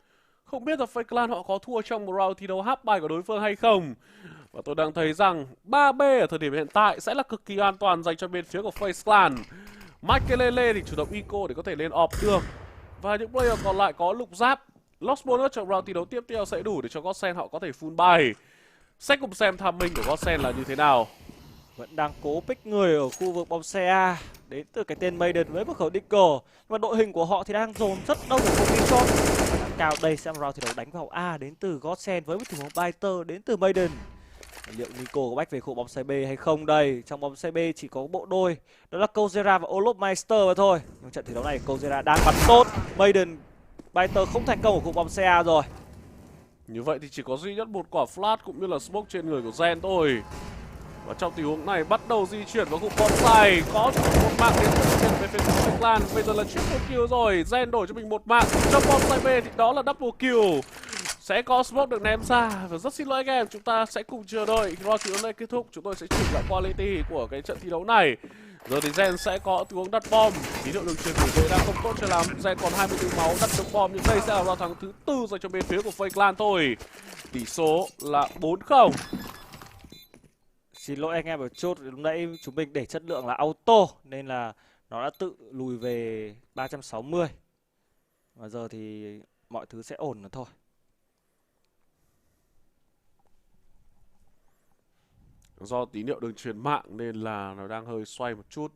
T: Không biết là Face Clan họ có thua trong một round thi đấu half bài của đối phương hay không. Và tôi đang thấy rằng 3B ở thời điểm hiện tại sẽ là cực kỳ an toàn dành cho bên phía của Face Clan. Makelele thì chủ động eco để có thể lên off được. Và những player còn lại có lục giáp. Lost bonus trong round thi đấu tiếp theo sẽ đủ để cho Godsend họ có thể full buy. Sẽ cùng xem tham minh của Godsend là như thế nào.
U: Vẫn đang cố pick người ở khu vực bom xe A. Đến từ cái tên Maiden với một khẩu Digger. Và đội hình của họ thì đang dồn rất đông ở khu vực shot. Cao đây sẽ round thi đấu đánh vào A đến từ Godsend với một tình huống Biter đến từ Maiden. Liệu Nico có back về khu bom xe B hay không đây? Trong bom xe B chỉ có bộ đôi, đó là Coursera và Olofmeister mà thôi. Nhưng trận thi đấu này Coursera đang bắn tốt. Maiden Biter không thành công ở khu bom xe A rồi.
T: Như vậy thì chỉ có duy nhất một quả flash cũng như là smoke trên người của Gen thôi. Và trong tình huống này bắt đầu di chuyển vào khu bom dài. Có một mạng đến từ về phía Face Clan. Bây giờ là triple kill rồi. Gen đổi cho mình một mạng. Trong bom dài B thì đó là double kill. Sẽ có smoke được ném ra. Và rất xin lỗi anh em, chúng ta sẽ cùng chờ đợi khi round thi đấu này kết thúc. Chúng tôi sẽ chỉnh lại quality của cái trận thi đấu này. Giờ thì Gen sẽ có tình huống đặt bom. Tín hiệu đường truyền của người đang không tốt cho lắm. Gen còn 24 máu đặt được bom. Nhưng đây sẽ là round thắng thứ 4 dành cho bên phía của Face Clan thôi. Tỷ số là 4-0.
U: Xin lỗi anh em một chút, lúc nãy chúng mình để chất lượng là auto nên là nó đã tự lùi về 360. Và giờ thì mọi thứ sẽ ổn rồi thôi.
T: Do tín hiệu đường truyền mạng nên là nó đang hơi xoay một chút.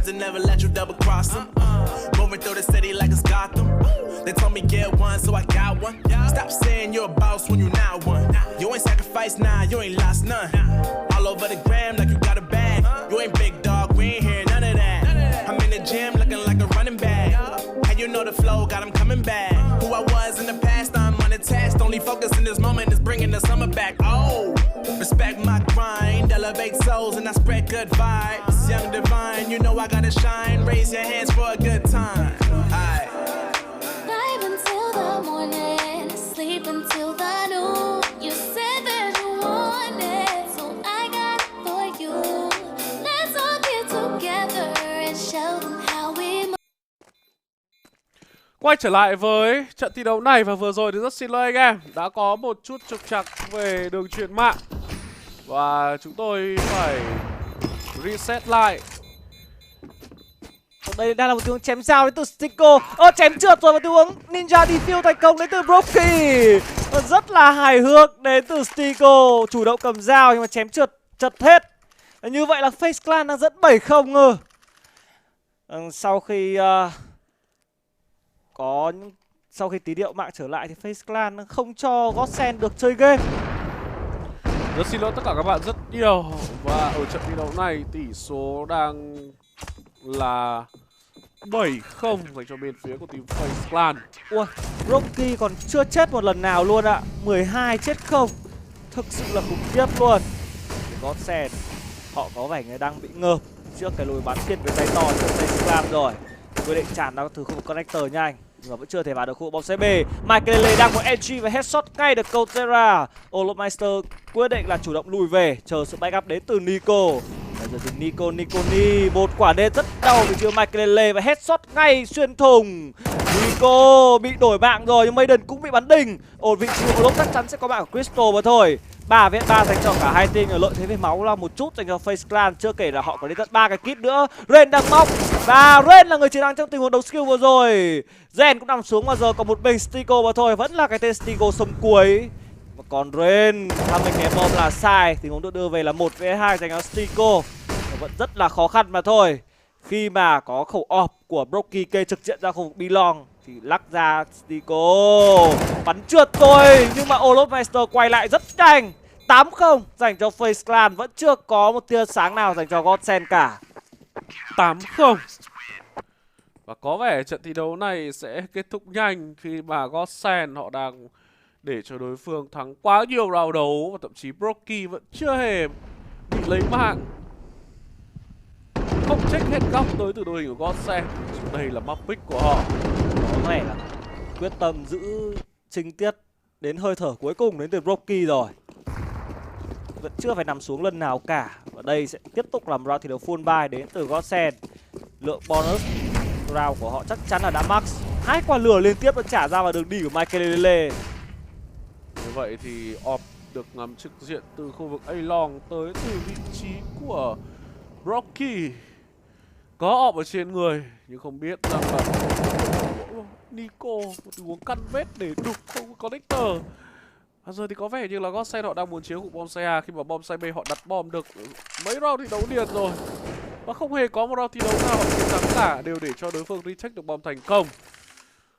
P: to never let you double cross them. Moving through the city like it's Gotham. They told me get one, so I got one. Stop saying you're a boss when you not one. You ain't sacrificed, nah, you ain't lost none. All over the gram like you got a bag. You ain't big dog, we ain't hear none of that. I'm in the gym looking like a running back. And you know the flow, got him coming back. Who I was in the past, I'm unattached. Only focus in this moment is bringing the summer back. Oh, respect my grind, elevate souls and I spread good vibes. Young divine, you know I gotta shine. Raise your hands for a good time. Aight.
E: Vibe until the morning, sleep until the noon. You said that you want it, so I got it for you. Let's all get together and show them how we move.
T: Quay trở lại với trận thi đấu này, và vừa rồi thì rất xin lỗi anh em đã có một chút trục trặc về đường truyền mạng và chúng tôi phải reset lại.
U: Đây đang là một tình huống chém dao đến từ Stico. Chém trượt rồi, và tình huống Ninja defuse thành công đến từ Broky. Rất là hài hước đến từ Stico, chủ động cầm dao nhưng mà chém trượt hết. Như vậy là Face Clan đang dẫn 7-0. Sau khi tí điệu mạng trở lại thì Face Clan không cho Godsend được chơi game.
T: Rất xin lỗi tất cả các bạn rất nhiều. Và ở trận thi đấu này tỷ số đang là 7-0 dành cho bên phía của team Face Clan.
U: Ui, Rocky còn chưa chết một lần nào luôn ạ. 12 chết không. Thực sự là khủng khiếp luôn. Godsend, họ có vẻ như đang bị ngợp trước cái lối bắn thiên về tay to của Face Clan rồi. Quyết định tràn ra từ khu vực connector nhanh, nhưng mà vẫn chưa thể vào được khu bóng CB. Michael đang một entry và headshot ngay được Coltera. Olomeister quyết định là chủ động lùi về, chờ sự backup đến từ Nico. Bây giờ thì Nico một quả đê rất đau vì chưa Michael và headshot ngay xuyên thùng. Nico bị đổi mạng rồi nhưng Maiden cũng bị bắn đỉnh. Vị trí của Olop chắc chắn sẽ có mạng của Crystal mà thôi. 3v3 dành cho cả hai team, ở lợi thế về máu là một chút dành cho Face Clan, chưa kể là họ có đến tận 3 cái kit nữa. Ren đang móc và Ren là người chiến thắng trong tình huống đấu skill vừa rồi. Ren cũng nằm xuống mà giờ còn một mình Stico mà thôi, vẫn là cái tên Stico sống cuối. Mà còn Ren tham mình ném bom là sai, tình huống được đưa về là 1v2 dành cho Stico. Vẫn rất là khó khăn mà thôi. Khi mà có khẩu off của Broky kê trực diện ra khu vực Belong thì lắc ra Stico bắn trượt thôi, nhưng mà Olofmeister quay lại rất nhanh. 8-0 dành cho Face Clan, vẫn chưa có một tia sáng nào dành cho Godsend cả.
T: 8-0. Và có vẻ trận thi đấu này sẽ kết thúc nhanh khi mà Godsend họ đang để cho đối phương thắng quá nhiều round đấu, và thậm chí Broky vẫn chưa hề bị lấy mạng. Không check hết góc tới từ đội hình của Godsend. Đây là map pick của họ.
U: Có vẻ là quyết tâm giữ chinh tiết đến hơi thở cuối cùng đến từ Broky rồi. Vẫn chưa phải nằm xuống lần nào cả. Và đây sẽ tiếp tục làm round thi đấu full buy đến từ Godsend. Lượng bonus round của họ chắc chắn là đã max. 2 quả lửa liên tiếp đã trả ra vào đường đi của Michael.
T: Như vậy thì Orb được ngắm trực diện từ khu vực A-Long tới từ vị trí của Broky. Có Orb ở trên người, nhưng không biết rằng là Nico một tình huống căn vết để đục không có connector. Và giờ thì có vẻ như là Godsend họ đang muốn chiếm khu bom A, khi mà bom B họ đặt bom được mấy round thi đấu liền rồi. Và không hề có một round thi đấu nào họ chiến thắng cả, đều để cho đối phương retake được bom thành công.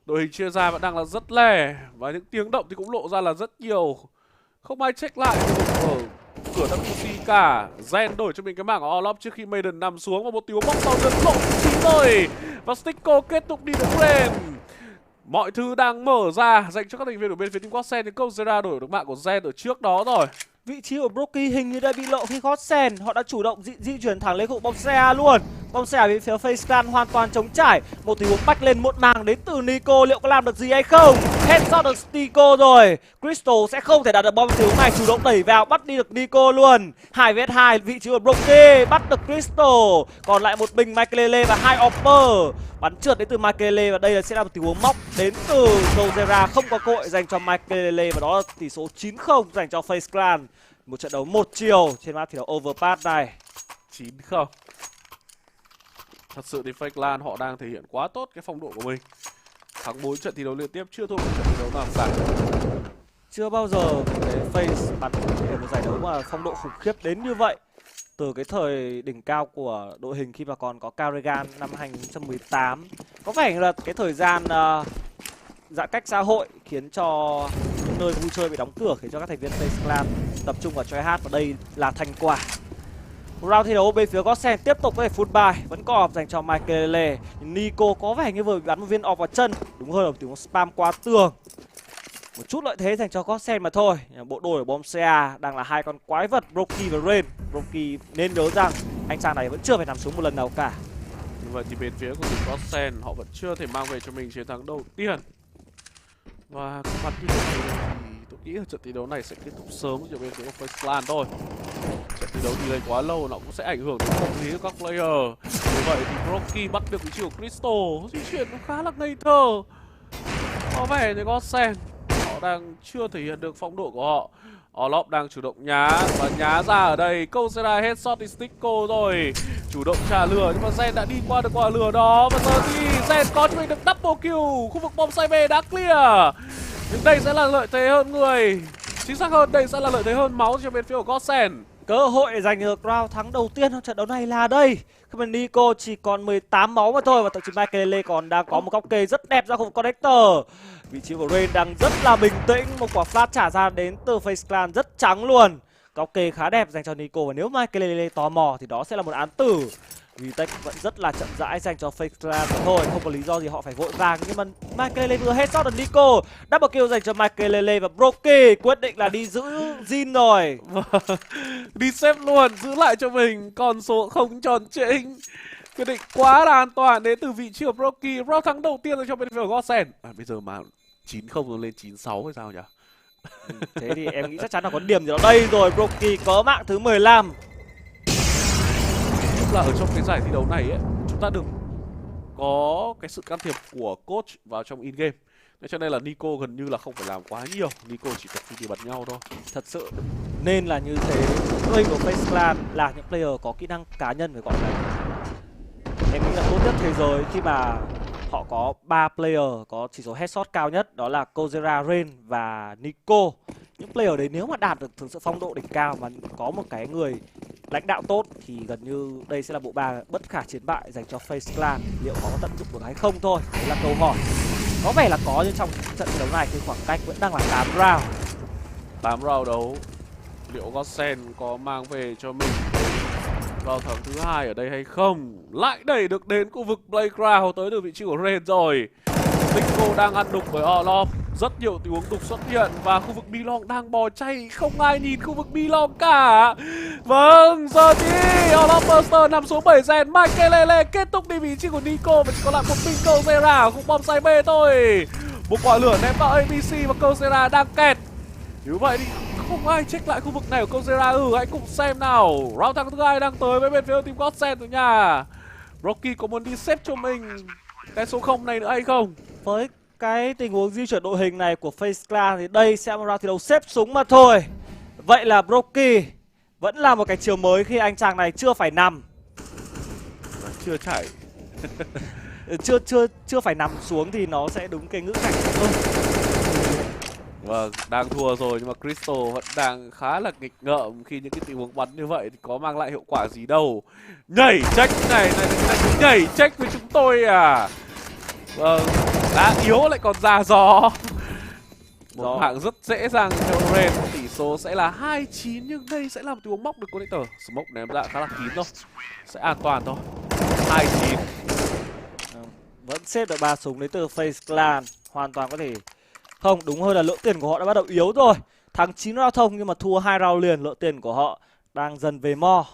T: Đội hình chia ra vẫn đang là rất lẻ, và những tiếng động thì cũng lộ ra là rất nhiều. Không ai check lại ở cửa WC cả. Zen đổi cho mình cái mảng của Olop trước khi Maiden nằm xuống, và một tiếng bóc sau dẫn lộ vị trí rồi. Và Stico kết thúc đi được lên. Mọi thứ đang mở ra dành cho các thành viên của bên phía team Godsend, thì Coltera đổi được mạng của Zen ở trước đó rồi.
U: Vị trí của Broky hình như đã bị lộ khi Godsend họ đã chủ động di chuyển thẳng lên khu bom xe luôn. Bom xe bên phía Face Clan hoàn toàn trống trải. Một tình huống bách lên một màng đến từ Nico, liệu có làm được gì hay không? Headshot được Stico rồi. Crystal sẽ không thể đạt được bom tình huống này, chủ động đẩy vào bắt đi được Nico luôn. 2vs2 vị trí của Broky bắt được Crystal. Còn lại một mình Michael và 2 Opper. Bắn trượt đến từ Michael, và đây sẽ là một tình huống móc đến từ Coltera, không có cơ hội dành cho Michael, và đó là tỷ số 9-0 dành cho Face Clan. Một trận đấu một chiều trên map thi đấu Overpass này.
T: 9-0. Thật sự thì Face Clan họ đang thể hiện quá tốt cái phong độ của mình. Thắng 4 trận thi đấu liên tiếp, chưa thua một trận thi đấu nào cả.
U: Chưa bao giờ cái Face bắn ở một giải đấu mà phong độ khủng khiếp đến như vậy. từ cái thời đỉnh cao của đội hình khi mà còn có Carrigan năm 2018. Có vẻ như là cái thời gian giãn cách xã hội khiến cho những nơi vui chơi bị đóng cửa, khiến cho các thành viên FaZe Clan tập trung vào try hard, và đây là thành quả. Round thi đấu bên phía Godsend tiếp tục có thể full buy, vẫn có off dành cho Michael. Nico có vẻ như vừa bị bắn một viên off vào chân, đúng hơn là tiếng spam qua tường. Một chút lợi thế dành cho Godsend mà thôi. Bộ đôi ở Bombshell đang là hai con quái vật Broky và Rain. Broky nên nhớ rằng anh chàng này vẫn chưa phải nằm xuống một lần nào cả.
T: Như vậy thì bên phía của team Godsend họ vẫn chưa thể mang về cho mình chiến thắng đầu tiên. Và cái mặt như thế này thì tôi nghĩ là trận thi đấu này sẽ kết thúc sớm cho bên phía của FaZe Clan thôi. Trận thi đấu đi lên quá lâu nó cũng sẽ ảnh hưởng đến tâm lý của các player. Như vậy thì Broky bắt được vị trí của Crystal, di chuyển nó khá là ngây thơ. Có vẻ như Godsend họ đang chưa thể hiện được phong độ của họ. Orlop đang chủ động nhá và nhá ra ở đây. Coursera headshot đi Stickle rồi, chủ động trả lửa nhưng mà Zen đã đi qua được quả lửa đó. Và giờ thì Zen có cho mình được double kill. Khu vực bom say B đã clear. Nhưng đây sẽ là lợi thế hơn người. Chính xác hơn đây sẽ là lợi thế hơn máu cho bên phía của Godsend.
U: Cơ hội để giành được round thắng đầu tiên trong trận đấu này là đây. Khi mà Nico chỉ còn 18 máu mà thôi, và thậm chí Michael còn đang có một góc kê rất đẹp ra khu vực connector. Vị trí của Rain đang rất là bình tĩnh, một quả flash trả ra đến từ FaZe Clan rất trắng luôn. Góc kê khá đẹp dành cho Nico, và nếu Michael tò mò thì đó sẽ là một án tử. Vitek vẫn rất là chậm rãi dành cho FaZe Clan mà thôi, không có lý do gì họ phải vội vàng. Nhưng mà Michael vừa headshot được Nico, double kill dành cho Michael, và Broky quyết định là đi giữ Jin rồi.
T: Đi xếp luôn, giữ lại cho mình con số không tròn chỉnh. Quyết định quá là an toàn đến từ vị trí của Broky. Round thắng đầu tiên cho bên phía của Godsend. Bây giờ mà 9-0 rồi lên 9-6 hay sao nhỉ?
U: Thế thì em nghĩ chắc chắn là có điểm gì đó đây rồi. Broky có mạng thứ 15.
T: Là ở trong cái giải thi đấu này ấy, chúng ta được có cái sự can thiệp của coach vào trong in game. Thế cho nên là Nico gần như là không phải làm quá nhiều. Nico chỉ tập trung đi bật nhau thôi.
U: Thật sự nên là như thế. Play của FaZe Clan là những player có kỹ năng cá nhân phải gọi là, em nghĩ là tốt nhất thế giới khi mà họ có 3 player có chỉ số headshot cao nhất, đó là Coursera, Rain và Nico. Những player đấy nếu mà đạt được thực sự phong độ đỉnh cao mà có một cái người lãnh đạo tốt thì gần như đây sẽ là bộ ba bất khả chiến bại dành cho FaZe Clan. Liệu họ có tận dụng được hay không thôi, đấy là câu hỏi. Có vẻ là có, nhưng trong trận thi đấu này thì khoảng cách vẫn đang là 8 round.
T: 8 round đấu. Liệu Godsend có mang về cho mình vào thắng thứ hai ở đây hay không? Lại đẩy được đến khu vực playground tới được vị trí của Rain rồi. Nico đang ăn đục bởi Orlop. Rất nhiều tình huống đục xuất hiện và khu vực Bilong đang bò chay, không ai nhìn khu vực Bilong cả. Vâng, giờ thì Orlop Buster nằm số 7 gen. Michael kết thúc đi vị trí của Nico và chỉ còn lại một mình Coursera ở khu bom sai B thôi. Một quả lửa ném vào ABC và Coursera đang kẹt. Như vậy thì không ai check lại khu vực này của Coursera. Hãy cùng xem nào. Round thắng thứ hai đang tới với bên phía team Godsend rồi nha. Rocky có muốn đi xếp cho mình cái số 0 này nữa hay không?
U: Với cái tình huống di chuyển đội hình này của FaZe Clan thì đây sẽ là một round thi đấu xếp súng mà thôi. Vậy là Broky vẫn là một cái chiều mới khi anh chàng này chưa phải nằm.
T: Chưa chảy.
U: chưa phải nằm xuống thì nó sẽ đúng cái ngữ cảnh thôi.
T: Vâng, đang thua rồi nhưng mà Crystal vẫn đang khá là nghịch ngợm khi những cái tình huống bắn như vậy thì có mang lại hiệu quả gì đâu. Nhảy check này nhảy check với chúng tôi à? Vâng, đã yếu lại còn ra gió. Một mạng rất dễ dàng cho Rain. Tỷ số sẽ là 2-9 nhưng đây sẽ là một tình huống móc được connector. Smoke ném ra khá là kín thôi, sẽ an toàn thôi. 2-9.
U: Vẫn xếp được 3 súng đến từ FaZe Clan, hoàn toàn có thể. Không, đúng hơn là lượng tiền của họ đã bắt đầu yếu rồi. Thắng 9 round thông nhưng mà thua 2 round liền, lượng tiền của họ đang dần về mo.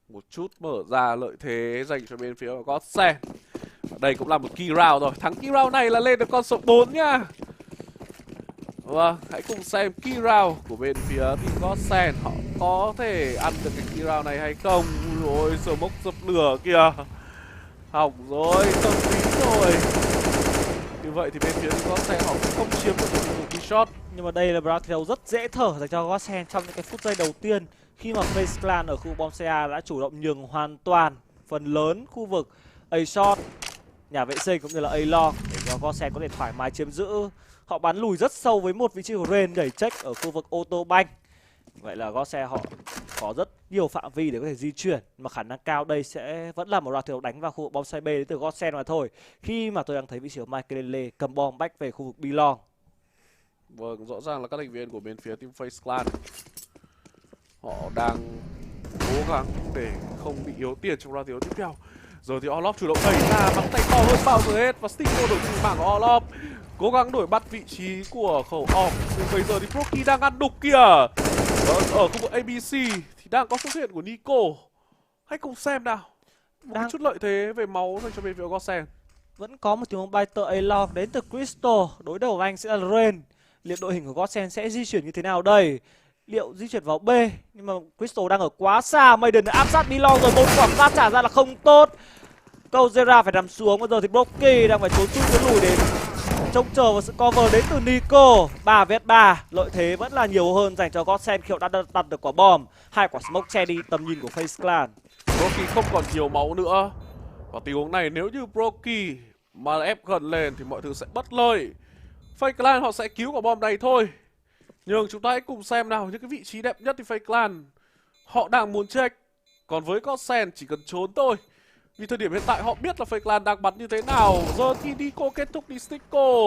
T: Một chút mở ra lợi thế dành cho bên phía của Godsend. Đây cũng là một key round rồi. Thắng key round này là lên được con số 4 nhá. Vâng, hãy cùng xem key round của bên phía team Godsend. Họ có thể ăn được cái key round này hay không? Ui ôi, sờ mốc dập lửa kìa. Hỏng rồi, tâm lý rồi. Như vậy thì bên phía team Godsend họ cũng không chiếm được một key shot.
U: Nhưng mà đây là round thi đấu rất dễ thở dành cho Godsend trong những cái phút giây đầu tiên, khi mà FaZe Clan ở khu bom CA đã chủ động nhường hoàn toàn phần lớn khu vực A shot, nhà vệ sinh cũng như là A long để cho Godsend có thể thoải mái chiếm giữ Họ bắn lùi rất sâu với một vị trí của Rain đẩy check ở khu vực ô tô banh. Vậy là Godsend họ có rất nhiều phạm vi để có thể di chuyển, mà khả năng cao đây sẽ vẫn là một loạt thiếu đánh vào khu vực bom side B đến từ Godsend mà thôi. Khi mà tôi đang thấy vị trí của Michael cầm bom back về khu vực B-long.
T: Vâng, rõ ràng là các thành viên của bên phía team Face Clan họ đang cố gắng để không bị yếu tiền trong round tiếp theo. Giờ thì Orlov chủ động đẩy ra, bắn tay to hơn bao giờ hết và Stinko đổi từ mảng của Orlov, cố gắng đổi bắt vị trí của khẩu orb. Nhưng bây giờ thì Broky đang ăn đục kìa. Ở khu vực ABC thì đang có xuất hiện của Nico. Hãy cùng xem nào. Một chút lợi thế về máu dành cho bên phía Godsend.
U: Vẫn có một tình huống bay tợ A-Long đến từ Crystal. Đối đầu của anh sẽ là Rain. Liệu đội hình của Godsend sẽ di chuyển như thế nào đây? Liệu di chuyển vào B? Nhưng mà Crystal đang ở quá xa. Maiden đã áp sát B-Long rồi. Một khoảng phát trả ra là không tốt. Kozera phải nằm xuống. Bây giờ thì Broky đang phải trốn chui trốn lùi đến trông chờ vào sự cover đến từ Nico. 3vs3, lợi thế vẫn là nhiều hơn dành cho Godsend khi họ đã đặt được quả bom. 2 quả smoke che đi tầm nhìn của Face Clan.
T: Broky không còn nhiều máu nữa. Và tình huống này nếu như Broky mà ép gần lên thì mọi thứ sẽ bất lợi. Face Clan họ sẽ cứu quả bom này thôi. Nhưng chúng ta hãy cùng xem nào, những cái vị trí đẹp nhất thì Face Clan họ đang muốn check. Còn với Godsend chỉ cần trốn thôi. Vì thời điểm hiện tại họ biết là Face Clan đang bắn như thế nào. Giờ thì Nico kết thúc đi Stinko.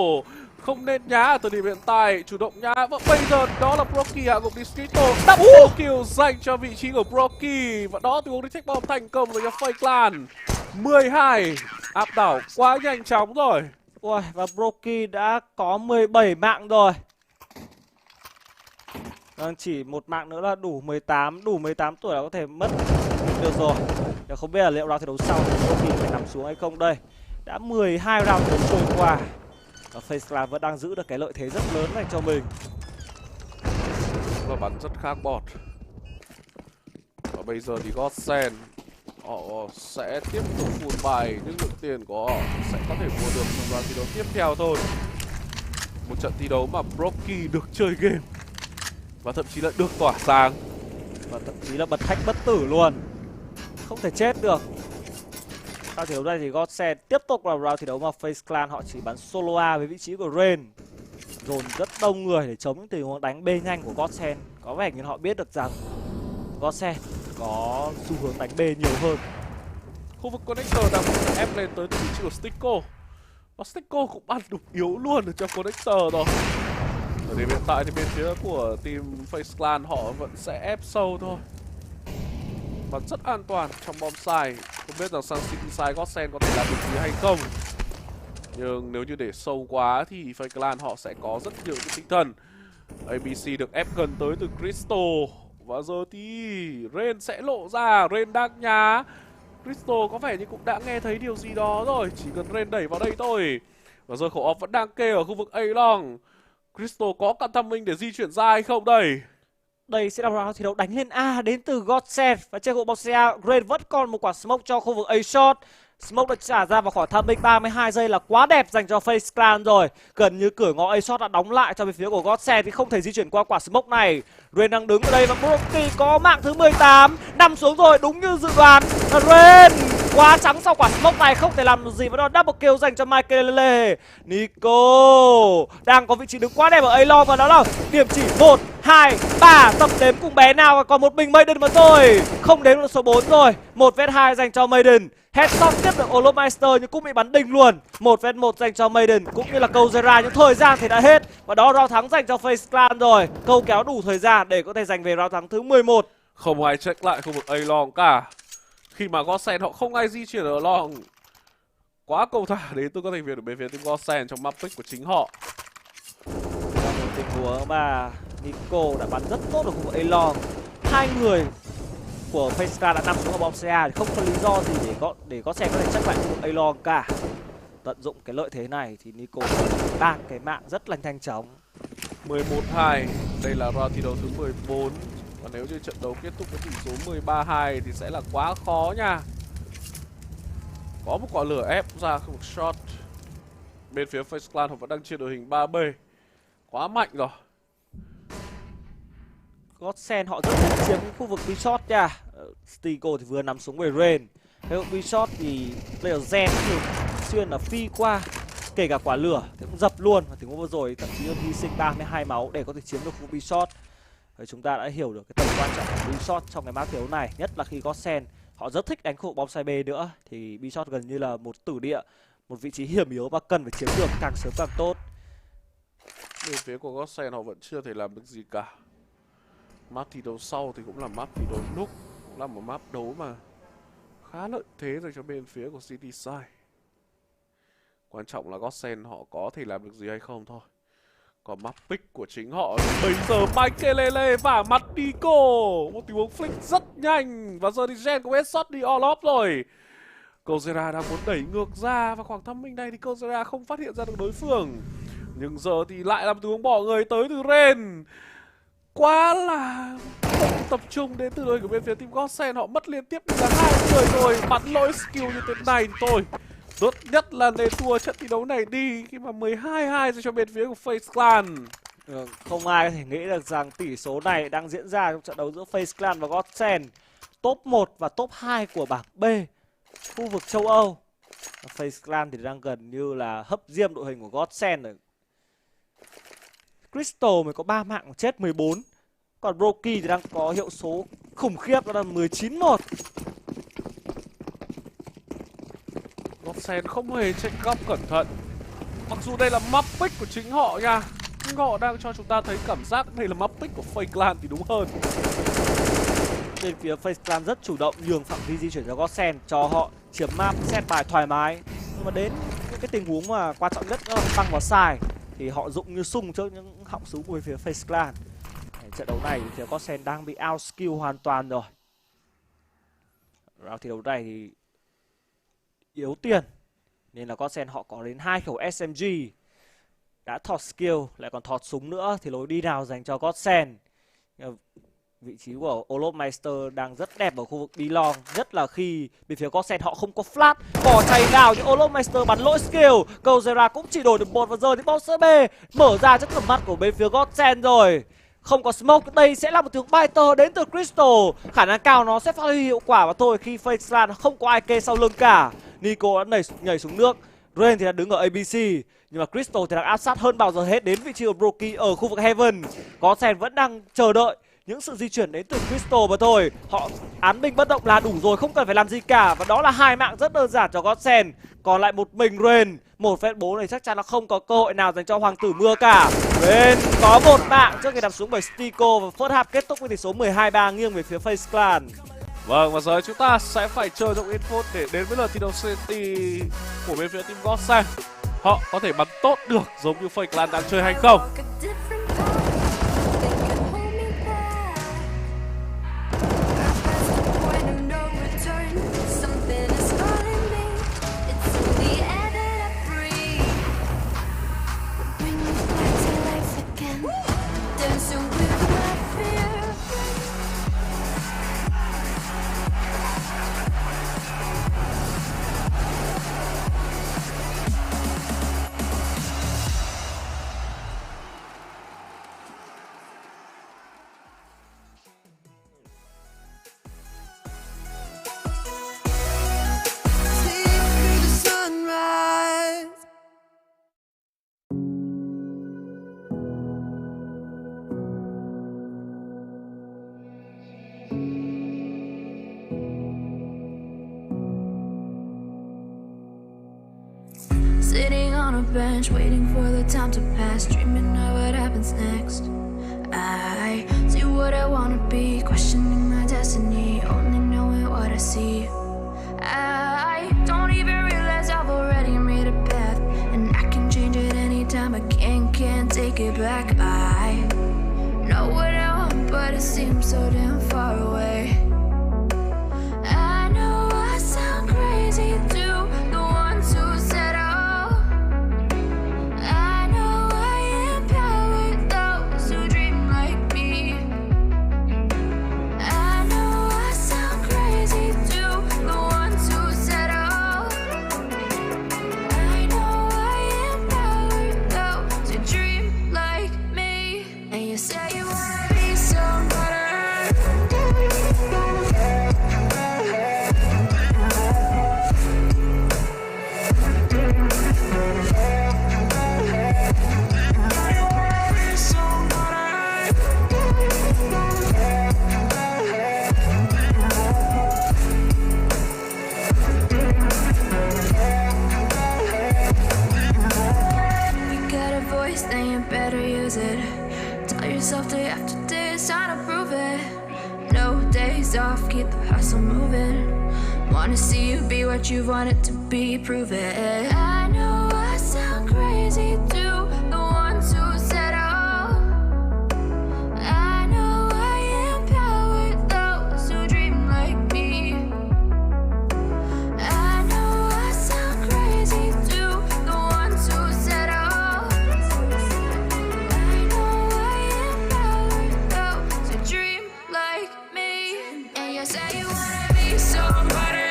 T: Không nên nhá ở thời điểm hiện tại, chủ động nhá. Và bây giờ đó là Broky hạ gục đi Stinko. Double kill dành cho vị trí của Broky. Và đó tình huống đi check bom thành công với Face Clan. 12 áp đảo quá nhanh chóng rồi.
U: Ui, và Broky đã có 17 mạng rồi. Chỉ một mạng nữa là đủ 18 tuổi là có thể mất được rồi. Nhưng không biết là liệu round thi đấu sau Broky phải nằm xuống hay không đây. Đã 12 round thi đấu trôi qua và Face Clan vẫn đang giữ được cái lợi thế rất lớn dành cho mình.
T: Và bắn rất khác bọt. Và bây giờ thì Godsend họ sẽ tiếp tục full bài, nhưng lượng tiền của họ sẽ có thể mua được trong round thi đấu tiếp theo thôi. Một trận thi đấu mà Broky được chơi game và thậm chí là được tỏa sáng
U: và thậm chí là bật hack bất tử luôn, không thể chết được. Round thi đấu này thì Godsend tiếp tục là round thi đấu mà Face Clan họ chỉ bắn solo A với vị trí của Rain. Dồn rất đông người để chống những tình huống đánh B nhanh của Godsend. Có vẻ như họ biết được rằng Godsend có xu hướng đánh B nhiều hơn.
T: Khu vực connector đang ép lên tới vị trí của Stinko. Và Stinko cũng ăn đục yếu luôn ở trong connector rồi. Ở điểm hiện tại thì bên phía của team Face Clan họ vẫn sẽ ép sâu thôi. Và rất an toàn trong bom side. Không biết rằng sang city side Godsend có thể làm được gì hay không. Nhưng nếu như để sâu quá thì Face Clan họ sẽ có rất nhiều cái tinh thần. ABC được ép gần tới từ Crystal. Và giờ thì Rain sẽ lộ ra. Rain đang nhá. Crystal có vẻ như cũng đã nghe thấy điều gì đó rồi. Chỉ cần Rain đẩy vào đây thôi. Và giờ khẩu off vẫn đang kê ở khu vực A-Long. Crystal có cả tham minh để di chuyển ra hay không đây?
U: Đây sẽ là round thi đấu đánh lên A đến từ Godsend. Và trên khu vực A, Rain vẫn còn một quả smoke cho khu vực A-shot. Smoke được trả ra vào khoảng tham minh 32 giây là quá đẹp dành cho Face Clan rồi. Gần như cửa ngõ A-shot đã đóng lại cho bên phía của Godsend thì không thể di chuyển qua quả smoke này. Rain đang đứng ở đây và Broky có mạng thứ 18, nằm xuống rồi đúng như dự đoán. Rain quá trắng sau quả smoke này, không thể làm được gì với đó. Double kill dành cho Michael. Nico đang có vị trí đứng quá đẹp ở A-Long và đó là điểm chỉ 1, 2, 3. Tập đếm cùng bé nào và còn một mình Maiden mà thôi. Không đếm được số 4 rồi. 1vs2 dành cho Maiden. Headshot tiếp được Olomeister nhưng cũng bị bắn đinh luôn. 1vs1 dành cho Maiden cũng như là Kozera, nhưng thời gian thì đã hết. Và đó round thắng dành cho Face Clan rồi. Câu kéo đủ thời gian để có thể giành về round thắng thứ 11.
T: Không ai check lại khu vực A-Long cả. Khi mà Godsend họ không ai di chuyển ở Long. Quá cầu thả đến từ các thành viên ở bên phía team Godsend trong map pick của chính họ.
U: Là một tình huống mà Nico đã bắn rất tốt ở khu vực A-Long. Hai người của Face Clan đã nằm xuống ở bom CA thì không có lý do gì để Godsend có thể check lại khu vực A-Long cả. Tận dụng cái lợi thế này thì Nico tăng cái mạng rất là nhanh chóng.
T: 11-2, đây là round thi đấu thứ 14. Và nếu như trận đấu kết thúc với tỷ số 13-2 thì sẽ là quá khó nha. Có một quả lửa ép ra không một shot. Bên phía Face Clan họ vẫn đang chia đội hình 3B. Quá mạnh rồi.
U: Godsend họ rất thích chiếm khu vực B-shot nha. Stigo thì vừa nằm xuống về Rain. Cái khu B-shot thì player Zen thường xuyên là phi qua kể cả quả lửa thì cũng dập luôn. Và tình huống vừa rồi thậm chí là hy sinh 32 máu để có thể chiếm được khu B-shot. Và chúng ta đã hiểu được cái tầm quan trọng của B-shot trong cái map thi đấu này, nhất là khi có Sen họ rất thích đánh khu vực bom B nữa, thì B-shot gần như là một tử địa, một vị trí hiểm yếu và cần phải chiếm được càng sớm càng tốt.
T: Bên phía của Gosen họ vẫn chưa thể làm được gì cả. Map thi đấu sau thì cũng là map thi đấu núc, cũng là một map đấu mà khá lợi thế dành cho bên phía của City Side. Quan trọng là Gosen họ có thể làm được gì hay không thôi. Còn map pick của chính họ bây giờ Michaelele vả mặt Nico, một tình huống flick rất nhanh và giờ thì Gen cũng headshot đi all off rồi. Kozera đang muốn đẩy ngược ra và khoảng thăm minh này thì Kozera không phát hiện ra được đối phương. Nhưng giờ thì lại làm tình huống bỏ người tới từ Ren. Quá là không tập trung đến từ đội của bên phía team Gosen, họ mất liên tiếp cả 2 người rồi. Bắn lỗi skill như thế này thôi, tốt nhất là nên thua trận thi đấu này đi khi mà 12-2 cho bên phía của FaZe Clan.
U: Không ai có thể nghĩ được rằng tỷ số này đang diễn ra trong trận đấu giữa FaZe Clan và Gosen, top 1 và top 2 của bảng B khu vực châu Âu. FaZe Clan thì đang gần như là hấp diêm đội hình của Gosen rồi. Crystal mới có 3 mạng chết 14. Còn Broky thì đang có hiệu số khủng khiếp, đó là 19-1.
T: Gosen không hề check up cẩn thận. Mặc dù đây là map pick của chính họ nha, nhưng họ đang cho chúng ta thấy cảm giác đây là map pick của FaZe Clan thì đúng hơn.
U: Bên phía FaZe Clan rất chủ động nhường phạm vi di chuyển cho Gosen, cho họ chiếm map, set bài thoải mái. Nhưng mà đến những cái tình huống mà quan trọng nhất đó là tăng vào sai thì họ dụng như sung trước những họng súng của phía FaZe Clan. Trận đấu này thì phía Gosen đang bị out skill hoàn toàn rồi. Round thi đấu này thì yếu tiền nên là Gosen họ có đến 2 khẩu SMG, đã thọt skill lại còn thọt súng nữa thì lối đi nào dành cho Gosen. Vị trí của Olofmeister đang rất đẹp ở khu vực B-long, nhất là khi bên phía Gosen họ không có flash, bỏ chạy vào nhưng Olofmeister bắn lỗi skill. Kozera cũng chỉ đổi được một và giờ thì bom B mở ra trước tầm mắt của bên phía Gosen rồi. Không có smoke, đây sẽ là một tiếng biter đến từ Crystal, khả năng cao nó sẽ phát huy hiệu quả và thôi khi FaZe Clan không có ai kê sau lưng cả. Nico đã nhảy xuống nước, Rain thì đã đứng ở ABC, nhưng mà Crystal thì đang áp sát hơn bao giờ hết đến vị trí của Broky ở khu vực Heaven. Gosen vẫn đang chờ đợi những sự di chuyển đến từ Crystal mà thôi. Họ án binh bất động là đủ rồi, không cần phải làm gì cả. Và đó là 2 mạng rất đơn giản cho Gosen. Còn lại một mình Rain, 1-4 này chắc chắn là không có cơ hội nào dành cho Hoàng tử Mưa cả. Rain có 1 mạng trước khi đập súng bởi Stico và first half kết thúc với tỷ số 12-3 nghiêng về phía FaZe Clan.
T: Vâng, và giờ chúng ta sẽ phải chờ trong ít phút để đến với lượt thi đấu City của bên phía team Gosen. Họ có thể bắn tốt được giống như FaZe Clan đang chơi hay không?
A: Sitting on a bench, waiting for the time to pass, dreaming of what happens next. I see what I wanna be, questioning my destiny, only knowing what I see. I don't even realize I've already made a path, and I can change it anytime. I can't take it back. I know what I want, but it seems so damn far away. I know I sound crazy to the ones who said say you wanna be somebody. yourself day after day, it's time to prove it. No days off, keep the hustle moving. Wanna see you be what you wanted to be, prove it. I know I sound crazy to the ones who said oh. I know I empower those who dream like me. I know I sound crazy to the ones who said oh. I know I empower those who dream like me. And you say you wanna be somebody.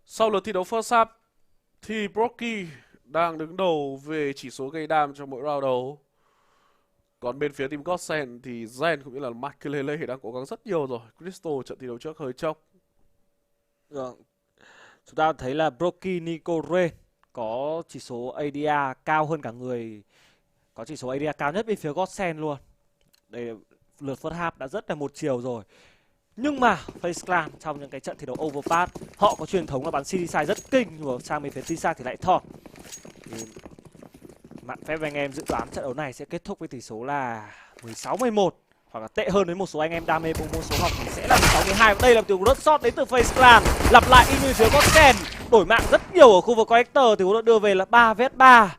T: Sau lượt thi đấu first half thì Brocky đang đứng đầu về chỉ số gây đam trong mỗi round đấu. Còn bên phía team Godsend thì Zen cũng như là Makelele đang cố gắng rất nhiều rồi. Crystal trận thi đấu trước hơi chốc.
U: Chúng ta thấy là Brocky Nico Rain có chỉ số ADR cao hơn cả người, có chỉ số ADR cao nhất bên phía Godsend luôn. Đây, lượt first half đã rất là một chiều rồi. Nhưng mà FaZe Clan trong những cái trận thi đấu overpass, họ có truyền thống là bắn CD side rất kinh, nhưng mà sang bên phía T-side thì lại thọt. Mạn phép anh em dự đoán trận đấu này sẽ kết thúc với tỷ số là 16-11, hoặc là tệ hơn với một số anh em đam mê bộ môn số học thì sẽ là 16-12. Đây là một rớt shot đến từ FaZe Clan, lặp lại y như phía Godsend, đổi mạng rất nhiều ở khu vực connector, thì cũng đã đưa về là 3vs3.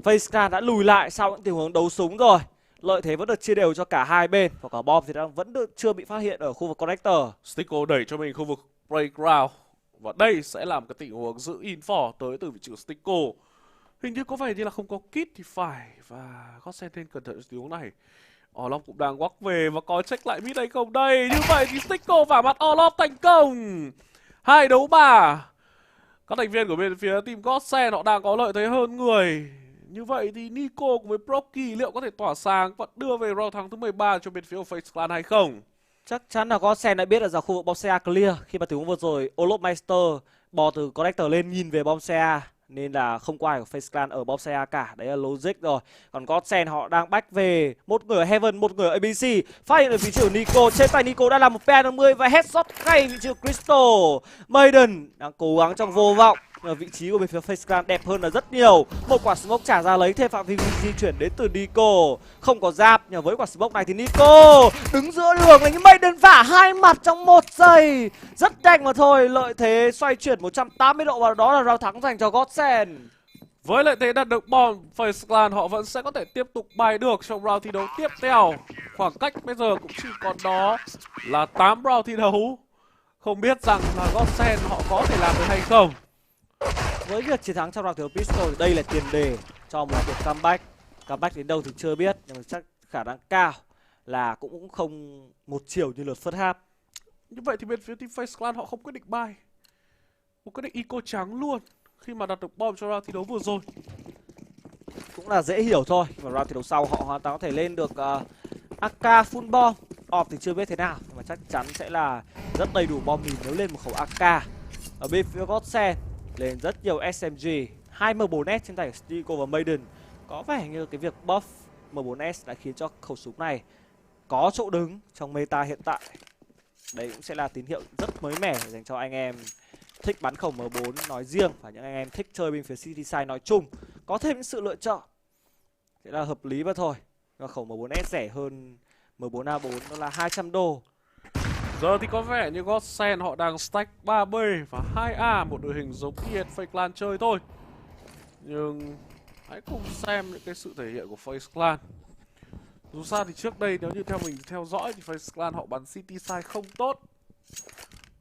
U: FaZe Clan đã lùi lại sau những tình huống đấu súng rồi. Lợi thế vẫn được chia đều cho cả hai bên, và cả bom thì vẫn chưa bị phát hiện ở khu vực connector.
T: Stico đẩy cho mình khu vực playground, và đây sẽ là một cái tình huống giữ info tới từ vị trí của Stico. Hình như có vẻ như là không có kit thì phải, và Godsend nên cẩn thận tình huống này. Orlov cũng đang walk về và có check lại mid hay không đây. Như vậy thì Stico vả mặt Orlov thành công. 2 đấu 3. Các thành viên của bên phía team Godsend họ đang có lợi thế hơn người. Như vậy thì Nico cùng với Brocky liệu có thể tỏa sáng và đưa về round thắng thứ 13 cho bên phía của FaZe Clan hay không?
U: Chắc chắn là Godsend đã biết là ra khu vực bom xe clear khi mà tình huống vừa rồi Olop Meister bò từ connector lên nhìn về bom xe, nên là không có ai của FaZe Clan ở bom xe cả. Đấy là logic rồi. Còn Godsend họ đang back về, một người ở Heaven, một người ở ABC. Phát hiện ở vị trí của Nico, trên tay Nico đã là một P50 và headshot ngay vị trí của Crystal. Maiden đang cố gắng trong vô vọng. Ở vị trí của bên phía FaZe Clan đẹp hơn là rất nhiều. Một quả smoke trả ra lấy thêm phạm vi di chuyển đến từ Nico. Không có giáp, nhưng với quả smoke này thì Nico đứng giữa đường là những Maiden vả hai mặt trong 1 giây. Rất nhanh mà thôi, lợi thế xoay chuyển 180 độ, và đó là round thắng dành cho Godsend.
T: Với lợi thế đạt được bom, FaZe Clan họ vẫn sẽ có thể tiếp tục bài được trong round thi đấu tiếp theo. Khoảng cách bây giờ cũng chỉ còn đó là 8 round thi đấu. Không biết rằng là Godsend họ có thể làm được hay không.
U: Với việc chiến thắng trong round thi đấu pistol thì đây là tiền đề cho một cuộc comeback. Comeback đến đâu thì chưa biết, nhưng mà chắc khả năng cao là cũng không một chiều như lượt first half.
T: Như vậy thì bên phía team FaZe Clan họ không quyết định buy, một quyết định eco trắng luôn khi mà đạt được bom cho round thi đấu vừa rồi.
U: Cũng là dễ hiểu thôi, và round thi đấu sau họ hoàn toàn có thể lên được AK full bom. Off thì chưa biết thế nào, nhưng mà chắc chắn sẽ là rất đầy đủ bom mìn nếu lên một khẩu AK. Ở bên phía Godsend lên rất nhiều SMG, 2 M4S trên tay Stico và Maiden. Có vẻ như cái việc buff M4S đã khiến cho khẩu súng này có chỗ đứng trong meta hiện tại. Đấy cũng sẽ là tín hiệu rất mới mẻ dành cho anh em thích bắn khẩu M4 nói riêng, và những anh em thích chơi bên phía City Side nói chung. Có thêm những sự lựa chọn sẽ là hợp lý mà thôi. Và khẩu M4S rẻ hơn M4A4 đó là 200 đô.
T: Giờ thì có vẻ như Godsend họ đang stack 3B và 2A, một đội hình giống như FaZe Clan chơi thôi. Nhưng hãy cùng xem những cái sự thể hiện của FaZe Clan. Dù sao thì trước đây nếu như theo mình theo dõi thì FaZe Clan họ bắn City Side không tốt.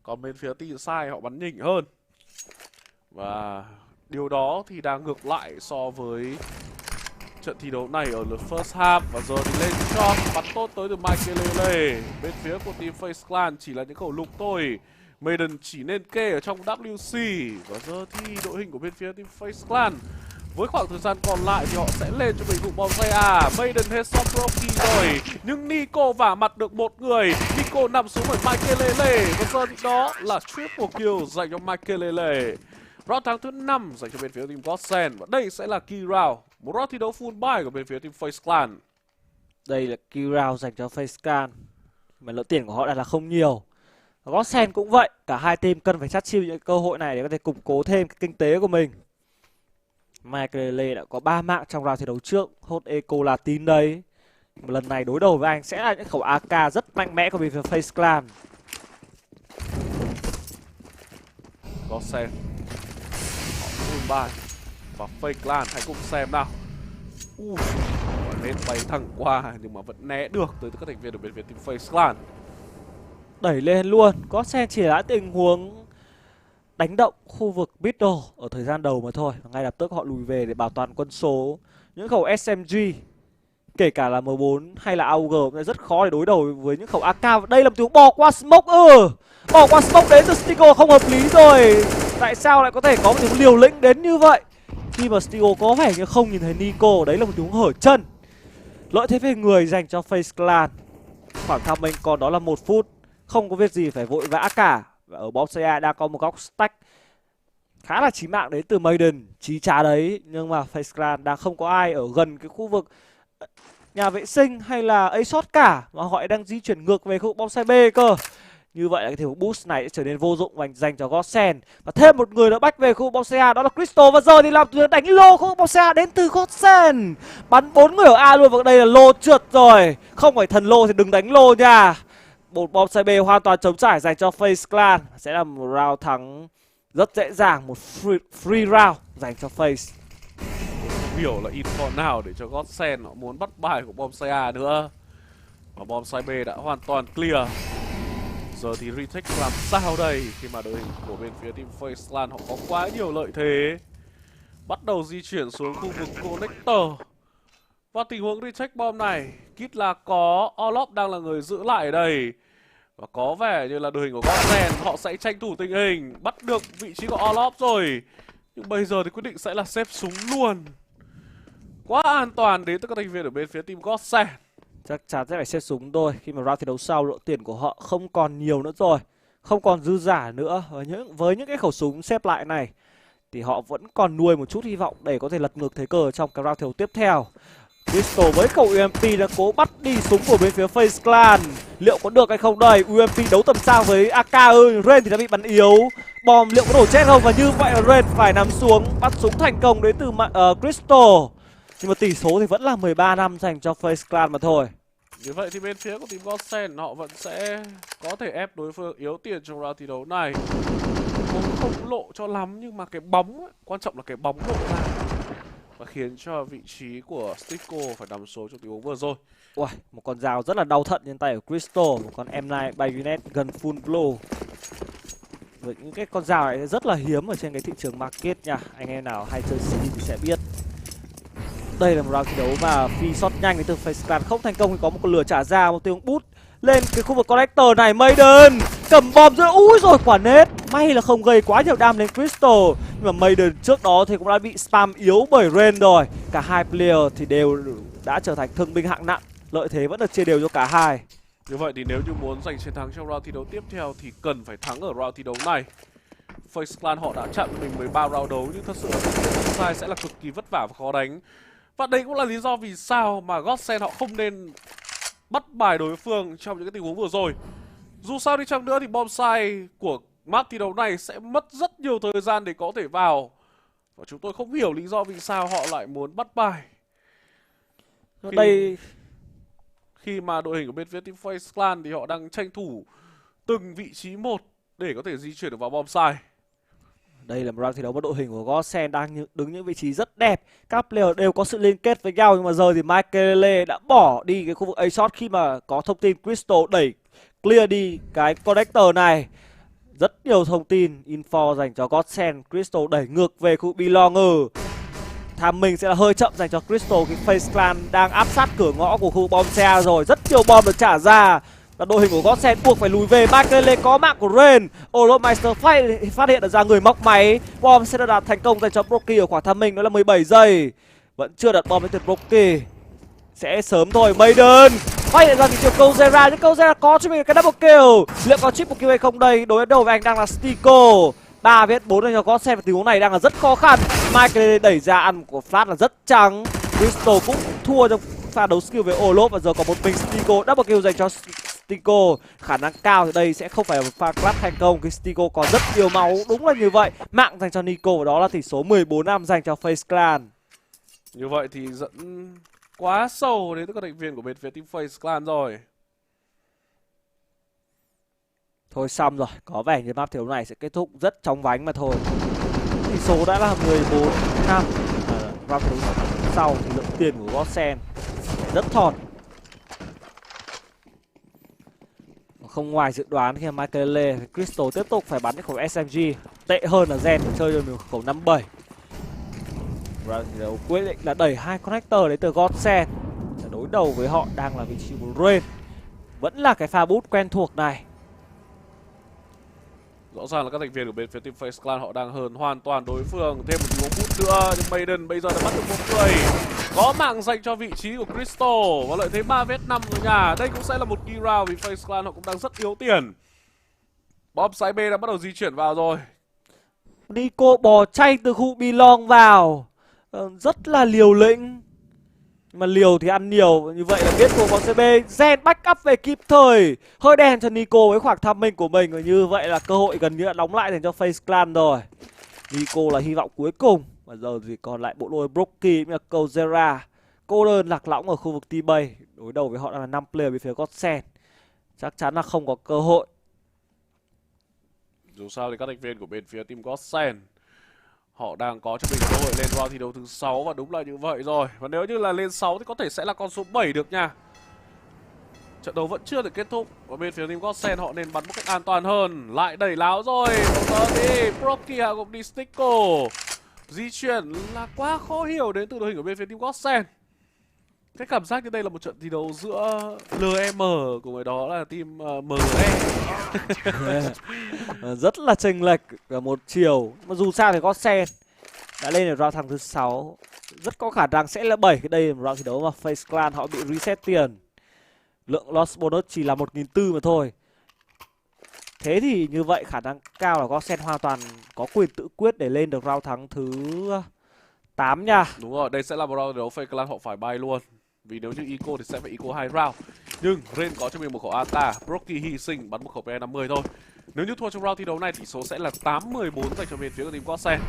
T: Còn bên phía T-side họ bắn nhỉnh hơn. Và điều đó thì đang ngược lại so với trận thi đấu này ở lượt first half. Và giờ thì lên shot bắn tốt tới từ Makelele. Bên phía của team FaZe Clan chỉ là những khẩu lục thôi. Maiden chỉ nên kê ở trong WC. Và giờ thì đội hình của bên phía team FaZe Clan với khoảng thời gian còn lại thì họ sẽ lên cho mình vụ bom say à. Maiden hết shot Rocky rồi, nhưng Nico vả mặt được một người. Nico nằm xuống bởi Makelele. Và giờ thì đó là triple kill dành cho Makelele. Round thắng thứ 5 dành cho bên phía team Godsend. Và đây sẽ là key round, một round thi đấu full buy của bên phía team FaZe Clan.
U: Đây là key round dành cho FaZe Clan. Mà lỡ tiền của họ đã là không nhiều. Godsend cũng vậy, cả hai team cần phải chắt chiu những cơ hội này để có thể củng cố thêm cái kinh tế của mình. Michael đã có 3 mạng trong round thi đấu trước, hốt Eco là tín đấy. Một lần này đối đầu với anh sẽ là những khẩu AK rất mạnh mẽ của bên phía FaZe Clan.
T: Godsend họ full buy và FaZe Clan, hãy cùng xem nào. Lên bay thẳng qua nhưng mà vẫn né được tới các thành viên ở bên phía team FaZe Clan.
U: Đẩy lên luôn, Godsend chỉ là tình huống đánh động khu vực middle ở thời gian đầu mà thôi. Và ngay lập tức họ lùi về để bảo toàn quân số. Những khẩu SMG, kể cả là M4 hay là AUG cũng rất khó để đối đầu với những khẩu AK. Đây là một tiếng bỏ qua smoke. Bỏ qua smoke đến từ Stigo không hợp lý rồi. Tại sao lại có thể có một tiếng liều lĩnh đến như vậy khi mà Stigo có vẻ như không nhìn thấy Nico? Đấy là một tiếng hở chân. Lợi thế về người dành cho FaZe Clan. Khoảng tham minh còn đó là 1 phút, không có việc gì phải vội vã cả. Và ở Bobsaya đang có một góc stack khá là chí mạng đến từ Maiden, chí trả đấy. Nhưng mà FaZe Clan đang không có ai ở gần cái khu vực nhà vệ sinh hay là A-shot cả, mà họ đang di chuyển ngược về khu vực Bobsaya B cơ. Như vậy là cái thiếu boost này sẽ trở nên vô dụng dành cho Godsend. Và thêm một người nữa bách về khu vực Bobsaya, đó là Crystal. Và giờ thì làm đánh lô khu vực Bobsaya đến từ Godsend. Bắn 4 người ở A luôn, và đây là lô trượt rồi. Không phải thần lô thì đừng đánh lô nha. Một Bobsaya B hoàn toàn trống trải dành cho FaZe Clan. Sẽ là một round thắng rất dễ dàng, một free round dành cho FaZe.
T: Hiểu là info nào để cho Godsend họ muốn bắt bài của Bobsaya nữa. Và Bobsaya B đã hoàn toàn clear. Giờ thì retake làm sao đây khi mà đội hình của bên phía team FaZe Clan họ có quá nhiều lợi thế. Bắt đầu di chuyển xuống khu vực connector. Và tình huống retake bomb này, Kit là có Olop đang là người giữ lại ở đây. Và có vẻ như là đội hình của Godsend họ sẽ tranh thủ tình hình, bắt được vị trí của Olop rồi. Nhưng bây giờ thì quyết định sẽ là xếp súng luôn. Quá an toàn đến từ các thành viên ở bên phía team Godsend.
U: Chắc chắn sẽ phải xếp súng thôi, khi mà round thi đấu sau lượng tiền của họ không còn nhiều nữa rồi, không còn dư giả nữa. Với những cái khẩu súng xếp lại này thì họ vẫn còn nuôi một chút hy vọng để có thể lật ngược thế cờ trong cái round thi đấu tiếp theo. Crystal với khẩu UMP đã cố bắt đi súng của bên phía FaZe Clan. Liệu có được hay không đây? UMP đấu tầm sao với AK ơi. Rain thì đã bị bắn yếu. Bom liệu có đổ chết không? Và như vậy là Rain phải nằm xuống bắt súng thành công đến từ Crystal. Nhưng mà tỷ số thì vẫn là 13-5 dành cho FaZe Clan mà thôi.
T: Như vậy thì bên phía của team Godsend họ vẫn sẽ có thể ép đối phương yếu tiền trong round thi đấu này. Không lộ cho lắm nhưng mà cái bóng ấy, quan trọng là cái bóng lộ ra và khiến cho vị trí của Stico phải nằm số trong tình huống vừa rồi.
U: Ui, một con dao rất là đau thận trên tay của Crystal, một con M9 Bayonet gần full blow. Với những cái con dao này rất là hiếm ở trên cái thị trường market nha. Anh em nào hay chơi CD thì sẽ biết. Đây là một round thi đấu mà phi shot nhanh đến từ FaZe Clan không thành công thì có một con lửa trả ra, một tiếng bút lên cái khu vực connector này. Maiden cầm bom rồi, úi rồi quả nết. May là không gây quá nhiều đam lên Crystal, nhưng mà Maiden trước đó thì cũng đã bị spam yếu bởi Rain rồi. Cả hai player thì đều đã trở thành thương binh hạng nặng, lợi thế vẫn được chia đều cho cả hai.
T: Như vậy thì nếu như muốn giành chiến thắng trong round thi đấu tiếp theo thì cần phải thắng ở round thi đấu này. FaZe Clan họ đã chặn mình 13 round đấu nhưng thật sự là sẽ là cực kỳ vất vả và khó đánh. Và đây cũng là lý do vì sao mà Godsend họ không nên bắt bài đối phương trong những cái tình huống vừa rồi. Dù sao đi chăng nữa thì bonsai của map thi đấu này sẽ mất rất nhiều thời gian để có thể vào. Và chúng tôi không hiểu lý do vì sao họ lại muốn bắt bài. Khi mà đội hình của bên phía team FaZe Clan thì họ đang tranh thủ từng vị trí một để có thể di chuyển được vào bonsai.
U: Đây là một round thi đấu mà đội hình của Godsend đang đứng những vị trí rất đẹp. Các player đều có sự liên kết với nhau, nhưng mà giờ thì Michael đã bỏ đi cái khu vực A-shot khi mà có thông tin Crystal đẩy clear đi cái connector này. Rất nhiều thông tin info dành cho Godsend. Crystal đẩy ngược về khu Belonger. Tham mình sẽ là hơi chậm dành cho Crystal. Cái FaZe Clan đang áp sát cửa ngõ của khu bom xe rồi. Rất nhiều bom được trả ra. Và đội hình của Godsend buộc phải lùi về. Michael có mạng của Rain. Olofmeister phát hiện ra người móc máy. Bom sẽ được đạt thành công dành cho Broky ở khoảng tham minh, đó là 17 giây. Vẫn chưa đặt bom đến từ Broky. Sẽ sớm thôi. Maiden phát hiện ra thị trường Kozera, nhưng Kozera có cho mình cái double kill. Liệu có triple kill hay không đây? Đối đầu với anh đang là Stico. 3vs4 dành cho Godsend, và tình huống này đang là rất khó khăn. Michael đẩy ra ăn của Flash là rất trắng. Crystal cũng thua trong pha đấu skill với Olof, và giờ có một mình Stico. Double kill dành cho Stico. Khả năng cao thì đây sẽ không phải là một pha clutch thành công, khi Stico có rất nhiều máu. Đúng là như vậy. Mạng dành cho Nico, và đó là tỷ số 14-5 dành cho FaZe Clan.
T: Như vậy thì dẫn quá sâu đến từ các thành viên của bên phía team FaZe Clan rồi.
U: Thôi xong rồi, có vẻ như map thiếu này sẽ kết thúc rất chóng vánh mà thôi. Tỷ số đã là 14-5. Map thiếu sau thì lượng tiền của Godsend rất thòn. Không ngoài dự đoán khi mà Michael Crystal tiếp tục phải bắn cái khẩu SMG. Tệ hơn là Gen chơi cho mình khẩu 57. Và quyết định là đẩy hai connector đến từ Godsend. Đối đầu với họ đang là vị trí của Rain. Vẫn là cái pha bút quen thuộc này.
T: Rõ ràng là các thành viên của bên phía team FaZe Clan họ đang hơn hoàn toàn đối phương. Thêm một tình huống bút nữa, nhưng Maiden bây giờ đã bắt được một người. Có mạng dành cho vị trí của Crystal và lợi thế 3vs5 rồi nhà. Đây cũng sẽ là một key round vì FaZe Clan họ cũng đang rất yếu tiền. Bom sái B đã bắt đầu di chuyển vào rồi.
U: Nico bò chay từ khu Belong vào. Rất là liều lĩnh. Mà liều thì ăn nhiều, như vậy là biết của con CB. Gen backup về kịp thời. Hơi đen cho Nico với khoảng tham minh của mình. Và như vậy là cơ hội gần như đã đóng lại dành cho FaZe Clan rồi. Nico là hy vọng cuối cùng. Và giờ thì còn lại bộ đôi Broky và Kozera. Cô đơn lạc lõng ở khu vực T-Bay. Đối đầu với họ đang là 5 player bên phía Godsend. Chắc chắn là không có cơ hội.
T: Dù sao thì các thành viên của bên phía team Godsend họ đang có cho mình cơ hội lên round thi đấu thứ 6, và đúng là như vậy rồi. Và nếu như là lên 6 thì có thể sẽ là con số 7 được nha. Trận đấu vẫn chưa được kết thúc, và bên phía team Godsend họ nên bắn một cách an toàn hơn. Lại đẩy láo rồi. Giờ thì Broky hạ gục đi Stico. Di chuyển là quá khó hiểu đến từ đội hình của bên phía team Godsend. Cái cảm giác như đây là một trận thi đấu giữa LM của người đó là team ME.
U: Rất là chênh lệch ở một chiều. Mà dù sao thì Godsend đã lên được round thắng thứ 6. Rất có khả năng sẽ là 7. Cái đây là một round thi đấu mà FaZe Clan họ bị reset tiền. Lượng loss bonus chỉ là 1.400 mà thôi. Thế thì như vậy khả năng cao là Godsend hoàn toàn có quyền tự quyết để lên được round thắng thứ 8 nha.
T: Đúng rồi, đây sẽ là một round thi đấu FaZe Clan họ phải bay luôn. Vì nếu như eco thì sẽ phải eco 2 round. Nhưng Rain có cho mình một khẩu ATA, Broky hy sinh bắn một khẩu P50 thôi. Nếu như thua trong round thi đấu này, tỷ số sẽ là 8-14 dành cho bên phía của team Godsend.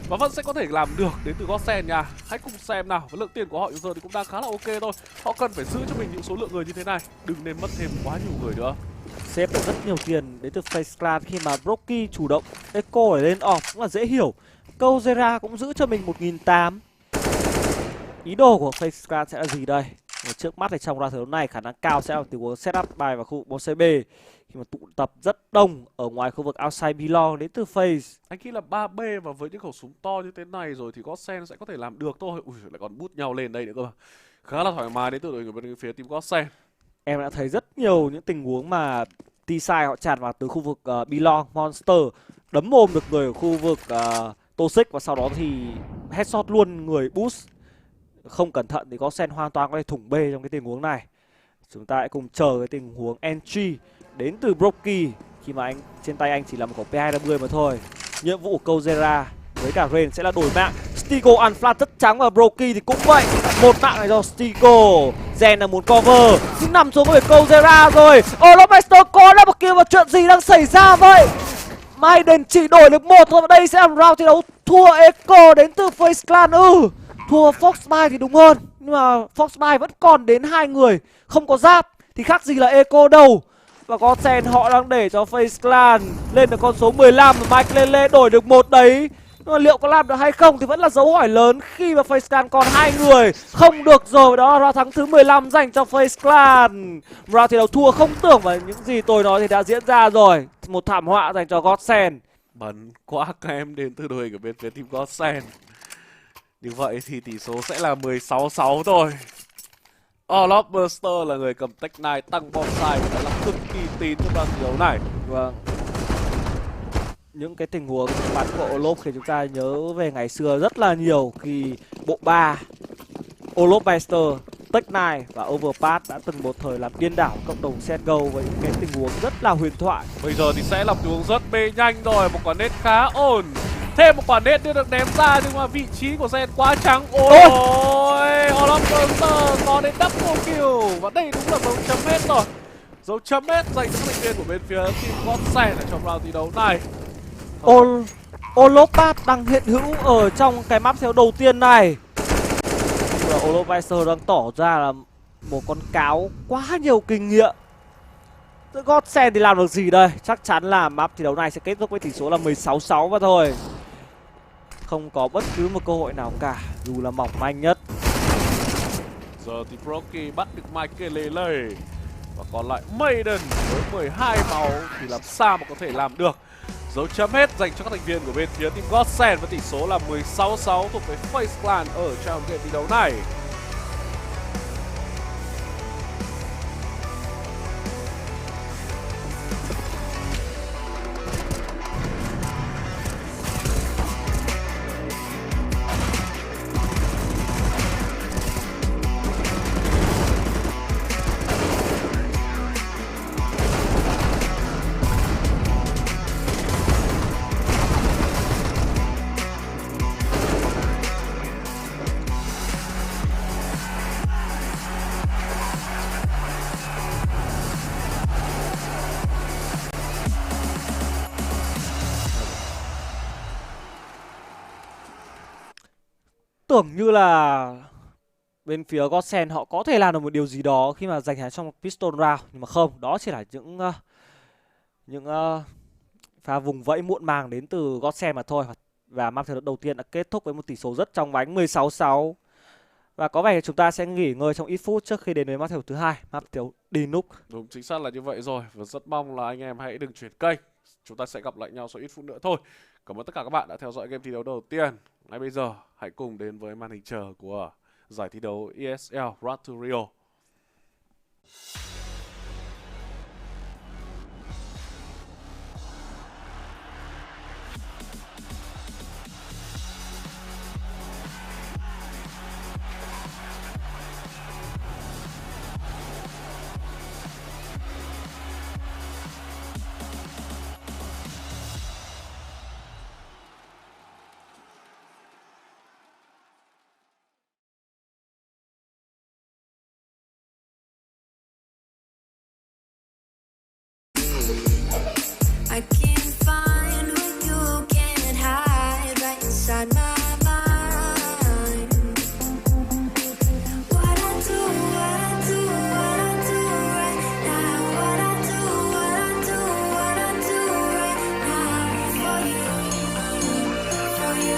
T: Và vẫn sẽ có thể làm được đến từ Godsend nha. Hãy cùng xem nào. Với lượng tiền của họ giờ thì cũng đang khá là ok thôi. Họ cần phải giữ cho mình những số lượng người như thế này, đừng nên mất thêm quá nhiều người nữa.
U: Xếp được rất nhiều tiền đến từ FaZe Clan khi mà Broky chủ động eco để lên off cũng là dễ hiểu. Kozera cũng giữ cho mình 1.800. Ý đồ của FaZe Clan sẽ là gì đây? Ở trước mắt thì trong round thi đấu này khả năng cao sẽ là tình huống setup bài vào khu vực CB khi mà tụ tập rất đông ở ngoài khu vực outside Belong đến từ FaZe.
T: Anh nghĩ là 3B và với những khẩu súng to như thế này rồi thì Godsend sẽ có thể làm được thôi. Ui, lại còn bút nhau lên đây nữa cơ mà. Khá là thoải mái đến từ đội của bên phía team Godsend.
U: Em đã thấy rất nhiều những tình huống mà T-side họ tràn vào từ khu vực Belong, Monster đấm mồm được người ở khu vực Toxic, và sau đó thì headshot luôn người boost. Không cẩn thận thì Godsend hoàn toàn có thể thủng B trong cái tình huống này. Chúng ta hãy cùng chờ cái tình huống entry đến từ Broky khi mà anh trên tay anh chỉ là một khẩu P250 mà thôi. Nhiệm vụ của Kozera với cả Rain sẽ là đổi mạng. Stico ăn flash rất trắng và Broky thì cũng vậy. Một mạng này cho Stico. Gen là muốn cover nhưng nằm xuống với Kozera rồi. Olofmeister có double kill và chuyện gì đang xảy ra vậy? Maiden chỉ đổi được một thôi, và đây sẽ là round thi đấu thua eco đến từ FaZe Clan. Thua Foxby thì đúng hơn, nhưng mà Foxby vẫn còn đến 2 người không có giáp thì khác gì là eco đâu. Và Godsend họ đang để cho FaZe Clan lên được con số 15, và Mike Lele đổi được một đấy. Nhưng mà liệu có làm được hay không thì vẫn là dấu hỏi lớn khi mà FaZe Clan còn 2 người. Không được rồi, đó là round thắng thứ 15 dành cho FaZe Clan. Round thi đấu thua không tưởng vào những gì tôi nói thì đã diễn ra rồi. Một thảm họa dành cho Godsend.
T: Bắn quá các em đến từ đội của bên phía team Godsend. Như vậy thì tỷ số sẽ là 16-6 thôi. Olofmeister là người cầm tech 9 tăng bom sai và đã làm cực kỳ tín trong đoạn thi đấu này.
U: Vâng. Những cái tình huống bắn của Olop khiến chúng ta nhớ về ngày xưa rất là nhiều, khi bộ ba Olop Meister, Tech9 và Overpass đã từng một thời làm điên đảo cộng đồng CSGO với những cái tình huống rất là huyền thoại.
T: Bây giờ thì sẽ là tình huống rất bê nhanh rồi, một quả nết khá ổn. Thêm một quả nết nữa được ném ra nhưng mà vị trí của Zen quá trắng. Ôi, Olop Meister có đến double kill và đây đúng là dấu chấm hết rồi. Dấu chấm hết dành cho các thành viên của bên phía team Godsend ở trong round thi đấu này.
U: Olopat đang hiện hữu ở trong cái map theo đầu tiên này. Oloviser đang tỏ ra là một con cáo quá nhiều kinh nghiệm. Godsend thì làm được gì đây? Chắc chắn là map thi đấu này sẽ kết thúc với tỷ số là 16-6 và thôi. Không có bất cứ một cơ hội nào cả, dù là mỏng manh nhất.
T: Giờ thì Broky bắt được Michael và còn lại Maiden với 12 máu thì làm sao mà có thể làm được. Dấu chấm hết dành cho các thành viên của bên phía team Godsend với tỷ số là 16-6 thuộc về FaZe Clan ở trong game thi đấu này.
U: Tưởng như là bên phía Godsend họ có thể làm được một điều gì đó khi mà giành thắng trong pistol round, nhưng mà không, đó chỉ là những pha vùng vẫy muộn màng đến từ Godsend mà thôi. Và map thi đấu đầu tiên đã kết thúc với một tỷ số rất trong vánh 16-6. Và có vẻ chúng ta sẽ nghỉ ngơi trong ít phút trước khi đến với map thi đấu thứ hai, map thi đấu đi núp.
T: Đúng, chính xác là như vậy rồi. Và rất mong là anh em hãy đừng chuyển kênh. Chúng ta sẽ gặp lại nhau sau ít phút nữa thôi. Cảm ơn tất cả các bạn đã theo dõi game thi đấu đầu tiên. Ngay bây giờ, hãy cùng đến với màn hình chờ của giải thi đấu Esl One To Rio.
A: I can't find what you can't hide right inside my mind. What I do right now. What I do right now for you, for you.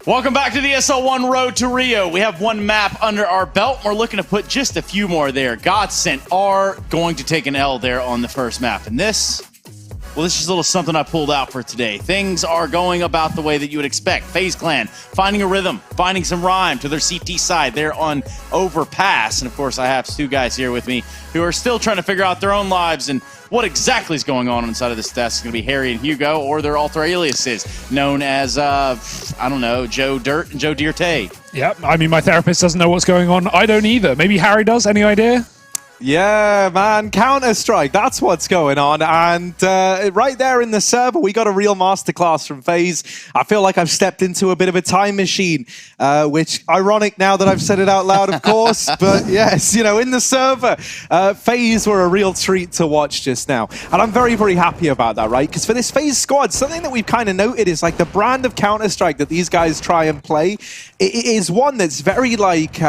Q: Welcome back to the Esl One Road to Rio. We have one map under our belt. We're looking to put just a few more there. Godsent are going to take an L there on the first map. And this is a little something I pulled out for today. Things are going about the way that you would expect. FaZe Clan finding a rhythm, finding some rhyme to their CT side. They're on Overpass. And of course, I have two guys here with me who are still trying to figure out their own lives and what exactly is going on inside of this desk. It's going to be Harry and Hugo, or their alter aliases, known as, I don't know, Joe Dirt and Joe Dirte.
G: Yep, I mean, my therapist doesn't know what's going on. I don't either. Maybe Harry does. Any idea?
R: Yeah, man, Counter-Strike, that's what's going on. And right there in the server, we got a real masterclass from FaZe. I feel like I've stepped into a bit of a time machine, which, ironic now that I've said it out loud, of course. But yes, you know, in the server, FaZe were a real treat to watch just now. And I'm very, very happy about that, right? Because for this FaZe squad, something that we've kind of noted is like the brand of Counter-Strike that these guys try and play is one that's very like...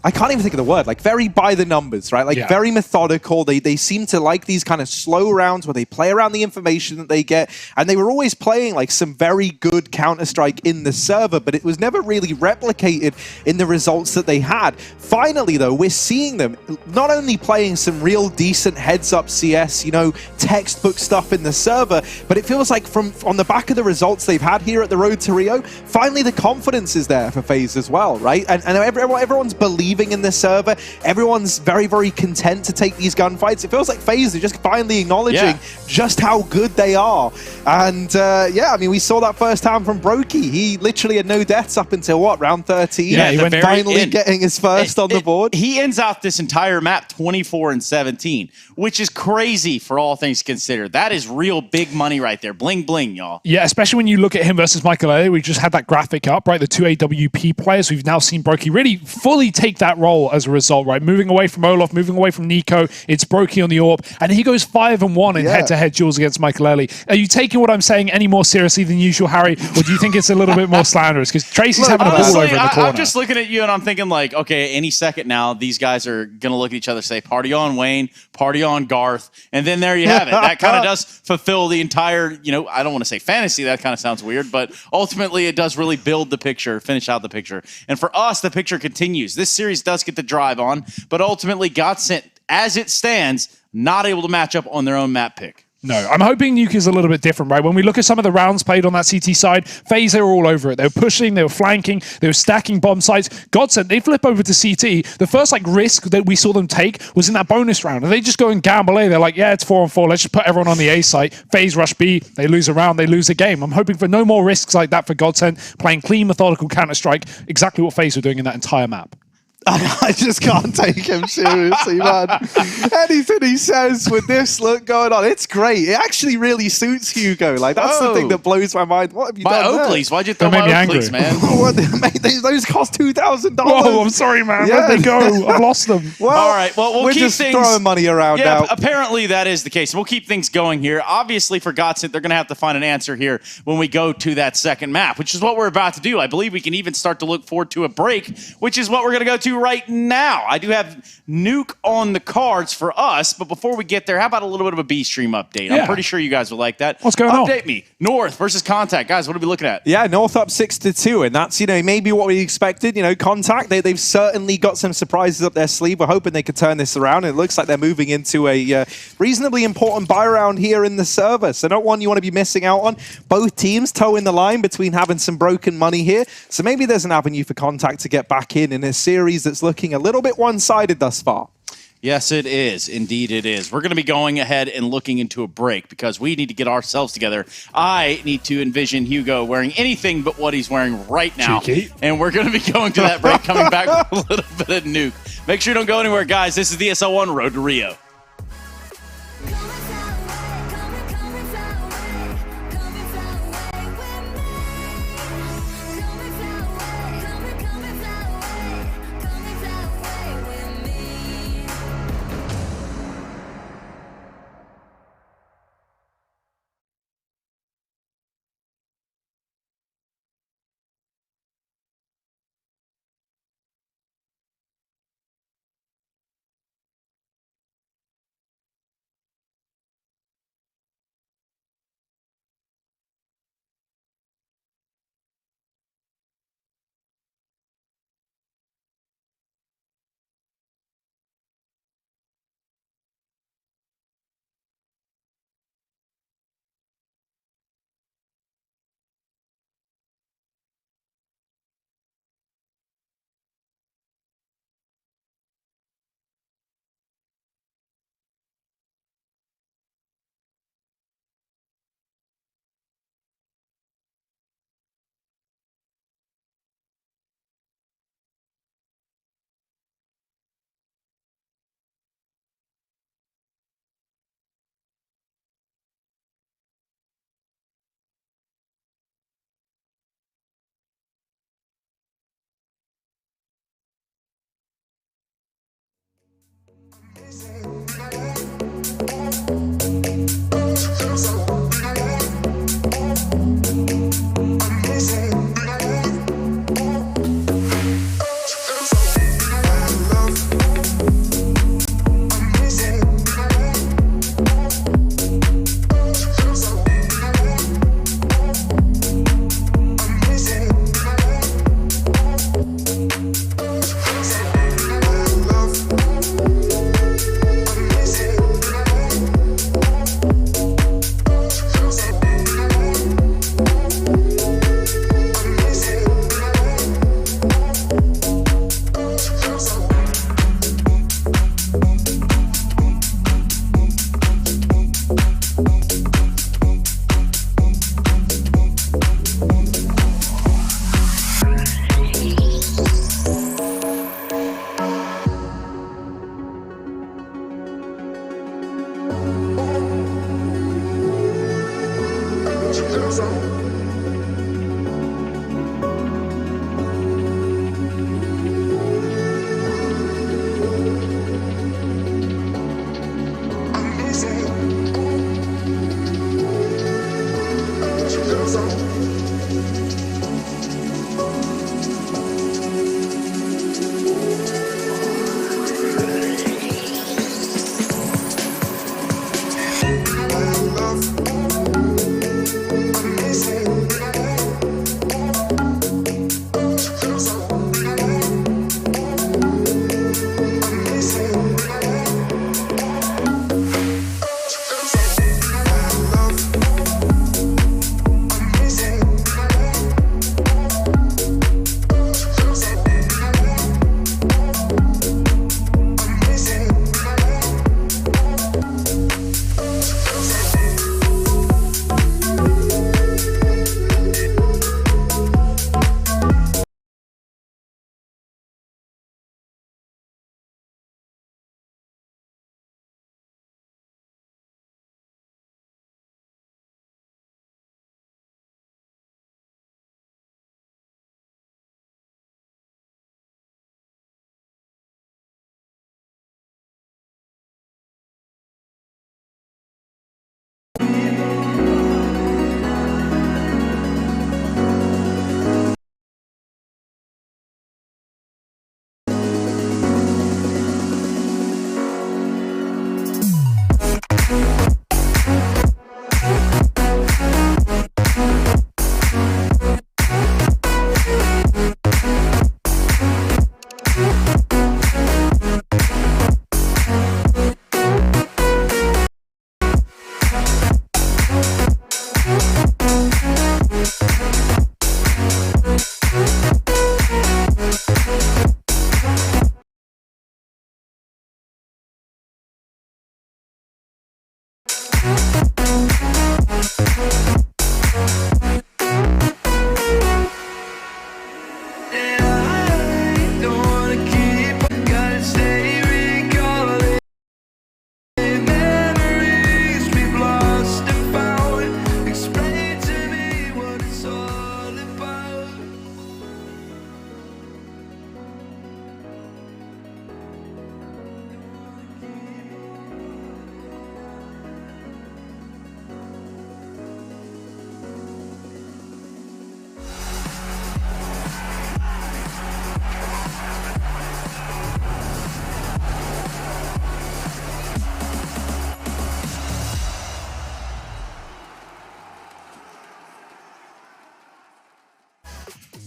R: I can't even think of the word, like very by the numbers, right? Like very methodical. They seem to like these kind of slow rounds where they play around the information that they get. And they were always playing like some very good Counter-Strike in the server, but it was never really replicated in the results that they had. Finally, though, we're seeing them not only playing some real decent heads-up CS, you know, textbook stuff in the server, but it feels like on the back of the results they've had here at the Road to Rio, finally the confidence is there for FaZe as well, right? And everyone's believing in the server. Everyone's very, very content to take these gunfights. It feels like FaZe are just finally acknowledging just how good they are. And yeah, I mean, we saw that firsthand from Brokey. He literally had no deaths up until what, round 13?
Q: Yeah, he went
R: finally getting his first on the board.
Q: He ends out this entire map 24-17, which is crazy for all things considered. That is real big money right there. Bling, bling, y'all.
G: Yeah, especially when you look at him versus Michael Elliott. We just had that graphic up, right? The two AWP players. We've now seen Brokey really fully take that role as a result, right? Moving away from Olaf, moving away from Nico. It's Brokey on the AWP, and he goes 5-1 in head-to-head duels against Michael Elliott. Are you taking what I'm saying any more seriously than usual, Harry, or do you think it's a little bit more slanderous? Because Tracy's having a ball over in the corner.
Q: I'm just looking at you and I'm thinking like, okay, any second now, these guys are going to look at each other and say, party on Wayne, party on Garth, and then there you have it. That kind of does fulfill the entire, you know, I don't want to say fantasy, that kind of sounds weird, but ultimately it does really build the picture, finish out the picture. And for us, the picture continues. This series does get the drive on, but ultimately Godsent, as it stands, not able to match up on their own map pick.
G: No, I'm hoping Nuke is a little bit different, right? When we look at some of the rounds played on that CT side, FaZe, they were all over it. They were pushing, they were flanking, they were stacking bomb sites. Godsent, they flip over to CT. The first like risk that we saw them take was in that bonus round. And they just go and gamble A. They're like, yeah, it's 4-on-4. Let's just put everyone on the A site. FaZe rush B. They lose a round. They lose a game. I'm hoping for no more risks like that for Godsent, playing clean, methodical Counter-Strike. Exactly what FaZe were doing in that entire map.
R: I just can't take him seriously, man. Anything he says with this look going on, it's great. It actually really suits Hugo. Like, that's the thing that blows my mind. What have you done
Q: Oakleys.
R: there?
Q: Why'd you throw my Oakleys, man?
R: Mate, those cost $2,000.
G: Whoa, I'm sorry, man. Where'd they go? I've lost them.
R: Well,
Q: all right. Well, we'll
R: we're
Q: keep
R: just
Q: things
R: throwing money around now.
Q: Apparently that is the case. We'll keep things going here. Obviously, for Godsent, they're going to have to find an answer here when we go to that second map, which is what we're about to do. I believe we can even start to look forward to a break, which is what we're going to go to right now. I do have Nuke on the cards for us, but before we get there, how about a little bit of a B-Stream update? I'm pretty sure you guys will like that.
G: What's going on?
Q: Update me. North versus Contact. Guys, what are we looking at?
R: Yeah, North up 6-2, and that's, you know, maybe what we expected. You know, Contact, they've certainly got some surprises up their sleeve. We're hoping they could turn this around. It looks like they're moving into a reasonably important buy round here in the server, so not one you want to be missing out on. Both teams toeing the line between having some broken money here, so maybe there's an avenue for Contact to get back in a series that's looking a little bit one-sided thus far.
Q: Yes, it is. Indeed, it is. We're going to be going ahead and looking into a break because we need to get ourselves together. I need to envision Hugo wearing anything but what he's wearing right now.
G: Cheeky.
Q: And we're going to be going to that break, coming back with a little bit of Nuke. Make sure you don't go anywhere, guys. This is the Esl One Road to Rio.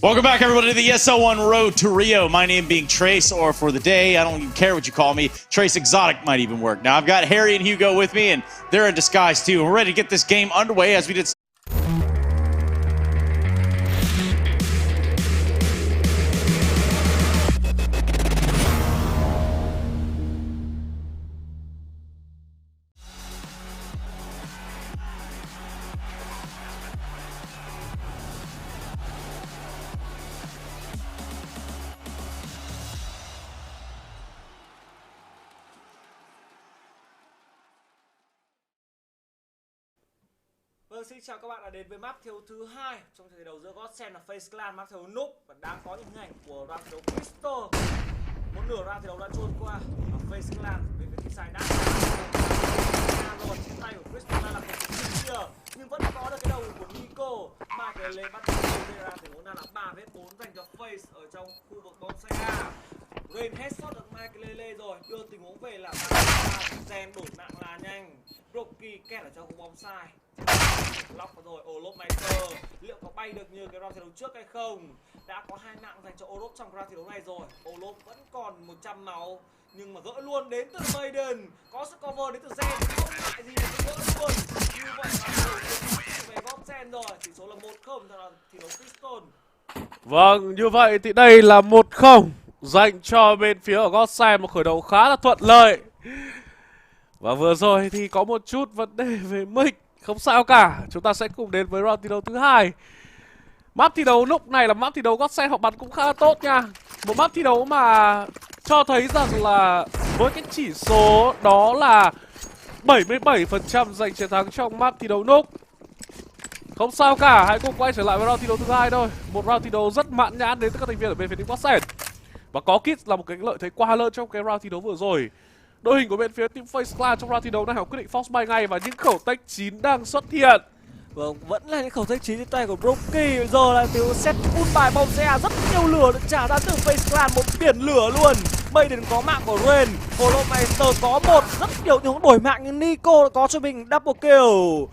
Q: Welcome back, everybody, to the Esl One road to Rio. My name being Trace, or for the day, I don't even care what you call me. Trace Exotic might even work. Now, I've got Harry and Hugo with me, and they're in disguise, too. We're ready to get this game underway as we did.
U: Vâng, xin chào các bạn đã đến với map thi đấu thứ 2 trong trận đấu giữa Godsend và FaZe Clan, map thi đấu núp, và đang có những hình ảnh của round thi đấu Crystal. Một nửa round thi đấu đã trôi qua và FaZe Clan về phía side đã rồi, trên tay của Crystal đang là một cái nhưng vẫn có được cái đầu của Nico. Michael lên bắt đầu ra thì vốn đang là 3 vết 4 dành cho FaZe ở trong khu vực bóng xe A. Rain headshot được Michael Lele rồi, đưa tình huống về là Zen đổi mạng là nhanh. Rocky kẹt ở trong khu bóng sai. Lock vào rồi, Olopmaker liệu có bay được như cái round thi đấu trước hay không? Đã có 2 mạng dành cho Olop trong round thi đấu này rồi. Olop vẫn còn 100 máu nhưng mà gỡ luôn đến từ Maiden, có sự cover đến từ Zen, không lại gì để gỡ luôn. Như vậy là về Godsend rồi, tỷ số là 1-0 cho thi đấu Crystal.
T: Vâng, như vậy thì đây là 1-0 dành cho bên phía ở Godsend, một khởi đầu khá là thuận lợi. Và vừa rồi thì có một chút vấn đề về mic, không sao cả, chúng ta sẽ cùng đến với round thi đấu thứ 2. Map thi đấu lúc này là map thi đấu Godsend họ bắn cũng khá là tốt nha. Một map thi đấu mà cho thấy rằng là với cái chỉ số đó là 77% giành chiến thắng trong map thi đấu núp. Không sao cả, hãy cùng quay trở lại với round thi đấu thứ 2 thôi. Một round thi đấu rất mãn nhãn đến từ các thành viên ở bên phía team Godsend. Và có Kids là một cái lợi thế quá lớn trong cái round thi đấu vừa rồi. Đội hình của bên phía team FaZe Clan trong round thi đấu này họ quyết định force buy ngay và những khẩu tech 9 đang xuất hiện.
U: Vâng, vẫn là những khẩu tech 9 trên tay của Broky. Bây giờ là tiếng set full bài bom xe, rất nhiều lửa được trả ra từ FaZe Clan, một biển lửa luôn. Maiden có mạng của Rain, Holomeister có một, rất nhiều những đổi mạng nhưng Nico có cho mình double kill.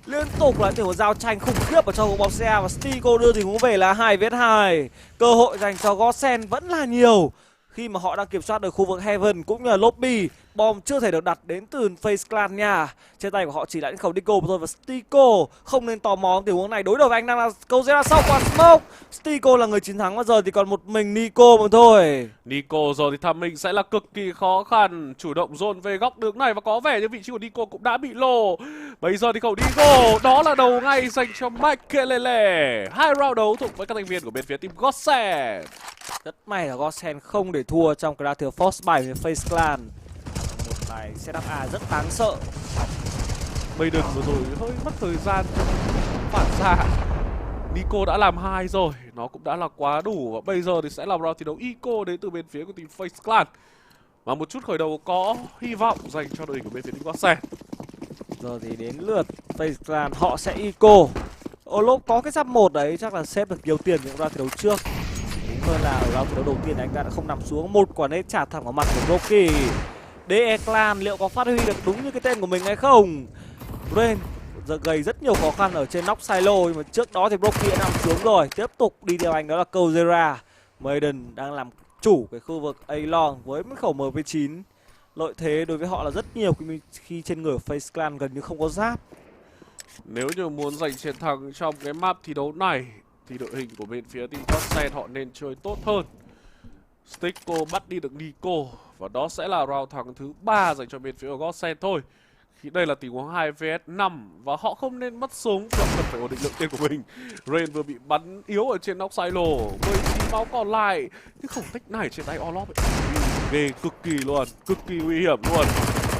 U: Liên tục là tiểu giao tranh khủng khiếp ở trong bóng xe và Stico đưa tình huống về là 2vs2. Cơ hội dành cho Godsend vẫn là nhiều khi mà họ đang kiểm soát được khu vực Heaven cũng như là lobby. Bom chưa thể được đặt đến từ FaZe Clan nha. Trên tay của họ chỉ là những khẩu Nico thôi và Stico không nên tò mò tình huống này. Đối đầu với anh đang là câu ra sau quả smoke. Stico là người chiến thắng và giờ thì còn một mình Nico mà thôi.
T: Nico rồi thì thăm mình sẽ là cực kỳ khó khăn. Chủ động dồn về góc đường này và có vẻ như vị trí của Nico cũng đã bị lồ. Bây giờ thì khẩu Nico đó là đầu ngay dành cho Michaelele. 2 round đấu thuộc với các thành viên của bên phía team Godsend.
U: Rất may là Godsend không để thua trong cái round force buy với FaZe Clan. Một bài setup A rất đáng sợ.
T: Maiden vừa rồi hơi mất thời gian phản xạ. Nico đã làm 2 rồi, nó cũng đã là quá đủ. Và bây giờ thì sẽ là round thi đấu Eco đến từ bên phía của team FaZe Clan. Và một chút khởi đầu có hy vọng dành cho đội hình của bên phía team Godsend.
U: Giờ thì đến lượt FaZe Clan, họ sẽ Eco. Olop có cái giáp 1 đấy chắc là xếp được nhiều tiền những round thi đấu trước. Đúng hơn là ở round thi đấu đầu tiên anh ta đã không nằm xuống, một quả nét trả thẳng vào mặt của Rocky. DE Clan liệu có phát huy được đúng như cái tên của mình hay không? Rain giờ gây rất nhiều khó khăn ở trên nóc silo nhưng mà trước đó thì Rocky đã nằm xuống rồi. Tiếp tục đi theo anh đó là Kozera. Maiden đang làm chủ cái khu vực A-Long với một khẩu MP9. Lợi thế đối với họ là rất nhiều khi trên người FaZe Clan gần như không có giáp.
T: Nếu như muốn giành chiến thắng trong cái map thi đấu này thì đội hình của bên phía team Godsend họ nên chơi tốt hơn. Stico bắt đi được Nico và đó sẽ là round thắng thứ 3 dành cho bên phía của Godsend thôi. Khi đây là tình huống 2vs5 và họ không nên mất súng, họ cần phải ổn định lượng tiền của mình. Rain vừa bị bắn yếu ở trên nóc silo, 19 máu còn lại. Cái khẩu tích này trên tay Olop ghê cực kỳ luôn, cực kỳ nguy hiểm luôn.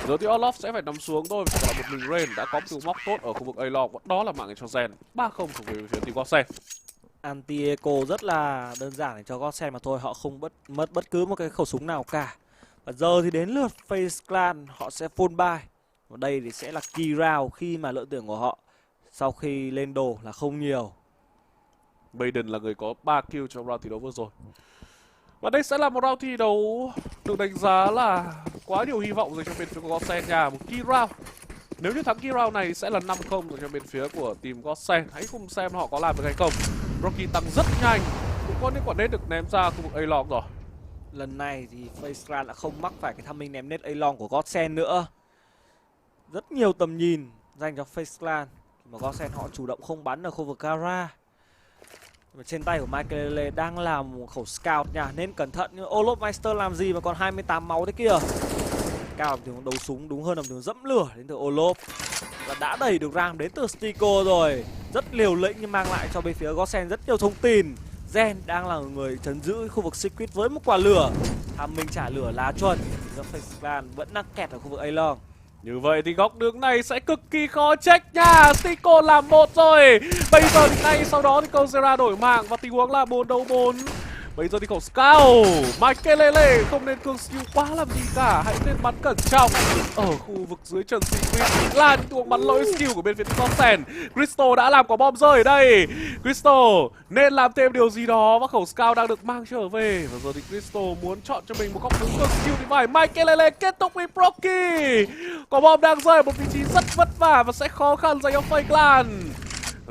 T: Giờ thì Olop sẽ phải nằm xuống thôi, và là một mình Rain đã có một từ móc tốt ở khu vực A-Long. Đó là mạng cho Zen, 3-0 thuộc về phía team Godsend.
U: Anti-eco rất là đơn giản để cho Godsend mà thôi, họ không mất bất cứ một cái khẩu súng nào cả. Và giờ thì đến lượt FaZe Clan, họ sẽ full buy. Và đây thì sẽ là key round khi mà lượng tiền của họ sau khi lên đồ là không nhiều.
T: Maiden là người có 3 kill trong round thi đấu vừa rồi. Và đây sẽ là một round thi đấu được đánh giá là quá nhiều hy vọng dành cho bên phía của Godsend nha. Một key round. Nếu như thắng key round này sẽ là 5-0 dành cho bên phía của team Godsend. Hãy cùng xem họ có làm được hay không. Rocky tăng rất nhanh, cũng có những quả nét được ném ra khu vực A-Long rồi.
U: Lần này thì FaZe Clan đã không mắc phải cái tham minh ném nét A-Long của Godsend nữa. Rất nhiều tầm nhìn dành cho FaZe Clan mà Godsend họ chủ động không bắn ở khu vực Gara. Mà trên tay của Michael đang làm một khẩu scout nha, nên cẩn thận. Nhưng Olop Meister làm gì mà còn 28 máu thế kia. Cao làm tiếng đấu súng, đúng hơn làm tiếng dẫm lửa đến từ Olop. Và đã đẩy được Ram đến từ Stico rồi. Rất liều lĩnh nhưng mang lại cho bên phía Godsend rất nhiều thông tin. Gen đang là người trấn giữ khu vực Secret với một quả lửa. Tham minh trả lửa lá chuẩn. FaZe Clan vẫn đang kẹt ở khu vực A-Long.
T: Như vậy thì góc đường này sẽ cực kỳ khó check nha. Stico làm 1 rồi. Bây giờ thì ngay sau đó thì Kozera đổi mạng và tình huống là 4 đấu 4. Bây giờ thì khẩu scout Michael không nên cương skill quá làm gì cả, hãy nên bắn cẩn trọng ở khu vực dưới chân Secret là những tuồng bắn lỗi skill của bên phía Godsend. Crystal đã làm quả bom rơi ở đây. Crystal nên làm thêm điều gì đó và khẩu scout đang được mang trở về. Và giờ thì Crystal muốn chọn cho mình một góc đứng cương skill thì phải. Michael kết thúc với Procky. Quả bom đang rơi ở một vị trí rất vất vả và sẽ khó khăn dành cho FaZe Clan.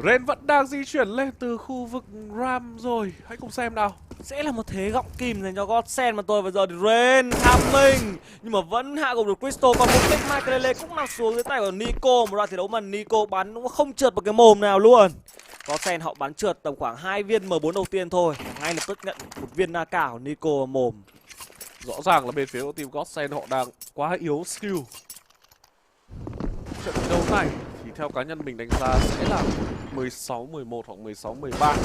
T: Ren vẫn đang di chuyển lên từ khu vực Ram rồi. Hãy cùng xem nào.
U: Sẽ là một thế gọng kìm dành cho Godsend mà tôi. Bây giờ thì Ren tham minh nhưng mà vẫn hạ gục được Crystal. Còn một tích Michael cũng nằm xuống dưới tay của Nico. Một đoạn thi đấu mà Nico bắn cũng không trượt vào cái mồm nào luôn. Godsend họ bắn trượt tầm khoảng 2 viên M4 đầu tiên thôi. Ngay lập tức nhận một viên Naka của Nico vào mồm.
T: Rõ ràng là bên phía của team Godsend họ đang quá yếu skill. Trận đấu này thì theo cá nhân mình đánh giá sẽ là 16-11 hoặc 16-13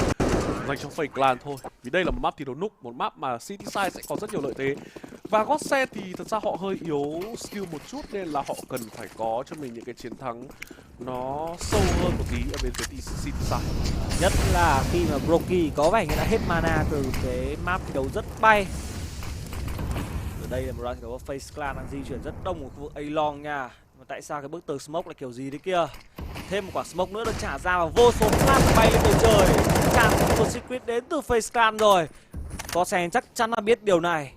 T: dành cho FaZe Clan thôi. Vì đây là một map thi đấu núc, một map mà City Side sẽ có rất nhiều lợi thế. Và Godsend thì thật ra họ hơi yếu skill một chút nên là họ cần phải có cho mình những cái chiến thắng nó sâu hơn một tí ở bên phía City Side.
U: Nhất là khi mà Broky có vẻ như đã hết mana từ cái map thi đấu rất bay. Ở đây là một đoạn thi đấu FaZe Clan đang di chuyển rất đông ở khu vực A-Long nha. Mà tại sao cái bức tường smoke lại kiểu gì đấy kia? Thêm một quả smoke nữa được trả ra và vô số flash bay lên bầu trời. Chạm của Secret đến từ FaZe Clan rồi. Godsend chắc chắn là biết điều này.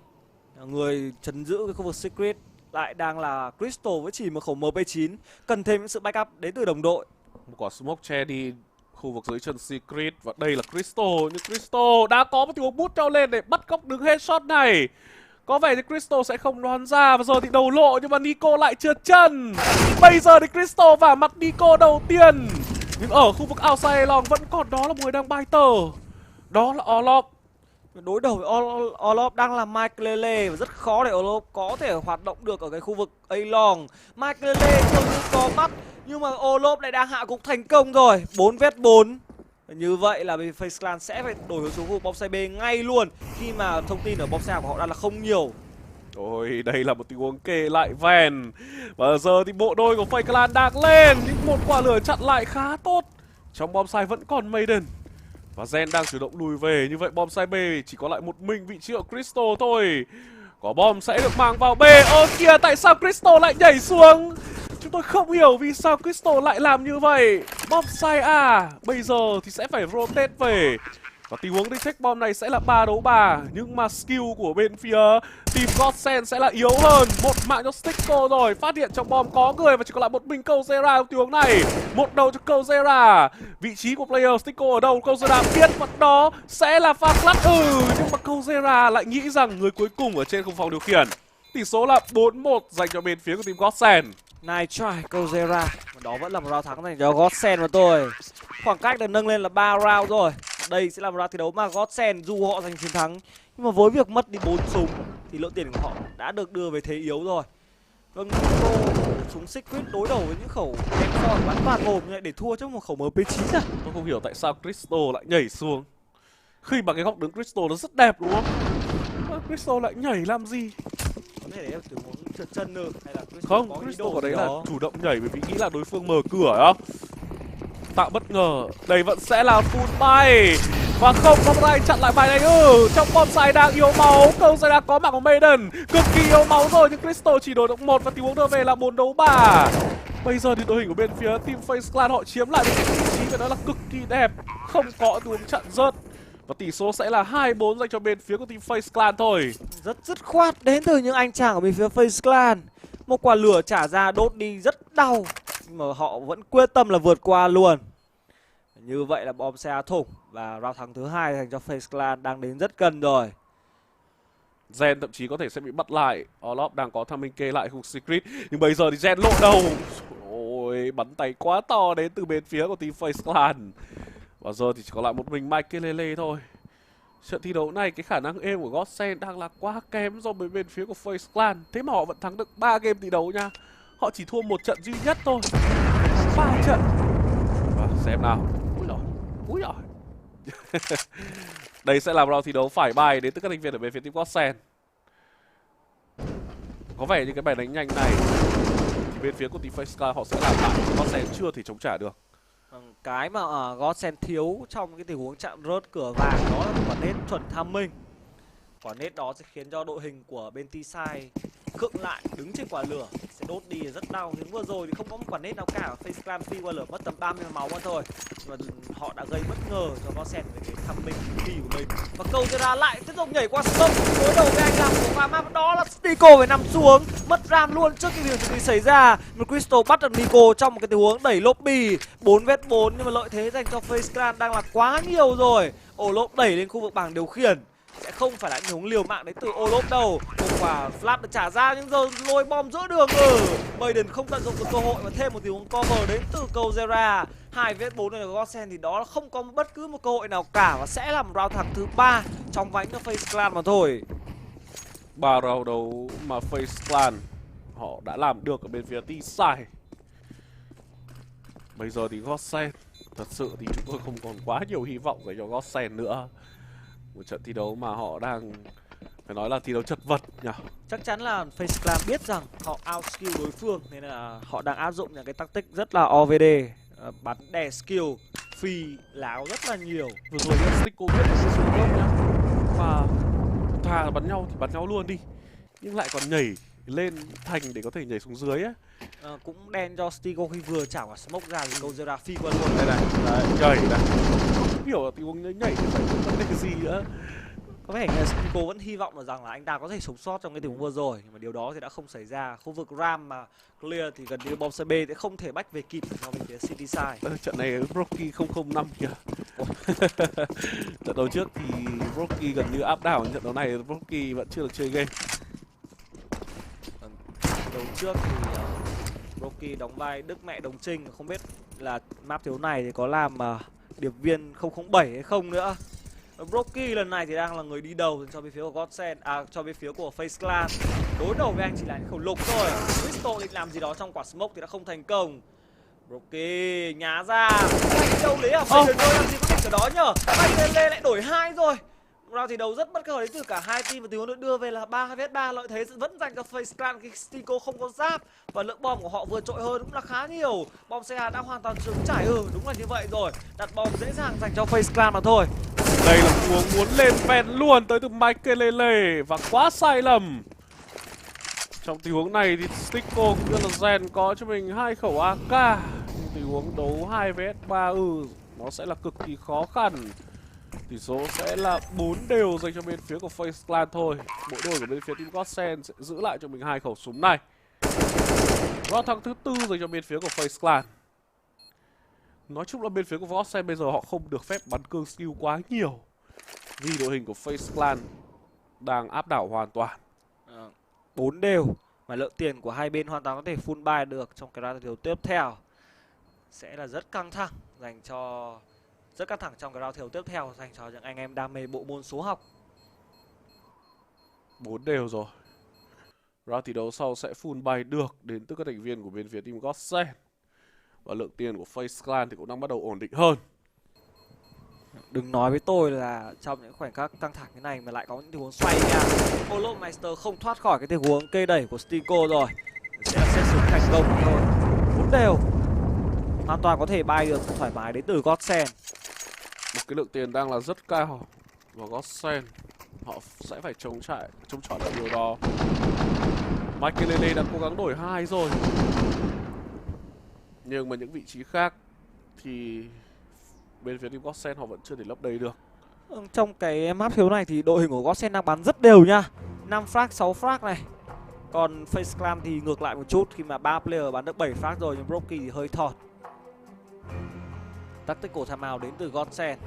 U: Người trấn giữ cái khu vực Secret lại đang là Crystal với chỉ một khẩu MP9. Cần thêm những sự backup đến từ đồng đội.
T: Một quả smoke che đi khu vực dưới chân Secret. Và đây là Crystal. Nhưng Crystal đã có một tình huống bút trao lên để bắt góc đứng headshot này. Có vẻ thì Crystal sẽ không đoán ra. Và giờ thì đầu lộ nhưng mà Nico lại trượt chân. Bây giờ thì Crystal vào mặt Nico đầu tiên. Nhưng ở khu vực outside A-Long vẫn còn đó là một người đang bay tờ. Đó là Olop.
U: Đối đầu với Olop đang là Michael và rất khó để Olop có thể hoạt động được ở cái khu vực A-Long. Michael thường như có mắt nhưng mà Olop lại đang hạ gục thành công rồi. 4v4. Như vậy là FaZe Clan sẽ phải đổi hướng xuống khu bom B ngay luôn khi mà thông tin ở bom của họ đang là không nhiều.
T: Ôi, đây là một tình huống kê lại ven. Và giờ thì bộ đôi của FaZe Clan đang lên. Nhưng một quả lửa chặn lại khá tốt. Trong bom vẫn còn Maiden. Và Gen đang chủ động lùi về. Như vậy bom B chỉ có lại một mình vị trí ở Crystal thôi. Quả bom sẽ được mang vào B. Ơ kìa, tại sao Crystal lại nhảy xuống? Chúng tôi không hiểu vì sao Crystal lại làm như vậy. Bom A bây giờ thì sẽ phải rotate về. Và tình huống đi check bom này sẽ là 3 đấu 3. Nhưng mà skill của bên phía team Godsend sẽ là yếu hơn. Một mạng cho Stico rồi. Phát hiện trong bom có người và chỉ còn lại một mình Kozera trong tình huống này. Một đầu cho Kozera. Vị trí của player Stico ở đâu? Kozera biết vật đó sẽ là pha clutch. Nhưng mà Kozera lại nghĩ rằng người cuối cùng ở trên khung phòng điều khiển. Tỷ số là 4-1 dành cho bên phía của team Godsend.
U: Nice try Kozera. Đó vẫn là một round thắng dành cho Godsend mà tôi. Khoảng cách được nâng lên là 3 round rồi. Đây sẽ là một round thi đấu mà Godsend dù họ giành chiến thắng nhưng mà với việc mất đi 4 súng thì lượng tiền của họ đã được đưa về thế yếu rồi. Vâng, súng Secret đối đầu với những khẩu M4 bắn toàn mồm như để thua trước một khẩu MP9 à?
T: Tôi không hiểu tại sao Crystal lại nhảy xuống. Khi mà cái góc đứng Crystal nó rất đẹp đúng không? Crystal lại nhảy làm gì?
U: Có thể đấy là từ muốn trượt chân nữa hay là Crystal
T: không, Crystal ở đấy là chủ động nhảy bởi vì nghĩ là đối phương mở cửa không? Tạo bất ngờ, đây vẫn sẽ là full bay. Và không có một ai chặn lại bài này. Trong bom sai đang yếu máu. Kozera có mạng của Maiden, cực kỳ yếu máu rồi. Nhưng Crystal chỉ đổi được 1 và tình huống đưa về là 4 đấu 3. Bây giờ thì đội hình của bên phía team FaZe Clan họ chiếm lại được vị trí và đó là cực kỳ đẹp. Không có tình huống chặn rớt. Và tỷ số sẽ là 2-4 dành cho bên phía của team FaZe Clan thôi.
U: Rất dứt khoát đến từ những anh chàng ở bên phía FaZe Clan. Một quả lửa trả ra đốt đi rất đau nhưng mà họ vẫn quyết tâm là vượt qua luôn. Như vậy là bom xe thủng và round thắng thứ 2 dành cho FaZe Clan đang đến rất gần rồi.
T: Gen thậm chí có thể sẽ bị bắt lại. Orlop đang có timing kê lại khung Secret. Nhưng bây giờ thì Gen lộ đầu. Ôi, bắn tay quá to đến từ bên phía của team FaZe Clan. Và giờ thì chỉ còn lại một mình Mike Lele thôi. Trận thi đấu này cái khả năng êm của Godsend đang là quá kém so với bên phía của FaZe Clan. Thế mà họ vẫn thắng được 3 game thi đấu nha. Họ chỉ thua một trận duy nhất thôi. 3 trận. Và xem nào. Úi giời. Úi giời. Đây sẽ là round thi đấu phải bài đến từ các thành viên ở bên phía team Godsend. Có vẻ như cái bài đánh nhanh này thì bên phía của team FaZe Clan họ sẽ làm lại. Godsend chưa thể chống trả được.
U: Cái mà Godsend thiếu trong cái tình huống chạm rớt cửa vàng đó là một quả nết chuẩn tham minh. Quả nết đó sẽ khiến cho đội hình của bên T-Side khựng lại, đứng trên quả lửa sẽ đốt đi rất đau. Nhưng vừa rồi thì không có một quả nết nào cả, FaZe Clan phi qua lửa mất tầm 30 máu mà thôi. Và họ đã gây bất ngờ cho Godsend về cái tham minh phi của mình. Và câu ra lại tiếp tục nhảy qua sông đối đầu với anh làm của pha map đó là Stico phải nằm xuống, mất ram luôn trước cái điều gì xảy ra. Một Crystal bắt được Nico trong một cái tình huống đẩy lobby 4v4 nhưng mà lợi thế dành cho FaZe Clan đang là quá nhiều rồi. Orlop đẩy lên khu vực bảng điều khiển. Sẽ không phải là những hướng liều mạng đến từ Orlop đâu. Một quả flash được trả ra nhưng giờ lôi bom giữa đường Maiden không tận dụng được cơ hội và thêm một tình huống cover đến từ Kozera. 2v4 này của Godsend thì đó là không có bất cứ một cơ hội nào cả và sẽ làm round thắng thứ 3 trong vánh của FaZe Clan mà thôi.
T: 3 round đấu mà FaZe Clan họ đã làm được ở bên phía T-Side. Bây giờ thì Godsend thật sự thì chúng tôi không còn quá nhiều hy vọng dành cho Godsend nữa. Một trận thi đấu mà họ đang phải nói là thi đấu chật vật nhỉ.
U: Chắc chắn là FaZe Clan biết rằng họ outskill đối phương nên là họ đang áp dụng những cái tactic rất là OVD, bắn đè skill, phi láo rất là nhiều.
T: Vừa rồi Stico biết là sẽ xuống lớp nhá. Và thà bắn nhau thì bắn nhau luôn đi. Nhưng lại còn nhảy lên thành để có thể nhảy xuống dưới á.
U: Cũng đen cho Stico khi vừa chảo quả smoke ra thì Kozera phi qua luôn.
T: Đây này, nhảy này. Không hiểu là tình huống nhảy thì phải vấn đề gì nữa.
U: Có vẻ như Stico vẫn hy vọng là rằng là anh ta có thể sống sót trong cái tình huống vừa rồi, nhưng mà điều đó thì đã không xảy ra. Khu vực Ram mà clear thì gần như bom CB sẽ không thể bách về kịp cho bên phía City Side.
T: Trận này Rocky 005 kìa. Trận đấu trước thì Rocky gần như áp đảo, trận đấu này Rocky vẫn chưa được chơi game.
U: Đấu trước thì Rocky đóng vai Đức Mẹ Đồng Trinh, không biết là map thiếu này thì có làm điệp viên 007 hay không nữa. Rocky lần này thì đang là người đi đầu cho bên phía của Godsend, cho bên phía của FaZe Clan. Đối đầu với anh chỉ là những khẩu lục thôi. Crystal định làm gì đó trong quả smoke thì đã không thành công. Rocky nhá ra. Anh đâu lấy à? Phải rồi làm gì có địch ở đó nhở? Anh Lê lại đổi 2 rồi. Round thi đấu rất bất ngờ đến từ cả hai team và tình huống đưa về là 3-2-3, lợi thế vẫn dành cho FaZe Clan khi Stico không có giáp và lượng bom của họ vừa trội hơn cũng là khá nhiều. Bom CA đã hoàn toàn trống trải, đúng là như vậy rồi. Đặt bom dễ dàng dành cho FaZe Clan mà thôi.
T: Đây là tình huống muốn lên ven luôn tới từ Mike Lele và quá sai lầm. Trong tình huống này thì Stico cũng như là Gen có cho mình 2 khẩu AK. Nhưng tình huống đấu 2vs3 nó sẽ là cực kỳ khó khăn. Tỷ số sẽ là 4 đều dành cho bên phía của FaZe Clan thôi. Mỗi đội của bên phía team Godsend sẽ giữ lại cho mình 2 khẩu súng này. Round thắng thứ 4 dành cho bên phía của FaZe Clan. Nói chung là bên phía của Godsend bây giờ họ không được phép bắn cương skill quá nhiều, vì đội hình của FaZe Clan đang áp đảo hoàn toàn.
U: 4 đều mà lượng tiền của hai bên hoàn toàn có thể full buy được trong cái round thi đấu tiếp theo. Sẽ là rất căng thẳng trong cái round thi đấu tiếp theo dành cho những anh em đam mê bộ môn số học.
T: 4 đều rồi. Round thi đấu sau sẽ full buy được đến từ các thành viên của bên phía team Godsend. Và lượng tiền của FaZe Clan thì cũng đang bắt đầu ổn định hơn.
U: Đừng nói với tôi là trong những khoảnh khắc căng thẳng như này mà lại có những tình huống xoay nha. Holomeister không thoát khỏi cái tình huống cây đẩy của Stico rồi. Sẽ là xét xử thành công thôi. 4 đều. Hoàn toàn có thể buy được thoải mái đến từ Godsend.
T: Một cái lượng tiền đang là rất cao. Và Godsend họ sẽ phải chống chọi lại điều đó. Mike Lele đã cố gắng đổi 2 rồi. Nhưng mà những vị trí khác thì bên phía team Godsend họ vẫn chưa thể lấp đầy được.
U: Trong cái map thiếu này thì đội hình của Godsend đang bắn rất đều nha. 5 frag, 6 frag này. Còn FaZe Clan thì ngược lại một chút khi mà 3 player bắn được 7 frag rồi, nhưng Broky thì hơi thọt. Tactical timeout đến từ Godsend.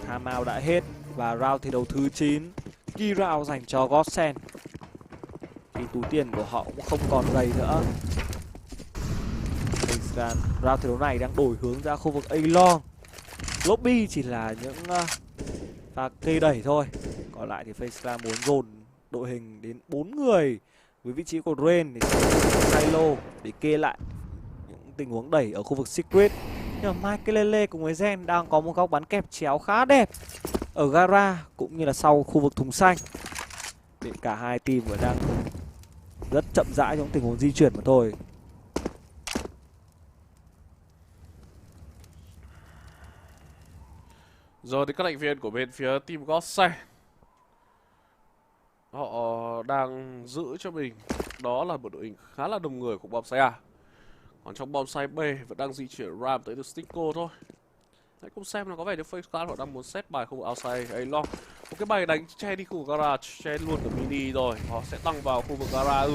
U: Timeout đã hết và round thi đấu thứ 9 key round dành cho Godsend. Thì túi tiền của họ cũng không còn gầy nữa. Round thi đấu này đang đổi hướng ra khu vực A-Long. Lobby chỉ là những pha cây đẩy thôi. Còn lại thì FaceClan muốn dồn đội hình đến 4 người với vị trí của Rain để silo để kê lại những tình huống đẩy ở khu vực Secret. Nhưng mà Michael cùng với Zen đang có một góc bắn kẹp chéo khá đẹp ở gara cũng như là sau khu vực thùng xanh. Để cả hai team vẫn đang rất chậm rãi trong tình huống di chuyển mà thôi.
T: Giờ thì các thành viên của bên phía team Godsend họ đang giữ cho mình đó là một đội hình khá là đông người của bonsai A. Còn trong bonsai B vẫn đang di chuyển ram tới từ Stico thôi. Hãy cùng xem là có vẻ như FaceClan họ đang muốn set bài khu vực outside A-Long. Một cái bài đánh che đi khu vực garage, che luôn cả mini rồi. Họ sẽ tăng vào khu vực garage.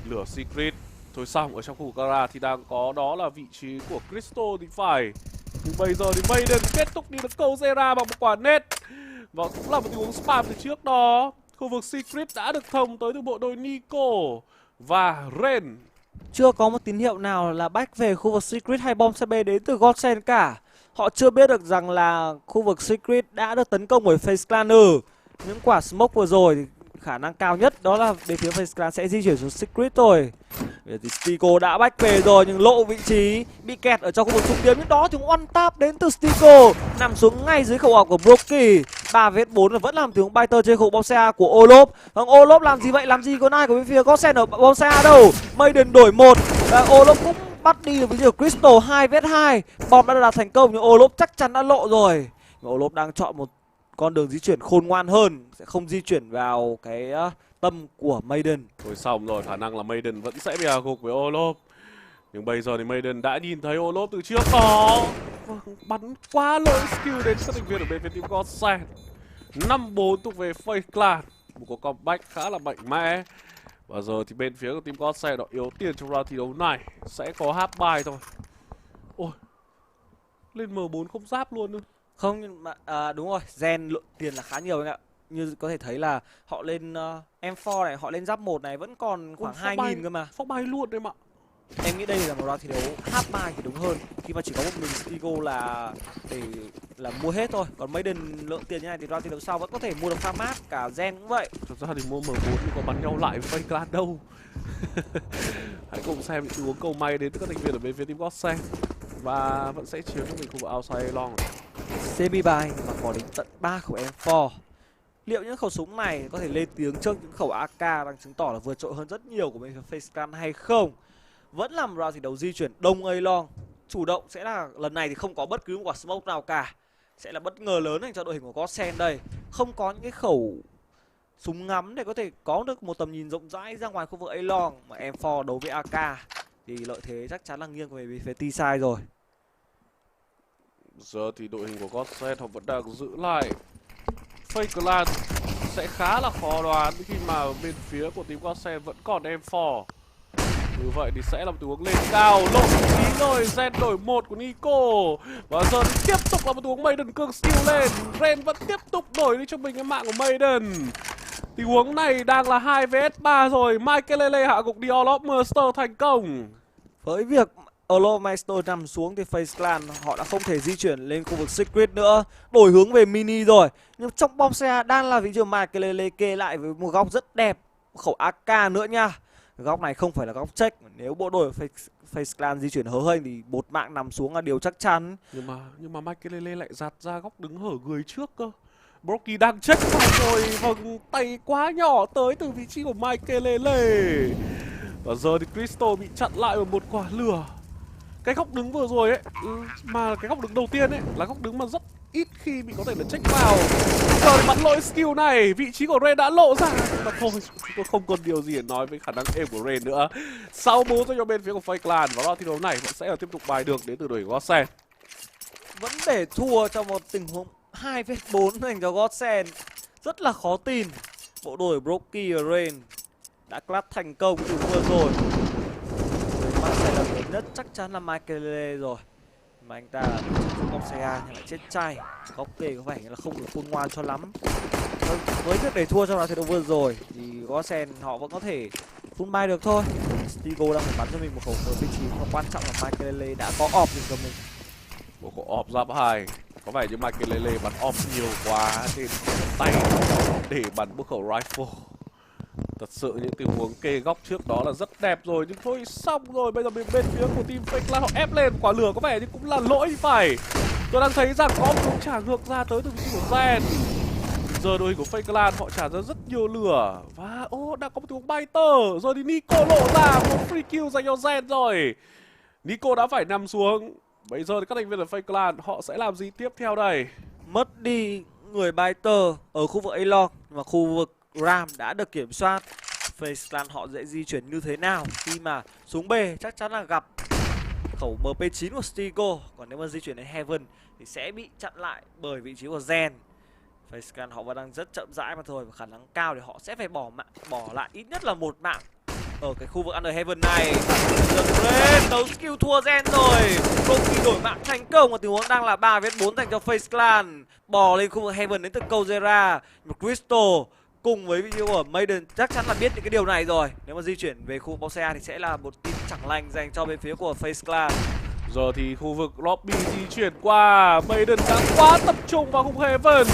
T: Lửa Secret. Thôi xong, ở trong khu vực garage thì đang có đó là vị trí của Crystal thì phải. Nhưng bây giờ thì Maiden kết thúc đi được câu Zera bằng một quả net. Và cũng là một tình huống spam từ trước đó. Khu vực Secret đã được thông tới từ bộ đôi Nico và Ren.
U: Chưa có một tín hiệu nào là back về khu vực Secret hay bom CB đến từ Godsend cả. Họ chưa biết được rằng là khu vực Secret đã được tấn công bởi FaceClan. Những quả smoke vừa rồi thì khả năng cao nhất đó là bên phía FaceClan sẽ di chuyển xuống Secret rồi. Bây giờ thì Stico đã back về rồi nhưng lộ vị trí bị kẹt ở trong khu vực trung điểm. Nhưng đó thì one tap đến từ Stico nằm xuống ngay dưới khẩu ảo của Broky. 3vs4 là vẫn làm tiếng biter trên khẩu bonsai của Olop. Vâng, Olop làm gì vậy? Làm gì có ai của bên phía Godsend ở bonsai đâu. Maiden đổi 1 và Olop cũng bắt đi được với nhiều Crystal 2vs2. Bom đã đạt thành công nhưng Olop chắc chắn đã lộ rồi. Và Olop đang chọn một con đường di chuyển khôn ngoan hơn, sẽ không di chuyển vào cái tâm của Maiden.
T: Thôi xong rồi, khả năng là Maiden vẫn sẽ bị gục với Olop. Nhưng bây giờ thì Maiden đã nhìn thấy Olop từ trước đó. Bắn quá lỗi skill đến các thành viên ở bên phía team Godsend. 5-4 thuộc về FaceClan. Một cuộc comeback khá là mạnh mẽ. Và giờ thì bên phía của team Godsend họ yếu tiền trong round thi đấu này. Sẽ có half buy thôi. Ôi, lên M4 không giáp luôn nữa.
U: Không, nhưng mà đúng rồi, gen lượng tiền là khá nhiều anh ạ. Như có thể thấy là họ lên M4 này, họ lên giáp 1 này vẫn còn khoảng 2.000 cơ mà.
T: Phóc bay luôn đấy mà.
U: Em nghĩ đây là một round thi đấu half buy thì đúng hơn. Khi mà chỉ có một mình Stigo là để là mua hết thôi. Còn Maiden lượng tiền như này thì round thi đấu sau vẫn có thể mua được Farmat, cả gen cũng vậy.
T: Thật ra thì mua M4 thì có bắn nhau lại với FaceClan đâu. Hãy cùng xem những tình huống cầu may đến từ các thành viên ở bên phía team Godsend. Và vẫn sẽ chiếm cho mình khu vực outside long.
U: CB bài mà có đến tận 3 khẩu M4. Liệu những khẩu súng này có thể lên tiếng trước những khẩu AK đang chứng tỏ là vượt trội hơn rất nhiều của bên phía FaceClan hay không? Vẫn làm round thi đấu di chuyển đông A-Long. Chủ động sẽ là lần này thì không có bất cứ một quả smoke nào cả. Sẽ là bất ngờ lớn dành cho đội hình của Godsend đây. Không có những cái khẩu súng ngắm để có thể có được một tầm nhìn rộng rãi ra ngoài khu vực A-Long. Mà M4 đấu với AK thì lợi thế chắc chắn là nghiêng về phía T-side rồi.
T: Giờ thì đội hình của Godsend họ vẫn đang giữ lại. FaceClan sẽ khá là khó đoán khi mà bên phía của team Godsend vẫn còn M4. Như vậy thì sẽ là một tình huống lên cao, lộ vị trí rồi, Zen đổi 1 của Nico. Và giờ thì tiếp tục là một tình huống Maiden cương skill lên. Ren vẫn tiếp tục đổi đi cho mình cái mạng của Maiden. Tình huống này đang là 2vs3 rồi. Michael hạ gục đi All of Master thành công.
U: Với việc Olomeister nằm xuống thì FaceClan họ đã không thể di chuyển lên khu vực Secret nữa. Đổi hướng về mini rồi. Nhưng trong bom xe đang là vị trí Michael kê lại với một góc rất đẹp. Khẩu AK nữa nha. Góc này không phải là góc check. Nếu bộ đội FaceClan di chuyển hớ hênh thì một mạng nằm xuống là điều chắc chắn.
T: Nhưng mà Michael lại giạt ra góc đứng hở người trước cơ. Broky đang check rồi. Vâng, tay quá nhỏ tới từ vị trí của Michael. Và giờ thì Crystal bị chặn lại bằng một quả lửa. cái góc đứng vừa rồi ấy, mà cái góc đứng đầu tiên ấy là góc đứng mà rất ít khi mình có thể được check vào. Giờ bắn lỗi skill này, vị trí của Rain đã lộ ra. Mà thôi, tôi không còn điều gì để nói với khả năng êm của Rain nữa. 6-4 cho bên phía của Fake Clan, và đó thi đấu này vẫn sẽ là tiếp tục bài được đến từ đội Godsend.
U: Vẫn để thua trong một tình huống 2-4 dành cho Godsend. Rất là khó tin. Bộ đôi Broky và Rain đã clutch thành công từ vừa rồi. Người mắc sai lầm lớn nhất chắc chắn là Michael rồi. Mà anh ta không bóng xe A nhưng lại chết chay. Góc kê có vẻ như là không được khôn ngoan cho lắm. Với việc để thua trong đó thi đấu vừa rồi thì Godsend họ vẫn có thể full buy được thôi. Stigo đang phải bắn cho mình một khẩu MP9 và quan trọng là Michael đã có off dành cho mình.
T: Một khẩu off giáp 2. Có vẻ như Michael bắn off nhiều quá nên tay để bắn một khẩu rifle. Thật sự những tình huống kê góc trước đó là rất đẹp rồi, nhưng thôi xong rồi. Bây giờ bên phía của team Fake Clan họ ép lên quả lửa, có vẻ như cũng là lỗi thì phải. Tôi đang thấy rằng có một trả ngược ra tới từ vị trí của Zen. Giờ đội hình của Fake Clan họ trả ra rất nhiều lửa. Và đang có một tình huống bay tờ. Rồi thì Nico lộ ra một free kill dành cho Zen rồi. Nico đã phải nằm xuống. Bây giờ thì các thành viên của Fake Clan họ sẽ làm gì tiếp theo đây?
U: Mất đi người Biter ở khu vực A-Long, mà khu vực Ram đã được kiểm soát. Fake Clan họ dễ di chuyển như thế nào khi mà xuống B chắc chắn là gặp khẩu MP9 của Stigo. Còn nếu mà di chuyển đến Heaven thì sẽ bị chặn lại bởi vị trí của Zen. Fake Clan họ vẫn đang rất chậm rãi mà thôi, và khả năng cao thì họ sẽ phải bỏ lại ít nhất là một mạng ở cái khu vực Under Heaven này. Đấu skill thua Zen rồi. Rocky đổi mạng thành công, và tình huống đang là 3-4 dành cho Fake Clan. Bò lên khu vực Heaven đến từ Kozera. Một Crystal cùng với video của Maiden chắc chắn là biết những cái điều này rồi. Nếu mà di chuyển về khu vực Bosea thì sẽ là một tin chẳng lành dành cho bên phía của Fake Clan.
T: Giờ thì khu vực lobby di chuyển qua, Maiden đã quá tập trung vào khu vực Heaven.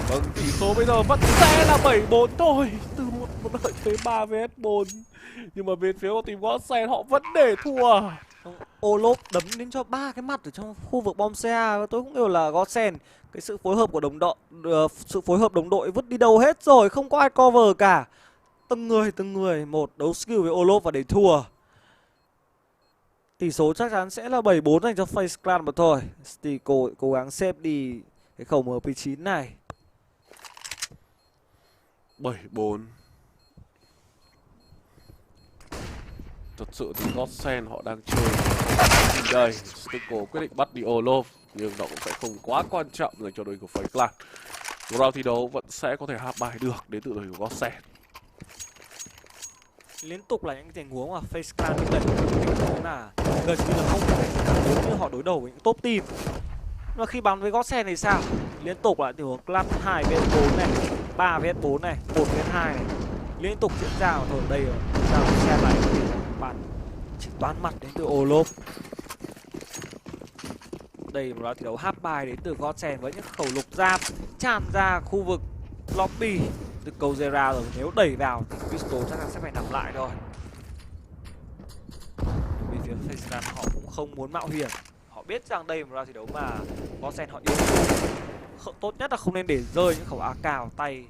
T: Vâng, tỷ số bây giờ vẫn sẽ là 7-4 thôi, từ một lợi thế 3-4. Nhưng mà bên phía của team Godsend họ vẫn để thua.
U: Olop đấm đến cho 3 cái mặt ở trong khu vực bom xe. Tôi cũng hiểu là Godsend cái sự phối hợp của đồng đội vứt đi đâu hết rồi, không có ai cover cả. Từng người một đấu skill với Olop và để thua. Tỷ số chắc chắn sẽ là 7-4 dành cho Fake Clan mà thôi. Stico cố gắng xếp đi cái khẩu MP9 này.
T: 7-4. Thật sự thì Godsend họ đang chơi đây. Stico quyết định bắt đi Olaf, nhưng nó cũng sẽ không quá quan trọng dành cho đội của Fake Clan. Round thi đấu vẫn sẽ có thể hạ bài được đến từ đội của Godsend.
U: Liên tục là những tình huống mà Fake Clan bị đẩy, tình huống là gần như là không thể nếu như họ đối đầu với những top team. Mà khi bắn với Godsend thì sao? Liên tục là tình huống clutch 2-4 này, 3-4 này, 1-2 này, liên tục diễn ra. Mà thôi đây rồi, ra xe lại bắn chỉ toán mặt đến từ Olop. Đây là thi đấu half bài đến từ Godsend với những khẩu lục giáp tràn ra khu vực lobby từ Kozera rồi. Nếu đẩy vào thì Crystal chắc chắn sẽ phải nằm lại thôi. Bên phía Fake Clan họ cũng không muốn mạo hiểm. Họ biết rằng đây là thi đấu mà Godsend họ yếu. Tốt nhất là không nên để rơi những khẩu AK vào tay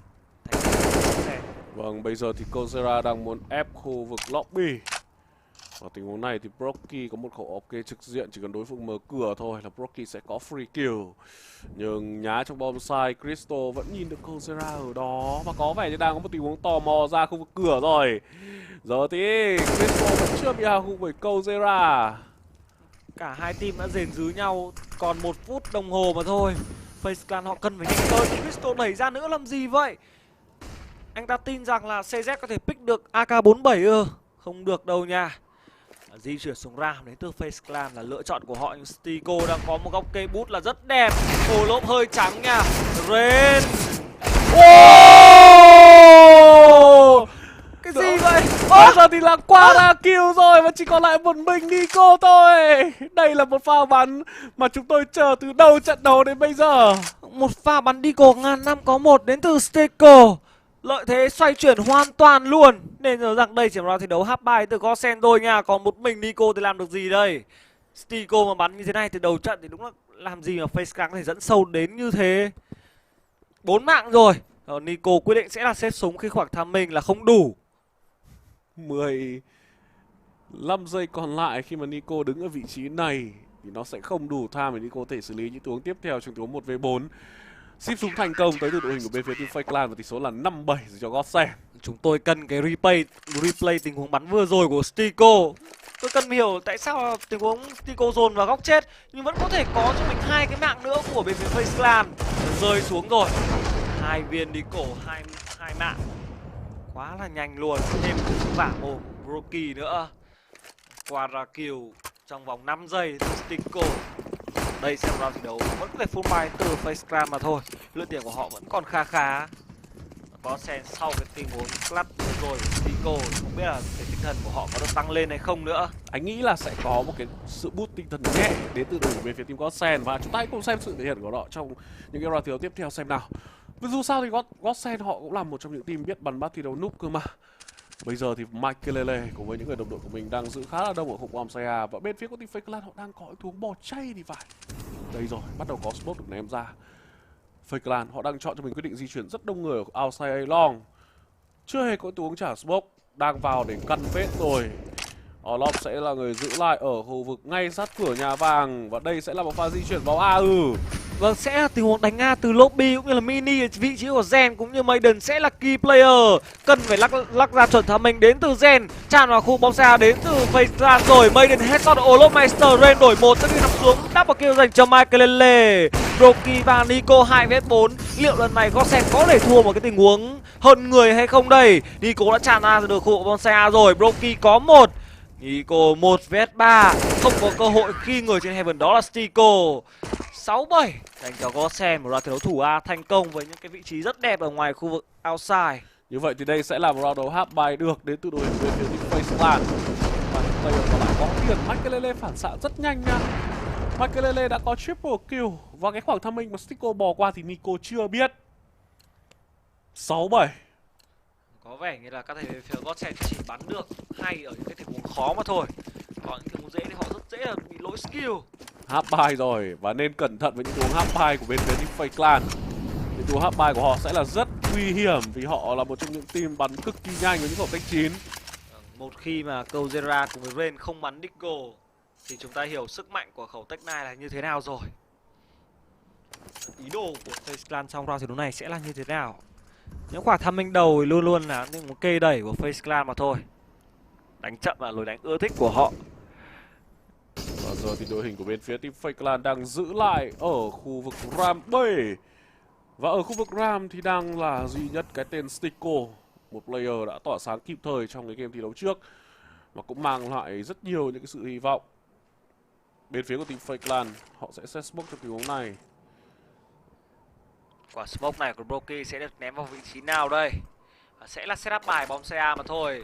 U: thành Godsend.
T: Vâng, bây giờ thì Kozera đang muốn ép khu vực lobby. Ở tình huống này thì Brocky có một khẩu ok trực diện, chỉ cần đối phương mở cửa thôi là Brocky sẽ có free kill. Nhưng nhá trong bom site, Crystal vẫn nhìn được Kozera ở đó và có vẻ như đang có một tình huống tò mò ra khu vực cửa rồi. Giờ thì Crystal vẫn chưa bị hao khu với Kozera.
U: Cả hai team đã rền rứ nhau, còn 1 phút đồng hồ mà thôi. Fake Clan họ cần phải nhanh hơn. Crystal đẩy ra nữa làm gì vậy? Anh ta tin rằng là CZ có thể pick được AK-47 ư? Không được đâu nha. Di chuyển xuống Ram đến từ Fake Clan là lựa chọn của họ, nhưng Stigo đang có một góc cây bút là rất đẹp. Olop hơi trắng nha. Rain. Cái gì vậy?
T: Bây giờ thì là qua ra kill rồi và chỉ còn lại một mình Nico thôi. Đây là một pha bắn mà chúng tôi chờ từ đầu trận đấu đến bây giờ.
U: Một pha bắn đi cổ ngàn năm có một đến từ Stigo. Lợi thế xoay chuyển hoàn toàn luôn. Nên nhớ rằng đây chỉ là thi đấu half bài từ Godsend thôi nha. Còn một mình Nico thì làm được gì đây? Stigo mà bắn như thế này từ đầu trận thì đúng là làm gì mà Fake Clan có thể dẫn sâu đến như thế. 4 mạng rồi. Nico quyết định sẽ là xếp súng khi khoảng tham mình là không đủ.
T: 5 giây còn lại khi mà Nico đứng ở vị trí này thì nó sẽ không đủ time để Nico có thể xử lý những tình huống tiếp theo trong tình huống 1v4. Ship súng thành công tới từ đội hình của bên phía team Fake Clan và tỷ số là 5-7 dành cho Godsend.
U: Chúng tôi cần cái replay tình huống bắn vừa rồi của Stico. Tôi cần hiểu tại sao tình huống Stico dồn vào góc chết nhưng vẫn có thể có cho mình 2 cái mạng nữa của bên phía Face Clan. Rơi xuống rồi. 2 viên đi cổ, hai mạng. Quá là nhanh luôn. Thêm vả mồm Broky nữa. Quadra kill trong vòng 5 giây từ Stico. Đây xem round thi đấu vẫn có thể full buy từ Face Clan mà thôi. Lượng tiền của họ vẫn còn khá. Có sen sau cái tình huống clutch vừa rồi Stico, không biết là cái tinh thần của họ có được tăng lên hay không nữa.
T: Anh nghĩ là sẽ có một cái sự boost tinh thần nhẹ đến từ đội bên phía team Godsend và chúng ta hãy cùng xem sự thể hiện của họ trong những cái round thi đấu tiếp theo xem nào. Vì dù sao thì Godsend họ cũng là một trong những team biết bắn bắt thi đấu núp cơ mà. Bây giờ thì Mike Lele cùng với những người đồng đội của mình đang giữ khá là đông ở khu bom Saya và bên phía của team Fake Clan họ đang có thú bỏ chay thì phải. Đây rồi, bắt đầu có smoke được ném ra. Fake Clan họ đang chọn cho mình quyết định di chuyển rất đông người ở outside A long. Chưa hề có tiếng trả smoke, đang vào để căn vết rồi. Orlop sẽ là người giữ lại ở khu vực ngay sát cửa nhà vàng và đây sẽ là một pha di chuyển vào A.
U: Vâng, sẽ là tình huống đánh A từ lobby cũng như là mini. Vị trí của Zen cũng như Maiden sẽ là key player. Cần phải lắc ra chuẩn thả mình đến từ Zen. Tràn vào khu bóng xa đến từ Face Clan rồi. Maiden headshot Olofmeister, Rain đổi 1 trước khi nằm xuống. Double kill dành cho Michael. Broky và Nico 2vs4. Liệu lần này Godsend có thể thua một cái tình huống hơn người hay không đây? Nico đã tràn ra được khu bóng xa rồi. Broky có 1. Nico 1vs3. Không có cơ hội khi người trên Heaven đó là Stico. 6-7 dành cho Godsend, một loạt thi đấu thủ A thành công với những cái vị trí rất đẹp ở ngoài khu vực outside.
T: Như vậy thì đây sẽ là một round đấu half buy được đến từ đội hình bên phía team Face Clan. Và đây còn lại có tiền. Michael phản xạ rất nhanh nha. Michael đã có triple kill và cái khoảng tham minh mà Stico bỏ qua thì Nico chưa biết. 6-7.
U: Có vẻ như là các thầy phía Godsend chỉ bắn được hay ở những cái tình huống khó mà thôi. Còn những tình huống dễ thì họ rất dễ là bị lỗi skill.
T: Half buy rồi và nên cẩn thận với những tình huống half buy của bên phía team Fake Clan. Những tình huống half buy của họ sẽ là rất nguy hiểm vì họ là một trong những team bắn cực kỳ nhanh với những khẩu tách 9.
U: Một khi mà câu Zera cùng với Rain không bắn Diggle thì chúng ta hiểu sức mạnh của khẩu tách này là như thế nào rồi. Ý đồ của Face Clan trong round thi đấu này sẽ là như thế nào? Những quả tham minh đầu thì luôn luôn là những một cây đẩy của Face Clan mà thôi. Đánh chậm là lối đánh ưa thích của họ.
T: Và giờ thì đội hình của bên phía team Fake Clan đang giữ lại ở khu vực Ram B. Và ở khu vực Ram thì đang là duy nhất cái tên Stico, một player đã tỏa sáng kịp thời trong cái game thi đấu trước và cũng mang lại rất nhiều những cái sự hy vọng. Bên phía của team Fake Clan họ sẽ set smoke trong tình huống này.
U: Quả smoke này của Broky sẽ được ném vào vị trí nào đây? Sẽ là setup bài bom CA mà thôi.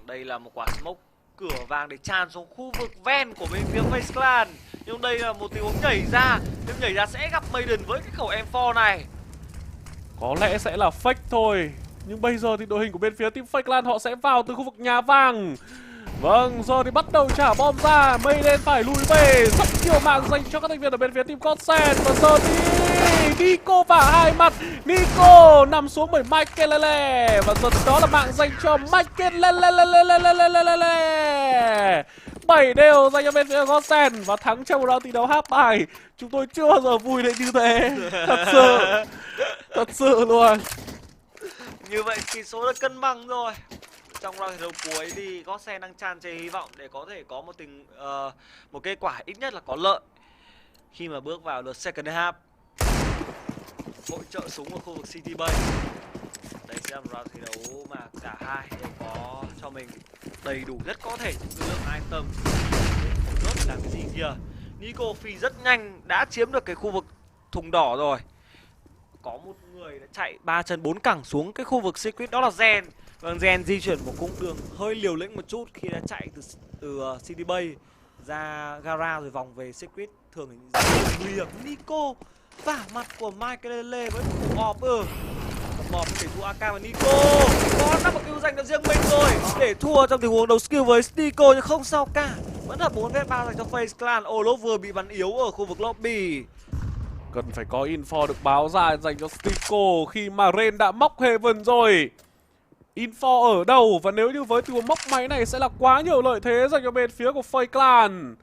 U: Đây là một quả smoke cửa vàng để tràn xuống khu vực ven của bên phía Face Clan. Nhưng đây là một tình huống nhảy ra. Nếu nhảy ra sẽ gặp Maiden với cái khẩu M4 này.
T: Có lẽ sẽ là fake thôi. Nhưng bây giờ thì đội hình của bên phía team Fake Clan họ sẽ vào từ khu vực nhà vàng. Vâng, giờ thì bắt đầu trả bom ra. Maiden phải lùi về. Rất nhiều mạng dành cho các thành viên ở bên phía team Godsend. Và giờ thì Nico vả hai mặt. Nico nằm xuống bởi Michael. Và giờ thì đó là mạng dành cho Michael. 7 đều dành cho bên phía Godsend và thắng trong round thi đấu half bài. Chúng tôi chưa bao giờ vui đến như thế. Thật sự luôn.
U: Như vậy tỷ số đã cân bằng rồi. Trong round thi đấu cuối thì Godsend đang tràn trề hy vọng để có thể có một kết quả ít nhất là có lợi khi mà bước vào lượt second half. Hội trợ súng ở khu vực City Bay. Đây sẽ là một round thi đấu mà cả hai đều có cho mình đầy đủ rất có thể những lượng item. Rớt làm cái gì kìa. Nico phi rất nhanh đã chiếm được cái khu vực thùng đỏ rồi. Có một người đã chạy 3 chân 4 cẳng xuống cái khu vực secret đó là Zen. Vâng, Zen di chuyển một cung đường hơi liều lĩnh một chút khi đã chạy từ City Bay ra gara rồi vòng về secret. Thường thì nguy hiểm. Nico vả mặt của Michael với một cú orb. Mọp để thua AK và Nico. Có 5 kill dành cho riêng mình rồi để thua trong tình huống đấu skill với Stico nhưng không sao cả. Vẫn là 4vs3 dành cho Face Clan. Olof vừa bị bắn yếu ở khu vực lobby.
T: Cần phải có info được báo ra dành cho Stico khi mà Rain đã móc Heaven rồi. Info ở đâu? Và nếu như với tình huống móc máy này sẽ là quá nhiều lợi thế dành cho bên phía của FaZe Clan.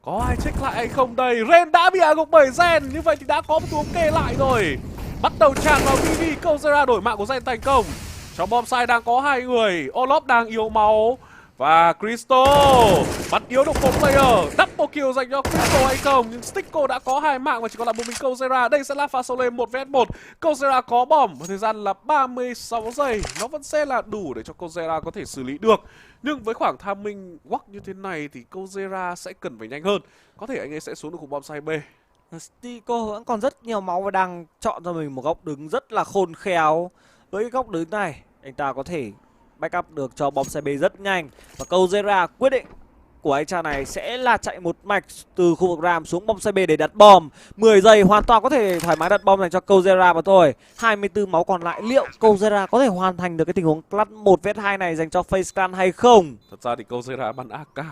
T: Có ai check lại hay không đây? Ren đã bị hạ gục bởi Gen. Như vậy thì đã có một tình huống kê lại rồi. Bắt đầu tràn vào BB. Kozera đổi mạng của Gen thành công. Trong bom site đang có 2 người. Olop đang yếu máu. Và Crystal bắt yếu được một player. Double kill dành cho Crystal hay không? Nhưng Stickle đã có 2 mạng và chỉ còn lại một mình Kozera. Đây sẽ là pha solo 1vs1. Kozera có bom và thời gian là 36 giây. Nó vẫn sẽ là đủ để cho Kozera có thể xử lý được. Nhưng với khoảng timing walk như thế này thì Kozera sẽ cần phải nhanh hơn. Có thể anh ấy sẽ xuống được khu bom site B.
U: Stico vẫn còn rất nhiều máu và đang chọn cho mình một góc đứng rất là khôn khéo. Với cái góc đứng này, anh ta có thể backup được cho bom xe B rất nhanh. Và Kozera quyết định của anh chàng này sẽ là chạy một mạch từ khu vực Ram xuống bom xe B để đặt bom. 10 giây hoàn toàn có thể thoải mái đặt bom dành cho Kozera mà thôi. 24 máu còn lại, liệu Kozera có thể hoàn thành được cái tình huống clutch 1vs2 này dành cho FaZe Clan hay không?
T: Thật ra thì Kozera bắn AK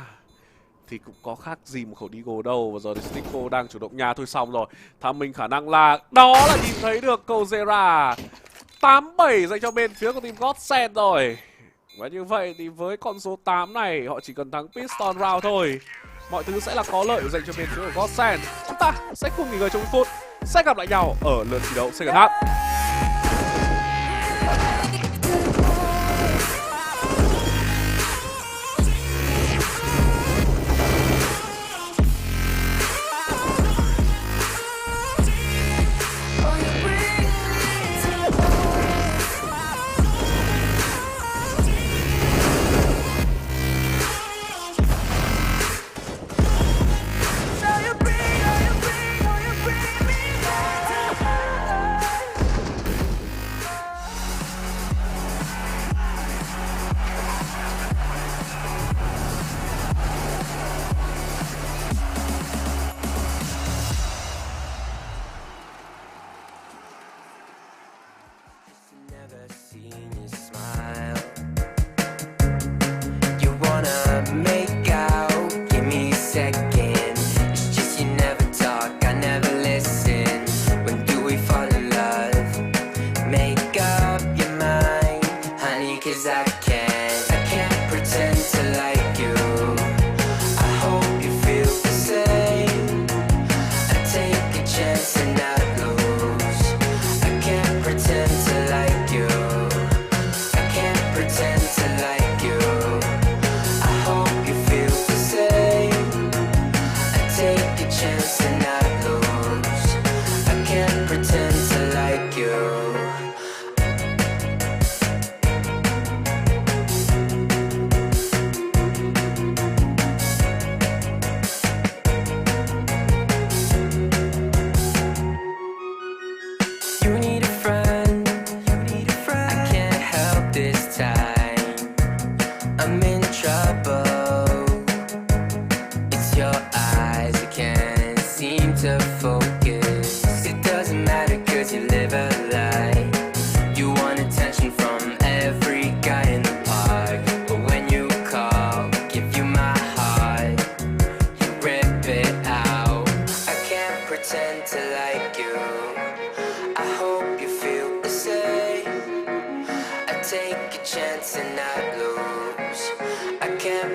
T: thì cũng có khác gì một khẩu Deagle đâu. Và giờ thì Stico đang chủ động nhà thôi xong rồi. Tham mình khả năng là đó là nhìn thấy được Kozera 8-7 dành cho bên phía của team Godsend rồi. Và như vậy thì với con số 8 này họ chỉ cần thắng Piston round thôi. Mọi thứ sẽ là có lợi dành cho bên phía của Godsend. Chúng ta sẽ cùng nghỉ ngơi trong phút. Sẽ gặp lại nhau ở lượt thi đấu second half.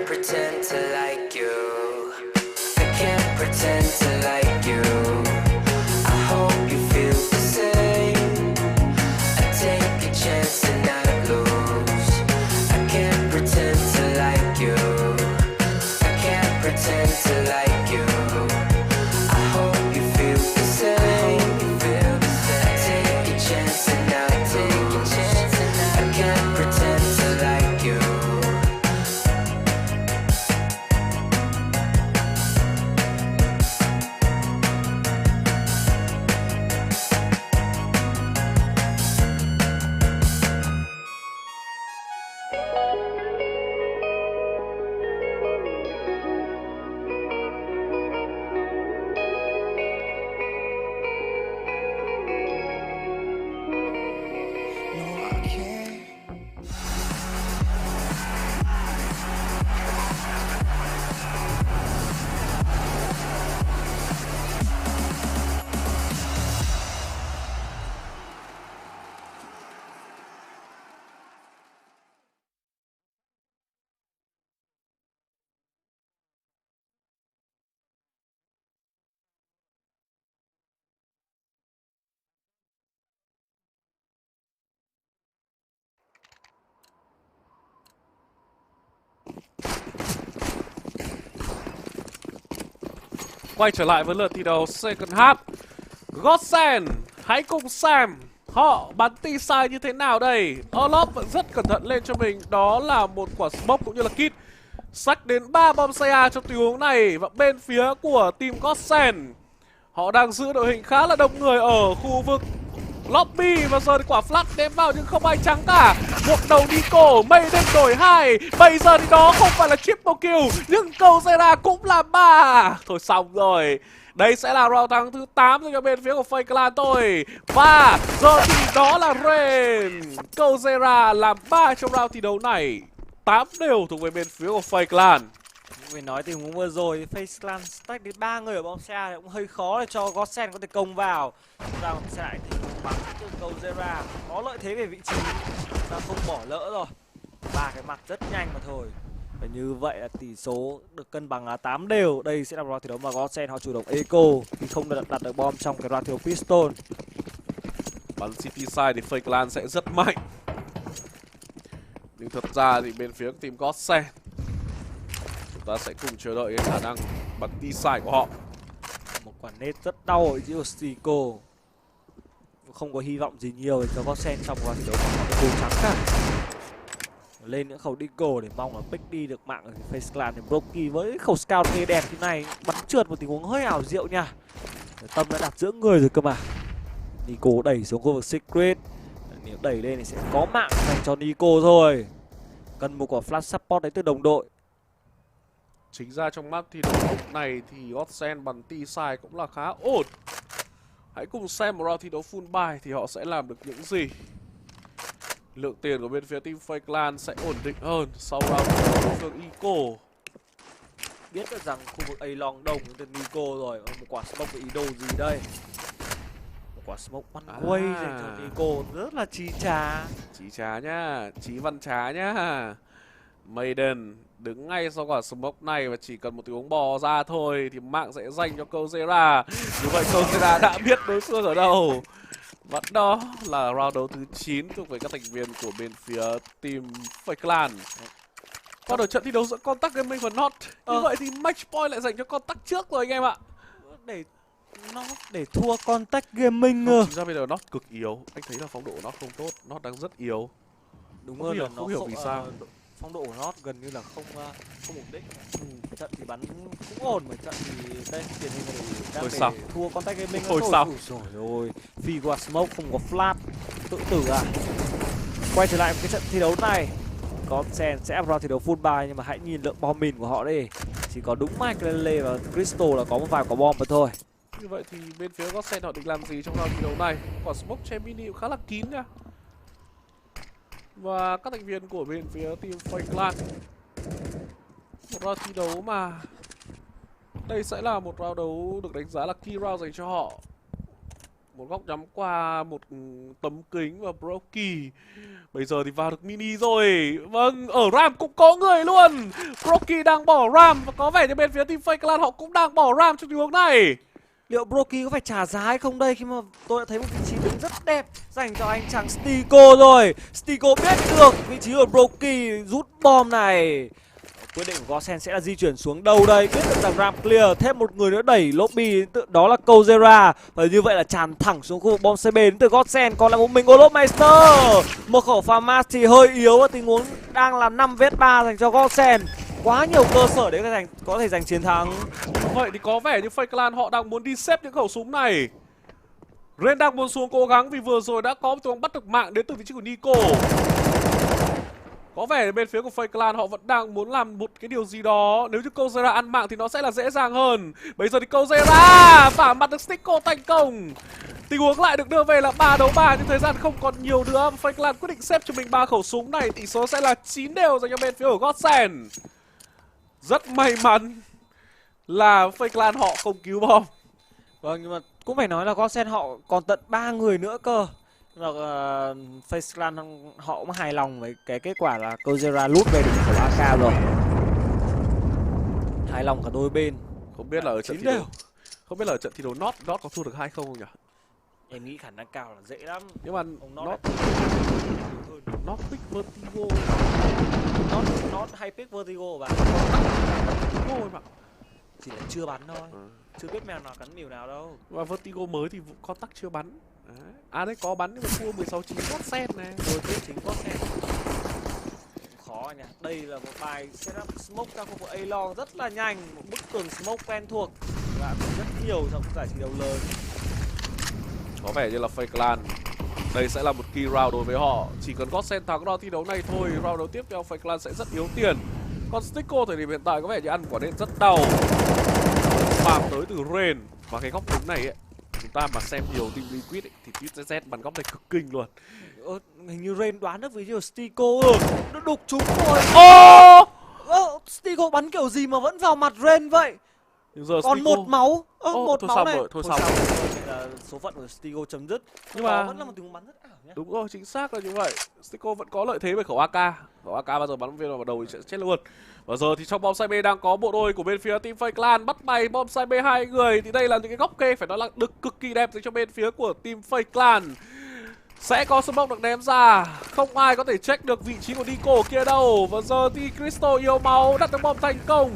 A: Pretend to like you.
T: Quay trở lại với lượt thi đấu second half. Godsend, hãy cùng xem họ bắn ti sai như thế nào đây. Olop vẫn rất cẩn thận lên cho mình. Đó là một quả smoke cũng như là kit. Xách đến 3 bom CA trong tình huống này. Và bên phía của team Godsend, họ đang giữ đội hình khá là đông người ở khu vực lobby. Và giờ thì quả flash ném vào nhưng không ai trắng cả. Một đầu Nico, Maiden đổi 2. Bây giờ thì đó không phải là triple kill, nhưng câu Zera cũng là 3. Thôi xong rồi. Đây sẽ là round thắng thứ 8 cho bên phía của FaZe Clan tôi. Và giờ thì đó là Rain. Câu Zera làm 3 trong round thi đấu này. 8 đều thuộc về bên phía của FaZe Clan.
U: Phải nói tình huống vừa rồi FaZe Clan stack đến 3 người ở bom xe thì cũng hơi khó để cho Godsend có thể công vào. Rằng sẽ lại tình huống bắn từ câu Zera có lợi thế về vị trí, ta không bỏ lỡ rồi. 3 cái mặt rất nhanh mà thôi. Và như vậy là tỷ số được cân bằng là 8 đều. Đây sẽ là round thi đấu mà Godsend họ chủ động eco khi không đặt được bom trong cái round thi đấu pistol.
T: Bắn city side thì FaZe Clan sẽ rất mạnh. Nhưng thật ra thì bên phía team Godsend, chúng ta sẽ cùng chờ đợi cái khả năng bắn ti side của họ.
U: Một quả nết rất đau ở giữa Stico. Không có hy vọng gì nhiều để cho Godsend trong round thi đấu của họ có trắng cả. Lên những khẩu Deagle để mong là pick đi được mạng ở FaZe Clan. Thì Broky với khẩu scout nghe đẹp như này bắn trượt một tình huống hơi ảo diệu nha. Tâm đã đặt giữa người rồi cơ mà. Nico đẩy xuống khu vực Secret. Nếu đẩy lên thì sẽ có mạng dành cho Nico rồi. Cần một quả flash support đấy từ đồng đội.
T: Chính ra trong map thi đấu này thì Godsend bắn ti side cũng là khá ổn. Hãy cùng xem một round thi đấu full buy thì họ sẽ làm được những gì. Lượng tiền của bên phía team FaZe Clan sẽ ổn định hơn sau round đối phương Eco.
U: Biết được rằng khu vực A long đông từ Nico rồi. Một quả smoke với ý đồ gì đây? Một quả smoke bắn quay dành cho Nico rất là chí trá.
T: Chí trá nhá, chí văn trá nhá. Maiden đứng ngay sau quả smoke này và chỉ cần một tình huống bò ra thôi thì mạng sẽ dành cho câu Zera. Như vậy câu Zera đã biết đối phương ở đâu. Và đó là round đấu thứ 9 thuộc về các thành viên của bên phía team FaZe Clan. Còn ở trận thi đấu giữa Contact Gaming và Not, như vậy thì match point lại dành cho Contact trước rồi anh em ạ.
U: Để thua Contact Gaming ư?
T: Chính ra bây giờ Not cực yếu, anh thấy là phong độ Not không tốt, Not đang rất yếu.
U: Đúng hơn là
T: không hiểu vì sao.
U: Phong độ của Not gần như là không ổn định. Trận thì bắn cũng ổn, mà trận thì đây tiền hình này đang để thua Contact Gaming.
T: Thôi sao?
U: Rồi, phi qua smoke không có flash, tự tử à? Quay trở lại một cái trận thi đấu này, Godsend sẽ vào thi đấu full buy nhưng mà hãy nhìn lượng bom mìn của họ đi. Chỉ có đúng Mike Lele và Crystal là có một vài quả bom mà thôi.
T: Như vậy thì bên phía Godsend họ định làm gì trong round thi đấu này? Quả smoke che mini cũng khá là kín nha. Và các thành viên của bên phía team FaZe Clan, một round thi đấu mà đây sẽ là một round đấu được đánh giá là key round dành cho họ. Một góc nhắm qua một tấm kính và Broky. Bây giờ thì vào được mini rồi. Vâng, ở Ram cũng có người luôn. Broky đang bỏ Ram và có vẻ như bên phía team FaZe Clan họ cũng đang bỏ Ram trong tình huống này.
U: Liệu Broky có phải trả giá hay không đây, khi mà tôi đã thấy một vị trí đứng rất đẹp dành cho anh chàng Stico rồi. Stico biết được vị trí của Broky rút bom này. Quyết định của Godsend sẽ là di chuyển xuống đâu đây? Biết được rằng Ram clear, thêm một người nữa đẩy lobby, đó là câu Zera. Và như vậy là tràn thẳng xuống khu vực bom CB đến từ Godsend. Còn lại một mình Olop Meister. Một khẩu Famas thì hơi yếu và tình huống đang là 5vs3 dành cho Godsend. Quá nhiều cơ sở để có thể giành chiến thắng.
T: Vậy thì có vẻ như FaZe Clan họ đang muốn đi xếp những khẩu súng này. Ren đang muốn xuống cố gắng vì vừa rồi đã có một tiếng bắt được mạng đến từ vị trí của Nico. Có vẻ bên phía của FaZe Clan họ vẫn đang muốn làm một cái điều gì đó. Nếu như câu Zera ăn mạng thì nó sẽ là dễ dàng hơn. Bây giờ thì câu Zera vả mặt được Stico thành công. Tình huống lại được đưa về là 3 đấu 3 nhưng thời gian không còn nhiều nữa. FaZe Clan quyết định xếp cho mình 3 khẩu súng này. Tỷ số sẽ là 9 đều dành cho bên phía của Godsend. Rất may mắn là FaZe Clan họ không cứu bom.
U: Vâng, nhưng mà cũng phải nói là Godsend họ còn tận 3 người nữa cơ. FaZe Clan họ cũng hài lòng với cái kết quả là Kozera lút về được khẩu AK rồi. Hài lòng cả đôi bên.
T: Không biết là ở trận thi đấu, không biết là ở trận thi đấu Not có thua được 2 không nhỉ?
U: Em nghĩ khả năng cao là dễ lắm.
T: Nhưng mà Not pick Vertigo.
U: Not hay pick Vertigo và
T: thôi mà.
U: chỉ là chưa bắn thôi. chưa biết mèo nào cắn mèo nào đâu.
T: Và Vertigo mới thì con tắc chưa bắn. Đấy. À đấy có bắn nhưng mà thua 16-9 Godsend này.
U: Rồi tiếp chính Godsend. Khó nhỉ. Đây là một bài setup smoke ra khu vực A-Long rất là nhanh, một bức tường smoke quen thuộc và rất nhiều trong giải thi đấu lớn.
T: Có vẻ như là Fake Clan đây sẽ là một key round đối với họ. Chỉ cần Godsend thắng round thi đấu này thôi, round đấu tiếp theo Fake Clan sẽ rất yếu tiền. Còn Stico thời điểm hiện tại có vẻ như ăn quả nện rất đau. Spam tới từ Rain. Và cái góc đứng này ấy, chúng ta mà xem nhiều team Liquid ấy, thì TZZ bắn góc này cực kinh luôn.
U: Hình như Rain đoán được với nhiều Stico nó đục chúng rồi. Stico bắn kiểu gì mà vẫn vào mặt Rain vậy?
T: Giờ
U: còn
T: Stico...
U: một máu. Một
T: thôi
U: máu
T: xong
U: này.
T: Rồi, thôi xong rồi.
U: Là số phận của Stico chấm dứt.
T: Nhưng mà
U: vẫn là một tình huống bắn rất ảo nhá.
T: Đúng rồi, chính xác là như vậy. Stico vẫn có lợi thế với khẩu AK. Khẩu AK bao giờ bắn viên vào đầu thì sẽ chết luôn. Và giờ thì trong bom side B đang có bộ đôi của bên phía team Fake Clan bắt bay bom side B 2 người. Thì đây là những cái góc kê phải nói là được cực kỳ đẹp dành cho bên phía của team Fake Clan. Sẽ có smoke được ném ra, không ai có thể check được vị trí của Nico kia đâu. Và giờ thì Crystal yêu máu đặt được bom thành công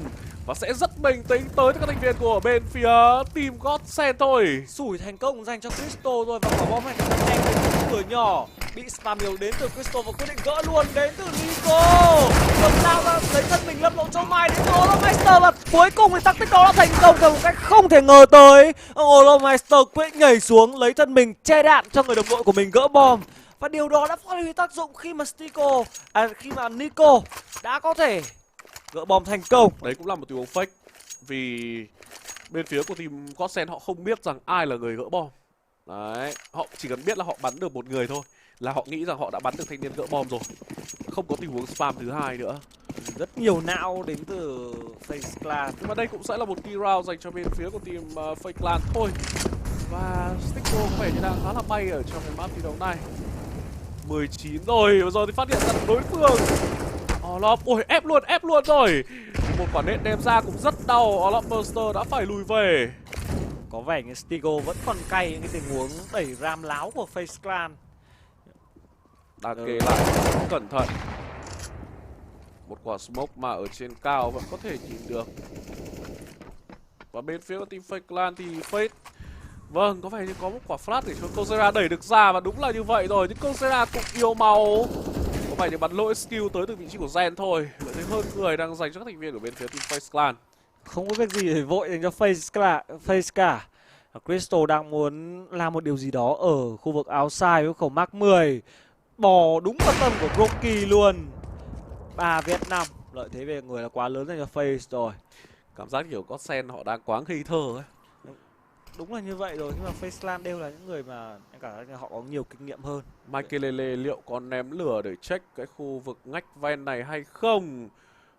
T: và sẽ rất bình tĩnh tới các thành viên của bên phía team Godsend thôi.
U: Sủi thành công dành cho Crystal rồi và quả bom này đã đem đến cửa nhỏ. Bị spam nhiều đến từ Crystal và quyết định gỡ luôn đến từ Nico. Cầm dao ra lấy thân mình lâm lộ cho Mai đến từ Olomeister và cuối cùng thì tactic đó đã thành công theo một cách không thể ngờ tới. Olomeister quyết nhảy xuống lấy thân mình che đạn cho người đồng đội của mình gỡ bom. Và điều đó đã phát huy tác dụng khi mà Nico đã có thể gỡ bom thành công.
T: Đấy cũng là một tình huống fake. Vì bên phía của team Godsend họ không biết rằng ai là người gỡ bom. Đấy, họ chỉ cần biết là họ bắn được một người thôi là họ nghĩ rằng họ đã bắn được thanh niên gỡ bom rồi. Không có tình huống spam thứ hai nữa.
U: Rất nhiều não đến từ Fake Clan.
T: Nhưng mà đây cũng sẽ là một key round dành cho bên phía của team Fake Clan thôi. Và Stico có vẻ như đang khá là bay ở trong cái map thi đấu này. 19 rồi, bây giờ thì phát hiện ra đối phương. Ôi ép luôn rồi. Một quả nện đem ra cũng rất đau. Olomeister đã phải lùi về.
U: Có vẻ như Stigo vẫn còn cay những cái tình huống đẩy ram láo của Fake Clan.
T: Đang kê lại cẩn thận. Một quả smoke mà ở trên cao vẫn có thể nhìn được. Và bên phía của team Fake Clan thì Fate, vâng, có vẻ như có một quả flash để cho Kozera đẩy được ra. Và đúng là như vậy rồi, nhưng Kozera cũng yêu màu. Có vẻ như bắn lỗi skill tới từ vị trí của Gen thôi. Lợi thế hơn người đang dành cho các thành viên của bên phía team Fake Clan.
U: Không có việc gì để vội dành cho Face cả. Crystal đang muốn làm một điều gì đó ở khu vực outside với khẩu Mark 10. Bò đúng vào tâm của Rocky luôn. 3 vs 5. Lợi thế về người là quá lớn dành cho Face rồi.
T: Cảm giác kiểu Godsend họ đang quá ngây thơ ấy.
U: Đúng là như vậy rồi, nhưng mà Face Clan đều là những người mà em cảm thấy họ có nhiều kinh nghiệm hơn.
T: Michaelele liệu có ném lửa để check cái khu vực ngách ven này hay không?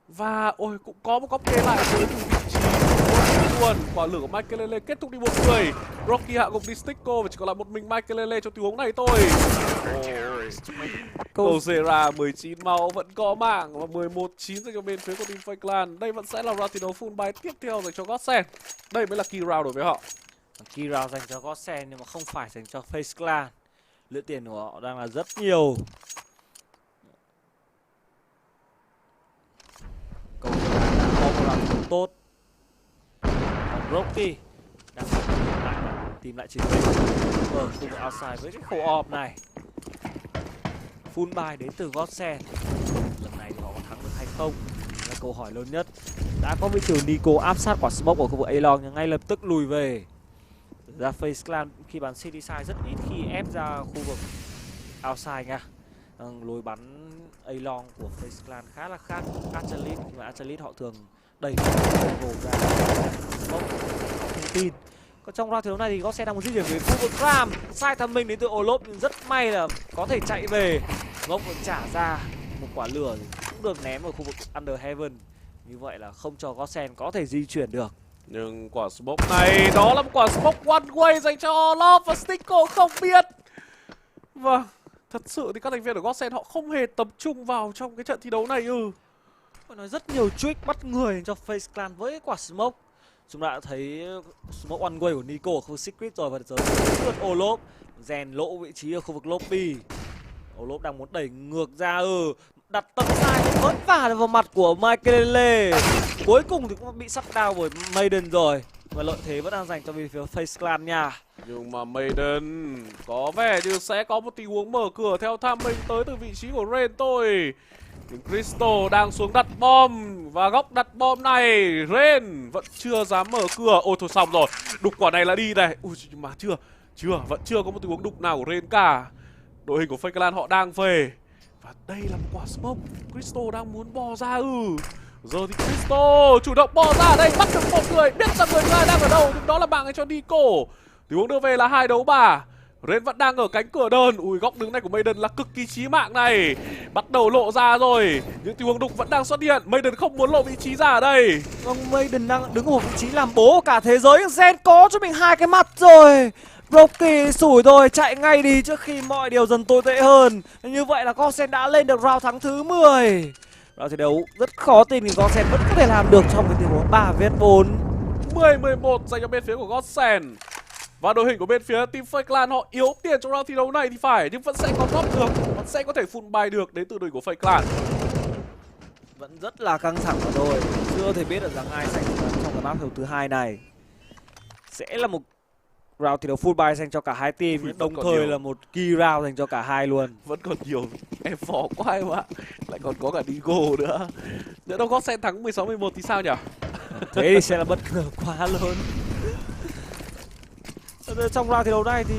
T: Và ôi cũng có một góc kê lại tới từ vị trí luôn. Quả lửa của Michaelele kết thúc đi một người. Rocky hạ gục đi Stico và chỉ còn lại một mình Michaelele trong tình huống này thôi. Ôi, Kozera 19 máu vẫn có mạng và 11-9 dành cho bên phía của team Fake Clan. Đây vẫn sẽ là round thi đấu full buy tiếp theo dành cho Godsend. Đây mới là key round đối với họ.
U: Key round dành cho Godsend nhưng mà không phải dành cho Face Clan. Lựa tiền của họ đang là rất nhiều. Cầu có một làm tốt. Còn Rocky đang tìm lại chiến dịch ở khu vực outside với cái khẩu orb này. Full buy đến từ Godsend. Lần này thì họ có thắng được hay không là câu hỏi lớn nhất. Đã có vị trí Nico áp sát quả smoke ở khu vực A-Long nhưng ngay lập tức lùi về. Ra Face Clan khi bắn city side rất ít khi ép ra khu vực outside nha. Lối bắn A-Long của Face Clan khá là khác Archalit, nhưng mà Archalit họ thường đẩy gồm ra smoke thông tin. Còn trong round thi đấu này thì Godsend đang muốn di chuyển về khu vực Ram. Sai thầm mình đến từ Olop nhưng rất may là có thể chạy về. Ngốc trả ra một quả lửa cũng được ném ở khu vực Under Heaven. Như vậy là không cho Godsend có thể di chuyển được.
T: Nhưng quả smoke này đó là một quả smoke one way dành cho Olop và Stico không biết. Vâng, thật sự thì các thành viên của Godsend họ không hề tập trung vào trong cái trận thi đấu này
U: Phải nói rất nhiều trick bắt người cho Face Clan với quả smoke. Chúng ta đã thấy smoke one way của Nico ở khu Secret rồi và giờ lượt Olop rèn lộ vị trí ở khu vực lobby. Olop đang muốn đẩy ngược ra đặt tầm sai vất vả vào mặt của Michaelele. Cuối cùng thì cũng bị sắp down bởi Maiden rồi. và lợi thế vẫn đang dành cho bên phía FaZe Clan nha.
T: Nhưng mà Maiden có vẻ như sẽ có một tình huống mở cửa theo tham minh tới từ vị trí của Rain thôi. Nhưng Crystal đang xuống đặt bom và góc đặt bom này Rain vẫn chưa dám mở cửa. Ôi thôi xong rồi, đục quả này là đi này. Ui mà vẫn chưa có một tình huống đục nào của Rain cả. Đội hình của FaZe Clan họ đang về. Và đây là một quả smoke. Crystal đang muốn bò ra Giờ thì Crystal chủ động bò ra đây, bắt được một người, biết rằng người thứ hai đang ở đâu, nhưng đó là mạng cho Nico. Tình huống đưa về là 2 đấu 3. Rain vẫn đang ở cánh cửa đơn. Ui, góc đứng này của Maiden là cực kỳ chí mạng này. Bắt đầu lộ ra rồi. Những tình huống đục vẫn đang xuất hiện. Maiden không muốn lộ vị trí ra ở đây.
U: Maiden đang đứng ở một vị trí làm bố của cả thế giới. Gen có cho mình 2 cái mặt rồi. Rocky sủi rồi, chạy ngay đi trước khi mọi điều dần tồi tệ hơn. Như vậy là Gosen đã lên được round thắng thứ 10. Round thi đấu rất khó tin thì Gosen vẫn có thể làm được trong cái tình huống 3vs4.
T: 10-11 dành cho bên phía của Gosen. Và đội hình của bên phía team FaZe Clan họ yếu tiền trong round thi đấu này thì phải, nhưng vẫn sẽ có drop được, vẫn sẽ có thể full buy được đến từ đội của FaZe Clan.
U: Vẫn rất là căng thẳng mà thôi. Chưa thể biết được rằng ai giành trong cái map thứ 2 này. Sẽ là một round thi đấu full buy dành cho cả hai team, nhưng đồng thời là một key round dành cho cả hai luôn.
T: Vẫn còn nhiều em phỏ quá em ạ. Lại còn có cả Digo nữa. Nếu đâu Gosen thắng 16-11 thì sao nhỉ?
U: Thế thì sẽ là bất ngờ quá lớn. Trong round thi đấu này thì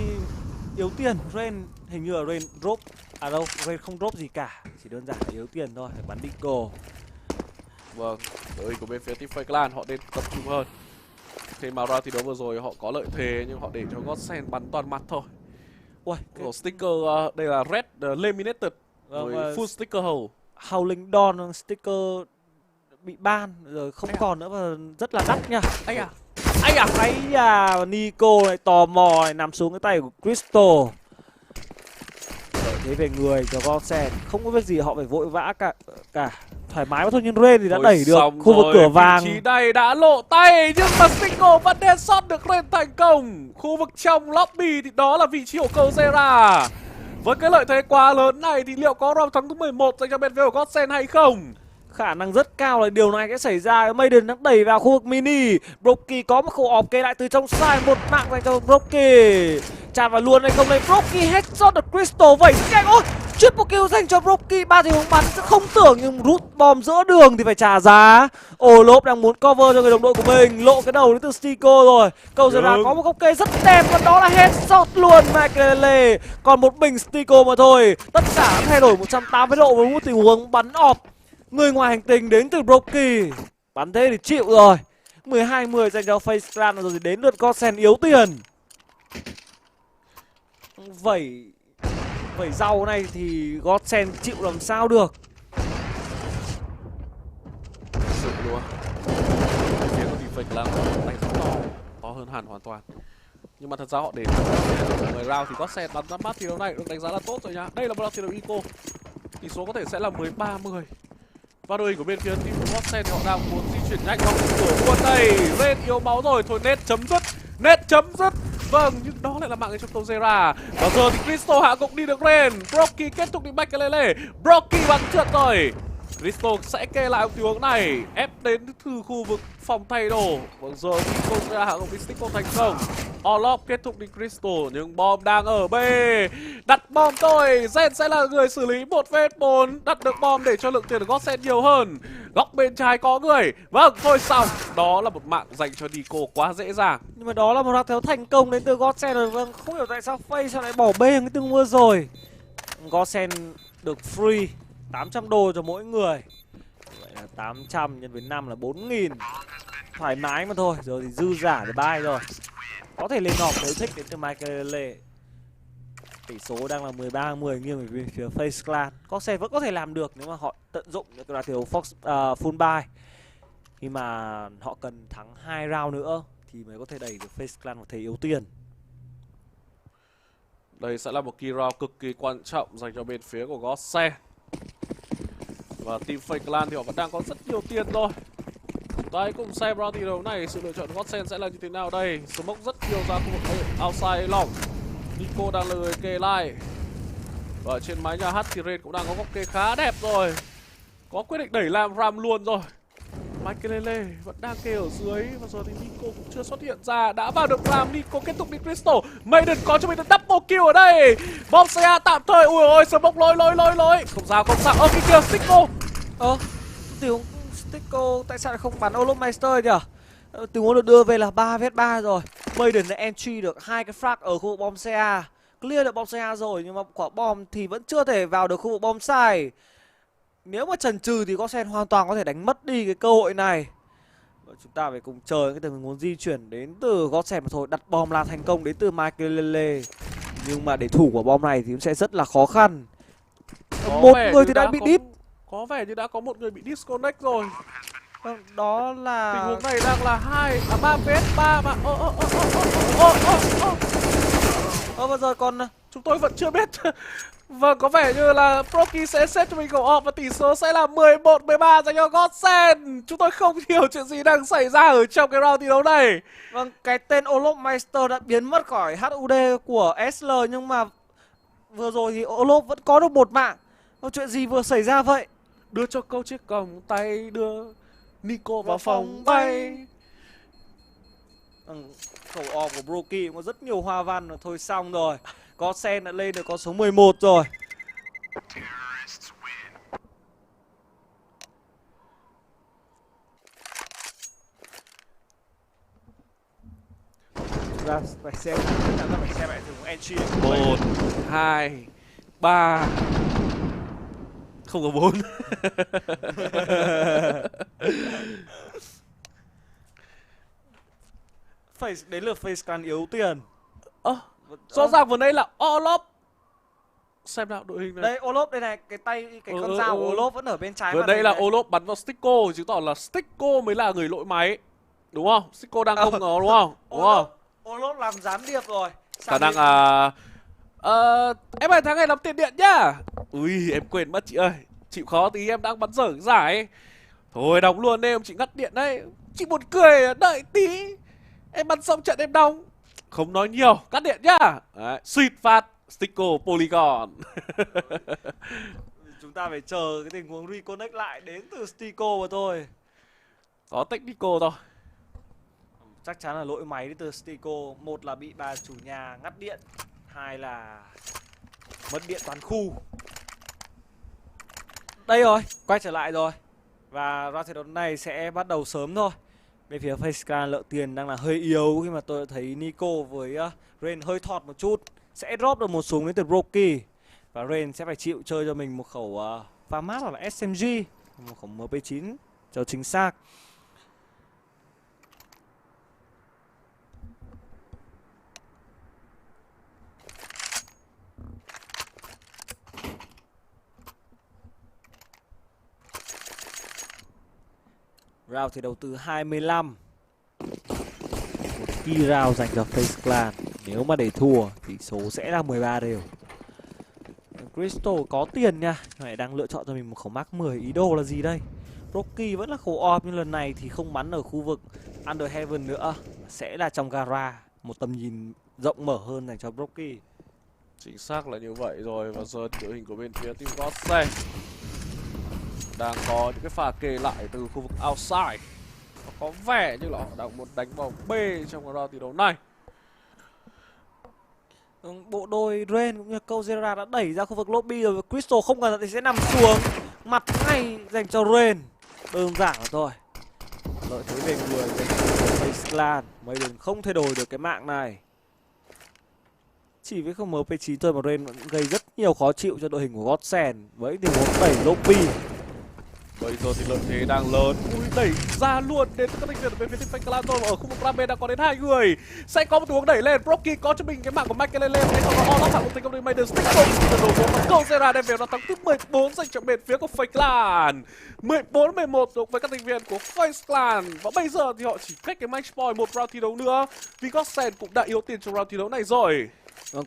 U: yếu tiền. Rain hình như là Rain drop. À đâu, Rain không drop gì cả, chỉ đơn giản là yếu tiền thôi, phải bắn Digo.
T: Vâng, đội hình của bên phía team FaZe Clan họ nên tập trung hơn. Thế mà round thi đấu vừa rồi họ có lợi thế nhưng họ để cho Gosen bắn toàn mặt thôi.
U: Ui,
T: cái sticker đây là red laminated rồi full sticker hole.
U: Howling Dawn sticker bị ban rồi không còn nữa và rất là đắt nha. Ấy à, Nico lại tò mò này nằm xuống cái tay của Crystal. Thế về người cho Gosen không có biết gì, họ phải vội vã cả thoải mái mà thôi, nhưng Rain thì đã đẩy được khu vực cửa vàng.
T: Vị trí đây đã lộ tay nhưng mà Stingo vẫn headshot được Rain thành công. Khu vực trong lobby thì đó là vị trí của Kozera. Với cái lợi thế quá lớn này thì liệu có round thắng thứ 11 dành cho bên phía của Gosen hay không?
U: Khả năng rất cao là điều này sẽ xảy ra. Maiden đang đẩy vào khu vực mini. Brocky có một khẩu ọp kê lại từ trong side, một mạng dành cho Brocky. Chạm vào luôn hay không đây? Brocky headshot được Crystal vẩy rất nhanh. Ôi, triple kill dành cho Brocky. 3 tình huống bắn không tưởng nhưng rút bom giữa đường thì phải trả giá. Lốp đang muốn cover cho người đồng đội của mình, lộ cái đầu đến từ Stico rồi. Cầu giờ là có một góc kê rất đẹp và đó là headshot luôn Michael. Còn một mình Stico mà thôi. Tất cả thay đổi 180 độ với một tình huống bắn ọp. Người ngoài hành tinh đến từ Brocky. Bắn thế thì chịu rồi. 12-10 dành cho FaZe Clan rồi thì đến lượt Gosen yếu tiền. Vẩy rau này thì Gosen chịu làm sao được.
T: Sự luôn. Phía của team FaZe Clan đánh rất to hơn hẳn hoàn toàn. Nhưng mà thật ra họ để 10 round thì Gosen bắn ra mắt thi đấu này được đánh giá là tốt rồi nha. Đây là một round thi đấu eco. Tỷ số có thể sẽ là 13-10. Và đội hình của bên phía team Gosen họ đang muốn di chuyển nhanh vào cửa quân đây. Rain yếu máu rồi, thôi net chấm dứt. Vâng, nhưng đó lại là mạng cho Kozera. Và giờ thì Crystal hạ gục đi được Rain. Brocky kết thúc đi Michael. Brocky bắn trượt rồi. Crystal sẽ kê lại tình huống này, ép đến từ khu vực phòng thay đồ. Và giờ thì Kozera hạ gục đi Stickle thành công. Orlov kết thúc đi Crystal nhưng bom đang ở B. Đặt bom thôi, Zen sẽ là người xử lý 1vs4. Đặt được bom để cho lượng tiền của Gosen nhiều hơn. Góc bên trái có người. Vâng, thôi xong. Đó là một mạng dành cho Nico quá dễ dàng.
U: Nhưng mà đó là một round thiếu thành công đến từ Gosen rồi. Vâng, không hiểu tại sao FaZe sao lại bỏ bê cái tương vừa rồi. Gosen được free 800 đô cho mỗi người. Vậy là 800 nhân với 5 là 4.000. Thoải mái mà thôi. Giờ thì dư giả để buy rồi. Có thể lên họp nếu thích đến từ Michael. Tỷ số đang là 13-10 nghiêng về phía FaZe Clan. Gosen vẫn có thể làm được nếu mà họ tận dụng những cái thiếu full buy. Khi mà họ cần thắng 2 round nữa thì mới có thể đẩy được FaZe Clan vào thế yếu tiền.
T: Đây sẽ là một key round cực kỳ quan trọng dành cho bên phía của Gosen. Và team FaZe Clan thì họ vẫn đang có rất nhiều tiền thôi. Đây cùng xem round thi đấu này sự lựa chọn của Gosen sẽ là như thế nào đây. Smoke rất nhiều ra khu vực outside lỏng. Nico đang là người kê lại. Và trên mái nhà H thì Rain cũng đang có góc kê khá đẹp rồi. Có quyết định đẩy làm ram luôn rồi. Michael vẫn đang kê ở dưới và giờ thì Nico cũng chưa xuất hiện ra, đã vào được làm. Nico kết thúc đi Crystal. Maiden có cho mình được double kill ở đây. Bombshell tạm thời, ui ôi, smoke lôi không sao. Kia kìa Stico.
U: Stico tại sao lại không bắn Olofmeister nhỉ? Tình huống được đưa về là 3v3 rồi. Maiden đã entry được 2 cái frag ở khu vực bom xe A. Clear được bom xe A rồi nhưng mà quả bom thì vẫn chưa thể vào được khu vực bom site. Nếu mà chần chừ thì Gosen hoàn toàn có thể đánh mất đi cái cơ hội này. Và chúng ta phải cùng chờ cái tình huống di chuyển đến từ Gosen mà thôi. Đặt bom là thành công đến từ Michael. Nhưng mà để thủ của bom này thì cũng sẽ rất là khó khăn. Một người thì đã bị đít.
T: Có vẻ như đã có một người bị disconnect rồi.
U: Đó là
T: tình huống này đang là 3v3 mà.
U: Và giờ còn
T: chúng tôi vẫn chưa biết. Vâng, có vẻ như là Proki sẽ xếp cho mình khẩu off và tỷ số sẽ là 11-13 dành cho Godsend. Chúng tôi không hiểu chuyện gì đang xảy ra ở trong cái round thi đấu này.
U: Vâng, cái tên Olofmeister đã biến mất khỏi HUD của Esl nhưng mà vừa rồi thì Olof vẫn có được một mạng. Chuyện gì vừa xảy ra vậy?
T: Đưa cho câu chiếc còng tay, đưa Nico vào phòng bay.
U: Khẩu off của Proki có rất nhiều hoa văn rồi, thôi xong rồi. Godsend đã lên được con số 11 rồi. Ra phải xem lại thử entry.
T: 1, 2, 3. Không có 4.
U: Đến lượt Faceclan yếu tiền.
T: Rõ ràng vừa nãy là Olof. Xem nào đội hình này.
U: Đây Olof đây này, cái con dao của Olof vẫn ở bên trái.
T: Vừa nãy là Olof bắn vào Stico, chứng tỏ là Stico mới là người lỗi máy. Đúng không? Stico đang không ngờ đúng không? Đúng không?
U: Olof làm gián điệp rồi.
T: Khả năng em hãy thắng ngày làm tiền điện nhá. Ui, em quên mất chị ơi. Chịu khó tí, em đang bắn dở cái giải. Thôi đóng luôn đi, em chị ngắt điện đấy. Chị buồn cười, đợi tí. Em bắn xong trận em đóng. Không nói nhiều, cắt điện nhá. Đấy, suýt phát Stico Polygon.
U: Chúng ta phải chờ cái tình huống reconnect lại đến từ Stico mà thôi.
T: Có technical thôi.
U: Chắc chắn là lỗi máy đến từ Stico. Một là bị bà chủ nhà ngắt điện, hai là mất điện toàn khu. Đây rồi, quay trở lại rồi. Và round thi đấu này sẽ bắt đầu sớm thôi. Bên phía Faceclan lợi tiền đang là hơi yếu khi mà tôi thấy Nico với Rain hơi thọt một chút. Sẽ drop được một súng đến từ Rocky. Và Rain sẽ phải chịu chơi cho mình một khẩu FAMAS hoặc là SMG. Một khẩu MP9 cho chính xác. Round thi đấu thứ 25. Một key round dành cho Faceclan. Nếu mà để thua thì số sẽ là 13 đều. Crystal có tiền nha, lại đang lựa chọn cho mình một khẩu Mark 10. Ý đồ là gì đây? Rocky vẫn là khẩu off nhưng lần này thì không bắn ở khu vực Under Heaven nữa, sẽ là trong gara, một tầm nhìn rộng mở hơn dành cho Rocky.
T: Chính xác là như vậy rồi. Và giờ đội hình của bên phía team Godsend đang có những cái pha kê lại từ khu vực outside. Có vẻ như là họ đang muốn đánh vào B trong cái round thi đấu này.
U: Bộ đôi Rain cũng như Kozera đã đẩy ra khu vực lobby rồi. Crystal không ngờ thì sẽ nằm xuống. Mặt ngay dành cho Rain. Đơn giản là thôi. Lợi thế về người dành cho Faceclan. Maiden không thay đổi được cái mạng này. Chỉ với không MP9 thôi mà Rain vẫn gây rất nhiều khó chịu cho đội hình của Godsend với tình huống đẩy lobby.
T: Bây giờ thì lợi thế đang lớn. Ui, đẩy ra luôn đến các thành viên ở bên phía team Faceclan rồi. Ở khu vực Rambe đang có đến 2 người. Sẽ có một tình huống đẩy lên. Procky có cho mình cái mạng của Michael lên. Sau đó Olof phản một thành công đến Maiden. Stick không được đổ vốn và Kozera đem về nó thắng thứ 14 dành cho bên phía của Faceclan. 14-11 đối với các thành viên của Faceclan. Và bây giờ thì họ chỉ cách cái match point một round thi đấu nữa. Vì Godsend cũng đã yếu tiền trong round thi đấu này rồi.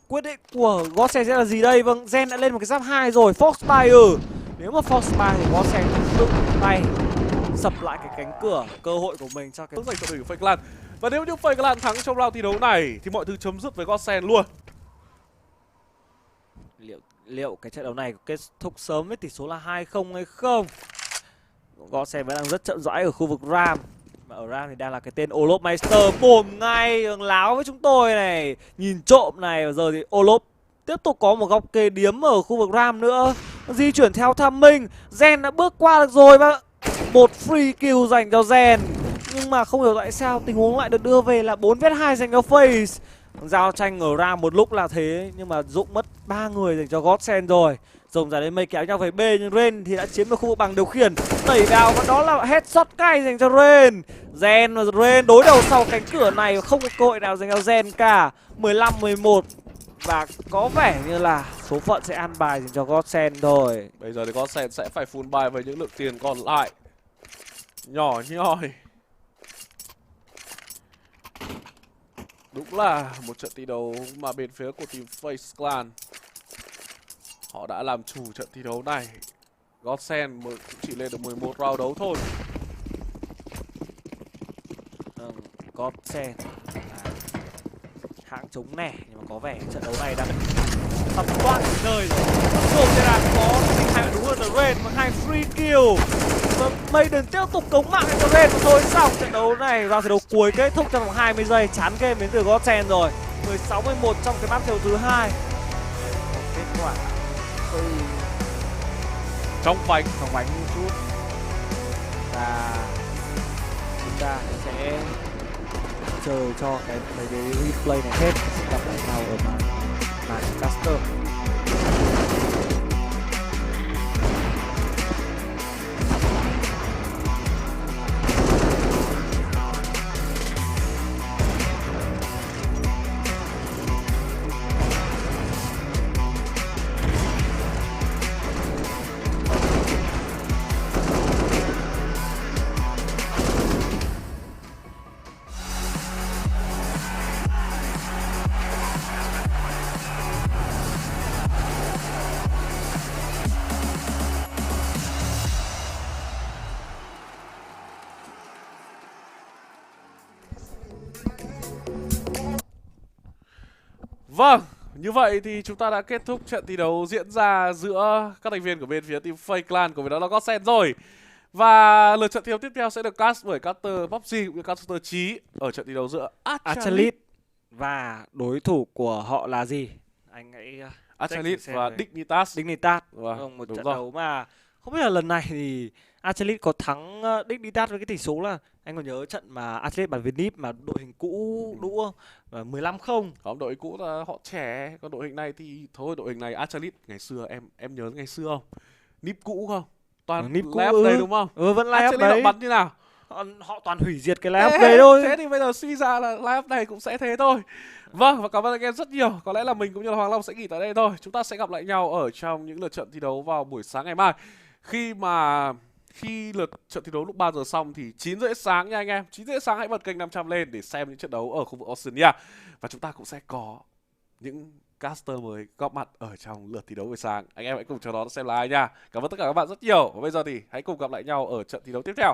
U: Quyết định của Godsend sẽ là gì đây? Vâng, Zen đã lên một cái giáp 2 rồi. Foxfire. Nếu mà Foxfire thì Godsend tự tay sập lại cái cánh cửa cơ hội của mình cho cái
T: dành cho đội của Faceclan. Và nếu như Faceclan thắng trong round thi đấu này thì mọi thứ chấm dứt với Godsend luôn.
U: Liệu cái trận đấu này có kết thúc sớm với tỷ số là 2-0 hay không? Godsend vẫn đang rất chậm rãi ở khu vực Ram. Mà ở Ram thì đang là cái tên Olop Meister bồm ngay đường láo với chúng tôi này. Nhìn trộm này, và giờ thì Olop tiếp tục có một góc kê điếm ở khu vực Ram nữa. Di chuyển theo tham minh. Gen đã bước qua được rồi và một free kill dành cho Gen. Nhưng mà không hiểu tại sao tình huống lại được đưa về là 4vs2 dành cho Face. Giao tranh ở Ram một lúc là thế, nhưng mà Dũng mất 3 người dành cho Godsend rồi. Rồng ra đến mây kéo nhau về B, nhưng Ren thì đã chiếm được khu vực bằng điều khiển, đẩy vào và đó là headshot cay dành cho Ren. Gen và Ren đối đầu sau cánh cửa này, không có cơ hội nào dành cho Gen cả. 15-11 và có vẻ như là số phận sẽ ăn bài dành cho Godsend thôi.
T: Bây giờ thì Godsend sẽ phải full buy với những lượng tiền còn lại. Nhỏ nhoi. Đúng là một trận thi đấu mà bên phía của team Face Clan họ đã làm chủ trận thi đấu này. Godsend cũng chỉ lên được 11 round đấu thôi.
U: Godsend hãng chống nẻ, nhưng mà có vẻ trận đấu này đang tập toát đời rồi. Rồi thế là có sinh hai đúng hơn là Ren bằng 2 free kill. Và Maiden tiếp tục cống mạng cho Ren và thôi xong trận đấu này. Round thi đấu cuối kết thúc trong vòng 20 giây. Chán game đến từ Godsend rồi. 16-11 trong cái map thứ 2. Kết quả hơi
T: trong vánh
U: một chút. Và chúng ta sẽ chờ cho cái replay này hết, sẽ gặp lại nhau ở màn caster.
T: Vâng, như vậy thì chúng ta đã kết thúc trận thi đấu diễn ra giữa các thành viên của bên phía team Face Clan, của bên đó là Godsend rồi. Và lượt trận thi đấu tiếp theo sẽ được cast bởi caster PUBG cũng như caster Chí ở trận thi đấu giữa Achalit
U: và đối thủ của họ là gì? Anh hãy
T: Achalit và Dignitas.
U: Vâng, một trận đấu mà không biết là lần này thì Achalit có thắng Dignitas với cái tỷ số là, anh còn nhớ trận mà Achalit bàn Vinip mà đội hình cũ đúng không? Và 15-0.
T: Không, đội cũ là họ trẻ, còn đội hình này thì thôi, đội hình này Achalit ngày xưa em nhớ ngày xưa không? Nip cũ không? Toàn
U: nip cũ
T: đây đúng không?
U: Vẫn line-up đấy.
T: Bắn như nào?
U: Họ toàn hủy diệt cái line-up đấy thôi.
T: Thế thì bây giờ suy ra là line-up này cũng sẽ thế thôi. Vâng, và cảm ơn anh em rất nhiều. Có lẽ là mình cũng như là Hoàng Long sẽ nghỉ tại đây thôi. Chúng ta sẽ gặp lại nhau ở trong những lượt trận thi đấu vào buổi sáng ngày mai. Khi lượt trận thi đấu lúc 3 giờ xong thì 9 rưỡi sáng nha anh em. 9 rưỡi sáng hãy bật kênh 500 lên để xem những trận đấu ở khu vực Oceania. Và chúng ta cũng sẽ có những caster mới góp mặt ở trong lượt thi đấu buổi sáng. Anh em hãy cùng chờ đón xem là ai nha. Cảm ơn tất cả các bạn rất nhiều. Và bây giờ thì hãy cùng gặp lại nhau ở trận thi đấu tiếp theo.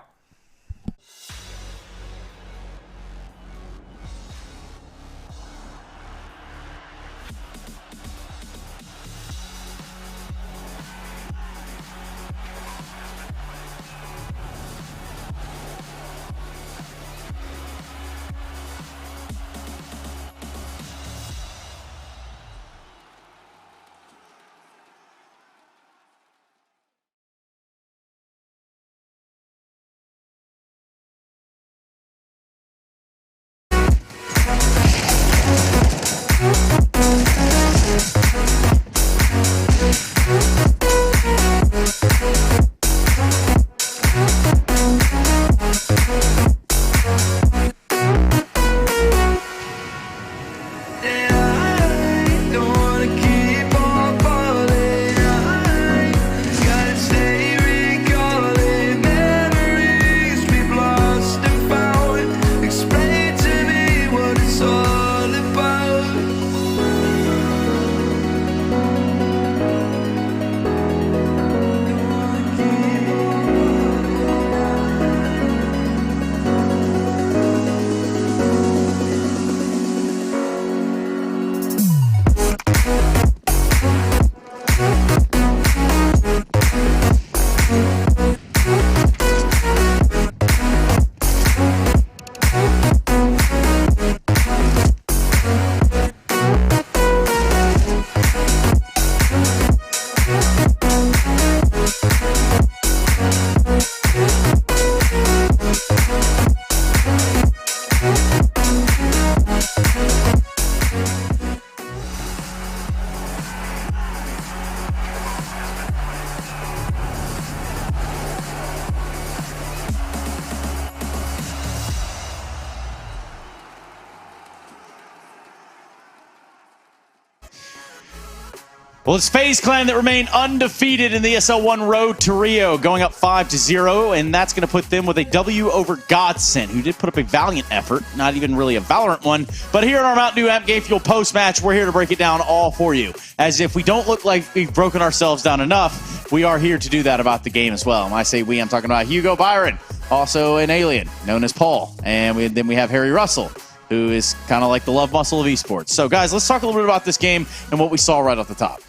Q: Well, it's FaZe Clan that remain undefeated in the Esl One road to Rio, going up 5-0, and that's going to put them with a W over Godsent, who did put up a valiant effort, not even really a Valorant one. But here in our Mountain Dew Amp Game Fuel post-match, we're here to break it down all for you. As if we don't look like we've broken ourselves down enough, we are here to do that about the game as well. When I say we, I'm talking about Hugo Byron, also an alien known as Paul, and then we have Harry Russell, who is kind of like the love muscle of esports. So, guys, let's talk a little bit about this game and what we saw right off the top.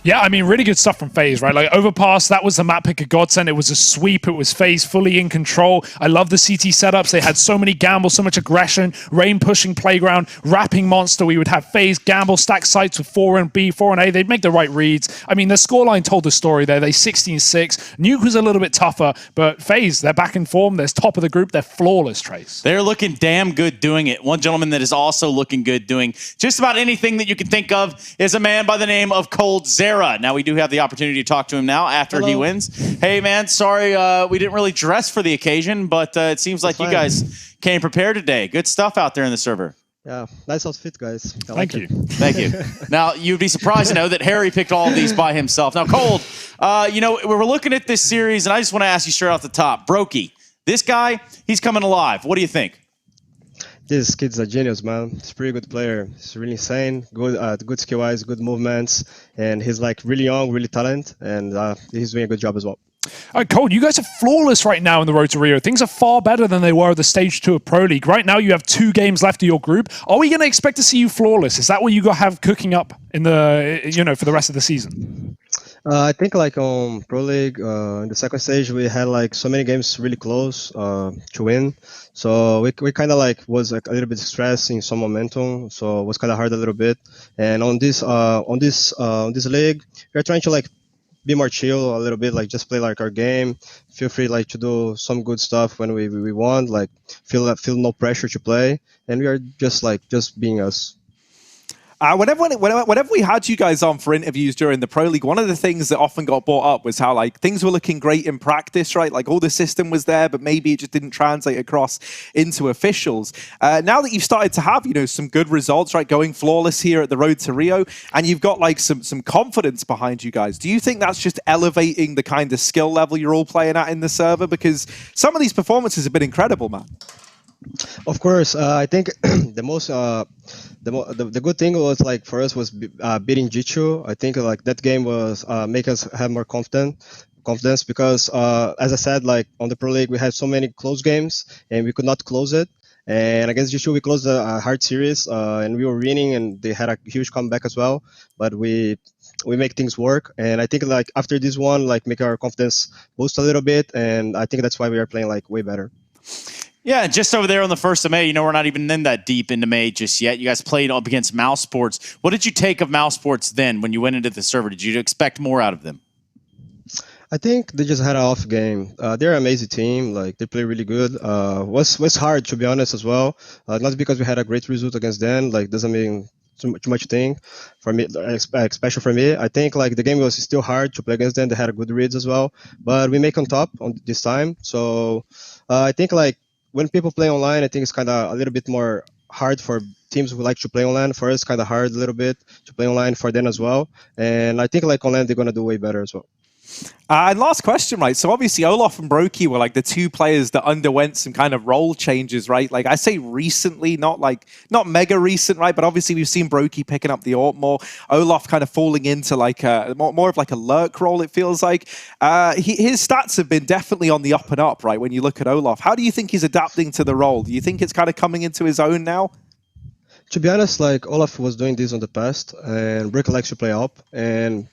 B: Yeah, I mean, really good stuff from FaZe, right? Like, Overpass, that was the map pick of Godsent. It was a sweep. It was FaZe fully in control. I love the CT setups. They had so many gambles, so much aggression, rain pushing playground, wrapping monster. We would have FaZe gamble, stack sites with 4 and B, 4 and A. They'd make the right reads. I mean, the scoreline told the story there. They 16-6. Nuke was a little bit tougher, but FaZe, they're back in form. They're top of the group. They're flawless, Trace.
Q: They're looking damn good doing it. One gentleman that is also looking good doing just about anything that you can think of is a man by the name of Cold Zera. Now, we do have the opportunity to talk to him now after he wins. Hey, man, sorry we didn't really dress for the occasion, but it seems like you guys came prepared today. Good stuff out there in the server.
V: Yeah, nice outfit, guys.
B: Thank you.
Q: Thank you. Now, you'd be surprised to know that Harry picked all of these by himself. Now, Cold, you know, we're looking at this series, and I just want to ask you straight off the top. Brokey, this guy, he's coming alive. What do you think?
V: This kid's a genius, man. He's a pretty good player. He's really insane. Good skill-wise, good movements, and he's like really young, really talented, and he's doing a good job as well.
B: All right, Cole, you guys are flawless right now in the road to Rio. Things are far better than they were at the stage 2 of Pro League. Right now, you have 2 games left of your group. Are we going to expect to see you flawless? Is that what you have cooking up in the, for the rest of the season?
V: I think like on Pro League, in the second stage, we had like so many games really close to win. So we kind of like was like a little bit stressed in some momentum. So it was kind of hard a little bit. And on this league, we're trying to like be more chill a little bit, like just play like our game. Feel free like to do some good stuff when we want. Like feel no pressure to play, and we are just being us.
R: Whenever we had you guys on for interviews during the Pro League, one of the things that often got brought up was how like things were looking great in practice, right? Like all the system was there, but maybe it just didn't translate across into officials. Now that you've started to have, some good results, right, going flawless here at the road to Rio, and you've got like some confidence behind you guys, do you think that's just elevating the kind of skill level you're all playing at in the server? Because some of these performances have been incredible, man.
V: Of course, I think the good thing was like for us was beating Jichu. I think like that game was make us have more confidence because as I said, like on the Pro League we had so many close games and we could not close it. And against Jichu we closed a hard series and we were winning and they had a huge comeback as well. But we make things work, and I think like after this one, like make our confidence boost a little bit, and I think that's why we are playing like way better.
Q: Yeah, just over there on the 1st of May, we're not even in that deep into May just yet. You guys played up against Mouse Sports. What did you take of Mouse Sports then when you went into the server? Did you expect more out of them?
V: I think they just had an off game. They're an amazing team. Like they play really good. Was hard to be honest as well. Not because we had a great result against them. Like doesn't mean too much thing for me, especially for me. I think like the game was still hard to play against them. They had a good reads as well, but we make on top on this time. So I think like when people play online, I think it's kind of a little bit more hard for teams who like to play online. For us, kind of hard a little bit to play online for them as well. And I think like online, they're going to do way better as well.
R: And last question, right? So obviously Olaf and Brokey were like the 2 players that underwent some kind of role changes, right? Like I say recently, not mega recent, right? But obviously we've seen Brokey picking up the AWP more. Olaf kind of falling into like more of like a lurk role, it feels like. His stats have been definitely on the up and up, right? When you look at Olaf, how do you think he's adapting to the role? Do you think it's kind of coming into his own now?
V: To be honest, like Olaf was doing this in the past, and Brokey likes to play up, and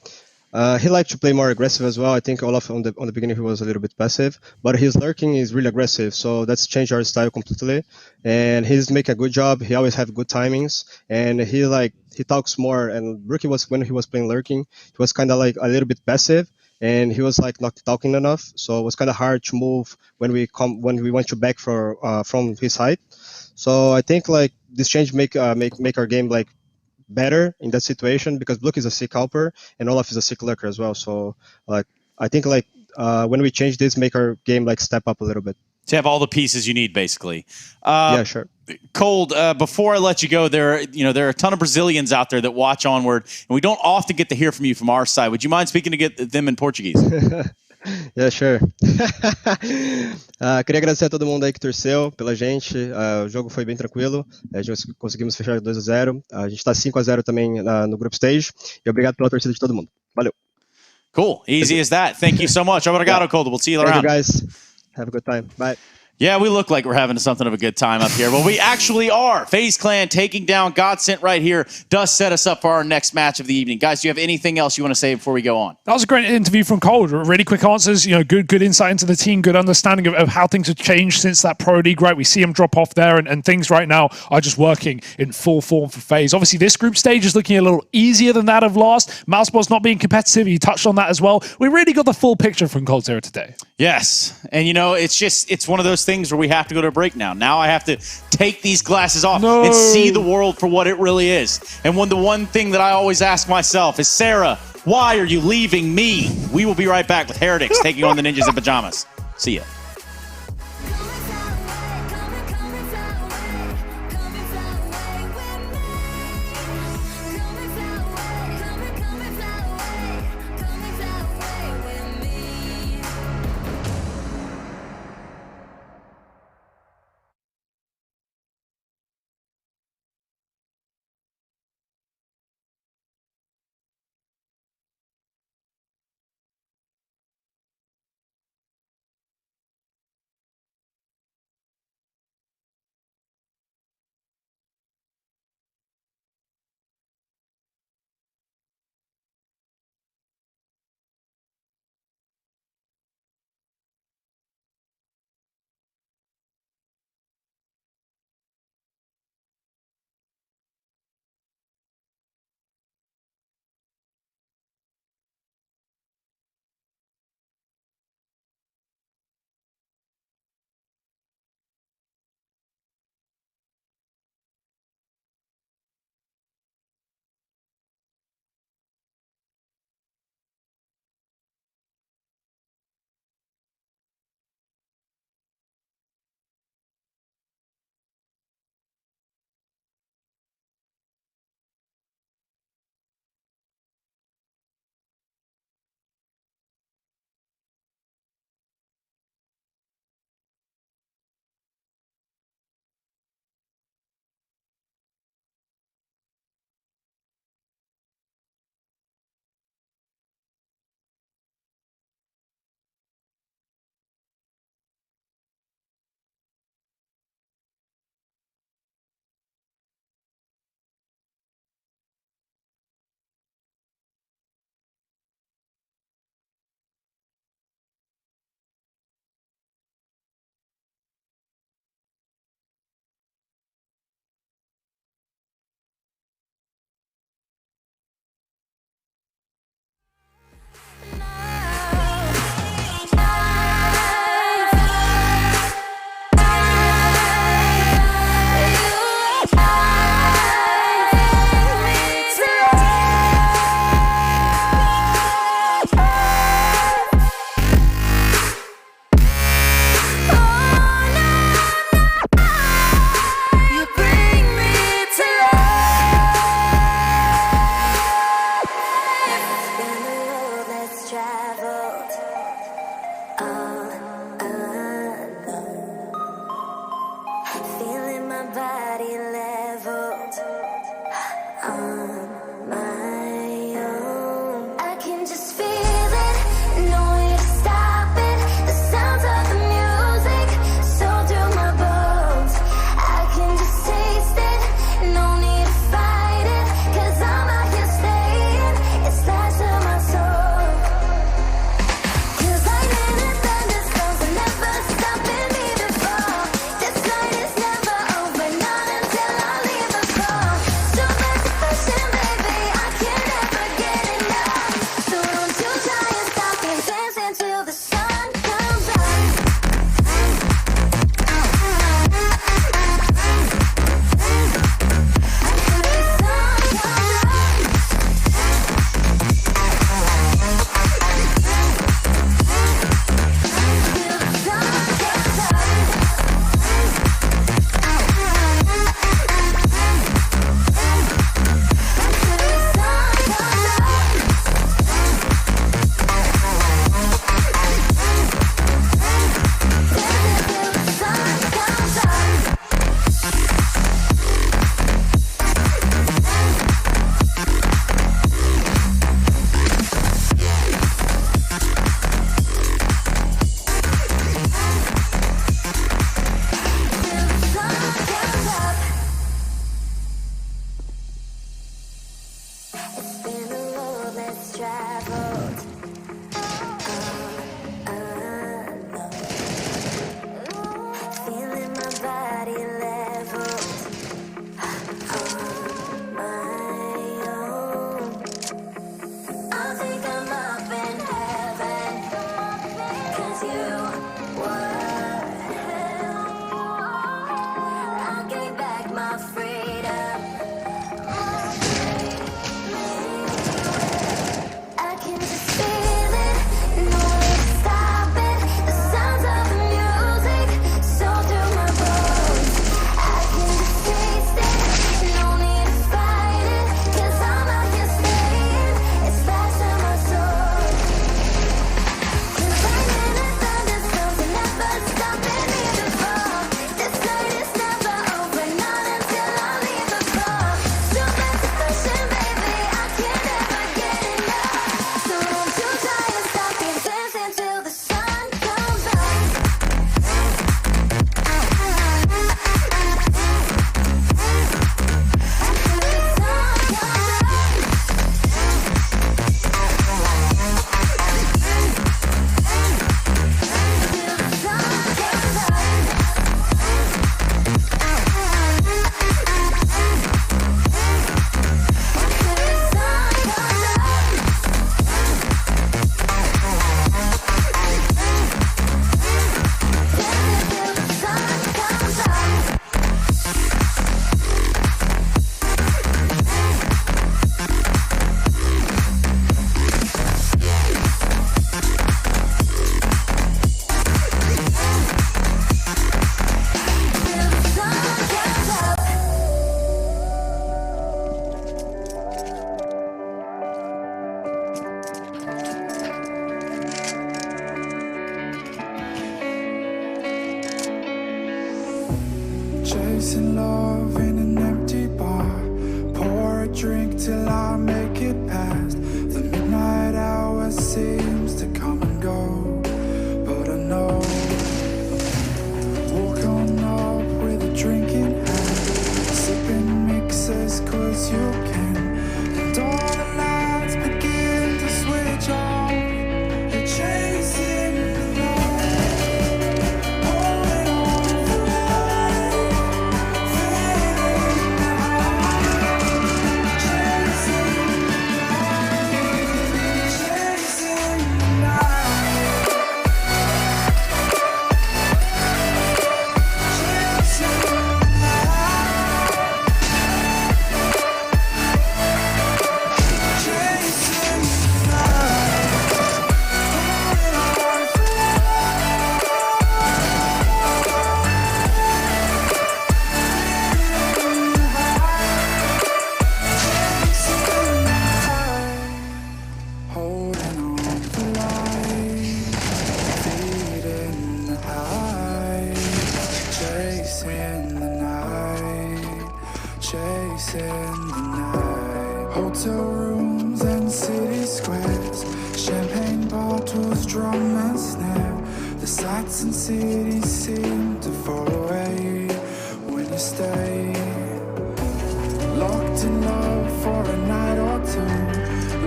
V: he liked to play more aggressive as well. I think Olaf on the beginning he was a little bit passive, but his lurking is really aggressive. So that's changed our style completely. And he's making a good job. He always have good timings, and he talks more. And Brokey was when he was playing lurking, he was kind of like a little bit passive, and he was like not talking enough. So it was kind of hard to move when we went to back from his height. So I think like this change make our game like better in that situation because Bluk is a sick helper and Olaf is a sick lurker as well. So like I think like when we change this, make our game like step up a little bit.
Q: To have all the pieces you need, basically.
V: Yeah, sure.
Q: Cold, before I let you go, there are a ton of Brazilians out there that watch Onward, and we don't often get to hear from you from our side. Would you mind speaking to get them in Portuguese?
V: Yeah, sure. Queria agradecer a todo mundo aí que torceu pela gente. O jogo foi bem tranquilo. A gente conseguimos fechar 2-0. A gente está 5-0 também no group stage. E obrigado pela torcida de todo mundo. Valeu.
Q: Cool. Easy as that. Thank you so much. Obrigado, Cold. We'll see you
V: Thank
Q: around.
V: you, guys. Have a good time. Bye.
Q: Yeah, we look like we're having something of a good time up here. Well, we actually are. FaZe Clan taking down Godsent right here does set us up for our next match of the evening. Guys, do you have anything else you want to say before we go on?
B: That was a great interview from Cold. Really quick answers, good insight into the team, good understanding of how things have changed since that Pro League, right? We see him drop off there, and things right now are just working in full form for FaZe. Obviously, this group stage is looking a little easier than that of last. Mouseball's not being competitive. He touched on that as well. We really got the full picture from Cold Zero today.
Q: Yes. And, it's one of those things where we have to go to a break now. Now I have to take these glasses off and see the world for what it really is. And the one thing that I always ask myself is, Sarah, why are you leaving me? We will be right back with Heretics taking on the Ninjas in Pajamas. See ya.
E: It's been a road less traveled. Feeling my body leveled on my own. I think I'm up in heaven, 'cause you were hell. I gave back my freedom. I can just feel it, no way to stop it. The sounds of the music so through my bones. I can just taste it, no need to fight it. 'Cause I'm out here staying, it's fast in my soul. 'Cause lightning and thunderstorms are never stopping me before. This night is never over, not until I leave the floor. So back to pushing, baby, I can't ever get enough. So won't you try to stop me dancing till the sun comes up?
M: Chasing love in an empty bar. Pour a drink till I make it past. The midnight hour seems to come and go, but I know. Walk on up with a drink in hand, sipping mixers 'cause you can. And all the lights begin to switch off. You're chasing the light, holding on for life. Hotel rooms and city squares, champagne bottles, drum and snare. The sights and cities seem to fall away when you stay. Locked in love for a night or two,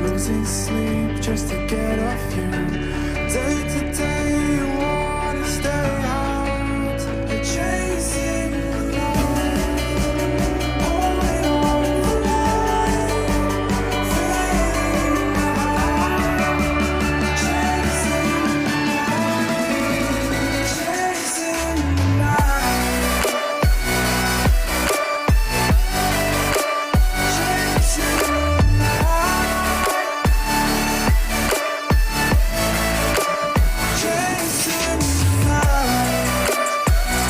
M: losing sleep just to get off you. Day to day you wanna stay out, you're chasing the light, holding on for life, fading out, chasing the night, chasing the night, chasing the night, chasing the night,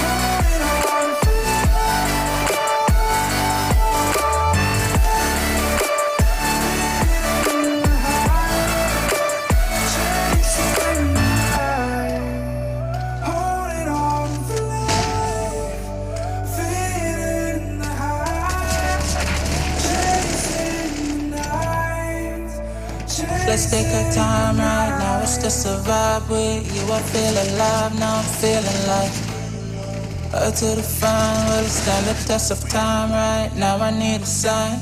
M: holding on for
C: Let's take our time right now, it's just a vibe with you. I feel alive, now I'm feeling like earth to the fine, will it stand the test of time right now? I need a sign.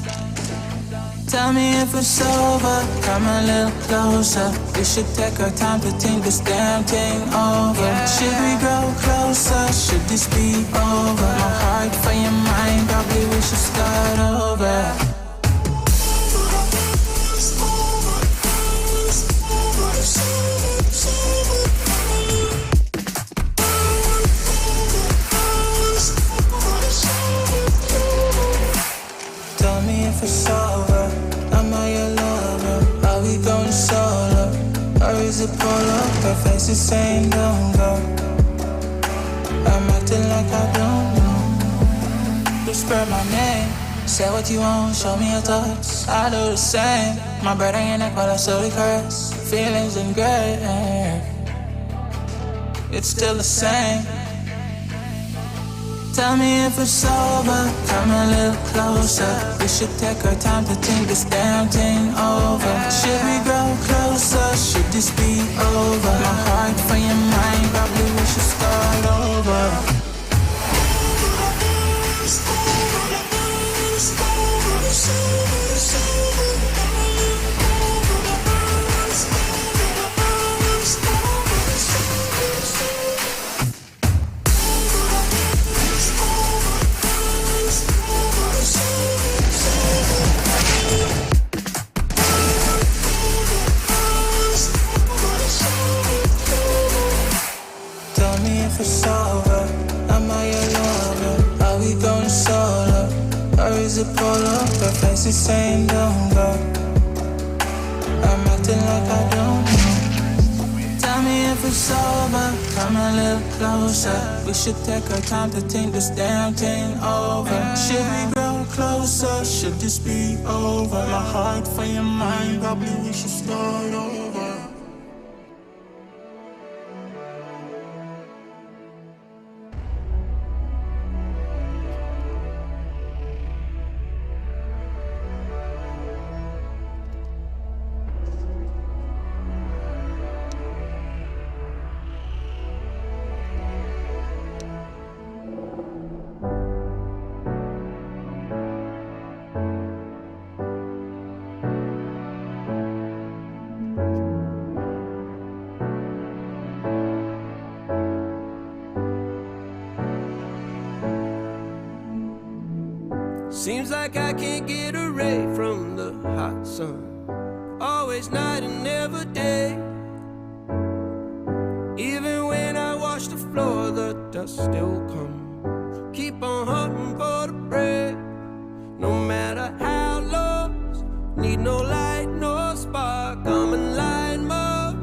C: Tell me if it's over, come a little closer. We should take our time to think this damn thing over. Should we grow closer? Should this be over? My heart for your mind, probably we should start over. Tell me if it's over, am I your lover? Are we going solo? Or is it polo? Her face is saying don't go. I'm acting like I don't know. Whisper my name, say what you want, show me your thoughts. I do the same. My breath on your neck while I slowly caress. Feelings in gray, it's still the same. Tell me if it's over, come a little closer. We should take our time to think this damn thing over. Should we grow closer? Should this be over? My heart for your mind, probably we should start over. Tell me if it's over, am I your lover? Are we going solo? Or is it polo? Her face is saying don't go. I'm acting like I don't know. Tell me if it's over, come a little closer. We should take our time to think this damn thing over. Should we grow closer? Should this be over? My heart for your mind, probably we should start over.
N: Seems like I can't get away from the hot sun. Always night and never day. Even when I wash the floor, the dust still comes. Keep on hunting for the bread. No matter how lost, need no light, no spark. I'm in line mode.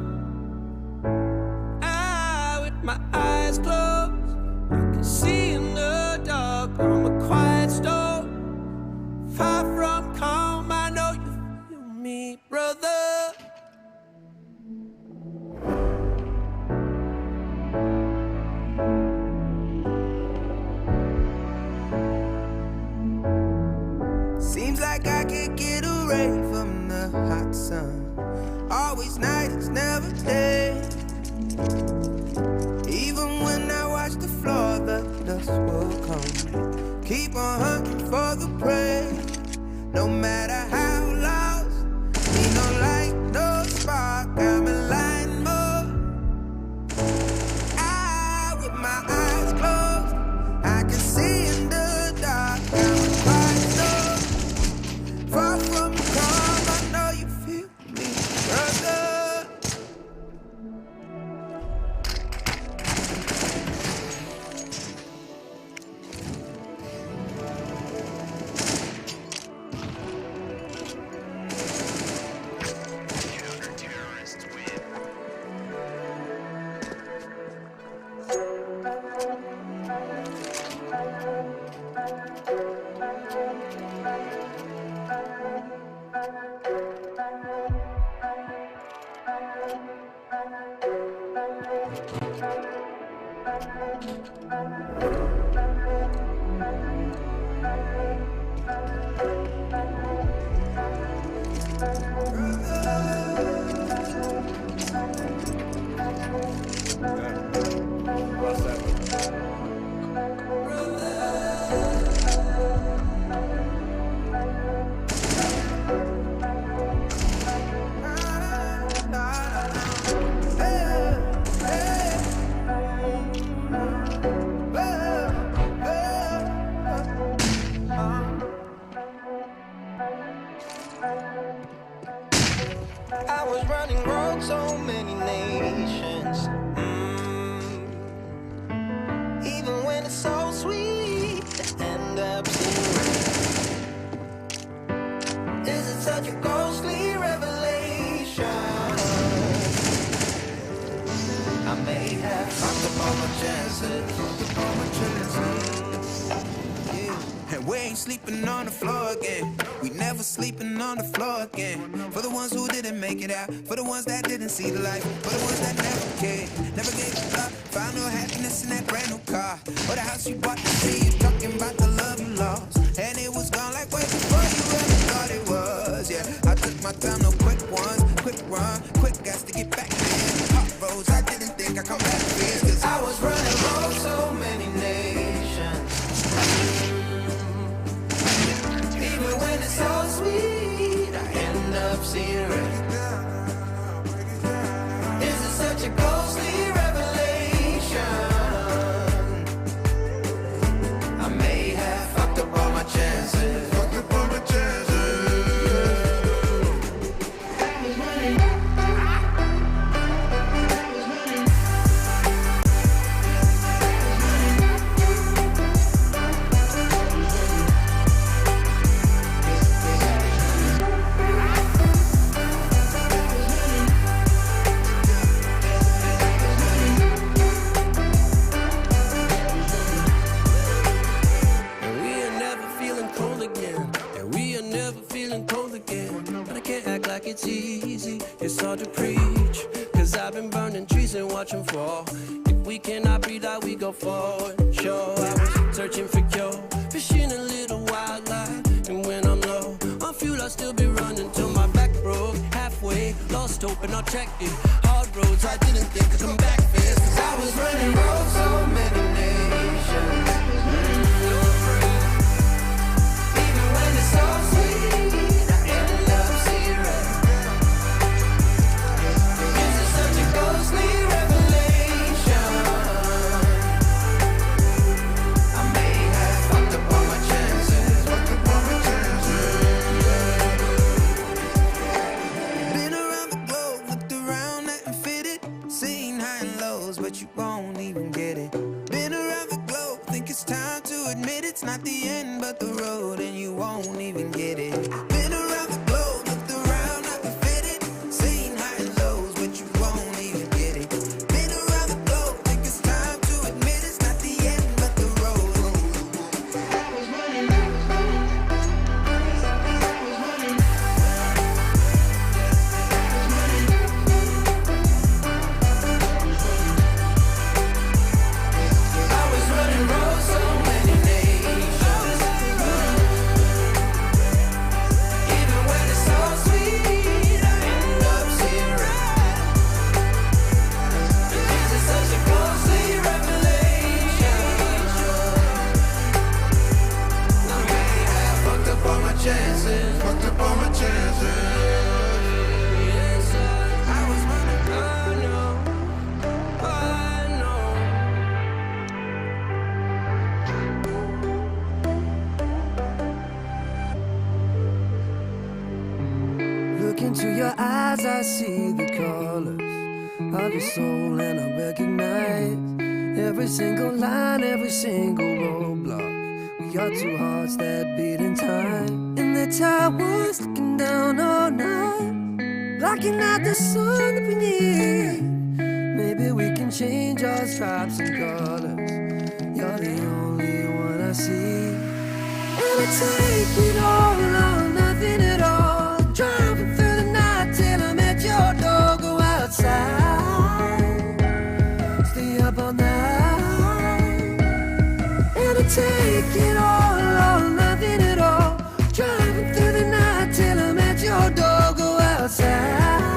N: With my eyes closed, I can see in the dark. I'm a quiet storm. Far from calm, I know you feel me, brother.
C: Seems like I can't get away from the hot sun. Always night, it's never day. Even when I watch the floor, the dust will come. Keep on hunting for the prey. No matter how lost, need no light, no spark. I'm in line mode. With my eyes closed, I can see in the dark. I'm a quiet storm. Far from calm, I know you feel me, brother.
L: I was running rogue so many nations. Even when it's so sweet to end up seeing. Is it such a ghostly revelation? I may have fucked up all my chances. Fucked up all my chances. Yeah. And we ain't sleeping on the floor again. We never sleeping on the floor again. For the ones who didn't make it out, for the ones that didn't see the light, for the ones that never cared, never gave up, found no happiness in that brand new car, or the house you bought to see. You talking about the love you lost, and it was gone like way before you ever thought it was. Yeah, I took my time, no quick ones, quick run, quick gas to get back there. Hot roads, I didn't think I'd come back here, 'cause I was running rogue so many nations. Even when it's so sweet, I end up seeing red. Is it such a ghostly revelation? I may have fucked up all my chances. Fucked up all my chances. And we are never feeling cold again. And we are never feeling cold again. But I can't act like it's easy. It's hard to preach. 'Cause I've been burning trees and watching fall. If we cannot breathe out, we go forward. Sure, I was searching for cure. Fishing a little wildlife. And when I'm low on fuel, I'll still be running till my back broke. Halfway, lost hope and I'll check it. Hard roads, I didn't think I'd come back fast. 'Cause I was running road so many nations. Even when it's so sweet, I end up seeing red. Is it such a ghostly revelation? I may have fucked up all my chances. Fucked up all my chances. Been around the globe, looked around and fitted. Seen high and lows, but you won't even get it. Been around the globe, think it's time to admit it's not the end, but the road, and you won't even get it. Been around the globe, looked around, nothing fitted. Seen high and lows, but you won't even get it. Been around the globe, think it's time to admit it's not the end, but the road. I was running road so many nations. Even when it's so sweet, I end up seeing red. Is it such a ghostly revelation? I may have fucked up all my chances. Fucked up all my chances. Yes, I was running. I know. I know. Look into your eyes, I see the colors of your soul, and I recognize every single line, every single roadblock. We are two hearts that beat in time, and the tide was looking down all night, blocking out the sun beneath. Maybe we can change our stripes and colors. You're the only one I see. And I take it all or nothing at all. Driving through the night till I'm at your door. Go outside, stay up all night. And I take it all or nothing at all. Driving through the night till I'm at your door. Go outside,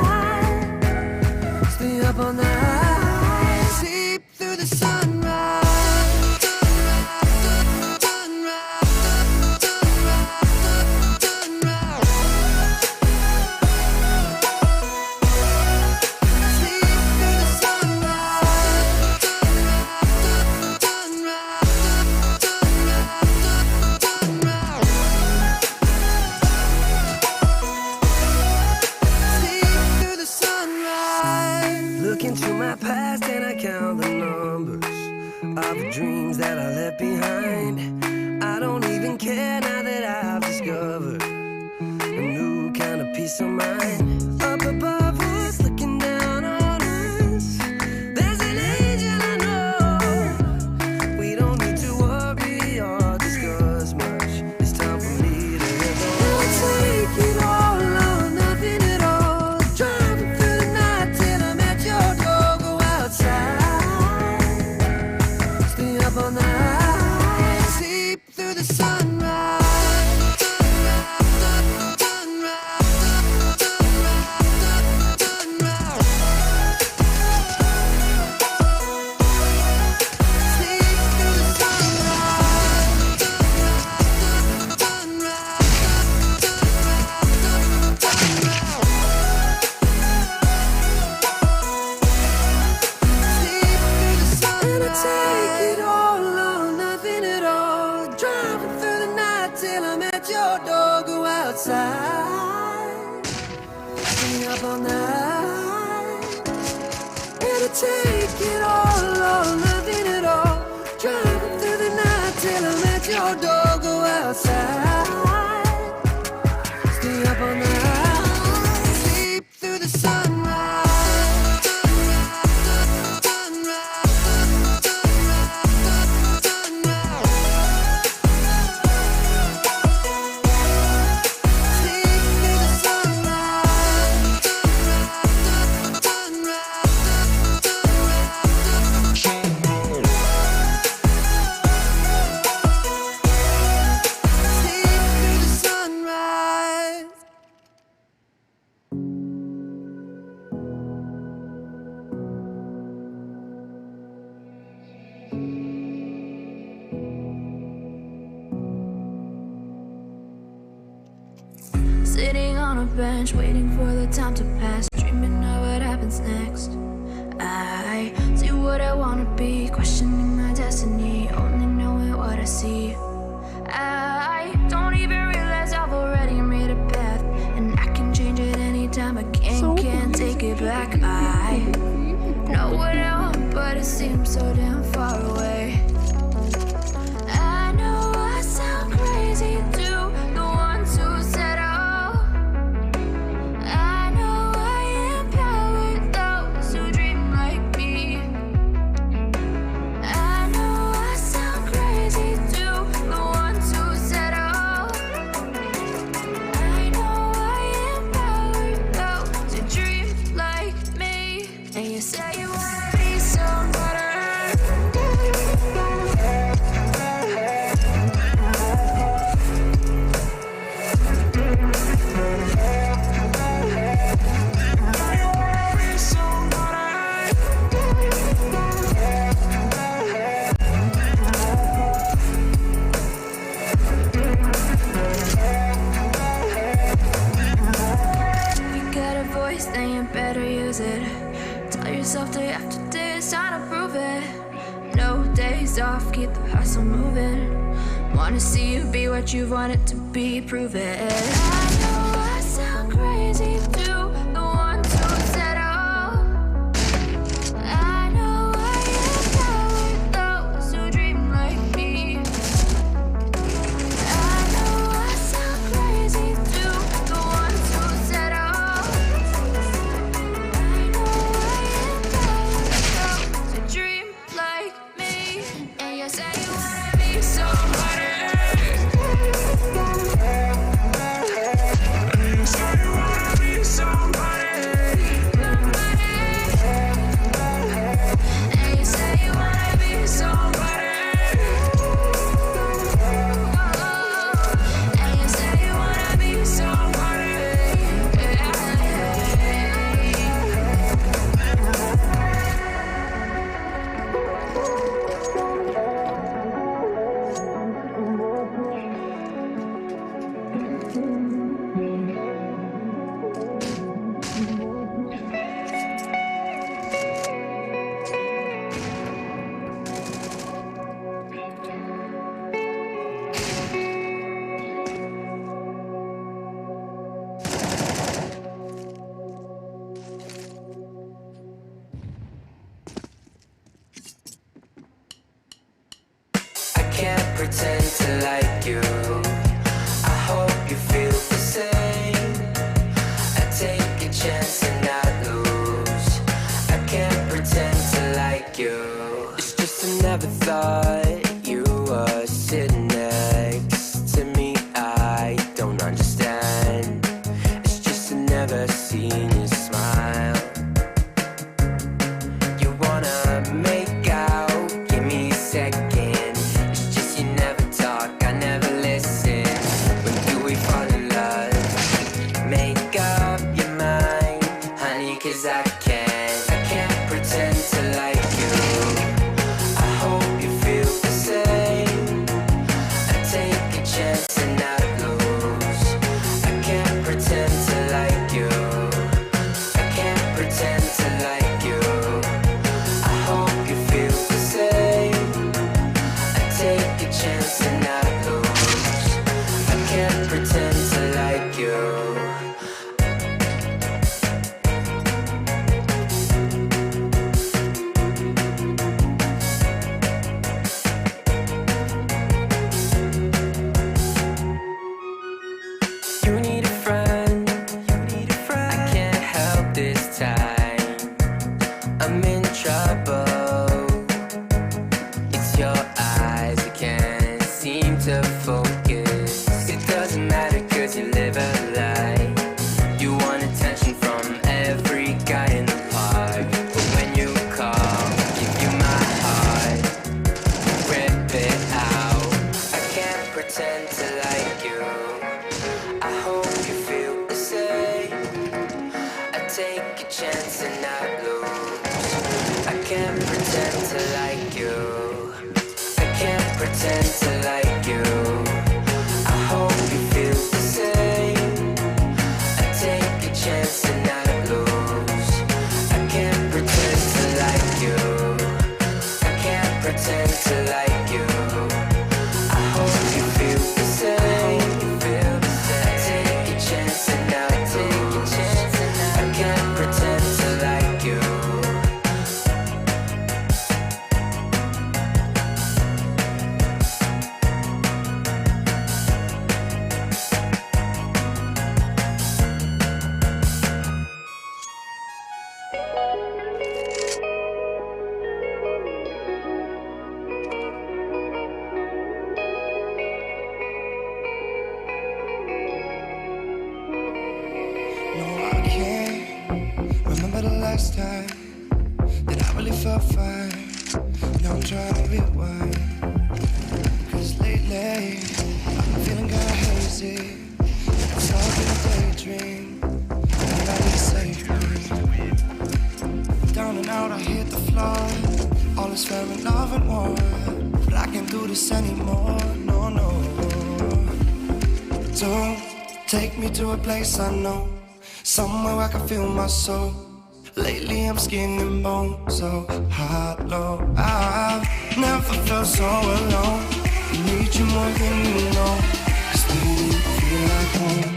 L: stay up all night. Sleep through the sunrise.
M: up all night. It'll take it all or nothing at all. Driving through the night till I'm at your door. Go outside, stay up all night, sleep through the sunrise.
E: Sitting on a bench, waiting for the time to pass, dreaming of what happens next. I see what I wanna be, questioning my destiny, only knowing what I see. I don't even realize I've already made a path, and I can change it anytime. I can't take it back. I know what I want, but it seems so damn far away. I know I sound crazy too, the ones who said then you better use it. Tell yourself day after day it's time to prove it. No days off, keep the hustle moving. Wanna see you be what you want it to be, prove it. I know I sound crazy too, the one who said I know I empower those who dream like me. I know I sound crazy too, the one who said
M: pretend to like you. I hope you feel the same. I take a chance and not lose. I can't pretend to like you. It's just I never thought you were sitting next to me. I don't understand. It's just I never seen you smile. You wanna make out, give me a second.
D: take a chance and not lose. I can't pretend to like you. I can't pretend to like you. I hope you feel the same. I take a chance and not lose. I can't pretend to like you. I can't pretend to like you. I hope you feel the same. I take a chance and not lose. I can't pretend to like you.
M: No, I can't remember the last time that I really felt fine. Now I'm trying to rewind. Cause lately, I've been feeling kinda hazy. It's all been a daydream. Anybody to save me? Down and out, I hit the floor. All is fair in love and war. But I can't do this anymore. No, no. Don't take me to a place I know. Somewhere I can feel my soul. Lately I'm skin and bone, so hollow. I've never felt so alone. I need you more than you know. Cause baby, you feel like home.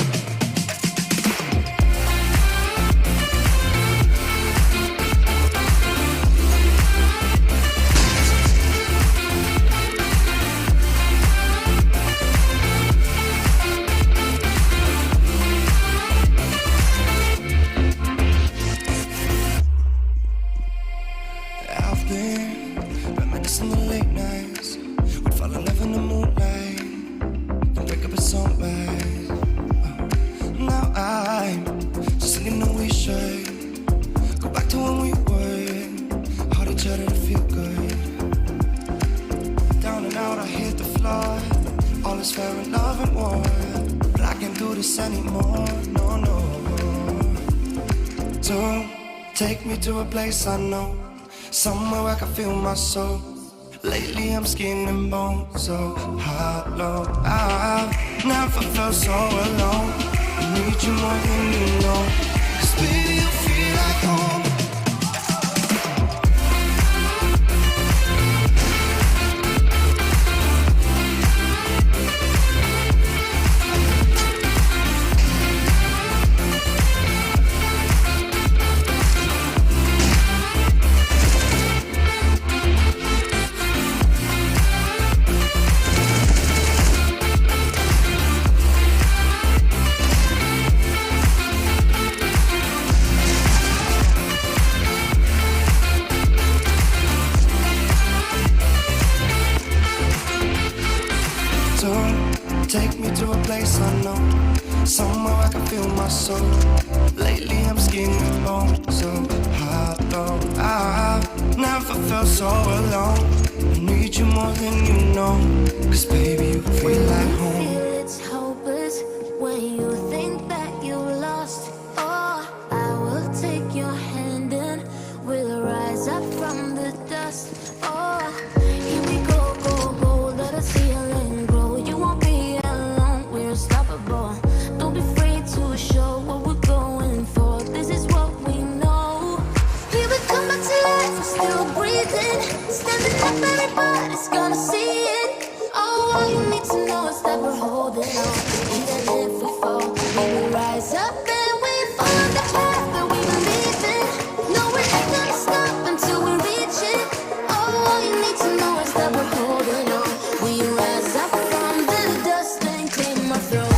M: I've been reminiscing the late nights. Would fall in love in the moonlight, then wake up at sunrise. Now I'm just thinking that we should go back to when we were. Hold each other to feel good. Down and out, I hit the floor. All is fair in love and war. But I can't do this anymore. No, no. Don't take me to a place I know. Somewhere I can feel my soul. Lately I'm skin and bone, so hollow. I've never felt so alone. I need you more than you know. Cause baby, you feel like home. Take me to a place I know. Somewhere I can feel my soul. Lately I'm skin and bone, so hollow. I've never felt so alone. I need you more than you know. Cause baby, you feel like home.
E: It's hopeless when you think that you lost. Oh, I will take your hand and we'll rise up from the dust. Oh, here we go, go, go. Let us heal and grow. You won't be alone. We're unstoppable. Don't be afraid to show what we're going for. This is what we know. Here we come back to life. We're still breathing. Standing up, everybody's gonna see it. Oh, all you need to know is that we're holding on. Even if we fall, we will rise up and we find the path that we believe in. No, we ain't gonna stop until we reach it. Oh, all you need to know is that we're holding on. We rise up from the dust and clean my throat.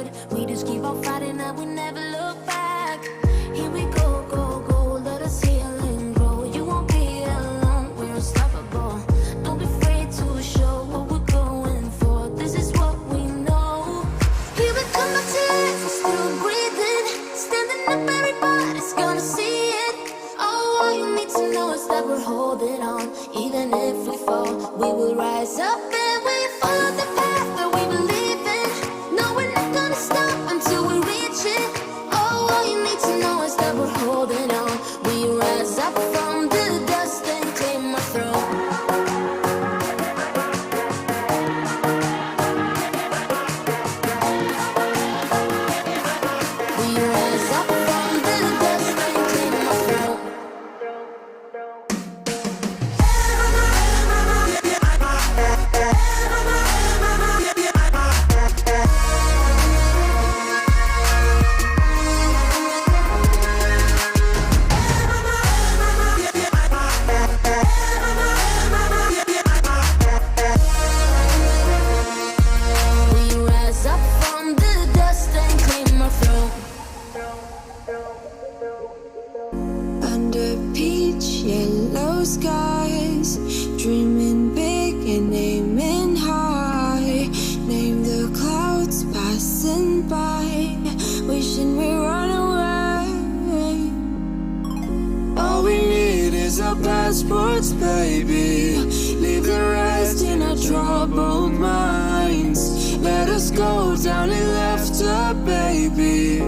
E: would. We just keep on fighting and we never look back. Here we go, go, go, let us heal and grow. You won't be alone, we're unstoppable. Don't be afraid to show what we're going for. This is what we know. Here we come back to life, we're still breathing. Standing up, everybody's gonna see it. Oh, all you need to know is that we're holding on. Even if we fall, we will rise up and we follow the path that we believe in. No, we're not gonna stop until we reach it. Oh, all you need to know is that we're holding on. We rise up from the dust and claim our throne. We rise up from the dust and claim our throne. We rise up from the dust and claim our throne. Under peach yellow skies, dreaming big and aiming high. Name the clouds passing by, wishing we run away.
M: All we need is our passports, baby. Leave the rest in our troubled minds. Let us go down in laughter, baby.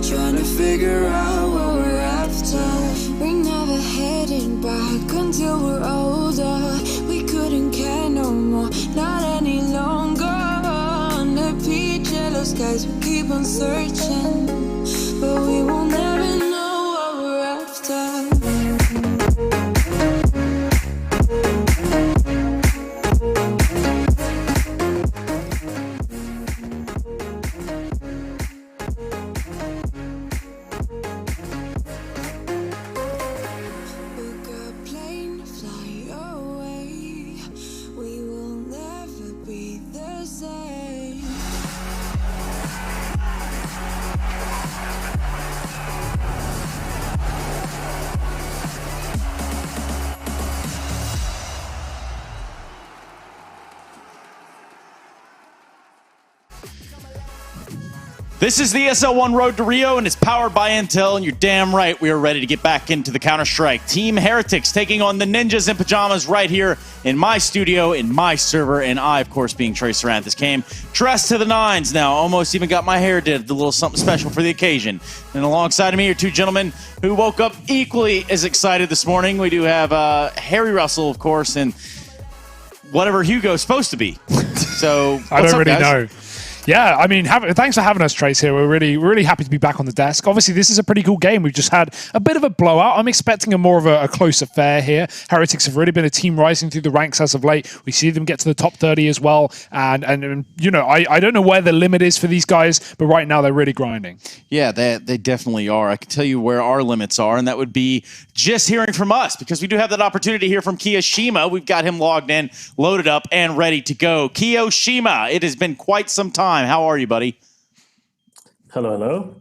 M: Trying to figure out what we're after.
E: We're never heading back until we're older. We couldn't care no more, not any longer. Under peach yellow skies, we keep on searching, but we will never know what we're after. Book a plane, fly away. We will never be the same.
Q: This is the Esl One Road to Rio, and it's powered by Intel, and you're damn right we are ready to get back into the Counter-Strike. Team Heretics taking on the Ninjas in Pajamas right here in my studio, in my server, and I, of course, being Trey Saranthus, came dressed to the nines now. Almost even got my hair did, a little something special for the occasion. And alongside of me are two gentlemen who woke up equally as excited this morning. We do have Harry Russell, of course, and whatever Hugo's supposed to be. So,
B: I
Q: what's
B: don't
Q: up,
B: really
Q: guys?
B: know. Yeah, I mean, thanks for having us, Trace, here. We're really happy to be back on the desk. Obviously, this is a pretty cool game. We've just had a bit of a blowout. I'm expecting more of a close affair here. Heretics have really been a team rising through the ranks as of late. We see them get to the top 30 as well. And you know, I don't know where the limit is for these guys, but right now they're really grinding.
Q: Yeah, they definitely are. I can tell you where our limits are, and that would be just hearing from us, because we do have that opportunity to hear from Kiyoshima. We've got him logged in, loaded up, and ready to go. Kiyoshima, it has been quite some time. How are you, buddy?
I: Hello.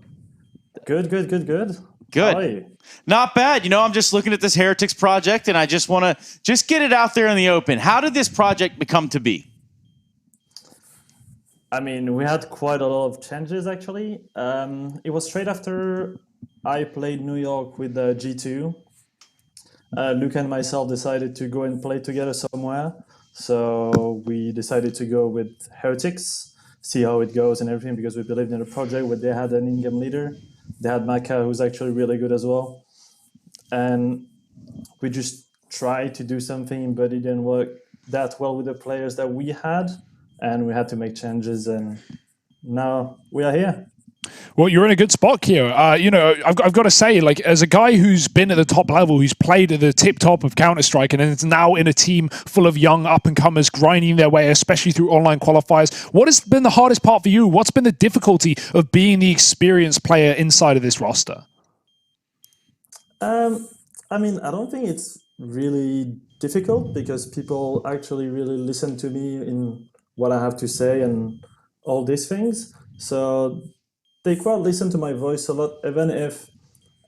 I: Good.
Q: Good.
I: How are you?
Q: Not bad. You know, I'm just looking at this Heretics project, and I just want to just get it out there in the open. How did this project become to be?
I: I mean, we had quite a lot of changes, actually. It was straight after I played New York with G2. Luke and myself decided to go and play together somewhere. So we decided to go with Heretics, see how it goes and everything, because we believed in the project where they had an in-game leader. They had Maka, who's actually really good as well. And we just tried to do something, but it didn't work that well with the players that we had. And we had to make changes, and now we are here.
B: Well, you're in a good spot, Keo. You know, I've got to say, like, as a guy who's been at the top level, who's played at the tip top of Counter-Strike, and is now in a team full of young up-and-comers grinding their way, especially through online qualifiers, what has been the hardest part for you? What's been the difficulty of being the experienced player inside of this roster?
I: I mean, I don't think it's really difficult, because people actually really listen to me in what I have to say and all these things. So they quite listen to my voice a lot, even if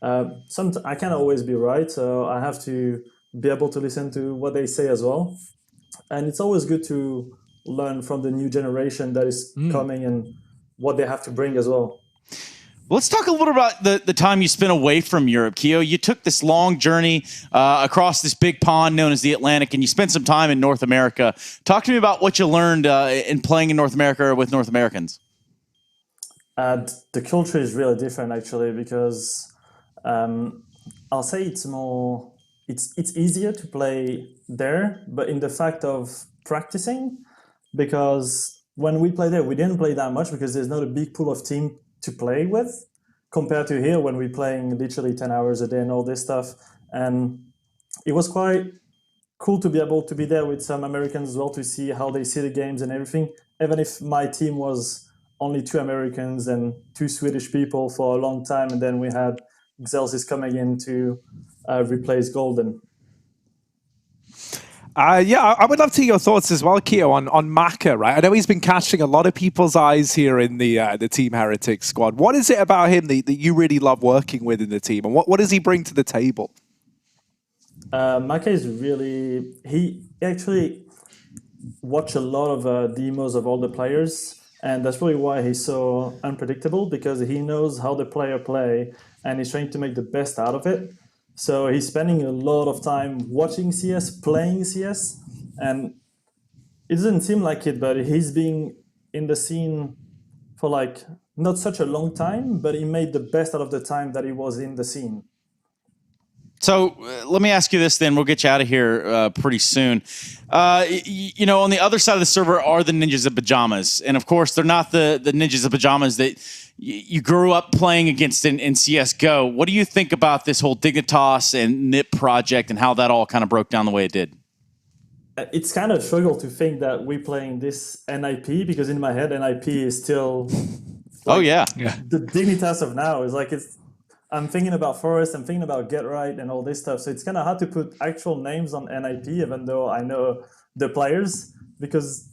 I: I can't always be right. So I have to be able to listen to what they say as well. And it's always good to learn from the new generation that is coming and what they have to bring as well.
Q: Let's talk a little about the time you spent away from Europe, Keo. You took this long journey across this big pond known as the Atlantic, and you spent some time in North America. Talk to me about what you learned in playing in North America or with North Americans.
I: The culture is really different, actually, because I'll say it's more... It's easier to play there, but in the fact of practicing, because when we play there, we didn't play that much because there's not a big pool of team to play with compared to here when we're playing literally 10 hours a day and all this stuff. And it was quite cool to be able to be there with some Americans as well to see how they see the games and everything, even if my team was only 2 Americans and 2 Swedish people for a long time, and then we had Xelsis coming in to replace Golden.
R: I would love to hear your thoughts as well, Keo, on Maka, right? I know he's been catching a lot of people's eyes here in the Team Heretics squad. What is it about him that you really love working with in the team, and what does he bring to the table?
I: Maka is really... He actually watched a lot of demos of all the players, and that's really why he's so unpredictable, because he knows how the player play, and he's trying to make the best out of it. So he's spending a lot of time watching CS, playing CS, and it doesn't seem like it, but he's been in the scene for like not such a long time, but he made the best out of the time that he was in the scene.
Q: So let me ask you this then. We'll get you out of here pretty soon. You know, on the other side of the server are the Ninjas of Pajamas. And of course, they're not the Ninjas of Pajamas that you grew up playing against in CSGO. What do you think about this whole Dignitas and NIP project and how that all kind of broke down the way it did?
I: It's kind of a struggle to think that we're playing this NIP, because in my head, NIP is still...
Q: Like,
I: the Dignitas of now is like I'm thinking about Forest, I'm thinking about Get Right and all this stuff. So it's kind of hard to put actual names on NIP, even though I know the players, because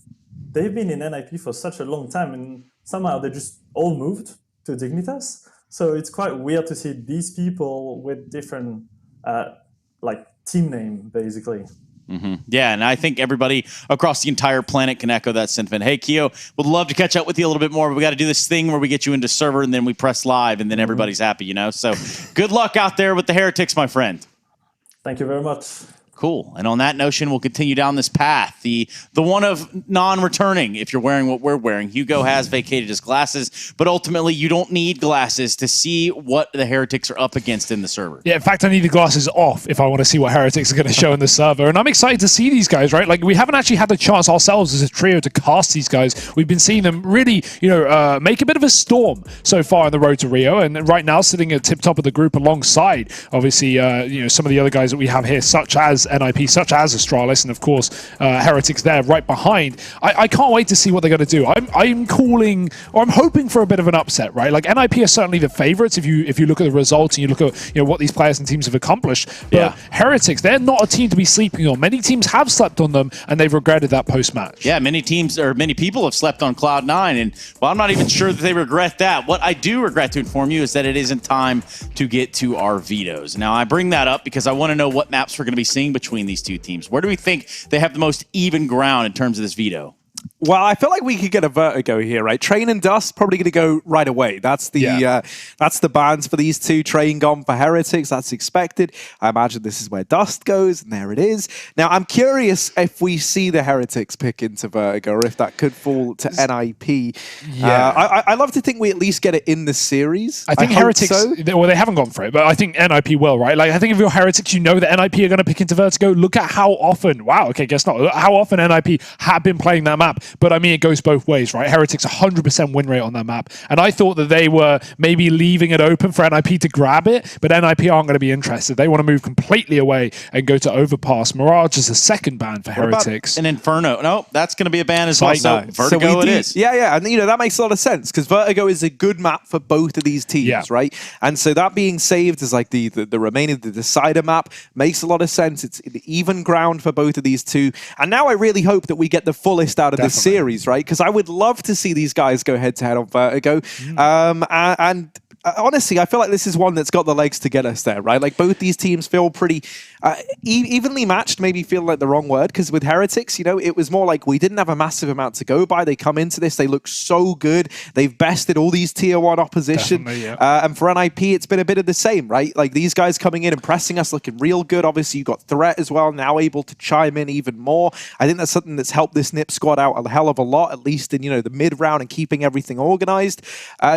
I: they've been in NIP for such a long time and somehow they just all moved to Dignitas. So it's quite weird to see these people with different like team name, basically.
Q: Yeah, and I think everybody across the entire planet can echo that sentiment. Hey, Keo, would love to catch up with you a little bit more, but we got to do this thing where we get you into server and then we press live and then everybody's happy, you know? So good luck out there with the Heretics, my friend.
I: Thank you very much.
Q: Cool. And on that notion, we'll continue down this path. The one of non-returning, if you're wearing what we're wearing. Hugo has vacated his glasses, but ultimately you don't need glasses to see what the Heretics are up against in the server.
B: Yeah, in fact, I need the glasses off if I want to see what Heretics are going to show in the server. And I'm excited to see these guys, right? Like, we haven't actually had the chance ourselves as a trio to cast these guys. We've been seeing them really, you know, make a bit of a storm so far in the road to Rio. And right now, sitting at tip-top of the group alongside, obviously, you know, some of the other guys that we have here, such as NIP, such as Astralis, and of course Heretics there right behind. I can't wait to see what they're going to do. I'm calling, or I'm hoping for a bit of an upset, right? Like, NIP are certainly the favorites if you look at the results and you look at, you know, what these players and teams have accomplished. But Heretics, they're not a team to be sleeping on. Many teams have slept on them and they've regretted that post-match.
Q: Yeah, many teams or many people have slept on Cloud9, and well, I'm not even sure that they regret that. What I do regret to inform you is that it isn't time to get to our vetoes. Now, I bring that up because I want to know what maps we're going to be seeing between these two teams. Where do we think they have the most even ground in terms of this veto?
R: Well, I feel like we could get a Vertigo here, right? Train and Dust probably going to go right away. That's the bans for these two. Train gone for Heretics. That's expected. I imagine this is where Dust goes, and there it is. Now, I'm curious if we see the Heretics pick into Vertigo, or if that could fall to NIP. Yeah, I love to think we at least get it in the series.
B: I think Heretics, well, they haven't gone for it, but I think NIP will, right? Like, I think if you're Heretics, you know that NIP are going to pick into Vertigo. Look at how often, guess not, how often NIP have been playing that map. But I mean, it goes both ways, right? Heretics 100% win rate on that map. And I thought that they were maybe leaving it open for NIP to grab it, but NIP aren't going to be interested. They want to move completely away and go to Overpass. Mirage is a second ban for Heretics.
Q: An Inferno. No, that's going to be a ban as well. So Vertigo it is.
R: Yeah. And, you know, that makes a lot of sense because Vertigo is a good map for both of these teams, right? And so that being saved as like the remaining, the decider map makes a lot of sense. It's the even ground for both of these two. And now I really hope that we get the fullest out of this series, right? Because I would love to see these guys go head to head on Vertigo. And honestly, I feel like this is one that's got the legs to get us there, right? Like both these teams feel pretty evenly matched, maybe feel like the wrong word, because with Heretics, you know, it was more like we didn't have a massive amount to go by. They come into this, they look so good. They've bested all these tier 1 opposition. And for NIP, it's been a bit of the same, right? Like these guys coming in and pressing us, looking real good. Obviously, you got Threat as well, now able to chime in even more. I think that's something that's helped this NIP squad out a hell of a lot, at least in, you know, the mid round and keeping everything organized.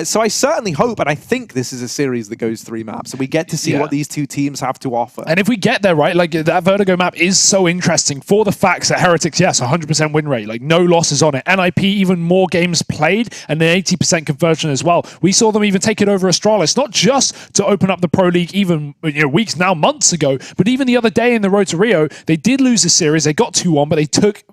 R: So I certainly hope, and I think this is a series that goes 3 maps, and we get to see what these two teams have to offer.
B: And if we get there, right, like that Vertigo map is so interesting for the facts that Heretics, yes, 100% win rate, like no losses on it. NIP, even more games played and an 80% conversion as well. We saw them even take it over Astralis, not just to open up the Pro League even, you know, weeks, now months ago, but even the other day in the road to Rio, they did lose the series. They got 2-1, but they took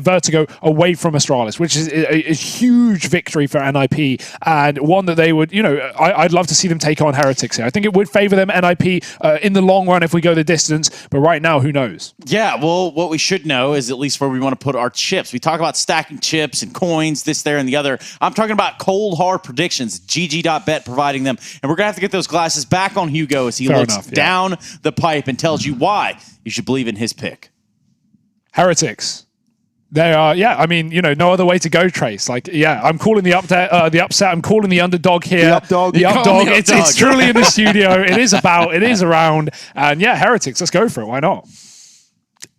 B: Vertigo away from Astralis, which is a huge victory for NIP, and one that they would, you know, I'd love to see them take on Heretics here. I think it would favor them, NIP, in the long run if we go the distance, but right now, who knows?
Q: Yeah, well, what we should know is at least where we want to put our chips. We talk about stacking chips and coins, this, there, and the other. I'm talking about cold, hard predictions. GG.bet providing them. And we're going to have to get those glasses back on Hugo as he looks down the pipe and tells you why you should believe in his pick.
B: Heretics. They are, I mean, you know, no other way to go, Trace. Like, I'm calling the upset. I'm calling the underdog here.
R: The updog.
B: It's truly in the studio. It is around. And Heretics, let's go for it. Why not?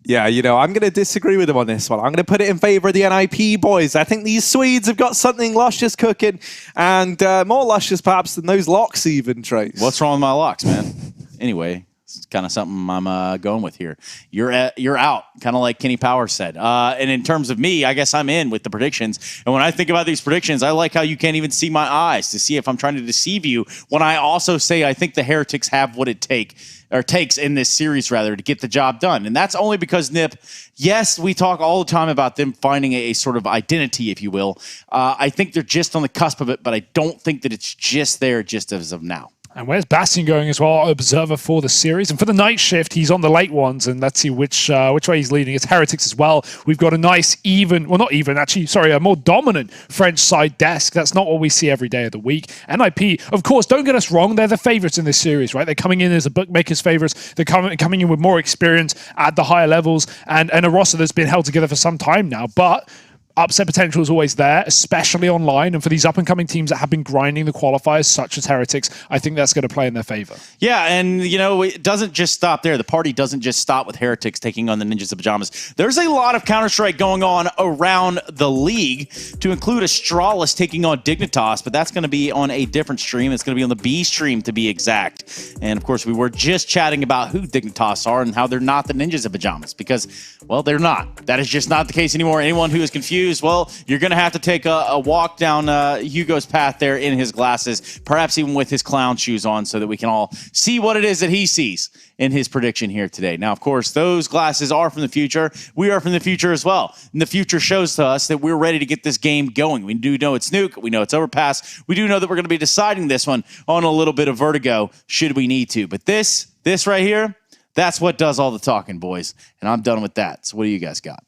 R: Yeah, you know, I'm going to disagree with him on this one. I'm going to put it in favor of the NIP boys. I think these Swedes have got something luscious cooking, and more luscious perhaps than those locks even, Trace.
Q: What's wrong with my locks, man? Anyway, it's kind of something I'm going with here. You're out, kind of like Kenny Power said. And in terms of me, I guess I'm in with the predictions. And when I think about these predictions, I like how you can't even see my eyes to see if I'm trying to deceive you. When I also say I think the Heretics have what it takes in this series, rather, to get the job done. And that's only because NIP, yes, we talk all the time about them finding a sort of identity, if you will. I think they're just on the cusp of it, but I don't think that it's just there just as of now.
B: And where's Bastion going as well? Observer for the series. And for the night shift, he's on the late ones. And let's see which way he's leading. It's Heretics as well. We've got a nice a more dominant French side desk. That's not what we see every day of the week. NIP, of course, don't get us wrong. They're the favorites in this series, right? They're coming in as the bookmakers' favorites. They're coming in with more experience at the higher levels and a roster that's been held together for some time now. But upset potential is always there, especially online. And for these up-and-coming teams that have been grinding the qualifiers, such as Heretics, I think that's going to play in their favor.
Q: Yeah, and, you know, it doesn't just stop there. The party doesn't just stop with Heretics taking on the Ninjas of Pajamas. There's a lot of Counter-Strike going on around the league, to include Astralis taking on Dignitas, but that's going to be on a different stream. It's going to be on the B stream, to be exact. And, of course, we were just chatting about who Dignitas are and how they're not the Ninjas of Pajamas, because, well, they're not. That is just not the case anymore. Anyone who is confused, well, you're going to have to take a walk down Hugo's path there in his glasses, perhaps even with his clown shoes on, so that we can all see what it is that he sees in his prediction here today. Now, of course, those glasses are from the future. We are from the future as well. And the future shows to us that we're ready to get this game going. We do know it's Nuke. We know it's Overpass. We do know that we're going to be deciding this one on a little bit of Vertigo, should we need to. But this right here, that's what does all the talking, boys. And I'm done with that. So what do you guys got?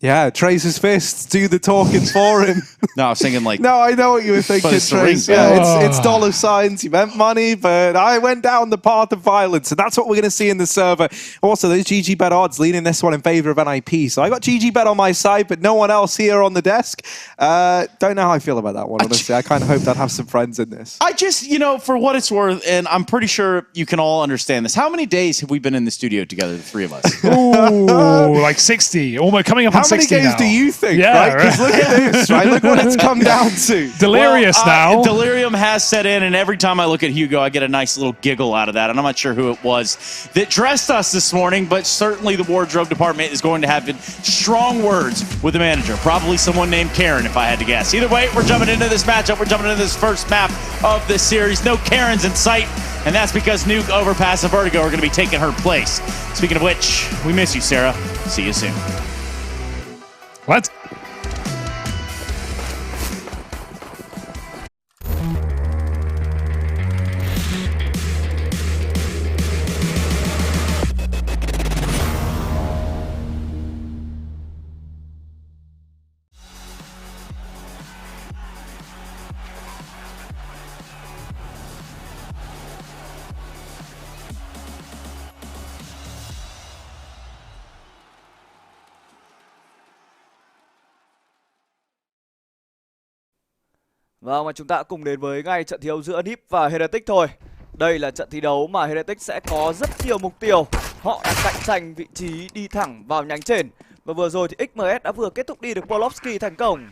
R: Yeah, Trace's fists do the talking for him.
Q: No, I was thinking like...
R: No, I know what you were thinking, Trace. Yeah, it's dollar signs. You meant money, but I went down the path of violence, and that's what we're going to see in the server. Also, those GG bet odds leaning this one in favor of NIP. So I got GG bet on my side, but no one else here on the desk. Don't know how I feel about that one, honestly. I kind of hoped I'd have some friends in this.
Q: I just, you know, for what it's worth, and I'm pretty sure you can all understand this. How many days have we been in the studio together, the three of us?
B: Ooh, like 60. Almost coming up on 60
R: How many games
B: now.
R: do you think,
B: Yeah,
R: right? Because look at this, right? Look what it's come down to.
B: Delirious now.
Q: Delirium has set in, and every time I look at Hugo, I get a nice little giggle out of that. And I'm not sure who it was that dressed us this morning, but certainly the wardrobe department is going to have strong words with the manager. Probably someone named Karen, if I had to guess. Either way, we're jumping into this matchup. We're jumping into this first map of this series. No Karens in sight, and that's because Nuke, Overpass, and Vertigo are going to be taking her place. Speaking of which, we miss you, Sarah. See you soon.
B: What?
K: Vâng, và chúng ta cùng đến với ngay trận thi đấu giữa NiP và Heretic thôi. Đây là trận thi đấu mà Heretic sẽ có rất nhiều mục tiêu. Họ đang cạnh tranh vị trí đi thẳng vào nhánh trên. Và vừa rồi thì XMS đã vừa kết thúc đi được Polovsky thành công.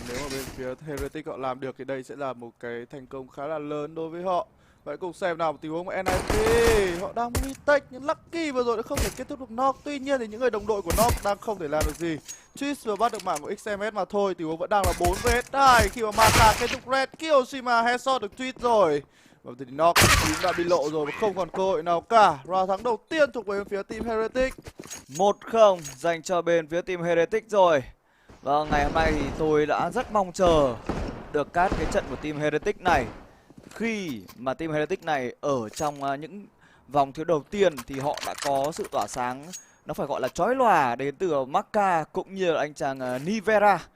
O: Nếu mà bên phía Heretic họ làm được thì đây sẽ là một cái thành công khá là lớn đối với họ. Vậy cùng xem nào một tình huống của NIP. Họ đang retake nhưng Lucky vừa rồi đã không thể kết thúc được knock. Tuy nhiên thì những người đồng đội của knock đang không thể làm được gì. Twist vừa bắt được mạng của XMS mà thôi. Tình huống vẫn đang là 4 vs 2 khi mà Maka kết thúc red. Kiyoshima headshot được Twist rồi. Và thì knock cũng đã bị lộ rồi và không còn cơ hội nào cả. Round thắng đầu tiên thuộc về phía team Heretic.
K: 1-0 dành cho bên phía team Heretic rồi. Và ngày hôm nay thì tôi đã rất mong chờ được cát cái trận của team Heretic này. Khi mà team Heretic này ở trong những vòng thiếu đầu tiên thì họ đã có sự tỏa sáng, nó phải gọi là chói lòa đến từ Maka cũng như là anh chàng Nivera.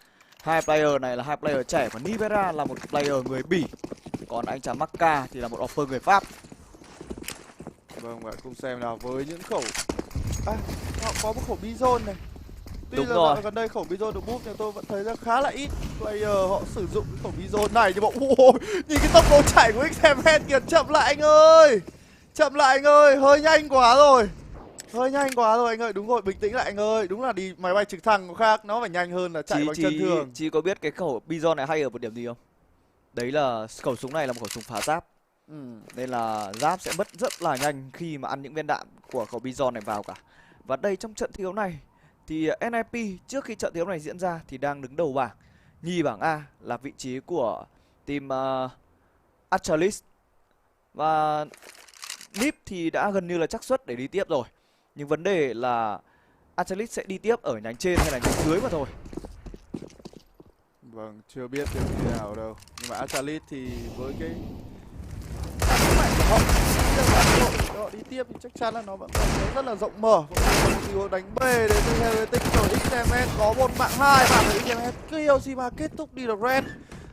K: Hai player này là hai player trẻ và Nivera là một player người Bỉ. Còn anh chàng Maka thì là một offer người Pháp.
O: Vâng, vậy cùng xem nào với những khẩu... họ có một khẩu Bizon này. Tuy
K: Đúng
O: là
K: rồi.
O: gần đây khẩu Bizon được boost nhưng tôi vẫn thấy là khá là ít player họ sử dụng cái khẩu Bizon này. Nhưng mà ôi, nhìn cái tốc độ chạy của XMS kìa, chậm lại anh ơi. Chậm lại anh ơi, hơi nhanh quá rồi. Hơi nhanh quá rồi anh ơi, đúng rồi, bình tĩnh lại anh ơi. Đúng là đi máy bay trực thăng có khác, nó phải nhanh hơn là chạy bằng chân thường.
K: Chị có biết cái khẩu Bizon này hay ở một điểm gì không? Đấy là khẩu súng này là một khẩu súng phá giáp. Nên là giáp sẽ mất rất là nhanh khi mà ăn những viên đạn của khẩu Bizon này vào cả. Và đây trong trận thi đấu này thì NIP trước khi trận thi đấu này diễn ra thì đang đứng đầu bảng. Nhì bảng A là vị trí của team Astralis. Và NiP thì đã gần như là xác suất để đi tiếp rồi. Nhưng vấn đề là Astralis sẽ đi tiếp ở nhánh trên hay là nhánh dưới mà thôi.
O: Vâng, chưa biết được như nào đâu. Nhưng mà Astralis thì với cái họ đi tiếp thì chắc chắn là nó vẫn còn rất là rộng mở. Có đánh B đến từ Heretic rồi. XMS có một mạng 2 mạng của XMS. Kiyoshima kết thúc đi được red,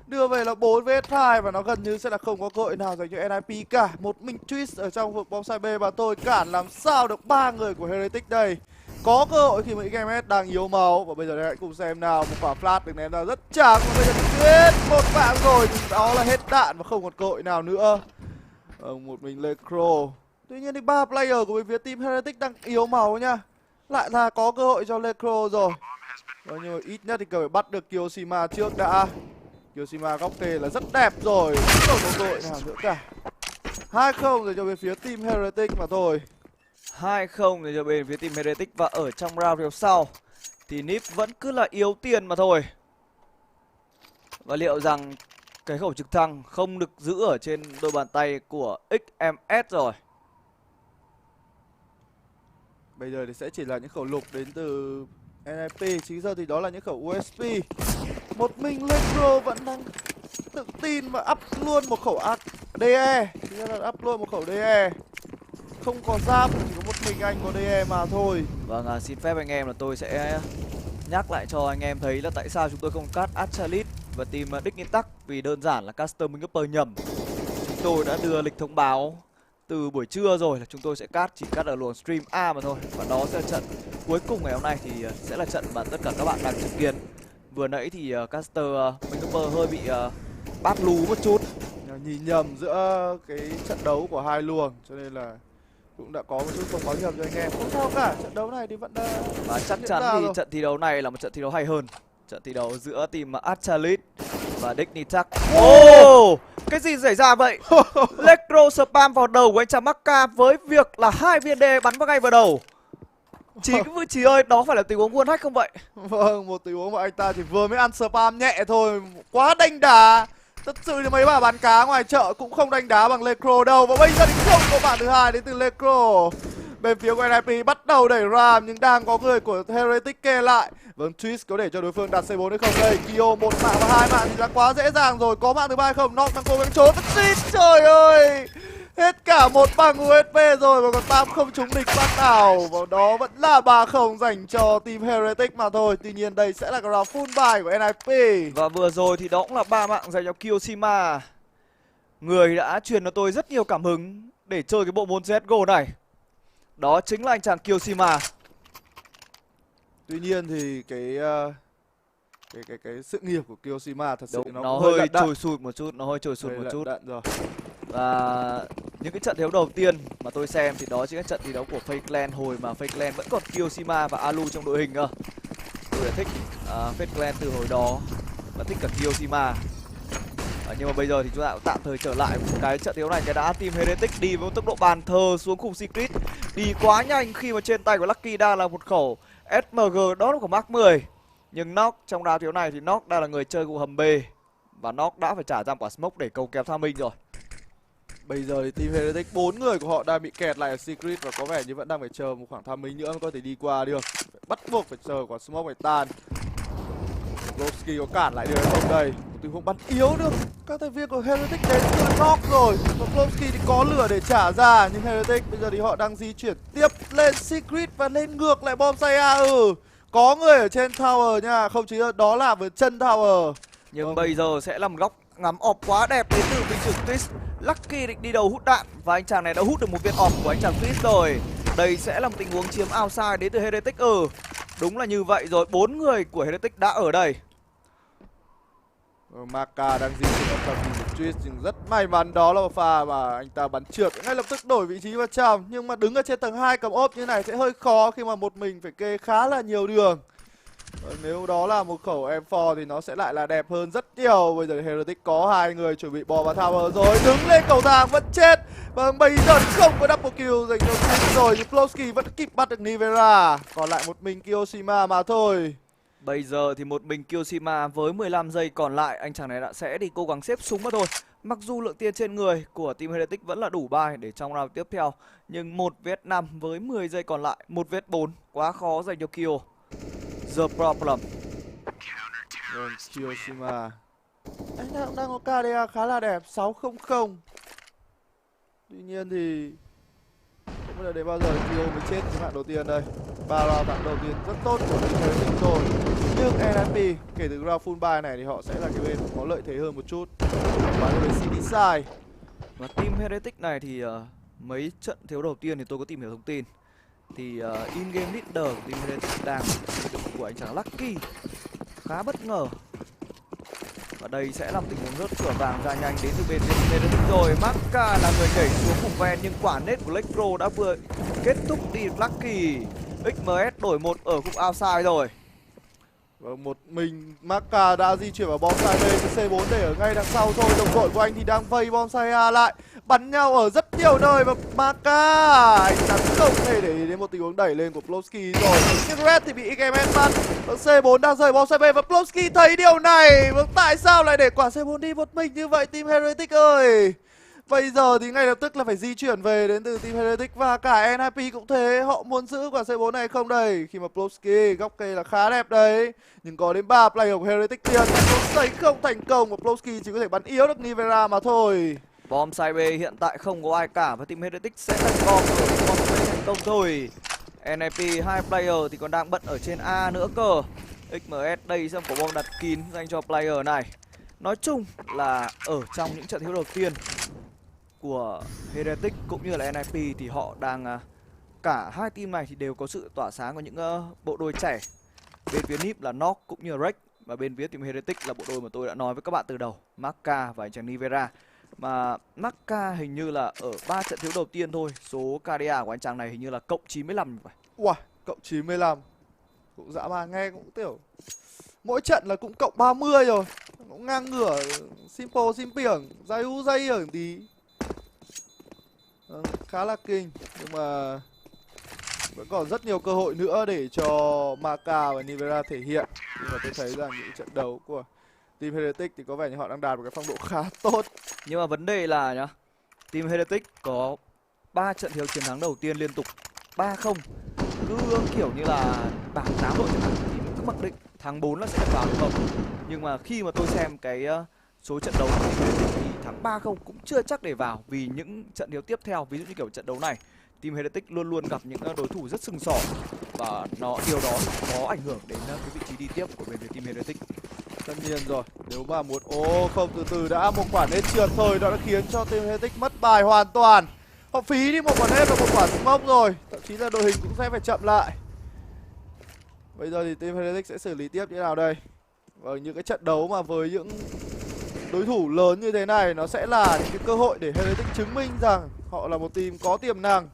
O: đưa về là 4 vs 2 và nó gần như sẽ là không có cơ hội nào dành cho NIP cả. Một mình Twist ở trong vực bombsite B và tôi cản làm sao được 3 người của Heretic đây. Có cơ hội khi mà XMS đang yếu máu. Và bây giờ hãy cùng xem nào. Một quả flash được ném ra rất chạc. Và bây giờ Twist một mạng rồi nhưng đó là hết đạn và không còn cơ hội nào nữa. Một mình Lecro. Tuy nhiên thì 3 player của bên phía team Heretic đang yếu máu nha. Lại là có cơ hội cho Lecro rồi. Nhưng mà ít nhất thì cần phải bắt được Kiyoshima trước đã. Kiyoshima góc tề là rất đẹp rồi. Không có cơ hội nào nữa cả. 2-0 rồi cho bên phía team Heretic mà thôi.
K: 2-0 rồi cho bên phía team Heretic. Và ở trong round tiếp sau thì NiP vẫn cứ là yếu tiền mà thôi. Và liệu rằng cái khẩu trực thăng không được giữ ở trên đôi bàn tay của XMS rồi.
O: Bây giờ thì sẽ chỉ là những khẩu lục đến từ NIP. Chính giờ thì đó là những khẩu USP. Một mình Lecro vẫn đang tự tin và up luôn một khẩu DE. Chính ra là up luôn một khẩu DE. Không có giáp, chỉ có một mình anh có DE mà thôi.
K: Vâng, xin phép anh em là tôi sẽ nhắc lại cho anh em thấy là tại sao chúng tôi không cắt Astralis và team Dignitas. Vì đơn giản là caster mình upper nhầm. Chúng tôi đã đưa lịch thông báo từ buổi trưa rồi là chúng tôi sẽ chỉ cắt ở luồng stream A mà thôi. Và đó sẽ là trận cuối cùng ngày hôm nay thì sẽ là trận mà tất cả các bạn đang chứng kiến. Vừa nãy thì caster mình upper hơi bị bắt lú một chút.
O: Nhìn nhầm giữa cái trận đấu của hai luồng cho nên là cũng đã có một chút không báo nhầm cho anh em. Không sao cả, trận đấu này thì vẫn đã...
K: Và chắc chắn thì trận thi đấu này là một trận thi đấu hay hơn. Trận thi đấu giữa team Astralis và Dignitas. Cái gì xảy ra vậy? Lecro spam vào đầu của anh chàng Maka với việc là 2 viên đê bắn vào ngay vào đầu. Chí ơi, đó phải là tình huống win hack không vậy?
O: Vâng, một tình huống mà anh ta chỉ vừa mới ăn spam nhẹ thôi. Quá đanh đá. Thật sự thì mấy bà bán cá ngoài chợ cũng không đánh đá bằng Lecro đâu. Và bây giờ thì không có bạn thứ hai đến từ Lecro. Bên phía của NIP bắt đầu đẩy ram nhưng đang có người của Heretic kê lại. Vâng, Twist có để cho đối phương đặt C4 hay không đây? Kyo 1 mạng và 2 mạng thì là quá dễ dàng rồi. Có mạng thứ 3 không? Knock đang cố gắng trốn. Twist, trời ơi! Hết cả một bằng USP rồi mà còn Tam không trúng địch phát nào. Và đó vẫn là 3-0 dành cho team Heretic mà thôi. Tuy nhiên đây sẽ là cái round full buy của NIP.
K: Và vừa rồi thì đó cũng là 3 mạng dành cho Kiyoshima. Người đã truyền cho tôi rất nhiều cảm hứng để chơi cái bộ môn CSGO này. Đó chính là anh chàng Kiyoshima.
O: Tuy nhiên thì cái cái sự nghiệp của Kyoshima thật sự
K: Đúng,
O: nó
K: nó
O: cũng
K: hơi
O: đận.
K: trồi sụt một chút, nó hơi trồi sụt
O: Hơi
K: một chút.
O: đận rồi.
K: Và những cái trận thi đấu đầu tiên mà tôi xem thì đó chính là trận thi đấu của Fake Clan hồi mà Fake Clan vẫn còn Kyoshima và Alu trong đội hình cơ. Tôi đã thích Fake Clan từ hồi đó và thích cả Kyoshima. Nhưng mà bây giờ thì chúng ta cũng tạm thời trở lại một cái trận thi đấu này. Cái đã team Heretic đi với một tốc độ bàn thờ xuống khung Secret, đi quá nhanh khi mà trên tay của Lucky đang là một khẩu SMG, đó là của Mark 10. Nhưng Nock trong round thiếu này thì Nock đang là người chơi cụ hầm B và Nock đã phải trả ra quả smoke để cầu kèm Tham Minh rồi.
O: Bây giờ thì team Heretic 4 người của họ đang bị kẹt lại ở Secret và có vẻ như vẫn đang phải chờ một khoảng Tham Minh nữa mới có thể đi qua được. Bắt buộc phải chờ quả smoke phải tan. Lowski có cản lại được hay không đây? Một tình huống bắn yếu được. Các thành viên của Heretic đến từ Nock rồi. Và Lowski thì có lửa để trả ra. Nhưng Heretic bây giờ thì họ đang di chuyển tiếp lên Secret và lên ngược lại bom Saya. Có người ở trên tower nha. Không chỉ đó là với chân tower.
K: Nhưng bây giờ sẽ là một góc ngắm ọp quá đẹp đến từ binh trưởng Twist. Lucky định đi đầu hút đạn và anh chàng này đã hút được một viên ọp của anh chàng Twist rồi. Đây sẽ là một tình huống chiếm outside đến từ Heretic. Đúng là như vậy rồi, 4 người của Heretic đã ở đây.
O: Maka đang di chuyển vào Twist nhưng rất may mắn đó là một pha mà anh ta bắn trượt, ngay lập tức đổi vị trí vào trong. Nhưng mà đứng ở trên tầng 2 cầm ốp như này sẽ hơi khó khi mà một mình phải kê khá là nhiều đường. Nếu đó là một khẩu M4 thì nó sẽ lại là đẹp hơn rất nhiều. Bây giờ Heretic có 2 người chuẩn bị bò vào tower rồi, đứng lên cầu thang vẫn chết. Và bây giờ thì không có double kill dành cho Twist rồi, nhưng Flowski vẫn kịp bắt được Nivera. Còn lại một mình Kyoshima mà thôi.
K: Bây giờ thì một mình Kyoshima với 15 giây còn lại, anh chàng này đã sẽ đi cố gắng xếp súng mà thôi. Mặc dù lượng tiền trên người của team Heretic vẫn là đủ bài để trong round tiếp theo, nhưng 1v5 với 10 giây còn lại, 1v4 quá khó dành cho Kyo. The problem.
O: Kyoshima. Anh ta cũng đang có KDA khá là đẹp, 600. Tuy nhiên thì không biết là đến bao giờ Kyo mới chết cái mạng đầu tiên đây. 3 round mạng đầu tiên rất tốt của team Heretic rồi. Nhưng NIP kể từ round full buy này thì họ sẽ là cái bên có lợi thế hơn một chút. Bán về CD side.
K: Và team Heretic này thì mấy trận thiếu đầu tiên thì tôi có tìm hiểu thông tin. Thì in-game leader của team Heretic đang của anh chàng Lucky khá bất ngờ. Và đây sẽ là một tình huống rớt cửa vàng ra nhanh đến từ bên Heretic rồi. Maka là người nhảy xuống vùng ven nhưng quả nết của Electro đã vừa kết thúc đi Lucky. XMS đổi một ở khúc outside rồi.
O: Và một mình Maka đã di chuyển vào bonsai B với C4 để ở ngay đằng sau thôi. Đồng đội của anh thì đang vây bonsai A lại, bắn nhau ở rất nhiều nơi. Và Maka anh ta không thể để ý đến một tình huống đẩy lên của Plowski rồi. Nhưng Red thì bị XMS bắn. Và C4 đang rời bonsai B và Plowski thấy điều này. Và tại sao lại để quả C4 đi một mình như vậy team Heretic ơi? Bây giờ thì ngay lập tức là phải di chuyển về đến từ team Heretic và cả NIP cũng thế. Họ muốn giữ quả C4 này không đây? Khi mà Plowski góc cây là khá đẹp đấy. Nhưng có đến 3 player của Heretic tiền. Sấy không thành công và Plowski chỉ có thể bắn yếu được Nivera mà thôi.
K: Bom side B hiện tại không có ai cả và team Heretic sẽ thành bom ở bom B thành công thôi. NIP 2 player thì còn đang bận ở trên A nữa cơ. XMS đây sẽ có bom đặt kín dành cho player này. Nói chung là ở trong những trận thiếu đầu tiên của Heretic cũng như là NIP thì họ đang cả hai team này thì đều có sự tỏa sáng của những bộ đôi trẻ. Bên phía NIP là Nock cũng như Rex và bên phía team Heretic là bộ đôi mà tôi đã nói với các bạn từ đầu, Maka và anh chàng Nivera. Mà Maka hình như là ở 3 trận thiếu đầu tiên thôi, số KDA của anh chàng này hình như là cộng 95 vậy.
O: Wow, cộng 95. Cũng dã man, nghe cũng kiểu mỗi trận là cũng cộng 30 rồi. Cũng ngang ngửa Simple Simpiểng, dây u dây ở tí. Khá là kinh. Nhưng mà vẫn còn rất nhiều cơ hội nữa để cho Maka và Nivera thể hiện. Nhưng mà tôi thấy rằng những trận đấu của team Heretic thì có vẻ như họ đang đạt một cái phong độ khá tốt.
K: Nhưng mà vấn đề là nhá, team Heretic có 3 trận thiếu chiến thắng đầu tiên liên tục 3-0. Cứ kiểu như là bảng 8 đội chẳng hạn thì cứ mặc định thắng 4 là sẽ được vào, đúng không? Nhưng mà khi mà tôi xem cái số trận đấu của team Heretic thì thắng 3-0 cũng chưa chắc để vào. Vì những trận đấu tiếp theo, ví dụ như kiểu trận đấu này, team Heretic luôn luôn gặp những đối thủ rất sừng sỏ. Và điều đó có ảnh hưởng đến cái vị trí đi tiếp của bên phía team Heretic.
O: Tất nhiên rồi, nếu mà muốn không từ từ đã một quả nết trượt thôi, đó đã khiến cho team Heretic mất bài hoàn toàn. Họ phí đi một quả nết và một quả smoke rồi, thậm chí là đội hình cũng sẽ phải chậm lại. Bây giờ thì team Heretic sẽ xử lý tiếp như nào đây? Và những cái trận đấu mà với những đối thủ lớn như thế này nó sẽ là những cái cơ hội để Heretic chứng minh rằng họ là một team có tiềm năng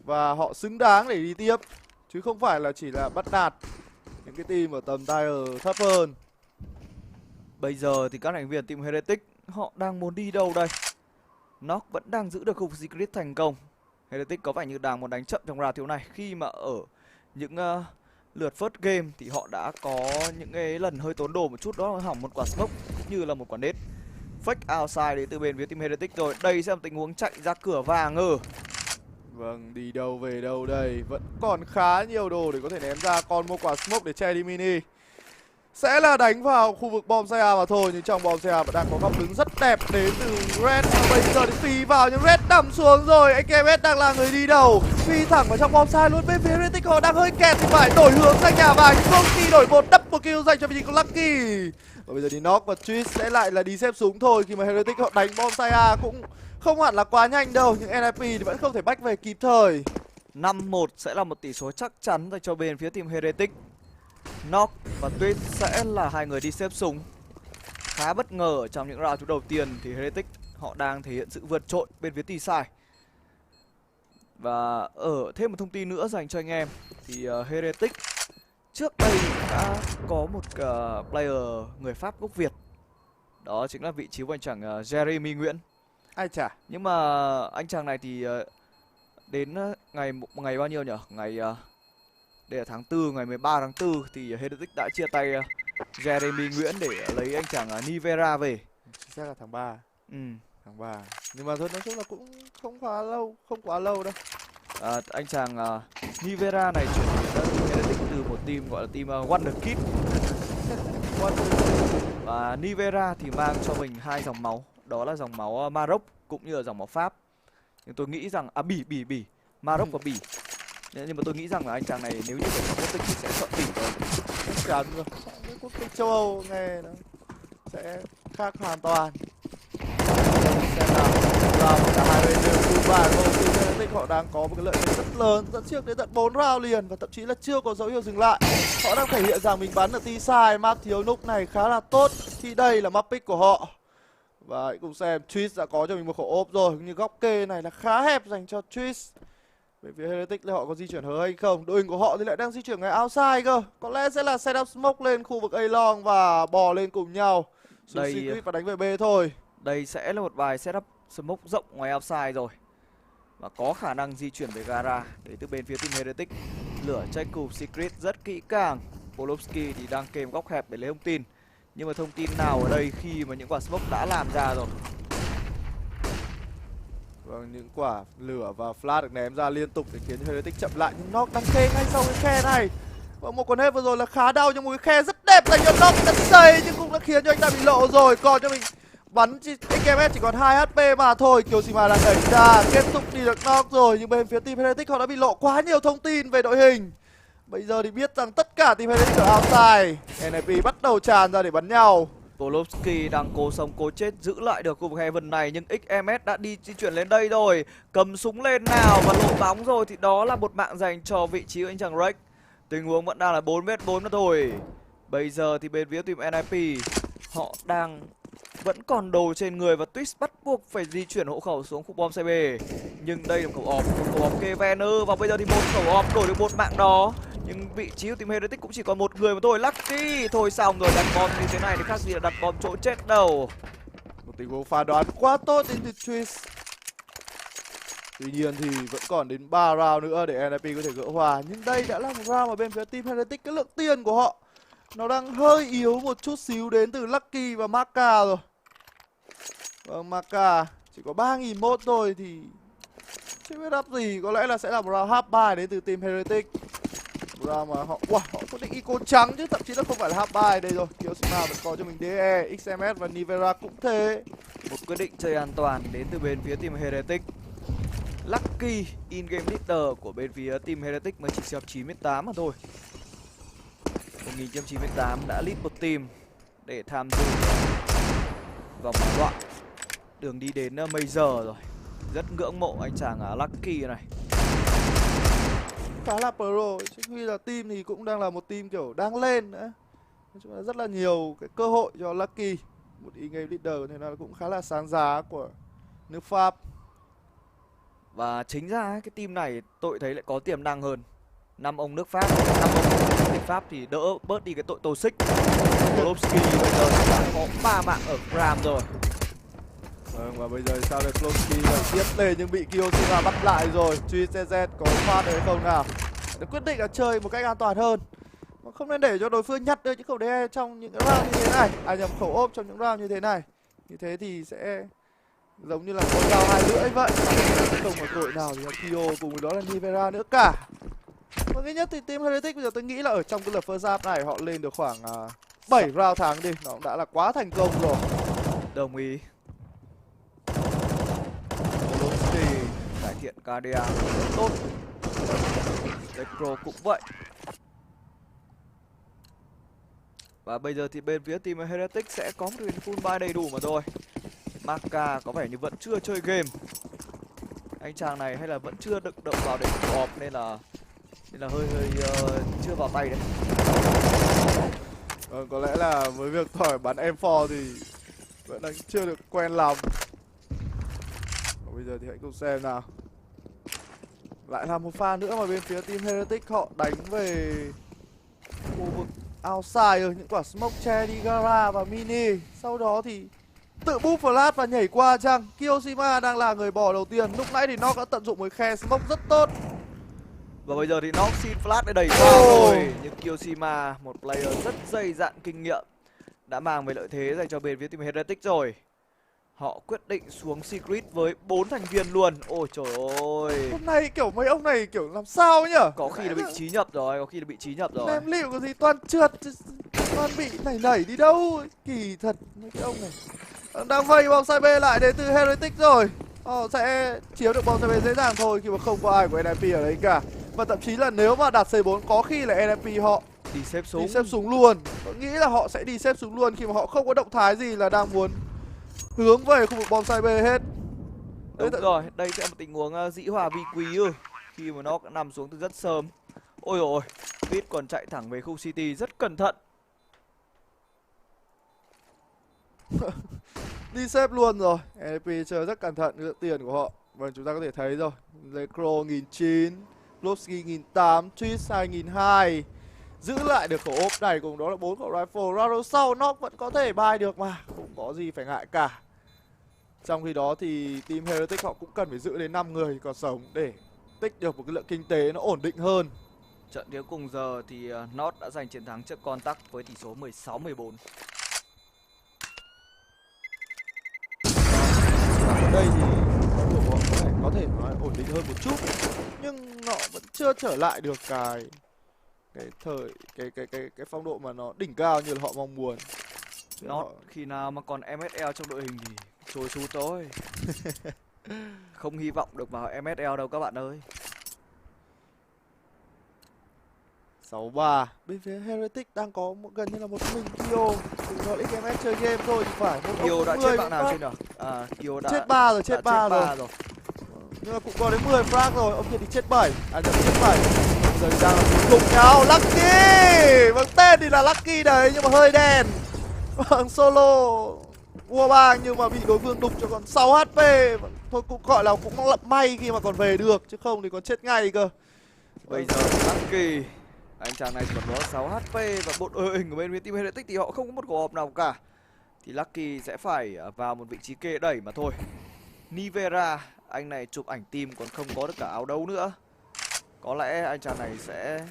O: và họ xứng đáng để đi tiếp, chứ không phải là chỉ là bắt nạt những cái team ở tầm tier thấp hơn.
K: Bây giờ thì các thành viên team Heretic họ đang muốn đi đâu đây? Nock vẫn đang giữ được khu secret thành công. Heretic có vẻ như đang muốn đánh chậm trong round thiếu này, khi mà ở những lượt first game thì họ đã có những cái lần hơi tốn đồ một chút, đó là hỏng một quả smoke cũng như là một quả nết. Fake outside đến từ bên phía team Heretic rồi. Đây sẽ là tình huống chạy ra cửa vàng ngờ.
O: Vâng, đi đâu về đâu đây? Vẫn còn khá nhiều đồ để có thể ném ra. Còn một quả smoke để che đi mini. Sẽ là đánh vào khu vực bom xe A mà thôi. Nhưng trong bom xe A vẫn đang có góc đứng rất đẹp đến từ Red. Bây giờ thì phi vào nhưng Red nằm xuống rồi. Anh KMS đang là người đi đầu, phi thẳng vào trong bom xe luôn. Bên phía Heretic họ đang hơi kẹt thì phải đổi hướng sang nhà vàng. Nhưng Lucky đổi một double kill dành cho vị trí của Lucky. Và bây giờ thì Nock và Twist sẽ lại là đi xếp súng thôi. Khi mà Heretic họ đánh bom xe A cũng không hẳn là quá nhanh đâu, nhưng NIP thì vẫn không thể back về kịp thời.
K: 5-1 sẽ là một tỷ số chắc chắn dành cho bên phía team Heretic. Nock và Tuyết sẽ là hai người đi xếp súng. Khá bất ngờ ở trong những round thứ đầu tiên thì Heretic họ đang thể hiện sự vượt trội bên phía T-side. Và ở thêm một thông tin nữa dành cho anh em thì Heretic trước đây đã có một player người Pháp gốc Việt. Đó chính là vị trí của anh chàng Jeremy Nguyễn.
O: Ai chả.
K: Nhưng mà anh chàng này thì đến ngày bao nhiêu nhỉ? Đây là tháng 4, ngày 13 tháng 4 thì Heretic đã chia tay Jeremy Nguyễn để lấy anh chàng Nivera về.
O: Chính xác là tháng 3.
K: Tháng
O: 3. Nhưng mà thôi nói chung là cũng không quá lâu đâu.
K: Anh chàng Nivera này chuyển đến Heretic từ một team gọi là team Wonderkid. Và Nivera thì mang cho mình hai dòng máu, đó là dòng máu Maroc cũng như là dòng máu Pháp. Nhưng tôi nghĩ rằng Bỉ, Maroc và Bỉ. Nhưng mà tôi nghĩ rằng là anh chàng này nếu như phải chọn quốc tịch thì sẽ chọn Bỉ thôi.
O: Chắc chắn rồi. Những quốc tịch châu Âu nghe nó sẽ khác hoàn toàn. Xem nào, round cả hai bên đều full bài thôi. Team Heretic họ đang có một cái lợi thế rất lớn, dẫn trước đến tận 4 round liền và thậm chí là chưa có dấu hiệu dừng lại. Họ đang thể hiện rằng mình bắn ở T-side, map thiếu núc này khá là tốt khi đây là map pick của họ. Và hãy cùng xem, Twist đã có cho mình một khẩu ốp rồi, nhưng góc kê này là khá hẹp dành cho Twist. Về phía Heretic là họ có di chuyển hớ hay không? Đội hình của họ thì lại đang di chuyển ngay outside cơ. Có lẽ sẽ là setup smoke lên khu vực A long và bò lên cùng nhau. Xuống secret và đánh về B thôi.
K: Đây sẽ là một bài setup smoke rộng ngoài outside rồi. Và có khả năng di chuyển về gara để từ bên phía team Heretic. Lửa check cube secret rất kỹ càng. Polovsky thì đang kèm góc hẹp để lấy thông tin. Nhưng mà thông tin nào ở đây khi mà những quả smoke đã làm ra rồi.
O: Vâng, những quả lửa và flash được ném ra liên tục để khiến cho Heretic chậm lại. Nhưng Nock đang kê ngay sau cái khe này. Và một con hết vừa rồi là khá đau, nhưng một cái khe rất đẹp dành cho Nock, rất dày nhưng cũng đã khiến cho anh ta bị lộ rồi. Còn cho mình bắn KMS chỉ còn 2 HP mà thôi. Kyoshima đang đẩy ra, kết thúc đi được Nock rồi. Nhưng bên phía team Heretic họ đã bị lộ quá nhiều thông tin về đội hình. Bây giờ thì biết rằng tất cả team Heretic ở outside. NIP bắt đầu tràn ra để bắn nhau.
K: Polovsky đang cố sống cố chết giữ lại được khu vực Heaven này, nhưng XMS đã di chuyển lên đây rồi. Cầm súng lên nào và lộ bóng rồi thì đó là một mạng dành cho vị trí của anh chàng Rex. Tình huống vẫn đang là 4v4 nữa thôi. Bây giờ thì bên phía team NIP họ đang vẫn còn đồ trên người và Twist bắt buộc phải di chuyển hộ khẩu xuống khu bom CB. Nhưng đây là một khẩu ốp Kevener và bây giờ thì một khẩu ốp đổi được một mạng đó. Nhưng vị trí của team Heretic cũng chỉ còn một người mà thôi. Lucky thôi xong rồi, đặt bom như thế này thì khác gì là đặt bom chỗ chết đâu.
O: Một tình huống phán đoán quá tốt đến từ Twist. Tuy nhiên thì vẫn còn đến 3 round nữa để NIP có thể gỡ hòa. Nhưng đây đã là một round mà bên phía team Heretic cái lượng tiền của họ nó đang hơi yếu một chút xíu đến từ Lucky và Maka rồi. Vâng, Maka chỉ có 3.001 thôi thì chưa biết đáp gì. Có lẽ là sẽ là một round half buy đến từ team Heretic. Một round mà họ họ quyết định eco trắng chứ thậm chí nó không phải là half buy. Đây rồi, Kyoshima vẫn có cho mình DE, XMS và Nivera cũng thế.
K: Một quyết định chơi an toàn đến từ bên phía team Heretic. Lucky in game leader của bên phía team Heretic mới chỉ xếp 98 mà thôi. 1998 đã lead một team để tham dự vòng đoạn đường đi đến Major rồi. Rất ngưỡng mộ anh chàng Lucky này.
O: Khá là pro, chứ khi là team thì cũng đang là một team kiểu đang lên nữa. nói chung là rất là nhiều cái cơ hội cho Lucky. Một in-game leader thì nó cũng khá là sáng giá của nước Pháp.
K: Và chính ra cái team này tôi thấy lại có tiềm năng hơn. 5 ông nước Pháp, 5 ông người Pháp thì đỡ bớt đi cái tội toxic. Klopski bây giờ đã có 3 mạng ở Gram rồi.
O: Vâng, và bây giờ sao được Klopski đẩy tiếp lên nhưng bị Kiyoshiba bắt lại rồi. Truy CZ có phát được hay không nào? Để quyết định là chơi một cách an toàn hơn. Mà không nên để cho đối phương nhặt được những khẩu DE trong những cái round như thế này. Nhầm, khẩu ốp trong những round như thế này. Như thế thì sẽ giống như là con dao hai lưỡi vậy. Không có tội nào thì là Kyo cùng với đó là Nivera nữa cả. Và duy nhất thì team Heretic bây giờ tôi nghĩ là ở trong cái lượt first half này họ lên được khoảng 7 round thắng đi, nó cũng đã là quá thành công rồi.
K: Đồng ý. Volosky cải thiện KDA rất tốt. Decro cũng vậy. Và bây giờ thì bên phía team Heretic sẽ có một thuyền full buy đầy đủ mà thôi. Maka có vẻ như vẫn chưa chơi game. Anh chàng này hay là vẫn chưa được động vào để họp nên là hơi chưa vào tay đấy.
O: Có lẽ là với việc thỏi bắn M4 thì vẫn đang chưa được quen lòng. Bây giờ thì hãy cùng xem nào. Lại là một pha nữa mà bên phía team Heretic họ đánh về khu vực outside rồi, những quả smoke che đi Gara và Mini. Sau đó thì tự búp flash và nhảy qua chăng. Kiyoshiba đang là người bỏ đầu tiên. Lúc nãy thì nó đã tận dụng một khe smoke rất tốt.
K: Và bây giờ thì nó xin flash để đẩy qua rồi. Nhưng Kiyoshiba, một player rất dày dặn kinh nghiệm, đã mang về lợi thế dành cho bên phía team Heretic rồi. Họ quyết định xuống secret với 4 thành viên luôn. Ôi trời ơi.
O: Hôm nay kiểu mấy ông này kiểu làm sao ấy nhở?
K: Có khi là bị trí nhập rồi,
O: Em liệu có gì toàn trượt, toàn bị nảy đi đâu. Kỳ thật mấy cái ông này. Đang vây bom side B lại đến từ Heretic rồi. Họ sẽ chiếm được bom side B dễ dàng thôi khi mà không có ai của NIP ở đấy cả. Và thậm chí là nếu mà đặt C4 có khi là NIP họ
K: đi xếp
O: súng luôn. Tôi nghĩ là họ sẽ đi xếp súng luôn khi mà họ không có động thái gì là đang muốn hướng về khu vực bom side B hết.
K: Đúng rồi, đây sẽ là một tình huống dĩ hòa vi quý khi mà nó nằm xuống từ rất sớm. Ôi dồi ôi, Vít còn chạy thẳng về khu City rất cẩn thận.
O: Đi xếp luôn rồi. NIP chơi rất cẩn thận lượng tiền của họ. Vâng, chúng ta có thể thấy rồi. Zekro 1.900, Lopsky 1.800, Twist 2.200. Giữ lại được khẩu ốp này cùng đó là 4 khẩu rifle. Round sau nó vẫn có thể buy được mà, không có gì phải ngại cả. Trong khi đó thì team Heretic họ cũng cần phải giữ đến 5 người còn sống để tích được một cái lượng kinh tế nó ổn định hơn.
K: Trận đấu cùng giờ thì Not đã giành chiến thắng trước Contact với tỷ số 16-14.
O: Ở đây thì họ có thể nói ổn định hơn một chút, nhưng họ vẫn chưa trở lại được cái phong độ mà nó đỉnh cao như là họ mong muốn.
K: Not khi nào mà còn MSL trong đội hình thì trôi sút thôi. Không hy vọng được vào MSL đâu các bạn ơi.
O: 6-3. Bên phía Heretic đang có gần như là một mình Kyo. Cùng nó XMS chơi game thôi thì phải.
K: Kyo đã chết bạn nào chưa nhỉ? Kyo đã
O: chết 3 rồi, chết 3 rồi. Nhưng mà cũng có đến 10 frag rồi. Ông kia thì chết 7. Nhầm, chết 7. Giờ thì đang là cùng nhau. Lucky! Vâng, tên thì là Lucky đấy nhưng mà hơi đen. Vâng, solo War 3 nhưng mà bị đối phương đục cho còn 6 HP. Thôi cũng gọi là cũng lậm may khi mà còn về được, chứ không thì còn chết ngay cơ.
K: Bây giờ Lucky, anh chàng này chỉ còn có 6 HP và bộ đội hình của bên phía team Heretic thì họ không có một cổ hộp nào cả. Thì Lucky sẽ phải vào một vị trí kê đẩy mà thôi. Nivera, anh này chụp ảnh team còn không có được cả áo đấu nữa. Có lẽ anh chàng này sẽ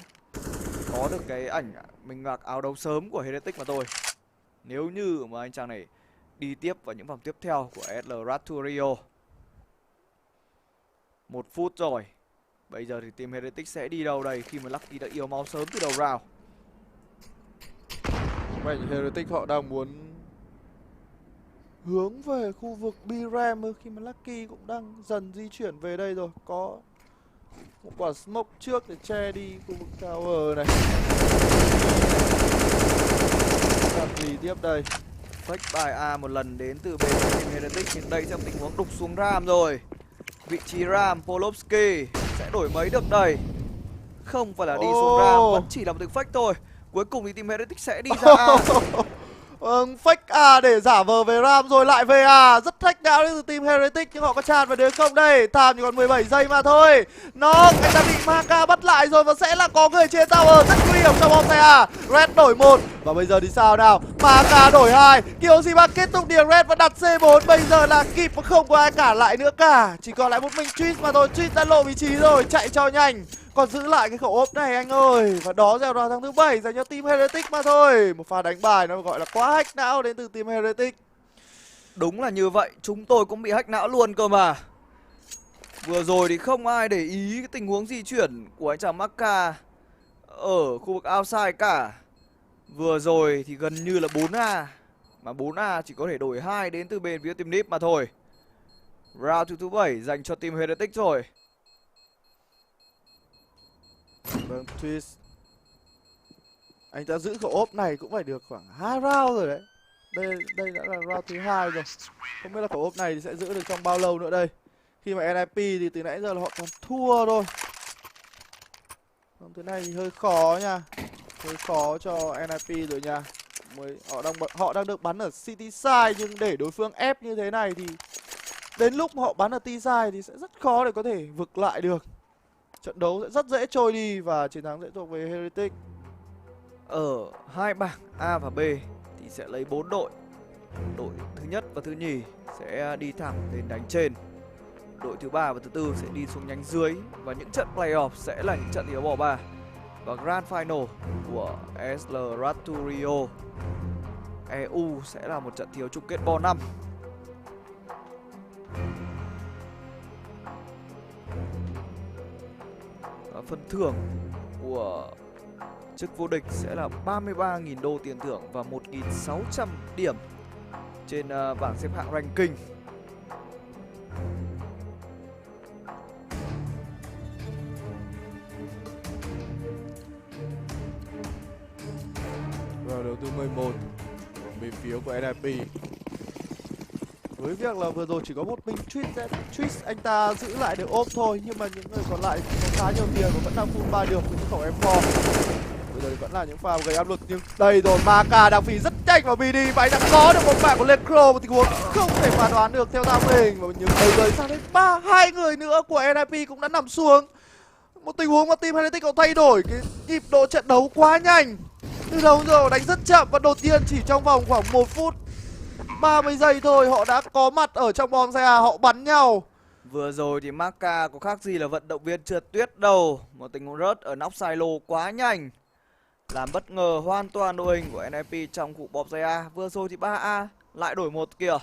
K: có được cái ảnh mình mặc áo đấu sớm của Heretic mà thôi. Nếu như mà anh chàng này đi tiếp vào những vòng tiếp theo của Esl One To Rio. 1 phút rồi. Bây giờ thì team Heretic sẽ đi đâu đây khi mà Lucky đã yếu máu sớm từ đầu round.
O: Vậy Heretic họ đang muốn hướng về khu vực B-Ram khi mà Lucky cũng đang dần di chuyển về đây rồi. Có một quả smoke trước để che đi khu vực tower này. Làm gì tiếp đây?
K: Fake bài A một lần đến từ bên team Heretic. Nhưng đây sẽ tình huống đục xuống Ram rồi. Vị trí Ram, Polovsky sẽ đổi mấy được đây. Không phải là đi xuống Ram, vẫn chỉ là một tiếng fake thôi. Cuối cùng thì team Heretic sẽ đi ra A.
O: Fake A để giả vờ về Ram rồi lại về A. Rất thách não đến từ team Heretic, nhưng họ có tràn vào được không đây? Tham chỉ còn 17 giây mà thôi. Nó anh ta bị Maka bắt lại rồi và sẽ là có người trên tower. Rất nguy hiểm cho bom tay A. Red đổi 1 và bây giờ thì sao nào? Maka đổi 2. Kyoshima kết thúc điểm Red và đặt C4. Bây giờ là kịp và không có ai cản lại nữa cả. Chỉ còn lại một mình Twist mà thôi. Twist đã lộ vị trí rồi, chạy cho nhanh. Còn giữ lại cái khẩu ốp này anh ơi. Và đó gieo vào tháng thứ 7 dành cho team Heretic mà thôi. Một pha đánh bài nó gọi là quá hack não đến từ team Heretic.
K: Đúng là như vậy, chúng tôi cũng bị hack não luôn cơ mà. Vừa rồi thì không ai để ý cái tình huống di chuyển của anh chàng Maka ở khu vực outside cả. Vừa rồi thì gần như là 4A, mà 4A chỉ có thể đổi 2 đến từ bên phía team Nip mà thôi. Round thứ 7 dành cho team Heretic rồi.
O: Vâng, Twist. Anh ta giữ khẩu ốp này cũng phải được khoảng 2 round rồi đấy. Đây đã là round thứ 2 rồi. Không biết là khẩu ốp này thì sẽ giữ được trong bao lâu nữa đây. Khi mà NIP thì từ nãy giờ là họ còn thua thôi. Thế này thì hơi khó nha. Hơi khó cho NIP rồi nha. Họ đang được bắn ở City Side, nhưng để đối phương ép như thế này thì đến lúc mà họ bắn ở T Side thì sẽ rất khó để có thể vực lại được. Trận đấu sẽ rất dễ trôi đi và chiến thắng sẽ thuộc về Heretic.
K: Ở hai bảng A và B thì sẽ lấy 4 đội. Đội thứ nhất và thứ nhì sẽ đi thẳng đến đánh trên. Đội thứ ba và thứ tư sẽ đi xuống nhánh dưới. Và những trận playoff sẽ là những trận thi đấu bỏ ba. Và Grand Final của Esl One To Rio EU sẽ là một trận thi đấu chung kết bo 5. Phần thưởng của chức vô địch sẽ là 33.000 đô tiền thưởng và 1.600 điểm trên bảng xếp hạng ranking.
O: Rồi đầu tư 11 về phía của NIP. Với việc là vừa rồi chỉ có một mình Twist anh ta giữ lại được ốp thôi, nhưng mà những người còn lại có khá nhiều tiền và vẫn đang full buy được với những khẩu M4. Bây giờ thì vẫn là những pha gây áp lực, nhưng đây rồi Maka đang phi rất nhanh vào BD và anh đã có được một mạng của Necro, một tình huống không thể phán đoán được theo tao mình. Và nhưng bây giờ sang đến hai người nữa của NIP cũng đã nằm xuống. Một tình huống mà team Heretic có thay đổi cái nhịp độ trận đấu quá nhanh. Từ đầu giờ đánh rất chậm và đột nhiên chỉ trong vòng khoảng 1 phút 30 giây thôi họ đã có mặt ở trong bom xe, họ bắn nhau.
K: Vừa rồi thì Maka có khác gì là vận động viên trượt tuyết đâu. Một tình huống rớt ở nóc silo quá nhanh, làm bất ngờ hoàn toàn đội hình của NIP trong khu bom xe A. Vừa rồi thì 3A lại đổi 1 kìa.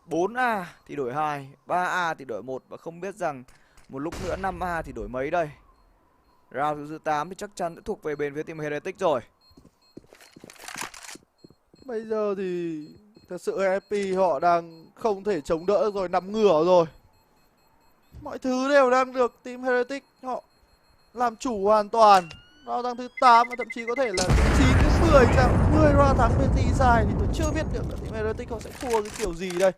K: 4A thì đổi 2, 3A thì đổi 1. Và không biết rằng một lúc nữa 5A thì đổi mấy đây. Round thứ 8 thì chắc chắn sẽ thuộc về bên phía team Heretic rồi.
O: Bây giờ thì thật sự NIP họ đang không thể chống đỡ rồi, nằm ngửa rồi. Mọi thứ đều đang được team Heretic họ làm chủ hoàn toàn. Round đang thứ 8 và thậm chí có thể là 9 đến 10 chẳng 10 round thắng bên T-Side thì tôi chưa biết được là team Heretic họ sẽ thua cái kiểu gì đây.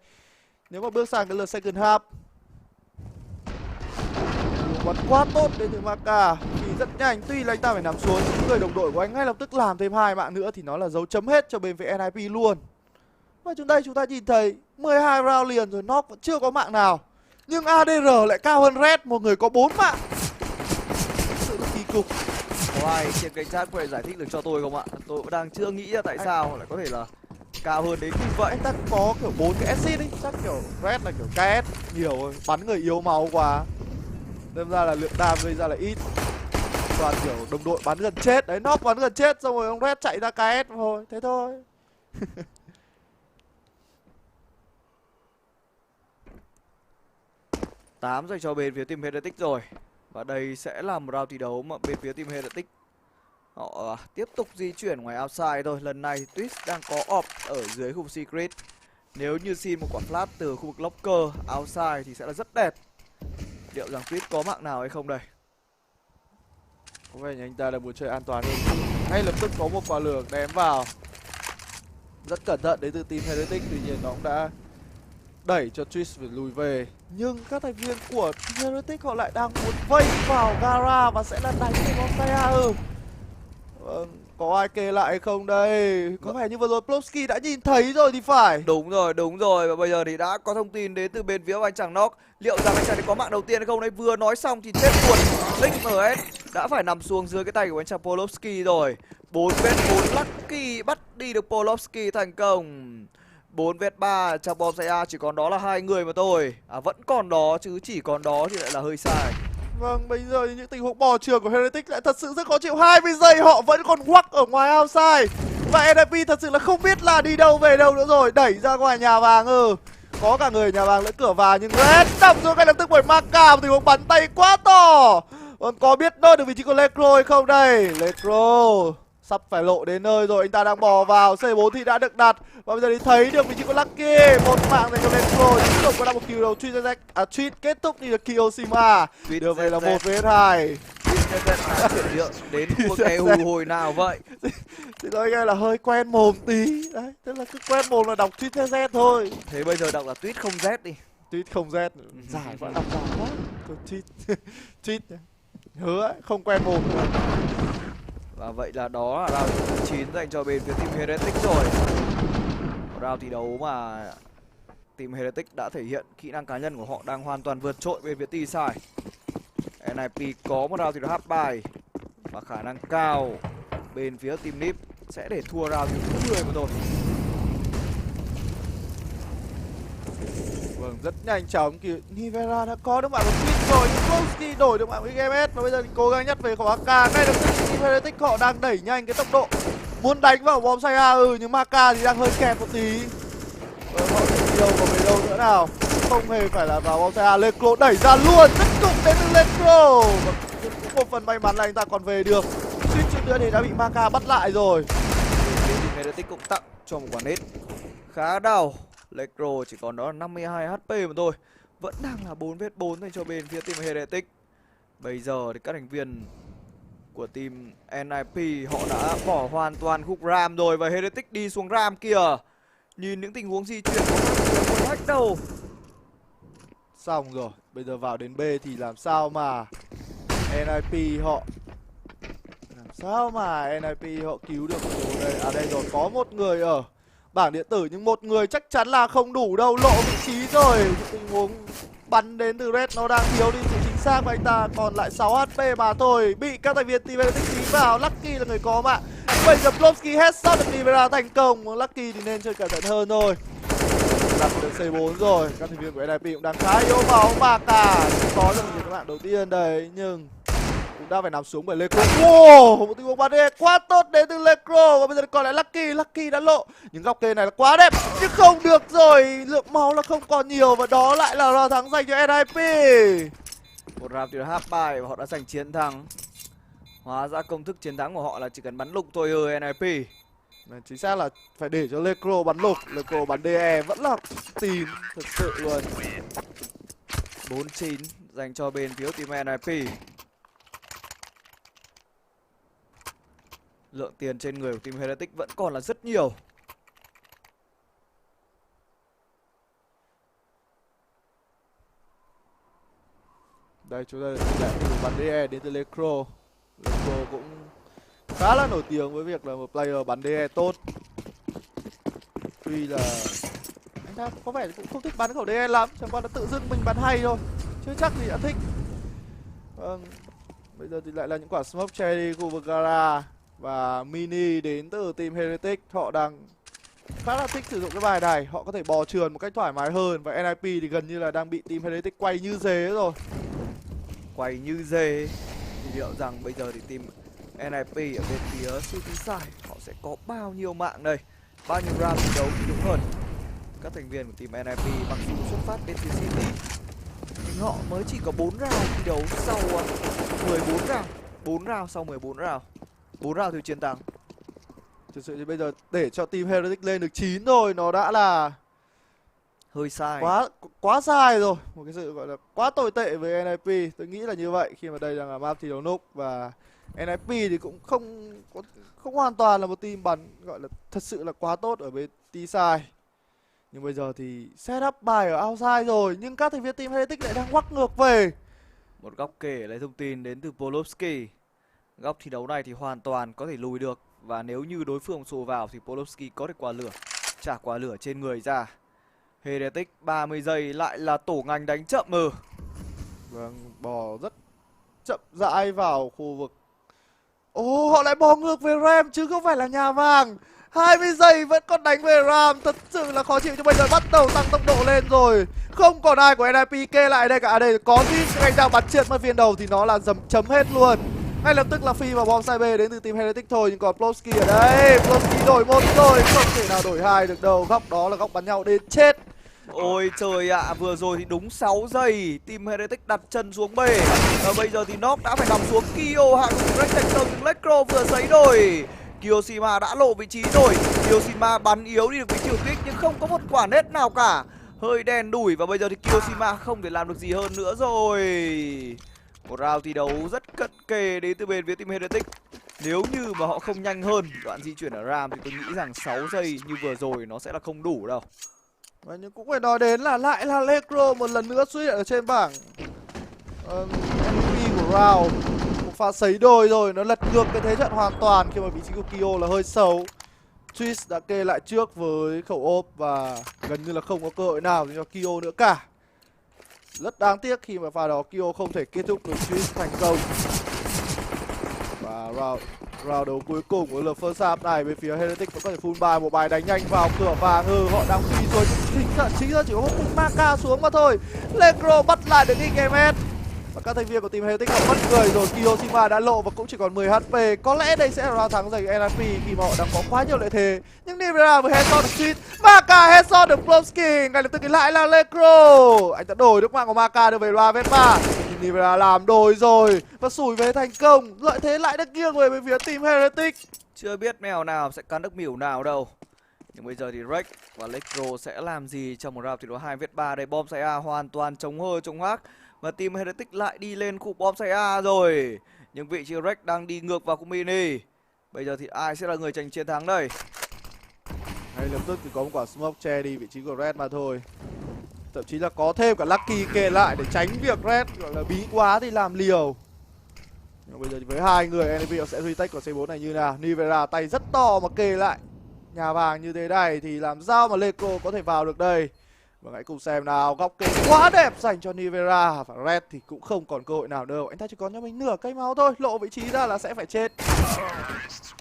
O: Nếu mà bước sang cái lượt second half. Bắn quá tốt đến từ Maka, thì rất nhanh. Tuy là anh ta phải nằm xuống, những người đồng đội của anh ngay lập tức làm thêm 2 mạng nữa thì nó là dấu chấm hết cho bên phía NIP luôn. Và chúng ta nhìn thấy 12 round liền rồi knock vẫn chưa có mạng nào. Nhưng ADR lại cao hơn Red, một người có 4 mạng. Sự kỳ cục.
K: Có ai trên kênh chat có thể giải thích được cho tôi không ạ? Tôi cũng đang chưa nghĩ ra tại sao lại có thể là cao hơn đến như vậy.
O: Anh ta có kiểu 4 cái exit ấy, chắc kiểu Red là kiểu KS nhiều rồi, bắn người yếu máu quá. Đâm ra là lượng đam gây ra là ít. Toàn kiểu đồng đội bắn gần chết. Đấy, knock bắn gần chết xong rồi ông Red chạy ra KS thôi. Thế thôi.
K: 8 dành cho bên phía team Heretic rồi. Và đây sẽ là một round thi đấu mà bên phía team Heretic họ tiếp tục di chuyển ngoài outside thôi. Lần này Twist đang có off ở dưới khu secret. Nếu như xin một quả flash từ khu vực locker outside thì sẽ là rất đẹp. Liệu rằng Twist có mạng nào hay không đây?
O: Có vẻ như anh ta là muốn chơi an toàn hơn. Ngay lập tức có một quả lửa ném vào. Rất cẩn thận đến từ team Heretic. Tuy nhiên nó cũng đã đẩy cho Twist phải lùi về. Nhưng các thành viên của team Heretic họ lại đang muốn vây vào Gara và sẽ là đánh cái bóng tay A. có ai kê lại hay không đây? Có vẻ như vừa rồi Plopsky đã nhìn thấy rồi thì phải.
K: Đúng rồi. Và bây giờ thì đã có thông tin đến từ bên phía của anh chàng Knock. Liệu rằng anh chàng này có mạng đầu tiên hay không đấy? Vừa nói xong thì chết luôn. Link MS đã phải nằm xuống dưới cái tay của anh chàng Polovsky rồi. 4v4 Lucky bắt đi được Polovsky thành công. 4v3 chàng bom say A chỉ còn đó là 2 người mà thôi. Vẫn còn đó chứ chỉ còn đó thì lại là hơi sai.
O: Vâng, bây giờ thì những tình huống bò trường của Heretic lại thật sự rất khó chịu. 20 giây họ vẫn còn quắc ở ngoài outside. Và NIP thật sự là không biết là đi đâu về đâu nữa rồi. Đẩy ra ngoài nhà vàng. Có cả người nhà vàng lẫn cửa vào, nhưng Red đập xuống ngay lập tức bởi Maka. Một tình huống bắn tay quá to. Còn có biết nơi được vị trí của Lecro hay không đây? Lecro sắp phải lộ đến nơi rồi, anh ta đang bò vào. C4 thì đã được đặt. Và bây giờ thì thấy được vị trí của Lucky. Một mạng dành cho Lecro. Tiếp tục có được một kill đầu Tweet kết thúc đi được kill Sima. Đưa về là 1v2.
K: Đến khu vực EU hồi nào vậy?
O: Thì nói nghe là hơi quen mồm tí. Đấy, tức là cứ quen mồm là đọc tweet Z thôi.
K: Thế bây giờ đọc là tweet không Z đi.
O: Tweet không Z. Dài quá, đọc dài quá. Tweet. Tweet. Hứa ấy, không quen mồm nữa.
K: Và vậy là đó là round thứ 9 dành cho bên phía team Heretic rồi. Round thi đấu mà team Heretic đã thể hiện kỹ năng cá nhân của họ đang hoàn toàn vượt trội bên phía T-Side. NIP có một round thi đấu half bài và khả năng cao bên phía team Nip sẽ để thua round thứ 10 mà thôi.
O: Vâng, rất nhanh chóng. Nivera đã có được mạng của Twitch rồi, nhưng Plopsky đổi được mạng với GMS. Và bây giờ thì cố gắng nhặt về khẩu AK. Ngay lập tức team Heretic họ đang đẩy nhanh cái tốc độ, muốn đánh vào bom say A. Nhưng Maka thì đang hơi kẹt một tí. Họ đi đâu và về đâu nữa nào. Không hề phải là vào bom say A. Lecro đẩy ra luôn, rất cục đến từ Lecro. Và cũng một phần may mắn là anh ta còn về được. Suýt chút nữa thì đã bị Maka bắt lại rồi.
K: Team Heretic cũng tặng cho một quả nết khá đau. Lecro chỉ còn đó là 52 HP mà thôi. Vẫn đang là 4v4 dành cho bên phía team Heretic. Bây giờ thì các thành viên của team NIP họ đã bỏ hoàn toàn khúc ram rồi. Và Heretic đi xuống ram kìa. Nhìn những tình huống di chuyển của các hack đầu.
O: Xong rồi, bây giờ vào đến B thì làm sao mà NIP họ cứu được đây. À đây rồi, có một người ở bảng điện tử nhưng một người chắc chắn là không đủ đâu, lộ vị trí rồi. Tình huống bắn đến từ Red nó đang thiếu đi sự chính xác và anh ta còn lại 6 HP mà thôi. Bị các thành viên team Heretic dính vào. Lucky là người có mạng. Bây giờ Plopsky headshot được Nivera thành công. Lucky thì nên chơi cẩn thận hơn thôi. Đặt được C4 rồi. Các thành viên của NIP cũng đang khá yếu máu mà cả có được những mạng đầu tiên đây, nhưng cũng đã phải nằm xuống bởi Lecro. Wow, một tình huống bắn quá tốt đến từ Lecro. Và bây giờ còn lại Lucky. Lucky đã lộ. Nhưng góc kê này là quá đẹp, nhưng không được rồi. Lượng máu là không còn nhiều và đó lại là round thắng dành cho NIP.
K: Một round từ half bài và họ đã giành chiến thắng. Hóa ra công thức chiến thắng của họ là chỉ cần bắn lục thôi NIP.
O: Chính xác là phải để cho Lecro bắn lục. Lecro bắn DE vẫn là tín thật sự luôn.
K: 4-9 dành cho bên phía team NIP. Lượng tiền trên người của team Heretic vẫn còn là rất nhiều.
O: Đây chúng ta lại bắn DE đến từ Lecro. Lecro cũng khá là nổi tiếng với việc là một player bắn DE tốt. Tuy là anh ta có vẻ cũng không thích bắn khẩu DE lắm, chẳng qua là tự dưng mình bắn hay thôi, chứ chắc thì đã thích. Vâng, bây giờ thì lại là những quả smoke cherry khu vực gara và mini đến từ team Heretic. Họ đang khá là thích sử dụng cái bài này, họ có thể bò trườn một cách thoải mái hơn. Và NIP thì gần như là đang bị team Heretic quay như dế rồi.
K: Quay như dế. Thì liệu rằng bây giờ thì team NIP ở bên phía City Side họ sẽ có bao nhiêu mạng đây, bao nhiêu round thi đấu thì đúng hơn. Các thành viên của team NIP mặc dù xuất phát đến phía City nhưng họ mới chỉ có 4 round thi đấu sau 14 round. 4 round sau 14 round. 4 round thiếu chiến thắng.
O: Thực sự thì bây giờ để cho team Heretic lên được 9 rồi nó đã là
K: hơi sai.
O: Quá sai rồi. Một cái sự gọi là quá tồi tệ với NIP. Tôi nghĩ là như vậy khi mà đây đang là map thi đấu núp. Và NIP thì cũng không hoàn toàn là một team bắn gọi là thật sự là quá tốt ở bên T-side. Nhưng bây giờ thì setup bài ở outside rồi, nhưng các thành viên team Heretic lại đang quắc ngược về.
K: Một góc kể lấy thông tin đến từ Polovsky. Góc thi đấu này thì hoàn toàn có thể lùi được Và nếu như đối phương sổ vào thì Polovsky có thể quả lửa, trả quả lửa trên người ra. Heretic 30 giây lại là tổ ngành đánh chậm mờ.
O: Vâng, bò rất chậm rãi vào khu vực. Ồ, họ lại bò ngược về Ram chứ không phải là nhà vàng. 20 giây vẫn còn đánh về Ram, thật sự là khó chịu. Cho bây giờ bắt đầu tăng tốc độ lên rồi. Không còn ai của NIP kê lại đây cả. Đây có Twitch anh đang bắn triệt mất viên đầu thì nó là chấm hết luôn. Ngay lập tức là phi vào bom side B đến từ team Heretic thôi. Nhưng còn Polovsky ở đây, Polovsky đổi một rồi, không thể nào đổi hai được đâu. Góc đó là góc bắn nhau đến chết.
K: Ôi trời ạ, vừa rồi thì đúng 6 giây team Heretic đặt chân xuống bể. Và bây giờ thì Nox đã phải nằm xuống. Kyo hạ gục Rex thành công. Electro vừa sấy đồi. Kyoshima đã lộ vị trí rồi. Kyoshima bắn yếu đi được với chiều kích nhưng không có một quả nét nào cả. Hơi đen đủi và bây giờ thì Kyoshima không thể làm được gì hơn nữa rồi. Một round thi đấu rất cận kề đến từ bên phía team Heretic. Nếu như mà họ không nhanh hơn đoạn di chuyển ở Ram thì tôi nghĩ rằng 6 giây như vừa rồi nó sẽ là không đủ đâu.
O: Và nhưng cũng phải nói đến là lại là Electro một lần nữa xuất hiện ở trên bảng MVP của round. Một pha sấy đôi rồi, nó lật ngược cái thế trận hoàn toàn khi mà vị trí của Kyo là hơi xấu. Twist đã kê lại trước với khẩu ốp và gần như là không có cơ hội nào cho Kyo nữa cả. Rất đáng tiếc khi mà pha đó Kyo không thể kết thúc được Twist thành công. Và round đấu cuối cùng của lượt first half này bên phía Heretic vẫn có thể full buy một bài đánh nhanh vào cửa vàng. Họ đang phi rồi, chính ra chỉ có một Maka xuống mà thôi. Legro bắt lại được Ikemet. Và các thành viên của team Heretic họ mất người rồi. Kyoshima đã lộ và cũng chỉ còn 10 HP. Có lẽ đây sẽ là round thắng dành cho NIP khi mà họ đang có quá nhiều lợi thế. Nhưng Nivera vừa headshot được Sweet, Maka headshot được Polovsky. Ngay lập tức lại là Legro. Anh đã đổi đức mạng của Maka đưa về loa Vespa. Nivera làm đồi rồi và sủi về thành công. Lợi thế lại được nghiêng về bên phía team Heretic.
K: Chưa biết mèo nào sẽ cắn được mỉu nào đâu. Nhưng bây giờ thì Rex và Legro sẽ làm gì trong một round thi đấu 2 vs 3 đây. Bom xay A hoàn toàn chống hơ chống hắc. Và team Heretic lại đi lên khu bom xay A rồi. Nhưng vị trí Rex đang đi ngược vào khu mini. Bây giờ thì ai sẽ là người giành chiến thắng đây?
O: Ngay lập tức thì có một quả smoke che đi vị trí của Red mà thôi. Thậm chí là có thêm cả Lucky kê lại để tránh việc Red gọi là bí quá thì làm liều. Nhưng bây giờ thì với hai người NIP sẽ retake của C4 này như nào. Nivera tay rất to mà kê lại nhà vàng như thế này thì làm sao mà Leco có thể vào được đây. Và hãy cùng xem nào, góc kê quá đẹp dành cho Nivera. Và Red thì cũng không còn cơ hội nào đâu. Anh ta chỉ còn cho mình nửa cây máu thôi, lộ vị trí ra là sẽ phải chết.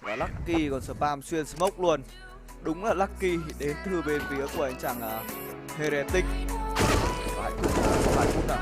K: Và Lucky còn spam xuyên smoke luôn. Đúng là Lucky đến từ bên phía của anh chàng Heretic. Và hãy cùng vài phút nào.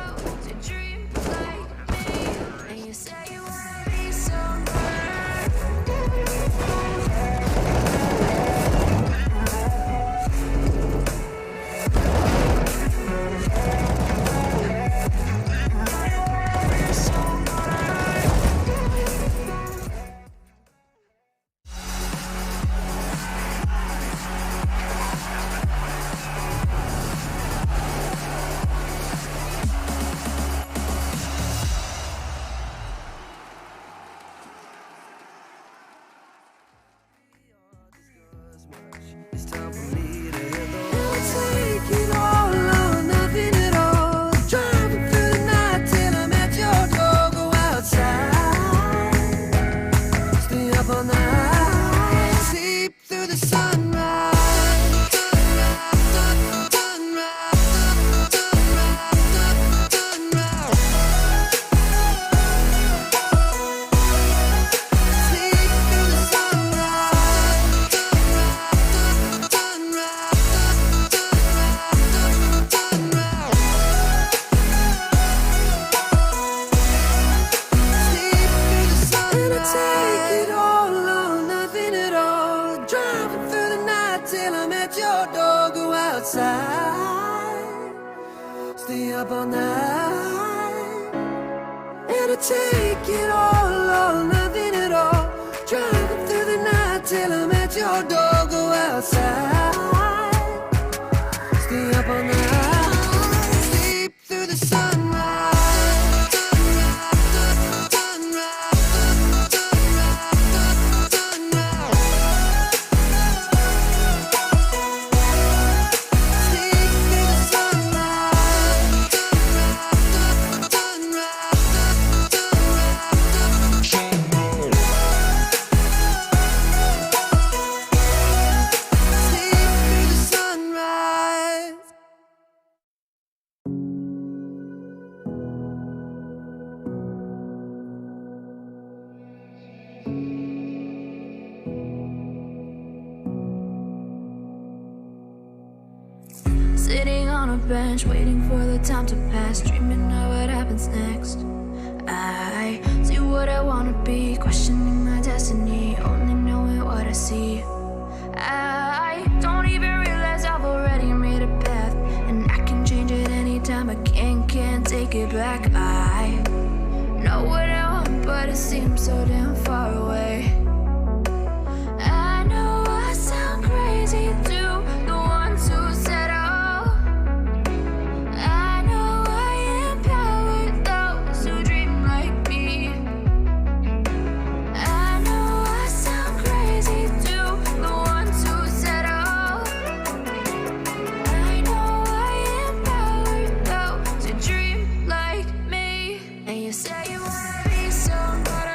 A: bench, waiting for the time to pass, dreaming of what happens next. I see what I wanna be, questioning my destiny, only knowing what I see. I don't even realize I've already made a path, and I can change it anytime. I can't take it back. I know what I want, but it seems so damn far away. I know I sound crazy to the ones who said oh. I know I empower those who dream like me. I know I sound crazy to the ones who said oh. I know I empower those who dream like me. And you say you wanna be somebody.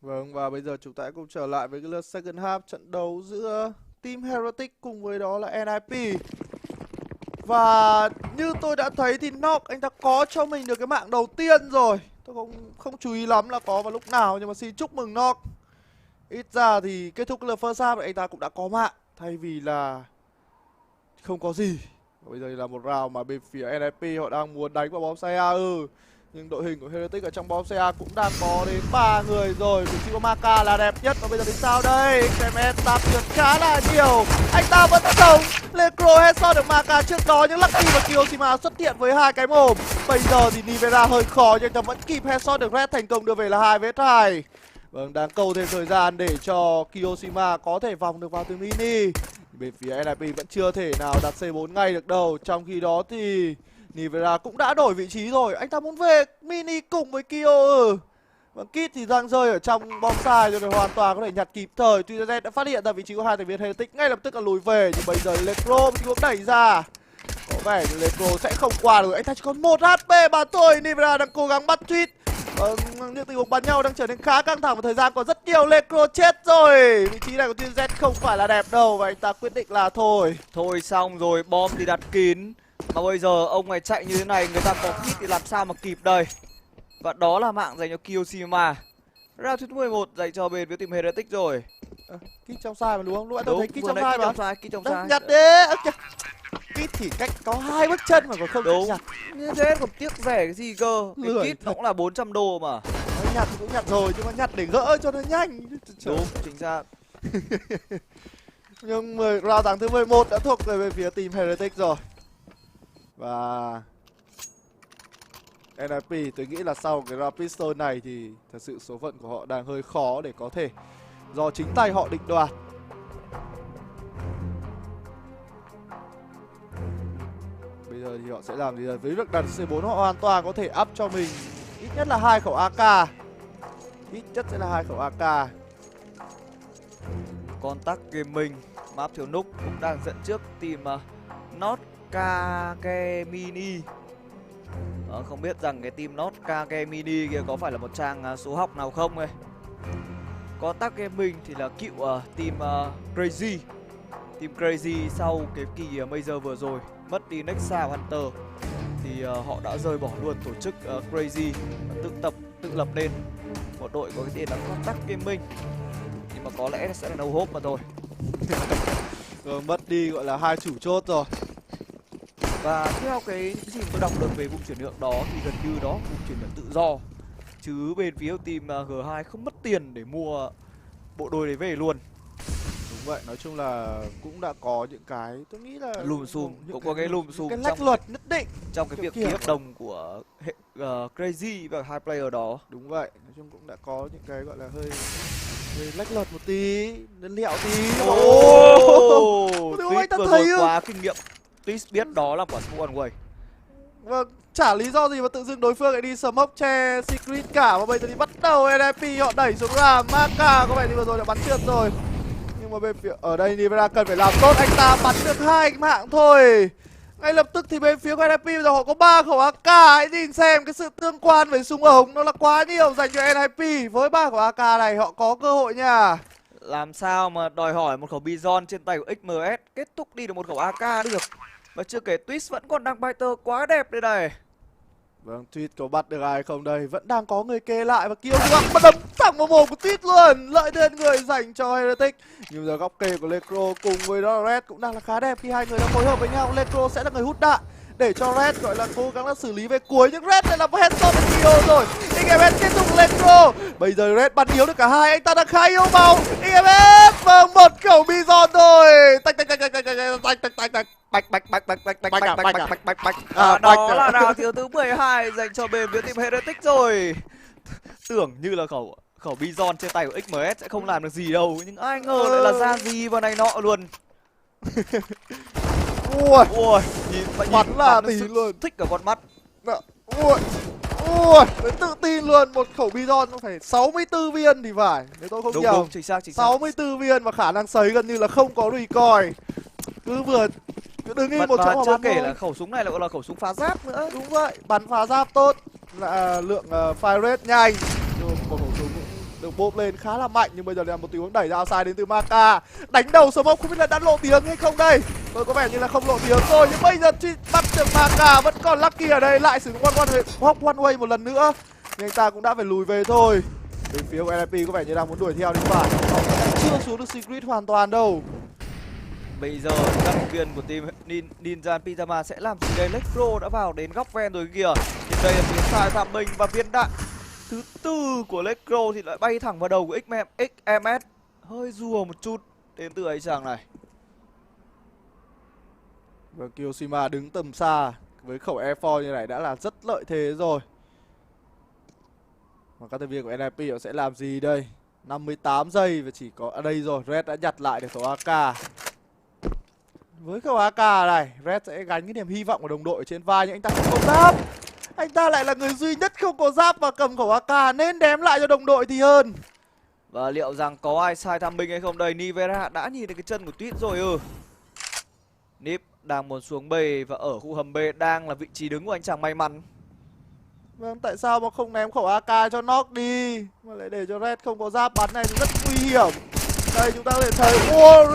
O: Vâng, và bây giờ chúng ta cùng trở lại với cái lượt second half, trận đấu giữa team Heretic cùng với đó là NIP. Và như tôi đã thấy thì Nok anh ta có cho mình được cái mạng đầu tiên rồi. Tôi không chú ý lắm là có vào lúc nào, nhưng mà xin chúc mừng Nok. Ít ra thì kết thúc cái lượt first half thì anh ta cũng đã có mạng, thay vì là không có gì. Và bây giờ là một round mà bên phía NIP họ đang muốn đánh vào bóng xe A. Nhưng đội hình của Heretic ở trong bóng xe A cũng đang có đến 3 người rồi. Vị trí của Maka là đẹp nhất. Và bây giờ thì sao đây? XMS tạm trượt khá là nhiều. Anh ta vẫn sống. Lecro headshot được Maka trước đó, nhưng Lucky và Kiyoshima xuất hiện với 2 cái mồm. Bây giờ thì Nivera hơi khó, nhưng ta vẫn kịp headshot được Red, thành công đưa về là 2 vết 2. Vâng, đang câu thêm thời gian để cho Kiyoshima có thể vòng được vào từ mini. Bên phía NIP vẫn chưa thể nào đặt C4 ngay được đâu. Trong khi đó thì Nivera cũng đã đổi vị trí rồi. Anh ta muốn về mini cùng với Kyo. Và Kit thì đang rơi ở trong bom sai rồi, hoàn toàn có thể nhặt kịp thời. Tuy Zen đã phát hiện ra vị trí của hai thành viên Heretic, ngay lập tức là lùi về. Nhưng bây giờ Lecro thì cũng đẩy ra. Có vẻ như Lecro sẽ không qua được. Anh ta chỉ còn 1 HP mà thôi. Nivera đang cố gắng bắt tweet. Những tình huống bắn nhau đang trở nên khá căng thẳng và thời gian còn rất nhiều. Lecro chết rồi. Vị trí này của Twin Z không phải là đẹp đâu. Và anh ta quyết định là thôi.
K: Thôi xong rồi, bom thì đặt kín. Mà bây giờ ông này chạy như thế này, người ta có kit thì làm sao mà kịp đây. Và đó là mạng dành cho Kiyoshima. Round thứ 11 dành cho bên phía team Heretic rồi.
O: Kit trong sai mà đúng không? Lúc nãy tôi thấy Kit trong sai mà.
K: Kit trong sai.
O: Nhặt đi. Kit thì cách có 2 bước chân mà còn không
K: đúng
O: nhặt.
K: Như thế còn tiếc rẻ cái gì cơ. Cái kit nó cũng là 400 đô mà.
O: Nhặt thì cũng nhặt rồi, nhưng mà nhặt để gỡ cho nó nhanh.
K: Đúng, chính xác.
O: Nhưng round tháng thứ 11 đã thuộc về phía team Heretic rồi. Và NIP tôi nghĩ là sau cái round pistol này thì thật sự số phận của họ đang hơi khó để có thể do chính tay họ định đoạt. Bây giờ thì họ sẽ làm gì? Với việc đặt C4 họ hoàn toàn có thể up cho mình ít nhất là 2 khẩu AK. Ít nhất sẽ là 2 khẩu AK.
K: Contact Gaming, map thiếu núc cũng đang dẫn trước team Not Kage Mini. Không biết rằng cái team Not Kage Mini kia có phải là một trang số học nào không ấy. Contact Gaming thì là cựu team Crazy. Team Crazy sau cái kỳ Major vừa rồi mất đi Nexa Hunter thì họ đã rời bỏ luôn tổ chức Crazy và tự lập nên một đội có cái tên là Contact Gaming. Nhưng mà có lẽ sẽ là no hope mà thôi.
O: Rồi mất đi gọi là 2 chủ chốt rồi.
K: Và theo những gì mà tôi đọc được về vùng chuyển nhượng đó thì gần như đó vùng chuyển nhượng tự do. Chứ bên phía team G2 không mất tiền để mua bộ đôi đấy về luôn.
O: Đúng vậy, nói chung là cũng đã có những cái tôi nghĩ là
K: lùm xùm, cũng có cái lùm xùm
O: cái lách luật nhất định
K: trong cái việc ký hợp đồng của hệ Crazy và hai player đó.
O: Đúng vậy, nói chung cũng đã có những cái gọi là hơi lách luật một tí, đơn lẹo tí.
K: Tuyết vừa rồi quá kinh nghiệm. Tuyết biết đó là quả smoke one way.
O: Vâng, chả lý do gì mà tự dưng đối phương lại đi smoke che secret cả. Và bây giờ thì bắt đầu NIP họ đẩy xuống làm. Maka có vẻ như vừa rồi đã bắn trượt rồi. Nhưng mà bên phía ở đây Nivera cần phải làm tốt, anh ta bắn được 2 mạng thôi. Ngay lập tức thì bên phía của NIP bây giờ họ có 3 khẩu AK. Hãy nhìn xem cái sự tương quan với súng ống nó là quá nhiều dành cho NIP. Với 3 khẩu AK này họ có cơ hội nha.
K: Làm sao mà đòi hỏi một khẩu Bison trên tay của XMS kết thúc đi được một khẩu AK được. Và chưa kể Twist vẫn còn đang Biter quá đẹp đây này.
O: Vâng, Tweet có bắt được ai không đây? Vẫn đang có người kê lại và Kill Găng mà đấm thẳng vào mồm của Tweet luôn. Lợi thế người dành cho Heretic. Nhưng giờ góc kê của Lecro cùng với đó Red cũng đang là khá đẹp khi hai người đang phối hợp với nhau. Lecro sẽ là người hút đạn để cho Red gọi là cố gắng là xử lý về cuối, nhưng Red này là một headshot với Kill rồi. XMS kết thúc Lecro. Bây giờ Red bắn yếu được cả hai, anh ta đang khá yếu màu. XMS vâng, một khẩu Bison thôi. Tạch tạch tạch tạch tạch tạch tạch tạch tạch.
K: Đó là đào thiếu thứ 12 dành cho bên phía team Heretic rồi. Tưởng như là khẩu Bison trên tay của XMS sẽ không làm được gì đâu, nhưng ai ngờ lại là ra gì vào này nọ luôn.
O: Ui,
K: nhìn
O: bắn là tí luôn.
K: Thích cả con mắt.
O: Ui, tự tin luôn. Một khẩu Bison nó phải 64 viên thì phải, nếu tôi không nhầm.
K: Đúng, chính xác.
O: 64 viên và khả năng sấy gần như là không có recoil. Cứ vừa đứng im một chỗ mà
K: chưa
O: bắn
K: kể
O: thôi.
K: là khẩu súng này lại còn là khẩu súng phá giáp nữa.
O: Đúng vậy, bắn phá giáp tốt, là lượng fire rate nhanh. Một khẩu súng cũng được bốp lên khá là mạnh, nhưng bây giờ là một tình huống đẩy ra outside đến từ Maka. Đánh đầu smoke không biết là đã lộ tiếng hay không đây. Tôi có vẻ như là không lộ tiếng rồi, nhưng bây giờ bắt được Maka, vẫn còn Lucky ở đây, lại sử dụng one way một lần nữa. Nhưng anh ta cũng đã phải lùi về thôi. Bên phía của NIP có vẻ như đang muốn đuổi theo đến phải. Họ chưa xuống được Secret hoàn toàn đâu.
K: Bây giờ các thành viên của team Ninja Pyjama sẽ làm gì đây? Lecro đã vào đến góc ven rồi kìa. Thì đây là phía sai Phạm Minh và viên đạn thứ tư của Lecro thì lại bay thẳng vào đầu của XMS. Hơi rùa một chút đến từ ấy chàng này.
O: Và Kyoshima đứng tầm xa với khẩu Air4 như này đã là rất lợi thế rồi. Và các thành viên của NIP họ sẽ làm gì đây? 58 giây và chỉ có ở đây rồi. Red đã nhặt lại được khẩu AK. Với khẩu AK này, Red sẽ gánh cái niềm hy vọng của đồng đội ở trên vai, nhưng anh ta không có giáp. Anh ta lại là người duy nhất không có giáp và cầm khẩu AK, nên đếm lại cho đồng đội thì hơn.
K: Và liệu rằng có ai sai tham binh hay không đây? Nivera đã nhìn thấy cái chân của Tuyết rồi Nip đang muốn xuống B và ở khu hầm B đang là vị trí đứng của anh chàng may mắn.
O: Vâng, tại sao mà không ném khẩu AK cho Knock đi mà lại để cho Red không có giáp, bắn này thì rất nguy hiểm. Đây chúng ta có thể thấy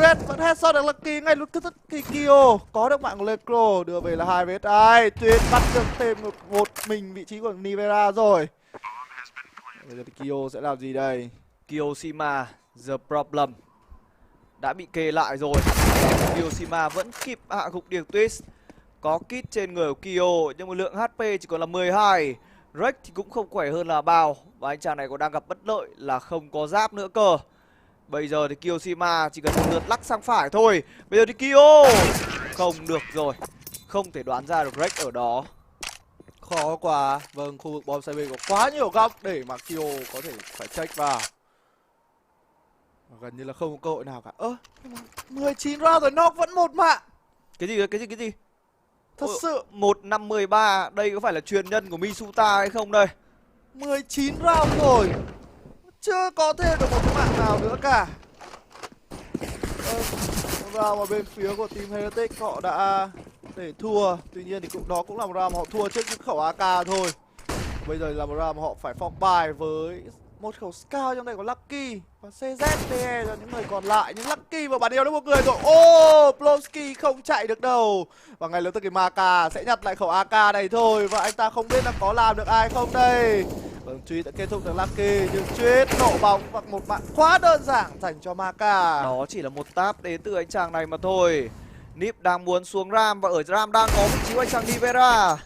O: Red vẫn headshot được Lucky ngay lúc tức khi Kyo có được mạng của Lecro, đưa về là 2 vs 2. Tuyết bắt được thêm một mình vị trí của Nivera rồi. Bây giờ thì Kyo sẽ làm gì đây?
K: Kyoshima the problem đã bị kê lại rồi. Kyoshima vẫn kịp hạ gục được Twist. Có kit trên người của Kyo nhưng mà lượng HP chỉ còn là 12. Rex thì cũng không khỏe hơn là bao. Và anh chàng này còn đang gặp bất lợi là không có giáp nữa cơ. Bây giờ thì Kyoshima chỉ cần một lượt lắc sang phải thôi. Bây giờ thì Kyo không được rồi. Không thể đoán ra được Rex ở đó.
O: Khó quá. Vâng, khu vực bom side B có quá nhiều góc để mà Kyo có thể phải check vào. Gần như là không có cơ hội nào cả. 19 round rồi, Knock vẫn một mạng.
K: Cái gì?
O: Thật sự
K: 1-5-13. Đây có phải là truyền nhân của Misuta hay không đây?
O: 19 round rồi, chưa có thêm được một cái mạng nào nữa cả. Round mà bên phía của team Heretic họ đã để thua. Tuy nhiên thì đó cũng là một round mà họ thua trước những khẩu AK thôi. Bây giờ là một round mà họ phải phong bài với một khẩu Scout trong tay của Lucky và CZDE cho những người còn lại. Nhưng Lucky vừa bắn yêu được một người rồi. Plowski không chạy được đâu. Và ngay lập tức cái Maka sẽ nhặt lại khẩu AK này thôi. Và anh ta không biết là có làm được ai không đây. Vâng, Truy đã kết thúc được Lucky, nhưng Truy nổ bóng và một mạng quá đơn giản dành cho Maka.
K: Đó chỉ là một táp đến từ anh chàng này mà thôi. Nip đang muốn xuống Ram và ở Ram đang có vị trí của anh chàng Nivera.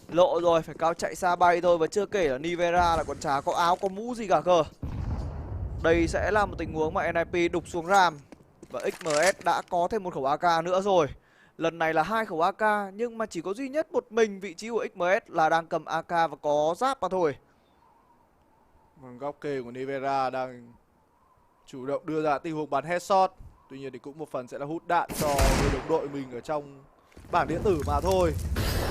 K: Lộ rồi, phải cao chạy xa bay thôi. Và chưa kể là Nivera là còn chả có áo có mũ gì cả cơ. Đây sẽ là một tình huống mà NIP đục xuống Ram. Và XMS đã có thêm một khẩu AK nữa rồi. Lần này là 2 khẩu AK, nhưng mà chỉ có duy nhất một mình vị trí của XMS là đang cầm AK và có giáp mà thôi.
O: Góc kê của Nivera đang chủ động đưa ra tình huống bắn headshot. Tuy nhiên thì cũng một phần sẽ là hút đạn cho người đồng đội mình ở trong bảng điện tử mà thôi.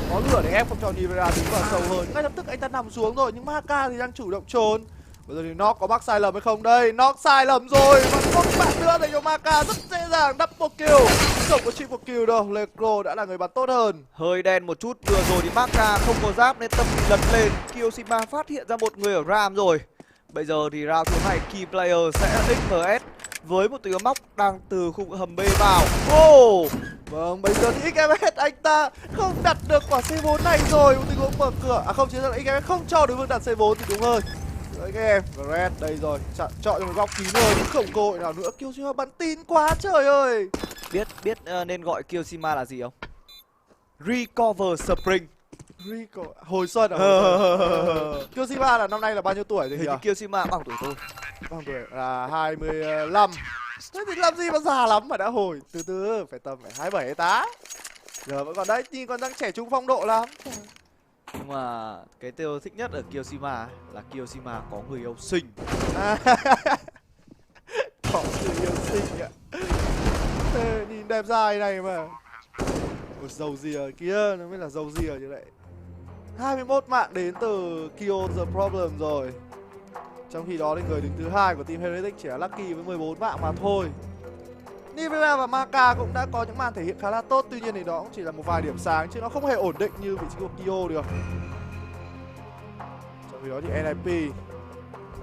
O: Có lửa để ép không cho Nivera đứng vào sâu hơn. Ngay lập tức anh ta nằm xuống rồi, nhưng Maka thì đang chủ động trốn. Bây giờ thì nó có mắc sai lầm hay không đây? Nó sai lầm rồi. Và một bạn nữa dành cho Maka rất dễ dàng double kill. Không có triple kill đâu. Lecro đã là người bắn tốt hơn.
K: Hơi đen một chút, vừa rồi thì Maka không có giáp nên tâm bị lật lên. Kyoshima phát hiện ra một người ở Ram rồi. Bây giờ thì round thứ này key player sẽ là XMS với một tiếng móc đang từ khung hầm B vào.
O: Vâng, bây giờ thì XMS anh ta không đặt được quả C4 này rồi. Một tình huống mở cửa. À không, chỉ là XMS không cho đối phương đặt C4 thì đúng hơn. Đấy các em, Red đây rồi, chọn cho một góc kín hơn, không cơ hội nào nữa. Kyoshima bắn tin quá trời ơi.
K: Biết nên gọi Kyoshima là gì không? Recover Spring.
O: Hồi xuân à? Kyoshima là năm nay là bao nhiêu tuổi rồi nhỉ?
K: Kyoshima bằng tuổi tôi.
O: Bằng tuổi là 25. Thế thì làm gì mà già lắm mà đã hồi. Từ từ, phải tầm 27 28. Giờ vẫn còn đấy, nhìn còn đang trẻ trung phong độ lắm.
K: Nhưng mà cái tôi thích nhất ở Kyoshima là Kyoshima có người yêu xinh.
O: Có người yêu xinh ạ. Nhìn đẹp dai này mà. Ôi, dầu dìa kia, nó mới là dầu dìa như vậy. 21 mạng đến từ Kyo The Problem rồi. Trong khi đó thì người đứng thứ hai của team Heretic chỉ là Lucky với 14 mạng mà thôi. Nivea và Maka cũng đã có những màn thể hiện khá là tốt. Tuy nhiên thì đó cũng chỉ là một vài điểm sáng chứ nó không hề ổn định như vị trí của Kyo được. Trong khi đó thì NIP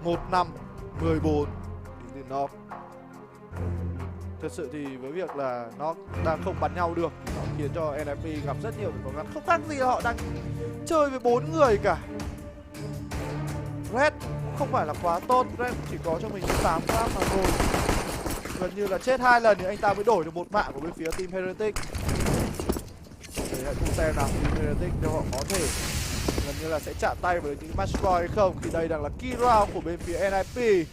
O: 1-5-14 đến từ Nok. Thật sự thì với việc là nó đang không bắn nhau được, nó khiến cho NIP gặp rất nhiều khó khăn. Không khác gì là họ đang chơi với 4 người cả. Red cũng không phải là quá tốt, Red chỉ có cho mình 8 gram mà thôi. Gần như là chết 2 lần thì anh ta mới đổi được một mạng của bên phía team Heretic. Để hãy cùng xem nào, team Heretic nếu họ có thể gần như là sẽ chạm tay với những match point hay không. Khi đây đang là key round của bên phía NIP.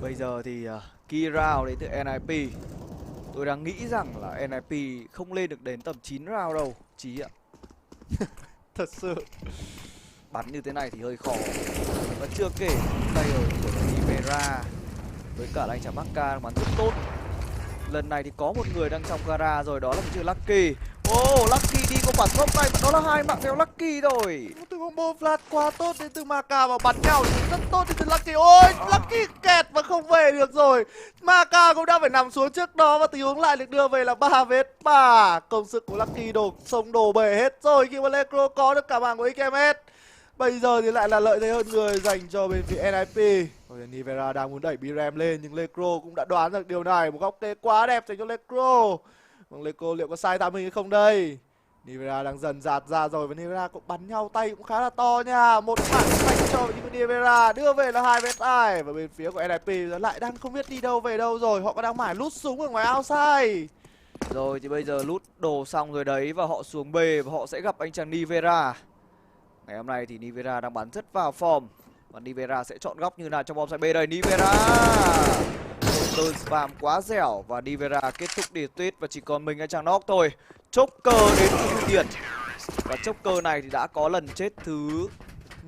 K: Bây giờ thì key round đến từ NIP. Tôi đang nghĩ rằng là NIP không lên được đến tầm 9 round đâu Chí ạ.
O: Thật sự
K: bắn như thế này thì hơi khó. Và chưa kể player của Nivera với cả là anh chàng Maka bắn rất tốt. Lần này thì có một người đang trong gara rồi, đó là một chữ Lucky. Lucky đi có quả sốc này, đó là 2 mạng theo Lucky rồi.
O: Một từ combo flash quá tốt đến từ Maka và bắn nhau thì rất tốt đến từ Lucky. Ôi, Lucky kẹt và không về được rồi. Maka cũng đã phải nằm xuống trước đó và tình huống lại được đưa về là 3vs3. Công sức của Lucky đổ sông đổ bể hết rồi khi mà Lecro có được cả mạng của XMS. Bây giờ thì lại là lợi thế hơn người dành cho bên phía NIP. Nivera đang muốn đẩy Biram lên nhưng Lecro cũng đã đoán được điều này. Một góc tê quá đẹp dành cho Lecro. Vâng, Lecro liệu có sai timing hay không đây? Nivera đang dần dạt ra rồi và Nivera cũng bắn nhau tay cũng khá là to nha. Một mạng dành cho những Nivera đưa về là 2vs2. Và bên phía của NIP giờ lại đang không biết đi đâu về đâu rồi. Họ có đang mải lút súng ở ngoài outside.
K: Rồi thì bây giờ lút đồ xong rồi đấy và họ xuống B và họ sẽ gặp anh chàng Nivera. Ngày hôm nay thì Nivera đang bắn rất vào form. Và Nivera sẽ chọn góc như nào trong bom side B đây. Nivera một đơn spam quá dẻo và Nivera kết thúc defeat và chỉ còn mình anh chàng Nok thôi. Choker đến từ Thụy Điển. Và Choker này thì đã có lần chết thứ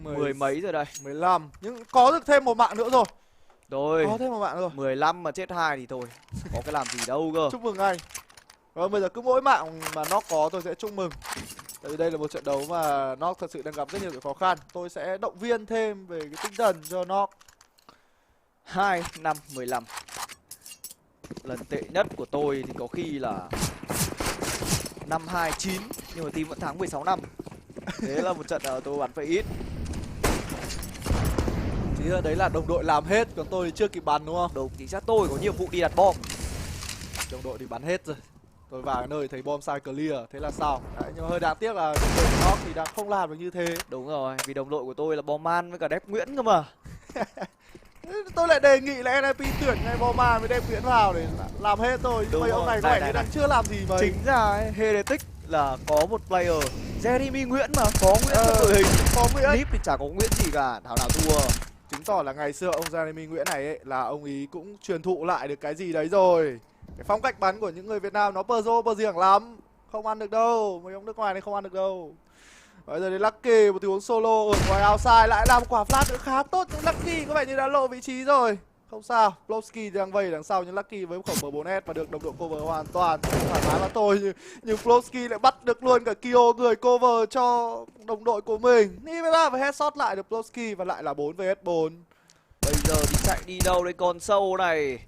K: mười mấy rồi đây.
O: 15. Nhưng có được thêm một mạng nữa rồi.
K: Rồi.
O: Có thêm một mạng rồi.
K: 15 mà chết 2 thì thôi. Có cái làm gì đâu cơ.
O: Chúc mừng anh. Và bây giờ cứ mỗi mạng mà Nok có tôi sẽ chúc mừng. Tại vì đây là một trận đấu mà Nok thật sự đang gặp rất nhiều khó khăn. Tôi sẽ động viên thêm về cái tinh thần cho Nok.
K: 2-5-15. Lần tệ nhất của tôi thì có khi là 5-2-9. Nhưng mà team vẫn thắng 16 năm. Thế là một trận tôi bắn phải ít.
O: Chỉ là đấy là đồng đội làm hết, còn tôi thì chưa kịp bắn đúng không?
K: Đúng, chính xác tôi có nhiệm vụ đi đặt bom.
O: Đồng đội thì bắn hết rồi. Tôi vào cái nơi thấy bom sai clear, thế là sao? Đấy, nhưng mà hơi đáng tiếc là đồng đội của Nok thì đã không làm được như thế.
K: Đúng rồi, vì đồng đội của tôi là Bom với cả Đép Nguyễn cơ mà.
O: Tôi lại đề nghị là NIP tuyển ngay Bom với Đép Nguyễn vào để làm hết thôi. Nhưng mấy ông này có vẻ như đang chưa làm gì mấy.
K: Chính ra ấy, Heretic là có một player Jeremy Nguyễn mà, có Nguyễn trong đội hình.
O: Có Nguyễn.
K: Nip thì chả có Nguyễn gì cả, thảo nào thua.
O: Chứng tỏ là ngày xưa ông Jeremy Nguyễn này ấy, là ông ý cũng truyền thụ lại được cái gì đấy rồi. Cái phong cách bắn của những người Việt Nam nó bơ diểng lắm. Không ăn được đâu, mấy ông nước ngoài này không ăn được đâu. Bây giờ đến Lucky, một tình huống solo ở ngoài outside lại làm quả flash nữa khá tốt. Nhưng Lucky có vẻ như đã lộ vị trí rồi. Không sao, Plowski đang vây đằng sau nhưng Lucky với khẩu M4S và được đồng đội cover hoàn toàn thoải mái mà thôi, nhưng Plowski lại bắt được luôn cả Kyo người cover cho đồng đội của mình. Nivera phải headshot lại được Plowski và lại là 4 vs 4.
K: Bây giờ thì chạy đi đâu đây con sâu này.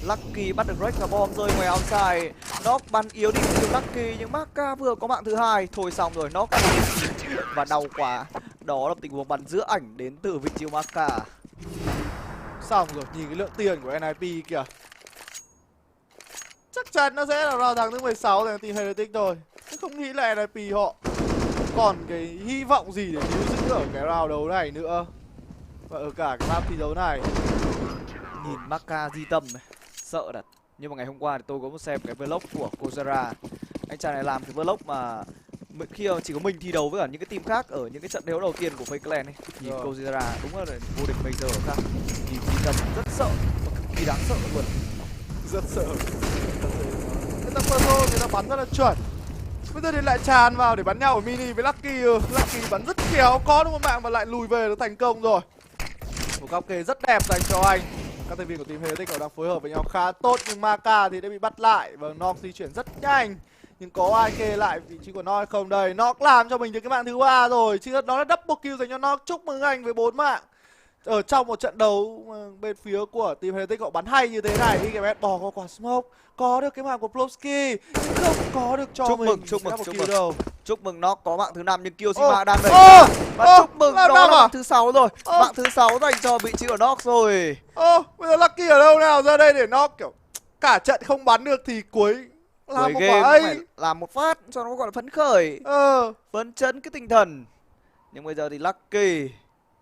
K: Lucky bắt được Rex và bom rơi ngoài outside. Knock bắn yếu đi từ Lucky nhưng Maka vừa có mạng thứ hai. Thôi xong rồi, Knock và đau quá. Đó là tình huống bắn giữa ảnh đến từ vị trí Maka.
O: Xong rồi, nhìn cái lượng tiền của NIP kìa. Chắc chắn nó sẽ là round thắng thứ 16 dành cho team Heretic thôi. Chứ không nghĩ là NIP họ còn cái hy vọng gì để níu giữ ở cái round đấu này nữa. Và ở cả cái map thi đấu này.
K: Nhìn Maka di tâm này, sợ thật. Nhưng mà ngày hôm qua thì tôi có xem cái vlog của Kozera. Anh chàng này làm cái vlog mà khi chỉ có mình thi đấu với cả những cái team khác ở những cái trận đấu đầu tiên của Fake Clan ấy. Nhìn Kozera đúng là vô địch major khác. Nhìn di tâm rất sợ và cực kỳ đáng sợ luôn.
O: Rất sợ. Người ta Perso người ta bắn rất là chuẩn. Bây giờ thì lại tràn vào để bắn nhau ở mini với Lucky. Lucky bắn rất khéo, có được một mạng và lại lùi về được thành công rồi. Một góc kê rất đẹp dành cho anh. Các thành viên của team Heretic đang phối hợp với nhau khá tốt nhưng Maka thì đã bị bắt lại và Nok di chuyển rất nhanh. Nhưng có ai kê lại vị trí của Nok hay không đây? Nok làm cho mình được cái mạng thứ 3 rồi, chứ nó là double kill dành cho Nok. Chúc mừng anh với 4 mạng. Ở trong một trận đấu bên phía của team Heretic họ bắn hay như thế này, IGMS bỏ qua quả smoke, có được cái mạng của Plowski nhưng không có được cho mình.
K: Chúc mừng.
O: Đâu.
K: Chúc mừng Nok có mạng thứ 5 nhưng Kyoshima đang đẩy. Và chúc mừng đó là mạng thứ 6 rồi. Mạng thứ 6 dành cho vị trí của Nok rồi.
O: Bây giờ Lucky ở đâu nào ra đây để Nok kiểu cả trận không bắn được thì cuối làm một quả ấy,
K: làm một phát cho nó gọi là phấn khởi. Phấn chấn cái tinh thần. Nhưng bây giờ thì Lucky,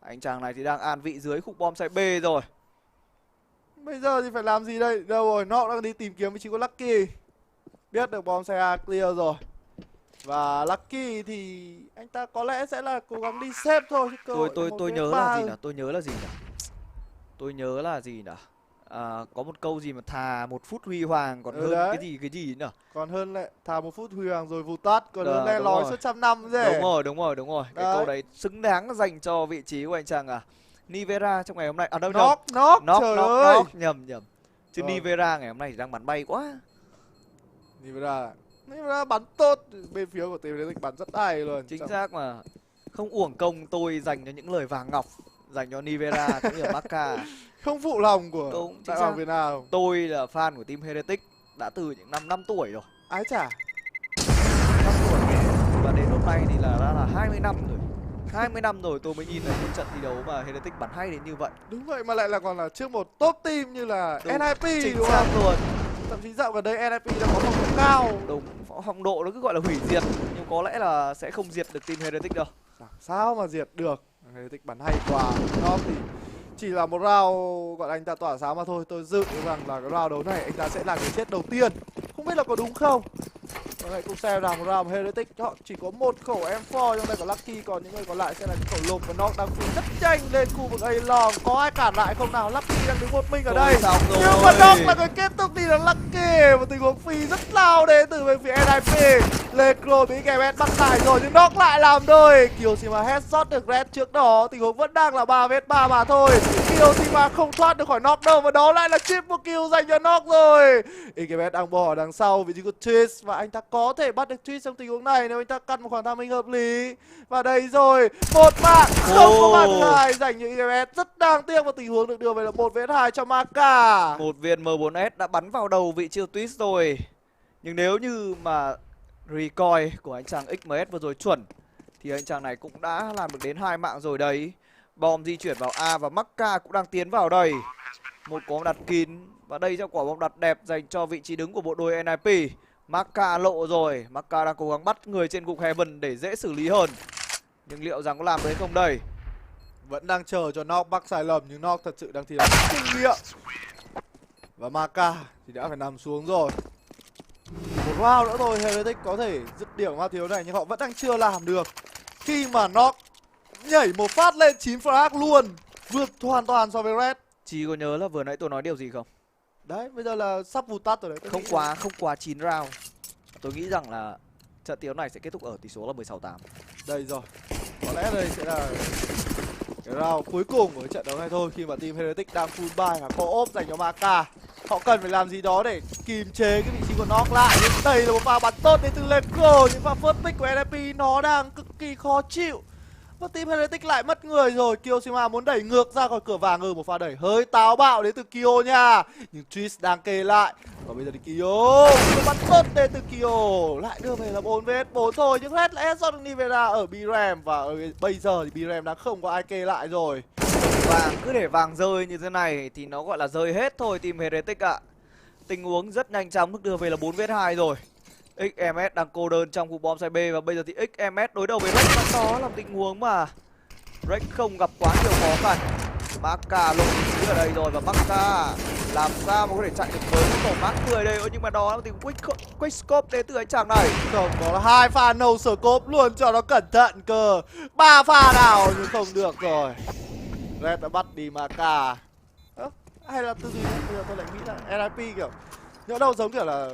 K: anh chàng này thì đang an vị dưới khúc bom site B rồi.
O: Bây giờ thì phải làm gì đây? Đâu rồi? Nó đang đi tìm kiếm vị trí của Lucky. Biết được bom site A clear rồi. Và Lucky thì anh ta có lẽ sẽ là cố gắng đi xếp thôi.
K: Tôi nhớ là gì nhỉ? Tôi nhớ là gì nhỉ? Có một câu gì mà thà 1 phút huy hoàng còn hơn
O: đấy.
K: cái gì nhỉ?
O: Còn hơn lại thà 1 phút huy hoàng rồi vụt tắt, còn hơn le lói suốt 100 năm dễ.
K: Đúng rồi. Cái câu đấy xứng đáng dành cho vị trí của anh chàng Nivera trong ngày hôm nay. Đâu
O: Knock,
K: nhầm. Chứ Nivera ngày hôm nay thì đang bắn bay quá.
O: Nivera bắn tốt, bên phía của team Heretic bắn rất hay luôn.
K: Chính xác mà. Không uổng công tôi dành cho những lời vàng ngọc dành cho Nivera cũng như là Maka.
O: Không phụ lòng của Đại Hoàng Việt Nam.
K: Tôi là fan của team Heretic đã từ những năm tuổi rồi.
O: Ái chà.
K: 5 tuổi. Và đến hôm nay thì đã là 20 năm rồi. 20 năm rồi tôi mới nhìn thấy một trận thi đấu mà Heretic bắn hay đến như vậy.
O: Đúng vậy, mà lại là còn là trước một top team như là NIP.
K: Chính xác luôn.
O: Thậm chí dạo gần đây NIP đang có phong độ cao.
K: Đúng, phong độ nó cứ gọi là hủy diệt, nhưng có lẽ là sẽ không diệt được team Heretic đâu.
O: Sao mà diệt được? Heretic bắn hay quá. Nó thì chỉ là một round gọi là anh ta tỏa sáng mà thôi. Tôi dự rằng là cái round đấu này anh ta sẽ là người chết đầu tiên. Không biết là có đúng không? Và hãy cùng xem là một round Heretic họ chỉ có một khẩu M4 trong đây của Lucky, còn những người còn lại sẽ là những khẩu lục và nó đang phi rất nhanh lên khu vực A long. Có ai cản lại không nào? Lucky đang đứng một mình ở đây. Nhưng mà Knock là người kết thúc đi là Lucky. Một tình huống phi rất lao đến từ bên phía NIP. Lecro bị KMS bắt lại rồi nhưng Knock lại làm đôi. Kyoshima headshot được Red trước đó. Tình huống vẫn đang là 3v3 mà thôi. Kyoshima không thoát được khỏi Knock đâu và đó lại là triple kill dành cho Knock rồi. KMS đang bỏ đằng sau vị trí của Twist và anh ta có thể bắt được Twist trong tình huống này nếu anh ta căn một khoảng timing hợp lý. Và đây rồi, một mạng không có mạng thứ hai dành cho IGMS. Rất đáng tiếc và tình huống được đưa về là 1v2 cho Maka.
K: Một viên M4S đã bắn vào đầu vị trí Twist rồi. Nhưng nếu như mà recoil của anh chàng XMS vừa rồi chuẩn thì anh chàng này cũng đã làm được đến 2 mạng rồi đấy. Bom di chuyển vào A và Maka cũng đang tiến vào đây. Một quả bom đặt kín và đây là quả bom đặt đẹp dành cho vị trí đứng của bộ đôi NIP. Maka lộ rồi, Maka đang cố gắng bắt người trên gục Heaven để dễ xử lý hơn. Nhưng liệu rằng có làm được không đây?
O: Vẫn đang chờ cho Knock mắc sai lầm nhưng Knock thật sự đang thi đấu kinh nghiệm. Và Maka thì đã phải nằm xuống rồi. Một round nữa thôi Heretic có thể dứt điểm qua thiếu này nhưng họ vẫn đang chưa làm được. Khi mà Knock nhảy một phát lên 9 frag luôn, vượt hoàn toàn so với Red.
K: Chí có nhớ là vừa nãy tôi nói điều gì không?
O: Đấy, bây giờ là sắp vụt tắt rồi đấy.
K: Không quá 9 round. Tôi nghĩ rằng là trận đấu này sẽ kết thúc ở tỷ số là 16-8.
O: Đây rồi. Có lẽ đây sẽ là cái round cuối cùng của trận đấu này thôi, khi mà team Heretics đang full buy và có ốp dành cho Maka. Họ cần phải làm gì đó để kìm chế cái vị trí của Knock lại. Nhưng đây là một pha bắn tốt đến từ Leco. Những pha first pick của NFP nó đang cực kỳ khó chịu. Và team Heretics lại mất người rồi. Kyoshima muốn đẩy ngược ra khỏi cửa vàng. Một pha đẩy hơi táo bạo đến từ Kyo nha. Nhưng Twist đang kê lại. Và bây giờ thì Kyo, một bắn tốt đến từ Kyo. Lại đưa về là 4vs4 thôi. Nhưng Red lại headshot được Nivera ở B-Ram. Và bây giờ thì B-Ram đang không có ai kê lại rồi.
K: Vàng cứ để vàng rơi như thế này thì nó gọi là rơi hết thôi team Heretics ạ. Tình huống rất nhanh chóng được đưa về là 4vs2 rồi. XMS đang cô đơn trong khu bom side B và bây giờ thì XMS đối đầu với Rex, và đó là tình huống mà Rex không gặp quá nhiều khó khăn. Maka lộ vị trí ở đây rồi và Maka làm sao mà có thể chạy được với cái tổ Mark 10 đây. Nhưng mà đó là tình quick scope đến từ anh chàng này.
O: Không, đó là 2 pha no scope luôn cho nó cẩn thận cơ. 3 pha nào nhưng không được rồi. Red đã bắt đi Maka. Hay là tư duy bây giờ tôi lại nghĩ là NIP kiểu nhỡ đâu giống kiểu là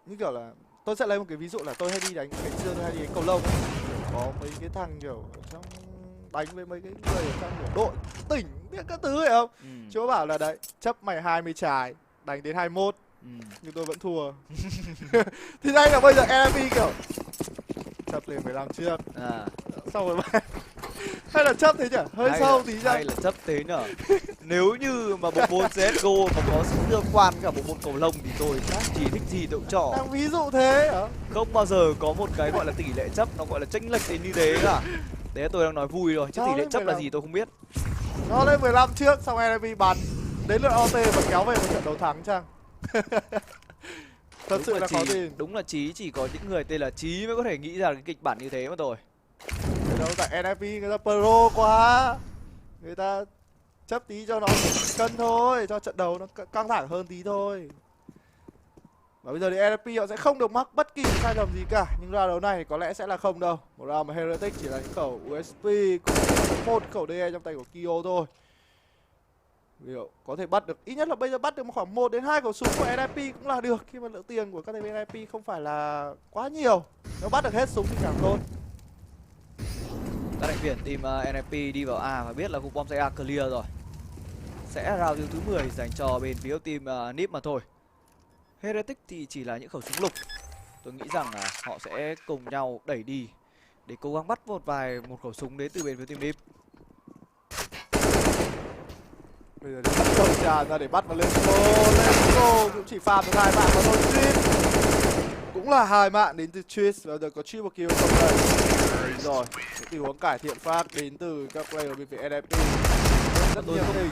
O: như kiểu là tôi sẽ lấy một cái ví dụ là tôi hay đi đánh ngày xưa tôi hay đi đánh cầu lông ấy. Có mấy cái thằng kiểu trong đánh với mấy cái người ở trong kiểu đội tỉnh biết các thứ phải không? Chú bảo là đấy, chấp mày 20 trái, đánh đến 21 nhưng tôi vẫn thua. Thì đây là bây giờ NIP kiểu chấp lên 15 trước. Xong rồi hay là chấp thế nhỉ? Hơi sâu tí chứ.
K: Hay là chấp thế nhở? Nếu như mà bộ môn CSGO mà có sự liên quan cả bộ môn cầu lông thì tôi chắc chỉ thích gì tôi cũng cho.
O: Đang ví dụ thế hả?
K: Không bao giờ có một cái gọi là tỷ lệ chấp nó gọi là chênh lệch đến như thế cả. Đấy tôi đang nói vui rồi, chứ tỷ lệ chấp là gì tôi không biết.
O: Nó lên 15 trước xong NIP bắn. Đến lượt OT và kéo về một trận đấu thắng chăng? Thật sự là khó tin.
K: Đúng là chỉ có những người tên là Chí mới có thể nghĩ ra cái kịch bản như thế mà thôi.
O: Đâu tại NIP người ta pro quá. Người ta chấp tí cho nó cân thôi, cho trận đấu nó căng thẳng hơn tí thôi. Và bây giờ thì NIP họ sẽ không được mắc bất kỳ sai lầm gì cả. Nhưng round đấu này có lẽ sẽ là không đâu. Một round mà Heretics chỉ là những khẩu USP, một khẩu DE trong tay của Kyo thôi. Liệu có thể bắt được, ít nhất là bây giờ bắt được khoảng 1 đến 2 khẩu súng của NIP cũng là được. Khi mà lượng tiền của các thành viên NIP không phải là quá nhiều. Nếu bắt được hết súng thì càng tốt.
K: Các thành viên team NIP đi vào A và biết là khu bom sẽ A clear rồi. Sẽ round thứ 10 dành cho bên phía team NIP mà thôi. Heretics thì chỉ là những khẩu súng lục. Tôi nghĩ rằng là họ sẽ cùng nhau đẩy đi để cố gắng bắt một khẩu súng đến từ bên phía team NIP.
O: Bây giờ bắt đầu tràn ra để bắt vào Leco cũng chỉ farm được 2 mạng mà thôi. Cũng là 2 mạng đến từ Twist. Bây giờ có triple kill trong đây. Rồi, những tình huống cải thiện phát đến từ các player bên phía NIP. Rất nhiều hình.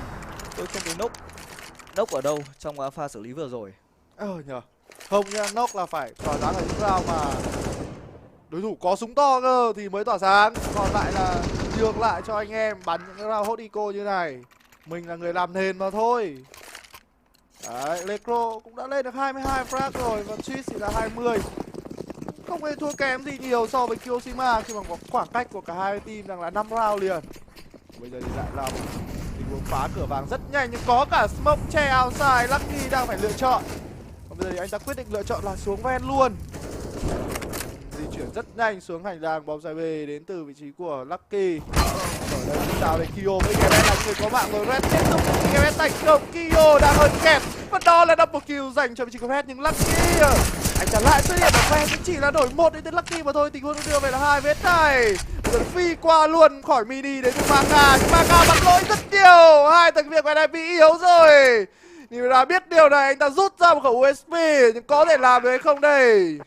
K: Tôi không thấy Knock ở đâu trong pha xử lý vừa rồi.
O: Nhờ. Không nha, Knock là phải tỏa sáng ở những round mà đối thủ có súng to cơ thì mới tỏa sáng. Còn lại là nhường lại cho anh em bắn những cái round hot eco như này. Mình là người làm nền mà thôi. Đấy, Lecro cũng đã lên được 22 frag rồi và Twist thì là 20. Không hề thua kém gì nhiều so với Kyoshima khi mà có khoảng cách của cả hai team rằng là 5 round liền. Bây giờ thì lại là một tình huống phá cửa vàng rất nhanh nhưng có cả smoke che outside. Lucky đang phải lựa chọn. Còn bây giờ thì anh ta quyết định lựa chọn là xuống ven luôn. Di chuyển rất nhanh xuống hành lang bom side B đến từ vị trí của Lucky. Ở đây đào để Kyo với KS là người có mạng rồi. Red tiếp tục KS thành công. Kyo đang hơi kẹp và đó là double kill dành cho vị trí của Red nhưng Lucky anh ta lại xuất hiện ở ven chỉ là đổi 1 đến từ Lucky mà thôi. Tình huống đưa về là 2 vết này. Rồi phi qua luôn khỏi mini đến từ Maka. Maka bắt lỗi rất nhiều. Hai thành viên của NIP yếu rồi. Nivera biết điều này anh ta rút ra một khẩu USP nhưng có thể làm được hay không đây?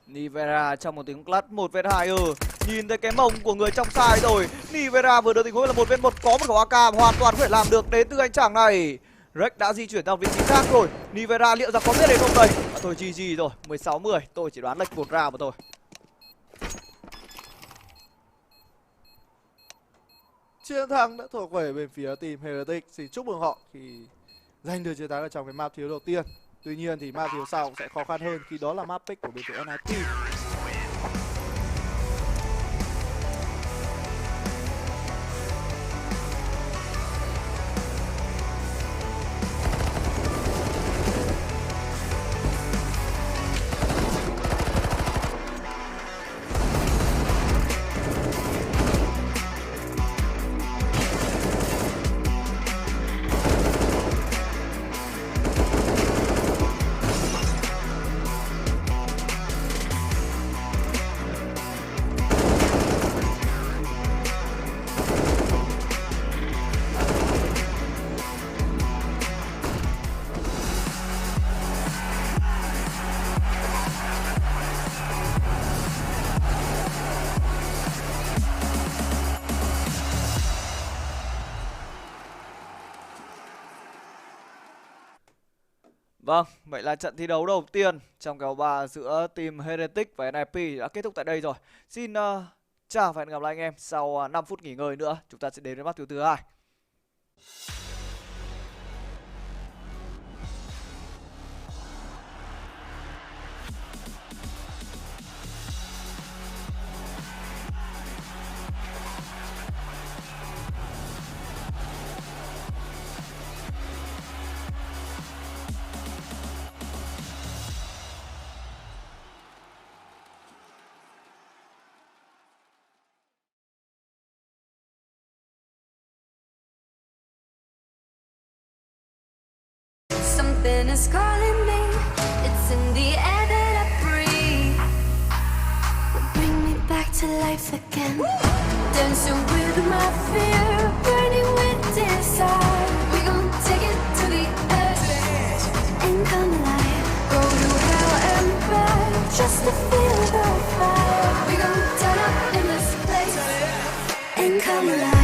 K: Nivera trong một tình huống clutch 1v2 nhìn thấy cái mông của người trong sai rồi. Nivera vừa được tình huống là 1v1 có một khẩu AK hoàn toàn có thể làm được đến từ anh chàng này. Rex đã di chuyển sang vị trí khác rồi. Nivera liệu rằng có biết đến không đây? Thôi GG rồi, 16-10, tôi chỉ đoán lệch một round mà thôi.
O: Chiến thắng đã thuộc về bên phía team Heretics thì chúc mừng họ khi giành được chiến thắng ở trong cái map thiếu đầu tiên. Tuy nhiên thì map thiếu sau sẽ khó khăn hơn khi đó là map pick của bên phía NIP.
K: Vâng, vậy là trận thi đấu đầu tiên trong kèo 3 giữa team Heretic và NIP đã kết thúc tại đây rồi. Xin chào và hẹn gặp lại anh em sau 5 phút nghỉ ngơi nữa. Chúng ta sẽ đến với match thứ 2.
E: Something is calling me. It's in the air that I breathe. Bring me back to life again. Dancing with my fear, burning with desire. We gon' take it to the edge and come alive. Go to hell and back just to feel the fire. We gon' turn up in this place and come alive.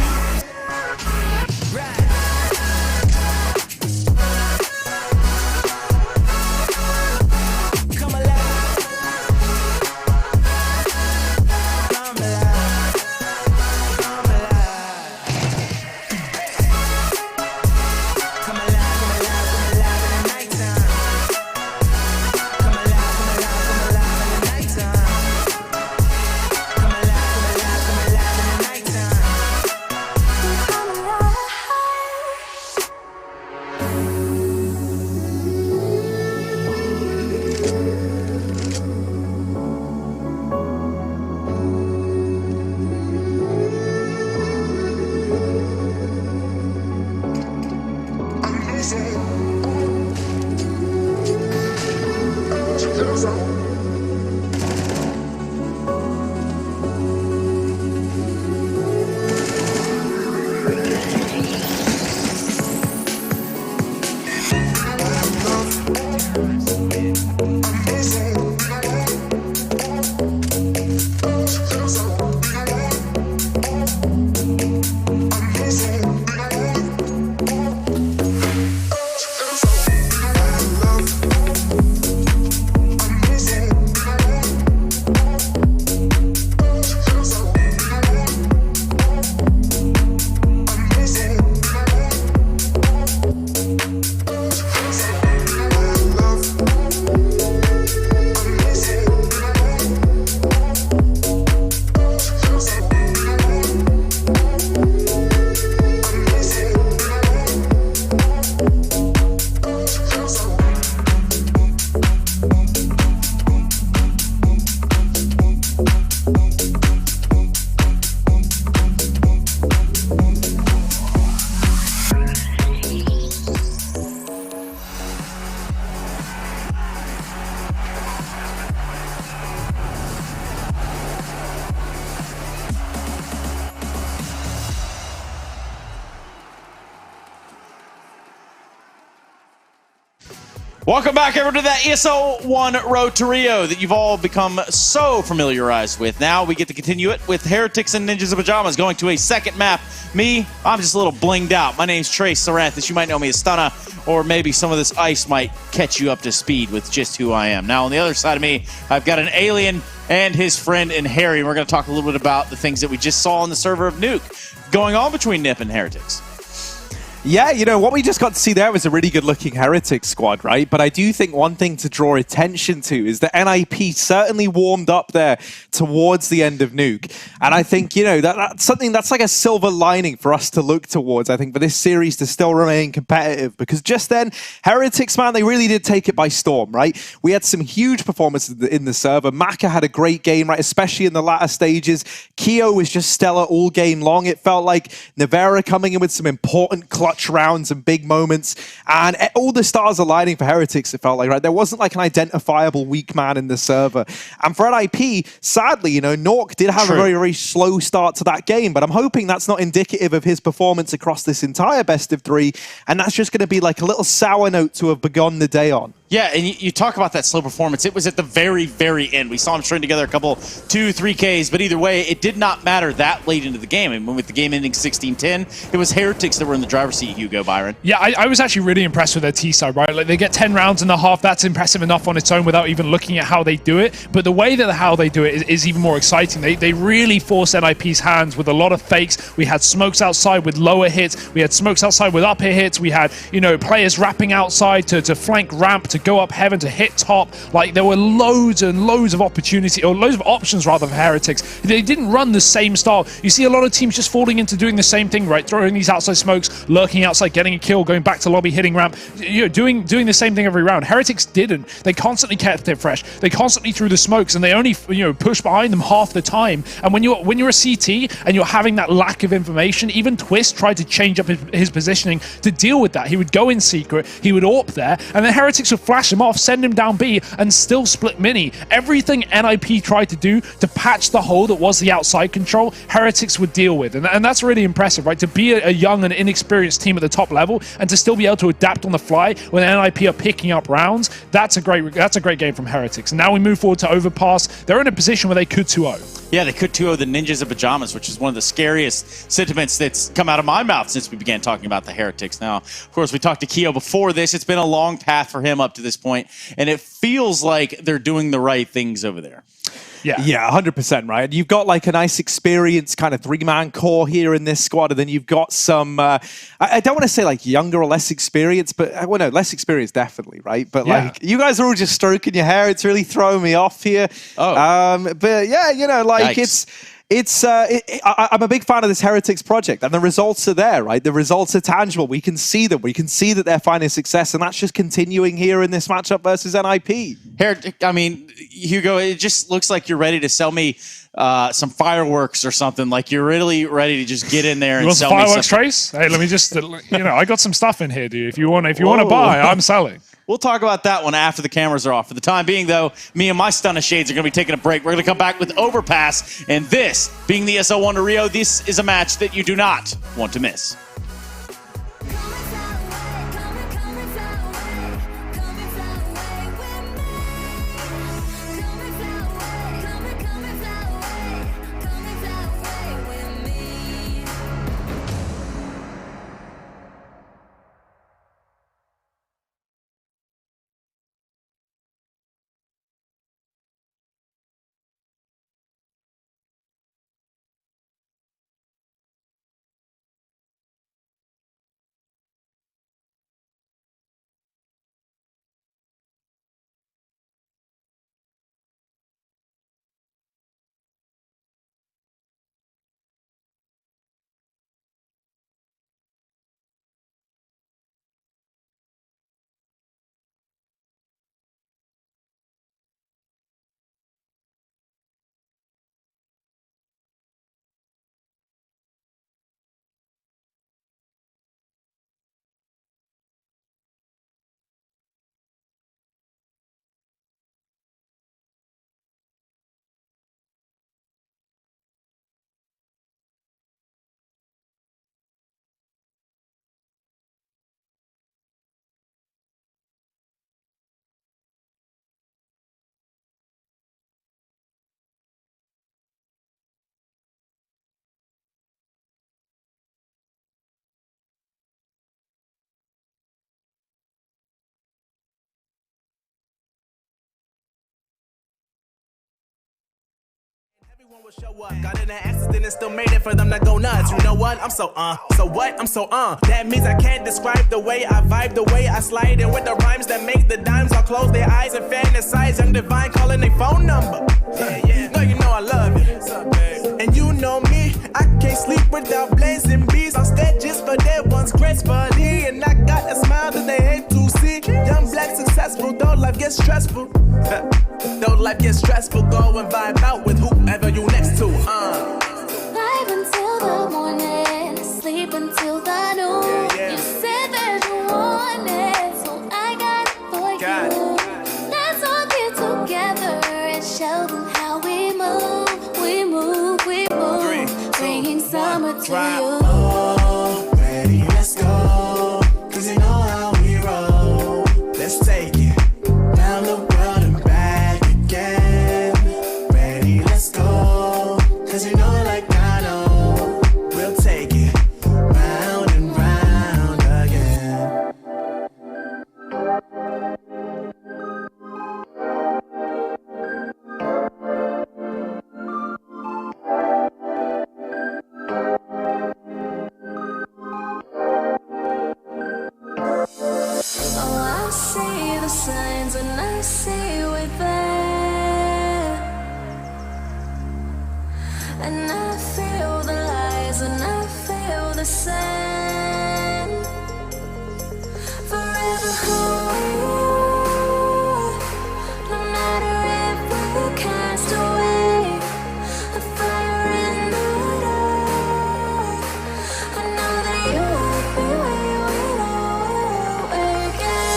Q: Welcome back, everyone, to that Esl One road to Rio that you've all become so familiarized with. Now we get to continue it with Heretics and Ninjas in Pajamas going to a second map. Me, I'm just a little blinged out. My name's Trace Saranthus. You might know me as Stunna, or maybe some of this ice might catch you up to speed with just who I am. Now, on the other side of me, I've got an alien and his friend in Harry. We're going to talk a little bit about the things that we just saw on the server of Nuke going on between Nip and Heretics.
R: Yeah, you know, what we just got to see there was a really good-looking Heretic squad, right? But I do think one thing to draw attention to is that NIP certainly warmed up there towards the end of Nuke. And I think, you know, that's something that's like a silver lining for us to look towards, I think, for this series to still remain competitive. Because just then, Heretics, man, they really did take it by storm, right? We had some huge performances in the server. Maka had a great game, right? Especially in the latter stages. Keo was just stellar all game long. It felt like Nevera coming in with some important clutch rounds and big moments, and all the stars aligning for Heretics, it felt like, right? There wasn't like an identifiable weak man in the server. And for NIP, sadly, you know, Nork did have a very, very slow start to that game, but I'm hoping that's not indicative of his performance across this entire best of three, and that's just going to be like a little sour note to have begun the day on.
Q: Yeah, and you talk about that slow performance. It was at the very, very end. We saw him string together a couple 2-3 Ks, but either way, it did not matter that late into the game. And with the game ending 16-10, it was Heretics that were in the driver's seat, Hugo, Byron.
B: Yeah, I was actually really impressed with their T side, right? Like, they get 10 rounds in the half. That's impressive enough on its own without even looking at how they do it. But the way that how they do it is even more exciting. They really force NIP's hands with a lot of fakes. We had smokes outside with lower hits. We had smokes outside with upper hits. We had, players wrapping outside to flank ramp, to go up heaven, to hit top. Like, there were loads and loads of opportunity, or loads of options rather, for Heretics. They didn't run the same style. You see a lot of teams just falling into doing the same thing, right? Throwing these outside smokes, lurking outside, getting a kill, going back to lobby, hitting ramp, doing the same thing every round. Heretics didn't. They constantly kept it fresh. They constantly threw the smokes, and they only pushed behind them half the time. And when you're a CT and you're having that lack of information, even Twist tried to change up his positioning to deal with that. He would go in secret, he would AWP there, and then Heretics would flash him off, send him down B, and still split mini. Everything NIP tried to do to patch the hole that was the outside control, Heretics would deal with. And that's really impressive, right? To be a young and inexperienced team at the top level and to still be able to adapt on the fly when NIP are picking up rounds, that's a great game from Heretics. And now we move forward to Overpass. They're in a position where they could 2-0.
Q: Yeah, they could 2-0 the Ninjas of Pajamas, which is one of the scariest sentiments that's come out of my mouth since we began talking about the Heretics. Now, of course, we talked to Keo before this. It's been a long path for him up to this point, and it feels like they're doing the right things over there.
R: Yeah, 100%, right? And you've got like a nice experienced kind of three-man core here in this squad, and then you've got some, I don't want to say like younger or less experienced, but, well, no, less experienced definitely, right? But like, you guys are all just stroking your hair. It's really throwing me off here. But yeah,
Q: Yikes.
R: I'm a big fan of this Heretics project, and the results are there, right? The results are tangible. We can see them. We can see that they're finding success, and that's just continuing here in this matchup versus NIP.
Q: Hugo, it just looks like you're ready to sell me some fireworks or something. Like, you're really ready to just get in there and sell me something.
B: Fireworks, Trace? Hey, let me just, I got some stuff in here, dude. If you want to buy, I'm selling.
Q: We'll talk about that one after the cameras are off. For the time being, though, me and my stun of shades are going to be taking a break. We're going to come back with Overpass, and this, being the Esl One To Rio, this is a match that you do not want to miss.
P: Everyone will show up. Got in an accident and still made it for them to go nuts. You know what? I'm so what? I'm so That means I can't describe the way I vibe, the way I slide in with the rhymes that make the dimes all close their eyes and fantasize. Young Divine calling their phone number. Yeah. No, you know I love you. What's up, babe? And you know me, I can't sleep without blazing beats on stages for that one's gracefully. And I got a smile that they hate to see. Young black successful, though life gets stressful. Though life gets stressful, go and vibe out with whoever you next to.
E: Vibe until the morning, sleep until the noon. You said that you want it, so I got it for you. Let's all get together and show them how we move. We move, we move. 3, 2, bringing summer to you.
P: Oh, ready, let's go. 'Cause you know how we roll. Let's take it.
E: the signs and I see we're there. And I feel the lies and I feel the sand. Forever hold, no matter if we cast away. A fire in the dark. I know that you won't be waiting again.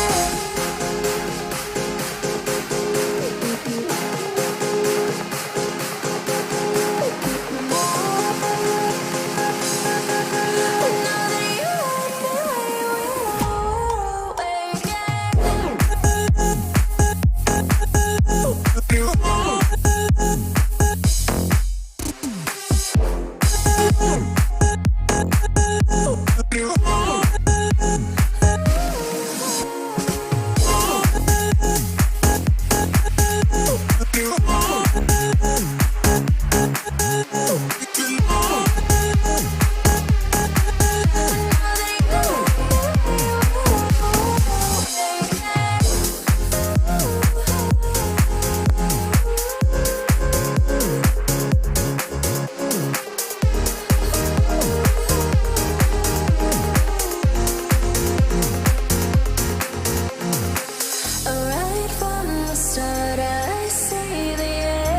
E: Right from the start, I see the end.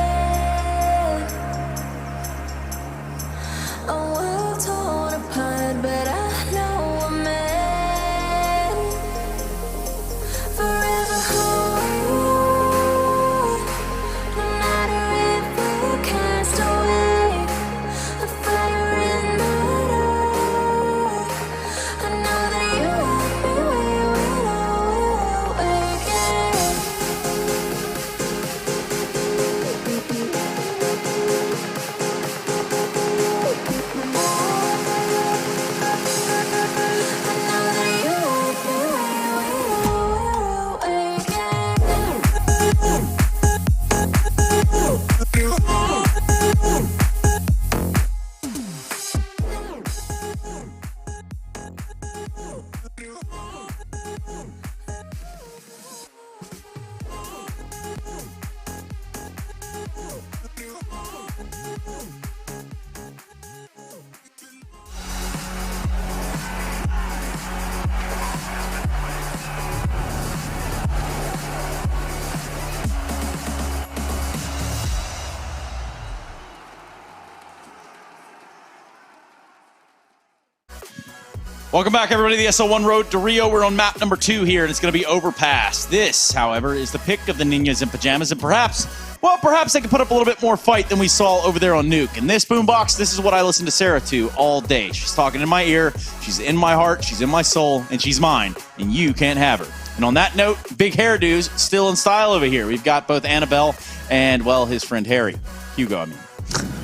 E: A world torn apart, but I know we're meant. Forever hold, no matter if we cast away. A fire in the dark. I know that you won't be waiting again.
Q: Welcome back, everybody, to the Esl One Road to Rio. We're on map number 2 here, and it's going to be Overpass. This, however, is the pick of the Ninjas in Pajamas, and perhaps they can put up a little bit more fight than we saw over there on Nuke. And this boombox, this is what I listen to Sarah to all day. She's talking in my ear, she's in my heart, she's in my soul, and she's mine, and you can't have her. And on that note, big hairdos still in style over here. We've got both Annabelle and, well, his friend Harry. Hugo, I mean.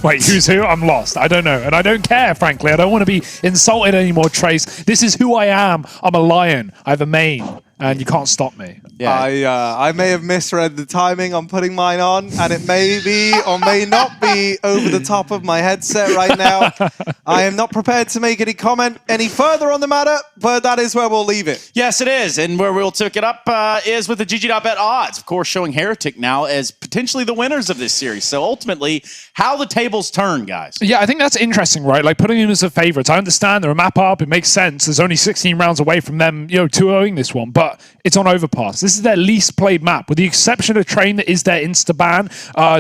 B: Wait, who's who? I'm lost. I don't know. And I don't care, frankly. I don't want to be insulted anymore, Trace. This is who I am. I'm a lion. I have a mane. And you can't stop me.
R: I may have misread the timing on putting mine on, and it may be or may not be over the top of my headset right now. I am not prepared to make any comment any further on the matter, but that is where we'll leave it.
Q: Yes, it is. And where we'll take it up is with the GG.bet odds, of course, showing Heretic now as potentially the winners of this series. So ultimately, how the tables turn, guys.
B: Yeah, I think that's interesting, right? Like putting him as a favorite. I understand they're a map up. It makes sense. There's only 16 rounds away from them, 2-0ing this one, but it's on Overpass. This is their least played map, with the exception of Train that is their insta-ban.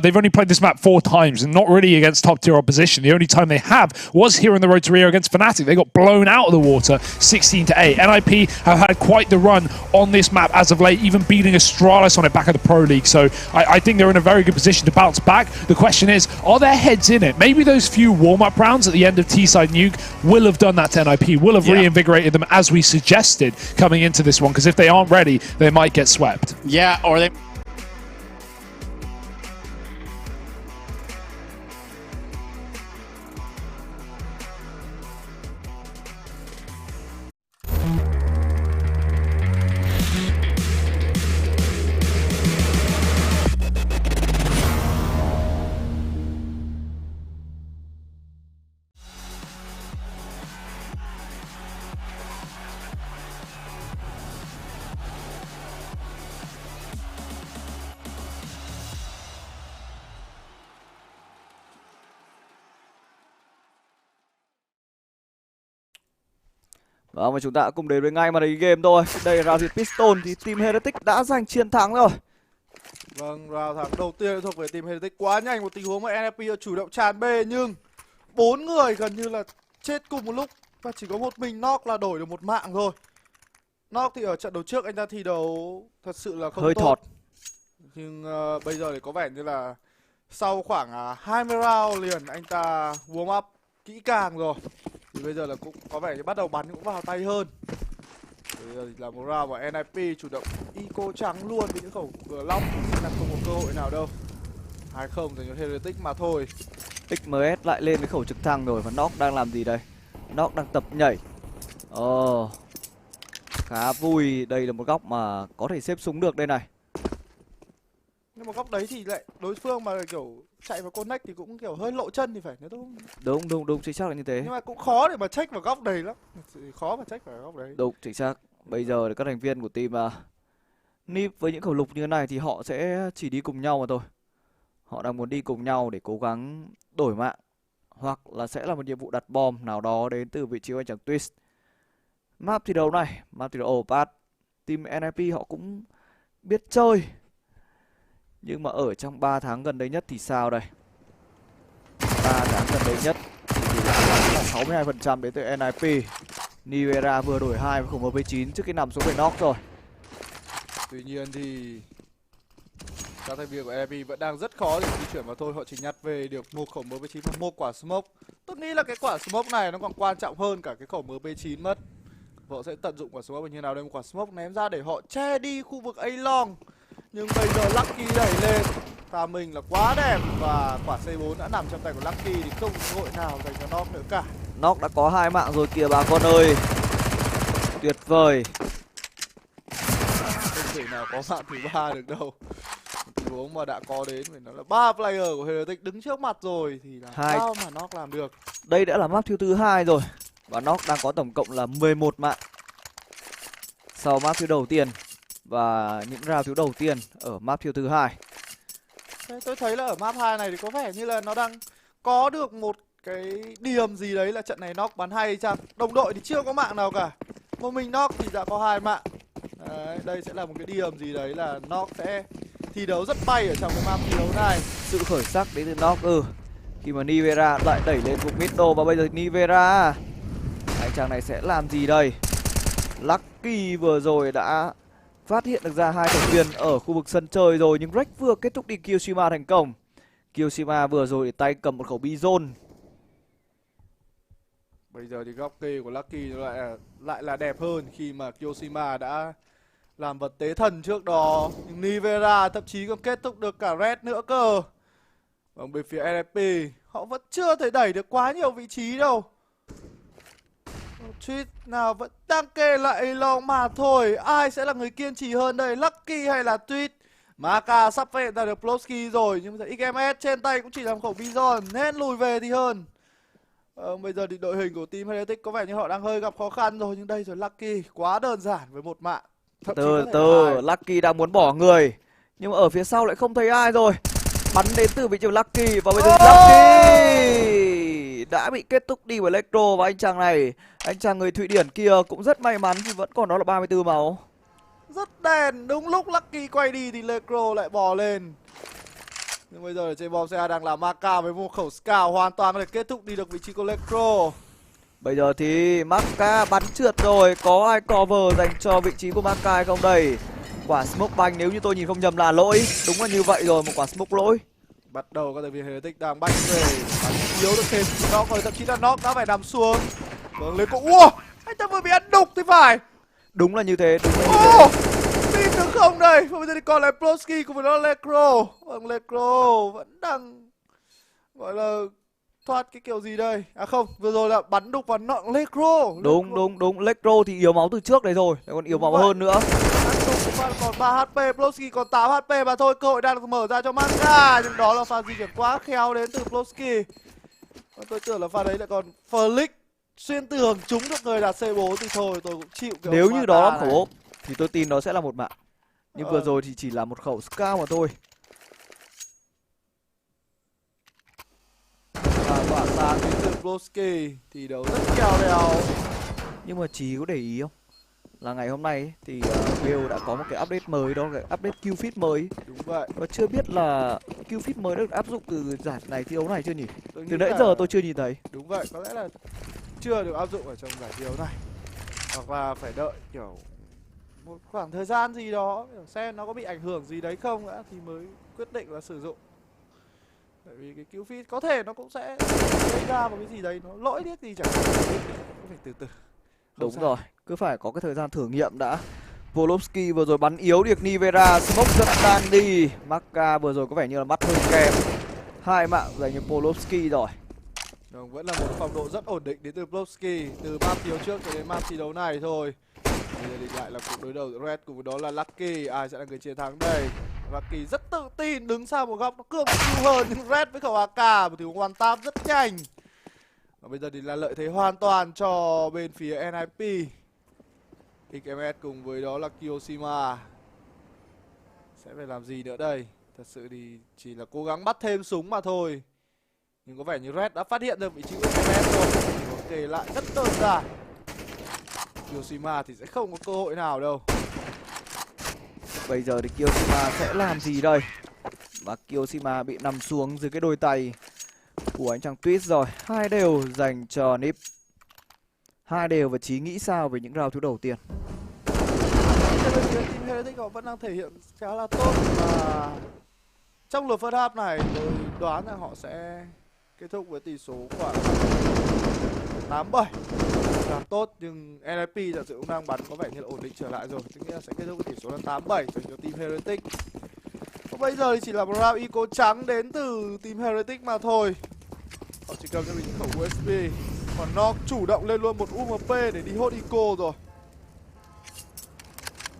B: They've only played this map 4 times and not really against top-tier opposition. The only time they have was here on the Road to Rio against Fnatic. They got blown out of the water 16-8. NIP have had quite the run on this map as of late, even beating Astralis on it back at the Pro League. So I think they're in a very good position to bounce back. The question is, are their heads in it? Maybe those few warm-up rounds at the end of T-Side Nuke will have done that to NIP, will have reinvigorated them as we suggested coming into this one, because if they aren't ready, they might get swept.
Q: Yeah, or they...
K: Và chúng ta đã cùng đến với ngay màn hình game thôi. Đây là round diệt Piston thì team Heretic đã giành chiến thắng rồi.
O: Vâng, round thắng đầu tiên thuộc về team Heretic quá nhanh, một tình huống mà NFP chủ động tràn B nhưng 4 người gần như là chết cùng một lúc và chỉ có một mình Nok là đổi được một mạng thôi. Nok thì ở trận đấu trước anh ta thi đấu thật sự là không
K: hơi
O: tốt.
K: thọt.
O: Nhưng bây giờ thì có vẻ như là sau khoảng 20 round liền anh ta warm up kỹ càng rồi. Thì bây giờ là cũng có vẻ như bắt đầu bắn cũng vào tay hơn. Bây giờ thì là một round mà NIP chủ động eco trắng luôn với những khẩu Glock là không có cơ hội nào đâu. 2-0 dành cho Heretic mà thôi.
K: XMS lại lên cái khẩu trực thăng rồi và Nok đang làm gì đây? Nok đang tập nhảy. Khá vui, đây là một góc mà có thể xếp súng được đây này.
O: Nhưng mà góc đấy thì lại đối phương mà kiểu chạy vào connect thì cũng kiểu hơi lộ chân thì phải nữa đúng không?
K: Đúng, chính xác là như thế.
O: Nhưng mà cũng khó để mà check vào góc đấy lắm. Khó mà check vào góc đấy.
K: Đúng, chính xác. Bây giờ thì các thành viên của team Nip với những khẩu lục như thế này thì họ sẽ chỉ đi cùng nhau mà thôi. Họ đang muốn đi cùng nhau để cố gắng đổi mạng. Hoặc là sẽ là một nhiệm vụ đặt bom nào đó đến từ vị trí của anh chàng Twist. Map thi đấu này, map thi đấu Pass. Team NIP họ cũng biết chơi. Nhưng mà ở trong 3 tháng gần đây nhất thì sao đây? 3 tháng gần đây nhất thì là 62% đến từ NIP. Nivera vừa đổi 2 với khẩu MP9 trước khi nằm xuống về Nok rồi.
O: Tuy nhiên thì các thành viên của NIP vẫn đang rất khó để di chuyển vào thôi. Họ chỉ nhặt về được một khẩu MP9 và một quả smoke. Tôi nghĩ là cái quả smoke này nó còn quan trọng hơn cả cái khẩu MP9 mất. Họ sẽ tận dụng quả smoke như nào đây, một quả smoke ném ra để họ che đi khu vực A long. Nhưng bây giờ Lucky đẩy lên, timing là quá đẹp và quả C4 đã nằm trong tay của Lucky thì không có cơ hội nào dành cho Nok nữa cả.
K: Nok đã có 2 mạng rồi kìa bà con ơi. Tuyệt vời.
O: Không thể nào có mạng thứ 3 được đâu. Tình huống mà đã có đến phải nói là 3 player của Heretic đứng trước mặt rồi thì là sao mà Nok làm được.
K: Đây đã là map thứ 2 rồi. Và Nok đang có tổng cộng là 11 mạng. Sau map thứ đầu tiên và những round thứ đầu tiên ở map thứ 2.
O: Tôi thấy là ở map 2 này thì có vẻ như là nó đang có được một cái điểm gì đấy là trận này Nok bắn hay chăng. Đồng đội thì chưa có mạng nào cả. Một mình Nok thì đã có 2 mạng. Đấy, đây sẽ là một cái điểm gì đấy là Nok sẽ thi đấu rất bay ở trong cái map thi đấu này.
K: Sự khởi sắc đến từ Nok khi mà Nivera lại đẩy lên vùng middle và bây giờ Nivera anh chàng này sẽ làm gì đây? Lucky vừa rồi đã phát hiện được ra 2 thành viên ở khu vực sân chơi rồi nhưng Rex vừa kết thúc đi Kyoshima thành công. Kyoshima vừa rồi tay cầm một khẩu Bizon.
O: Bây giờ thì góc kê của Lucky lại là đẹp hơn khi mà Kyoshima đã làm vật tế thần trước đó. Nhưng Nivera thậm chí còn kết thúc được cả Red nữa cơ. Còn bên phía NFP họ vẫn chưa thể đẩy được quá nhiều vị trí đâu. Tweet nào vẫn đang kê lại long mà thôi. Ai sẽ là người kiên trì hơn đây, Lucky hay là Tweet? Maka sắp phát hiện ra được Plosky rồi nhưng bây giờ XMS trên tay cũng chỉ làm khẩu Bizon nên lùi về thì hơn. Bây giờ thì đội hình của team Heretic có vẻ như họ đang hơi gặp khó khăn rồi nhưng đây rồi Lucky quá đơn giản với một mạng.
K: Từ từ Lucky đang muốn bỏ người nhưng mà ở phía sau lại không thấy ai rồi. Bắn đến từ vị trí Lucky và bây giờ Lucky đã bị kết thúc đi với Electro và anh chàng người Thụy Điển kia cũng rất may mắn vì vẫn còn đó là 34 máu.
O: Rất đèn, đúng lúc Lucky quay đi thì Electro lại bò lên. Nhưng bây giờ ở trên bom xe đang là Maka với một khẩu Scout hoàn toàn có thể kết thúc đi được vị trí của Electro.
K: Bây giờ thì Maka bắn trượt rồi, có ai cover dành cho vị trí của Maka hay không đây? Quả smoke banh nếu như tôi nhìn không nhầm là lỗi. Đúng là như vậy rồi, một quả smoke lỗi.
O: Bắt đầu các thành viên Heretic đang banh về, yếu được thêm Nok rồi, thậm chí là Nok đã phải nằm xuống. Vâng, lên cũng anh ta vừa bị ăn đục thì phải.
K: Đúng là như thế, đúng là như thế.
O: Tin được không đây? Và bây giờ thì còn lại Plosky cùng với đó Lecro. Vâng, Lecro vẫn đang gọi là thoát cái kiểu gì đây? À không, vừa rồi là bắn đục vào nọng Lecro.
K: Đúng, Lecro thì yếu máu từ trước đấy rồi, còn yếu máu hơn nữa.
O: Còn 3 HP, Plosky còn 8 HP mà thôi, cơ hội đang được mở ra cho Manga. Nhưng đó là pha di chuyển quá khéo đến từ Plosky. Tôi tưởng là pha đấy lại còn Flick xuyên tường trúng được người là C4 thì thôi tôi cũng chịu.
K: Nếu như đó là khẩu ốp thì tôi tin nó sẽ là một mạng. Nhưng vừa rồi thì chỉ là một khẩu Scout mà thôi.
O: Và tỏa sáng đến từ Plosky thì đấu rất kèo đèo.
K: Nhưng mà Chí có để ý không? Là ngày hôm nay ấy, thì Rio đã có một cái update mới, đó là cái update kill feed mới.
O: Đúng vậy.
K: Và chưa biết là kill feed mới được áp dụng từ giải này thi đấu này chưa nhỉ?
O: Tôi
K: Từ
O: nghĩ
K: nãy
O: là-
K: giờ tôi chưa nhìn thấy.
O: Đúng vậy, có lẽ là chưa được áp dụng ở trong giải thi đấu này. Hoặc là phải đợi kiểu một khoảng thời gian gì đó xem nó có bị ảnh hưởng gì đấy không đã thì mới quyết định là sử dụng. Tại vì cái kill feed có thể nó cũng sẽ gây ra một cái gì đấy nó lỗi điếc gì chẳng hạn. Cũng phải từ từ.
K: Đúng
O: sao.
K: rồi, cứ phải có cái thời gian thử nghiệm đã. Volovsky vừa rồi bắn yếu được Nivera, Smoke rất đang đi. Maka vừa rồi có vẻ như là mắt hơi kém. 2 mạng dành cho Volovsky rồi.
O: Vâng, vẫn là một phong độ rất ổn định đến từ Volovsky. Từ map thi đấu trước cho đến map thi đấu này thôi. Bây giờ định lại là cuộc đối đầu giữa Red cùng với đó là Lucky. Ai sẽ là người chiến thắng đây? Lucky rất tự tin đứng sau một góc nó cường siêu hơn, nhưng Red với khẩu AK một thứ one tap rất nhanh. Và bây giờ thì là lợi thế hoàn toàn cho bên phía NIP. XMS cùng với đó là Kyoshima sẽ phải làm gì nữa đây? Thật sự thì chỉ là cố gắng bắt thêm súng mà thôi. Nhưng có vẻ như Red đã phát hiện được vị trí của XMS rồi. Ok, lại rất đơn giản. Kyoshima thì sẽ không có cơ hội nào đâu.
K: Bây giờ thì Kyoshima sẽ làm gì đây? Và Kyoshima bị nằm xuống dưới cái đôi tay của anh chàng Twist rồi. 2 đều dành cho Nip. 2 đều, và Chí nghĩ sao về những round thứ đầu tiên?
O: Team Heretics họ vẫn đang thể hiện khá là tốt, và trong lượt first half này tôi đoán là họ sẽ kết thúc với tỷ số khoảng 8-7 là tốt, nhưng NIP thật sự cũng đang bắn có vẻ như là ổn định trở lại rồi. Tôi nghĩ là sẽ kết thúc với tỷ số là 8-7 dành cho Team Heretics. Và bây giờ thì chỉ là một round eco trắng đến từ Team Heretics mà thôi. Họ chỉ cầm cho mình khẩu USB, còn nó chủ động lên luôn một UMP để đi hốt eco rồi.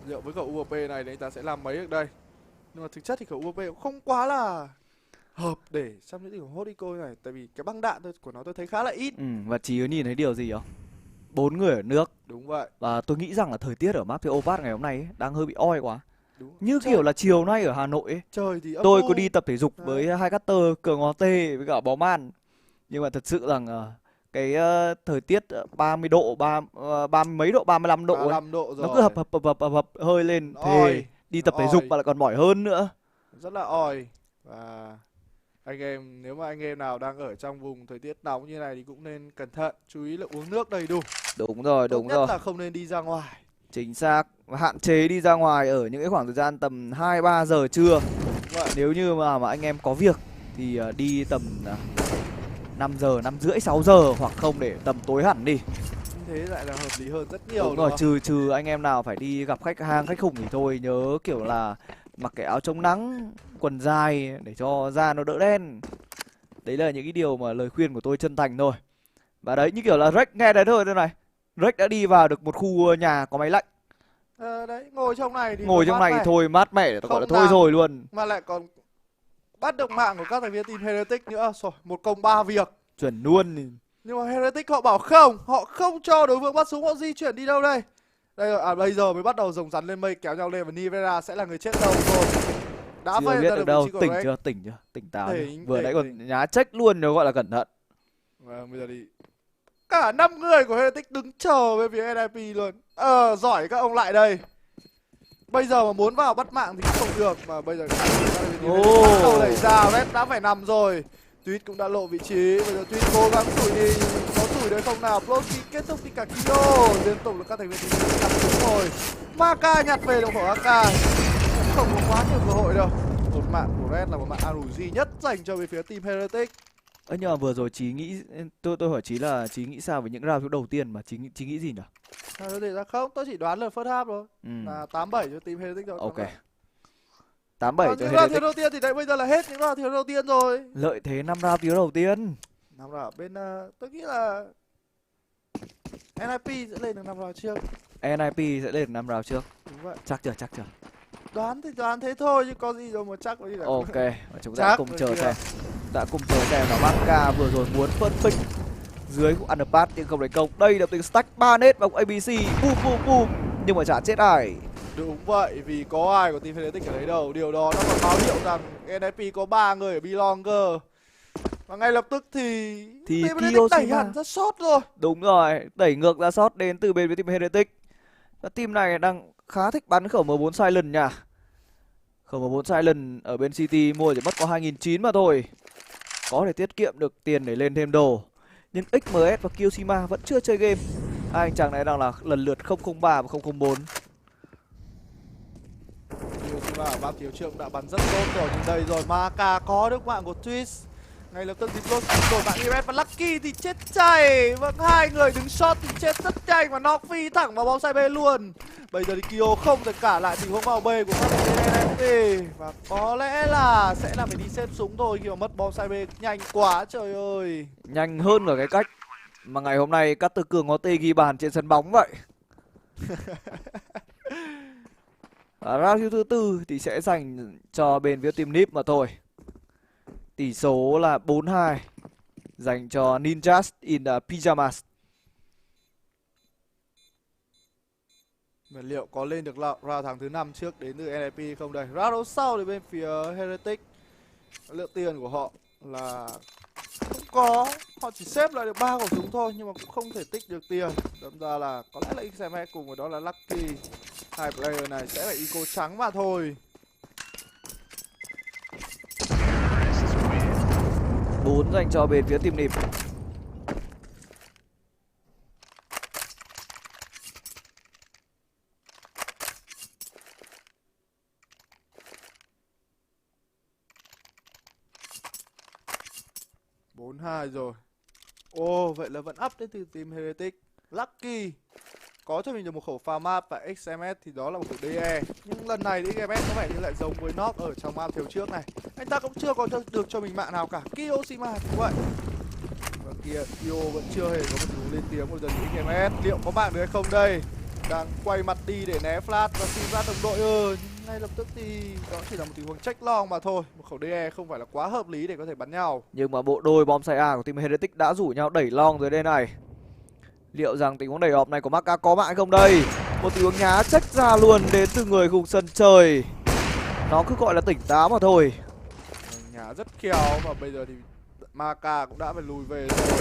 O: Liệu với khẩu UMP này thì anh ta sẽ làm mấy được đây? Nhưng mà thực chất thì khẩu UMP cũng không quá là hợp để trong những tình huống hốt eco này, tại vì cái băng đạn của nó tôi thấy khá là ít.
K: Và Chí có nhìn thấy điều gì không? 4 người ở nước.
O: Đúng vậy.
K: Và tôi nghĩ rằng là thời tiết ở map Theopat ngày hôm nay ấy, đang hơi bị oi quá.
O: Đúng.
K: Như kiểu là chiều nay ở Hà Nội ấy.
O: Trời thì âm
K: Tôi
O: u.
K: có đi tập thể dục với hai caster Cường Ngó Tê với cả Bó Man. Nhưng mà thật sự rằng cái thời tiết 30 độ, 30 mấy độ, 35 độ ấy,
O: 35 độ rồi.
K: nó cứ hập hơi lên, thề đi tập thể dục và lại còn mỏi hơn nữa.
O: Rất là oi. Và anh em, nếu mà anh em nào đang ở trong vùng thời tiết nóng như này thì cũng nên cẩn thận, chú ý là uống nước đầy đủ.
K: Đúng rồi, đúng
O: Tốt
K: rồi.
O: nhất là không nên đi ra ngoài.
K: Chính xác, và hạn chế đi ra ngoài ở những cái khoảng thời gian tầm 2-3 giờ trưa. Nếu như mà anh em có việc thì đi tầm 5 giờ, 5 rưỡi, 6 giờ, hoặc không để tầm tối hẳn đi.
O: Thế lại là hợp lý hơn rất nhiều.
K: Đúng rồi, trừ anh em nào phải đi gặp khách hàng, khách khủng thì thôi, nhớ kiểu là mặc cái áo chống nắng, quần dài để cho da nó đỡ đen. Đấy là những cái điều mà lời khuyên của tôi chân thành thôi. Và đấy, như kiểu là Rex nghe đấy thôi đây này. Rex đã đi vào được một khu nhà có máy lạnh.
O: Đấy, ngồi trong này thì
K: ngồi trong này thì thôi, mát mẻ, gọi là thôi rồi luôn.
O: Mà lại còn bắt được mạng của các thành viên team Heretics nữa. Rồi, 1 công 3 việc.
K: Chuẩn luôn.
O: Nhưng mà Heretics họ bảo không, họ không cho đối phương bắt súng, họ di chuyển đi đâu đây? Đây rồi, bây giờ mới bắt đầu rồng rắn lên mây kéo nhau lên, và Nivera sẽ là người chết đầu rồi. Đã
K: Chưa
O: phát hiện
K: biết
O: ra
K: được
O: được
K: đâu,
O: vị trí của
K: tỉnh
O: Rex.
K: chưa, tỉnh chưa, tỉnh táo chưa.
O: Tỉnh,
K: Vừa
O: tỉnh,
K: nãy còn nhá trách luôn, nếu gọi là cẩn thận.
O: Vâng, bây giờ thì cả 5 người của Heretics đứng chờ bên phía NIP luôn. Giỏi các ông lại đây. Bây giờ mà muốn vào bắt mạng thì không được, mà bây giờ bắt đầu đẩy ra, Red đã phải nằm rồi. Tweet cũng đã lộ vị trí, bây giờ Tweet cố gắng đuổi đi, có đuổi được không nào? Plosky kết thúc đi cả kilo, liên tục là các thành viên team nhặt đúng rồi. Maka nhặt về được khẩu AK, không có quá nhiều cơ hội đâu. Một mạng của Red là một mạng an ủi duy nhất dành cho bên phía team Heretics.
K: Nhưng mà vừa rồi Chí nghĩ, tôi hỏi Chí là Chí nghĩ sao về những round đầu tiên mà Chí nghĩ gì nhỉ?
O: Sao thì ra không, tôi chỉ đoán là first half thôi. Là 8-7 cho team Heretics thôi.
K: Ok. 8-7 cho
O: Những round
K: Heretics.
O: thiếu đầu tiên thì đấy bây giờ là hết những round thiếu đầu tiên rồi.
K: Lợi thế 5 round thiếu đầu tiên.
O: 5 round bên tôi nghĩ là NIP sẽ lên được 5 round trước.
K: NIP sẽ lên 5 round trước.
O: Đúng vậy.
K: Chắc chưa?
O: Đoán thì đoán thế thôi, chứ có gì đâu mà chắc có gì đâu.
K: Ok, và chúng ta cùng chờ xem. Đã cùng chờ xem là Maka vừa rồi muốn phân pick dưới khu underpass nhưng không thành công. Đây là tình stack 3 net vào ABC, boom. Nhưng mà chả chết ai.
O: Đúng vậy, vì có ai của team Heretics ở đấy đâu. Điều đó nó còn báo hiệu rằng NIP có 3 người ở B-Longer. Và ngay lập tức thì
K: Kiyosima
O: đẩy hẳn ra shot rồi.
K: Đúng rồi, đẩy ngược ra shot đến từ bên phía team Heretic. Và team này đang khá thích bắn khẩu M4 Silent nha. Khẩu M4 Silent ở bên City mua chỉ mất có 2.900 mà thôi. Có thể tiết kiệm được tiền để lên thêm đồ. Nhưng XMS và Kiyosima vẫn chưa chơi game. Hai anh chàng này đang là lần lượt 003 và 004.
O: Kiyosima ở map thiếu trước đã bắn rất tốt rồi, nhưng đây rồi Maka có được mạng của Twist. Ngay lập tức thì rồi mạng IMS và Lucky thì chết chay. Vâng, hai người đứng shot thì chết rất nhanh và knock phi thẳng vào bóng sai B luôn. Bây giờ thì Kyo không thể cả lại tình huống vào B của các NFP. Và có lẽ là sẽ là phải đi xếp súng thôi khi mà mất bóng sai B nhanh quá, trời ơi.
K: Nhanh hơn ở cái cách mà ngày hôm nay các Tư Cường có tê ghi bàn trên sân bóng vậy. Round thứ tư thì sẽ dành cho bên phía team Nip mà thôi. Tỷ số là 4-2 dành cho Ninjas in the Pyjamas.
O: Và liệu có lên được round tháng thứ 5 trước đến từ NIP không đây? Round đấu sau thì bên phía Heretic, lượng tiền của họ là không có, họ chỉ xếp lại được 3 khẩu súng thôi nhưng mà cũng không thể tích được tiền. Đâm ra là có lẽ là XME cùng với đó là Lucky. Hai player này sẽ là eco trắng mà thôi.
K: 4 dành cho bên phía team Nip.
O: Bốn hai rồi. Ồ, vậy là vẫn up đến từ team Heretic. Lucky có cho mình được một khẩu pha map và XMS thì đó là một khẩu DE. Nhưng lần này thì XMS có vẻ như lại giống với Knock ở trong map thiếu trước này. Anh ta cũng chưa có được cho mình mạng nào cả. Kiyosima cũng vậy. Và kia Kyo vẫn chưa hề có một tình huống lên tiếng một dần của XMS. Liệu có mạng được hay không đây? Đang quay mặt đi để né flash và xin ra đồng đội. Nhưng ngay lập tức thì đó chỉ là một tình huống check long mà thôi. Một khẩu DE không phải là quá hợp lý để có thể bắn nhau.
K: Nhưng mà bộ đôi bom xay A của team Heretic đã rủ nhau đẩy long rồi đây này. Liệu rằng tình huống đẩy họp này của Maka có mạng hay không đây? Một tình huống nhá check ra luôn đến từ người khung sân trời. Nó cứ gọi là tỉnh táo mà thôi.
O: Nhá rất khéo và bây giờ thì Maka cũng đã phải lùi về rồi.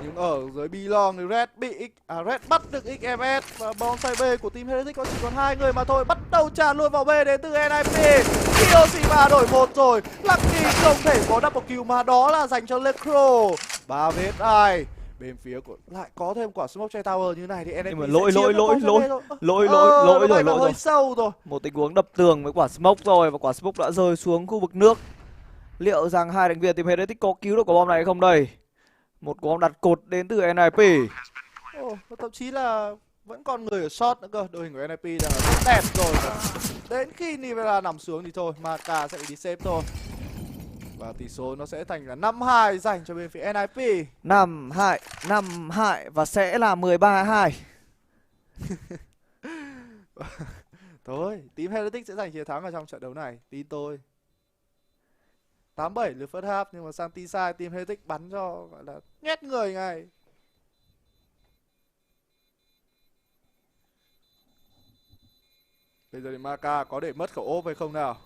O: Nhưng ở dưới B-long thì Red bị Red bắt được XMS và bóng sai B của team Heretic có chỉ còn 2 người mà thôi. Bắt đầu tràn luôn vào B đến từ NIP. Kiyosima đổi 1 rồi. Lucky không thể có double kill mà đó là dành cho Lecro. 3 vs ai. Bên phía của lại có thêm quả smoke che tower như này thì NIP
K: nhưng mà lỗi
O: hơi sâu rồi.
K: Một tình huống đập tường với quả smoke rồi và quả smoke đã rơi xuống khu vực nước. Liệu rằng hai thành viên team Heretic có cứu được quả bom này hay không đây? Một quả bom đặt cột đến từ NIP.
O: Thậm chí là vẫn còn người ở shot nữa cơ. Đội hình của NIP đang rất đẹp rồi. Đến khi Nivera nằm xuống thì thôi, Maka sẽ phải đi save thôi. Và tỷ số nó sẽ thành là 5-2 dành cho bên phía NIP.
K: 5-2 và sẽ là 13-2.
O: Thôi, team Heretic sẽ giành chiến thắng ở trong trận đấu này, tin tôi. 8-7 lượt first half nhưng mà sang T-side team Heretic bắn cho gọi là nhét người ngay. Bây giờ thì Maka có để mất khẩu ốp hay không nào?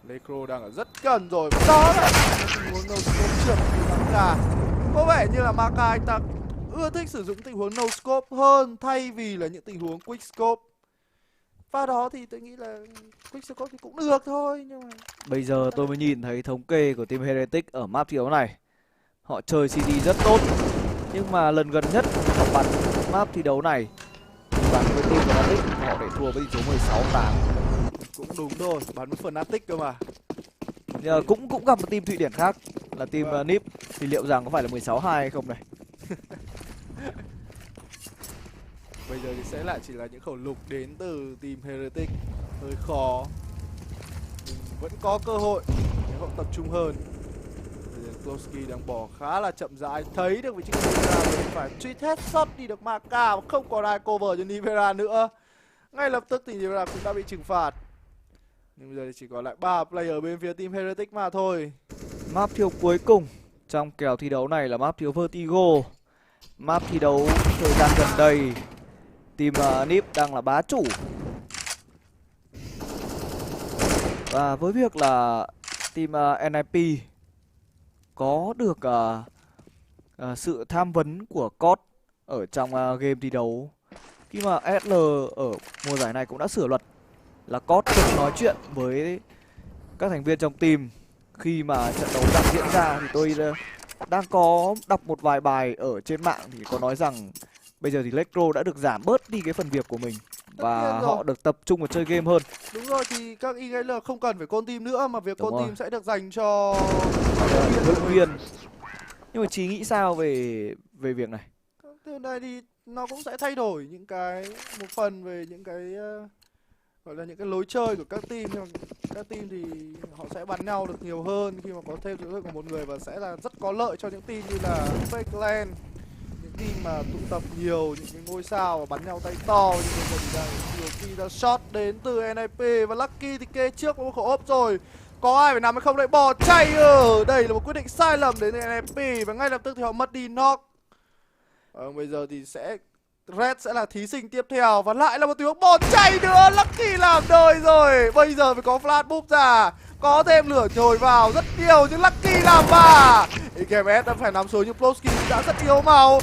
O: Lecro đang ở rất gần rồi. Đó là tình huống no scope trượt của Maka. Có vẻ như là Maka anh ta ưa thích sử dụng tình huống no scope hơn thay vì là những tình huống quick scope. Và đó thì tôi nghĩ là quick scope thì cũng được thôi nhưng mà
K: bây giờ tôi mới nhìn thấy thống kê của team Heretic ở map thi đấu này. Họ chơi CD rất tốt nhưng mà lần gần nhất họ bắn map thi đấu này bắn với team Fnatic họ để thua với tỷ số 16-8.
O: Cũng đúng rồi, bắn với Fnatic cơ mà.
K: Nhưng cũng gặp một team Thụy Điển khác là team Nip thì liệu rằng có phải là 16-2 hay không này?
O: Bây giờ thì sẽ lại chỉ là những khẩu lục đến từ team Heretic. Hơi khó. Nhưng vẫn có cơ hội để họ tập trung hơn. Bây giờ Klosky đang bỏ khá là chậm rãi. Thấy được vị trí của Nivera phải truy hết shot đi được Maka và không còn ai cover cho Nivera nữa. Ngay lập tức thì Nivera cũng đã bị trừng phạt. Nhưng bây giờ thì chỉ còn lại 3 player bên phía team Heretic mà thôi.
K: Map thiếu cuối cùng trong kèo thi đấu này là map thiếu Vertigo. Map thi đấu thời gian gần đây team Nip đang là bá chủ. Và với việc là team NIP có được sự tham vấn của Cốt ở trong game thi đấu. Khi mà Esl ở mùa giải này cũng đã sửa luật là Cốt được nói chuyện với các thành viên trong team khi mà trận đấu đang diễn ra. Thì tôi đang có đọc một vài bài ở trên mạng thì có nói rằng bây giờ thì Electro đã được giảm bớt đi cái phần việc của mình và họ được tập trung vào chơi game hơn.
O: Đúng rồi, thì các ESL không cần phải call team nữa mà việc call team sẽ được dành cho
K: huấn luyện viên. Nhưng mà Chí nghĩ sao về việc này?
O: Điều này thì nó cũng sẽ thay đổi những cái một phần về những cái gọi là những cái lối chơi của các team. Nhưng mà các team thì họ sẽ bắn nhau được nhiều hơn khi mà có thêm sự của một người, và sẽ là rất có lợi cho những team như là Fake Land, những team mà tụ tập nhiều những cái ngôi sao và bắn nhau tay to. Nhưng bây giờ thì nhiều khi là shot đến từ NIP và Lucky thì kê trước một khẩu ốp rồi. Có ai phải nằm hay không, lại bỏ chạy ở đây là một quyết định sai lầm đến từ NIP và ngay lập tức thì họ mất đi knock. Bây giờ thì Red sẽ là thí sinh tiếp theo và lại là một tiếng bỏ chạy nữa. Lucky làm đời rồi. Bây giờ mới có flash búp ra, có thêm lửa nhồi vào rất nhiều nhưng Lucky làm và GMS đã phải nằm xuống nhưng Plowski đã rất yếu màu.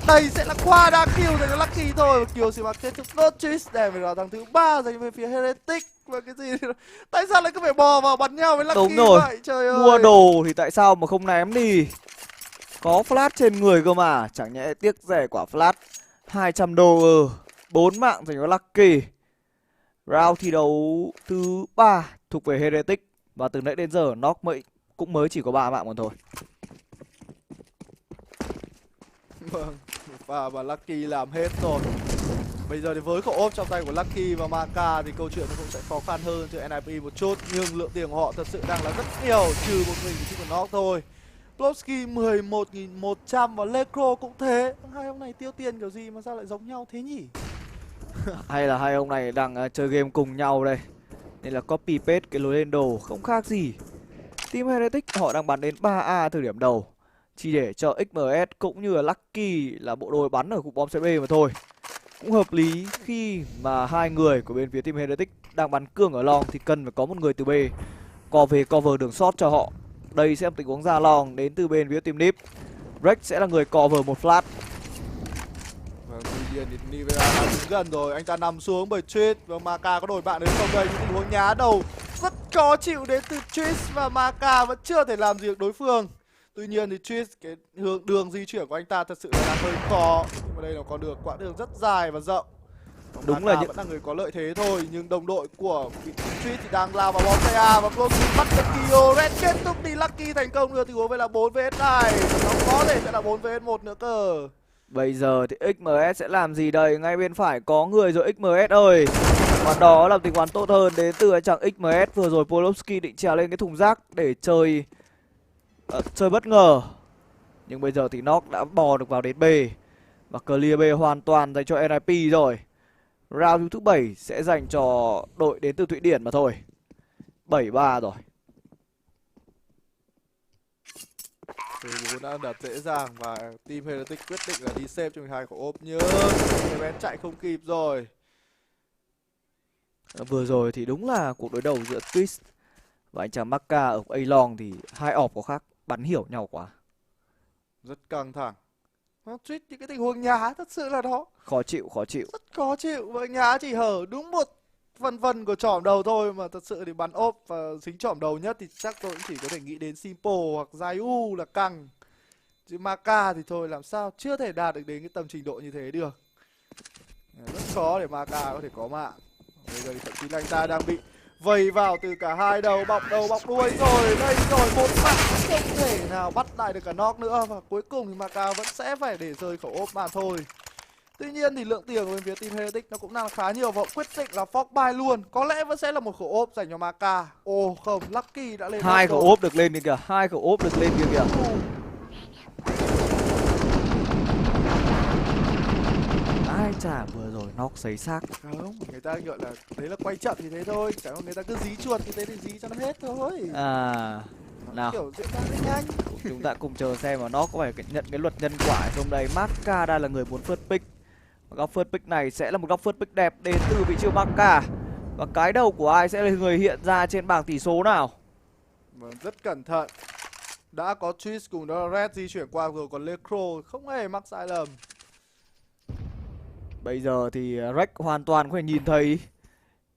O: Đây sẽ là qua đa kill dành cho Lucky thôi. Kill xì mà kết thúc Notice để về vào thằng thứ 3 dành về phía Heretic. Và cái gì tại sao lại cứ phải bò vào bắn nhau với Lucky?
K: Đúng rồi,
O: vậy? Trời ơi.
K: Mua đồ thì tại sao mà không ném đi? Có flash trên người cơ mà, chẳng nhẽ tiếc rẻ quả flash. 200 đô 4 mạng dành cho Lucky. Round thi đấu thứ 3 thuộc về Heretic. Và từ nãy đến giờ knock cũng mới chỉ có 3 mạng mà thôi.
O: Vâng, và Lucky làm hết rồi. Bây giờ thì với khẩu ốp trong tay của Lucky và Maka thì câu chuyện nó cũng sẽ khó khăn hơn cho NIP một chút. Nhưng lượng tiền của họ thật sự đang là rất nhiều, trừ một mình chỉ còn knock thôi. Plowski 11.100 và Lecro cũng thế. Hai ông này tiêu tiền kiểu gì mà sao lại giống nhau thế nhỉ?
K: Hay là hai ông này đang chơi game cùng nhau đây, nên là copy paste cái lối lên đồ không khác gì. Team Heretic họ đang bắn đến 3A từ điểm đầu, chỉ để cho XMS cũng như là Lucky là bộ đôi bắn ở cục bom CB mà thôi. Cũng hợp lý khi mà hai người của bên phía team Heretic đang bắn cương ở long thì cần phải có một người từ B cover đường short cho họ. Đây sẽ là tình huống ra long đến từ bên phía team Nip. Rex sẽ là người cover một flash.
O: Vâng, tuy nhiên thì Nivea đang đứng gần rồi, anh ta nằm xuống bởi Twitch và Maka có đổi bạn đến không đây. Những tình huống nhá đầu rất khó chịu đến từ Twitch và Maka vẫn chưa thể làm gì được đối phương. Tuy nhiên thì Twitch cái đường di chuyển của anh ta thật sự là hơi khó, nhưng mà đây là con đường quãng đường rất dài và rộng. Đúng là vẫn là người có lợi thế thôi, nhưng đồng đội của Twitch thì đang lao vào bom A và Plowski bắt được Kyo. Red kết thúc đi, Lucky thành công đưa tình huống về là 4 vs 2. Nó có thể sẽ là 4 vs 1 nữa cơ.
K: Bây giờ thì XMS sẽ làm gì đây? Ngay bên phải có người rồi XMS ơi. Và đó là tình huống tốt hơn đến từ chàng XMS. Vừa rồi Plowski định trèo lên cái thùng rác để chơi bất ngờ. Nhưng bây giờ thì Nock đã bò được vào đến B. Và clear B hoàn toàn dành cho NIP rồi. Round thứ 7 sẽ dành cho đội đến từ Thụy Điển mà thôi. 7-3 rồi.
O: Từ 4 đã đặt dễ dàng và team Heretic quyết định là đi save cho 12 khẩu ốp, nhưng event chạy không kịp rồi.
K: Vừa rồi thì đúng là cuộc đối đầu giữa Twist và anh chàng Maka ở A-Long thì hai ọp có khác, bắn hiểu nhau quá.
O: Rất căng thẳng. Twist những cái tình huống nhá thật sự là đó.
K: Khó chịu.
O: Rất khó chịu, và nhá chỉ hở đúng một vân của chỏm đầu thôi mà thật sự thì bắn ốp và dính chỏm đầu nhất thì chắc tôi cũng chỉ có thể nghĩ đến Simple hoặc Zayu là căng. Chứ Maka thì thôi, làm sao chưa thể đạt được đến cái tầm trình độ như thế được. Rất khó để Maka có thể có mạng. Bây giờ thì thậm chí là anh ta đang bị vây vào từ cả hai đầu bọc đuôi rồi. Đây rồi, một mạng không thể nào bắt lại được cả knock nữa. Và cuối cùng thì Maka vẫn sẽ phải để rơi khẩu ốp mà thôi. Tuy nhiên thì lượng tiền của bên phía team Heretic nó cũng đang khá nhiều và quyết định là fork buy luôn. Có lẽ vẫn sẽ là một khẩu ốp dành cho Maka. Ồ không, Lucky đã lên.
K: Hai khẩu ốp được lên kìa, hai khẩu ốp được lên kìa. Ai chả vừa rồi knock sấy xác.
O: Không, người ta gọi là đấy là quay chậm thì thế thôi, chẳng có người ta cứ dí chuột như thế thì dí cho nó hết thôi.
K: Nào
O: kiểu diễn ra rất nhanh.
K: Chúng ta cùng chờ xem mà nó có phải nhận cái luật nhân quả hay không đây. Maka đang là người muốn first pick. Góc first pick này sẽ là một góc first pick đẹp đến từ vị trí Maka. Và cái đầu của ai sẽ là người hiện ra trên bảng tỷ số nào?
O: Vâng, rất cẩn thận. Đã có Twist cùng đó là Red di chuyển qua rồi, còn Necro không hề mắc sai lầm.
K: Bây giờ thì Rex hoàn toàn có thể nhìn thấy.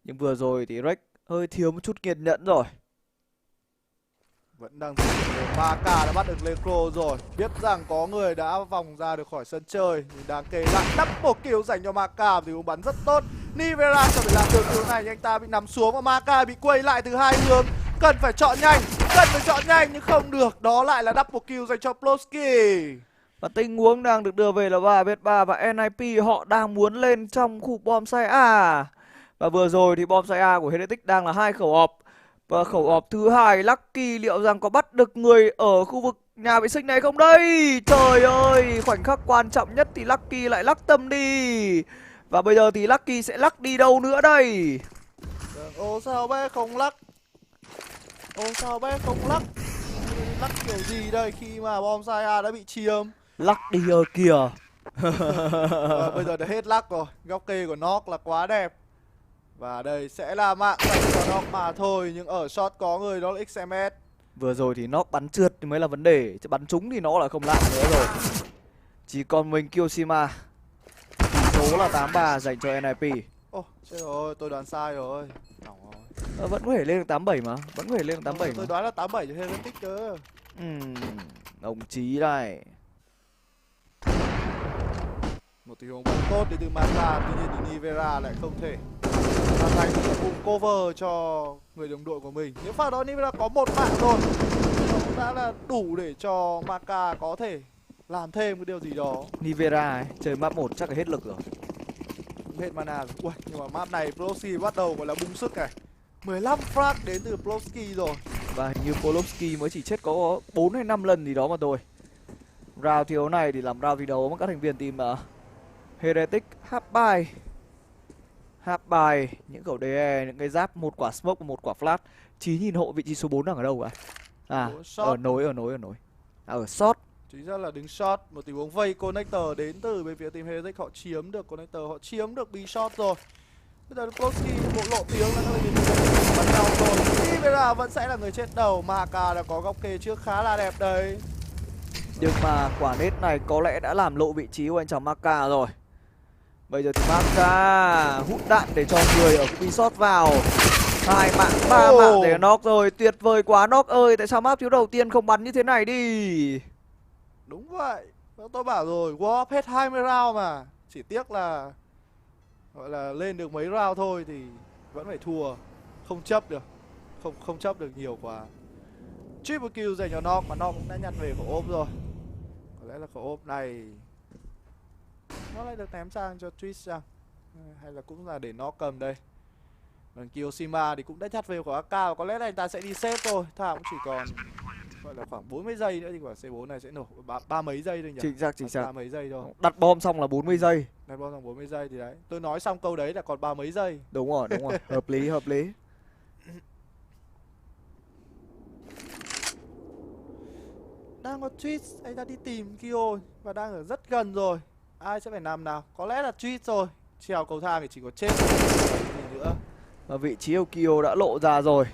K: Nhưng vừa rồi thì Rex hơi thiếu một chút kiên nhẫn rồi.
O: Vẫn đang Maka đã bắt được Necro rồi. Biết rằng có người đã vòng ra được khỏi sân chơi. Nhưng đang kề lại double kill dành cho Maka thì cũng bắn rất tốt. Nivera cần phải làm được điều này nhưng anh ta bị nằm xuống và Maka bị quay lại từ hai hướng. Cần phải chọn nhanh nhưng không được. Đó lại là double kill dành cho Plosky.
K: Và tình huống đang được đưa về là 3-3 và NIP họ đang muốn lên trong khu bonsai A. Và vừa rồi thì bonsai A của Heretic đang là 2 khẩu hộp. Và khẩu hộp thứ hai Lucky liệu rằng có bắt được người ở khu vực nhà vệ sinh này không đây? Trời ơi, khoảnh khắc quan trọng nhất thì Lucky lại lắc tâm đi. Và bây giờ thì Lucky sẽ lắc đi đâu nữa đây?
O: Ô sao bé không lắc? Lắc kiểu gì đây khi mà bonsai A đã bị chiếm?
K: Lắc đi ơ kìa.
O: Bây giờ đã hết lắc rồi. Góc kê của Nock là quá đẹp. Và đây sẽ là mạng dành cho Nock mà thôi. Nhưng ở shot có người đó là XMS.
K: Vừa rồi thì Nock bắn trượt thì mới là vấn đề. Chứ bắn trúng thì nó là không lạ nữa rồi. Chỉ còn mình Kyoshima. Số là 8-3 dành cho NIP.
O: Ồ, chết rồi, tôi đoán sai rồi.
K: Vẫn có thể lên được 87 mà. Vẫn có thể lên được 87
O: tôi
K: mà.
O: đoán là 87 cho Heretic cơ.
K: Đồng chí đây.
O: Một tình huống bắn tốt đến từ Maka, tuy nhiên thì Nivera lại không thể hoàn thành nhiệm vụ cover cho người đồng đội của mình. Nếu pha đó Nivera có một mạng rồi, nó cũng đã là đủ để cho Maka có thể làm thêm cái điều gì đó.
K: Nivera ấy, chơi map 1 chắc là hết lực rồi.
O: Hết mana rồi. Ui, nhưng mà map này Plosky bắt đầu gọi là bung sức này. 15 frag đến từ Plosky rồi.
K: Và hình như Polowski mới chỉ chết có 4 hay 5 lần gì đó mà thôi. Round thiếu này thì làm round thi đấu với các thành viên team Heretic half bài những khẩu DE, những cái giáp, một quả smoke và một quả flash. Chí nhìn hộ vị trí số 4 đang ở đâu vậy? Ở nối. Ở short.
O: Chính ra là đứng short, một tình huống vây connector đến từ bên phía team Heretic, họ chiếm được connector, họ chiếm được B short rồi. Bây giờ Plosky bộ lộ tiếng là các thành viên bắn nhau rồi. Nivera vẫn sẽ là người chết đầu, Maka đã có góc kê trước khá là đẹp đấy.
K: Nhưng mà quả nết này có lẽ đã làm lộ vị trí của anh chàng Maka rồi. Bây giờ thì Maka hút đạn để cho người ở B short vào. 2 mạng, 3 mạng để Nock rồi, tuyệt vời quá Nock ơi, tại sao map thiếu đầu tiên không bắn như thế này đi?
O: Đúng vậy, tôi bảo rồi, Warp hết 20 round mà. Chỉ tiếc là gọi là lên được mấy round thôi thì vẫn phải thua. Không chấp được, không chấp được nhiều quá. Triple kill dành cho Nock, mà Nock cũng đã nhặt về khẩu ốp rồi. Có lẽ là khẩu ốp này nó lại được ném sang cho Twist chăng? Hay là cũng là để Nock cầm đây. Còn Kyoshima thì cũng đã nhặt về của AK, và có lẽ là anh ta sẽ đi xếp thôi. Thà cũng chỉ còn gọi là khoảng 40 giây nữa thì quả C4 này sẽ nổ. Ba mấy giây thôi nhỉ?
K: Chính xác.
O: Ba mấy giây thôi.
K: Đặt bom xong là 40 giây.
O: Đặt bom xong 40 giây thì đấy. Tôi nói xong câu đấy là còn ba mấy giây.
K: Đúng rồi. Hợp lý.
O: Đang có Twist, anh ta đi tìm Kyo và đang ở rất gần rồi. Ai sẽ phải nằm nào? Có lẽ là Twist rồi. Trèo cầu thang thì chỉ có chết gì nữa.
K: Và vị trí của Kyo đã lộ ra rồi.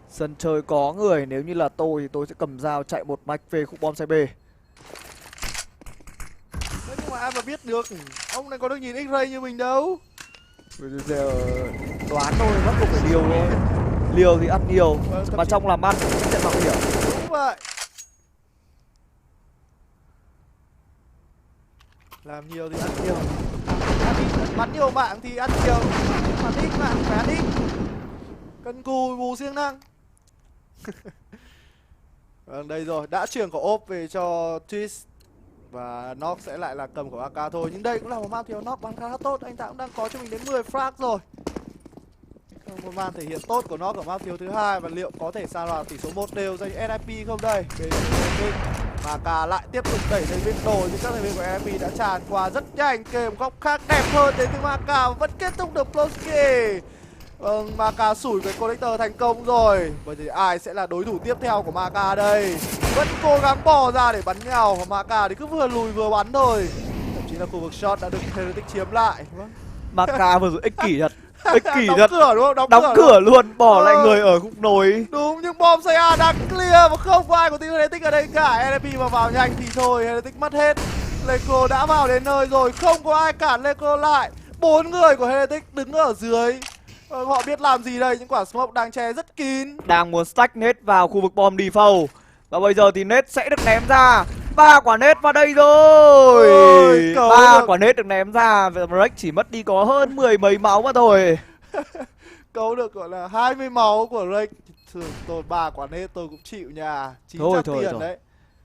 K: Sân chơi có người, nếu như là tôi thì tôi sẽ cầm dao chạy một mạch về khu bom xe B.
O: Đấy, nhưng mà ai mà biết được, ông này có được nhìn X-ray như mình đâu.
K: Bây giờ đoán thôi, bắt buộc phải liều thôi. Liều thì ăn nhiều, mà trong làm ăn chấp nhận mạo hiểm.
O: Đúng vậy. Làm nhiều thì ăn nhiều. Bắn nhiều mạng thì ăn nhiều. Bắn ít mạng phải ăn ít. Cần cù bù siêng năng. Vâng, đây rồi, đã chuyển khẩu ốp về cho Twist. Và Nock sẽ lại là cầm khẩu AK thôi. Nhưng đây cũng là một map thiếu Nock bắn khá là tốt. Anh ta cũng đang có cho mình đến 10 frag rồi. Một màn thể hiện tốt của Nock ở map thiếu thứ hai. Và liệu có thể san vào tỷ số 1 đều dành NIP không đây? Maka lại tiếp tục đẩy lên bên đồ, nhưng các thành viên của NIP đã tràn qua rất nhanh. Kề một góc khác đẹp hơn đến từ Maka và vẫn kết thúc được Plosky. Vâng, Maka sủi với connector thành công rồi. Vậy thì ai sẽ là đối thủ tiếp theo của Maka đây? Vẫn cố gắng bò ra để bắn nhau, và Maka thì cứ vừa lùi vừa bắn thôi. Thậm chí là khu vực shot đã được Heretic chiếm lại.
K: Maka vừa rồi ích kỷ thật. Ích kỷ
O: Đóng
K: thật.
O: cửa đúng không?
K: Đóng cửa luôn, bỏ lại người ở khúc nối.
O: Đúng, nhưng bom CA đang clear và không có ai của team Heretic ở đây cả. NP mà vào nhanh thì thôi, Heretic mất hết. Lecro đã vào đến nơi rồi, không có ai cản Lecro lại. 4 người của Heretic đứng ở dưới. Họ biết làm gì đây, những quả smoke đang che rất kín.
K: Đang muốn stack nết vào khu vực bom default. Và bây giờ thì nết sẽ được ném ra. 3 quả nết vào đây rồi. 3 quả nết được ném ra. Break chỉ mất đi có hơn 10 mấy máu mà thôi.
O: Cấu được gọi là 20 máu của Rake. Thường tôi 3 quả nết tôi cũng chịu nhà. 900 tiền đấy.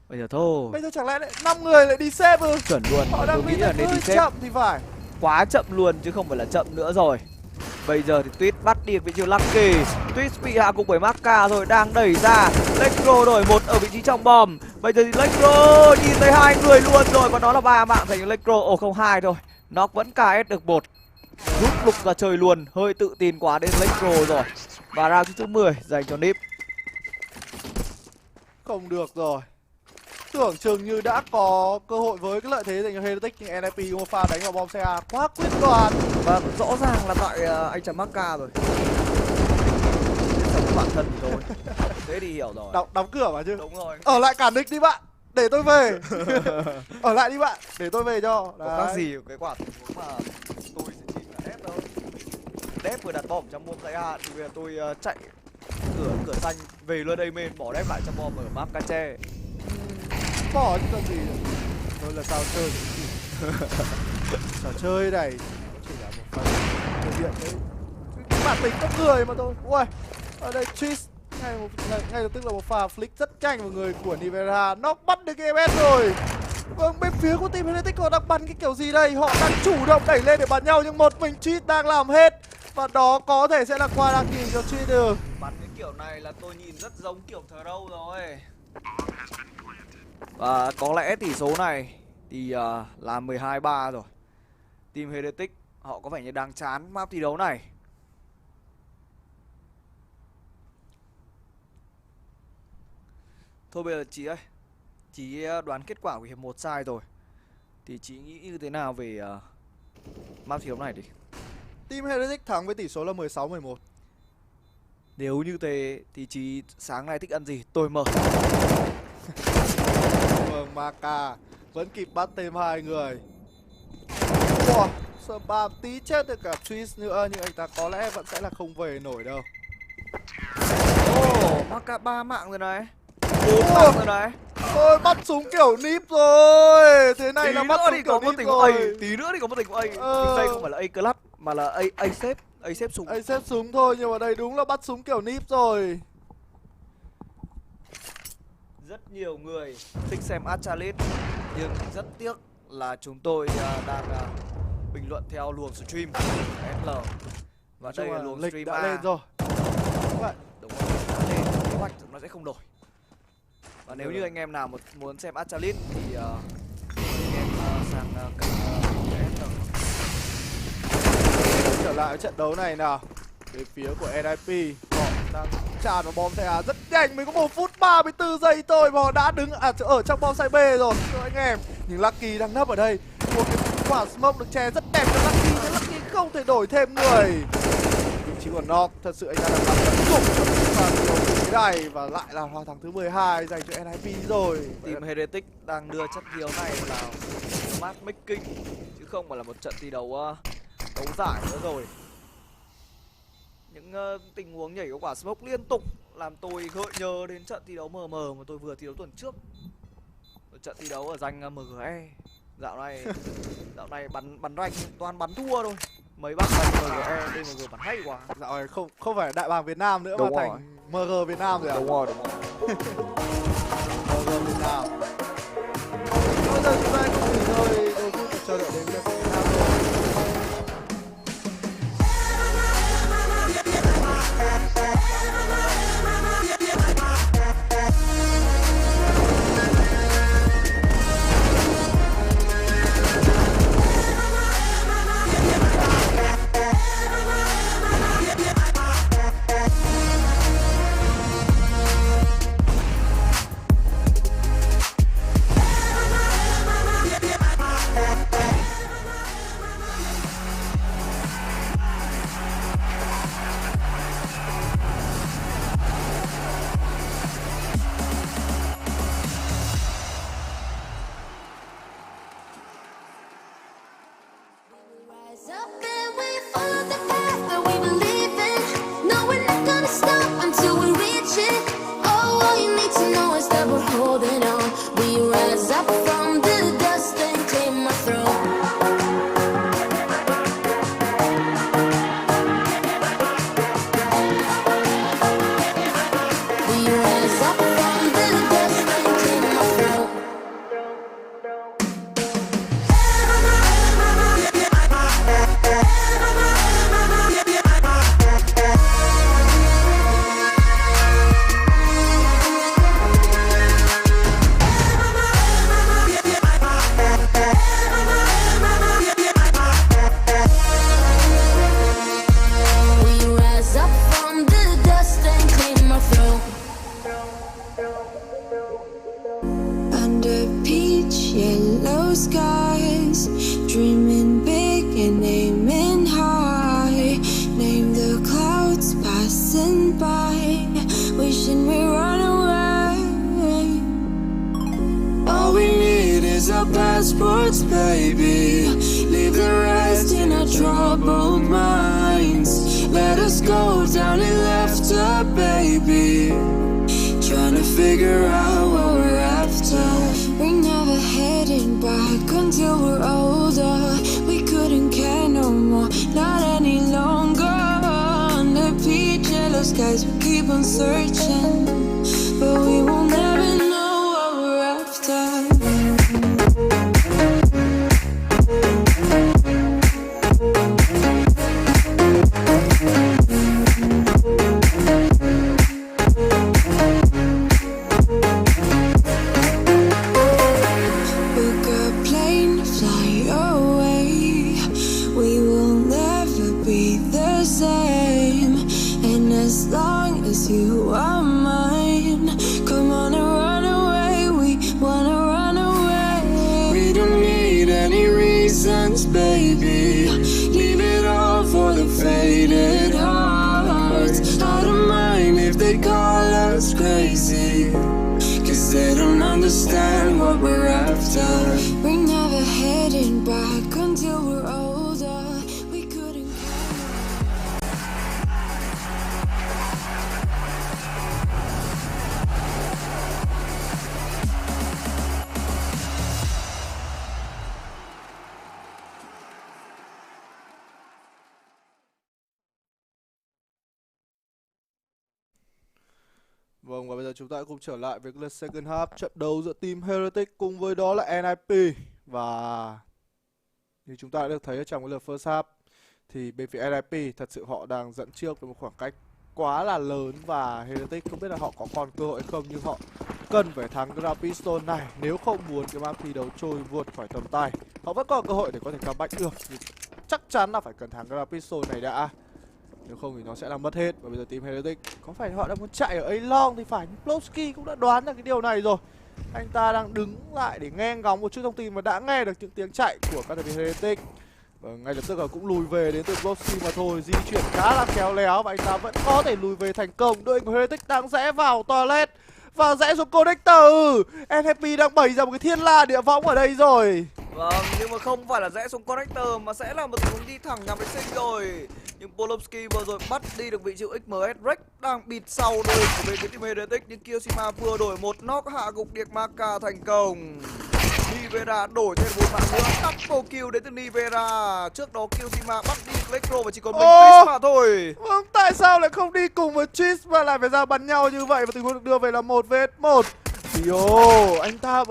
K: Bây giờ thôi.
O: Bây giờ chẳng lẽ lại 5 người lại đi xếp ư?
K: Chuẩn luôn.
O: Họ đang
K: nghĩ là nên đi xếp.
O: chậm thì phải.
K: Quá chậm luôn chứ không phải là chậm nữa rồi. Bây giờ thì Tuyết bắt đi vị trí Lucky. Tuyết bị hạ gục bởi Maka rồi, đang đẩy ra. Lecro đổi một ở vị trí trong bom. Bây giờ thì Lecro nhìn thấy 2 người luôn rồi, và đó là 3 mạng thành Lecro. Ồ không, 2 thôi. Nó vẫn KS được 1. Rút lục ra chơi luôn, hơi tự tin quá đến Lecro rồi. Và round thứ 10 dành cho Nip.
O: Không được rồi. Tưởng chừng như đã có cơ hội với cái lợi thế dành cho Heretic, nhưng NIP một pha đánh vào bom CA quá quyết đoán.
K: Và rõ ràng là tại anh chàng Maka rồi. Sống bản thân thì thôi. Thế thì hiểu rồi.
O: Đóng cửa mà chứ.
K: Đúng rồi.
O: Ở lại cản địch đi bạn, để tôi về. Ở lại đi bạn, để tôi về cho.
K: Đấy. Có khác gì cái quả tình huống mà tôi sẽ chỉ là đép đâu. Đép vừa đặt bom trong bom CA thì bây giờ tôi chạy cửa xanh về luôn đây men, bỏ đép lại trong bom ở map Cache.
O: Bỏ chứ còn gì nữa. Thôi là sao chơi. Trò chơi này chỉ là một phần thể hiện cái bản tính con người mà thôi. Ui, ở đây Twist ngay lập tức là một pha flick rất nhanh vào người của Nivera. Nó bắt được cái MS rồi. Vâng, bên phía của team Heretic họ đang bắn cái kiểu gì đây? Họ đang chủ động đẩy lên để bắn nhau, nhưng một mình Twist đang làm hết. Và đó có thể sẽ là qua đăng kỳ cho Twist được.
K: Bắn cái kiểu này là tôi nhìn rất giống kiểu To Rio rồi. Và có lẽ tỷ số này thì là 12-3 rồi. Team Heretic họ có vẻ như đang chán map thi đấu này. Thôi bây giờ chị ơi, chị đoán kết quả của hiệp 1 sai rồi. Thì chị nghĩ như thế nào về map thi đấu này đi?
O: Team Heretic thắng với tỷ số là 16-11.
K: Nếu như thế thì chị sáng nay thích ăn gì? Tôi mở.
O: Vâng, Maka vẫn kịp bắt thêm 2 người. Wow, spam tí chết được cả Twist nữa, nhưng anh ta có lẽ vẫn sẽ là không về nổi đâu.
K: Maka 3 mạng rồi này. 4 mạng rồi này.
O: Ôi, bắt súng kiểu nip rồi. Thế này là bắt súng kiểu nip rồi.
K: Tí nữa thì có một tình A. Nhưng đây không phải là A clutch mà là A xếp súng.
O: A xếp súng thôi, nhưng mà đây đúng là bắt súng kiểu nip rồi.
K: Rất nhiều người thích xem Achalit, nhưng rất tiếc là chúng tôi đang bình luận theo luồng stream SL. Và đây là luồng stream
O: đã lên rồi.
K: Đúng rồi, đã lên, kế hoạch nó sẽ không đổi. Và nếu như anh em nào muốn xem Achalit thì anh em sang kênh SL.
O: Trở lại trận đấu này nào. Về phía của NIP, họ đang tràn vào bom CA rất nhanh, mới có 1 phút 34 giây thôi mà họ đã đứng ở trong bom site B rồi anh em. Nhưng Lucky đang nấp ở đây, một cái quả smoke được che rất đẹp cho Lucky, nhưng Lucky không thể đổi thêm người. Vị trí của Nok thật sự anh ta đang bắn tận dụng và điều thế này, và lại là hòa thắng thứ 12 dành cho NIP rồi.
K: Team Heretic đang đưa trận thi đấu này vào matchmaking chứ không phải là một trận thi đấu đấu giải nữa rồi. Những tình huống nhảy của quả smoke liên tục làm tôi gợi nhớ đến trận thi đấu MM mà tôi vừa thi đấu tuần trước. Trận thi đấu ở danh MGE. Dạo này bắn rank toàn bắn thua thôi. Mấy bác bắn MGE, đây MG bắn hay quá.
O: Dạo này không phải đại bàng Việt Nam nữa
K: đúng
O: mà
K: rồi.
O: thành MG Việt Nam rồi à?
K: Đúng rồi.
O: MG Việt Nam. Bây giờ chúng ta cùng nghỉ ngơi đôi phút để chờ đợi đến lượt Việt Nam rồi.
A: passing by, wishing we run away. All we need is our passports, baby. Leave the rest in our troubled minds. Let us go down in laughter, baby. Trying to figure out what we're after. We're never heading back until we're older. We couldn't care no more, not any longer. Under peach yellow skies we keep on searching, but we will never know what we're after. You are mine. Come on and run away. We wanna run away. We don't need any reasons, baby. Leave it all for the faded hearts. I don't mind if they call us crazy, 'cause they don't understand what we're after. We're never heading back until we're older. We couldn't
O: Vâng, và bây giờ chúng ta cùng trở lại với lượt second half, trận đấu giữa team Heretic cùng với đó là NIP. Và như chúng ta đã được thấy ở trong cái lượt first half thì bên phía NIP thật sự họ đang dẫn trước với một khoảng cách quá là lớn, và Heretic không biết là họ có còn cơ hội hay không, nhưng họ cần phải thắng cái round pistol này nếu không muốn cái map thi đấu trôi vượt khỏi tầm tay. Họ vẫn còn cơ hội để có thể comeback được, nhưng chắc chắn là phải cần thắng cái round pistol này đã, nếu không thì nó sẽ làm mất hết. Và bây giờ team Heretic có phải họ đang muốn chạy ở A long thì phải, nhưng Plowski cũng đã đoán được cái điều này rồi. Anh ta đang đứng lại để nghe ngóng một chút thông tin và đã nghe được những tiếng chạy của các đội viên Heretic. Và ngay lập tức là cũng lùi về đến từ Plowski mà thôi, di chuyển khá là khéo léo và anh ta vẫn có thể lùi về thành công. Đội của Heretic đang rẽ vào toilet và rẽ xuống connector. NFP đang bày ra một cái thiên la địa võng ở đây rồi.
K: Vâng, nhưng mà không phải là rẽ xuống connector mà sẽ là một tình huống đi thẳng nhằm đến sinh rồi. Nhưng Polowski vừa rồi bắt đi được vị trí XMS. Rex đang bịt sau đôi của bên team Heretic, nhưng Kiyosima vừa đổi một knock hạ gục Điệt Maka thành công. Nivera đổi thêm 4 mạng nữa, double kill đến từ Nivera. Trước đó Kiyosima bắt đi Electro và chỉ còn mình Twist mà thôi.
O: Vâng, tại sao lại không đi cùng với Twist mà lại phải ra bắn nhau như vậy, và tình huống được đưa về là 1v1. Kyo, anh ta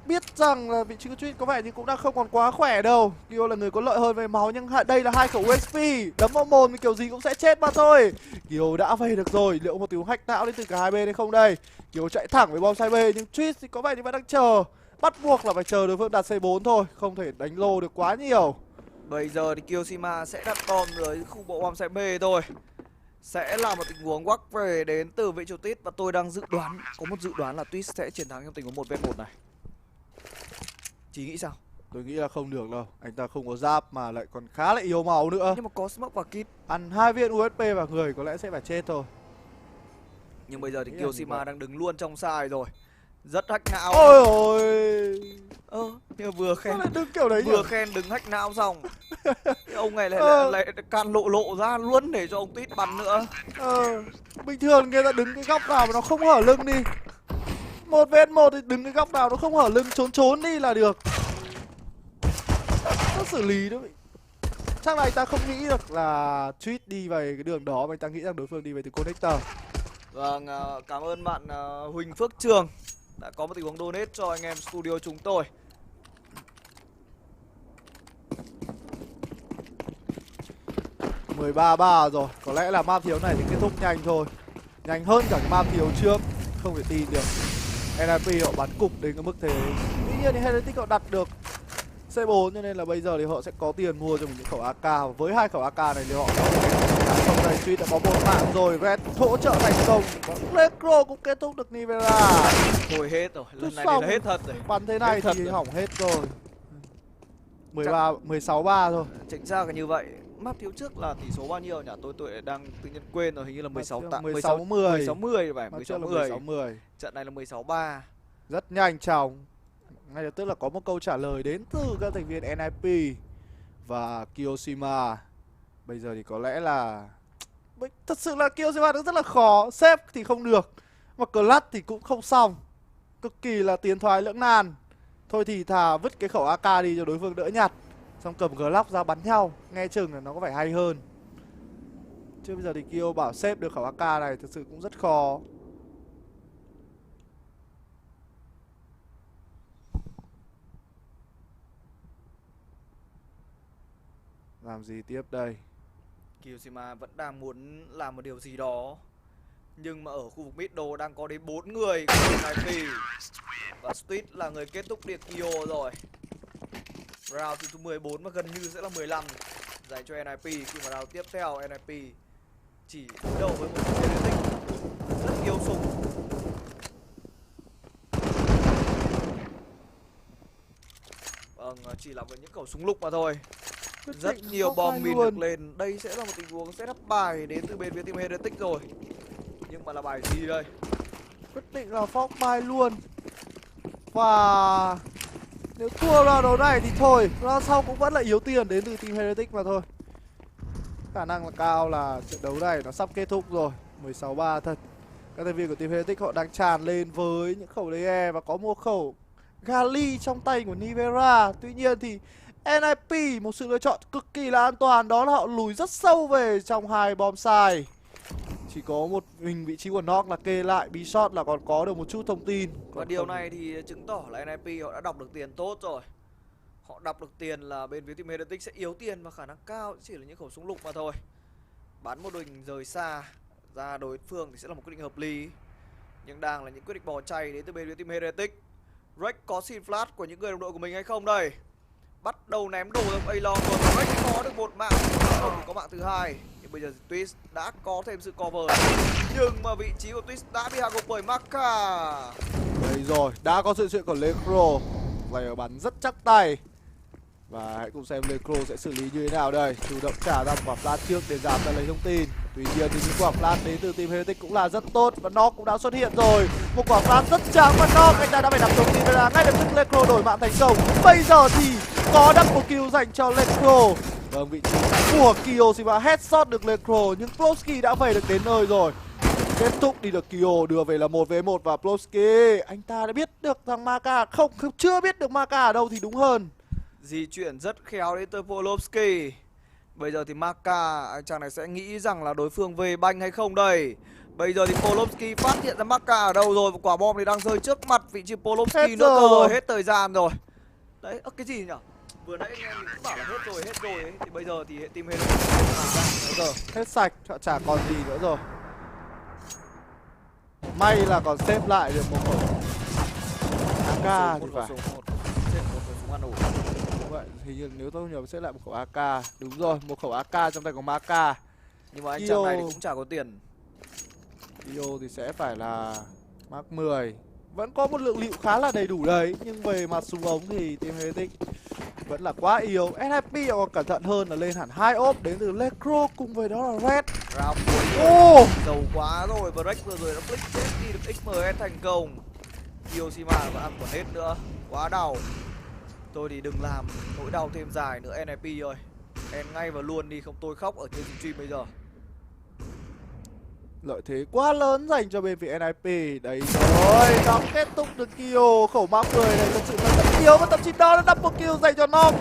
O: biết rằng là vị trí của Twist có vẻ như cũng đang không còn quá khỏe đâu. Kyo là người có lợi hơn về máu, nhưng đây là 2 khẩu USP, đấm vào mồm thì kiểu gì cũng sẽ chết mà thôi. Kyo đã về được rồi, liệu một tình huống hack não đến từ cả hai bên hay không đây? Kyo chạy thẳng với bom side B, nhưng Twist thì có vẻ như vẫn đang chờ. Bắt buộc là phải chờ đối phương đặt C4 thôi, không thể đánh lô được quá nhiều.
K: Bây giờ thì Kiyosima sẽ đặt bom ở khu bộ bom side B thôi. Sẽ là một tình huống quắc về đến từ vị trí Twist, và tôi đang có một dự đoán là Twist sẽ chiến thắng trong tình huống 1v1 này. Chị nghĩ sao?
O: Tôi nghĩ là không được đâu, anh ta không có giáp mà lại còn khá là yếu máu nữa.
K: Nhưng mà có smoke và kit.
O: Ăn 2 viên USP vào người có lẽ sẽ phải chết thôi.
K: Nhưng bây giờ thì Kiyosima đang đứng luôn trong side rồi. Rất hack não.
O: Ôi ôi.
K: Nhưng vừa khen
O: đứng kiểu đấy
K: vừa khen đứng hack não xong cái ông này lại can lộ ra luôn để cho ông Twist bắn nữa.
O: Bình thường người ta đứng cái góc nào mà nó không hở lưng đi. 1v1 thì đứng cái góc nào nó không hở lưng, trốn đi là được. Nó xử lý đó. Chắc là anh ta không nghĩ được là Twist đi về cái đường đó, mà anh ta nghĩ rằng đối phương đi về từ connector.
K: Vâng, cảm ơn bạn Huỳnh Phước Trường đã có một tình huống donate cho anh em studio chúng tôi.
O: (13-3) rồi, có lẽ là map thiếu này thì kết thúc nhanh thôi, nhanh hơn cả cái map thiếu trước, không thể tin được. NIP họ bắn cục đến cái mức thế. Tuy nhiên thì Heretic họ đặt được C4, cho nên là bây giờ thì họ sẽ có tiền mua cho mình những khẩu AK, và với 2 khẩu AK này thì họ không đầy suy đã có 1 mạng rồi. Red hỗ trợ thành công, Electro cũng kết thúc được Nivera.
K: Thôi hết rồi, lần này thì là hết thật rồi.
O: Bắn thế này thì hỏng hết rồi. 16-3 thôi.
K: Chính xác là như vậy. map thiếu trước là tỷ số bao nhiêu nhỉ? Tôi đang tự nhiên quên rồi, hình như là 16 10 16-10 vậy, 16-10. Trận này là 16-3.
O: Rất nhanh chóng. Ngay lập tức là có một câu trả lời đến từ các thành viên NIP và Kiyoshima. Bây giờ thì có lẽ là thật sự là Kiyoshima cũng rất là khó. Save thì không được, mà clutch thì cũng không xong. Cực kỳ là tiến thoái lưỡng nan. Thôi thì thà vứt cái khẩu AK đi cho đối phương đỡ nhặt, xong cầm Glock ra bắn nhau, nghe chừng là nó có vẻ hay hơn. Chứ bây giờ thì Kyo bảo save được khẩu AK này thực sự cũng rất khó. Làm gì tiếp đây?
K: Kiyoshima vẫn đang muốn làm một điều gì đó, nhưng mà ở khu vực middle đang có đến 4 người của NIP. Và Street là người kết thúc điện Kyo rồi. Round thứ 14 và gần như sẽ là 15 dành cho NIP, khi mà round tiếp theo NIP chỉ đối đầu với một team Heretics rất yêu súng. Vâng, chỉ là với những khẩu súng lục mà thôi. Rất nhiều bom mìn được lên. Đây sẽ là một tình huống setup bài đến từ bên phía team Heretics rồi. Nhưng mà là bài gì đây?
O: Quyết định là Fox bài luôn. Và nếu thua round đấu này thì thôi, round sau cũng vẫn là yếu tiền đến từ team Heretics mà thôi. Khả năng là cao là trận đấu này nó sắp kết thúc rồi. 16-3 thật. Các thành viên của team Heretics họ đang tràn lên với những khẩu DE và có một khẩu Gali trong tay của Nivera. Tuy nhiên thì NIP một sự lựa chọn cực kỳ là an toàn, đó là họ lùi rất sâu về trong hai bom sai. Chỉ có một mình vị trí của Nok là kê lại B-shot là còn có được một chút thông tin.
K: Và điều này thì chứng tỏ là NIP họ đã đọc được tiền tốt rồi. Họ đọc được tiền là bên phía team Heretics sẽ yếu tiền và khả năng cao chỉ là những khẩu súng lục mà thôi. Bắn một đường rời xa ra đối phương thì sẽ là một quyết định hợp lý. Nhưng đang là những quyết định bỏ chạy đến từ bên phía team Heretics. Rex có xin flash của những người đồng đội của mình hay không đây? Bắt đầu ném đồ ra Alon rồi. Rex có được một mạng, không thì có mạng thứ hai. Nhưng bây giờ Twist đã có thêm sự cover. Nhưng mà vị trí của Twist đã bị hạ gục bởi Maka.
O: Đây rồi, đã có sự chuyện của Lecro. Player bắn rất chắc tay. Và hãy cùng xem Lecro sẽ xử lý như thế nào đây. Chủ động trả ra một quả flash trước để giảm ra lấy thông tin. Tuy nhiên thì những quả flash đến từ team Heretics cũng là rất tốt. Và Nok cũng đã xuất hiện rồi. Một quả flash rất trắng và Nok anh ta đã phải nắm thông tin ra. Ngay lập tức Lecro đổi mạng thành công. Bây giờ thì có double kill dành cho Lecro. Vâng, vị trí của Kiyoshima headshot được Lecro, nhưng Plowski đã về được đến nơi rồi. Kết thúc đi được Kyo, đưa về là 1v1 và Plowski. Anh ta đã biết được thằng Maka, không chưa biết được Maka ở đâu thì đúng hơn.
K: Di chuyển rất khéo đến từ Polowski. Bây giờ thì Maka, anh chàng này sẽ nghĩ rằng là đối phương về banh hay không đây. Bây giờ thì Polowski phát hiện ra Maka ở đâu rồi. Một quả bom thì đang rơi trước mặt vị trí Polowski nữa cơ. Hết thời gian rồi. Đấy, cái gì nhỉ? Vừa nãy anh em mình cũng bảo là hết rồi ấy. Thì bây giờ thì team Heretics
O: hết sạch, chả còn gì nữa rồi. May là còn xếp lại được một khẩu AK thì phải.
K: súng ăn ủi.
O: Đúng vậy, hình như nếu tôi không nhớ xếp lại một khẩu AK. Đúng rồi, một khẩu AK trong tay của Maka.
K: Nhưng mà anh chàng này thì cũng chả có tiền.
O: Rio thì sẽ phải là Mark 10. Vẫn có một lượng lựu khá là đầy đủ đấy, nhưng về mặt súng ống thì team Heretics vẫn là quá yếu. NIP còn cẩn thận hơn là lên hẳn 2 ốp đến từ Lecro cùng với đó là Red.
K: Round cuối dầu quá rồi, và Rex vừa rồi đã flick chết đi được XMS thành công. Kiyoshima và ăn còn hết nữa, quá đau. Tôi thì đừng làm nỗi đau thêm dài nữa NIP ơi. End ngay và luôn đi, không tôi khóc ở trên stream bây giờ.
O: Lợi thế quá lớn dành cho bên phía NIP. Đấy rồi, nó kết thúc được kill. Khẩu map 10 này thật sự là rất yếu. Và thậm chí đó là double kill dành cho Nok.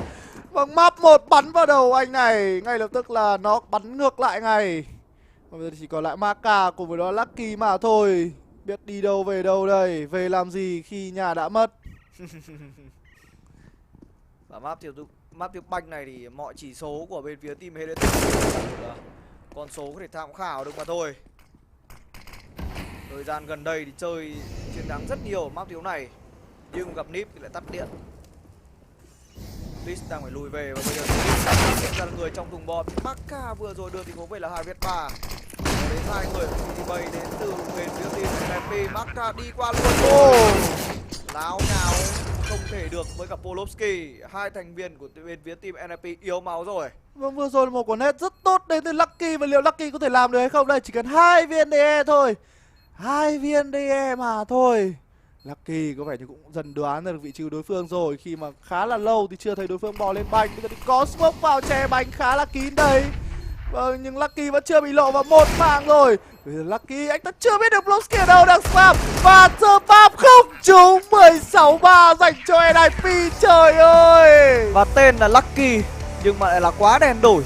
O: Vâng, map 1 bắn vào đầu anh này. Ngay lập tức là nó bắn ngược lại ngay. Và bây giờ chỉ còn lại Maka cùng với đó Lucky mà thôi. Biết đi đâu về đâu đây. Về làm gì khi nhà đã mất.
K: Và map tiếp banh này thì mọi chỉ số của bên phía team Heretics con số có thể tham khảo được mà thôi. Thời gian gần đây thì chơi chiến thắng rất nhiều ở map thiếu này, nhưng gặp Nip thì lại tắt điện. List đang phải lùi về và bây giờ hiện ra là người trong thùng bom. Maka vừa rồi đưa tình huống về là 2v3. Đến hai người thì bay đến từ bên phía team NIP. Maka đi qua luôn. Láo nháo không thể được với cả Polowski. Hai thành viên của bên phía team NIP yếu máu rồi.
O: Vâng, vừa rồi là một quả net rất tốt đến từ Lucky, và liệu Lucky có thể làm được hay không đây? Chỉ cần 2 viên DE thôi, 2 viên DE mà thôi. Lucky có vẻ như cũng dần đoán ra được vị trí của đối phương rồi, khi mà khá là lâu thì chưa thấy đối phương bò lên banh. Bây giờ thì có smoke vào che banh khá là kín đây. Vâng, nhưng Lucky vẫn chưa bị lộ vào một mạng rồi. Bây giờ Lucky anh ta chưa biết được block kia đâu đang spam, và spam không trúng. 16-3 dành cho NIP, trời ơi.
K: Và tên là Lucky nhưng mà lại là quá đen đủi.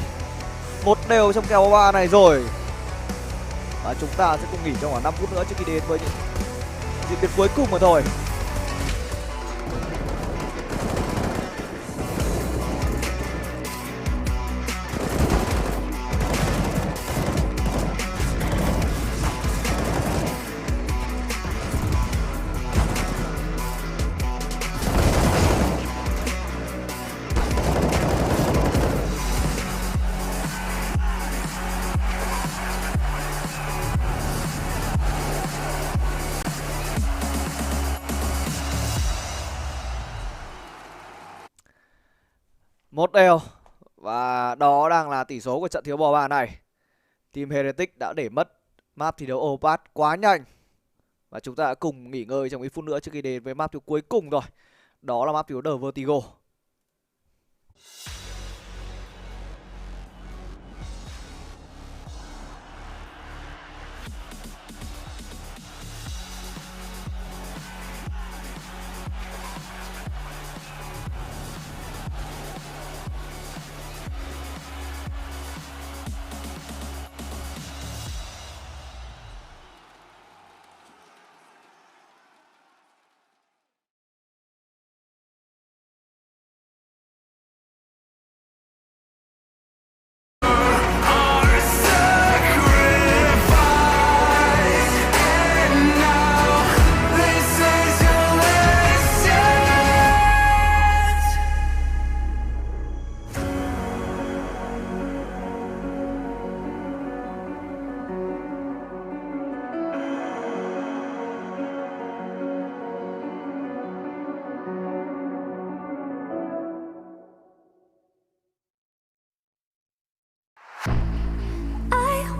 K: Một đều trong kèo 3 này rồi. Và chúng ta sẽ cùng nghỉ trong khoảng 5 phút nữa trước khi đến với những diễn biến cuối cùng mà thôi. Một đều. Và đó đang là tỷ số của trận thiếu bò 3 này. Team Heretic đã để mất map thi đấu Overpass quá nhanh. Và chúng ta đã cùng nghỉ ngơi trong ít phút nữa trước khi đến với map thiếu cuối cùng rồi. Đó là map thiếu The Vertigo.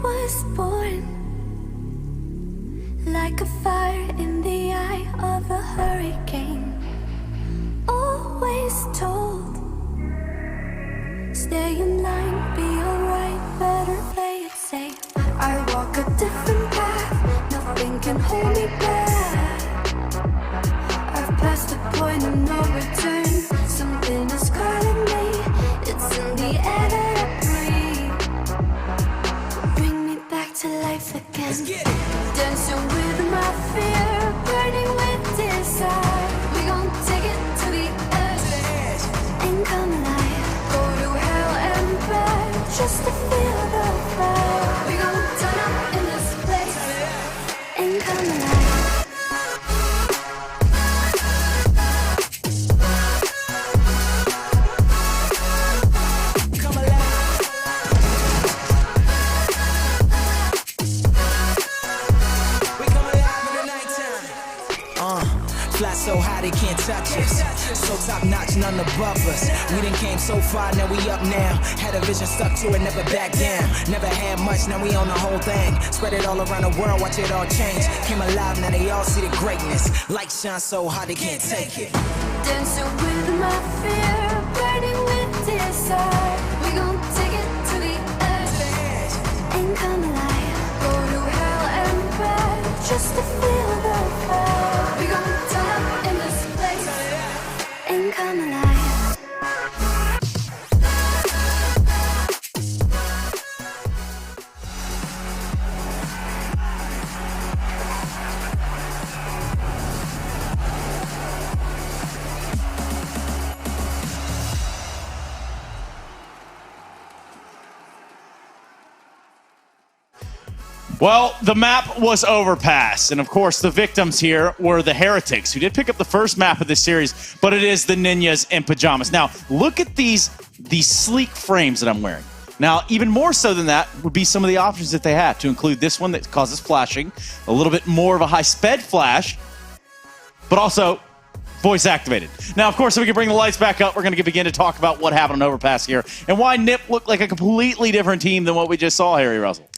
E: was born like a fire in the eye of a hurricane. Always told, stay in line, be alright, better play it safe. I walk a different path, nothing can hold me back. I've passed the point of no return, something is calling me, it's in the air that I breathe. Bring me back to life again, dancing with my fear, burning with desire. We gon' take it to the edge and come alive. Go to hell and back just to feel the fire. We gon' turn up in this place and come alive.
L: Fly so high they can't touch us. So top notch, none above us. We done came so far, now we up now. Had a vision, stuck to it, never back down. Never had much, now we own the whole thing. Spread it all around the world, watch it all change. Came alive, now they all see the greatness. Light shine so hard they can't take it.
E: Dancing with my fear, burning with desire. We gon' take it to the edge and come alive. Go to hell and back just to feel the fire. We gon' turn up in this place and come alive.
Q: Well, the map was Overpass, and of course the victims here were the Heretics, who did pick up the first map of this series, but it is the Ninjas in Pajamas. Now, look at these sleek frames that I'm wearing. Now, even more so than that would be some of the options that they have, to include this one that causes flashing, a little bit more of a high-sped flash, but also voice activated. Now, of course, if we can bring the lights back up, we're going to begin to talk about what happened on Overpass here and why Nip looked like a completely different team than what we just saw, Harry Russell.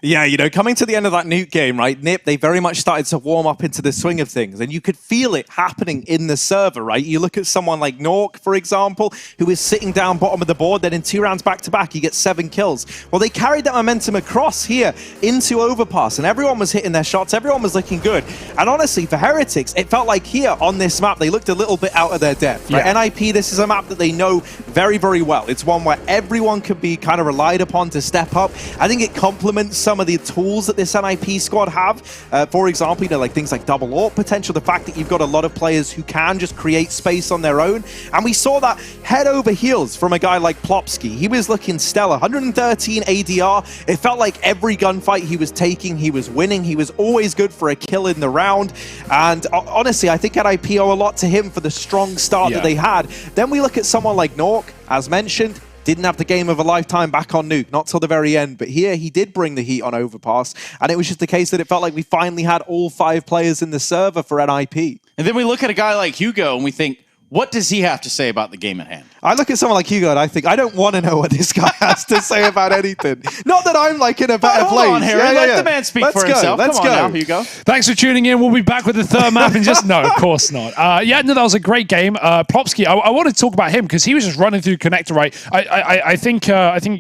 R: Yeah, you know, coming to the end of that Nuke game, right, Nip, they very much started to warm up into the swing of things, and you could feel it happening in the server, right? You look at someone like Nork, for example, who is sitting down bottom of the board, then in 2 rounds back-to-back, he gets 7 kills. Well, they carried that momentum across here into Overpass, and everyone was hitting their shots, everyone was looking good. And honestly, for Heretics, it felt like here on this map, they looked a little bit out of their depth. Right?
B: Yeah.
R: NIP, this is a map that they know very, very well. It's one where everyone can be kind of relied upon to step up. I think it complements some of the tools that this NIP squad have. For example, you know, like things like double AWP potential, the fact that you've got a lot of players who can just create space on their own. And we saw that head over heels from a guy like Plopsky. He was looking stellar. 113 ADR. It felt like every gunfight he was taking, he was winning. He was always good for a kill in the round. And honestly, I think NIP owe a lot to him for the strong start that they had. Then we look at someone like Nork, as mentioned, didn't have the game of a lifetime back on Nuke, not till the very end. But here, he did bring the heat on Overpass. And it was just the case that it felt like we finally had all 5 players in the server for NIP.
Q: And then we look at a guy like Hugo and we think, what does he have to say about the game at hand?
R: I look at someone like Hugo and I think, I don't want to know what this guy has to say about anything. Not that I'm like in a better place.
Q: Hold on, Harry. Let the man speak for himself.
R: Let's
Q: Come
R: go.
Q: on now, Hugo.
B: Thanks for tuning in. We'll be back with the third map in just... No, of course not. Yeah, no, that was a great game. Plopsky, I wanted to talk about him because he was just running through connector, right? I think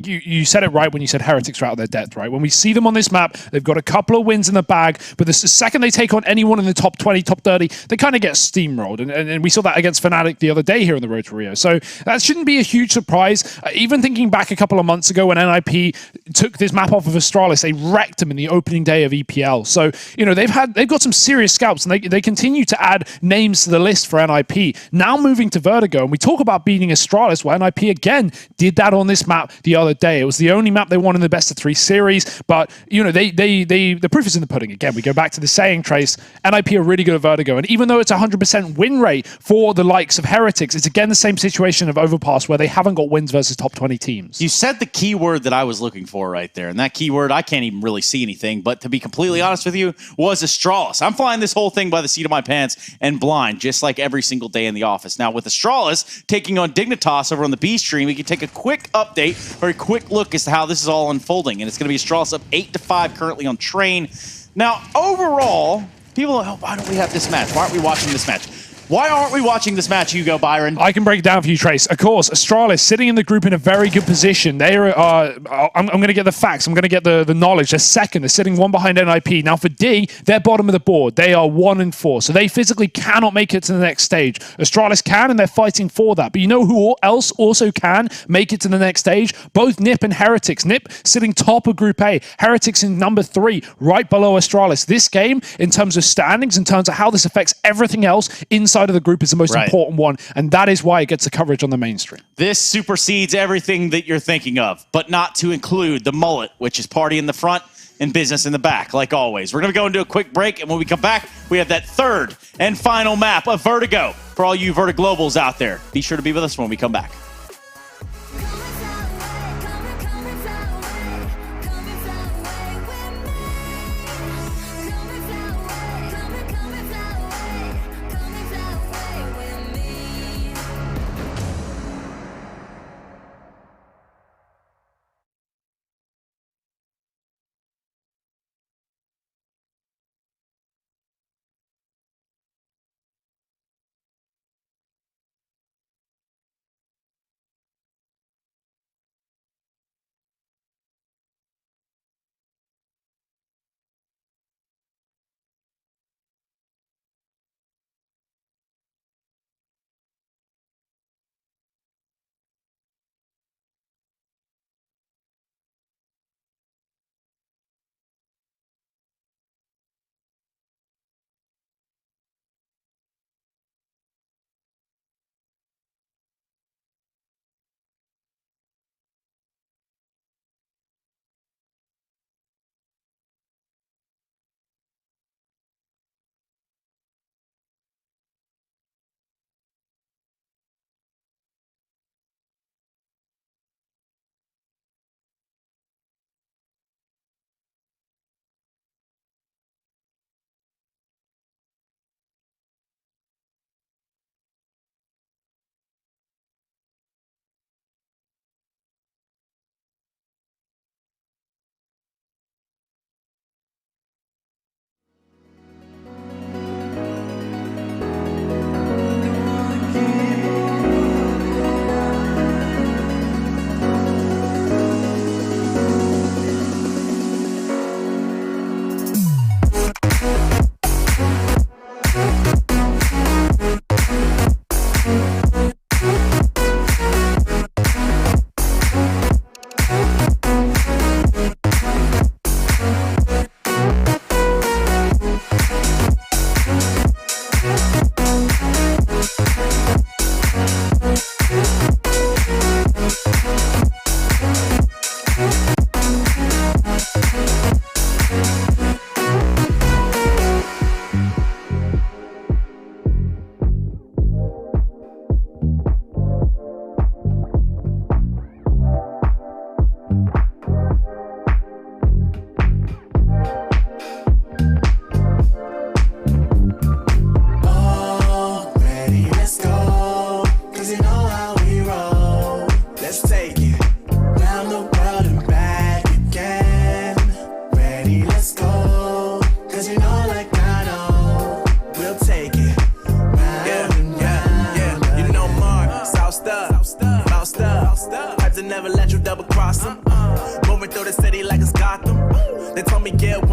B: you said it right when you said Heretics are out of their depth, right? When we see them on this map, they've got a couple of wins in the bag, but the second they take on anyone in the top 20, top 30, they kind of get steamrolled. And we saw that against Fnatic the other day here on the road to Rio. So that shouldn't be a huge surprise. Even thinking back a couple of months ago when NIP took this map off of Astralis, they wrecked them in the opening day of EPL. So, you know, they've got some serious scalps, and they continue to add names to the list for NIP. Now moving to Vertigo, and we talk about beating Astralis, where NIP again did that on this map the other day. It was the only map they won in the best of 3 series, but you know, the proof is in the pudding. Again, we go back to the saying, Trace, NIP are really good at Vertigo, and even though it's 100% win rate for the likes of Heretics, it's again the same situation of Overpass where they haven't got wins versus top 20 teams.
Q: You said the key word that I was looking for right there, and that keyword, I can't even really see anything, but to be completely honest with you, was Astralis. I'm flying this whole thing by the seat of my pants and blind, just like every single day in the office. Now, with Astralis taking on Dignitas over on the B stream, we can take a quick update, or a quick look as to how this is all unfolding, and it's going to be Astralis up 8-5 currently on Train. Now, overall, people are, why don't we have this match? Why aren't we watching this match? Why aren't we watching this match, Hugo Byron?
B: I can break it down for you, Trace. Of course, Astralis sitting in the group in a very good position. They are. I'm going to get the facts. I'm going to get the knowledge. They're second. They're sitting one behind NIP. Now for D, they're bottom of the board. They are 1-4, so they physically cannot make it to the next stage. Astralis can, and they're fighting for that. But you know who else also can make it to the next stage? Both Nip and Heretics. Nip sitting top of Group A. Heretics in number 3, right below Astralis. This game, in terms of standings, in terms of how this affects everything else inside of the group, is the most important one, and that is why it gets the coverage on the mainstream.
Q: This supersedes everything that you're thinking of, but not to include the mullet, which is party in the front and business in the back, like always. We're going to go into a quick break, and when we come back, we have that third and final map of Vertigo for all you Vertiglobals out there. Be sure to be with us when we come back.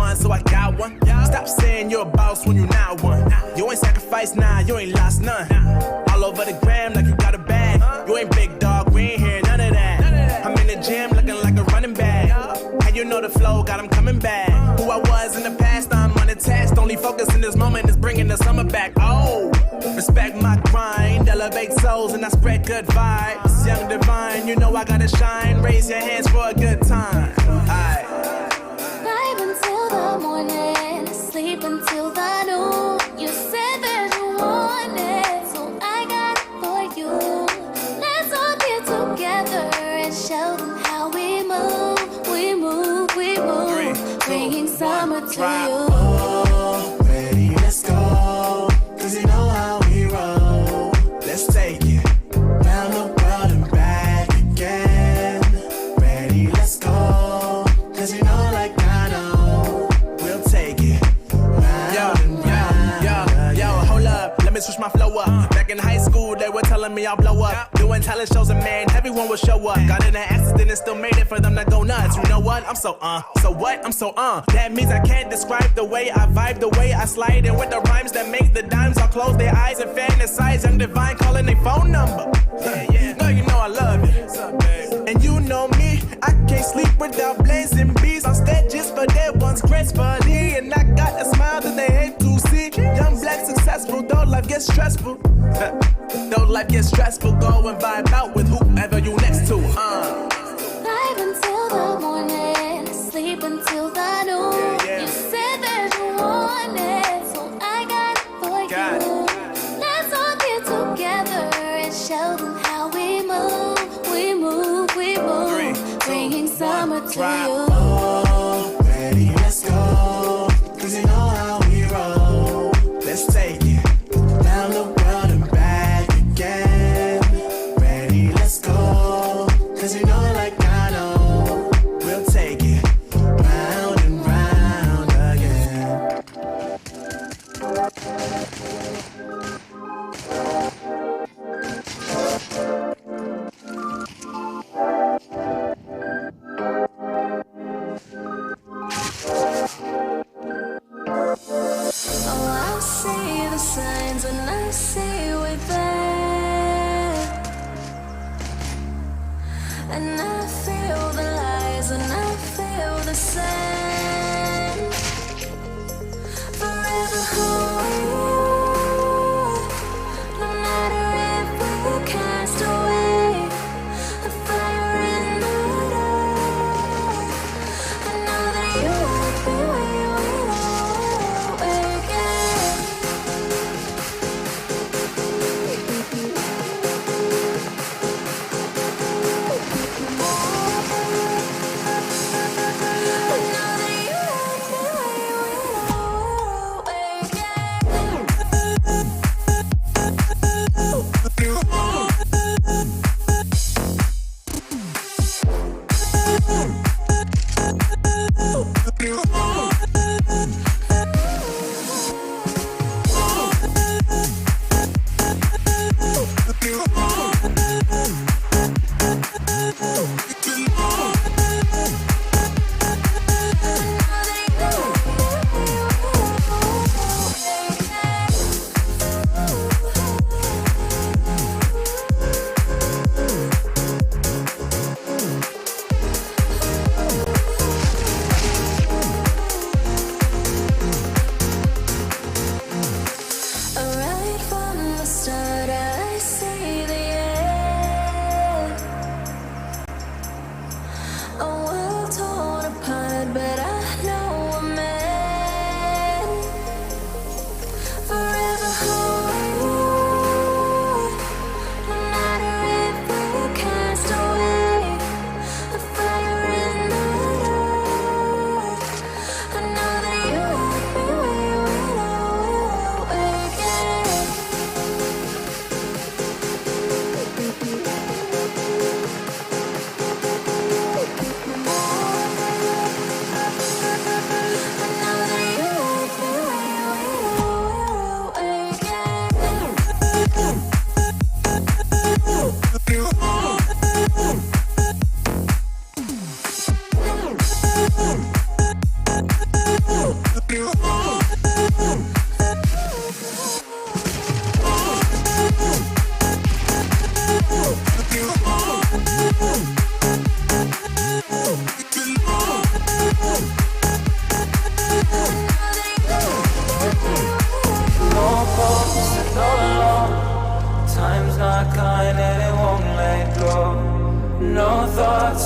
P: one, so I got one. Stop saying you're a boss when you're not one. You ain't sacrificed, nah, you ain't lost none. All over the gram like you got a bag. You ain't big dog, we ain't hear none of that. I'm in the gym looking like a running back. And you know the flow, got him coming back. Who I was in the past, I'm unattached. Only focus in this moment is bringing the summer back. Oh, respect my grind, elevate souls and I spread good vibes. Young divine, you know I gotta shine. Raise your hands for a good time. Aight.
E: Vibe until the morning, sleep until the noon. You said that you want it, so I got it for you. Let's all get together and show them how we move. We move, we move, bringing summer to you.
P: Oh, ready, let's go. Cause you know how we roll. Let's take it round the world and back again. Ready, let's go. Cause you know like I know. We'll take it round and round. Yo, hold up, let me switch my flow up. Back in high school, they were telling me I'll blow up. Doing talent shows and man, everyone would show up. Got in an accident and still made it for them to go nuts. You know what? I'm so so what? I'm so That means I can't describe the way I vibe, the way I slide in with the rhymes that make the dimes. I'll close their eyes and fantasize. Young divine calling their phone number. Girl, you know I love it. And you know me, I can't sleep without blazing beats. On stages for their ones gracefully. And I got a smile that they hate to see. Young black successful, though life gets stressful. Though life gets stressful, go and vibe out with whoever you next to.
E: Vibe until the morning, sleep until the noon. You said that you want it, so I got it for you. Let's all get together and show them how we move. We move, we move, bringing summer to you.
P: Oh, ready, let's go. Cause you know how we roll. Let's take it round the world and back again. Ready, let's go. Cause you know like I know. We'll take it round and round again.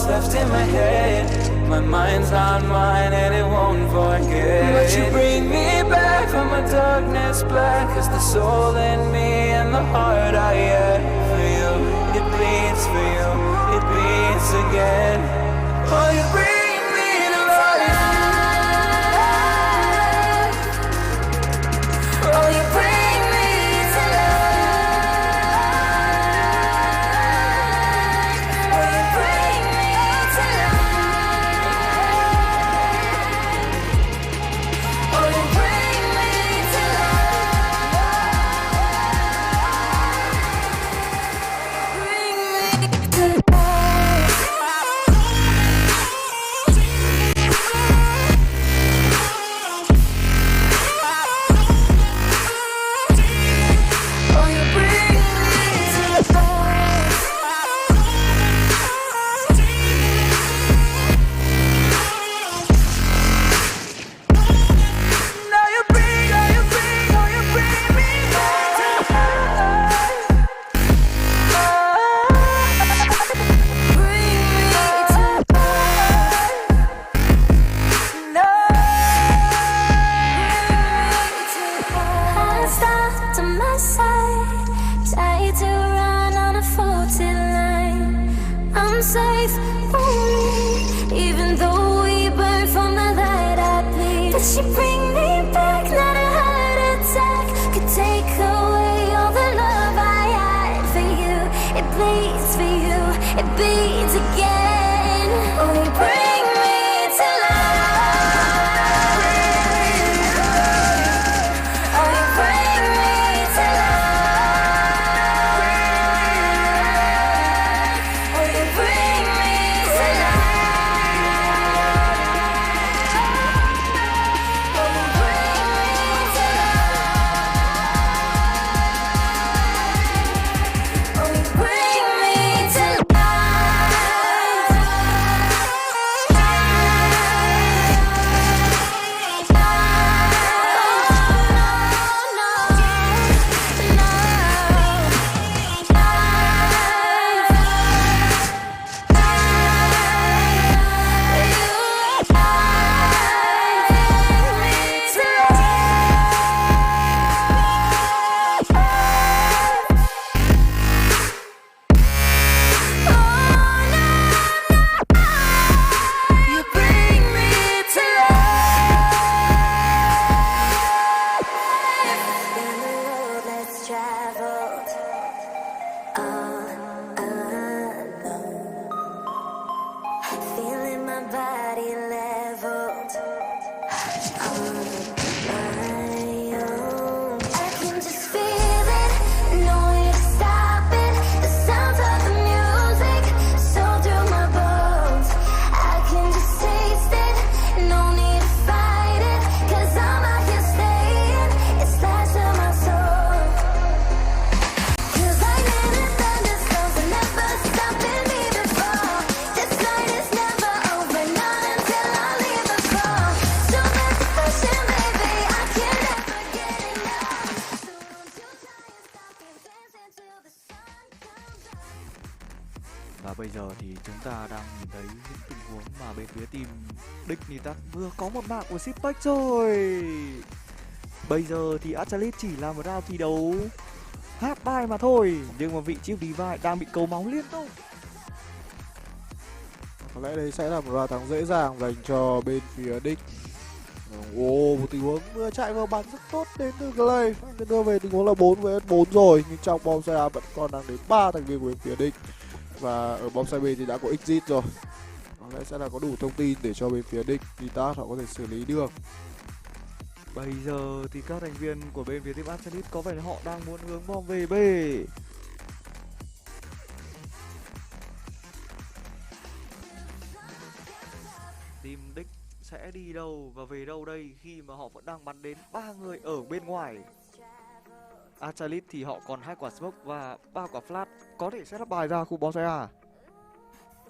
L: left in my head. My mind's on mine and it won't forget. But you bring me back from a darkness black. Cause the soul in me and the heart I had for you, it bleeds for you, it beats again. Oh, you bring me to life. Oh, you bring me to life. Oh, you bring me to life. Oh, you bring me to life. Bring me to she bring me back, not a heart attack could take away all the love I had for you. It bleeds for you, it beats again. Oh, you bring me to life. Oh, you bring me to life. Oh, you bring me to life.
K: Và bây giờ thì chúng ta đang nhìn thấy những tình huống mà bên phía team Dignitas vừa có một mạng của Sipec rồi. Bây giờ thì Achalit chỉ là một round thi đấu hát bài mà thôi, nhưng mà vị trí Divide đang bị cầu máu liên tục.
O: Có lẽ đây sẽ là một round thắng dễ dàng dành cho bên phía Dick. Một tình huống vừa chạy vừa bắn rất tốt đến từ Clay. Đưa về tình huống là 4 với 4 rồi, nhưng trong bonsai vẫn còn đang đến 3 thành viên của bên phía Dick. Và ở bonsai B thì đã có exit rồi. Có lẽ sẽ là có đủ thông tin để cho bên phía Dignitas họ có thể xử lý được.
K: Bây giờ thì các thành viên của bên phía team Achalit có vẻ là họ đang muốn hướng bom về B. Team Dick sẽ đi đâu và về đâu đây khi mà họ vẫn đang bắn đến 3 người ở bên ngoài. Achalit thì họ còn 2 quả smoke và 3 quả flash, có thể set up bài ra khu bonsai A.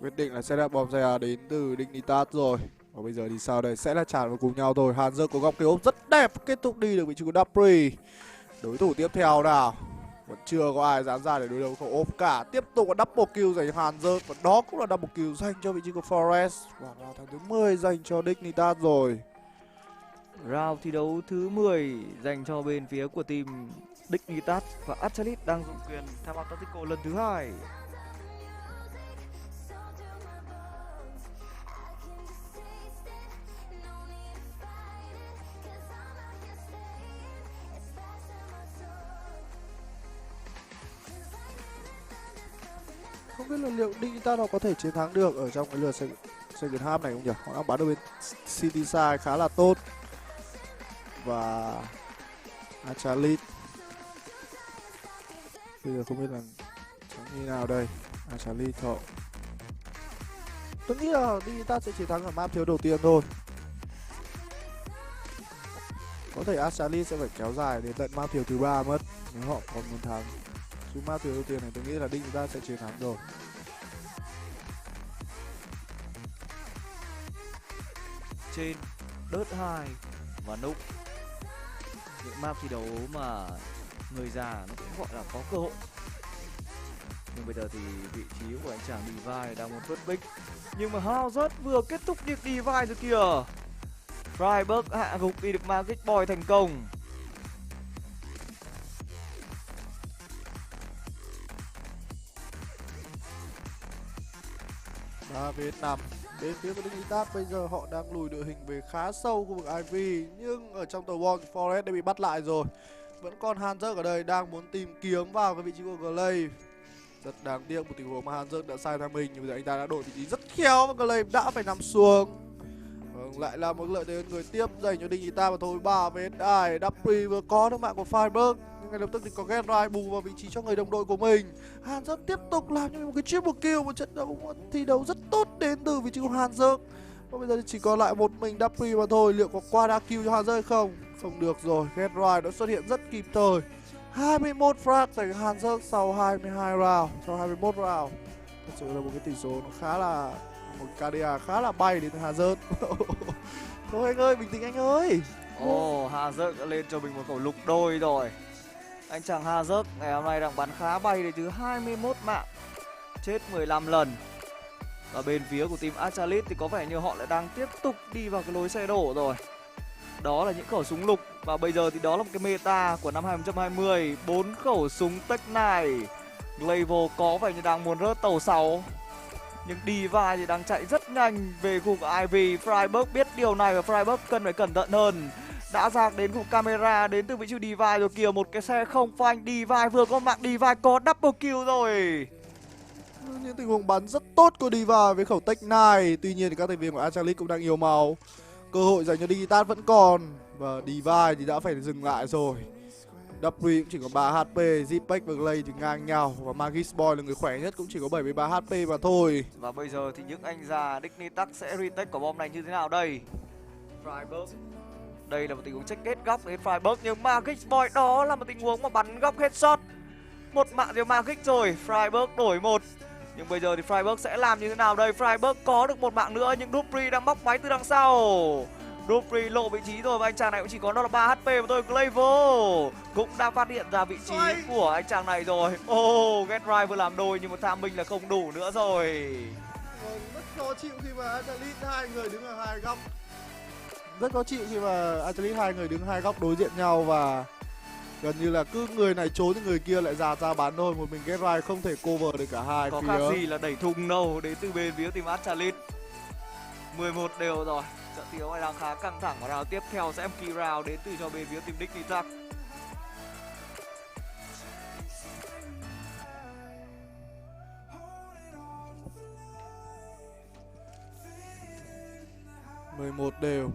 O: Quyết định là set up bonsai A đến từ Dignitas rồi. Và bây giờ thì sao đây? Sẽ là tràn vào cùng nhau thôi. Hanzer có góc kế ốp rất đẹp, kết thúc đi được vị trí của Dapri. Đối thủ tiếp theo nào? Vẫn chưa có ai dám ra để đối đầu với khẩu ốp cả. Tiếp tục là double kill dành cho Hàn Dơ. Và đó cũng là double kill dành cho vị trí của Forest. Và round tháng thứ 10 dành cho Dignitas rồi.
K: Round thi đấu thứ 10 dành cho bên phía của team Dignitas. Và Astralis đang dùng quyền tham out tactical lần thứ 2.
O: Không biết là liệu Dignitas họ có thể chiến thắng được ở trong cái lượt second half này không nhỉ? Họ đang bắn ở bên City side khá là tốt. Và Astralis bây giờ không biết là như nào đây. Astralis họ, tôi nghĩ là Dignitas sẽ chiến thắng ở map thiếu đầu tiên thôi. Có thể Astralis sẽ phải kéo dài đến tận map thiếu thứ 3 mất nếu họ còn muốn thắng. Chứ map thiếu đầu tiên này tôi nghĩ là Dignitas sẽ chiến thắng rồi.
K: Trên đớt 2 và núc, những map thi đấu mà người già nó cũng gọi là có cơ hội. Nhưng bây giờ thì vị trí của anh chàng Divide đang muốn vớt bích. Nhưng mà Hazard vừa kết thúc việc Divide rồi kìa. Freiburg hạ gục đi được Magic Boy thành công.
O: Ba vs 5. Bên phía của Dignitas bây giờ họ đang lùi đội hình về khá sâu khu vực IV. Nhưng ở trong tàu bom Forest đã bị bắt lại rồi. Vẫn còn Hanzert ở đây đang muốn tìm kiếm vào cái vị trí của Glaive. Rất đáng tiếc một tình huống mà Hanzert đã sai tham mình. Nhưng bây giờ anh ta đã đổi vị trí rất khéo và Glaive đã phải nằm xuống. Lại là một lợi thế người tiếp dành cho Dignitas và thôi 3 vs 2. Dapri vừa có được mạng của Freiburg. Nhưng ngay lập tức thì có Genrai bù vào vị trí cho người đồng đội của mình. Hanzert tiếp tục làm cho mình một cái triple kill, một trận đấu thi đấu rất tốt đến từ vị trí của Hanzert. Và bây giờ thì chỉ còn lại một mình Dapri mà thôi. Liệu có qua đa kill cho Hanzert hay không? Không được rồi, Genrai đã xuất hiện rất kịp thời. 21 frag dành cho Hanzert sau 22 round, sau 21 round. Thật sự là một cái tỷ số nó khá là, một KDA khá là bay đến từ Hanzert. Thôi anh ơi, bình tĩnh anh ơi.
K: Hazard đã lên cho mình một khẩu lục đôi rồi. Anh chàng Hazard ngày hôm nay đang bắn khá bay đến thứ 21 mạng, chết 15 lần. Và bên phía của team Astralis thì có vẻ như họ lại đang tiếp tục đi vào cái lối xe đổ rồi. Đó là những khẩu súng lục. Và bây giờ thì đó là một cái meta của năm 2020. 4 khẩu súng tech này. Glaive có vẻ như đang muốn rớt tàu 6. Nhưng Divide thì đang chạy rất nhanh về khu vực IV. Freiburg biết điều này và Freiburg cần phải cẩn thận hơn. Đã dạc đến khu camera đến từ vị trí Divide rồi kìa. Một cái xe không phanh. Divide vừa có mạng, Divide có double kill rồi.
O: Những tình huống bắn rất tốt của Divide với khẩu tech này. Tuy nhiên thì các thành viên của Astralis cũng đang yếu máu. Cơ hội dành cho Dignitas vẫn còn. Và Divide thì đã phải dừng lại rồi. Dapri cũng chỉ có 3 HP, Zipek và Glay thì ngang nhau. Và Magis Boy là người khỏe nhất cũng chỉ có 73 HP mà thôi.
K: Và bây giờ thì những anh già Dignitas sẽ retake quả bom này như thế nào đây? Freiburg. Đây là một tình huống check kết góc đến Freiburg. Nhưng Magis Boy đó là một tình huống mà bắn góc headshot. Một mạng cho Magis rồi. Freiburg đổi 1. Nhưng bây giờ thì Freiburg sẽ làm như thế nào đây? Freiburg có được một mạng nữa nhưng Dupri đang móc máy từ đằng sau. Dupri lộ vị trí rồi và anh chàng này cũng chỉ có đó là 3 HP mà thôi. Glaive cũng đã phát hiện ra vị trí của anh chàng này rồi. Getrai vừa làm đôi nhưng mà tham minh là không đủ nữa rồi.
O: Rất khó chịu khi mà Astralis hai người đứng ở hai góc. Rất khó chịu khi mà Astralis hai người đứng hai góc đối diện nhau và gần như là cứ người này trốn thì người kia lại ra bắn thôi. Một mình Getrai không thể cover được cả hai
K: có
O: phía.
K: khác gì là đẩy thùng đâu đến từ bên phía team Astralis. 11 đều rồi. Trận thi đấu này đang khá căng thẳng và round tiếp theo sẽ key round đến từ cho bên phía team Dignitas.
O: ...11 đều.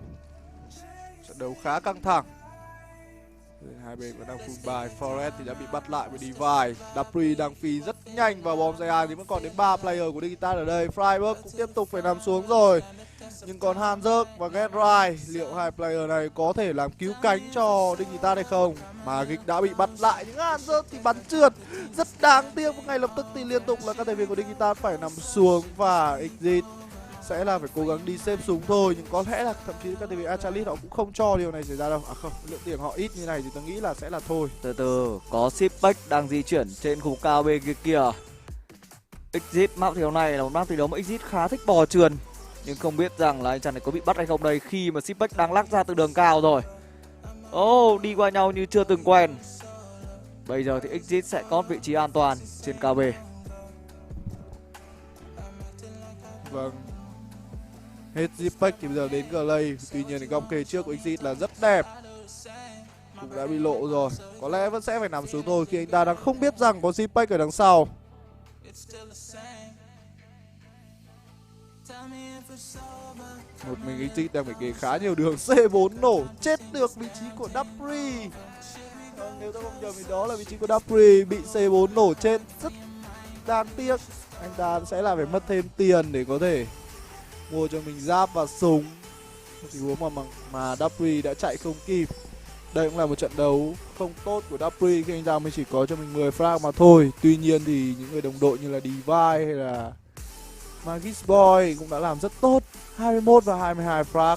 O: Trận đấu khá căng thẳng. Hai bên vẫn đang full buy. Forest thì đã bị bắt lại với Divide. Dapri đang phi rất nhanh vào bom Giant thì vẫn còn đến 3 player của Dignitas ở đây. Freiburg cũng tiếp tục phải nằm xuống rồi. Nhưng còn Hanzert và Getrai, liệu hai player này có thể làm cứu cánh cho Dignitas hay không? Magic đã bị bắt lại nhưng Hanzert thì bắn trượt. Rất đáng tiếc, ngay lập tức thì liên tục là các thành viên của Dignitas phải nằm xuống và exit. sẽ là phải cố gắng đi xếp súng thôi, nhưng có lẽ là thậm chí các team Achalit họ cũng không cho điều này xảy ra đâu. À không, lượng tiền họ ít như này thì tôi nghĩ là sẽ là thôi.
K: Từ từ, có Shipback đang di chuyển trên khu cao bên kia kìa. Exit map thi đấu này là một map thi đấu mà Exit khá thích bò trườn, nhưng không biết rằng là anh chàng này có bị bắt hay không đây khi mà Shipback đang lắc ra từ đường cao rồi. Đi qua nhau như chưa từng quen. Bây giờ thì Exit sẽ có vị trí an toàn trên KB.
O: Vâng. Hết Zipek thì bây giờ đến Glay. Tuy nhiên thì góc kê trước của Exit là rất đẹp, cũng đã bị lộ rồi. Có lẽ vẫn sẽ phải nằm xuống thôi khi anh ta đang không biết rằng có Zipek ở đằng sau. Một mình Exit đang phải kê khá nhiều đường. C4 nổ chết được vị trí của Dapri. Nếu tôi không nhầm thì đó là vị trí của Dapri, bị C4 nổ chết, rất đáng tiếc. Anh ta sẽ là phải mất thêm tiền để có thể mua cho mình giáp và súng. Một tình huống mà Dapri đã chạy không kịp. Đây cũng là một trận đấu không tốt của Dapri khi anh ta mới chỉ có cho mình 10 frag mà thôi. Tuy nhiên thì những người đồng đội như là Divide hay là Magis Boy cũng đã làm rất tốt, 21 và 22 frag.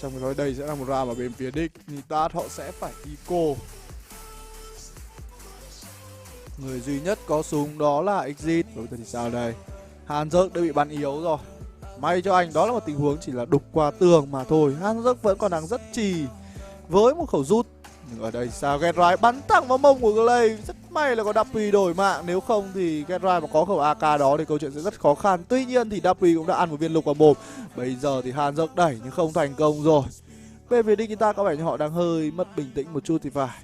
O: Trong cái nói đây sẽ là một round ở bên phía địch, Nitat họ sẽ phải eco. Người duy nhất có súng đó là Exit. Bây giờ thì sao đây? Hàn Dược đã bị bắn yếu rồi. May cho anh đó là một tình huống chỉ là đục qua tường mà thôi. Hàn Dược vẫn còn đang rất trì với một khẩu rút. Nhưng ở đây sao Getrive bắn thẳng vào mông của Glay. Rất may là có Dapri đổi mạng. Nếu không thì Getrive mà có khẩu AK đó thì câu chuyện sẽ rất khó khăn. Tuy nhiên thì Dapri cũng đã ăn một viên lục vào mồm. Bây giờ thì Hàn Dược đẩy nhưng không thành công rồi. Bên phía Nikita có vẻ như họ đang hơi mất bình tĩnh một chút thì phải.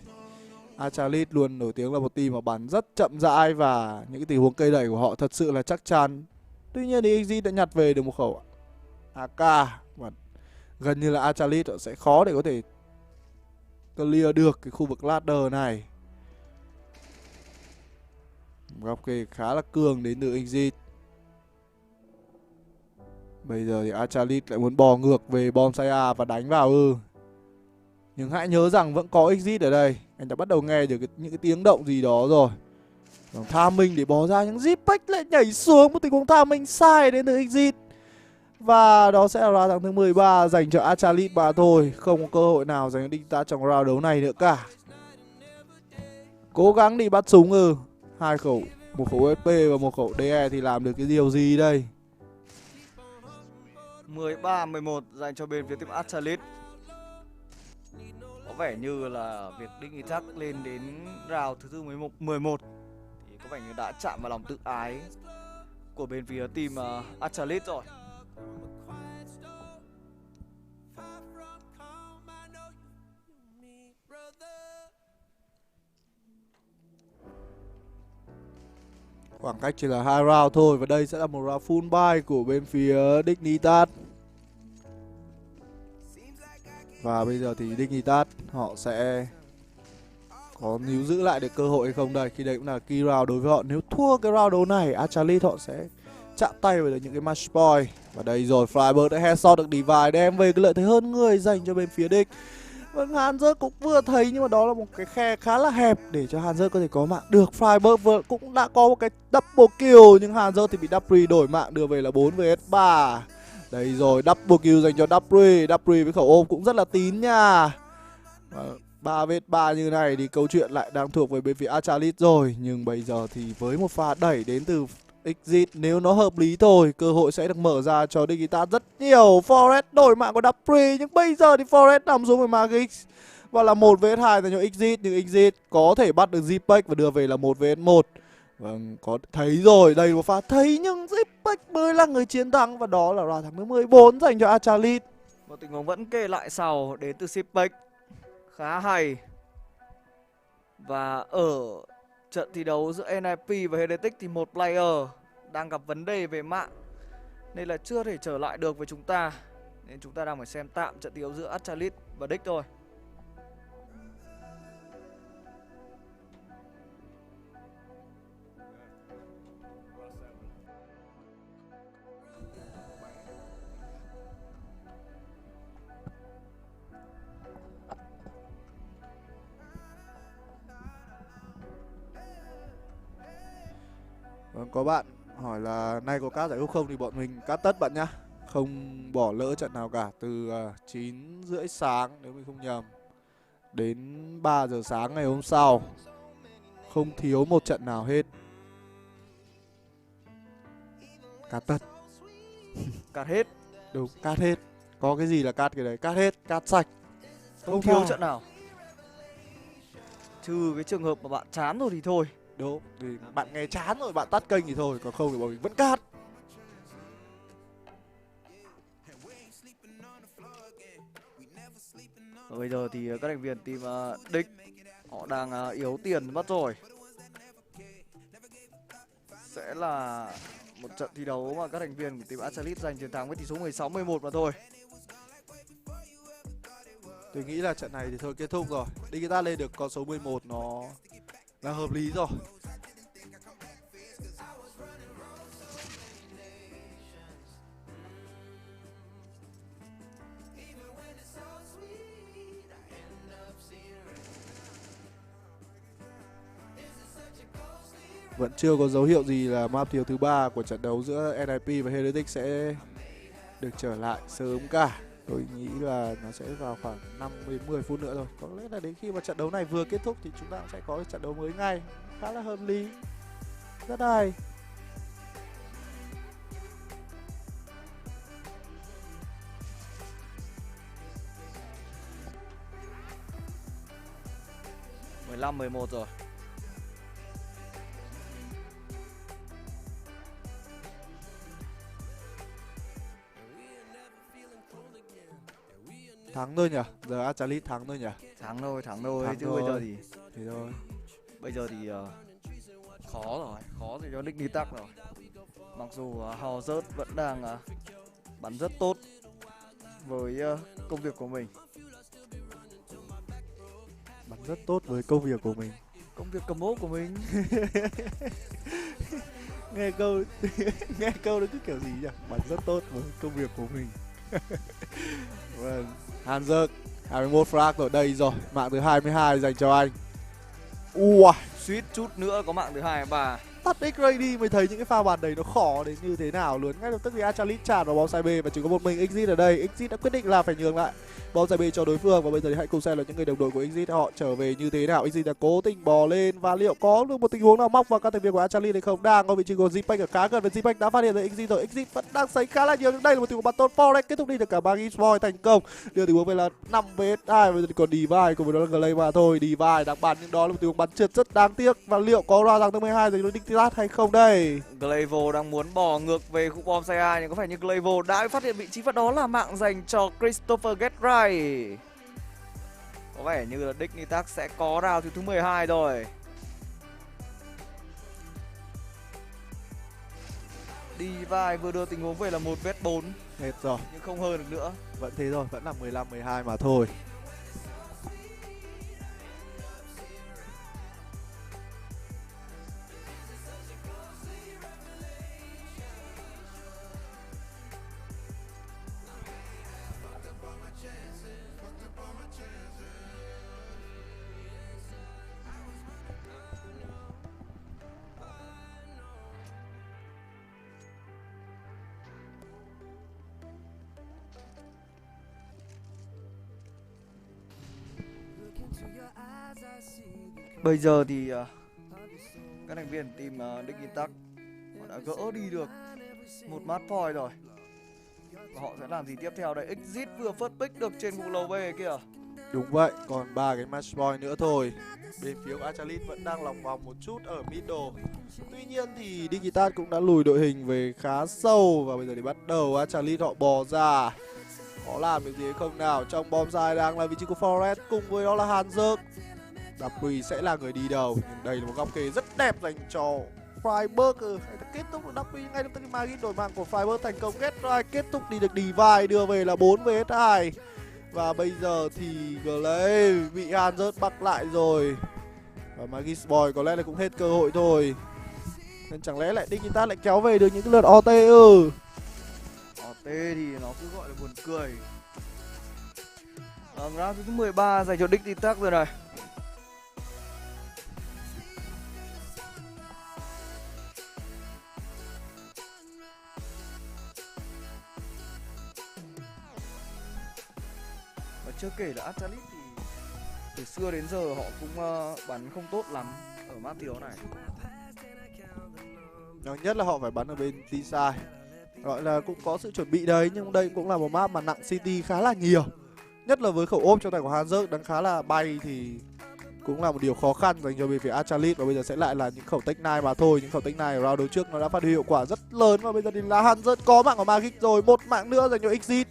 O: Achalit luôn nổi tiếng là một team mà bắn rất chậm rãi và những cái tình huống cây đẩy của họ thật sự là chắc chắn. Tuy nhiên thì Exit đã nhặt về được một khẩu AK và gần như là Achalit sẽ khó để có thể clear được cái khu vực ladder này. Góc kê khá là cường đến từ Exit. Bây giờ thì Achalit lại muốn bò ngược về bonsai A và đánh vào Nhưng hãy nhớ rằng vẫn có Exit ở đây. Anh đã bắt đầu nghe được những cái tiếng động gì đó rồi. Tham minh để bò ra, những Zipek lại nhảy xuống. Một tình huống tham minh sai đến từ Exit. Và đó sẽ là round thắng thứ 13 dành cho Achalit mà thôi. Không có cơ hội nào dành cho Dicta trong round đấu này nữa cả. Cố gắng đi bắt súng hai khẩu, một khẩu USP và một khẩu DE thì làm được cái điều gì đây?
K: 13-11 dành cho bên phía team Achalit. Có vẻ như là việc Đinh Chắc lên đến round thứ 11 thì có vẻ như đã chạm vào lòng tự ái của bên phía team Achalit rồi.
O: Khoảng cách chỉ là 2 round thôi và đây sẽ là một round full buy của bên phía Dignitas. Và bây giờ thì Dignitas họ sẽ có níu giữ lại được cơ hội hay không đây. Khi đây cũng là key round đối với họ. Nếu thua cái round đấu này, Achalit họ sẽ chạm tay vào những cái match point. Và đây rồi, Flybird đã headshot được Divide đem về cái lợi thế hơn người dành cho bên phía địch. Vâng, Hàn Dơ cũng vừa thấy nhưng mà đó là một cái khe khá là hẹp để cho Hàn Dơ có thể có mạng được. Flybird cũng đã có một cái double kill nhưng Hàn Dơ thì bị Dapri đổi mạng đưa về là 4 vs 3. Đây rồi, double kill dành cho Dapri. Dapri với khẩu ôm cũng rất là tín nha. 3 vs 3 như này thì câu chuyện lại đang thuộc về bên phía Achalit rồi. Nhưng bây giờ thì với một pha đẩy đến từ Exit, nếu nó hợp lý thôi, cơ hội sẽ được mở ra cho Digital rất nhiều. Forest đổi mạng của Dapri, nhưng bây giờ thì Forest nằm xuống với Magix và là 1 vs 2 dành cho Exit. Nhưng Exit có thể bắt được Zipek và đưa về là 1 vs 1. Vâng, có thấy rồi, đây một pha thấy nhưng Zipek mới là người chiến thắng. Và đó là round thắng thứ 14 dành cho Achalit.
K: Một tình huống vẫn kê lại sau đến từ Zipek, khá hay. Và ở trận thi đấu giữa NIP và Heretic thì một player đang gặp vấn đề về mạng nên là chưa thể trở lại được với chúng ta. Nên chúng ta đang phải xem tạm trận thi đấu giữa Achalit và Dick thôi.
O: Vâng, có bạn hỏi là nay có cát giải úp không thì bọn mình cát tất bạn nhá. Không bỏ lỡ trận nào cả, từ 9 rưỡi sáng nếu mình không nhầm đến 3 giờ sáng ngày hôm sau. Không thiếu một trận nào hết. Cát tất.
K: Cát hết.
O: Đúng, cát hết. Có cái gì là cát cái đấy, cát hết, cát sạch.
K: Không thiếu trận nào. Trừ cái trường hợp mà bạn chán rồi thì thôi.
O: Đúng, thì bạn nghe chán rồi bạn tắt kênh thì thôi, còn không thì bọn mình vẫn cát.
K: Và bây giờ thì các thành viên team Đích họ đang yếu tiền mất rồi. Sẽ là một trận thi đấu mà các thành viên của team Achalit giành chiến thắng với tỷ số 16-11 mà thôi.
O: Tôi nghĩ là trận này thì thôi kết thúc rồi. Digital lên được con số 11 nó là hợp lý rồi. Vẫn chưa có dấu hiệu gì là map thiếu thứ 3 của trận đấu giữa NIP và Heretic sẽ được trở lại sớm cả. Tôi nghĩ là nó sẽ vào khoảng 5 đến 10 phút nữa thôi. Có lẽ là đến khi mà trận đấu này vừa kết thúc thì chúng ta cũng sẽ có trận đấu mới ngay. Khá là hợp lý. Rất hay.
K: Mười 11 rồi.
O: Thắng thôi nhỉ? Giờ Achalit thắng thôi nhỉ?
K: Thắng thôi chứ
O: thôi.
K: bây giờ thì
O: thế thôi.
K: Bây giờ thì khó rồi cho Nick đi tắc rồi. Mặc dù Hào rớt vẫn đang bắn rất tốt với công việc của mình.
O: Bắn rất tốt với công việc của mình.
K: Công việc cầm ốp của mình.
O: nghe câu nó cứ kiểu gì nhỉ? Bắn rất tốt với công việc của mình. Vâng. Hàn Dược 21 frag rồi, đây rồi, mạng thứ 22 dành cho anh. Ui,
K: suýt chút nữa có mạng thứ 2 và
O: tắt X-Ray đi mới thấy những cái pha bàn đấy nó khó đến như thế nào luôn. Ngay lập tức thì Achalit tràn vào bóng side B và chỉ có một mình Exit ở đây. Exit đã quyết định là phải nhường lại bóng side B cho đối phương, và bây giờ thì hãy cùng xem là những người đồng đội của Exit họ trở về như thế nào. Exit đã cố tình bò lên và liệu có được một tình huống nào móc vào các thành viên của Achalit hay không. Đang có vị trí của Zipek ở khá gần, và Zipek đã phát hiện ra Exit rồi. Exit vẫn đang sấy khá là nhiều, nhưng đây là một tình huống bắn tốt. Forex kết thúc đi được cả Baggy Boy thành công, đưa tình huống về là 5 vs 2. Bây giờ thì còn Divide cùng với đó là Glay mà thôi. Divide đang bắn nhưng đó là một tình huống bắn trượt rất đáng tiếc, và liệu có ra rằng thứ 12 rồi Dictat hay không đây?
K: Glaivo đang muốn bỏ ngược về khu bom xe A, nhưng có phải như Glaivo đã phát hiện vị trí, và đó là mạng dành cho Christopher Getray. Có vẻ như là Dignitas sẽ có round thứ 12 rồi. Divide vừa đưa tình huống về là 1v4.
O: Hết rồi.
K: Nhưng không hơn được nữa.
O: Vẫn thế rồi, vẫn là 15-12 mà thôi.
K: Bây giờ thì các thành viên team Dignitas họ đã gỡ đi được một match point rồi. Và họ sẽ làm gì tiếp theo đây? Exit vừa first pick được trên khu lầu B kìa.
O: Đúng vậy, còn 3 cái match point nữa thôi. Bên phía của Achalit vẫn đang lòng vòng một chút ở middle. Tuy nhiên thì Digital cũng đã lùi đội hình về khá sâu, và bây giờ thì bắt đầu Achalit họ bò ra. Có làm được gì hay không nào? Trong bom dài đang là vị trí của Forest, cùng với đó là Hàn Dược. Đạp Quỳ sẽ là người đi đầu, nhưng đây là một góc kê rất đẹp dành cho Freiburg. Kết thúc được Đạp Quỳ ngay lập tức Magin đổi mạng của Freiburg thành công. Kết thúc đi được Divide, đưa về là 4 vs 2. Và bây giờ thì Glay bị Hàn rớt bắt lại rồi, và Magis Boy có lẽ là cũng hết cơ hội thôi. Nên chẳng lẽ lại Digital lại kéo về được những lượt OT ư?
K: OT thì nó cứ gọi là buồn cười. Round thứ 13 dành cho Digital rồi này. Chưa kể là Astralis thì từ xưa đến giờ họ cũng bắn không tốt lắm ở map thi đấu này.
O: Nhất là họ phải bắn ở bên T-side, gọi là cũng có sự chuẩn bị đấy, nhưng đây cũng là một map mà nặng CT khá là nhiều, nhất là với khẩu ốp trong tay của Hanzert đang khá là bay thì cũng là một điều khó khăn dành cho bên phía Astralis. Và bây giờ sẽ lại là những khẩu tech 9 mà thôi, những khẩu tech 9 ở round đấu trước nó đã phát huy hiệu quả rất lớn. Và bây giờ thì là Hanzert có mạng của Magic rồi, một mạng nữa dành cho Exit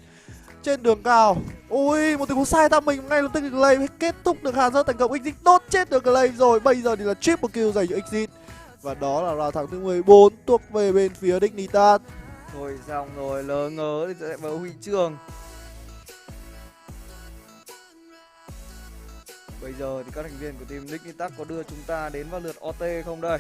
O: trên đường cao. Ui, một tình huống sai ta mình ngay lập tức Glaive kết thúc được Hanzert thành công. Exit đốt chết được Glaive rồi, bây giờ thì là triple kill dành cho Exit. Và đó là round thắng thứ 14 thuộc về bên phía Dignitas.
K: Thôi xong rồi, lỡ ngớ thì sẽ vào huy chương. Bây giờ thì các thành viên của team Dignitas có đưa chúng ta đến vào lượt OT không đây?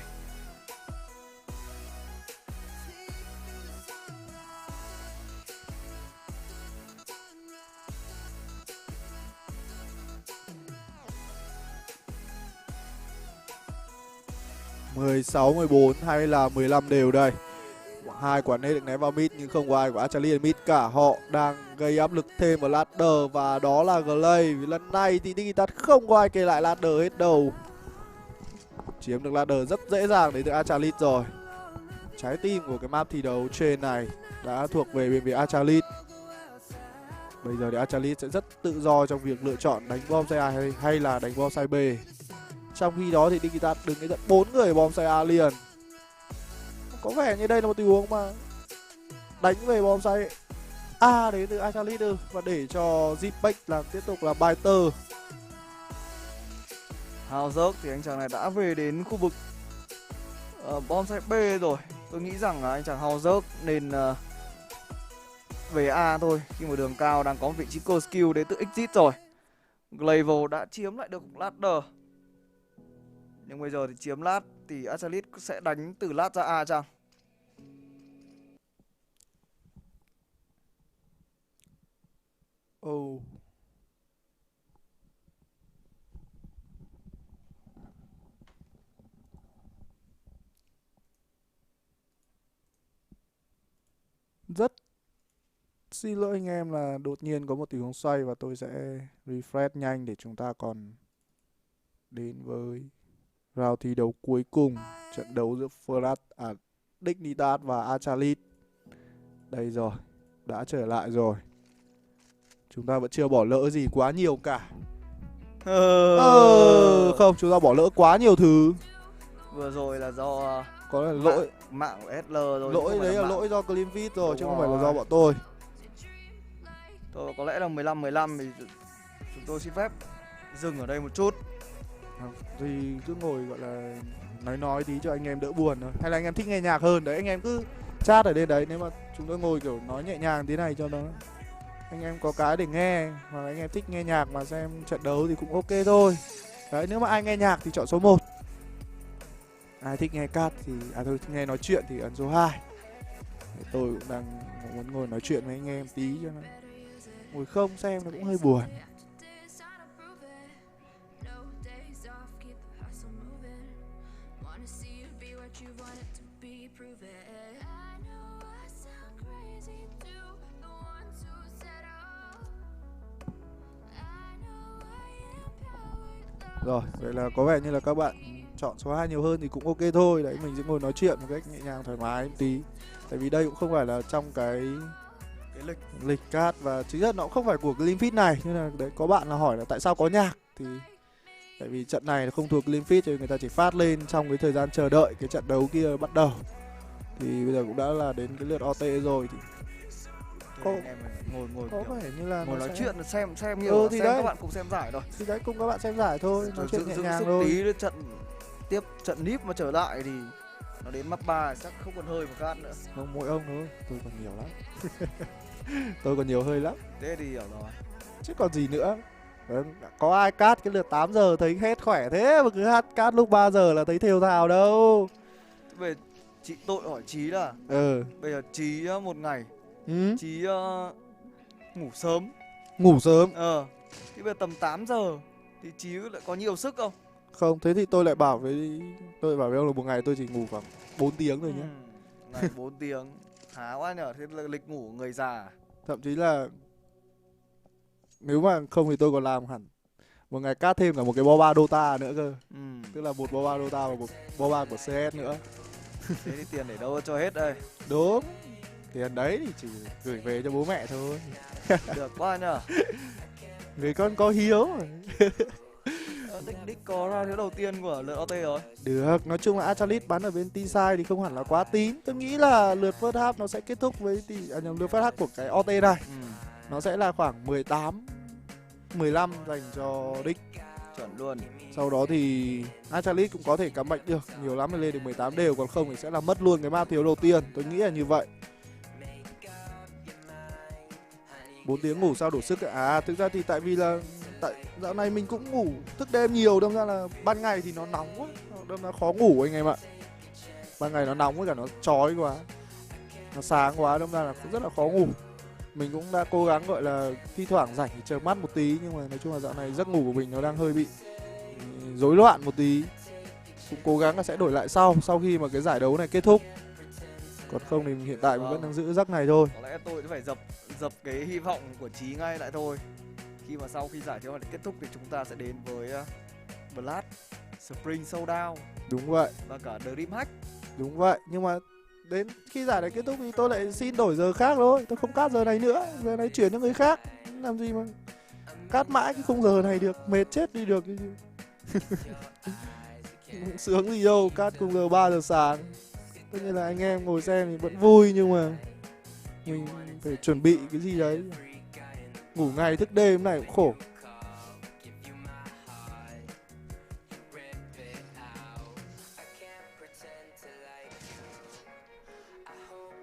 O: -16, 14 hay là 15 đều đây. Hai quả nade được ném vào mid nhưng không có ai của Astralis ở mid cả. Họ đang gây áp lực thêm vào ladder và đó là Glaive. Lần này thì Dignitas không có ai kê lại ladder hết đâu. Chiếm được ladder rất dễ dàng đến từ Astralis rồi. Trái tim của cái map thi đấu trên này đã thuộc về bên phía Astralis. Bây giờ thì Astralis sẽ rất tự do trong việc lựa chọn đánh bom side A hay là đánh bom side B. Trong khi đó thì Dignitas đứng đến tận 4 người bom side A liền. Có vẻ như đây là một tình huống mà đánh về bom side A đến từ Astralis và để cho Zipek làm tiếp tục là biter.
K: Hanzert thì anh chàng này đã về đến khu vực bom side B rồi. Tôi nghĩ rằng là anh chàng Hanzert nên về A thôi, khi mà đường cao đang có một vị trí core skill đến từ Exit rồi. Glaive đã chiếm lại được ladder. Nhưng bây giờ thì chiếm lát thì Astralis sẽ đánh từ lát ra A chăng?
O: Oh. Rất xin lỗi anh em là đột nhiên có một tình huống xoay và tôi sẽ refresh nhanh để chúng ta còn đến với round thi đấu cuối cùng, trận đấu giữa Dignitas và Astralis. Đây rồi, đã trở lại rồi. Chúng ta vẫn chưa bỏ lỡ gì quá nhiều cả. Không, chúng ta bỏ lỡ quá nhiều thứ.
K: Vừa rồi là do
O: có là lỗi
K: mạng của Esl rồi.
O: Lỗi đấy là lỗi do Cleanfit rồi chứ không phải là do bọn tôi.
K: Có lẽ là 15-15 thì chúng tôi xin phép dừng ở đây một chút.
O: Thì cứ ngồi gọi là nói tí cho anh em đỡ buồn thôi. Hay là anh em thích nghe nhạc hơn đấy, anh em cứ chat ở đây đấy. Nếu mà chúng tôi ngồi kiểu nói nhẹ nhàng thế này cho nó anh em có cái để nghe, hoặc anh em thích nghe nhạc mà xem trận đấu thì cũng ok thôi. Đấy, nếu mà ai nghe nhạc thì chọn số 1. Ai thích nghe chat thì thôi thích nghe nói chuyện thì ấn số 2. Tôi cũng đang muốn ngồi nói chuyện với anh em tí cho nó ngồi không xem nó cũng hơi buồn. Rồi, vậy là có vẻ như là các bạn chọn số 2 nhiều hơn thì cũng ok thôi. Đấy, mình sẽ ngồi nói chuyện một cách nhẹ nhàng thoải mái một tí. Tại vì đây cũng không phải là trong cái lịch card và chính là nó cũng không phải của Cleanfit này. Nên là đấy, có bạn là hỏi là tại sao có nhạc thì tại vì trận này không thuộc Cleanfit thì người ta chỉ phát lên trong cái thời gian chờ đợi cái trận đấu kia bắt đầu. Thì bây giờ cũng đã là đến cái lượt OT rồi thì
K: có
O: vẻ như là
K: ngồi nói chuyện xem nhiều
O: thì
K: xem
O: đấy.
K: các bạn cùng xem giải thôi.
O: Thì đấy, cùng các bạn xem giải thôi, nói chuyện nhẹ nhàng thôi.
K: Tí trận nip mà trở lại thì nó đến map 3 chắc không còn hơi một phát nữa.
O: Không, mỗi ông thôi, tôi còn nhiều lắm. Tôi còn nhiều hơi lắm.
K: Thế thì hiểu rồi.
O: Chứ còn gì nữa. Có ai cát cái lượt 8 giờ thấy hết khỏe thế mà cứ hát cát lúc 3 giờ là thấy thều thào đâu.
K: Về tôi hỏi Chí là bây giờ Chí một ngày Chí ngủ sớm.
O: Ngủ sớm?
K: Thì bây giờ tầm 8 giờ thì Chí lại có nhiều sức không?
O: Không, thế thì tôi lại bảo với ông là một ngày tôi chỉ ngủ khoảng 4 tiếng thôi nhé.
K: Ngày 4 tiếng. Khá quá nhở, thế là lịch ngủ người già.
O: Thậm chí là Nếu mà không thì tôi còn làm hẳn một ngày cát thêm cả một cái bo ba Dota nữa cơ. Tức là một bo ba Dota và một bo ba của CS nữa.
K: Thế thì tiền để đâu cho hết đây?
O: Đúng. Tiền đấy thì chỉ gửi về cho bố mẹ thôi.
K: Được quá nhờ.
O: Người con có hiếu.
K: Đích có ra thứ đầu tiên của lượt OT rồi.
O: Được, nói chung là Achalit bắn ở bên T-side thì không hẳn là quá tín. Tôi nghĩ là lượt first half nó sẽ kết thúc với nhầm, lượt first half của cái OT này. Nó sẽ là khoảng 18 15 dành cho Đích.
K: Chuẩn luôn.
O: Sau đó thì Achalit cũng có thể cắm bạch được, nhiều lắm thì lên được 18 đều, còn không thì sẽ là mất luôn cái map thiếu đầu tiên. Tôi nghĩ là như vậy. 4 tiếng ngủ sao đủ sức à? Thực ra thì tại vì là dạo này mình cũng ngủ thức đêm nhiều, đâm ra là ban ngày thì nó nóng quá, đâm ra khó ngủ anh em ạ. Ban ngày nó nóng với cả nó chói quá, nó sáng quá, đâm ra là cũng rất là khó ngủ. Mình cũng đã cố gắng gọi là thi thoảng rảnh thì chợp mắt một tí, nhưng mà nói chung là dạo này giấc ngủ của mình nó đang hơi bị rối loạn một tí. Cũng cố gắng là sẽ đổi lại sau khi mà cái giải đấu này kết thúc. Còn không thì hiện tại mình vẫn đang giữ giấc này thôi.
K: Có lẽ tôi phải dập cái hy vọng của Chí ngay lại thôi. Khi mà sau khi giải đấu này kết thúc thì chúng ta sẽ đến với Blood Spring Showdown.
O: Đúng vậy.
K: Và cả Dream Hack.
O: Đúng vậy, nhưng mà đến khi giải này kết thúc thì tôi lại xin đổi giờ khác thôi. Tôi không cắt giờ này nữa, giờ này chuyển cho người khác. Làm gì mà cắt mãi cái khung giờ này được, mệt chết đi được. Sướng gì đâu, cắt khung giờ 3 giờ sáng. Tất nhiên là anh em ngồi xem thì vẫn vui, nhưng mà mình phải chuẩn bị cái gì đấy. Ngủ ngày thức đêm này cũng khổ.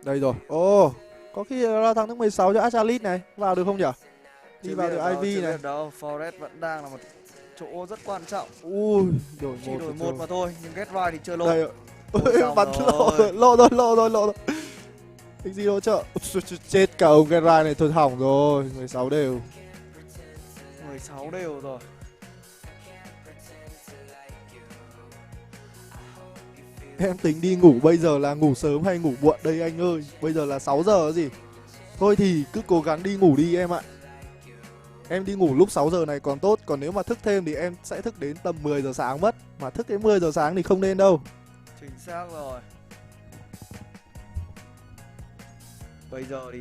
O: Đây rồi. Ồ, có khi là thắng thứ 16 cho Achalit này. Vào được không nhỉ? Đi vào được IV này.
K: Đâu, Forest vẫn đang là một chỗ rất quan trọng.
O: Ui,
K: chỉ đổi một mà thôi, nhưng Get Right thì chưa lộ.
O: Đây. Bắn lộ rồi. Cái gì hỗ trợ? Chết cả ông Get Right này, thôi hỏng rồi. 16 đều.
K: 16 đều rồi.
O: Em tính đi ngủ bây giờ là ngủ sớm hay ngủ muộn đây anh ơi? Bây giờ là 6 giờ gì? Thôi thì cứ cố gắng đi ngủ đi em ạ. Em đi ngủ lúc 6 giờ này còn tốt. Còn nếu mà thức thêm thì em sẽ thức đến tầm 10 giờ sáng mất. Mà thức đến 10 giờ sáng thì không nên đâu.
K: Chính xác rồi. Bây giờ thì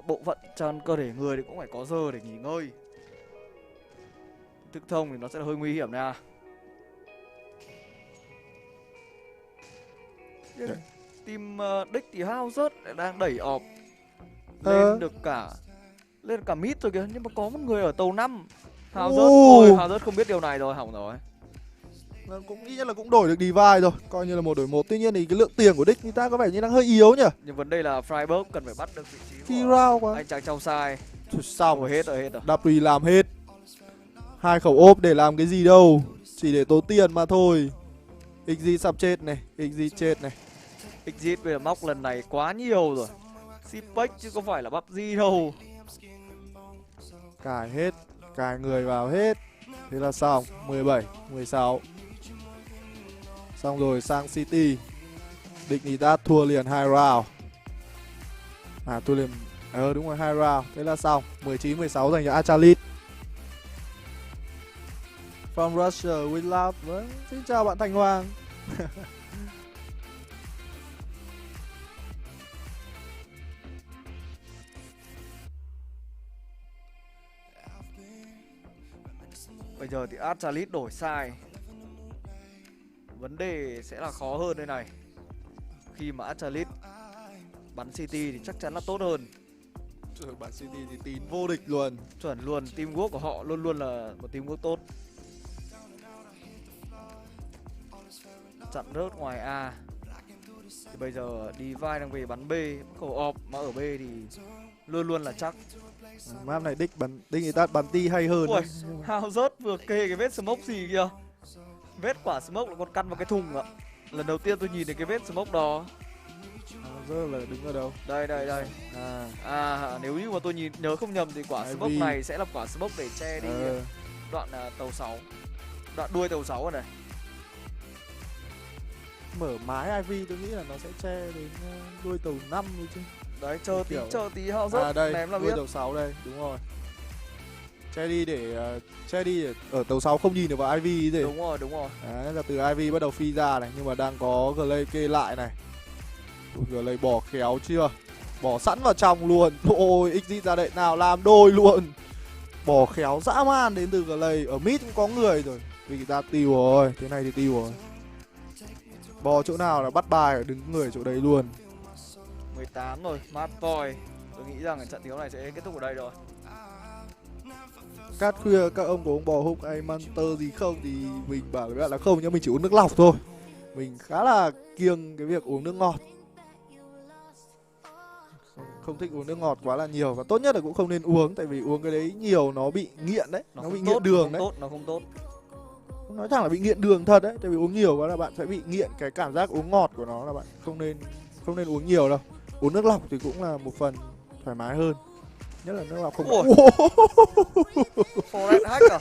K: bộ phận chân cơ thể người thì cũng phải có giờ để nghỉ ngơi. Thức thông thì nó sẽ hơi nguy hiểm nè. Team Đích thì hao rớt đang đẩy ọp lên được cả mid rồi kìa, nhưng mà có một người ở tàu 5. Hao rớt, ôi hao rớt không biết điều này rồi, hỏng rồi.
O: Cũng nghĩ là cũng đổi được divide rồi, coi như là 1 đổi 1. Tuy nhiên thì cái lượng tiền của Đích người ta có vẻ như đang hơi yếu nhỉ.
K: Nhưng vấn đề là Freiburg cần phải bắt được vị trí
O: Khi round quá.
K: anh chàng trong sai.
O: Xong
K: rồi, hết rồi.
O: Đapri làm hết. 2 khẩu ốp để làm cái gì đâu, chỉ để tốn tiền mà thôi. XG sắp chết này, XG chết này.
K: XG bây giờ móc lần này quá nhiều rồi. Sipec chứ không phải là PUBG đâu.
O: Cài hết, cài người vào hết. Thế là xong, 17, 16. Xong rồi sang City. Địch Nitat thua liền 2 round. À thua liền, đúng rồi 2 round. Thế là xong, 19, 16 dành cho Achalit. From Russia with love. Vâng, xin chào bạn Thành Hoàng.
K: Bây giờ thì Achalit đổi sai. Vấn đề sẽ là khó hơn đây này. Khi mà Achalit bắn City thì chắc chắn là tốt hơn.
O: Bắn City thì tín vô địch luôn.
K: Chuẩn luôn, teamwork của họ luôn luôn là một teamwork tốt. Chặn rớt ngoài A. Thì bây giờ Divide đang về bắn B, khẩu ọp mà ở B thì luôn luôn là chắc.
O: Map này Đích người ta bắn ti hay hơn.
K: Ui, hao rớt vừa kê cái vết smoke gì kìa. Vết quả smoke là con căn vào cái thùng ạ. Lần đầu tiên tôi nhìn thấy cái vết smoke đó.
O: Rớt là đứng ở đâu?
K: Đây. Nếu như mà tôi nhớ không nhầm thì quả smoke này sẽ là quả smoke để che đi đoạn tàu 6. Đoạn đuôi tàu 6 rồi này.
O: Mở mái IV tôi nghĩ là nó sẽ che đến đuôi tàu 5 thôi chứ.
K: Đấy, chờ tí họ rớt.
O: À đây,
K: ném là
O: nuôi
K: biết.
O: tàu 6 đây, đúng rồi. Che đi để ở tàu 6 không nhìn được vào IV gì.
K: Đúng rồi.
O: Đấy là từ IV bắt đầu phi ra này, nhưng mà đang có Glay kê lại này. Glay bỏ khéo chưa? Bỏ sẵn vào trong luôn. Ôi, exit ra đậy nào làm đôi luôn. Bỏ khéo dã man đến từ Glay. Ở mid cũng có người rồi. Vì người ta tiêu rồi, thế này thì tiêu rồi. Bò chỗ nào là bắt bài, đứng người ở chỗ đấy luôn.
K: 18 rồi, Mad Boy. Tôi nghĩ rằng trận đấu này sẽ kết thúc ở đây rồi.
O: Cát khuya các ông có uống bò húc hay Manter gì không thì mình bảo các bạn là không, nhưng mình chỉ uống nước lọc thôi. Mình khá là kiêng cái việc uống nước ngọt. Không thích uống nước ngọt quá là nhiều, và tốt nhất là cũng không nên uống, tại vì uống cái đấy nhiều nó bị nghiện đấy, nó bị nghiện đường đấy.
K: Nó không tốt.
O: Nói thẳng là bị nghiện đường thật đấy, tại vì uống nhiều quá là bạn sẽ bị nghiện cái cảm giác uống ngọt của nó, là bạn không nên uống nhiều đâu. Uống nước lọc thì cũng là một phần thoải mái hơn. Nhất là nước lọc không.
K: Forest hack à?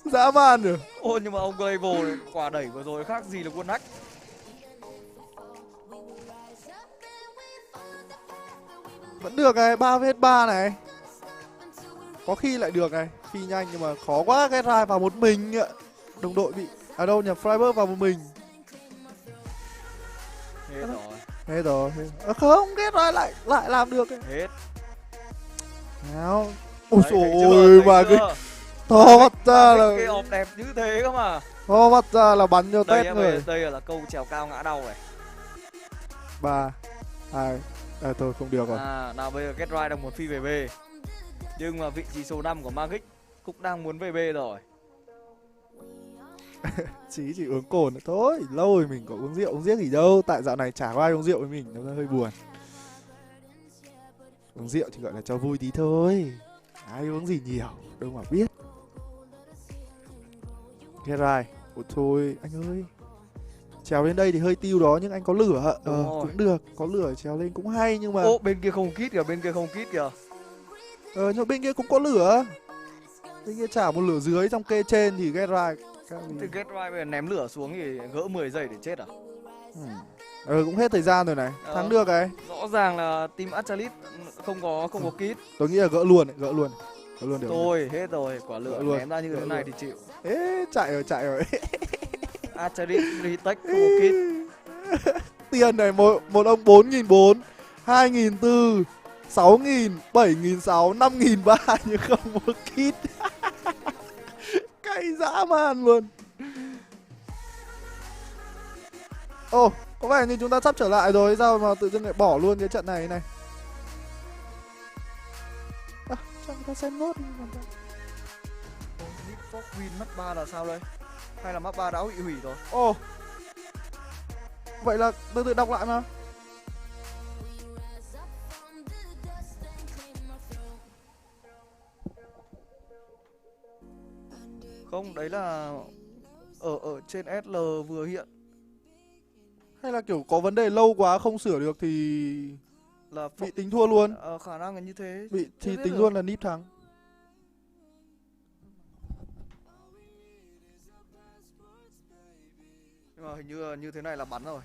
O: Dã man rồi.
K: Ôi nhưng mà ông Glaivo này, quả đẩy vừa rồi khác gì là quân hack.
O: Vẫn được này, 3v3 này. Có khi lại được này, phi nhanh nhưng mà khó quá, cái rai vào một mình ạ. Đồng đội bị đâu nhỉ, Freiburg vào một mình. Hết rồi. Không, cái rai lại làm được ấy.
K: Hết.
O: Nào. Ôi trời mà cái to mắt ra là
K: cái ốp đẹp như thế cơ mà.
O: To mắt ra là bắn cho tét người.
K: Đây là câu trèo cao ngã đau này.
O: 3 2 thôi không được rồi.
K: Nào bây giờ Get Right đang muốn phi về B. Nhưng mà vị trí số 5 của Magic cũng đang muốn về B rồi.
O: Chỉ uống cồn nữa thôi. Lâu rồi mình có uống rượu uống giết gì đâu. Tại dạo này chả có ai uống rượu với mình, nó hơi buồn. Uống rượu thì gọi là cho vui tí thôi. Ai uống gì nhiều, đâu mà biết. Get right. Ôi thôi, anh ơi. Trèo lên đây thì hơi tiêu đó, nhưng anh có lửa. Cũng được, có lửa trèo lên cũng hay, nhưng mà...
K: Bên kia không kít kìa,
O: nhưng bên kia cũng có lửa. Bên kia trả một lửa dưới, trong kê trên thì Get right.
K: Thì Get Right bây giờ ném lửa xuống thì gỡ 10 giây để chết à?
O: Cũng hết thời gian rồi này. Thắng được ấy.
K: Rõ ràng là team Astralis không có kit.
O: Tôi nghĩ là gỡ luôn được.
K: Thôi, hết rồi, quả lửa ném ra như thế này thì chịu.
O: Chạy rồi.
K: Astralis retake không có kit.
O: Tiền này một ông 4.400, 2.400, 6.000, 7.600, 5.300 nhưng không có kit. Cay dã man luôn. Có vẻ như chúng ta sắp trở lại rồi, sao mà tự dưng lại bỏ luôn cái trận này này. Cho người ta xem nốt đi.
K: Win map 3 là sao đây? Hay là map 3 đã bị hủy rồi?
O: Vậy là từ từ đọc lại mà.
K: Không, đấy là ở trên SL vừa hiện.
O: Hay là kiểu có vấn đề lâu quá không sửa được thì
K: là
O: bị tính thua luôn.
K: Khả năng là như thế.
O: Thì tính luôn là nip thắng.
K: Nhưng mà hình như thế này là bắn rồi,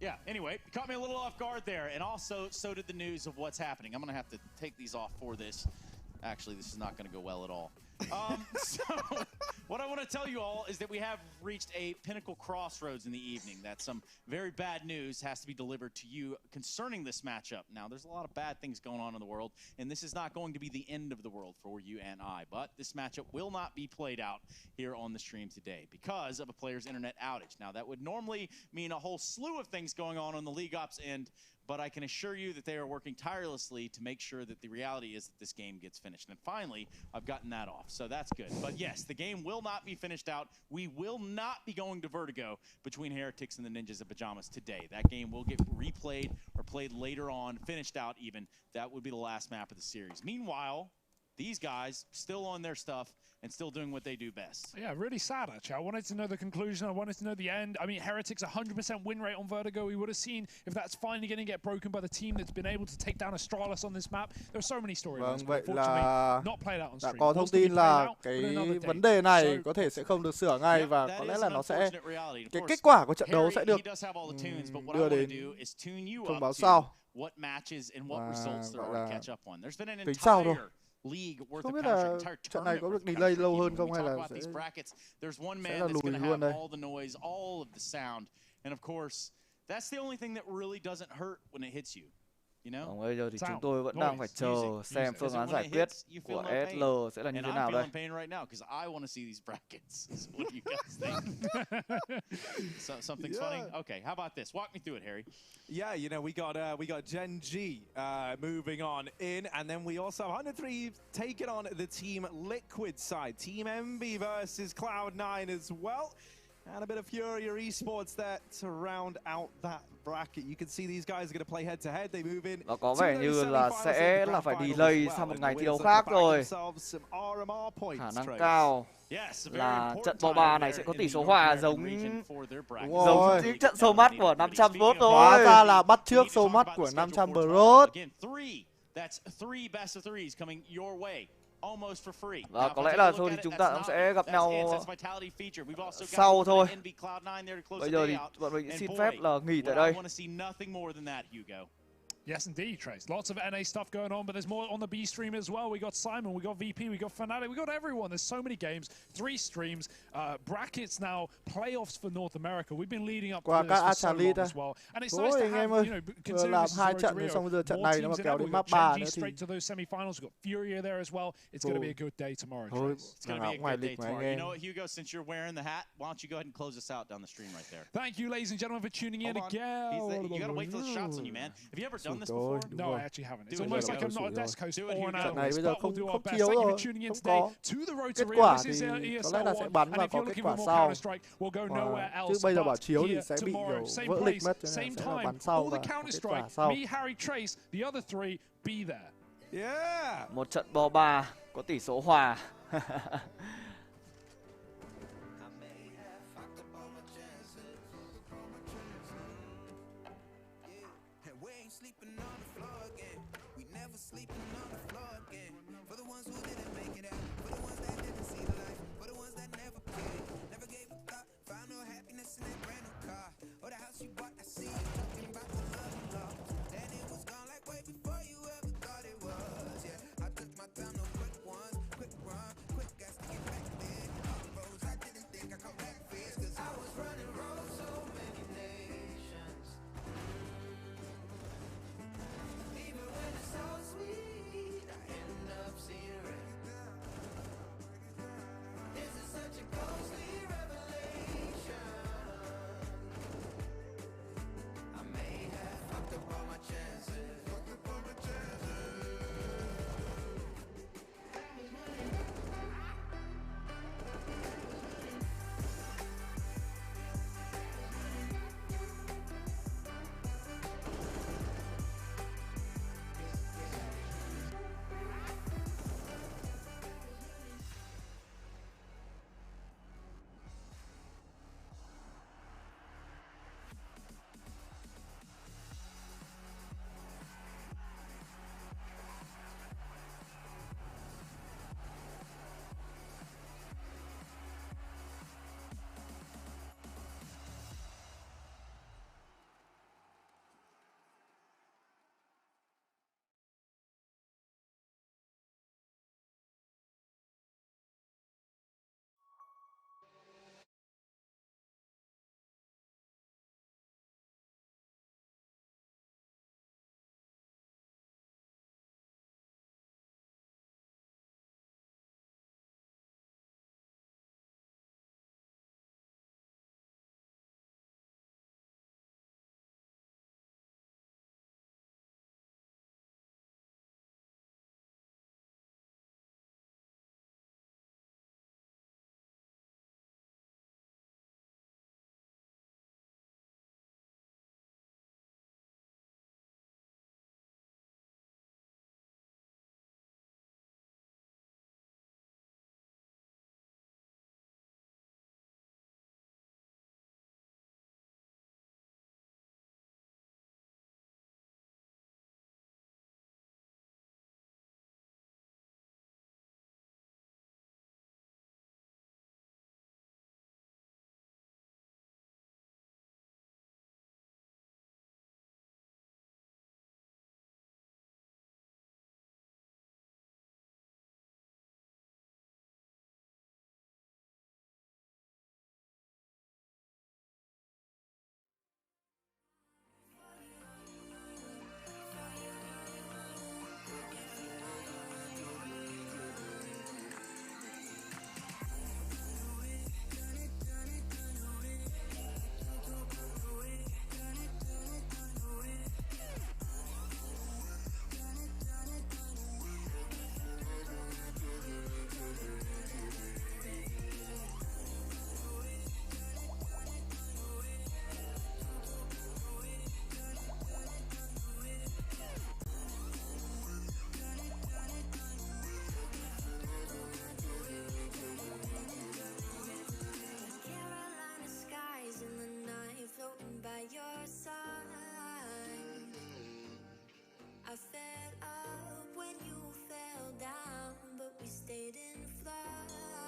Q: Yeah, anyway, caught me a little off guard there, and also so did the news of what's happening. I'm going to have to take these off for this. Actually, this is not going to go well at all. So, what I want to tell you all is that we have reached a pinnacle crossroads in the evening. That some very bad news has to be delivered to you concerning this matchup. Now, there's a lot of bad things going on in the world, and this is not going to be the end of the world for you and I. But this matchup will not be played out here on the stream today because of a player's internet outage. Now, that would normally mean a whole slew of things going on the League Ops end, but I can assure you that they are working tirelessly to make sure that the reality is that this game gets finished. And finally, I've gotten that off, so that's good. But yes, the game will not be finished out. We will not be going to Vertigo between Heretics and the Ninjas of Pajamas today. That game will get replayed or played later on, finished out even. That would be the last map of the series. Meanwhile, these guys still on their stuff and still doing what they do best.
B: Yeah, really sad, actually. I wanted to know the conclusion. I wanted to know the end. I mean, Heretics 100% win rate on Vertigo. We would have seen if that's finally going to get broken by the team that's been able to take down Astralis on this map. There are so many storylines,
O: Vâng,
B: but
O: vậy
B: unfortunately,
O: là
B: not played out on
O: đã
B: stream.
O: có thông
B: Was to be
O: tin
B: played
O: là
B: out, but
O: cái
B: another day.
O: vấn đề này
B: So,
O: có thể sẽ không được sửa ngay và
Q: that
O: có
Q: is
O: lẽ là
Q: an
O: nó sẽ
Q: unfortunate reality. Of
O: cái
Q: course,
O: kết quả của trận đấu
Q: Harry,
O: sẽ được
Q: he does have all the tunes, but what I
O: đưa
Q: want to
O: đến
Q: do is tune you
O: thông
Q: up
O: báo
Q: to
O: sau.
Q: what matches and what
O: Và
Q: results there
O: gọi
Q: are to
O: là
Q: catch up on. There's been an
O: tính sau thôi.
Q: entire league worth
O: Không
Q: of
O: biết
Q: counter,
O: là
Q: entire
O: trận này
Q: tournament
O: có
Q: worth
O: được
Q: of
O: delay
Q: counter
O: lâu
Q: keeping.
O: hơn
Q: When
O: không
Q: we
O: hay
Q: talk
O: là
Q: about these
O: sẽ
Q: brackets, there's one
O: sẽ
Q: man
O: là
Q: that's
O: lùi
Q: going to
O: luôn
Q: have
O: đây.
Q: all the noise, all of the sound, and of course, that's the only thing that really doesn't hurt when it hits you. You know?
K: Bây giờ thì chúng tôi vẫn đang phải chờ xem phương án giải quyết của Esl sẽ là như thế nào đây.
Q: And I'm feeling pain right now because I want to see these brackets. What do you guys think? Something's funny? Okay, how about this? Walk me through it, Harry.
F: Yeah, you know, we got Gen G moving on in, and then we also have 103 taking on the Team Liquid side. Team MB versus Cloud9 as well. And a bit of Fury Esports there to round out that bracket. You can see these guys are going to play head to head. They move in.
K: Nó có vẻ như là sẽ là phải delay sang một ngày thi đấu khác rồi. Khả năng cao là trận bầu ba này sẽ có tỷ số hòa giống những trận sâu mắt của 500 Bros thôi.
O: Hóa ra là bắt trước sâu mắt của 500 Bros.
Q: That's 3 best of 3s coming your way. Almost for free.
K: Và có lẽ là thôi thì chúng ta cũng sẽ gặp nhau sau thôi. Bây giờ thì bọn mình xin phép là nghỉ tại đây.
B: Yes, indeed, Trace. Lots of NA stuff going on, but there's more on the B stream as well. We got Simon, we got VP, we got Fnatic, we got everyone. There's so many games, 3 streams, brackets now, playoffs for North America. We've been leading up to this for so long as well. And it's nice to have, you know, considering this is Road to Rio, more teams in it. We've got Gen G straight to those semi-finals. We've got Furia there as well. It's going to be a good day tomorrow, Trace.
Q: It's going to be a good day tomorrow. You know what, Hugo, since you're wearing the hat, why don't you go ahead and close us out down the stream right there.
B: Thank you, ladies and gentlemen, for tuning in again.
Q: You got to wait till the shot's on you, man. Have you ever done this before?
B: No, I actually haven't. It's almost like I'm not a desk host or an
O: Trận này
B: analyst,
O: bây giờ
B: but we'll do our
O: không
B: best.
O: chiếu
B: Thank you
O: rồi,
B: for tuning in
O: không
B: today
O: có.
B: to the Road to
O: Kết
B: Rio.
O: quả
B: This is
O: thì có
B: Esl
O: lẽ là sẽ
B: One,
O: bắn
B: and
O: và
B: if
O: có
B: you're
O: kết
B: looking
O: quả
B: for more
O: sau.
B: Counter-Strike, we'll go nowhere
O: Chứ
B: else
O: bây giờ
B: but
O: bảo chiếu thì
B: here
O: sẽ bị
B: tomorrow,
O: kiểu
B: same
O: vỡ lịch
B: place,
O: mất, cho nên
B: same
O: là sẽ là
B: time,
O: bắn sau
B: all
O: và
B: the
O: có kết quả
B: Counter-Strike,
O: sau.
B: me, Harry, Trace, the other 3, be there.
F: Yeah.
K: Một trận bò 3 có tỷ số hòa.
M: Sleeping on the floor again. We never sleeping on the floor again. For the ones who didn't